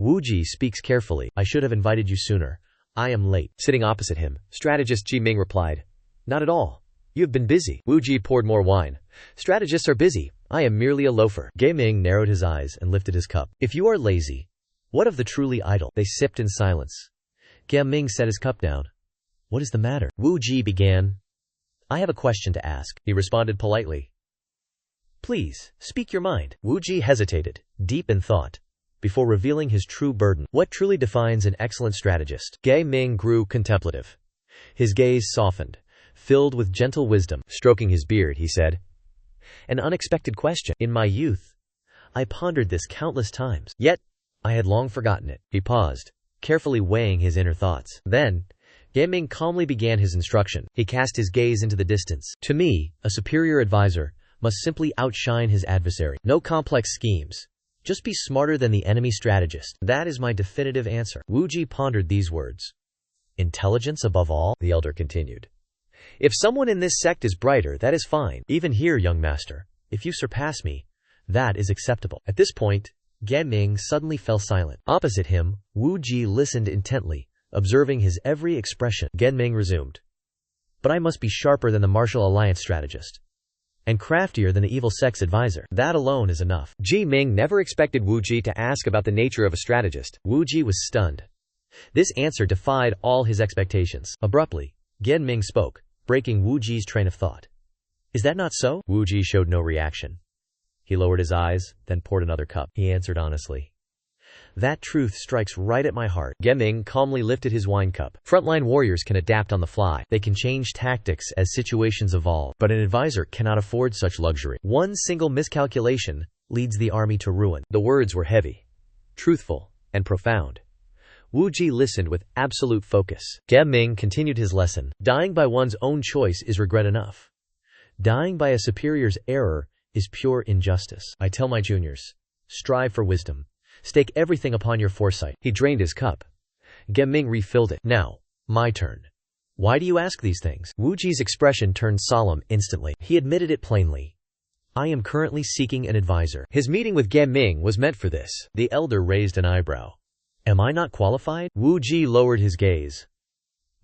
Wuji speaks carefully. I should have invited you sooner. I am late. Sitting opposite him, strategist Ji Ming replied, not at all. You have been busy. Wuji poured more wine. Strategists are busy. I am merely a loafer. Ge Ming narrowed his eyes and lifted his cup. If you are lazy, what of the truly idle? They sipped in silence. Ge Ming set his cup down. What is the matter? Wuji began. I have a question to ask. He responded politely. Please, speak your mind. Wuji hesitated, deep in thought, before revealing his true burden. What truly defines an excellent strategist? Ge Ming grew contemplative. His gaze softened, filled with gentle wisdom. Stroking his beard, he said, an unexpected question. In my youth, I pondered this countless times. Yet, I had long forgotten it. He paused, carefully weighing his inner thoughts. Then, Ge Ming calmly began his instruction. He cast his gaze into the distance. To me, a superior advisor must simply outshine his adversary. No complex schemes. Just be smarter than the enemy strategist. That is my definitive answer. Wuji pondered these words. Intelligence above all, the elder continued. If someone in this sect is brighter, that is fine. Even here, young master, if you surpass me, that is acceptable. At this point, Ge Ming suddenly fell silent. Opposite him, Wuji listened intently, observing his every expression. Ge Ming resumed. But I must be sharper than the Martial Alliance strategist, and craftier than the evil sect's advisor. That alone is enough. Ji Ming never expected Wuji to ask about the nature of a strategist. Wuji was stunned. This answer defied all his expectations. Abruptly, Ge Ming spoke, breaking Wuji's train of thought. Is that not so? Wu Ji showed no reaction. He lowered his eyes, then poured another cup. He answered honestly. That truth strikes right at my heart. Geming calmly lifted his wine cup. Frontline warriors can adapt on the fly. They can change tactics as situations evolve. But an advisor cannot afford such luxury. One single miscalculation leads the army to ruin. The words were heavy, truthful, and profound. Wu Ji listened with absolute focus. Geming continued his lesson. Dying by one's own choice is regret enough. Dying by a superior's error is pure injustice. I tell my juniors, strive for wisdom. Stake everything upon your foresight. He drained his cup. Geming refilled it. Now, my turn. Why do you ask these things? Wu Ji's expression turned solemn instantly. He admitted it plainly. I am currently seeking an advisor. His meeting with Geming was meant for this. The elder raised an eyebrow. Am I not qualified? Wu Ji lowered his gaze.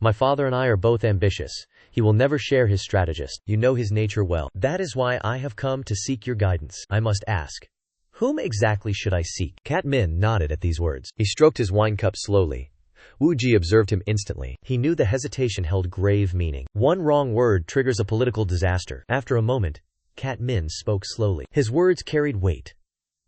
My father and I are both ambitious. He will never share his strategist. You know his nature well. That is why I have come to seek your guidance. I must ask. Whom exactly should I seek? Cat Min nodded at these words. He stroked his wine cup slowly. Wu Ji observed him instantly. He knew the hesitation held grave meaning. One wrong word triggers a political disaster. After a moment, Cat Min spoke slowly. His words carried weight.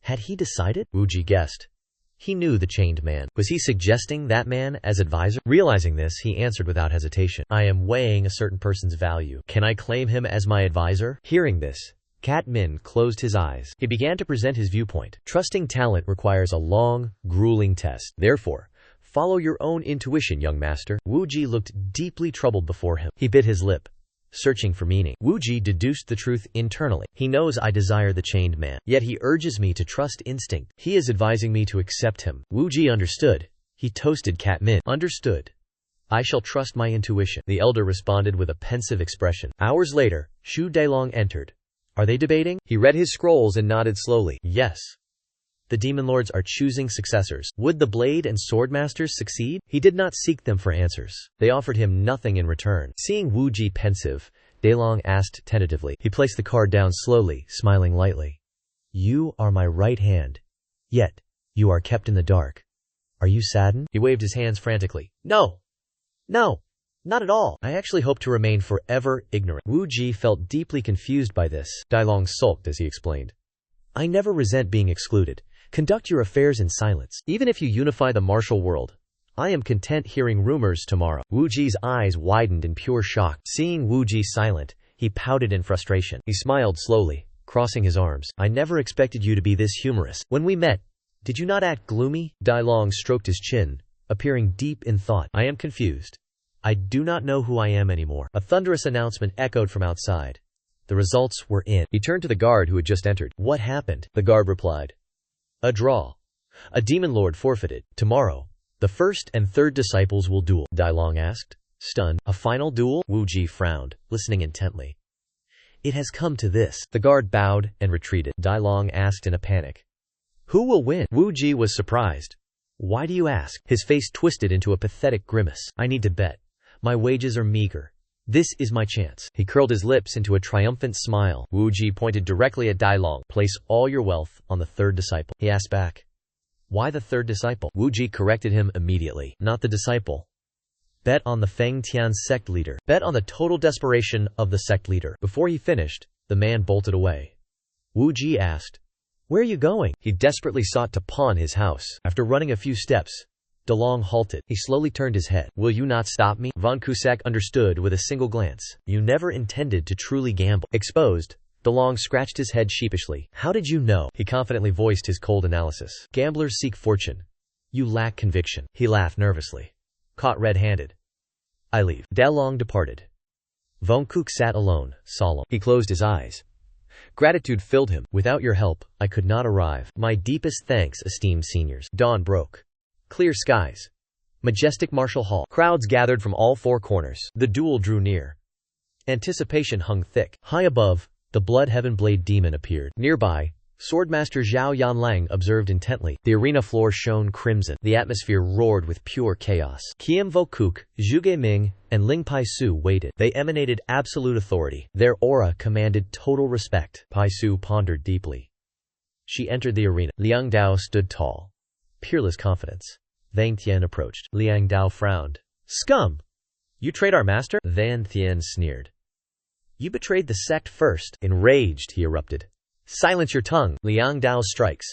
Had he decided? Wu Ji guessed. He knew the chained man. Was he suggesting that man as advisor? Realizing this, he answered without hesitation. I am weighing a certain person's value. Can I claim him as my advisor? Hearing this, Cat Min closed his eyes. He began to present his viewpoint. Trusting talent requires a long, grueling test. Therefore, follow your own intuition, young master. Wu Ji looked deeply troubled before him. He bit his lip, searching for meaning. Wu Ji deduced the truth internally. He knows I desire the chained man, yet he urges me to trust instinct. He is advising me to accept him. Wu Ji understood. He toasted Cat Min. Understood. I shall trust my intuition. The elder responded with a pensive expression. Hours later, Shu Dailong entered. Are they debating? He read his scrolls and nodded slowly. Yes. The demon lords are choosing successors. Would the blade and sword masters succeed? He did not seek them for answers. They offered him nothing in return. Seeing Wu Ji pensive, Dailong asked tentatively. He placed the card down slowly, smiling lightly. You are my right hand. Yet, you are kept in the dark. Are you saddened? He waved his hands frantically. No. No. Not at all. I actually hope to remain forever ignorant. Wu Ji felt deeply confused by this. Dailong sulked as he explained. I never resent being excluded. Conduct your affairs in silence. Even if you unify the martial world, I am content hearing rumors tomorrow. Wu Ji's eyes widened in pure shock. Seeing Wu Ji silent, he pouted in frustration. He smiled slowly, crossing his arms. I never expected you to be this humorous. When we met, did you not act gloomy? Dailong stroked his chin, appearing deep in thought. I am confused. I do not know who I am anymore. A thunderous announcement echoed from outside. The results were in. He turned to the guard who had just entered. What happened? The guard replied. A draw. A demon lord forfeited. Tomorrow, the first and third disciples will duel. Dailong asked, stunned. A final duel? Wu Ji frowned, listening intently. It has come to this. The guard bowed and retreated. Dailong asked in a panic. Who will win? Wu Ji was surprised. Why do you ask? His face twisted into a pathetic grimace. I need to bet. My wages are meager. This is my chance. He curled his lips into a triumphant smile. Wu Ji pointed directly at Dailong. Place all your wealth on the third disciple. He asked back. Why the third disciple? Wu Ji corrected him immediately. Not the disciple. Bet on the Feng Tian sect leader. Bet on the total desperation of the sect leader. Before he finished, the man bolted away. Wu Ji asked, where are you going? He desperately sought to pawn his house. After running a few steps, Dailong halted. He slowly turned his head. Will you not stop me? Von Cusack understood with a single glance. You never intended to truly gamble. Exposed, Dailong scratched his head sheepishly. How did you know? He confidently voiced his cold analysis. Gamblers seek fortune. You lack conviction. He laughed nervously. Caught red-handed. I leave. Dailong departed. Von Cusack sat alone, solemn. He closed his eyes. Gratitude filled him. Without your help, I could not arrive. My deepest thanks, esteemed seniors. Dawn broke. Clear skies. Majestic martial hall. Crowds gathered from all four corners. The duel drew near. Anticipation hung thick. High above, the blood heaven blade demon appeared. Nearby, Swordmaster Zhao Yanlang observed intently. The arena floor shone crimson. The atmosphere roared with pure chaos. Qian Vokuk, Zhuge Ming, and Ling Pai Su waited. They emanated absolute authority. Their aura commanded total respect. Pai Su pondered deeply. She entered the arena. Liang Dao stood tall. Peerless confidence. Vang Tian approached. Liang Dao frowned. Scum! You trade our master? Van Tian sneered. You betrayed the sect first. Enraged, he erupted. Silence your tongue. Liang Dao strikes.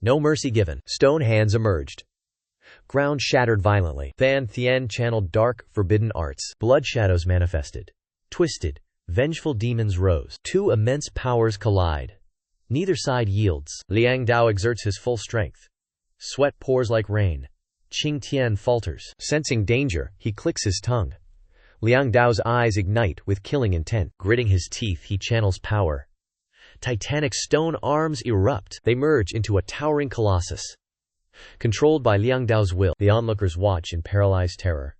No mercy given. Stone hands emerged. Ground shattered violently. Fan Thien channeled dark, forbidden arts. Blood shadows manifested. Twisted, vengeful demons rose. Two immense powers collide. Neither side yields. Liang Dao exerts his full strength. Sweat pours like rain. Qing Tian falters. Sensing danger, he clicks his tongue. Liang Dao's eyes ignite with killing intent. Gritting his teeth, he channels power. Titanic stone arms erupt. They merge into a towering colossus. Controlled by Liang Dao's will, the onlookers watch in paralyzed terror.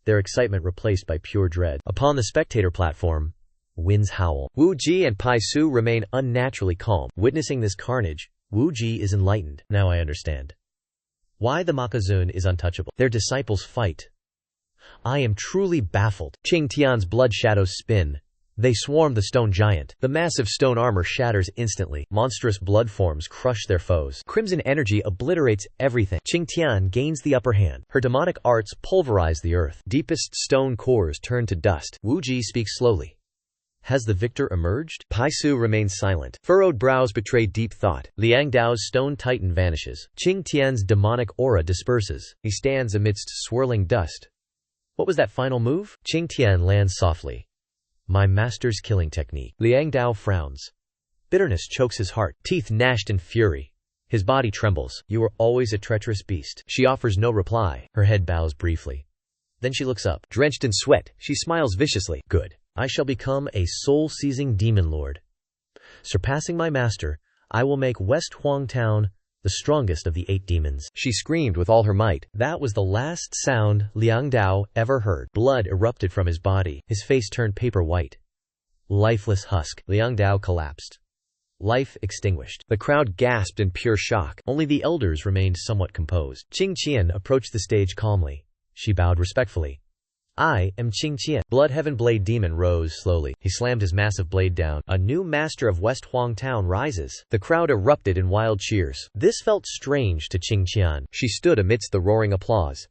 Their excitement replaced by pure dread. Upon the spectator platform, winds howl. Wu Ji and Pai Su remain unnaturally calm. Witnessing this carnage, Wu Ji is enlightened. Now I understand why the Makazun is untouchable. Their disciples fight. I am truly baffled. Qing Tian's blood shadows spin. They swarm the stone giant. The massive stone armor shatters instantly. Monstrous blood forms crush their foes. Crimson energy obliterates everything. Qing Tian gains the upper hand. Her demonic arts pulverize the earth. Deepest stone cores turn to dust. Wu Ji speaks slowly. Has the victor emerged? Pai Su remains silent. Furrowed brows betray deep thought. Liang Dao's stone titan vanishes. Qing Tian's demonic aura disperses. He stands amidst swirling dust. What was that final move? Qing Tian lands softly. My master's killing technique. Liang Dao frowns. Bitterness chokes his heart. Teeth gnashed in fury. His body trembles. You were always a treacherous beast. She offers no reply. Her head bows briefly. Then she looks up. Drenched in sweat, she smiles viciously. Good. I shall become a soul-seizing demon lord. Surpassing my master, I will make West Huang Town the strongest of the 8 demons. She screamed with all her might. That was the last sound Liang Dao ever heard. Blood erupted from his body. His face turned paper white. Lifeless husk. Liang Dao collapsed. Life extinguished. The crowd gasped in pure shock. Only the elders remained somewhat composed. Qing Qian approached the stage calmly. She bowed respectfully. I am Qing Qian. Blood Heaven Blade Demon rose slowly. He slammed his massive blade down. A new master of West Huang Town rises. The crowd erupted in wild cheers. This felt strange to Qing Qian. She stood amidst the roaring applause.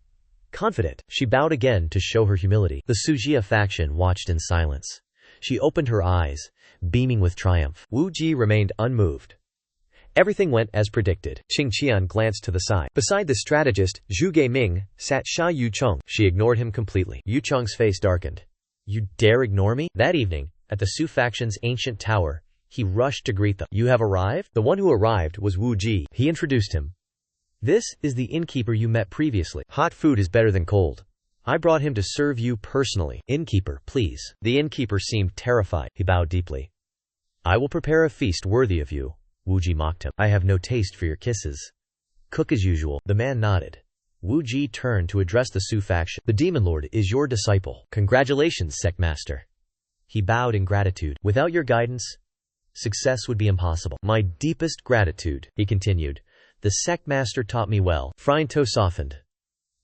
Confident, she bowed again to show her humility. The Sujia faction watched in silence. She opened her eyes, beaming with triumph. Wu Ji remained unmoved. Everything went as predicted. Qing Qian glanced to the side. Beside the strategist, Zhu Geiming, sat Sha Yucheng. She ignored him completely. Yucheng's face darkened. You dare ignore me? That evening, at the Su faction's ancient tower, he rushed to greet them. You have arrived? The one who arrived was Wu Ji. He introduced him. This is the innkeeper you met previously. Hot food is better than cold. I brought him to serve you personally. Innkeeper, please. The innkeeper seemed terrified. He bowed deeply. I will prepare a feast worthy of you. Wu Ji mocked him. I have no taste for your kisses. Cook as usual. The man nodded. Wu Ji turned to address the Su faction. The Demon Lord is your disciple. Congratulations, Sect Master. He bowed in gratitude. Without your guidance, success would be impossible. My deepest gratitude, he continued. The Sect Master taught me well. Frian To softened.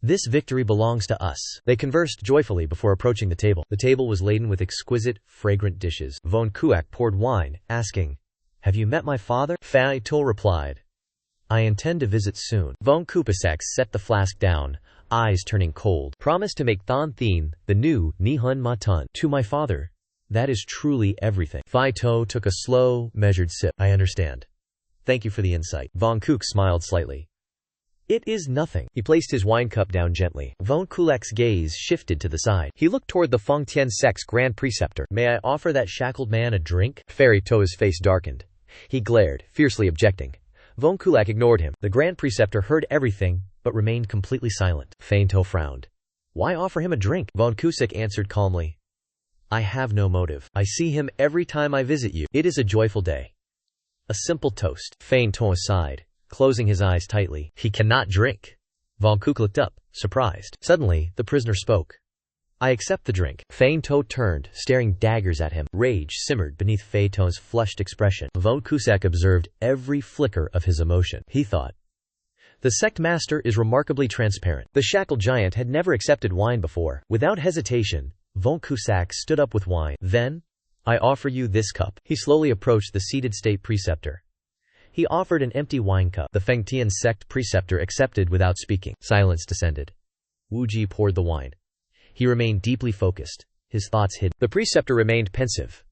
This victory belongs to us. They conversed joyfully before approaching the table. The table was laden with exquisite, fragrant dishes. Von Kuak poured wine, asking, Have you met my father? Fai To replied, I intend to visit soon. Von Kupisak set the flask down, eyes turning cold. Promised to make Thon Thien, the new Nihun Matan. To my father, that is truly everything. Fai To took a slow, measured sip. I understand. Thank you for the insight. Von Kuk smiled slightly. It is nothing. He placed his wine cup down gently. Von Kulek's gaze shifted to the side. He looked toward the Fengtian sect's grand preceptor. May I offer that shackled man a drink? Fairy Toa's face darkened. He glared, fiercely objecting. Von Kulek ignored him. The grand preceptor heard everything, but remained completely silent. Fein To frowned. Why offer him a drink? Von Kusek answered calmly. I have no motive. I see him every time I visit you. It is a joyful day. A simple toast. Fein To sighed, closing his eyes tightly. He cannot drink. Von Kuk looked up, surprised. Suddenly, the prisoner spoke. I accept the drink. Fein To turned, staring daggers at him. Rage simmered beneath Fei To's flushed expression. Von Kusak observed every flicker of his emotion. He thought, the sect master is remarkably transparent. The shackled giant had never accepted wine before. Without hesitation, Von Kusak stood up with wine. Then, I offer you this cup. He slowly approached the seated state preceptor. He offered an empty wine cup. The Fengtian sect preceptor accepted without speaking. Silence descended. Wu Ji poured the wine. He remained deeply focused, his thoughts hidden. The preceptor remained pensive.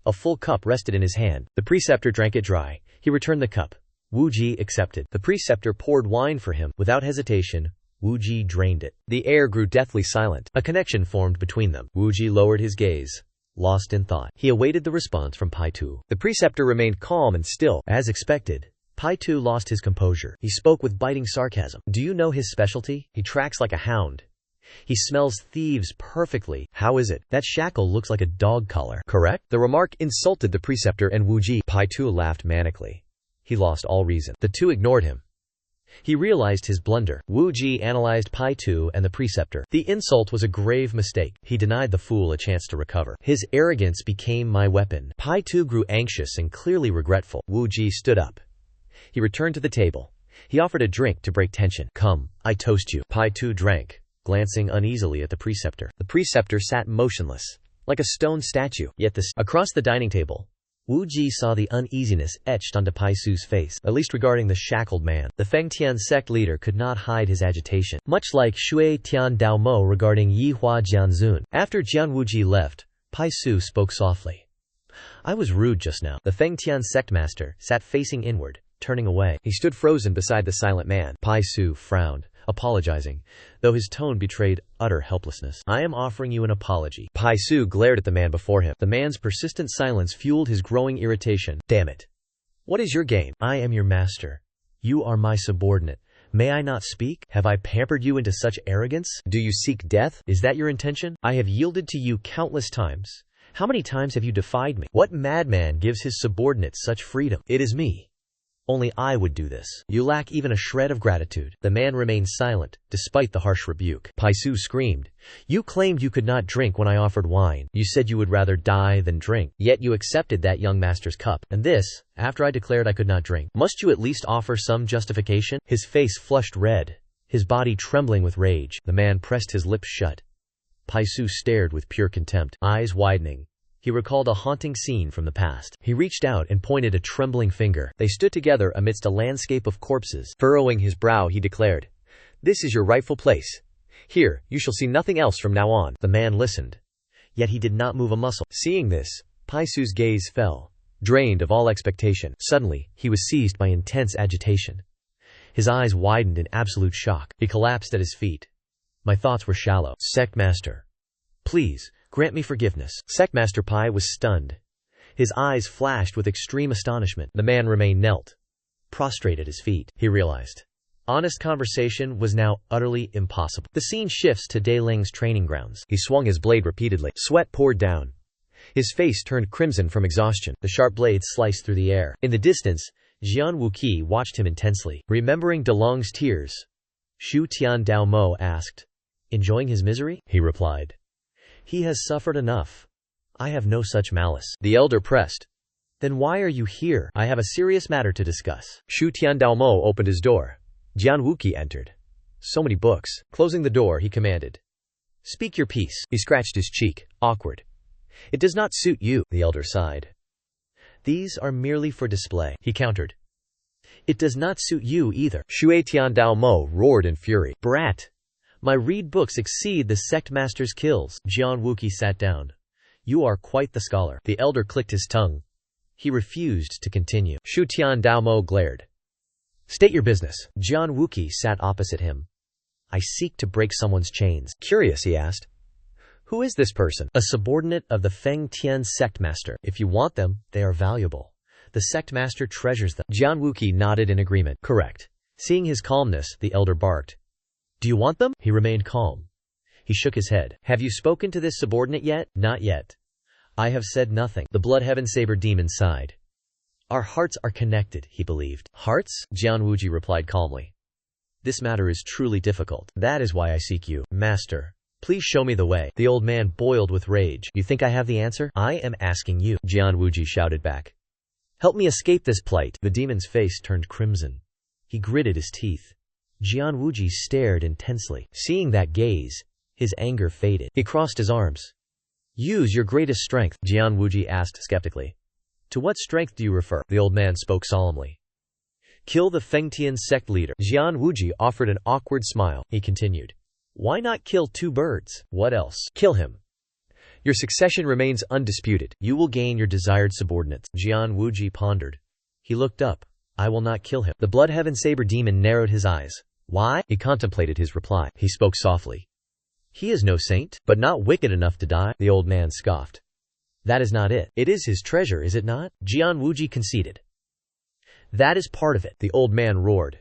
A full cup rested in his hand. The preceptor drank it dry. He returned the cup. Wu Ji accepted. The preceptor poured wine for him. Without hesitation, Wu Ji drained it. The air grew deathly silent. A connection formed between them. Wu Ji lowered his gaze, lost in thought. He awaited the response from Pai Tu. The preceptor remained calm and still. As expected, Pai Tu lost his composure. He spoke with biting sarcasm. Do you know his specialty? He tracks like a hound. He smells thieves perfectly. How is it? That shackle looks like a dog collar. Correct? The remark insulted the preceptor and Wu Ji. Pai Tu laughed manically. He lost all reason. The two ignored him. He realized his blunder. Wu Ji analyzed Pai Tu and the preceptor. The insult was a grave mistake. He denied the fool a chance to recover. His arrogance became my weapon. Pai Tu grew anxious and clearly regretful. Wu Ji stood up. He returned to the table. He offered a drink to break tension. Come, I toast you. Pai Tu drank, glancing uneasily at the preceptor. The preceptor sat motionless, like a stone statue. Yet across the dining table, Wu Ji saw the uneasiness etched onto Pai Su's face, at least regarding the shackled man. The Fengtian sect leader could not hide his agitation, much like Shui Tian Dao Mo regarding Yi Hua Jianzun. After Jian Wu Ji left, Pai Su spoke softly. I was rude just now. The Fengtian sect master sat facing inward, turning away. He stood frozen beside the silent man. Pai Su frowned, apologizing, though his tone betrayed utter helplessness. I am offering you an apology. Pai Su glared at the man before him. The man's persistent silence fueled his growing irritation. Damn it. What is your game? I am your master. You are my subordinate. May I not speak? Have I pampered you into such arrogance? Do you seek death? Is that your intention? I have yielded to you countless times. How many times have you defied me? What madman gives his subordinates such freedom? It is me. Only I would do this. You lack even a shred of gratitude. The man remained silent, despite the harsh rebuke. Pai Su screamed. You claimed you could not drink when I offered wine. You said you would rather die than drink. Yet you accepted that young master's cup. And this, after I declared I could not drink. Must you at least offer some justification? His face flushed red, his body trembling with rage. The man pressed his lips shut. Pai Su stared with pure contempt, eyes widening. He recalled a haunting scene from the past. He reached out and pointed a trembling finger. They stood together amidst a landscape of corpses. Furrowing his brow, he declared, This is your rightful place. Here, you shall see nothing else from now on. The man listened. Yet he did not move a muscle. Seeing this, Pai Su's gaze fell, drained of all expectation. Suddenly, he was seized by intense agitation. His eyes widened in absolute shock. He collapsed at his feet. My thoughts were shallow. Sect Master, please, grant me forgiveness. Sectmaster Pai was stunned. His eyes flashed with extreme astonishment. The man remained knelt, prostrate at his feet. He realized honest conversation was now utterly impossible. The scene shifts to Dai Ling's training grounds. He swung his blade repeatedly. Sweat poured down. His face turned crimson from exhaustion. The sharp blade sliced through the air. In the distance, Jian Wuqi watched him intensely. Remembering De Long's tears, Shu Tian Dao Mo asked, Enjoying his misery? He replied, He has suffered enough. I have no such malice. The elder pressed. Then why are you here? I have a serious matter to discuss. Shu Tian Dao Mo opened his door. Jian Wuqi entered. So many books. Closing the door, he commanded. Speak your piece. He scratched his cheek, awkward. It does not suit you, the elder sighed. These are merely for display, he countered. It does not suit you either. Shui Tian Dao Mo roared in fury. Brat! My read books exceed the sect master's kills. Jian Wuqi sat down. You are quite the scholar. The elder clicked his tongue. He refused to continue. Shu Tian Dao Mo glared. State your business. Jian Wuqi sat opposite him. I seek to break someone's chains. Curious, he asked. Who is this person? A subordinate of the Feng Tian sect master. If you want them, they are valuable. The sect master treasures them. Jian Wuqi nodded in agreement. Correct. Seeing his calmness, the elder barked. Do you want them? He remained calm. He shook his head. Have you spoken to this subordinate yet? Not yet. I have said nothing. The blood-heaven saber demon sighed. Our hearts are connected, he believed. Hearts? Jian Wuji replied calmly. This matter is truly difficult. That is why I seek you. Master, please show me the way. The old man boiled with rage. You think I have the answer? I am asking you. Jian Wuji shouted back. Help me escape this plight. The demon's face turned crimson. He gritted his teeth. Jian Wuji stared intensely. Seeing that gaze, his anger faded. He crossed his arms. Use your greatest strength, Jian Wuji asked skeptically. To what strength do you refer? The old man spoke solemnly. Kill the Fengtian sect leader. Jian Wuji offered an awkward smile. He continued. Why not kill two birds? What else? Kill him. Your succession remains undisputed. You will gain your desired subordinates. Jian Wuji pondered. He looked up. I will not kill him. The blood heaven saber demon narrowed his eyes. Why? He contemplated his reply. He spoke softly. He is no saint, but not wicked enough to die. The old man scoffed. That is not it. It is his treasure, is it not? Jian Wuji conceded. That is part of it. The old man roared.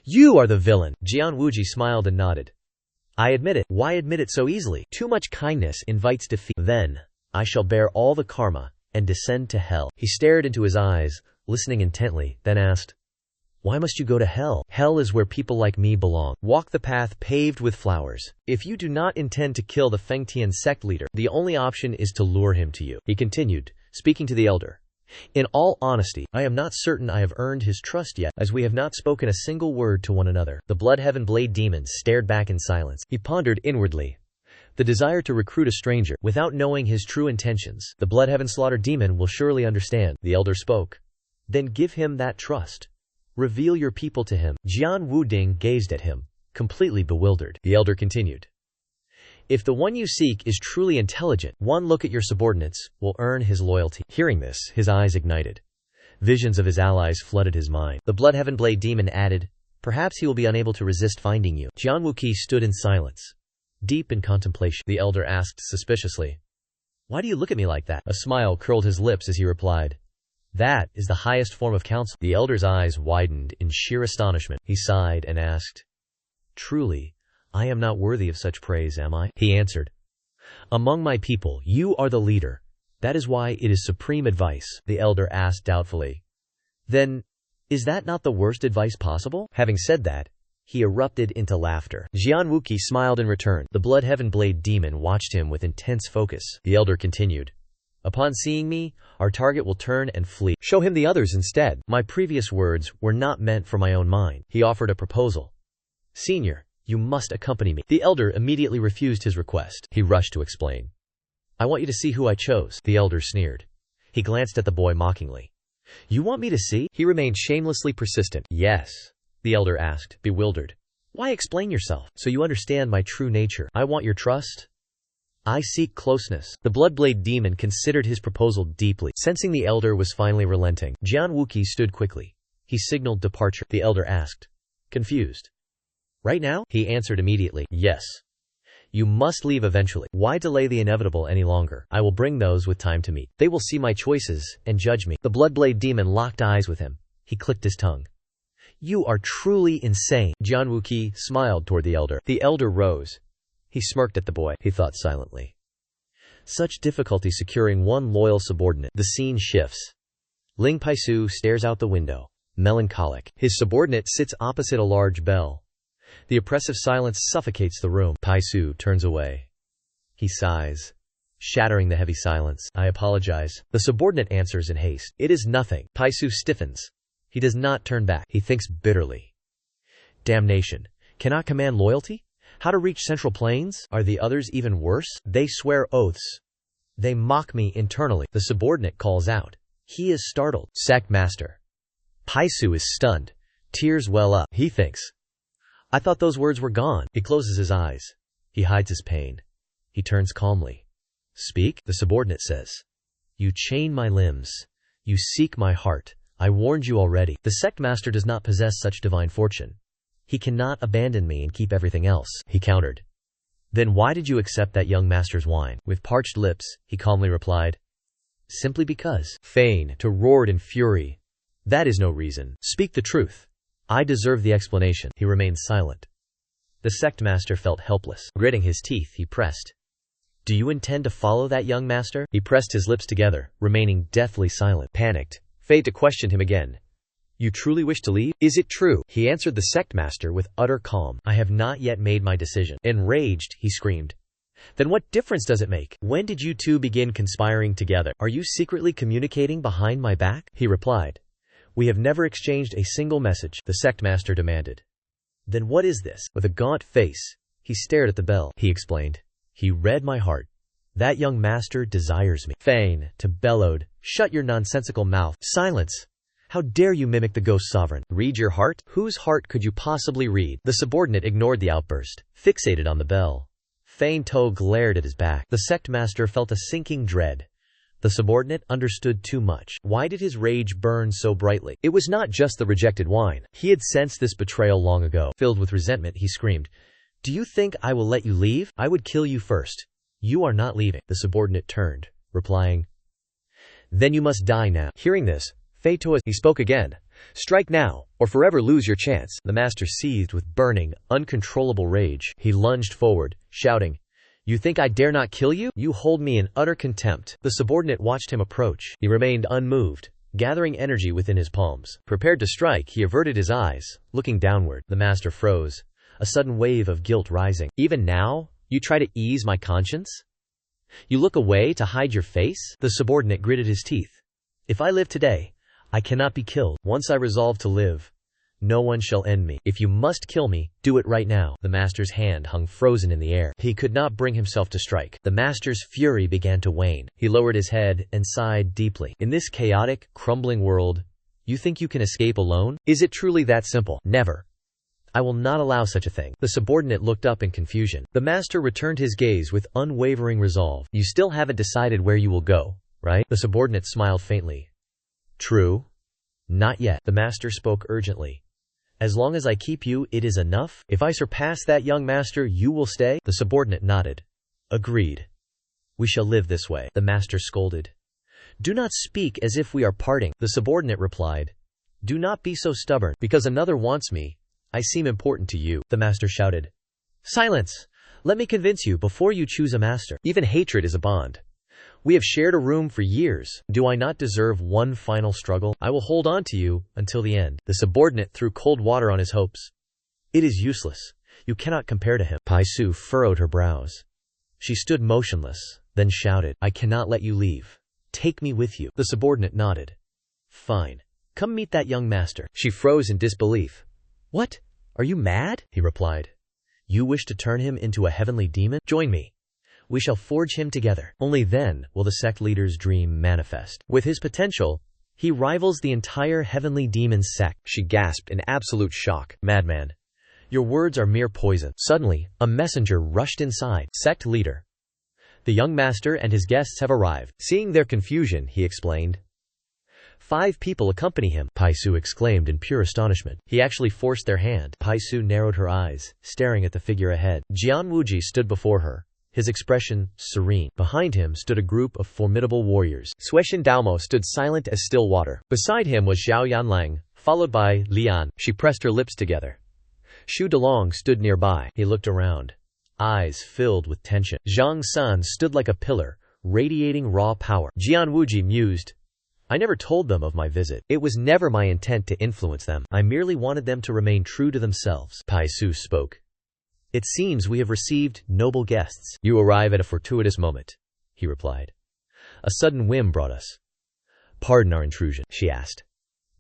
You are the villain. Jian Wuji smiled and nodded. I admit it. Why admit it so easily? Too much kindness invites defeat. Then, I shall bear all the karma and descend to hell. He stared into his eyes, listening intently, then asked, why must you go to hell? Hell is where people like me belong. Walk the path paved with flowers. If you do not intend to kill the Fengtian sect leader, the only option is to lure him to you. He continued, speaking to the elder. In all honesty, I am not certain I have earned his trust yet, as we have not spoken a single word to one another. The blood heaven blade demon stared back in silence. He pondered inwardly. The desire to recruit a stranger, without knowing his true intentions, the blood heaven slaughter demon will surely understand. The elder spoke. Then give him that trust. Reveal your people to him. Jian Wuding gazed at him, completely bewildered. The elder continued. If the one you seek is truly intelligent, one look at your subordinates will earn his loyalty. Hearing this, his eyes ignited. Visions of his allies flooded his mind. The blood heaven blade demon added, perhaps he will be unable to resist finding you. Jian Wuqi stood in silence, deep in contemplation. The elder asked suspiciously, why do you look at me like that? A smile curled his lips as he replied, that is the highest form of counsel. The elder's eyes widened in sheer astonishment. He sighed and asked, truly, I am not worthy of such praise, am I? He answered, among my people, you are the leader. That is why it is supreme advice. The elder asked doubtfully, then, is that not the worst advice possible? Having said that, he erupted into laughter. Jian Wuqi smiled in return. The blood heaven blade demon watched him with intense focus. The elder continued, upon seeing me, our target will turn and flee. Show him the others instead. My previous words were not meant for my own mind. He offered a proposal. Senior, you must accompany me. The elder immediately refused his request. He rushed to explain. I want you to see who I chose. The elder sneered. He glanced at the boy mockingly. You want me to see? He remained shamelessly persistent. Yes, the elder asked, bewildered. Why explain yourself? So you understand my true nature. I want your trust. I seek closeness. The bloodblade demon considered his proposal deeply. Sensing the elder was finally relenting, Jian Wuqi stood quickly. He signaled departure. The elder asked, confused. Right now? He answered immediately, yes. You must leave eventually. Why delay the inevitable any longer? I will bring those with time to meet. They will see my choices and judge me. The bloodblade demon locked eyes with him. He clicked his tongue. You are truly insane. Jian Wuqi smiled toward the elder. The elder rose. He smirked at the boy. He thought silently. Such difficulty securing one loyal subordinate. The scene shifts. Ling Paisu stares out the window, melancholic. His subordinate sits opposite a large bell. The oppressive silence suffocates the room. Paisu turns away. He sighs, shattering the heavy silence. I apologize. The subordinate answers in haste. It is nothing. Paisu stiffens. He does not turn back. He thinks bitterly. Damnation. Cannot command loyalty? How to reach Central Plains? Are the others even worse? They swear oaths. They mock me internally. The subordinate calls out. He is startled. Sect master. Paisu is stunned. Tears well up. He thinks. I thought those words were gone. He closes his eyes. He hides his pain. He turns calmly. Speak, the subordinate says. You chain my limbs. You seek my heart. I warned you already. The sect master does not possess such divine fortune. He cannot abandon me and keep everything else, he countered. Then why did you accept that young master's wine? With parched lips, he calmly replied. Simply because. Feign to roared in fury. That is no reason. Speak the truth. I deserve the explanation. He remained silent. The sect master felt helpless. Gritting his teeth, he pressed. Do you intend to follow that young master? He pressed his lips together, remaining deathly silent. Panicked, Fate questioned him again. You truly wish to leave? Is it true? He answered the sect master with utter calm. I have not yet made my decision. Enraged, he screamed. Then what difference does it make? When did you two begin conspiring together? Are you secretly communicating behind my back? He replied. We have never exchanged a single message, the sect master demanded. Then what is this? With a gaunt face, he stared at the bell. He explained. He read my heart. That young master desires me. Feign, to bellowed. Shut your nonsensical mouth. Silence. How dare you mimic the ghost sovereign? Read your heart? Whose heart could you possibly read? The subordinate ignored the outburst, fixated on the bell. Fein To glared at his back. The sect master felt a sinking dread. The subordinate understood too much. Why did his rage burn so brightly? It was not just the rejected wine. He had sensed this betrayal long ago. Filled with resentment, he screamed, "Do you think I will let you leave? I would kill you first. You are not leaving." The subordinate turned, replying, "Then you must die now." Hearing this, Fein To spoke again. "Strike now, or forever lose your chance." The master seethed with burning, uncontrollable rage. He lunged forward, shouting, "You think I dare not kill you? You hold me in utter contempt." The subordinate watched him approach. He remained unmoved, gathering energy within his palms. Prepared to strike, he averted his eyes, looking downward. The master froze, a sudden wave of guilt rising. "Even now, you try to ease my conscience? You look away to hide your face?" The subordinate gritted his teeth. "If I live today, I cannot be killed. Once I resolve to live, no one shall end me. If you must kill me, do it right now." The master's hand hung frozen in the air. He could not bring himself to strike. The master's fury began to wane. He lowered his head and sighed deeply. "In this chaotic, crumbling world, you think you can escape alone? Is it truly that simple? Never. I will not allow such a thing." The subordinate looked up in confusion. The master returned his gaze with unwavering resolve. "You still haven't decided where you will go, right?" The subordinate smiled faintly. "True. Not yet." The master spoke urgently. "As long as I keep you, it is enough? If I surpass that young master, you will stay?" The subordinate nodded. "Agreed. We shall live this way." The master scolded. "Do not speak as if we are parting." The subordinate replied. "Do not be so stubborn. Because another wants me, I seem important to you." The master shouted. "Silence! Let me convince you before you choose a master. Even hatred is a bond. We have shared a room for years. Do I not deserve one final struggle? I will hold on to you until the end." The subordinate threw cold water on his hopes. "It is useless. You cannot compare to him." Pai Su furrowed her brows. She stood motionless, then shouted, "I cannot let you leave. Take me with you." The subordinate nodded. "Fine. Come meet that young master." She froze in disbelief. "What? Are you mad?" he replied. "You wish to turn him into a heavenly demon? Join me. We shall forge him together. Only then will the sect leader's dream manifest. With his potential, he rivals the entire heavenly demon sect." She gasped in absolute shock. "Madman, your words are mere poison." Suddenly, a messenger rushed inside. "Sect leader, the young master and his guests have arrived." Seeing their confusion, he explained. 5 people accompany him," Pai Su exclaimed in pure astonishment. He actually forced their hand. Pai Su narrowed her eyes, staring at the figure ahead. Jian Wuji stood before her, his expression serene. Behind him stood a group of formidable warriors. Suishan Daomo stood silent as still water. Beside him was Zhao Yanlang, followed by Lian. She pressed her lips together. Shu Delong stood nearby. He looked around, eyes filled with tension. Zhang Sun stood like a pillar, radiating raw power. Jian Wuji mused, "I never told them of my visit. It was never my intent to influence them. I merely wanted them to remain true to themselves." Pai Su spoke. "It seems we have received noble guests." "You arrive at a fortuitous moment," he replied. "A sudden whim brought us." "Pardon our intrusion," she asked.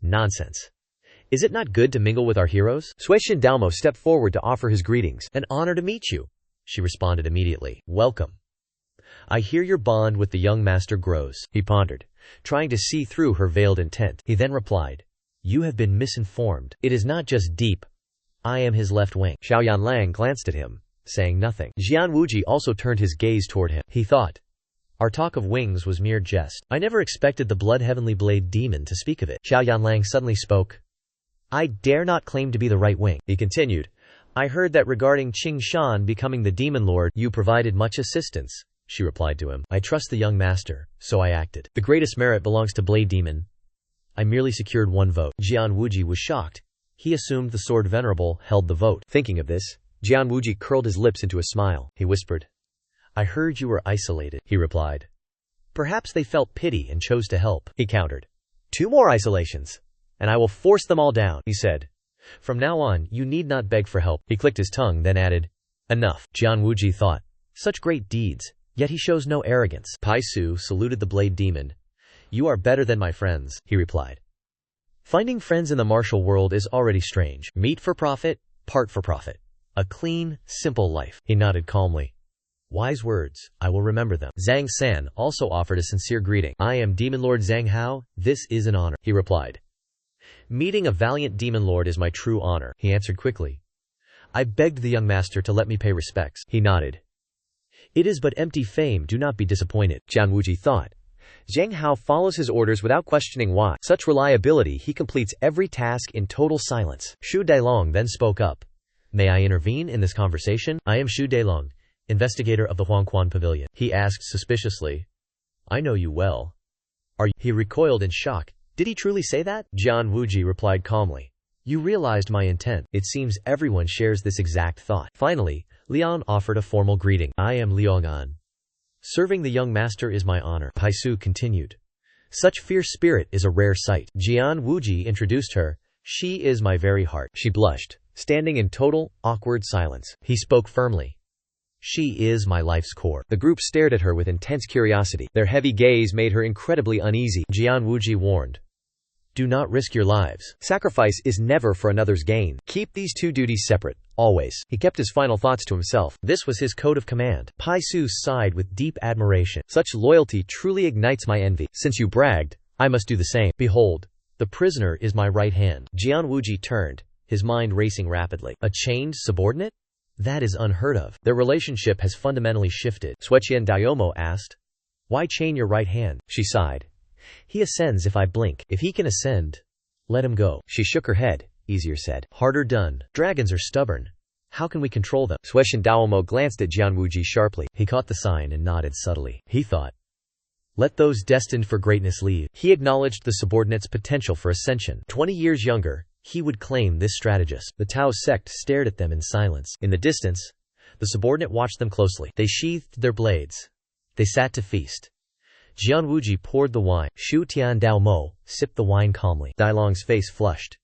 "Nonsense. Is it not good to mingle with our heroes?" Suishan Daomo stepped forward to offer his greetings. "An honor to meet you," she responded immediately. "Welcome. I hear your bond with the young master grows." He pondered, trying to see through her veiled intent. He then replied, "You have been misinformed. It is not just deep. I am his left wing." Xiao Yanlang glanced at him, saying nothing. Jian Wuji also turned his gaze toward him. He thought, "Our talk of wings was mere jest. I never expected the blood heavenly blade demon to speak of it." Xiao Yanlang suddenly spoke. "I dare not claim to be the right wing." He continued, "I heard that regarding Qing Shan becoming the demon lord, you provided much assistance." She replied to him, "I trust the young master, so I acted. The greatest merit belongs to Blade Demon. I merely secured 1 vote." Jian Wuji was shocked. He assumed the Sword Venerable held the vote. Thinking of this, Jian Wuji curled his lips into a smile. He whispered, "I heard you were isolated." He replied, "Perhaps they felt pity and chose to help." He countered, 2 more isolations, and I will force them all down." He said, "From now on, you need not beg for help." He clicked his tongue, then added, "Enough." Jian Wuji thought, "Such great deeds, yet he shows no arrogance." Pai Su saluted the Blade Demon. "You are better than my friends," he replied. "Finding friends in the martial world is already strange. Meet for profit, part for profit. A clean, simple life." He nodded calmly. "Wise words, I will remember them." Zhang San also offered a sincere greeting. "I am Demon Lord Zhang Hao. This is an honor," he replied. "Meeting a valiant demon lord is my true honor," he answered quickly. "I begged the young master to let me pay respects." He nodded. It is but empty fame, do not be disappointed, Jian Wuji thought. Zhang Hao follows his orders without questioning why. Such reliability, he completes every task in total silence. Xu Dailong then spoke up. May I intervene in this conversation? I am Xu Dailong, investigator of the Huangquan Pavilion. He asked suspiciously. I know you well. Are you? He recoiled in shock. Did he truly say that? Jian Wuji replied calmly. You realized my intent. It seems everyone shares this exact thought. Finally, Lian offered a formal greeting. I am Liang. Serving the young master is my honor, Pai Su continued. Such fierce spirit is a rare sight. Jian Wuji introduced her. She is my very heart. She blushed, standing in total, awkward silence. He spoke firmly. She is my life's core. The group stared at her with intense curiosity. Their heavy gaze made her incredibly uneasy. Jian Wuji warned. Do not risk your lives. Sacrifice is never for another's gain. Keep these two duties separate, always. He kept his final thoughts to himself. This was his code of command. Pai Su sighed with deep admiration. Such loyalty truly ignites my envy. Since you bragged, I must do the same. Behold, the prisoner is my right hand. Jian Wuji turned, his mind racing rapidly. A chained subordinate? That is unheard of. Their relationship has fundamentally shifted. Sueqian Daomo asked. Why chain your right hand? She sighed. He ascends if I blink. If he can ascend, let him go. She shook her head. Easier said. Harder done. Dragons are stubborn. How can we control them? Sueqian Daomo glanced at Jian Wuji sharply. He caught the sign and nodded subtly. He thought. Let those destined for greatness leave. He acknowledged the subordinate's potential for ascension. 20 years younger, he would claim this strategist. The Tao sect stared at them in silence. In the distance, the subordinate watched them closely. They sheathed their blades. They sat to feast. Jian Wuji poured the wine. Xu Tian Dao Mo sipped the wine calmly. Dailong's face flushed.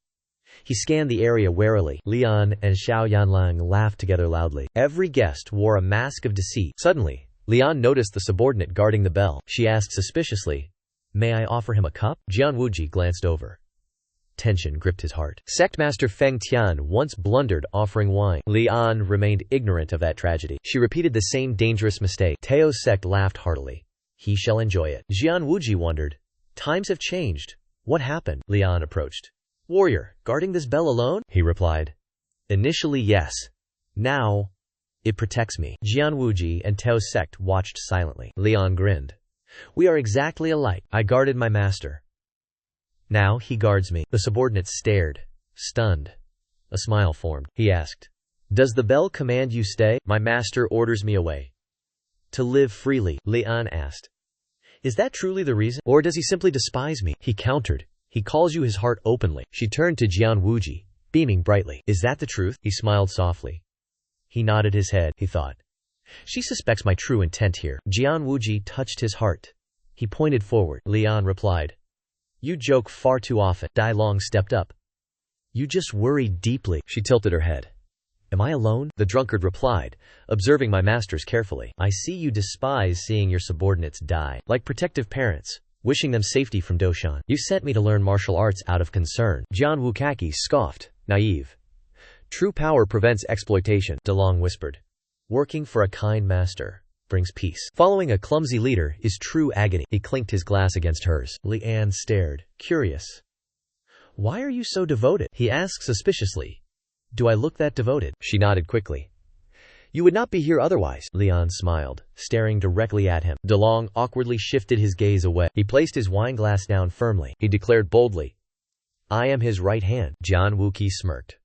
He scanned the area warily. Lian and Xiao Yanlang laughed together loudly. Every guest wore a mask of deceit. Suddenly, Lian noticed the subordinate guarding the bell. She asked suspiciously, May I offer him a cup? Jian Wuji glanced over. Tension gripped his heart. Sectmaster Feng Tian once blundered offering wine. Lian remained ignorant of that tragedy. She repeated the same dangerous mistake. Teo's sect laughed heartily. He shall enjoy it. Jian Wuji wondered. Times have changed. What happened? Lian approached. Warrior, guarding this bell alone? He replied. Initially yes. Now, it protects me. Jian Wuji and Teo's sect watched silently. Lian grinned. We are exactly alike. I guarded my master. Now he guards me. The subordinate stared, stunned. A smile formed. He asked. Does the bell command you stay? My master orders me away. To live freely, Lian asked. Is that truly the reason? Or does he simply despise me? He countered. He calls you his heart openly. She turned to Jian Wuji, beaming brightly. Is that the truth? He smiled softly. He nodded his head. He thought. She suspects my true intent here. Jian Wuji touched his heart. He pointed forward. Lian replied. You joke far too often. Dai Long stepped up. You just worry deeply. She tilted her head. Am I alone? The drunkard replied, observing my masters carefully. I see you despise seeing your subordinates die. Like protective parents, wishing them safety from Doshan. You sent me to learn martial arts out of concern. Jian Wukaki scoffed, naive. True power prevents exploitation, DeLong whispered. Working for a kind master brings peace. Following a clumsy leader is true agony. He clinked his glass against hers. Lian stared, curious. Why are you so devoted? He asked suspiciously. Do I look that devoted? She nodded quickly. You would not be here otherwise. Lian smiled, staring directly at him. DeLong awkwardly shifted his gaze away. He placed his wineglass down firmly. He declared boldly. I am his right hand. Jian Wuki smirked.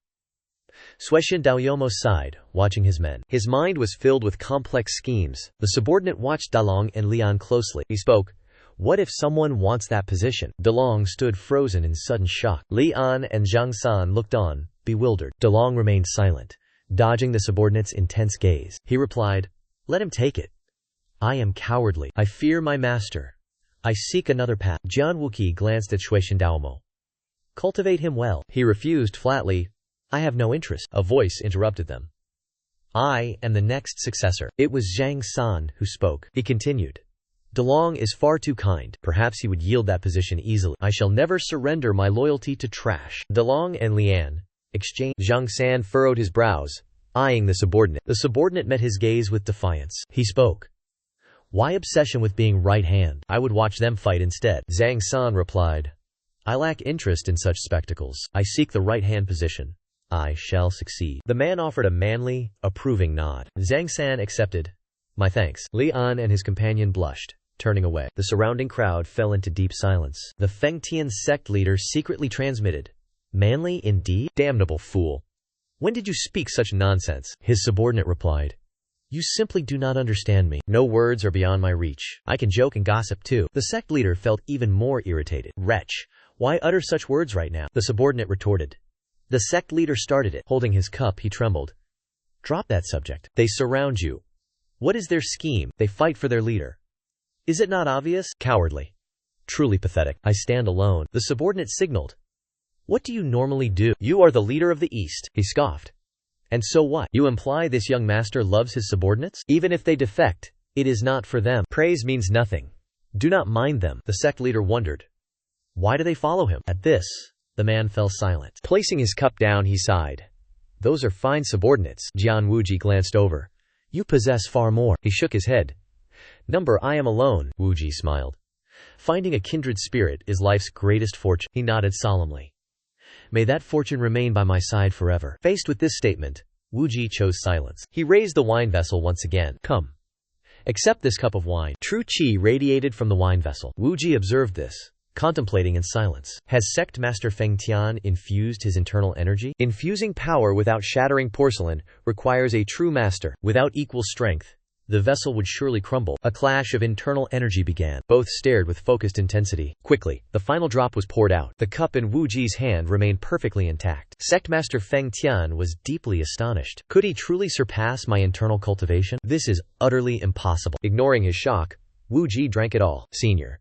Sueqian Daoyomo sighed, watching his men. His mind was filled with complex schemes. The subordinate watched DeLong and Lian closely. He spoke. What if someone wants that position? DeLong stood frozen in sudden shock. Lian and Zhang San looked on, bewildered. DeLong remained silent, dodging the subordinate's intense gaze. He replied, Let him take it. I am cowardly. I fear my master. I seek another path. Jian Wuki glanced at Sueqian Daomo. Cultivate him well. He refused flatly. I have no interest. A voice interrupted them. I am the next successor. It was Zhang San who spoke. He continued. DeLong is far too kind. Perhaps he would yield that position easily. I shall never surrender my loyalty to trash. DeLong and Lian exchanged. Zhang San furrowed his brows, eyeing the subordinate. The subordinate met his gaze with defiance. He spoke. Why obsession with being right hand? I would watch them fight instead. Zhang San replied. I lack interest in such spectacles. I seek the right hand position. I shall succeed. The man offered a manly, approving nod. Zhang San accepted. My thanks. Leon and his companion blushed, turning away. The surrounding crowd fell into deep silence. The Fengtian sect leader secretly transmitted, "Manly indeed? Damnable fool. When did you speak such nonsense?" His subordinate replied, "You simply do not understand me. No words are beyond my reach. I can joke and gossip too." The sect leader felt even more irritated. "Wretch, why utter such words right now?" The subordinate retorted. The sect leader started it. Holding his cup, he trembled. "Drop that subject. They surround you. What is their scheme? They fight for their leader. Is it not obvious? Cowardly. Truly pathetic. I stand alone." The subordinate signaled. "What do you normally do? You are the leader of the East." He scoffed. "And so what? You imply this young master loves his subordinates? Even if they defect, it is not for them. Praise means nothing. Do not mind them." The sect leader wondered. Why do they follow him? At this, the man fell silent. Placing his cup down, he sighed. "Those are fine subordinates." Jian Wuji glanced over. "You possess far more." He shook his head. "Number, I am alone." Wuji smiled. "Finding a kindred spirit is life's greatest fortune." He nodded solemnly. "May that fortune remain by my side forever." Faced with this statement, Wuji chose silence. He raised the wine vessel once again. "Come. Accept this cup of wine." True qi radiated from the wine vessel. Wuji observed this, contemplating in silence. Has sect master Feng Tian infused his internal energy? Infusing power without shattering porcelain requires a true master. Without equal strength, the vessel would surely crumble. A clash of internal energy began. Both stared with focused intensity. Quickly, the final drop was poured out. The cup in Wu Ji's hand remained perfectly intact. Sectmaster Feng Tian was deeply astonished. Could he truly surpass my internal cultivation? This is utterly impossible. Ignoring his shock, Wu Ji drank it all. "Senior,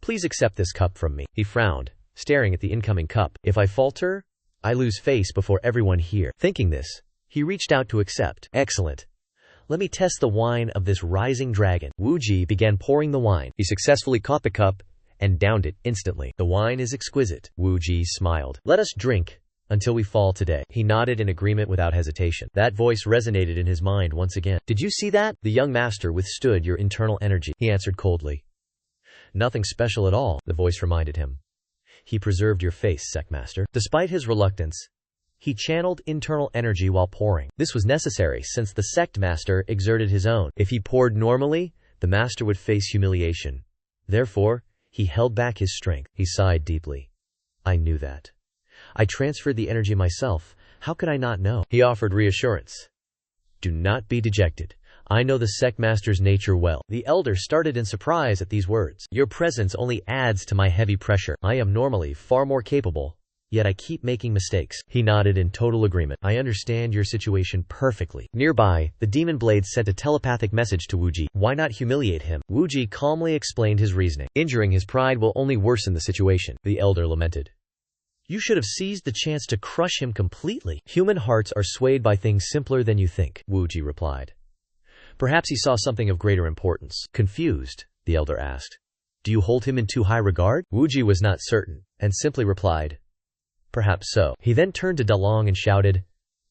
please accept this cup from me." He frowned, staring at the incoming cup. "If I falter, I lose face before everyone here." Thinking this, he reached out to accept. "Excellent. Let me test the wine of this rising dragon." Wu Ji began pouring the wine. He successfully caught the cup and downed it instantly. "The wine is exquisite." Wu Ji smiled. "Let us drink until we fall today." He nodded in agreement without hesitation. That voice resonated in his mind once again. "Did you see that? The young master withstood your internal energy." He answered coldly. "Nothing special at all," the voice reminded him. "He preserved your face, Sectmaster." Despite his reluctance, he channeled internal energy while pouring. This was necessary since the sect master exerted his own. If he poured normally, the master would face humiliation. Therefore, he held back his strength. He sighed deeply. "I knew that. I transferred the energy myself. How could I not know?" He offered reassurance. "Do not be dejected. I know the sect master's nature well." The elder started in surprise at these words. "Your presence only adds to my heavy pressure. I am normally far more capable, yet I keep making mistakes." He nodded in total agreement. "I understand your situation perfectly." Nearby, the demon blade sent a telepathic message to Wuji. "Why not humiliate him?" Wuji calmly explained his reasoning. "Injuring his pride will only worsen the situation." The elder lamented. "You should have seized the chance to crush him completely." "Human hearts are swayed by things simpler than you think," Wuji replied. Perhaps he saw something of greater importance. Confused, the elder asked, "Do you hold him in too high regard?" Wuji was not certain, and simply replied, "Perhaps so." He then turned to Dalong and shouted,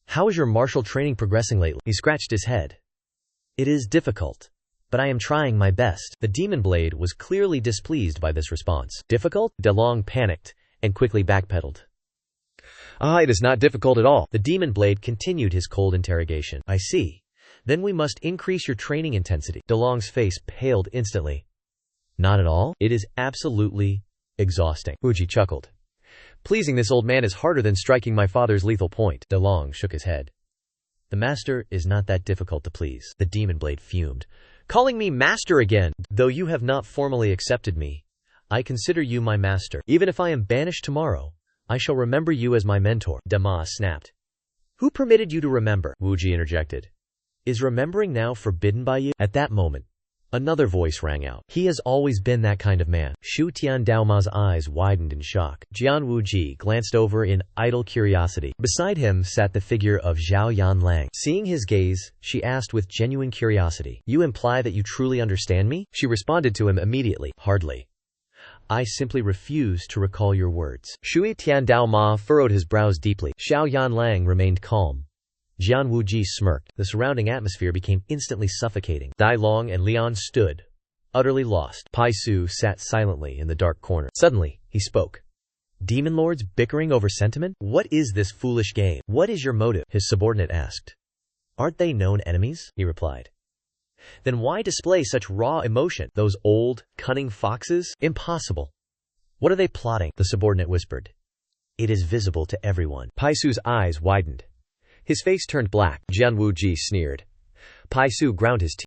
"How is your martial training progressing lately?" He scratched his head. "It is difficult, but I am trying my best." The demon blade was clearly displeased by this response. "Difficult?" Dalong panicked and quickly backpedaled. It is not difficult at all." The demon blade continued his cold interrogation. "I see. Then we must increase your training intensity." Dalong's face paled instantly. "Not at all. It is absolutely exhausting." Wuji chuckled. "Pleasing this old man is harder than striking my father's lethal point." Dalong shook his head. "The master is not that difficult to please." The demon blade fumed. "Calling me master again! Though you have not formally accepted me, I consider you my master. Even if I am banished tomorrow, I shall remember you as my mentor." Dama snapped. "Who permitted you to remember?" Wuji interjected. "Is remembering now forbidden by you?" At that moment, another voice rang out. "He has always been that kind of man." Shu Tiandaoma's eyes widened in shock. Jian Wuji glanced over in idle curiosity. Beside him sat the figure of Zhao Yanlang. Seeing his gaze, she asked with genuine curiosity, "You imply that you truly understand me?" She responded to him immediately, "Hardly. I simply refuse to recall your words." Shui Tiandaoma furrowed his brows deeply. Zhao Yanlang remained calm. Jian Wuji smirked. The surrounding atmosphere became instantly suffocating. Dai Long and Leon stood, utterly lost. Pai Su sat silently in the dark corner. Suddenly, he spoke. "Demon lords bickering over sentiment? What is this foolish game? What is your motive?" his subordinate asked. "Aren't they known enemies?" he replied. Then why display such raw emotion? Those old, cunning foxes? Impossible. What are they plotting? The subordinate whispered. It is visible to everyone. Pai Su's eyes widened. His face turned black. Jian Wuji sneered. Pai Su ground his teeth.